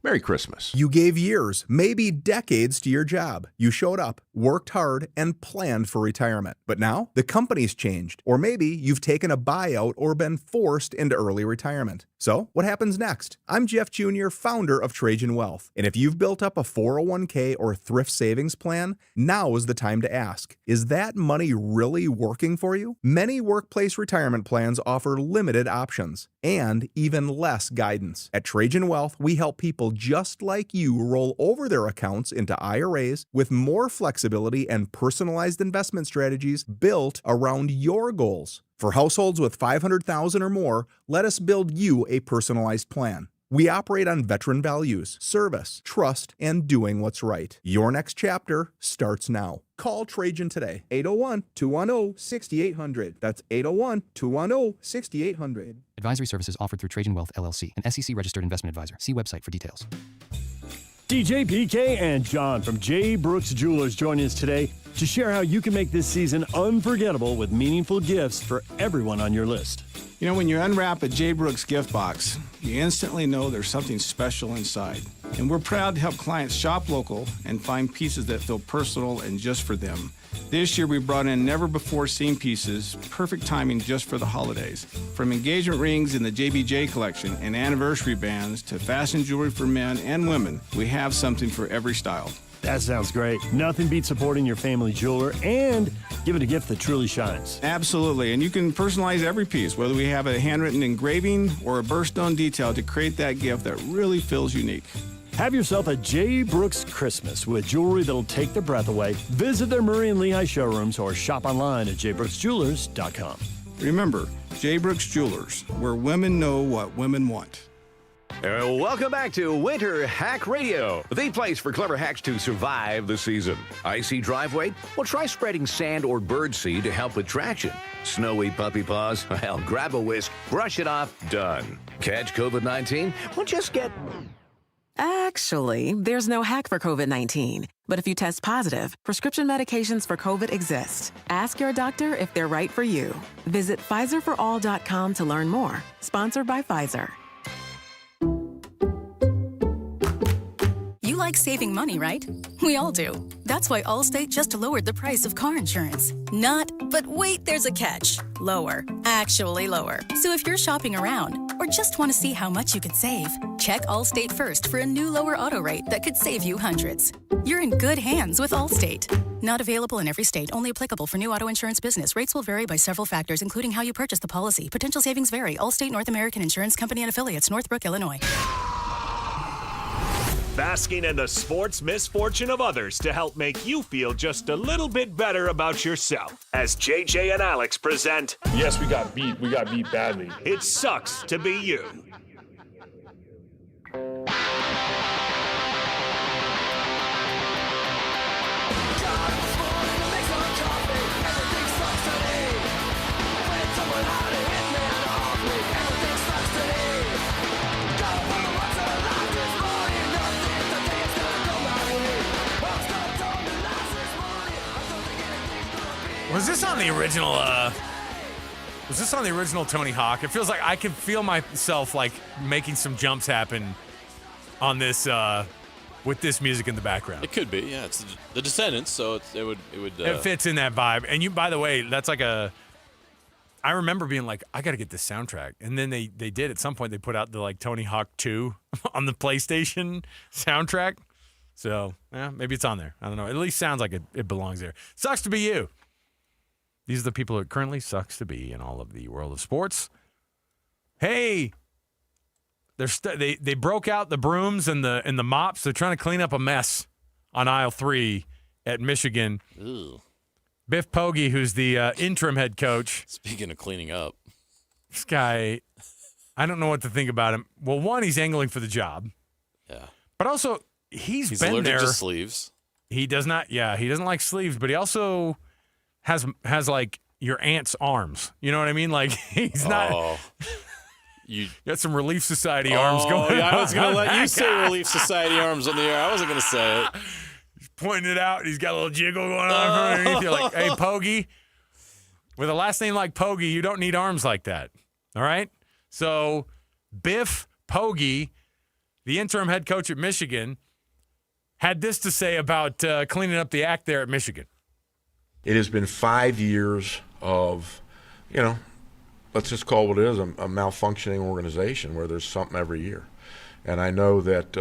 Merry Christmas. You gave years, maybe decades to your job. You showed up, worked hard, and planned for retirement. But now, the company's changed. Or maybe you've taken a buyout or been forced into early retirement. So, what happens next? I'm Jeff Jr., founder of Trajan Wealth. And if you've built up a 401k or thrift savings plan, now is the time to ask, is that money really working for you? Many workplace retirement plans offer limited options and even less guidance. At Trajan Wealth, we help people just like you roll over their accounts into IRAs with more flexibility and personalized investment strategies built around your goals. For households with $500,000 or more, let us build you a personalized plan. We operate on veteran values, service, trust, and doing what's right. Your next chapter starts now. Call Trajan today, 801-210-6800. That's 801-210-6800. Advisory services offered through Trajan Wealth, LLC, an SEC-registered investment advisor. See website for details. DJ PK and John from J. Brooks Jewelers joining us today to share how you can make this season unforgettable with meaningful gifts for everyone on your list. You know, when you unwrap a J. Brooks gift box, you instantly know there's something special inside. And we're proud to help clients shop local and find pieces that feel personal and just for them. This year we brought in never-before-seen pieces, perfect timing just for the holidays. From engagement rings in the JBJ collection and anniversary bands to fashion jewelry for men and women, we have something for every style. That sounds great. Nothing beats supporting your family jeweler and give it a gift that truly shines. Absolutely, and you can personalize every piece, whether we have a handwritten engraving or a birthstone detail to create that gift that really feels unique. Have yourself a J. Brooks Christmas with jewelry that'll take the breath away. Visit their Murray and Lehigh showrooms or shop online at jbrooksjewelers.com. Remember, J. Brooks Jewelers, where women know what women want. Welcome back to Winter Hack Radio, the place for clever hacks to survive the season. Icy driveway? Well, try spreading sand or birdseed to help with traction. Snowy puppy paws? Well, grab a whisk, brush it off, done. Catch COVID-19? Well, just get... Actually, there's no hack for COVID-19. But if you test positive, prescription medications for COVID exist. Ask your doctor if they're right for you. Visit PfizerForAll.com to learn more. Sponsored by Pfizer. You like saving money, right? We all do. That's why Allstate just lowered the price of car insurance. Not, but wait, there's a catch. Lower. Actually lower. So if you're shopping around or just want to see how much you could save, check Allstate first for a new lower auto rate that could save you hundreds. You're in good hands with Allstate. Not available in every state. Only applicable for new auto insurance business. Rates will vary by several factors, including how you purchase the policy. Potential savings vary. Allstate North American Insurance Company and Affiliates, Northbrook, Illinois. Basking in the sports misfortune of others to help make you feel just a little bit better about yourself. As JJ and Alex present... Yes, we got beat. We got beat badly. It sucks to be you. Was this on the original? Was this on the original Tony Hawk? It feels like I can feel myself like making some jumps happen on this with this music in the background. It could be, yeah. It's the Descendants, so it would. It fits in that vibe. And you, by the way, that's like a. I remember being like, I got to get this soundtrack, and then they did at some point. They put out the like Tony Hawk 2 on the PlayStation soundtrack. So yeah, maybe it's on there. I don't know. It at least sounds like it belongs there. Sucks to be you. These are the people it currently sucks to be in all of the world of sports. Hey, they broke out the brooms and the mops. They're trying to clean up a mess on aisle 3 at Michigan. Ew. Biff Poggi, who's the interim head coach. Speaking of cleaning up, this guy, I don't know what to think about him. Well, one, he's angling for the job. Yeah. But also, he's been allergic there. to sleeves. He does not. Yeah, he doesn't like sleeves, but he also has like your aunt's arms. You know what I mean? Like he's not. You got some Relief Society arms going. Yeah, on. I was going to let you say Relief Society arms on the air. I wasn't going to say it. He's pointing it out. He's got a little jiggle going on from underneath. You're like, hey, Poggi. With a last name like Poggi, you don't need arms like that. All right? So Biff Poggi, the interim head coach at Michigan, had this to say about cleaning up the act there at Michigan. It has been 5 years of, let's just call it what it is, a malfunctioning organization where there's something every year. And I know that,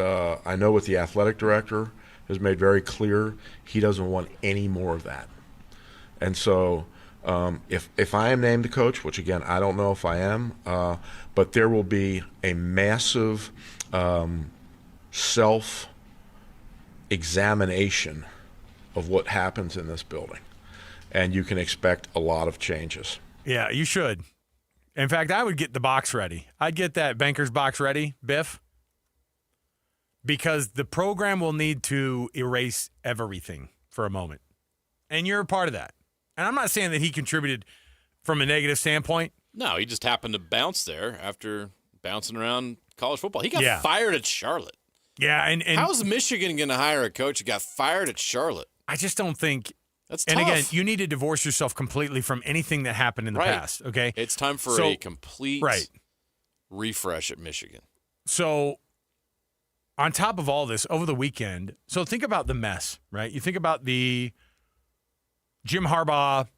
what the athletic director has made very clear, he doesn't want any more of that. And so if I am named the coach, which again, I don't know if I am, but there will be a massive self-examination of what happens in this building. And you can expect a lot of changes. Yeah, you should. In fact, I would get the box ready. I'd get that banker's box ready, Biff, because the program will need to erase everything for a moment. And you're a part of that. And I'm not saying that he contributed from a negative standpoint. No, he just happened to bounce there after bouncing around college football. He got fired at Charlotte. Yeah, and how's Michigan going to hire a coach who got fired at Charlotte? I just don't think that's tough. And again, you need to divorce yourself completely from anything that happened in the past, okay? It's time for a complete refresh at Michigan. So on top of all this, over the weekend, so think about the mess, right? You think about the Jim Harbaugh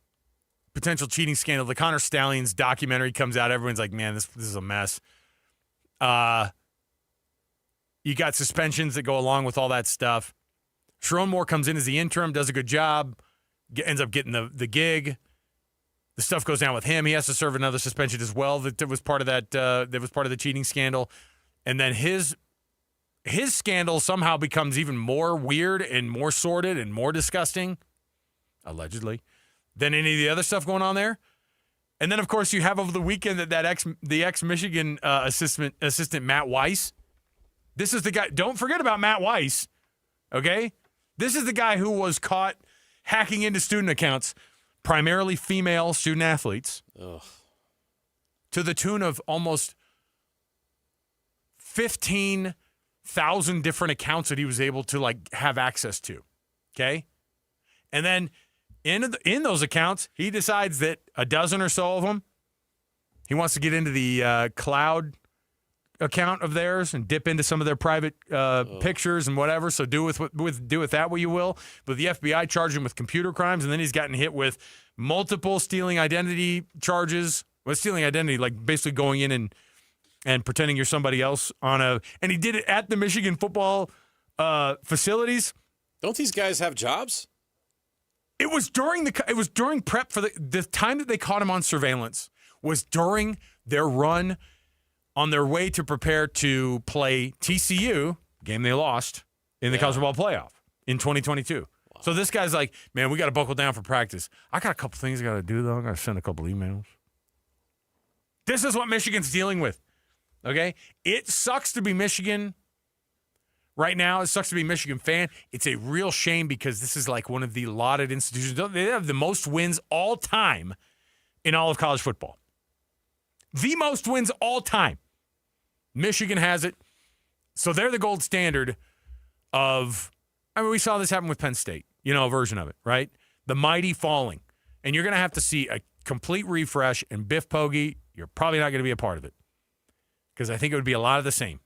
potential cheating scandal, the Connor Stallions documentary comes out. Everyone's like, man, this is a mess. You got suspensions that go along with all that stuff. Sharon Moore comes in as the interim, does a good job, ends up getting the gig. The stuff goes down with him. He has to serve another suspension as well. That was part of that. That was part of the cheating scandal, and then his scandal somehow becomes even more weird and more sordid and more disgusting, allegedly, than any of the other stuff going on there. And then, of course, you have over the weekend the ex-Michigan assistant Matt Weiss. This is the guy. Don't forget about Matt Weiss, okay? This is the guy who was caught hacking into student accounts, primarily female student athletes, to the tune of almost 15,000 different accounts that he was able to have access to, okay? And then in those accounts, he decides that a dozen or so of them, he wants to get into the cloud account of theirs and dip into some of their private pictures and whatever. So do with that what you will. But the FBI charged him with computer crimes, and then he's gotten hit with multiple stealing identity charges. Well, stealing identity, like basically going in and pretending you're somebody else and he did it at the Michigan football facilities. Don't these guys have jobs? It was during prep for the time that they caught him on surveillance was during their run on their way to prepare to play TCU, game they lost, in the college football playoff in 2022. Wow. So this guy's like, man, we got to buckle down for practice. I got a couple things I got to do, though. I got to send a couple emails. This is what Michigan's dealing with, okay? It sucks to be Michigan right now. It sucks to be a Michigan fan. It's a real shame because this is like one of the lauded institutions. They have the most wins all time in all of college football. The most wins all time. Michigan has it. So they're the gold standard of, we saw this happen with Penn State, a version of it, right? The mighty falling. And you're going to have to see a complete refresh, and Biff Poggi, you're probably not going to be a part of it. Because I think it would be a lot of the same.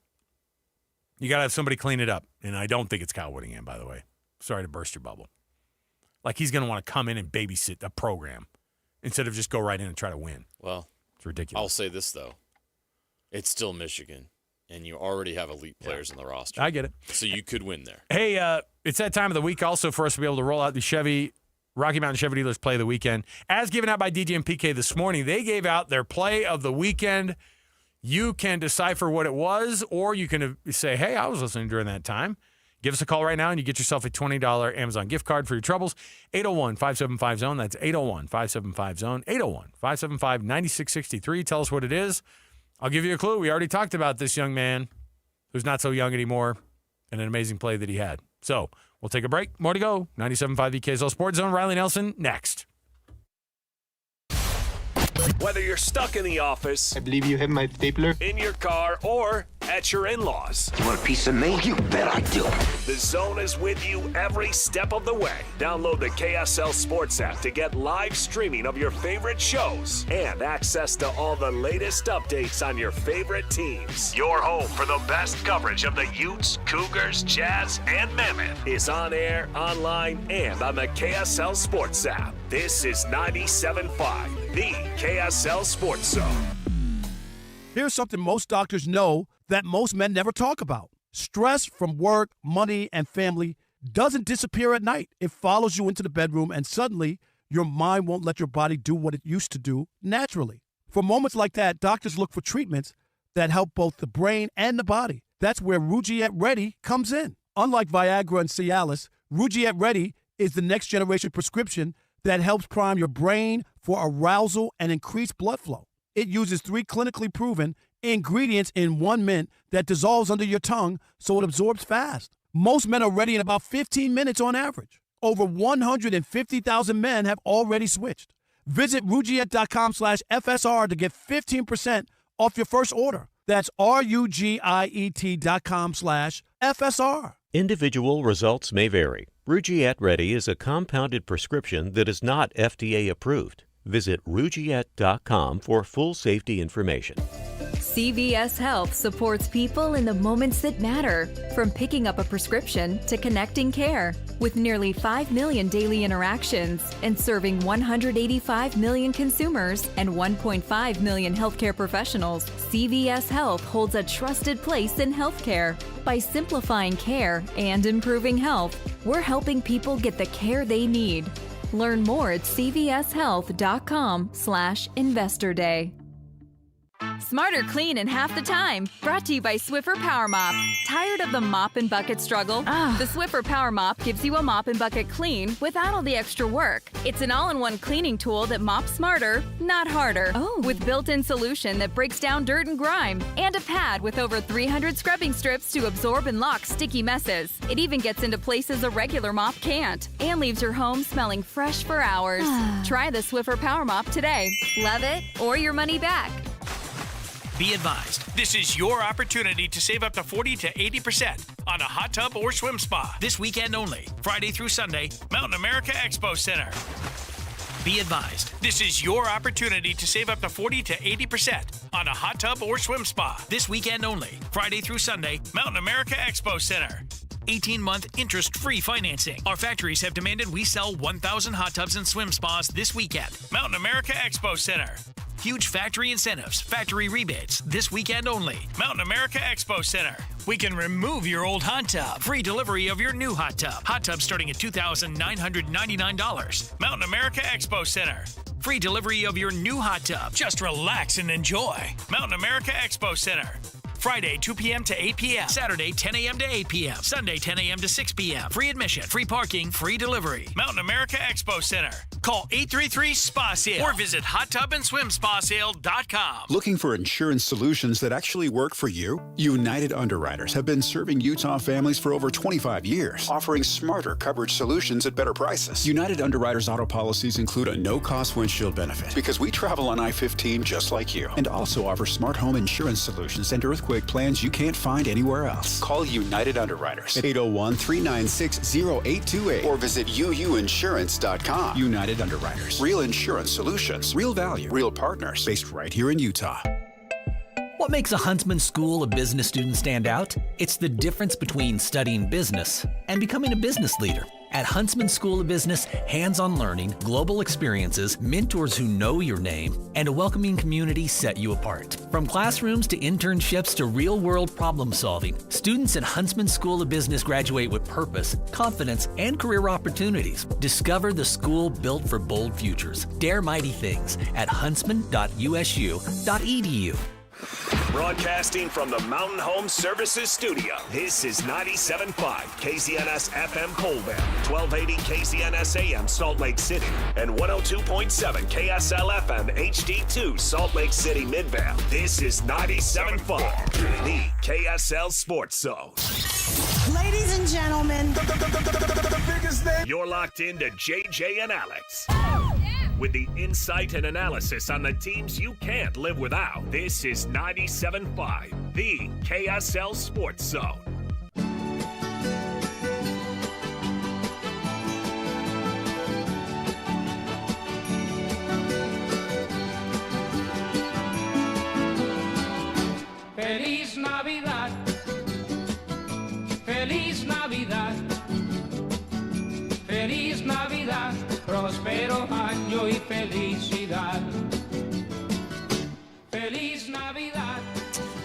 You got to have somebody clean it up. And I don't think it's Kyle Whittingham, by the way. Sorry to burst your bubble. Like he's going to want to come in and babysit a program instead of just go right in and try to win. Well, it's ridiculous. I'll say this, though. It's still Michigan, and you already have elite players in the roster. I get it. So you could win there. Hey, it's that time of the week also for us to be able to roll out the Rocky Mountain Chevy Dealers Play of the Weekend. As given out by DJ and PK this morning, they gave out their Play of the Weekend. You can decipher what it was, or you can say, hey, I was listening during that time. Give us a call right now, and you get yourself a $20 Amazon gift card for your troubles. 801-575-ZONE. That's 801-575-ZONE. 801-575-9663. Tell us what it is. I'll give you a clue. We already talked about this young man who's not so young anymore and an amazing play that he had. So we'll take a break. More to go. 97.5 KSL Sports Zone. Riley Nelson next. Whether you're stuck in the office, I believe you have my stapler, in your car, or at your in-laws. You want a piece of me? You bet I do. The Zone is with you every step of the way. Download the KSL Sports app to get live streaming of your favorite shows and access to all the latest updates on your favorite teams. Your home for the best coverage of the Utes, Cougars, Jazz, and Mammoth is on air, online, and on the KSL Sports app. This is 97.5, the KSL Sports Zone. Here's something most doctors know that most men never talk about. Stress from work, money, and family doesn't disappear at night. It follows you into the bedroom, and suddenly your mind won't let your body do what it used to do naturally. For moments like that, doctors look for treatments that help both the brain and the body. That's where Rugiet Ready comes in. Unlike Viagra and Cialis, Rugiet Ready is the next generation prescription that helps prime your brain for arousal and increased blood flow. It uses 3 clinically proven ingredients in 1 mint that dissolves under your tongue so it absorbs fast. Most men are ready in about 15 minutes on average. Over 150,000 men have already switched. Visit Rugiet.com/FSR to get 15% off your first order. That's RUGIET.com/FSR. Individual results may vary. Rugiet Ready is a compounded prescription that is not FDA approved. Visit Rugiet.com for full safety information. CVS Health supports people in the moments that matter, from picking up a prescription to connecting care. With nearly 5 million daily interactions and serving 185 million consumers and 1.5 million healthcare professionals, CVS Health holds a trusted place in healthcare. By simplifying care and improving health, we're helping people get the care they need. Learn more at cvshealth.com/investor day. Smarter clean in half the time. Brought to you by Swiffer Power Mop. Tired of the mop and bucket struggle? The Swiffer Power Mop gives you a mop and bucket clean without all the extra work. It's an all-in-one cleaning tool that mops smarter, not harder. With built-in solution that breaks down dirt and grime, and a pad with over 300 scrubbing strips to absorb and lock sticky messes. It even gets into places a regular mop can't, and leaves your home smelling fresh for hours. Try the Swiffer Power Mop today. Love it or your money back. Be advised, this is your opportunity to save up to 40 to 80% on a hot tub or swim spa this weekend only, Friday through Sunday, Mountain America Expo Center. Be advised, this is your opportunity to save up to 40 to 80% on a hot tub or swim spa this weekend only, Friday through Sunday, Mountain America Expo Center. 18-month interest-free financing. Our factories have demanded we sell 1,000 hot tubs and swim spas this weekend. Mountain America Expo Center. Huge factory incentives, factory rebates, this weekend only. Mountain America Expo Center. We can remove your old hot tub. Free delivery of your new hot tub. Hot tub starting at $2,999. Mountain America Expo Center. Free delivery of your new hot tub. Just relax and enjoy. Mountain America Expo Center. Friday, 2 p.m. to 8 p.m. Saturday, 10 a.m. to 8 p.m. Sunday, 10 a.m. to 6 p.m. Free admission, free parking, free delivery. Mountain America Expo Center. Call 833-SPA-SALE or visit hottubandSwimSpaSale.com. Looking for insurance solutions that actually work for you? United Underwriters have been serving Utah families for over 25 years, offering smarter coverage solutions at better prices. United Underwriters auto policies include a no-cost windshield benefit because we travel on I-15 just like you, and also offer smart home insurance solutions and earthquake plans you can't find anywhere else. Call United Underwriters at 801-396-0828 or visit uuinsurance.com. United Underwriters. Real insurance solutions. Real value. Real partners. Based right here in Utah. What makes a Huntsman School of Business student stand out? It's the difference between studying business and becoming a business leader. At Huntsman School of Business, hands-on learning, global experiences, mentors who know your name, and a welcoming community set you apart. From classrooms to internships to real-world problem solving, students at Huntsman School of Business graduate with purpose, confidence, and career opportunities. Discover the school built for bold futures. Dare mighty things at huntsman.usu.edu. Broadcasting from the Mountain Home Services Studio, this is 97.5 KZNS FM Colville, 1280 KZNS AM Salt Lake City, and 102.7 KSL FM HD2 Salt Lake City Midvale. This is 97.5, the KSL Sports Zone. Ladies and gentlemen, the biggest name. You're locked into JJ and Alex. With the insight and analysis on the teams you can't live without. This is 97.5, the KSL Sports Zone. Feliz Navidad, Feliz Navidad, Feliz Navidad, próspero año y felicidad. Feliz Navidad.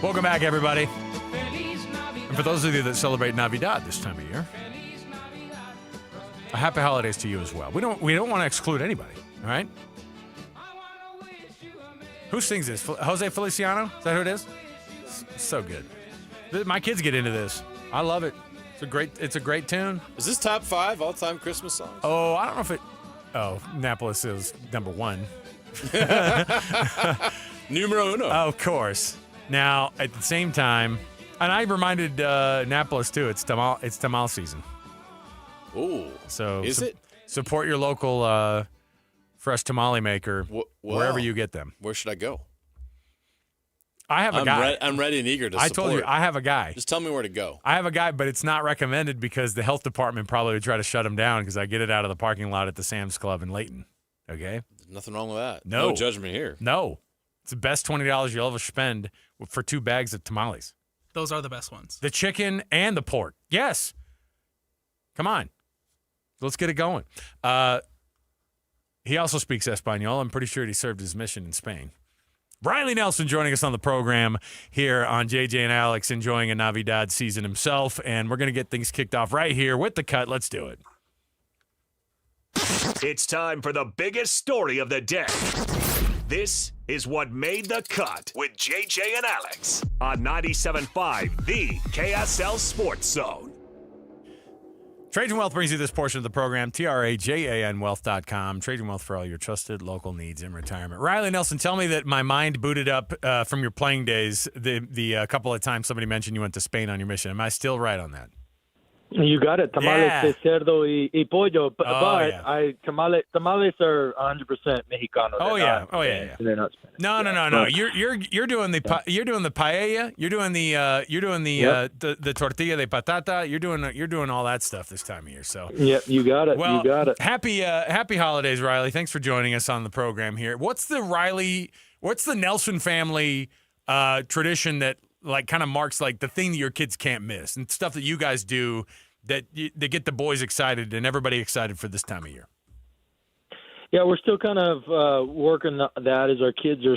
Welcome back, everybody. And for those of you that celebrate Navidad this time of year, a happy holidays to you as well. We don't want to exclude anybody, all right? Who sings this? Jose Feliciano? Is that who it is? So good. My kids get into this. I love it. It's a great tune. Is this top 5 all-time Christmas songs? Oh, I don't know if it. Oh, Annapolis is number 1. Numero uno. Of course. Now, at the same time, and I reminded Annapolis too. It's tamal season. Ooh. So is it? Support your local fresh tamale maker wherever you get them. Where should I go? I have a guy. I'm ready and eager to support. I told you, I have a guy. Just tell me where to go. I have a guy, but it's not recommended because the health department probably would try to shut him down because I get it out of the parking lot at the Sam's Club in Layton. Okay? There's nothing wrong with that. No judgment here. No. It's the best $20 you'll ever spend for 2 bags of tamales. Those are the best ones. The chicken and the pork. Yes. Come on. Let's get it going. He also speaks Espanol. I'm pretty sure he served his mission in Spain. Riley Nelson joining us on the program here on JJ and Alex, enjoying a Navidad season himself, and we're going to get things kicked off right here with the cut. Let's do it. It's time for the biggest story of the day. This is what made the cut with JJ and Alex on 97.5, the KSL Sports Zone. Trajan Wealth brings you this portion of the program, TRAJANwealth.com. Trajan Wealth for all your trusted local needs in retirement. Riley Nelson, tell me that my mind booted up from your playing days the couple of times somebody mentioned you went to Spain on your mission. Am I still right on that? You got it. Tamales de cerdo y pollo. But yeah. Tamales are 100% Mexicano. They're not Spanish. No. You're doing the paella. You're doing the tortilla de patata. You're doing all that stuff this time of year. So yep, you got it. Well, you got it. Happy holidays, Riley. Thanks for joining us on the program here. What's the Nelson family tradition that like kind of marks like the thing that your kids can't miss and stuff that you guys do that get the boys excited and everybody excited for this time of year? Yeah, we're still kind of working that as our kids are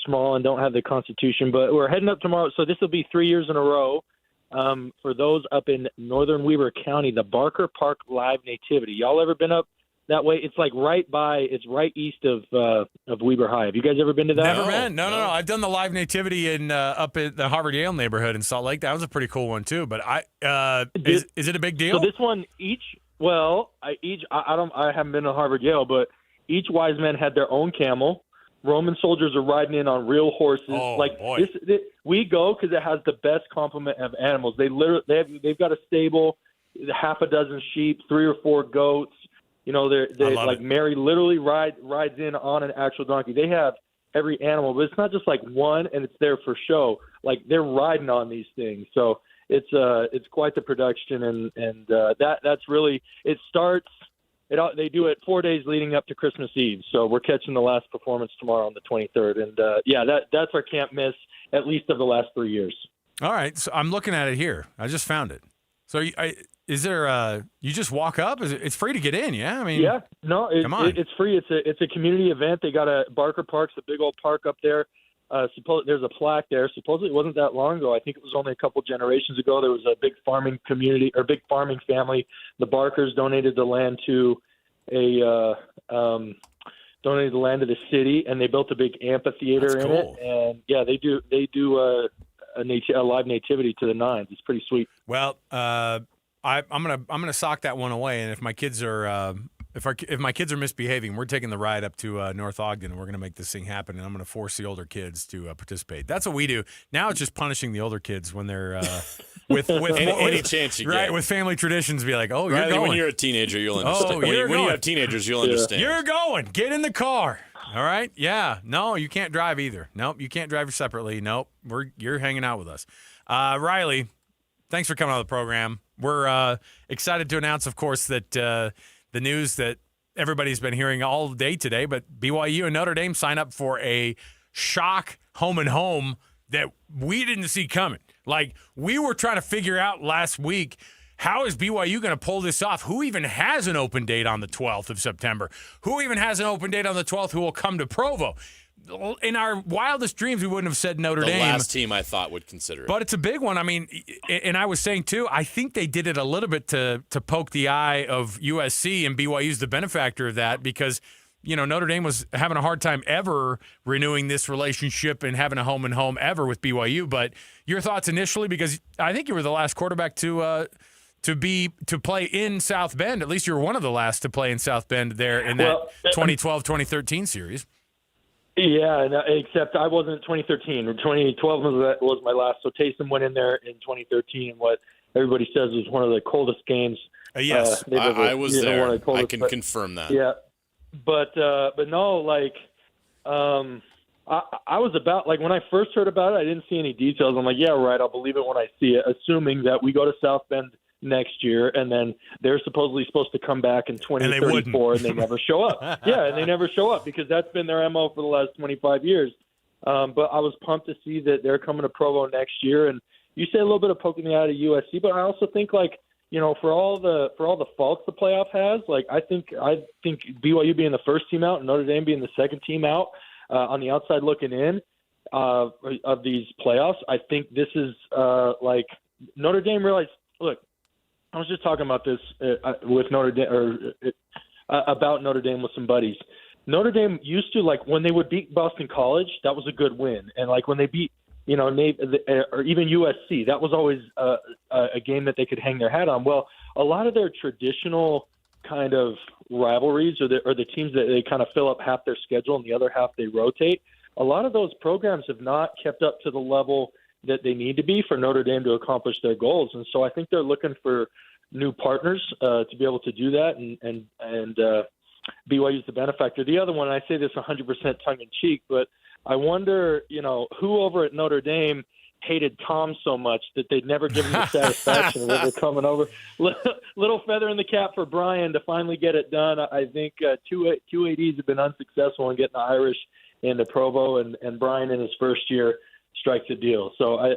small and don't have the constitution, but we're heading up tomorrow. So this will be 3 years in a row for those up in northern Weber County, the Barker Park Live Nativity. Y'all ever been up that way? It's like it's right east of Weber High. Have you guys ever been to that? Never been. No. I've done the Live Nativity in up at the Harvard Yale neighborhood in Salt Lake. That was a pretty cool one too. But is it a big deal? So this one I haven't been to Harvard Yale, but each wise man had their own camel. Roman soldiers are riding in on real horses. Oh, boy. We go because it has the best complement of animals. They've got a stable, half a dozen sheep, 3 or 4 goats. You know, they like Mary literally rides in on an actual donkey. They have every animal, but it's not just like one and it's there for show. Like they're riding on these things. So it's quite the production, and that's really it starts. They do it 4 days leading up to Christmas Eve. So we're catching the last performance tomorrow on the 23rd, and that's our can't miss at least of the last 3 years. All right, so I'm looking at it here. I just found it. So is there you just walk up? It's free to get in? Yeah, I mean, yeah, no, come on. It's free. It's a community event. They got Barker Park's a big old park up there. There's a plaque there. Supposedly it wasn't that long ago. I think it was only a couple generations ago. There was a big farming community or big farming family. The Barkers donated the land to the city, and they built a big amphitheater in it. And yeah, they do a live nativity to the nines. It's pretty sweet. Well, I'm gonna sock that one away, and if my kids are if my kids are misbehaving, we're taking the ride up to North Ogden, and we're gonna make this thing happen. And I'm gonna force the older kids to participate. That's what we do. Now it's just punishing the older kids when they're with any chance you right get. with family traditions. Be like, oh, you're Riley, going. when you're a teenager, you'll understand. Oh, when you have teenagers, you'll understand. You're going. Get in the car. All right. Yeah. No, you can't drive either. Nope. You can't drive separately. Nope. You're hanging out with us. Riley, thanks for coming on the program. We're excited to announce, of course, that the news that everybody's been hearing all day today, but BYU and Notre Dame sign up for a shock home and home that we didn't see coming. Like, we were trying to figure out last week, how is BYU going to pull this off? Who even has an open date on the 12th of September? Who even has an open date on the 12th who will come to Provo? In our wildest dreams, we wouldn't have said Notre Dame. The last team I thought would consider it. But it's a big one. I mean, and I was saying, too, I think they did it a little bit to poke the eye of USC, and BYU's the benefactor of that because, you know, Notre Dame was having a hard time ever renewing this relationship and having a home and home ever with BYU. But your thoughts initially, because I think you were the last quarterback to play in South Bend. At least you were one of the last to play in South Bend there in that 2012-2013 series. Yeah, except I wasn't 2013. 2012 was my last. So Taysom went in there in 2013 in what everybody says was one of the coldest games. Yes, I was there. I can confirm that. Yeah, but no, like I was about, like, when I first heard about it, I didn't see any details. I'm like, yeah, right, I'll believe it when I see it, assuming that we go to South Bend next year, and then they're supposedly supposed to come back in 2034, and they never show up. Yeah, and they never show up because that's been their MO for the last 25 years. But I was pumped to see that they're coming to Provo next year. And you say a little bit of poking the eye to USC, but I also think, like, you know, for all the faults the playoff has, like, I think BYU being the first team out and Notre Dame being the second team out on the outside looking in of these playoffs, I think this is like Notre Dame realized. Look, I was just talking about this with Notre Dame about Notre Dame with some buddies. Notre Dame used to, like, when they would beat Boston College, that was a good win, and like when they beat, you know, or even USC, that was always a game that they could hang their hat on. Well, a lot of their traditional kind of rivalries, or the teams that they kind of fill up half their schedule and the other half they rotate, a lot of those programs have not kept up to the level that they need to be for Notre Dame to accomplish their goals. And so I think they're looking for new partners to be able to do that, and BYU's the benefactor. The other one, I say this 100% tongue-in-cheek, but I wonder, you know, who over at Notre Dame hated Tom so much that they'd never give him the satisfaction that they're coming over. Little feather in the cap for Brian to finally get it done. I think two ADs have been unsuccessful in getting the Irish into Provo, and Brian in his first year strikes a deal. So I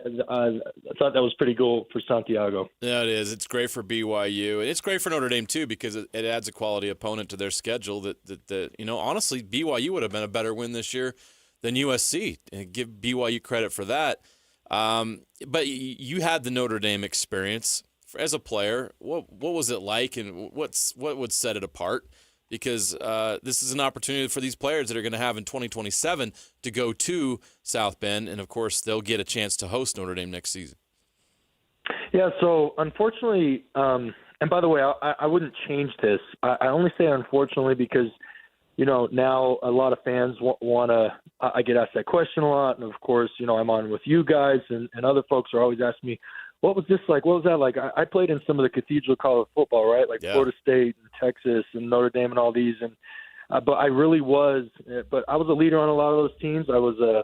thought that was pretty cool for Santiago. Yeah, it is. It's great for BYU. And it's great for Notre Dame, too, because it adds a quality opponent to their schedule that you know, honestly, BYU would have been a better win this year than USC. And give BYU credit for that. But you had the Notre Dame experience as a player. What was it like, and what would set it apart? Because this is an opportunity for these players that are going to have in 2027 to go to South Bend, and of course they'll get a chance to host Notre Dame next season. Yeah, so unfortunately, and by the way, I wouldn't change this. I only say unfortunately because, you know, now a lot of fans want to – I get asked that question a lot, and of course, you know, I'm on with you guys, and other folks are always asking me, what was this like? What was that like? I played in some of the Cathedral College football, right? Like Florida State and Texas and Notre Dame and all these. And but I really was. But I was a leader on a lot of those teams. I was a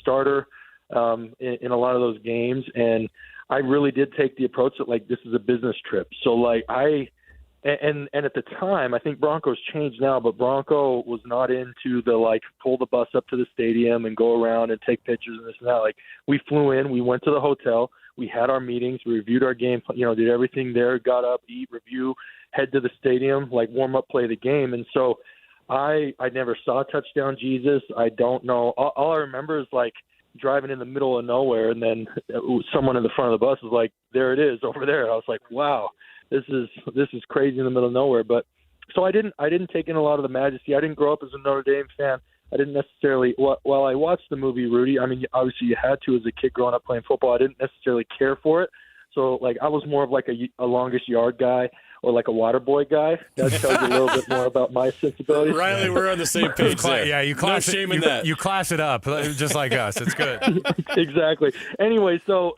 starter in a lot of those games, and I really did take the approach that, like, this is a business trip. So like and at the time, I think Bronco's changed now, but Bronco was not into the, like, pull the bus up to the stadium and go around and take pictures and this and that. Like, we flew in, we went to the hotel. We had our meetings, we reviewed our game, you know, did everything there, got up, eat, review, head to the stadium, like warm up, play the game. And so I never saw Touchdown Jesus. I don't know. All I remember is, like, driving in the middle of nowhere, and then someone in the front of the bus was like, there it is over there. And I was like, wow, this is crazy in the middle of nowhere. But so I didn't take in a lot of the majesty. I didn't grow up as a Notre Dame fan. I didn't necessarily – while I watched the movie Rudy, I mean, obviously you had to as a kid growing up playing football. I didn't necessarily care for it. So, like, I was more of like a longest yard guy or like a water boy guy. That tells you a little bit more about my sensibilities. Riley, we're on the same page there. Yeah, you class you class it up just like us. It's good. Exactly. Anyway, so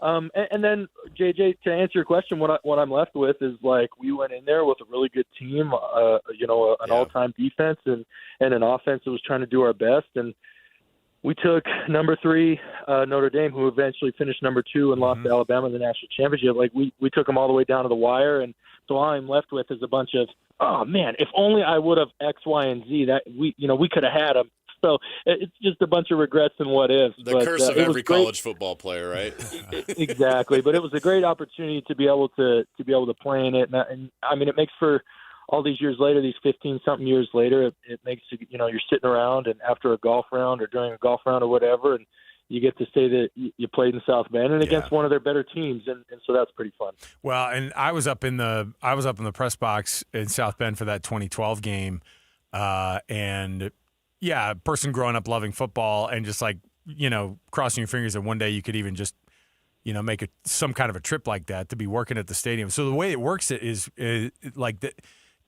and then, JJ, to answer your question, what I'm left with is, like, we went in there with a really good team, you know, an all-time defense and an offense that was trying to do our best. And we took number 3, Notre Dame, who eventually finished number 2 and lost to Alabama in the national championship. Like, we took them all the way down to the wire. And so all I'm left with is a bunch of, oh, man, if only I would have X, Y, and Z. That we could have had them. So it's just a bunch of regrets and what ifs. The curse of every college football player, right? Exactly. But it was a great opportunity to be able to play in it. And I mean, it makes for all these years later, these 15-something years later, it makes, you know, you're sitting around and after a golf round or during a golf round or whatever, and you get to say that you played in South Bend and against one of their better teams, and so that's pretty fun. Well, and I was up in the press box in South Bend for that 2012 game, and yeah, a person growing up loving football and just, like, you know, crossing your fingers that one day you could even just, you know, make some kind of a trip like that to be working at the stadium. So the way it works is like that.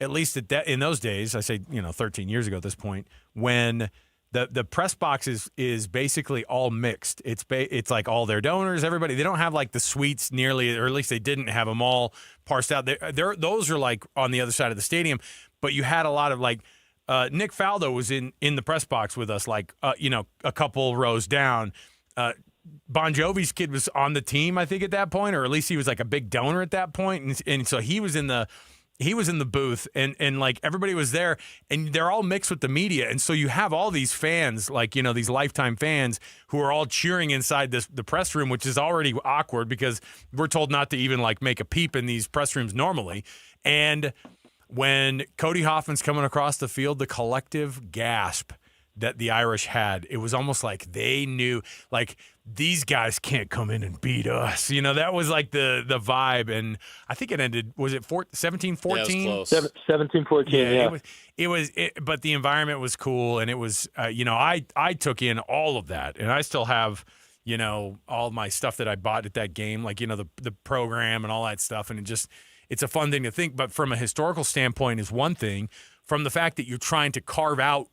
At least in those days, I say, you know, 13 years ago at this point, when the press box is basically all mixed. It's like all their donors, everybody. They don't have, like, the suites nearly, or at least they didn't have them all parsed out. Those are, like, on the other side of the stadium. But you had a lot of, like, Nick Faldo was in the press box with us, like, a couple rows down. Bon Jovi's kid was on the team, I think, at that point, or at least he was like a big donor at that point. And so he was in the booth, and like everybody was there, and they're all mixed with the media. And so you have all these fans, like, these lifetime fans who are all cheering inside the press room, which is already awkward because we're told not to even like make a peep in these press rooms normally. And when Cody Hoffman's coming across the field, the collective gasp that the Irish had, it was almost like they knew, like, these guys can't come in and beat us. That was like the vibe. And I think it ended, was it 17-14? Yeah, it was close. 17-14, yeah. It was, but the environment was cool. And it was, I took in all of that. And I still have, all my stuff that I bought at that game, like, the program and all that stuff. And it's a fun thing to think. But from a historical standpoint is one thing. From the fact that you're trying to carve out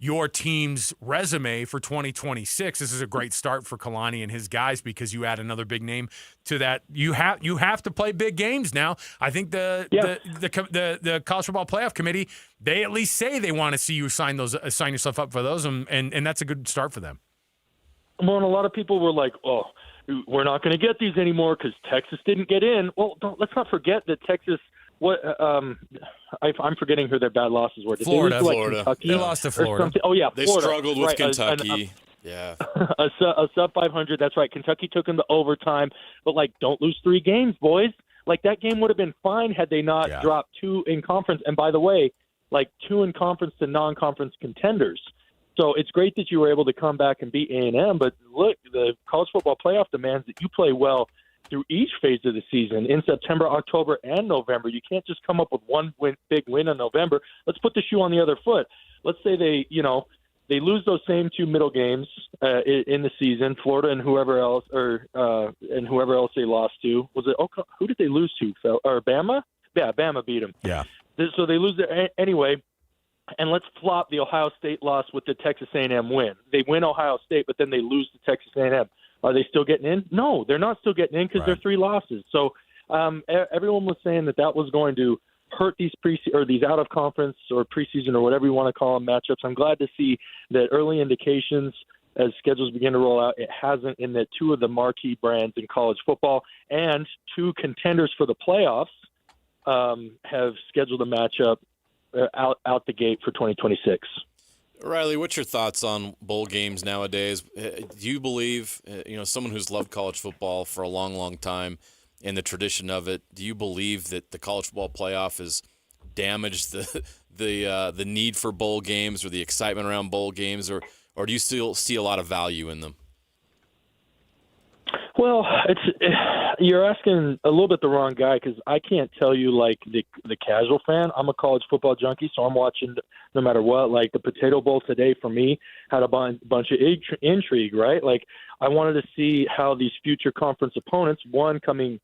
your team's resume for 2026, this is a great start for Kalani and his guys because you add another big name to that. You have to play big games now. I think the College Football Playoff Committee, they at least say they want to see you sign yourself up for those, and that's a good start for them. Well, and a lot of people were like, "Oh, we're not going to get these anymore because Texas didn't get in." Well, let's not forget that Texas. I'm forgetting who their bad losses were. Florida. Kentucky They lost to Florida. Oh yeah, They Florida. struggled with right. Kentucky. Yeah, a sub 500. That's right. Kentucky took them to overtime, but like, don't lose 3 games, boys. Like, that game would have been fine had they not dropped 2 in conference. And by the way, like 2 in conference to non-conference contenders. So it's great that you were able to come back and beat A&M. But look, the college football playoff demands that you play well through each phase of the season in September, October, and November. You can't just come up with one big win in November. Let's put the shoe on the other foot. Let's say they lose those same 2 middle games in the season, Florida and whoever else, and whoever else they lost to. Was it who did they lose to? Or Bama? Yeah, Bama beat them. Yeah. So they lose there anyway. And let's flop the Ohio State loss with the Texas A&M win. They win Ohio State, but then they lose to Texas A&M. Are they still getting in? No, they're not still getting in because they're 3 losses. So everyone was saying that was going to hurt these these out of conference or preseason or whatever you want to call them matchups. I'm glad to see that early indications as schedules begin to roll out, it hasn't, in that 2 of the marquee brands in college football and 2 contenders for the playoffs have scheduled a matchup out the gate for 2026. Riley, what's your thoughts on bowl games nowadays? Do you believe, someone who's loved college football for a long, long time and the tradition of it, do you believe that the college football playoff has damaged the need for bowl games or the excitement around bowl games, or do you still see a lot of value in them? Well, you're asking a little bit the wrong guy, because I can't tell you like the casual fan. I'm a college football junkie, so I'm watching no matter what. Like the Potato Bowl today for me had a bunch of intrigue, right? Like I wanted to see how these future conference opponents, one coming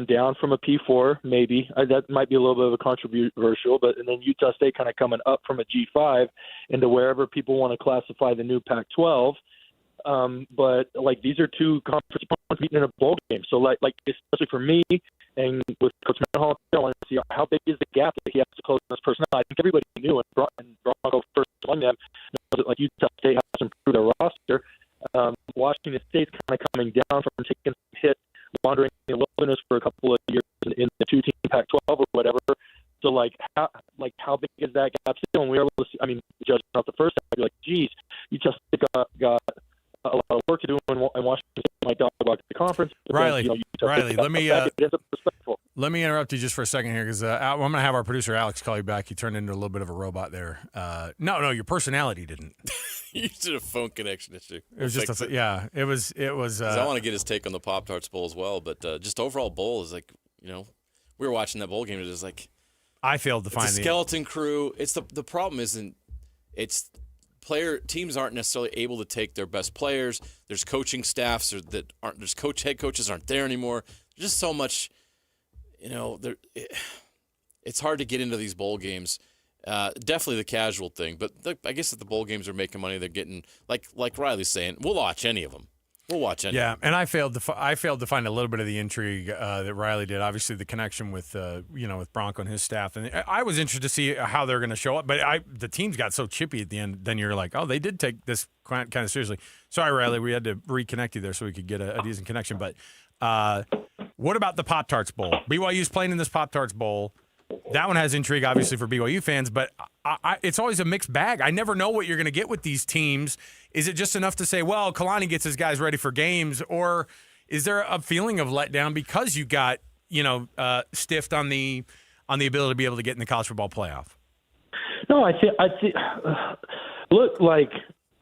down from a P4, maybe that might be a little bit of a controversial, but and then Utah State kind of coming up from a G5 into wherever people want to classify the new Pac-12. But like these are 2 conference opponents meeting in a bowl game. So like especially for me and with Coach Mendenhall, I want to see how big is the gap that he has to close in his personnel. I think everybody knew, and Bronco first among them knows that like Utah State has to improve their roster. Washington State's kind of coming down from taking some hit, wandering in the wilderness for a couple of years in the 2-team Pac-12 or whatever. So how big is that gap still? And we were able to see, judging off the first half, you're like, geez, Utah State got a lot of work to do in Washington State. My dog walked the conference. Riley, let me interrupt you just for a second here, because I'm going to have our producer Alex call you back. You turned into a little bit of a robot there. No, your personality didn't. You did a phone connection issue. It was just It was. I want to get his take on the Pop-Tarts Bowl as well, but just overall bowl is like, we were watching that bowl game. It was like I failed to find the skeleton crew. It's the problem isn't it's. Teams aren't necessarily able to take their best players. There's coaching staffs that aren't. There's head coaches aren't there anymore. There's just so much, it's hard to get into these bowl games. Definitely the casual thing, but I guess if the bowl games are making money, they're getting like Riley's saying, we'll watch any of them. We'll watch it. Yeah, and I failed to find a little bit of the intrigue that Riley did. Obviously, the connection with with Bronco and his staff, and I was interested to see how they're going to show up. But the teams got so chippy at the end. Then you're like, oh, they did take this kind of seriously. Sorry, Riley, we had to reconnect you there so we could get a decent connection. But what about the Pop-Tarts Bowl? BYU's playing in this Pop-Tarts Bowl. That one has intrigue, obviously, for BYU fans, but it's always a mixed bag. I never know what you're going to get with these teams. Is it just enough to say, well, Kalani gets his guys ready for games, or is there a feeling of letdown because you got stiffed on the ability to be able to get in the college football playoff? No, I think. Look, like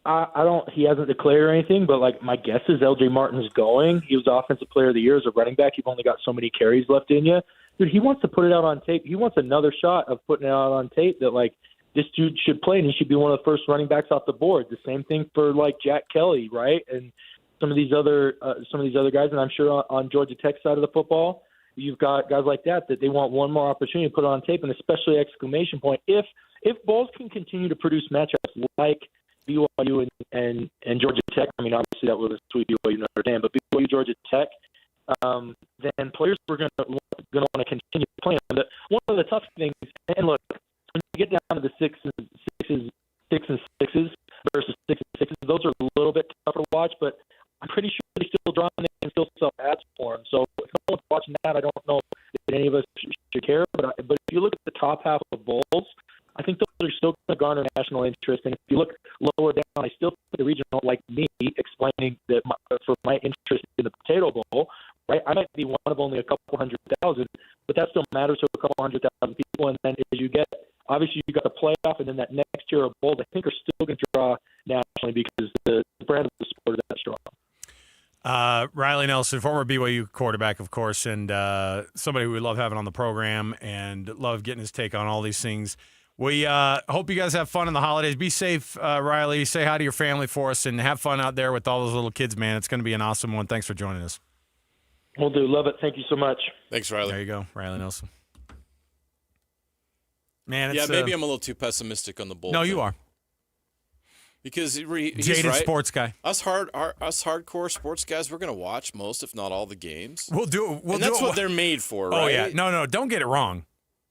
I don't. He hasn't declared or anything, but like my guess is L.J. Martin's going. He was Offensive Player of the Year as a running back. You've only got so many carries left in you. Dude, he wants to put it out on tape. He wants another shot of putting it out on tape that, like, this dude should play and he should be one of the first running backs off the board. The same thing for, like, Jack Kelly, right? And some of these other guys. And I'm sure on Georgia Tech's side of the football, you've got guys like that they want one more opportunity to put it on tape, and especially exclamation point. If Bulls can continue to produce matchups like BYU and Georgia Tech, I mean, obviously that was a sweet BYU Notre Dame, but BYU Georgia Tech, then players were going to want to continue playing. But one of the tough things, and look, when you get down to the six and sixes versus 6 and 6s, those are a little bit tougher to watch. But I'm pretty sure they're still drawing and still sell ads for them. So if no one's watching that, I don't know if any of us should care. But if you look at the top half of bowls, I think those are still going to garner national interest. And if you look lower down, I still think the regional, like me, explaining that for my interest in the Potato Bowl, right? I might be one of only a couple 100,000, but that still matters to a couple 100,000 people. And then as you get, obviously, you got the playoff, and then that next tier of bowls, I think are still going to draw nationally because the brand of the sport is that strong. Riley Nelson, former BYU quarterback, of course, and somebody we love having on the program and love getting his take on all these things. We hope you guys have fun in the holidays. Be safe, Riley. Say hi to your family for us and have fun out there with all those little kids, man. It's going to be an awesome one. Thanks for joining us. Will do. Love it. Thank you so much. Thanks, Riley. There you go, Riley Nelson. Man, yeah, maybe I'm a little too pessimistic on the Bulls. No, you are. Because he's jaded right. sports guy. Us hardcore sports guys, we're going to watch most, if not all, the games. We'll do it. And that's what they're made for, right? Oh, yeah. No, don't get it wrong.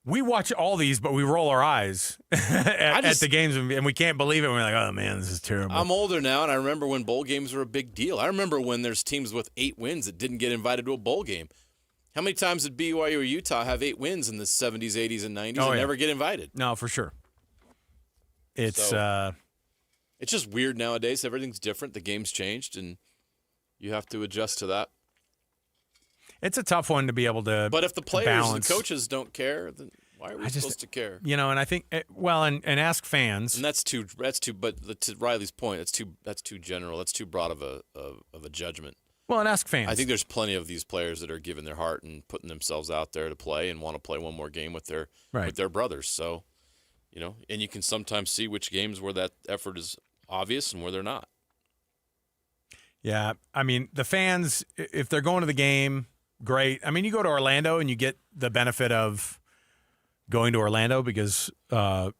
We watch all these, but we roll our eyes at the games, and we can't believe it. We're like, oh, man, this is terrible. I'm older now, and I remember when bowl games were a big deal. I remember when there's teams with 8 wins that didn't get invited to a bowl game. How many times did BYU or Utah have 8 wins in the 70s, 80s, and 90s and never get invited? No, for sure. It's just weird nowadays. Everything's different. The game's changed, and you have to adjust to that. It's a tough one to be able to But if the players balance. and the coaches don't care, then why are we supposed to care? And I think, and ask fans. And that's too. But to Riley's point, that's too general. That's too broad of a judgment. Well, and ask fans. I think there's plenty of these players that are giving their heart and putting themselves out there to play and want to play one more game with their brothers. So, and you can sometimes see which games where that effort is obvious and where they're not. Yeah, I mean, the fans, if they're going to the game, great. I mean, you go to Orlando and you get the benefit of going to Orlando because, Yeah,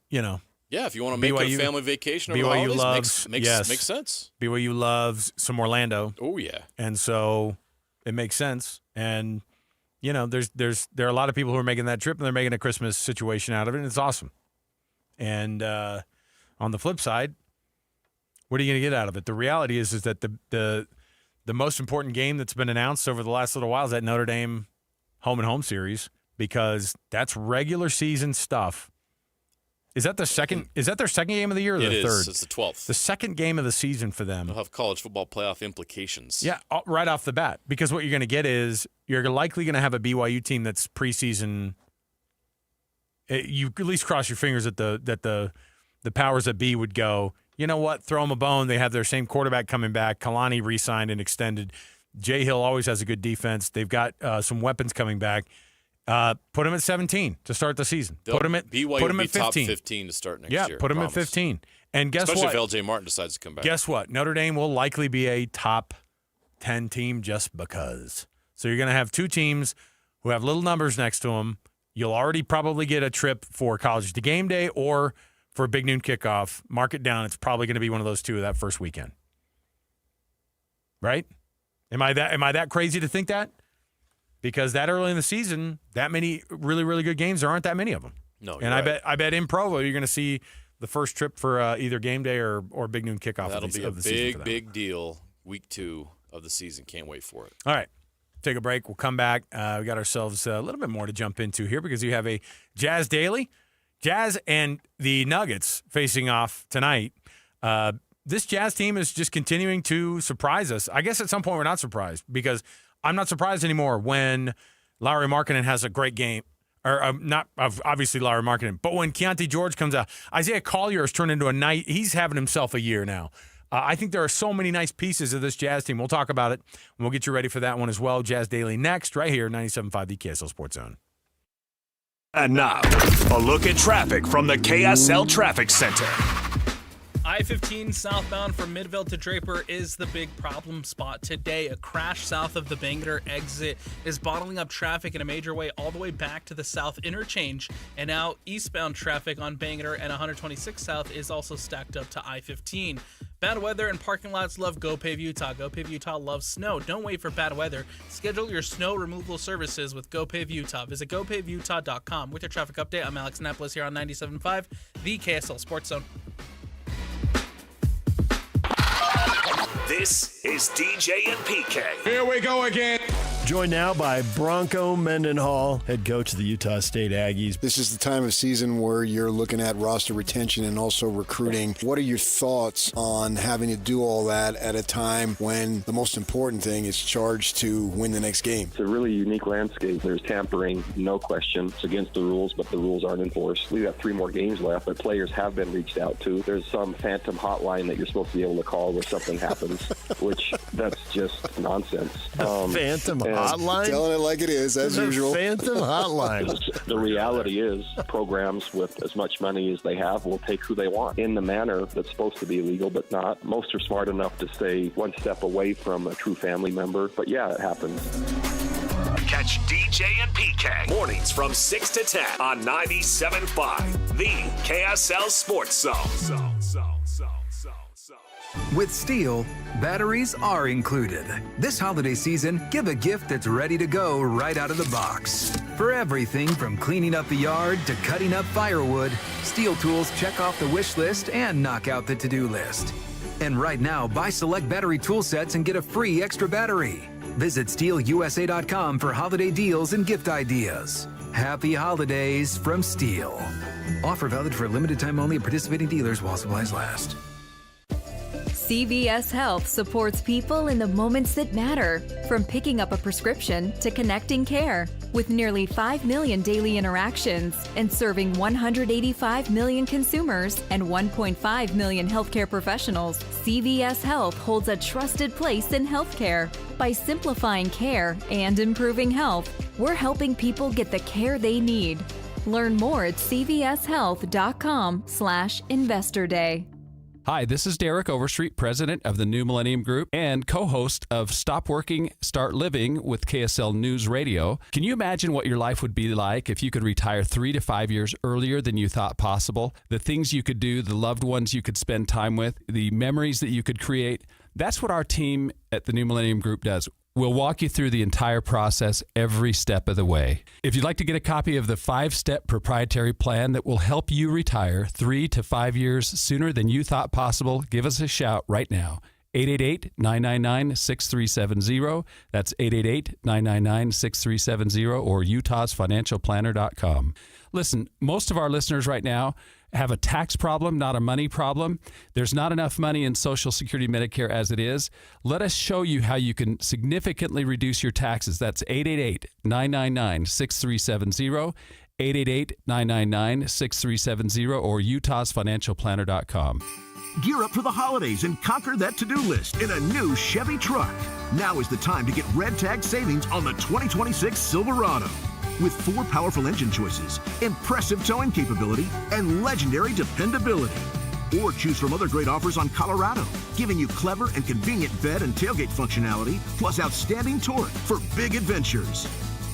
if you want to make a family vacation over BYU the holidays, makes sense. BYU loves some Orlando. Oh, yeah. And so it makes sense. And, there are a lot of people who are making that trip, and they're making a Christmas situation out of it, and it's awesome. And on the flip side, what are you going to get out of it? The reality is that the most important game that's been announced over the last little while is that Notre Dame home-and-home series, because that's regular season stuff. Is that their second game of the year or the third? It's the 12th. The second game of the season for them. They'll have college football playoff implications. Yeah, right off the bat. Because what you're going to get is you're likely going to have a BYU team that's preseason. You at least cross your fingers that the powers that be would go, you know what, throw them a bone. They have their same quarterback coming back. Kalani re-signed and extended. Jay Hill always has a good defense. They've got some weapons coming back. Put him at 17 to start the season. Put him at 15. Top 15 to start next year. Yeah, put him at 15. And guess Especially what? Especially if L.J. Martin decides to come back. Guess what? Notre Dame will likely be a top 10 team just because. So you're going to have two teams who have little numbers next to them. You'll already probably get a trip for College to Game Day or for a big noon kickoff. Mark it down. It's probably going to be one of those two that first weekend. Right? Am I that crazy to think that? Because that early in the season, that many really, really good games, there aren't that many of them. No, and right. I bet in Provo you're going to see the first trip for either game day or Big Noon kickoff. That'll be a big deal. Week 2 of the season. Can't wait for it. All right. Take a break. We'll come back. We got ourselves a little bit more to jump into here because you have a Jazz Daily. Jazz and the Nuggets facing off tonight. This Jazz team is just continuing to surprise us. I guess at some point we're not surprised because I'm not surprised anymore when Lauri Markkanen has a great game. Or not obviously Lauri Markkanen, but when Keontae George comes out, Isaiah Collier has turned into he's having himself a year now. I think there are so many nice pieces of this Jazz team. We'll talk about it, and we'll get you ready for that one as well. Jazz Daily next, right here, 97.5, the KSL Sports Zone. And now, a look at traffic from the KSL Traffic Center. I-15 southbound from Midville to Draper is the big problem spot today. A crash south of the Bangor exit is bottling up traffic in a major way all the way back to the south interchange. And now eastbound traffic on Bangor and 126 south is also stacked up to I-15. Bad weather and parking lots love GoPave Utah. GoPave Utah loves snow. Don't wait for bad weather. Schedule your snow removal services with GoPave Utah. Visit GoPaveUtah.com. With your traffic update, I'm Alex Annapolis here on 97.5, the KSL Sports Zone. This is DJ and PK. Here we go again. Joined now by Bronco Mendenhall, head coach of the Utah State Aggies. This is the time of season where you're looking at roster retention and also recruiting. What are your thoughts on having to do all that at a time when the most important thing is charged to win the next game? It's a really unique landscape. There's tampering, no question. It's against the rules, but the rules aren't enforced. We've got 3 more games left, but players have been reached out to. There's some phantom hotline that you're supposed to be able to call where something happens, which that's just nonsense. Phantom hotline? Telling it like it is, as usual. Phantom hotline. The reality is programs with as much money as they have will take who they want in the manner that's supposed to be legal, but not. Most are smart enough to stay one step away from a true family member. But yeah, it happens. Catch DJ and PK mornings from 6 to 10 on 97.5, the KSL Sports Zone. With Steel, batteries are included. This holiday season, give a gift that's ready to go right out of the box. For everything from cleaning up the yard to cutting up firewood, Steel tools check off the wish list and knock out the to-do list. And right now, buy select battery tool sets and get a free extra battery. Visit SteelUSA.com for holiday deals and gift ideas. Happy holidays from Steel. Offer valid for a limited time only at participating dealers while supplies last. CVS Health supports people in the moments that matter, from picking up a prescription to connecting care. With nearly 5 million daily interactions and serving 185 million consumers and 1.5 million healthcare professionals, CVS Health holds a trusted place in healthcare. By simplifying care and improving health, we're helping people get the care they need. Learn more at cvshealth.com/Investor Day. Hi, this is Derek Overstreet, president of the New Millennium Group and co-host of Stop Working, Start Living with KSL News Radio. Can you imagine what your life would be like if you could retire 3 to 5 years earlier than you thought possible? The things you could do, the loved ones you could spend time with, the memories that you could create. That's what our team at the New Millennium Group does. We'll walk you through the entire process every step of the way. If you'd like to get a copy of the 5-step proprietary plan that will help you retire 3 to 5 years sooner than you thought possible, give us a shout right now. 888-999-6370. That's 888-999-6370 or utahsfinancialplanner.com. Listen, most of our listeners right now have a tax problem, not a money problem. There's not enough money in Social Security Medicare as it is. Let us show you how you can significantly reduce your taxes. That's 888-999-6370, 888-999-6370, or utahsfinancialplanner.com. Gear up for the holidays and conquer that to-do list in a new Chevy truck. Now is the time to get red tag savings on the 2026 Silverado. With 4 powerful engine choices, impressive towing capability, and legendary dependability. Or choose from other great offers on Colorado, giving you clever and convenient bed and tailgate functionality, plus outstanding torque for big adventures.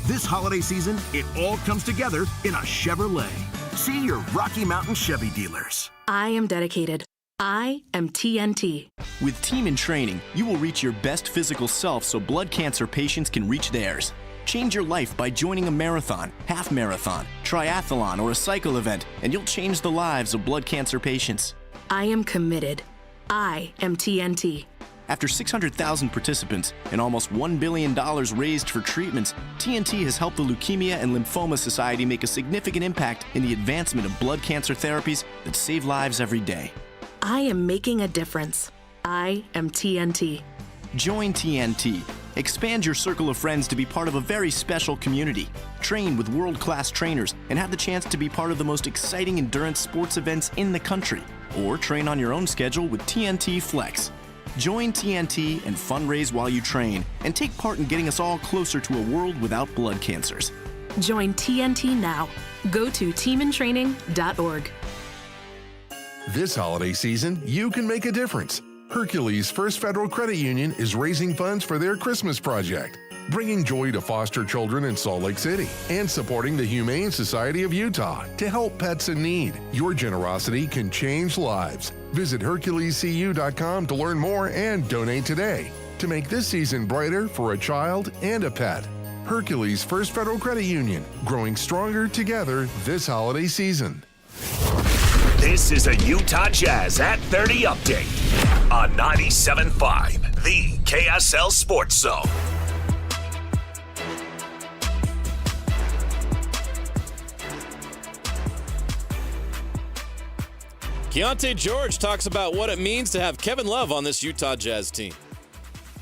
This holiday season, it all comes together in a Chevrolet. See your Rocky Mountain Chevy dealers. I am dedicated. I am TNT. With Team in Training, you will reach your best physical self so blood cancer patients can reach theirs. Change your life by joining a marathon, half marathon, triathlon, or a cycle event, and you'll change the lives of blood cancer patients. I am committed. I am TNT. After 600,000 participants and almost $1 billion raised for treatments, TNT has helped the Leukemia and Lymphoma Society make a significant impact in the advancement of blood cancer therapies that save lives every day. I am making a difference. I am TNT. Join TNT. Expand your circle of friends to be part of a very special community. Train with world-class trainers and have the chance to be part of the most exciting endurance sports events in the country. Or train on your own schedule with TNT Flex. Join TNT and fundraise while you train and take part in getting us all closer to a world without blood cancers. Join TNT now. Go to teamintraining.org. This holiday season, you can make a difference. Hercules First Federal Credit Union is raising funds for their Christmas project, bringing joy to foster children in Salt Lake City and supporting the Humane Society of Utah to help pets in need. Your generosity can change lives. Visit HerculesCU.com to learn more and donate today to make this season brighter for a child and a pet. Hercules First Federal Credit Union, growing stronger together this holiday season. This is a Utah Jazz at 30 update on 97.5, the KSL Sports Zone. Keontae George talks about what it means to have Kevin Love on this Utah Jazz team.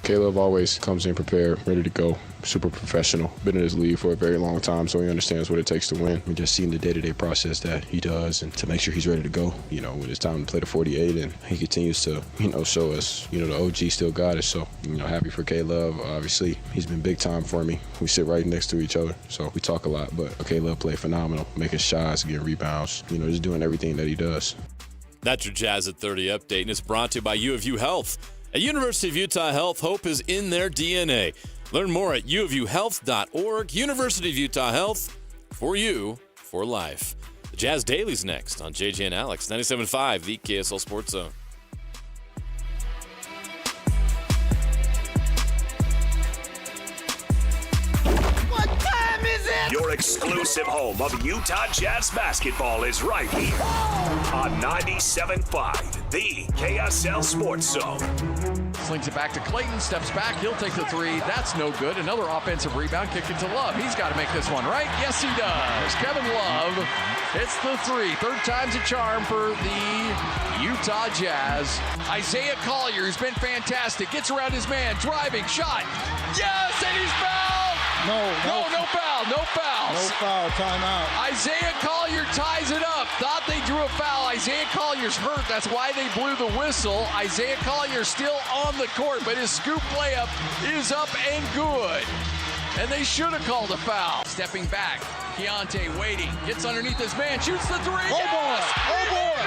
Caleb always comes in prepared, ready to go, super professional. Been in this league for a very long time, so he understands what it takes to win. And just seeing the day-to-day process that he does and to make sure he's ready to go, when it's time to play the 48. And he continues to, show us, the OG still got us. So, happy for Caleb. Obviously, he's been big time for me. We sit right next to each other, so we talk a lot. But Caleb played phenomenal, making shots, getting rebounds, just doing everything that he does. That's your Jazz at 30 update, and it's brought to you by U of U Health. At University of Utah Health, hope is in their DNA. Learn more at uofuhealth.org. University of Utah Health, for you, for life. The Jazz Daily's next on JJ and Alex, 97.5, the KSL Sports Zone. What time is it? Your exclusive home of Utah Jazz basketball is right here on 97.5, the KSL Sports Zone. Slings it back to Clayton, steps back, he'll take the three. That's no good. Another offensive rebound, kick it to Love. He's got to make this one, right? Yes, he does. Kevin Love hits the three. Third time's a charm for the Utah Jazz. Isaiah Collier has been fantastic. Gets around his man, driving, shot. Yes, and he's fouled! No foul. No foul, timeout. Isaiah Collier ties it up. Thought they drew a foul. Isaiah Collier's hurt. That's why they blew the whistle. Isaiah Collier still on the court, but his scoop layup is up and good. And they should have called a foul. Stepping back, Keontae waiting. Gets underneath his man, shoots the three. Oh, yes! boy.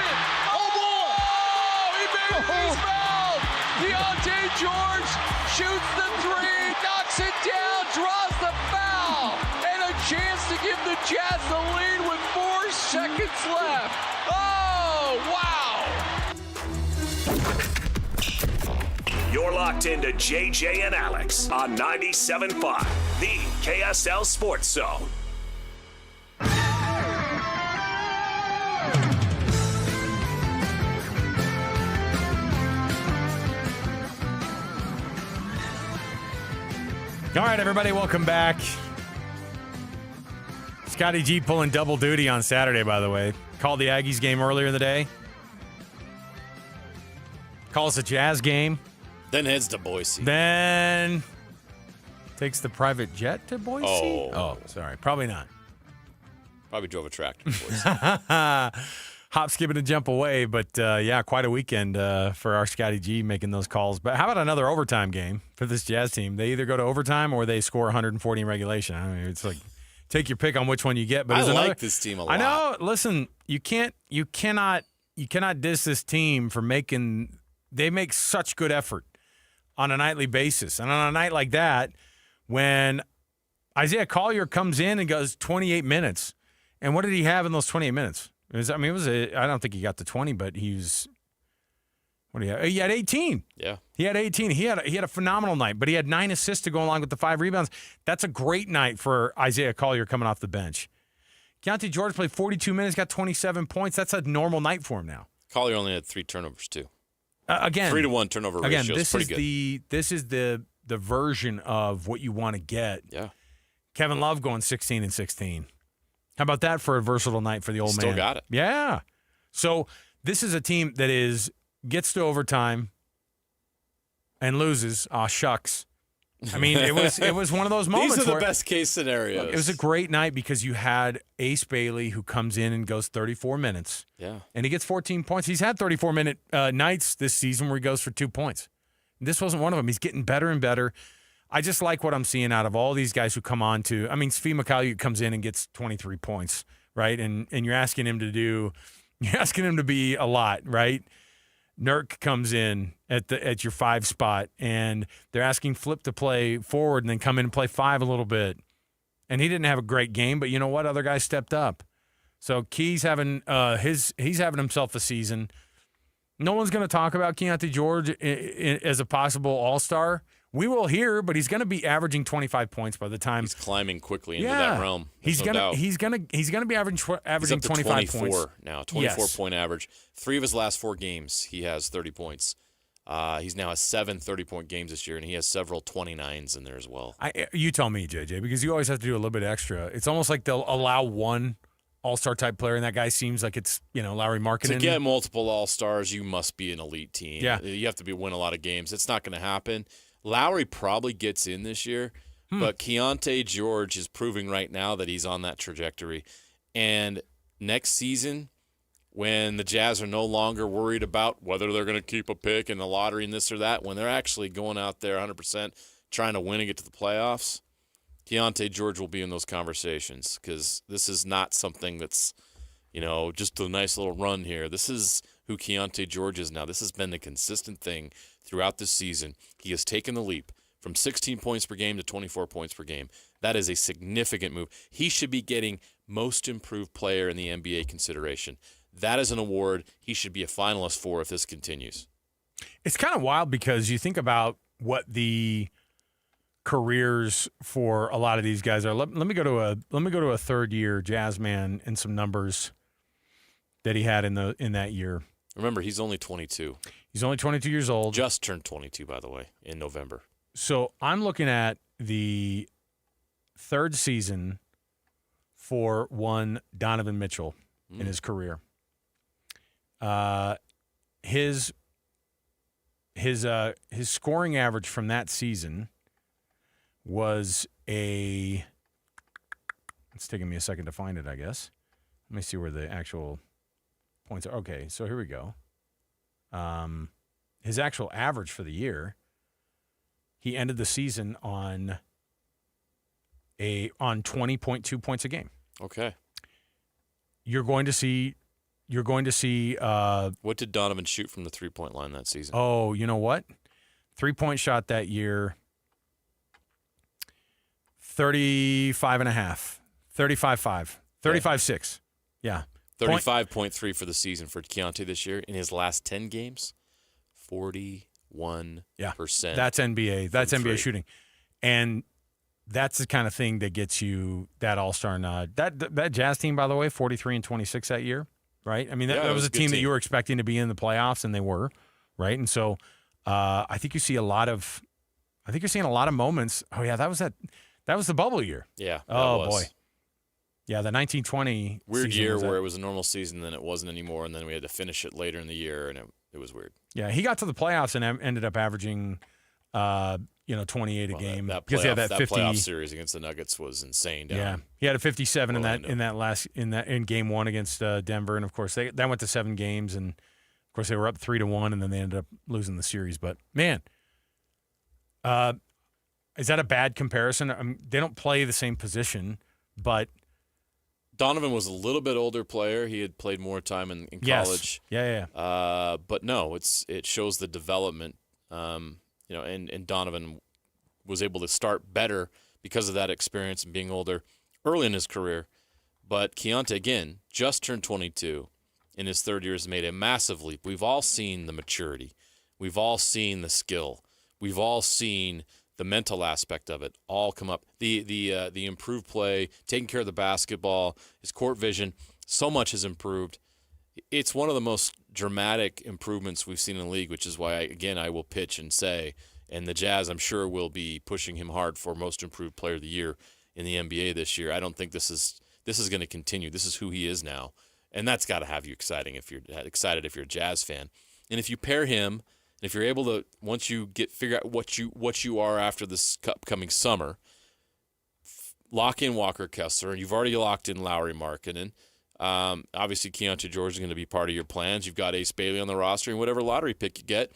He made it. He's fouled. Keontae George shoots the three, knocks it down, draws the foul, and a chance to give the Jazz the lead with 4 seconds left. Oh, wow. You're locked into JJ and Alex on 97.5, the KSL Sports Zone. All right, everybody, welcome back. Scotty G pulling double duty on Saturday, by the way. Called the Aggies game earlier in the day. Calls a Jazz game. Then heads to Boise. Then takes the private jet to Boise? Oh, sorry. Probably not. Probably drove a tractor to Boise. Hop, skip, and a jump away. But, yeah, quite a weekend for our Scotty G making those calls. But how about another overtime game for this Jazz team? They either go to overtime or they score 140 in regulation. I mean, it's like take your pick on which one you get. But I like this team a lot. I know. Listen, you cannot diss this team for making – they make such good effort on a nightly basis. And on a night like that, when Isaiah Collier comes in and goes 28 minutes, and what did he have in those 28 minutes? I don't think he got to 20, but he was What do you have? He had 18. Yeah. He had 18. He had a phenomenal night, but he had 9 assists to go along with the 5 rebounds. That's a great night for Isaiah Collier coming off the bench. Keontae George played 42 minutes, got 27 points. That's a normal night for him now. Collier only had 3 turnovers, too. Again, 3-to-1 turnover ratio is pretty good. This is the version of what you want to get. Yeah. Kevin Love going 16 and 16. How about that for a versatile night for the old man? Still got it. Yeah. So this is a team that gets to overtime and loses. Aw, shucks. I mean, it was one of those moments. These are the where best case scenarios. It was a great night because you had Ace Bailey who comes in and goes 34 minutes. Yeah. And he gets 14 points. He's had 34-minute nights this season where he goes for 2 points. This wasn't one of them. He's getting better and better. I just like what I'm seeing out of all these guys who come on to. I mean, Svi Mykhailiuk comes in and gets 23 points, right? And you're asking him to be a lot, right? Nurk comes in at your 5 spot, and they're asking Flip to play forward and then come in and play 5 a little bit. And he didn't have a great game, but you know what? Other guys stepped up. So Key's having he's having himself a season. No one's going to talk about Keontae George as a possible all-star. We will hear, but he's going to be averaging 25 points by the time he's climbing quickly into that realm. He's going to be averaging 25 points now. 24-point average. 3 of his last 4 games, he has 30 points. He's now has 7 30-point games this year, and he has several 29s in there as well. You tell me, JJ, because you always have to do a little bit extra. It's almost like they'll allow one all-star type player, and that guy seems like it's Lauri Markkanen. To get multiple all-stars, you must be an elite team. Yeah. You have to win a lot of games. It's not going to happen. Lowry probably gets in this year, but Keontae George is proving right now that he's on that trajectory. And next season, when the Jazz are no longer worried about whether they're going to keep a pick in the lottery and this or that, when they're actually going out there 100% trying to win and get to the playoffs, Keontae George will be in those conversations because this is not something that's, just a nice little run here. This is who Keontae George is now. This has been the consistent thing throughout this season. He has taken the leap from 16 points per game to 24 points per game. That is a significant move. He should be getting most improved player in the NBA consideration. That is an award he should be a finalist for if this continues. It's kind of wild because you think about what the careers for a lot of these guys are. Let me go to a third-year Jazz man and some numbers that he had in that year. Remember, he's only 22. He's only 22 years old. Just turned 22, by the way, in November. So I'm looking at the third season for one Donovan Mitchell in his career. His scoring average from that season was it's taking me a second to find it, I guess. Let me see where the actual points are. Okay, so here we go. His actual average for the year, he ended the season on 20.2 points a game. Okay. You're going to see what did Donovan shoot from the 3-point line that season? Oh, you know what? 3-point shot that year, 35.5. 35.5. 35.6. Yeah. 35.3 for the season for Keontae this year. In his last 10 games, 41%. Yeah. That's NBA. That's NBA shooting. And that's the kind of thing that gets you that all-star nod. That Jazz team, by the way, 43-26 that year, right? I mean, that was a team that you were expecting to be in the playoffs, and they were, right? And so I think you see a lot of moments. Oh yeah, that was the bubble year. Yeah. Oh boy. Yeah, the 1920 weird year where it was a normal season, then it wasn't anymore, and then we had to finish it later in the year, and it was weird. Yeah, he got to the playoffs and ended up averaging, 28 a game. That because he had that 50 playoff series against the Nuggets was insane. Yeah, he had a 57 in game one against Denver, and of course that went to 7 games, and of course they were up 3-1, and then they ended up losing the series. But man, is that a bad comparison? They don't play the same position, but Donovan was a little bit older player. He had played more time in college. Yes. Yeah. But no, it shows the development. And Donovan was able to start better because of that experience and being older early in his career. But Keontae, again, just turned 22 in his third year, has made a massive leap. We've all seen the maturity we've all seen the skill. We've all seen the mental aspect of it all come up. The improved play, taking care of the basketball, his court vision, so much has improved. It's one of the most dramatic improvements we've seen in the league, which is why, I will pitch and say, and the Jazz, I'm sure, will be pushing him hard for most improved player of the year in the NBA this year. I don't think this is going to continue. This is who he is now, and that's got to have you excited if you're a Jazz fan. And if you pair him, if you're able to, once you figure out what you are after this upcoming summer, lock in Walker Kessler, and you've already locked in Lauri Markkanen. Obviously, Keontae George is going to be part of your plans. You've got Ace Bailey on the roster, and whatever lottery pick you get,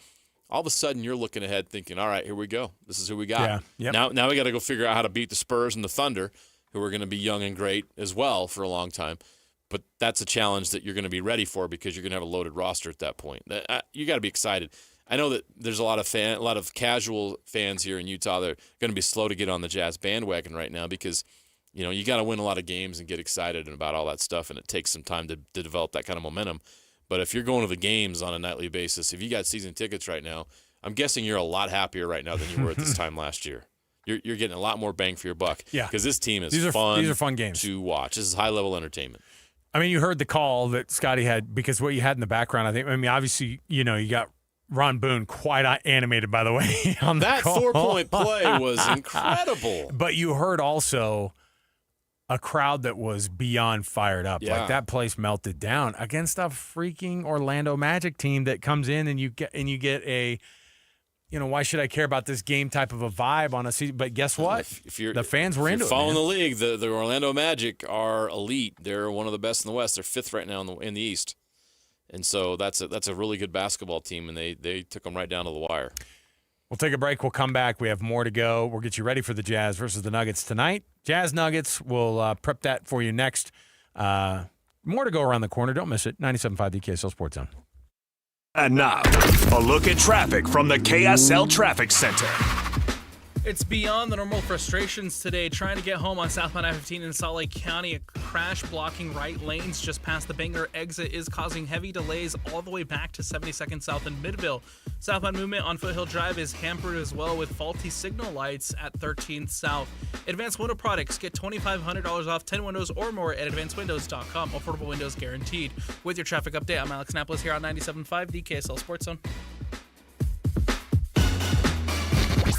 all of a sudden you're looking ahead thinking, all right, here we go. This is who we got. Yeah, yep. Now we got to go figure out how to beat the Spurs and the Thunder, who are going to be young and great as well for a long time. But that's a challenge that you're going to be ready for because you're going to have a loaded roster at that point. You got to be excited. I know that there's a lot of casual fans here in Utah that are going to be slow to get on the Jazz bandwagon right now because you got to win a lot of games and get excited about all that stuff, and it takes some time to develop that kind of momentum. But if you're going to the games on a nightly basis, if you got season tickets right now, I'm guessing you're a lot happier right now than you were at this time last year. You're getting a lot more bang for your buck. Yeah, because this team is these are fun games to watch. This is high-level entertainment. I mean, you heard the call that Scotty had because what you had in the background, obviously, you got Ron Boone quite animated, by the way, on the that call. 4-point play was incredible. But you heard also a crowd that was beyond fired up. Yeah. Like that place melted down against a freaking Orlando Magic team that comes in and you get a, why should I care about this game type of a vibe on a season? But guess what? The fans were into it. Following the league, the Orlando Magic are elite. They're one of the best in the West. They're 5th right now in the East. And so that's a really good basketball team, and they took them right down to the wire. We'll take a break. We'll come back. We have more to go. We'll get you ready for the Jazz versus the Nuggets tonight. Jazz Nuggets. We'll prep that for you next. More to go around the corner. Don't miss it. 97.5 the KSL Sports Zone. And now, a look at traffic from the KSL Traffic Center. It's beyond the normal frustrations today. Trying to get home on southbound I-15 in Salt Lake County. A crash blocking right lanes just past the Bangor exit is causing heavy delays all the way back to 72nd South in Midville. Southbound movement on Foothill Drive is hampered as well with faulty signal lights at 13th South. Advanced Window Products. Get $2,500 off 10 windows or more at advancedwindows.com. Affordable windows guaranteed. With your traffic update, I'm Alex Napoles here on 97.5, the KSL Sports Zone.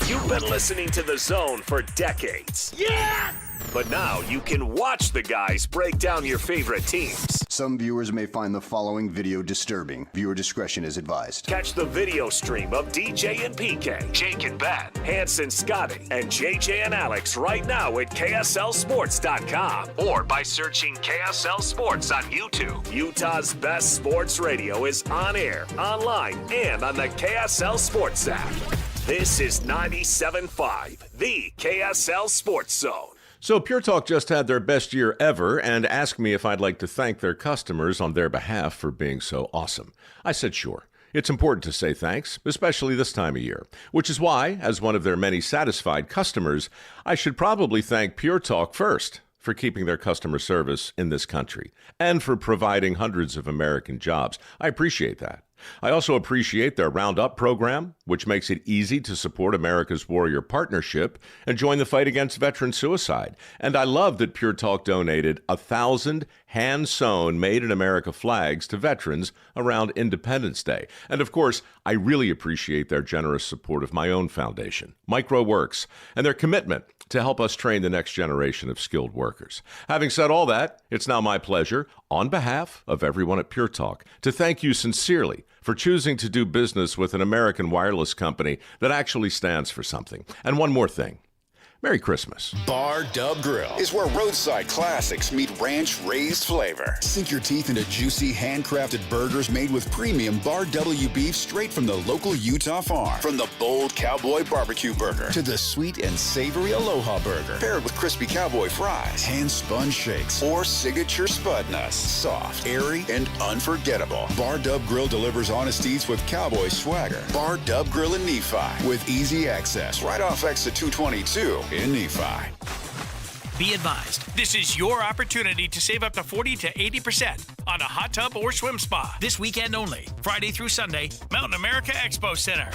You've been listening to The Zone for decades. Yes! But now you can watch the guys break down your favorite teams. Some viewers may find the following video disturbing. Viewer discretion is advised. Catch the video stream of DJ and PK, Jake and Ben, Hanson, Scotty, and JJ and Alex right now at KSLSports.com or by searching KSL Sports on YouTube. Utah's best sports radio is on air, online, and on the KSL Sports app. This is 97.5, the KSL Sports Zone. So Pure Talk just had their best year ever and asked me if I'd like to thank their customers on their behalf for being so awesome. I said sure. It's important to say thanks, especially this time of year, which is why, as one of their many satisfied customers, I should probably thank Pure Talk first for keeping their customer service in this country and for providing hundreds of American jobs. I appreciate that. I also appreciate their Roundup program, which makes it easy to support America's Warrior Partnership and join the fight against veteran suicide. And I love that Pure Talk donated 1,000 hand-sewn Made in America flags to veterans around Independence Day. And of course, I really appreciate their generous support of my own foundation, MicroWorks, and their commitment to help us train the next generation of skilled workers. Having said all that, it's now my pleasure, on behalf of everyone at Pure Talk, to thank you sincerely for choosing to do business with an American wireless company that actually stands for something. And one more thing. Merry Christmas. Bar Dub Grill is where roadside classics meet ranch-raised flavor. Sink your teeth into juicy, handcrafted burgers made with premium Bar W beef straight from the local Utah farm. From the bold cowboy barbecue burger to the sweet and savory Aloha burger, paired with crispy cowboy fries, hand-spun shakes, or signature spud nuts. Soft, airy, and unforgettable. Bar Dub Grill delivers honest eats with cowboy swagger. Bar Dub Grill in Nephi with easy access right off exit 222. In Nephi. Be advised, this is your opportunity to save up to 40 to 80% on on a hot tub or swim spa. This weekend only, Friday through Sunday, Mountain America Expo Center.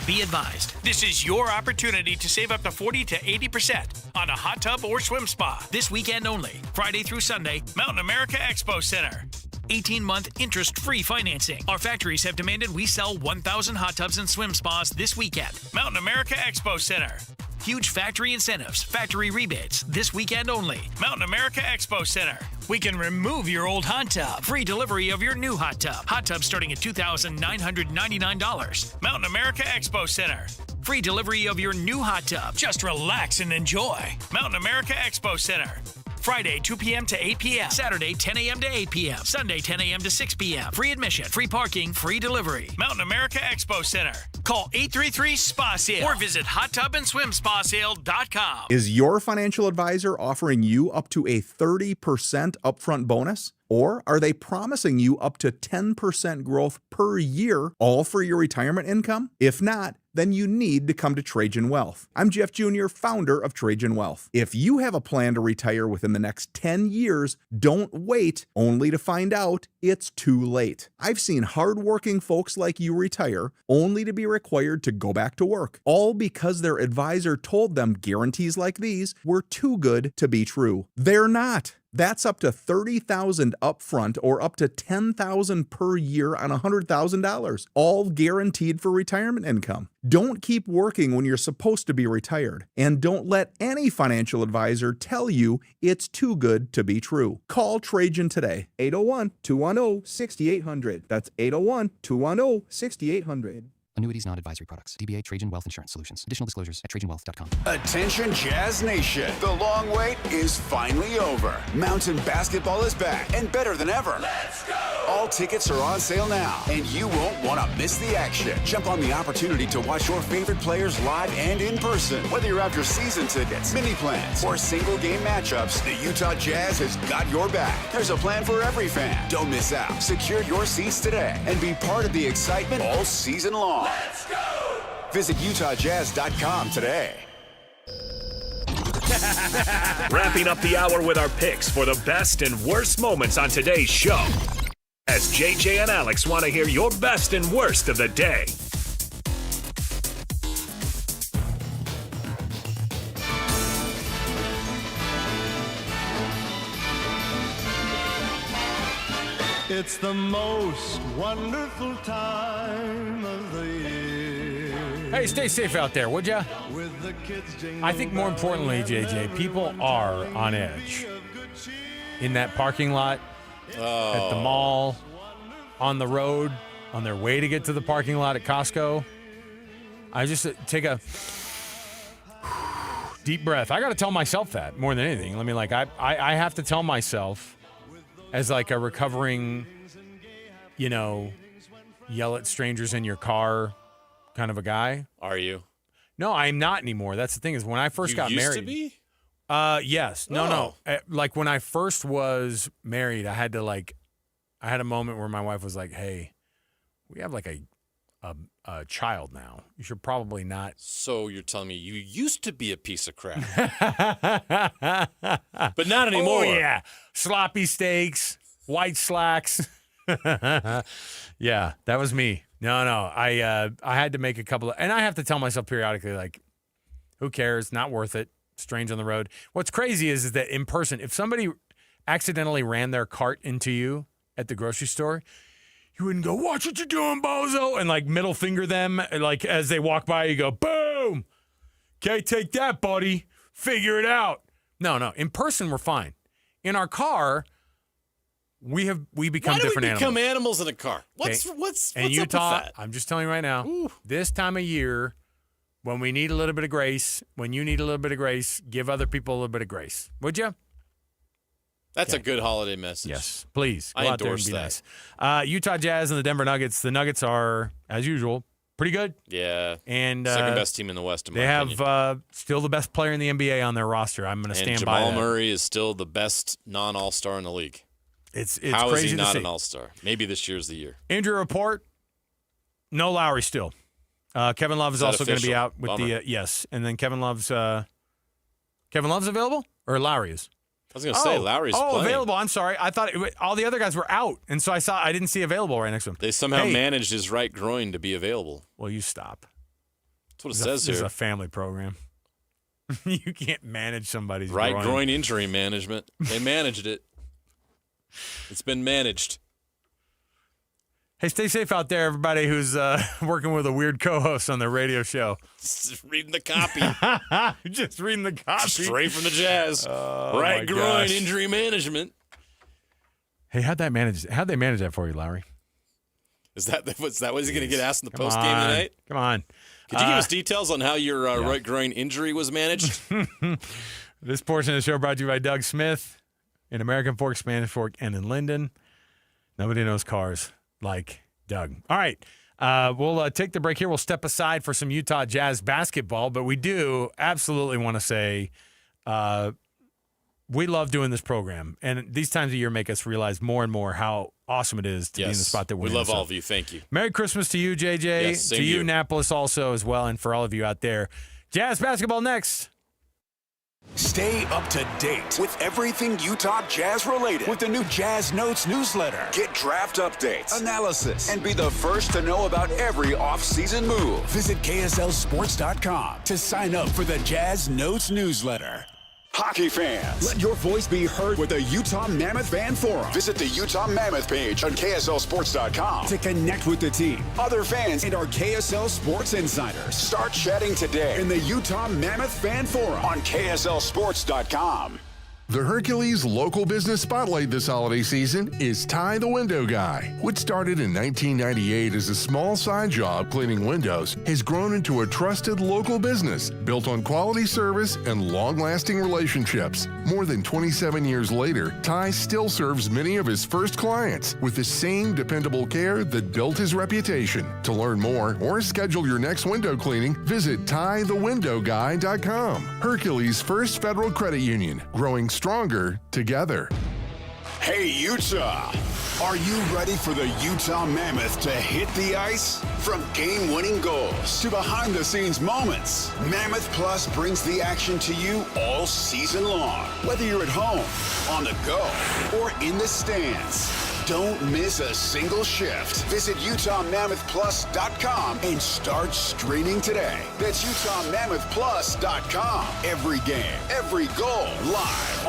Be advised, this is your opportunity to save up to 40 to 80% on a hot tub or swim spa. This weekend only, Friday through Sunday, Mountain America Expo Center. 18-month interest-free financing. Our factories have demanded we sell 1,000 hot tubs and swim spas this weekend. Mountain America Expo Center. Huge factory incentives, factory rebates, this weekend only. Mountain America Expo Center. We can remove your old hot tub. Free delivery of your new hot tub. Hot tub starting at $2,999. Mountain America Expo Center. Free delivery of your new hot tub. Just relax and enjoy. Mountain America Expo Center. Friday, 2 p.m. to 8 p.m. Saturday, 10 a.m. to 8 p.m. Sunday, 10 a.m. to 6 p.m. Free admission, free parking, free delivery. Mountain America Expo Center. Call 833-SPA-SALE or visit hottubandSwimSpaSale.com. Is your financial advisor offering you up to a 30% upfront bonus? Or are they promising you up to 10% growth per year, all for your retirement income? If not, then you need to come to Trajan Wealth. I'm Jeff Jr., founder of Trajan Wealth. If you have a plan to retire within the next 10 years, don't wait only to find out it's too late. I've seen hardworking folks like you retire only to be required to go back to work, all because their advisor told them guarantees like these were too good to be true. They're not. That's up to $30,000 upfront or up to $10,000 per year on $100,000, all guaranteed for retirement income. Don't keep working when you're supposed to be retired, and don't let any financial advisor tell you it's too good to be true. Call Trajan today, 801-210-6800. That's 801-210-6800. Annuities, non-advisory products. DBA Trajan Wealth Insurance Solutions. Additional disclosures at TrajanWealth.com. Attention Jazz Nation. The long wait is finally over. Mountain basketball is back and better than ever. Let's go! All tickets are on sale now, and you won't want to miss the action. Jump on the opportunity to watch your favorite players live and in person. Whether you're after season tickets, mini plans, or single game matchups, the Utah Jazz has got your back. There's a plan for every fan. Don't miss out. Secure your seats today and be part of the excitement all season long. Let's go! Visit UtahJazz.com today. Wrapping up the hour with our picks for the best and worst moments on today's show. As JJ and Alex want to hear your best and worst of the day. It's the most wonderful time of the year. Hey, stay safe out there, would ya? I think more importantly, JJ, people are on edge. In that parking lot, at the mall, on the road, on their way to get to the parking lot at Costco. I just take a deep breath. I got to tell myself that more than anything. I mean, like, I have to tell myself as like a recovering, yell at strangers in your car kind of a guy. Are you? No, I'm not anymore. That's the thing is when I first got married. You used to be? Yes. No. Like when I first was married, I had a moment where my wife was like, "Hey, we have like a child now. You should probably not." So you're telling me you used to be a piece of crap, but not anymore. Oh yeah, sloppy steaks, white slacks. Yeah, that was me. No, I had to make a couple of, and I have to tell myself periodically, like, who cares? Not worth it. Strange on the road. What's crazy is that in person, if somebody accidentally ran their cart into you at the grocery store, you wouldn't go, "Watch what you're doing, bozo," and like middle finger them, like as they walk by, you go, "Boom! Okay, take that, buddy. Figure it out." No. In person, we're fine. In our car, we become different animals. Why do we become animals in a car? What's in Utah? Up with that? I'm just telling you right now. Ooh. This time of year, when we need a little bit of grace, when you need a little bit of grace, give other people a little bit of grace, would you? That's a good holiday message. Yes, please. Go I out there and endorse be that. Nice. Utah Jazz and the Denver Nuggets. The Nuggets are, as usual, pretty good. Yeah. And second best team in the West, in my opinion. They have still the best player in the NBA on their roster. I'm going to stand by that. Jamal Murray is still the best non-All-Star in the league. It's How crazy is he to not see. an All-Star? Maybe this year's the year. Injury report, no Lowry still. Kevin Love is also going to be out with the yes. And then Kevin Love's available, or Lowry is? I was going to say, Lowry's playing. Available. I'm sorry. I thought all the other guys were out, and so I didn't see available right next to him. They somehow managed his right groin to be available. Well, you stop. That's what it says here. This is a family program. You can't manage somebody's right groin injury management. They managed it. It's been managed. Hey, stay safe out there, everybody who's working with a weird co-host on their radio show. Just reading the copy. Just reading the copy. Straight from the Jazz. Right groin injury management. Hey, how'd they manage that for you, Lowry? Is that what he's going to get asked in the post game tonight? Come on. Could you give us details on how your right groin injury was managed? This portion of the show brought to you by Doug Smith in American Fork, Spanish Fork, and in Linden. Nobody knows cars like Doug. All right. We'll take the break here. We'll step aside for some Utah Jazz basketball, but we do absolutely want to say we love doing this program, and these times of year make us realize more and more how awesome it is to be in the spot that we're in. We love all of you. Thank you. Merry Christmas to you, JJ. Yes, same to you, to you, Annapolis, also as well, and for all of you out there. Jazz basketball next. Stay up to date with everything Utah Jazz related with the new Jazz Notes newsletter. Get draft updates, analysis, and be the first to know about every off-season move. Visit KSLSports.com to sign up for the Jazz Notes newsletter. Hockey fans, let your voice be heard with the Utah Mammoth Fan Forum. Visit the Utah Mammoth page on KSLSports.com to connect with the team, other fans, and our KSL Sports insiders. Start chatting today in the Utah Mammoth Fan Forum on KSLSports.com. The Hercules Local Business Spotlight this holiday season is Ty the Window Guy. What started in 1998 as a small side job cleaning windows has grown into a trusted local business built on quality service and long-lasting relationships. More than 27 years later, Ty still serves many of his first clients with the same dependable care that built his reputation. To learn more or schedule your next window cleaning, visit TyTheWindowGuy.com. Hercules First Federal Credit Union, growing stronger together. Hey, Utah! Are you ready for the Utah Mammoth to hit the ice? From game-winning goals to behind-the-scenes moments, Mammoth Plus brings the action to you all season long. Whether you're at home, on the go, or in the stands, don't miss a single shift. Visit UtahMammothPlus.com and start streaming today. That's UtahMammothPlus.com. Every game, every goal, live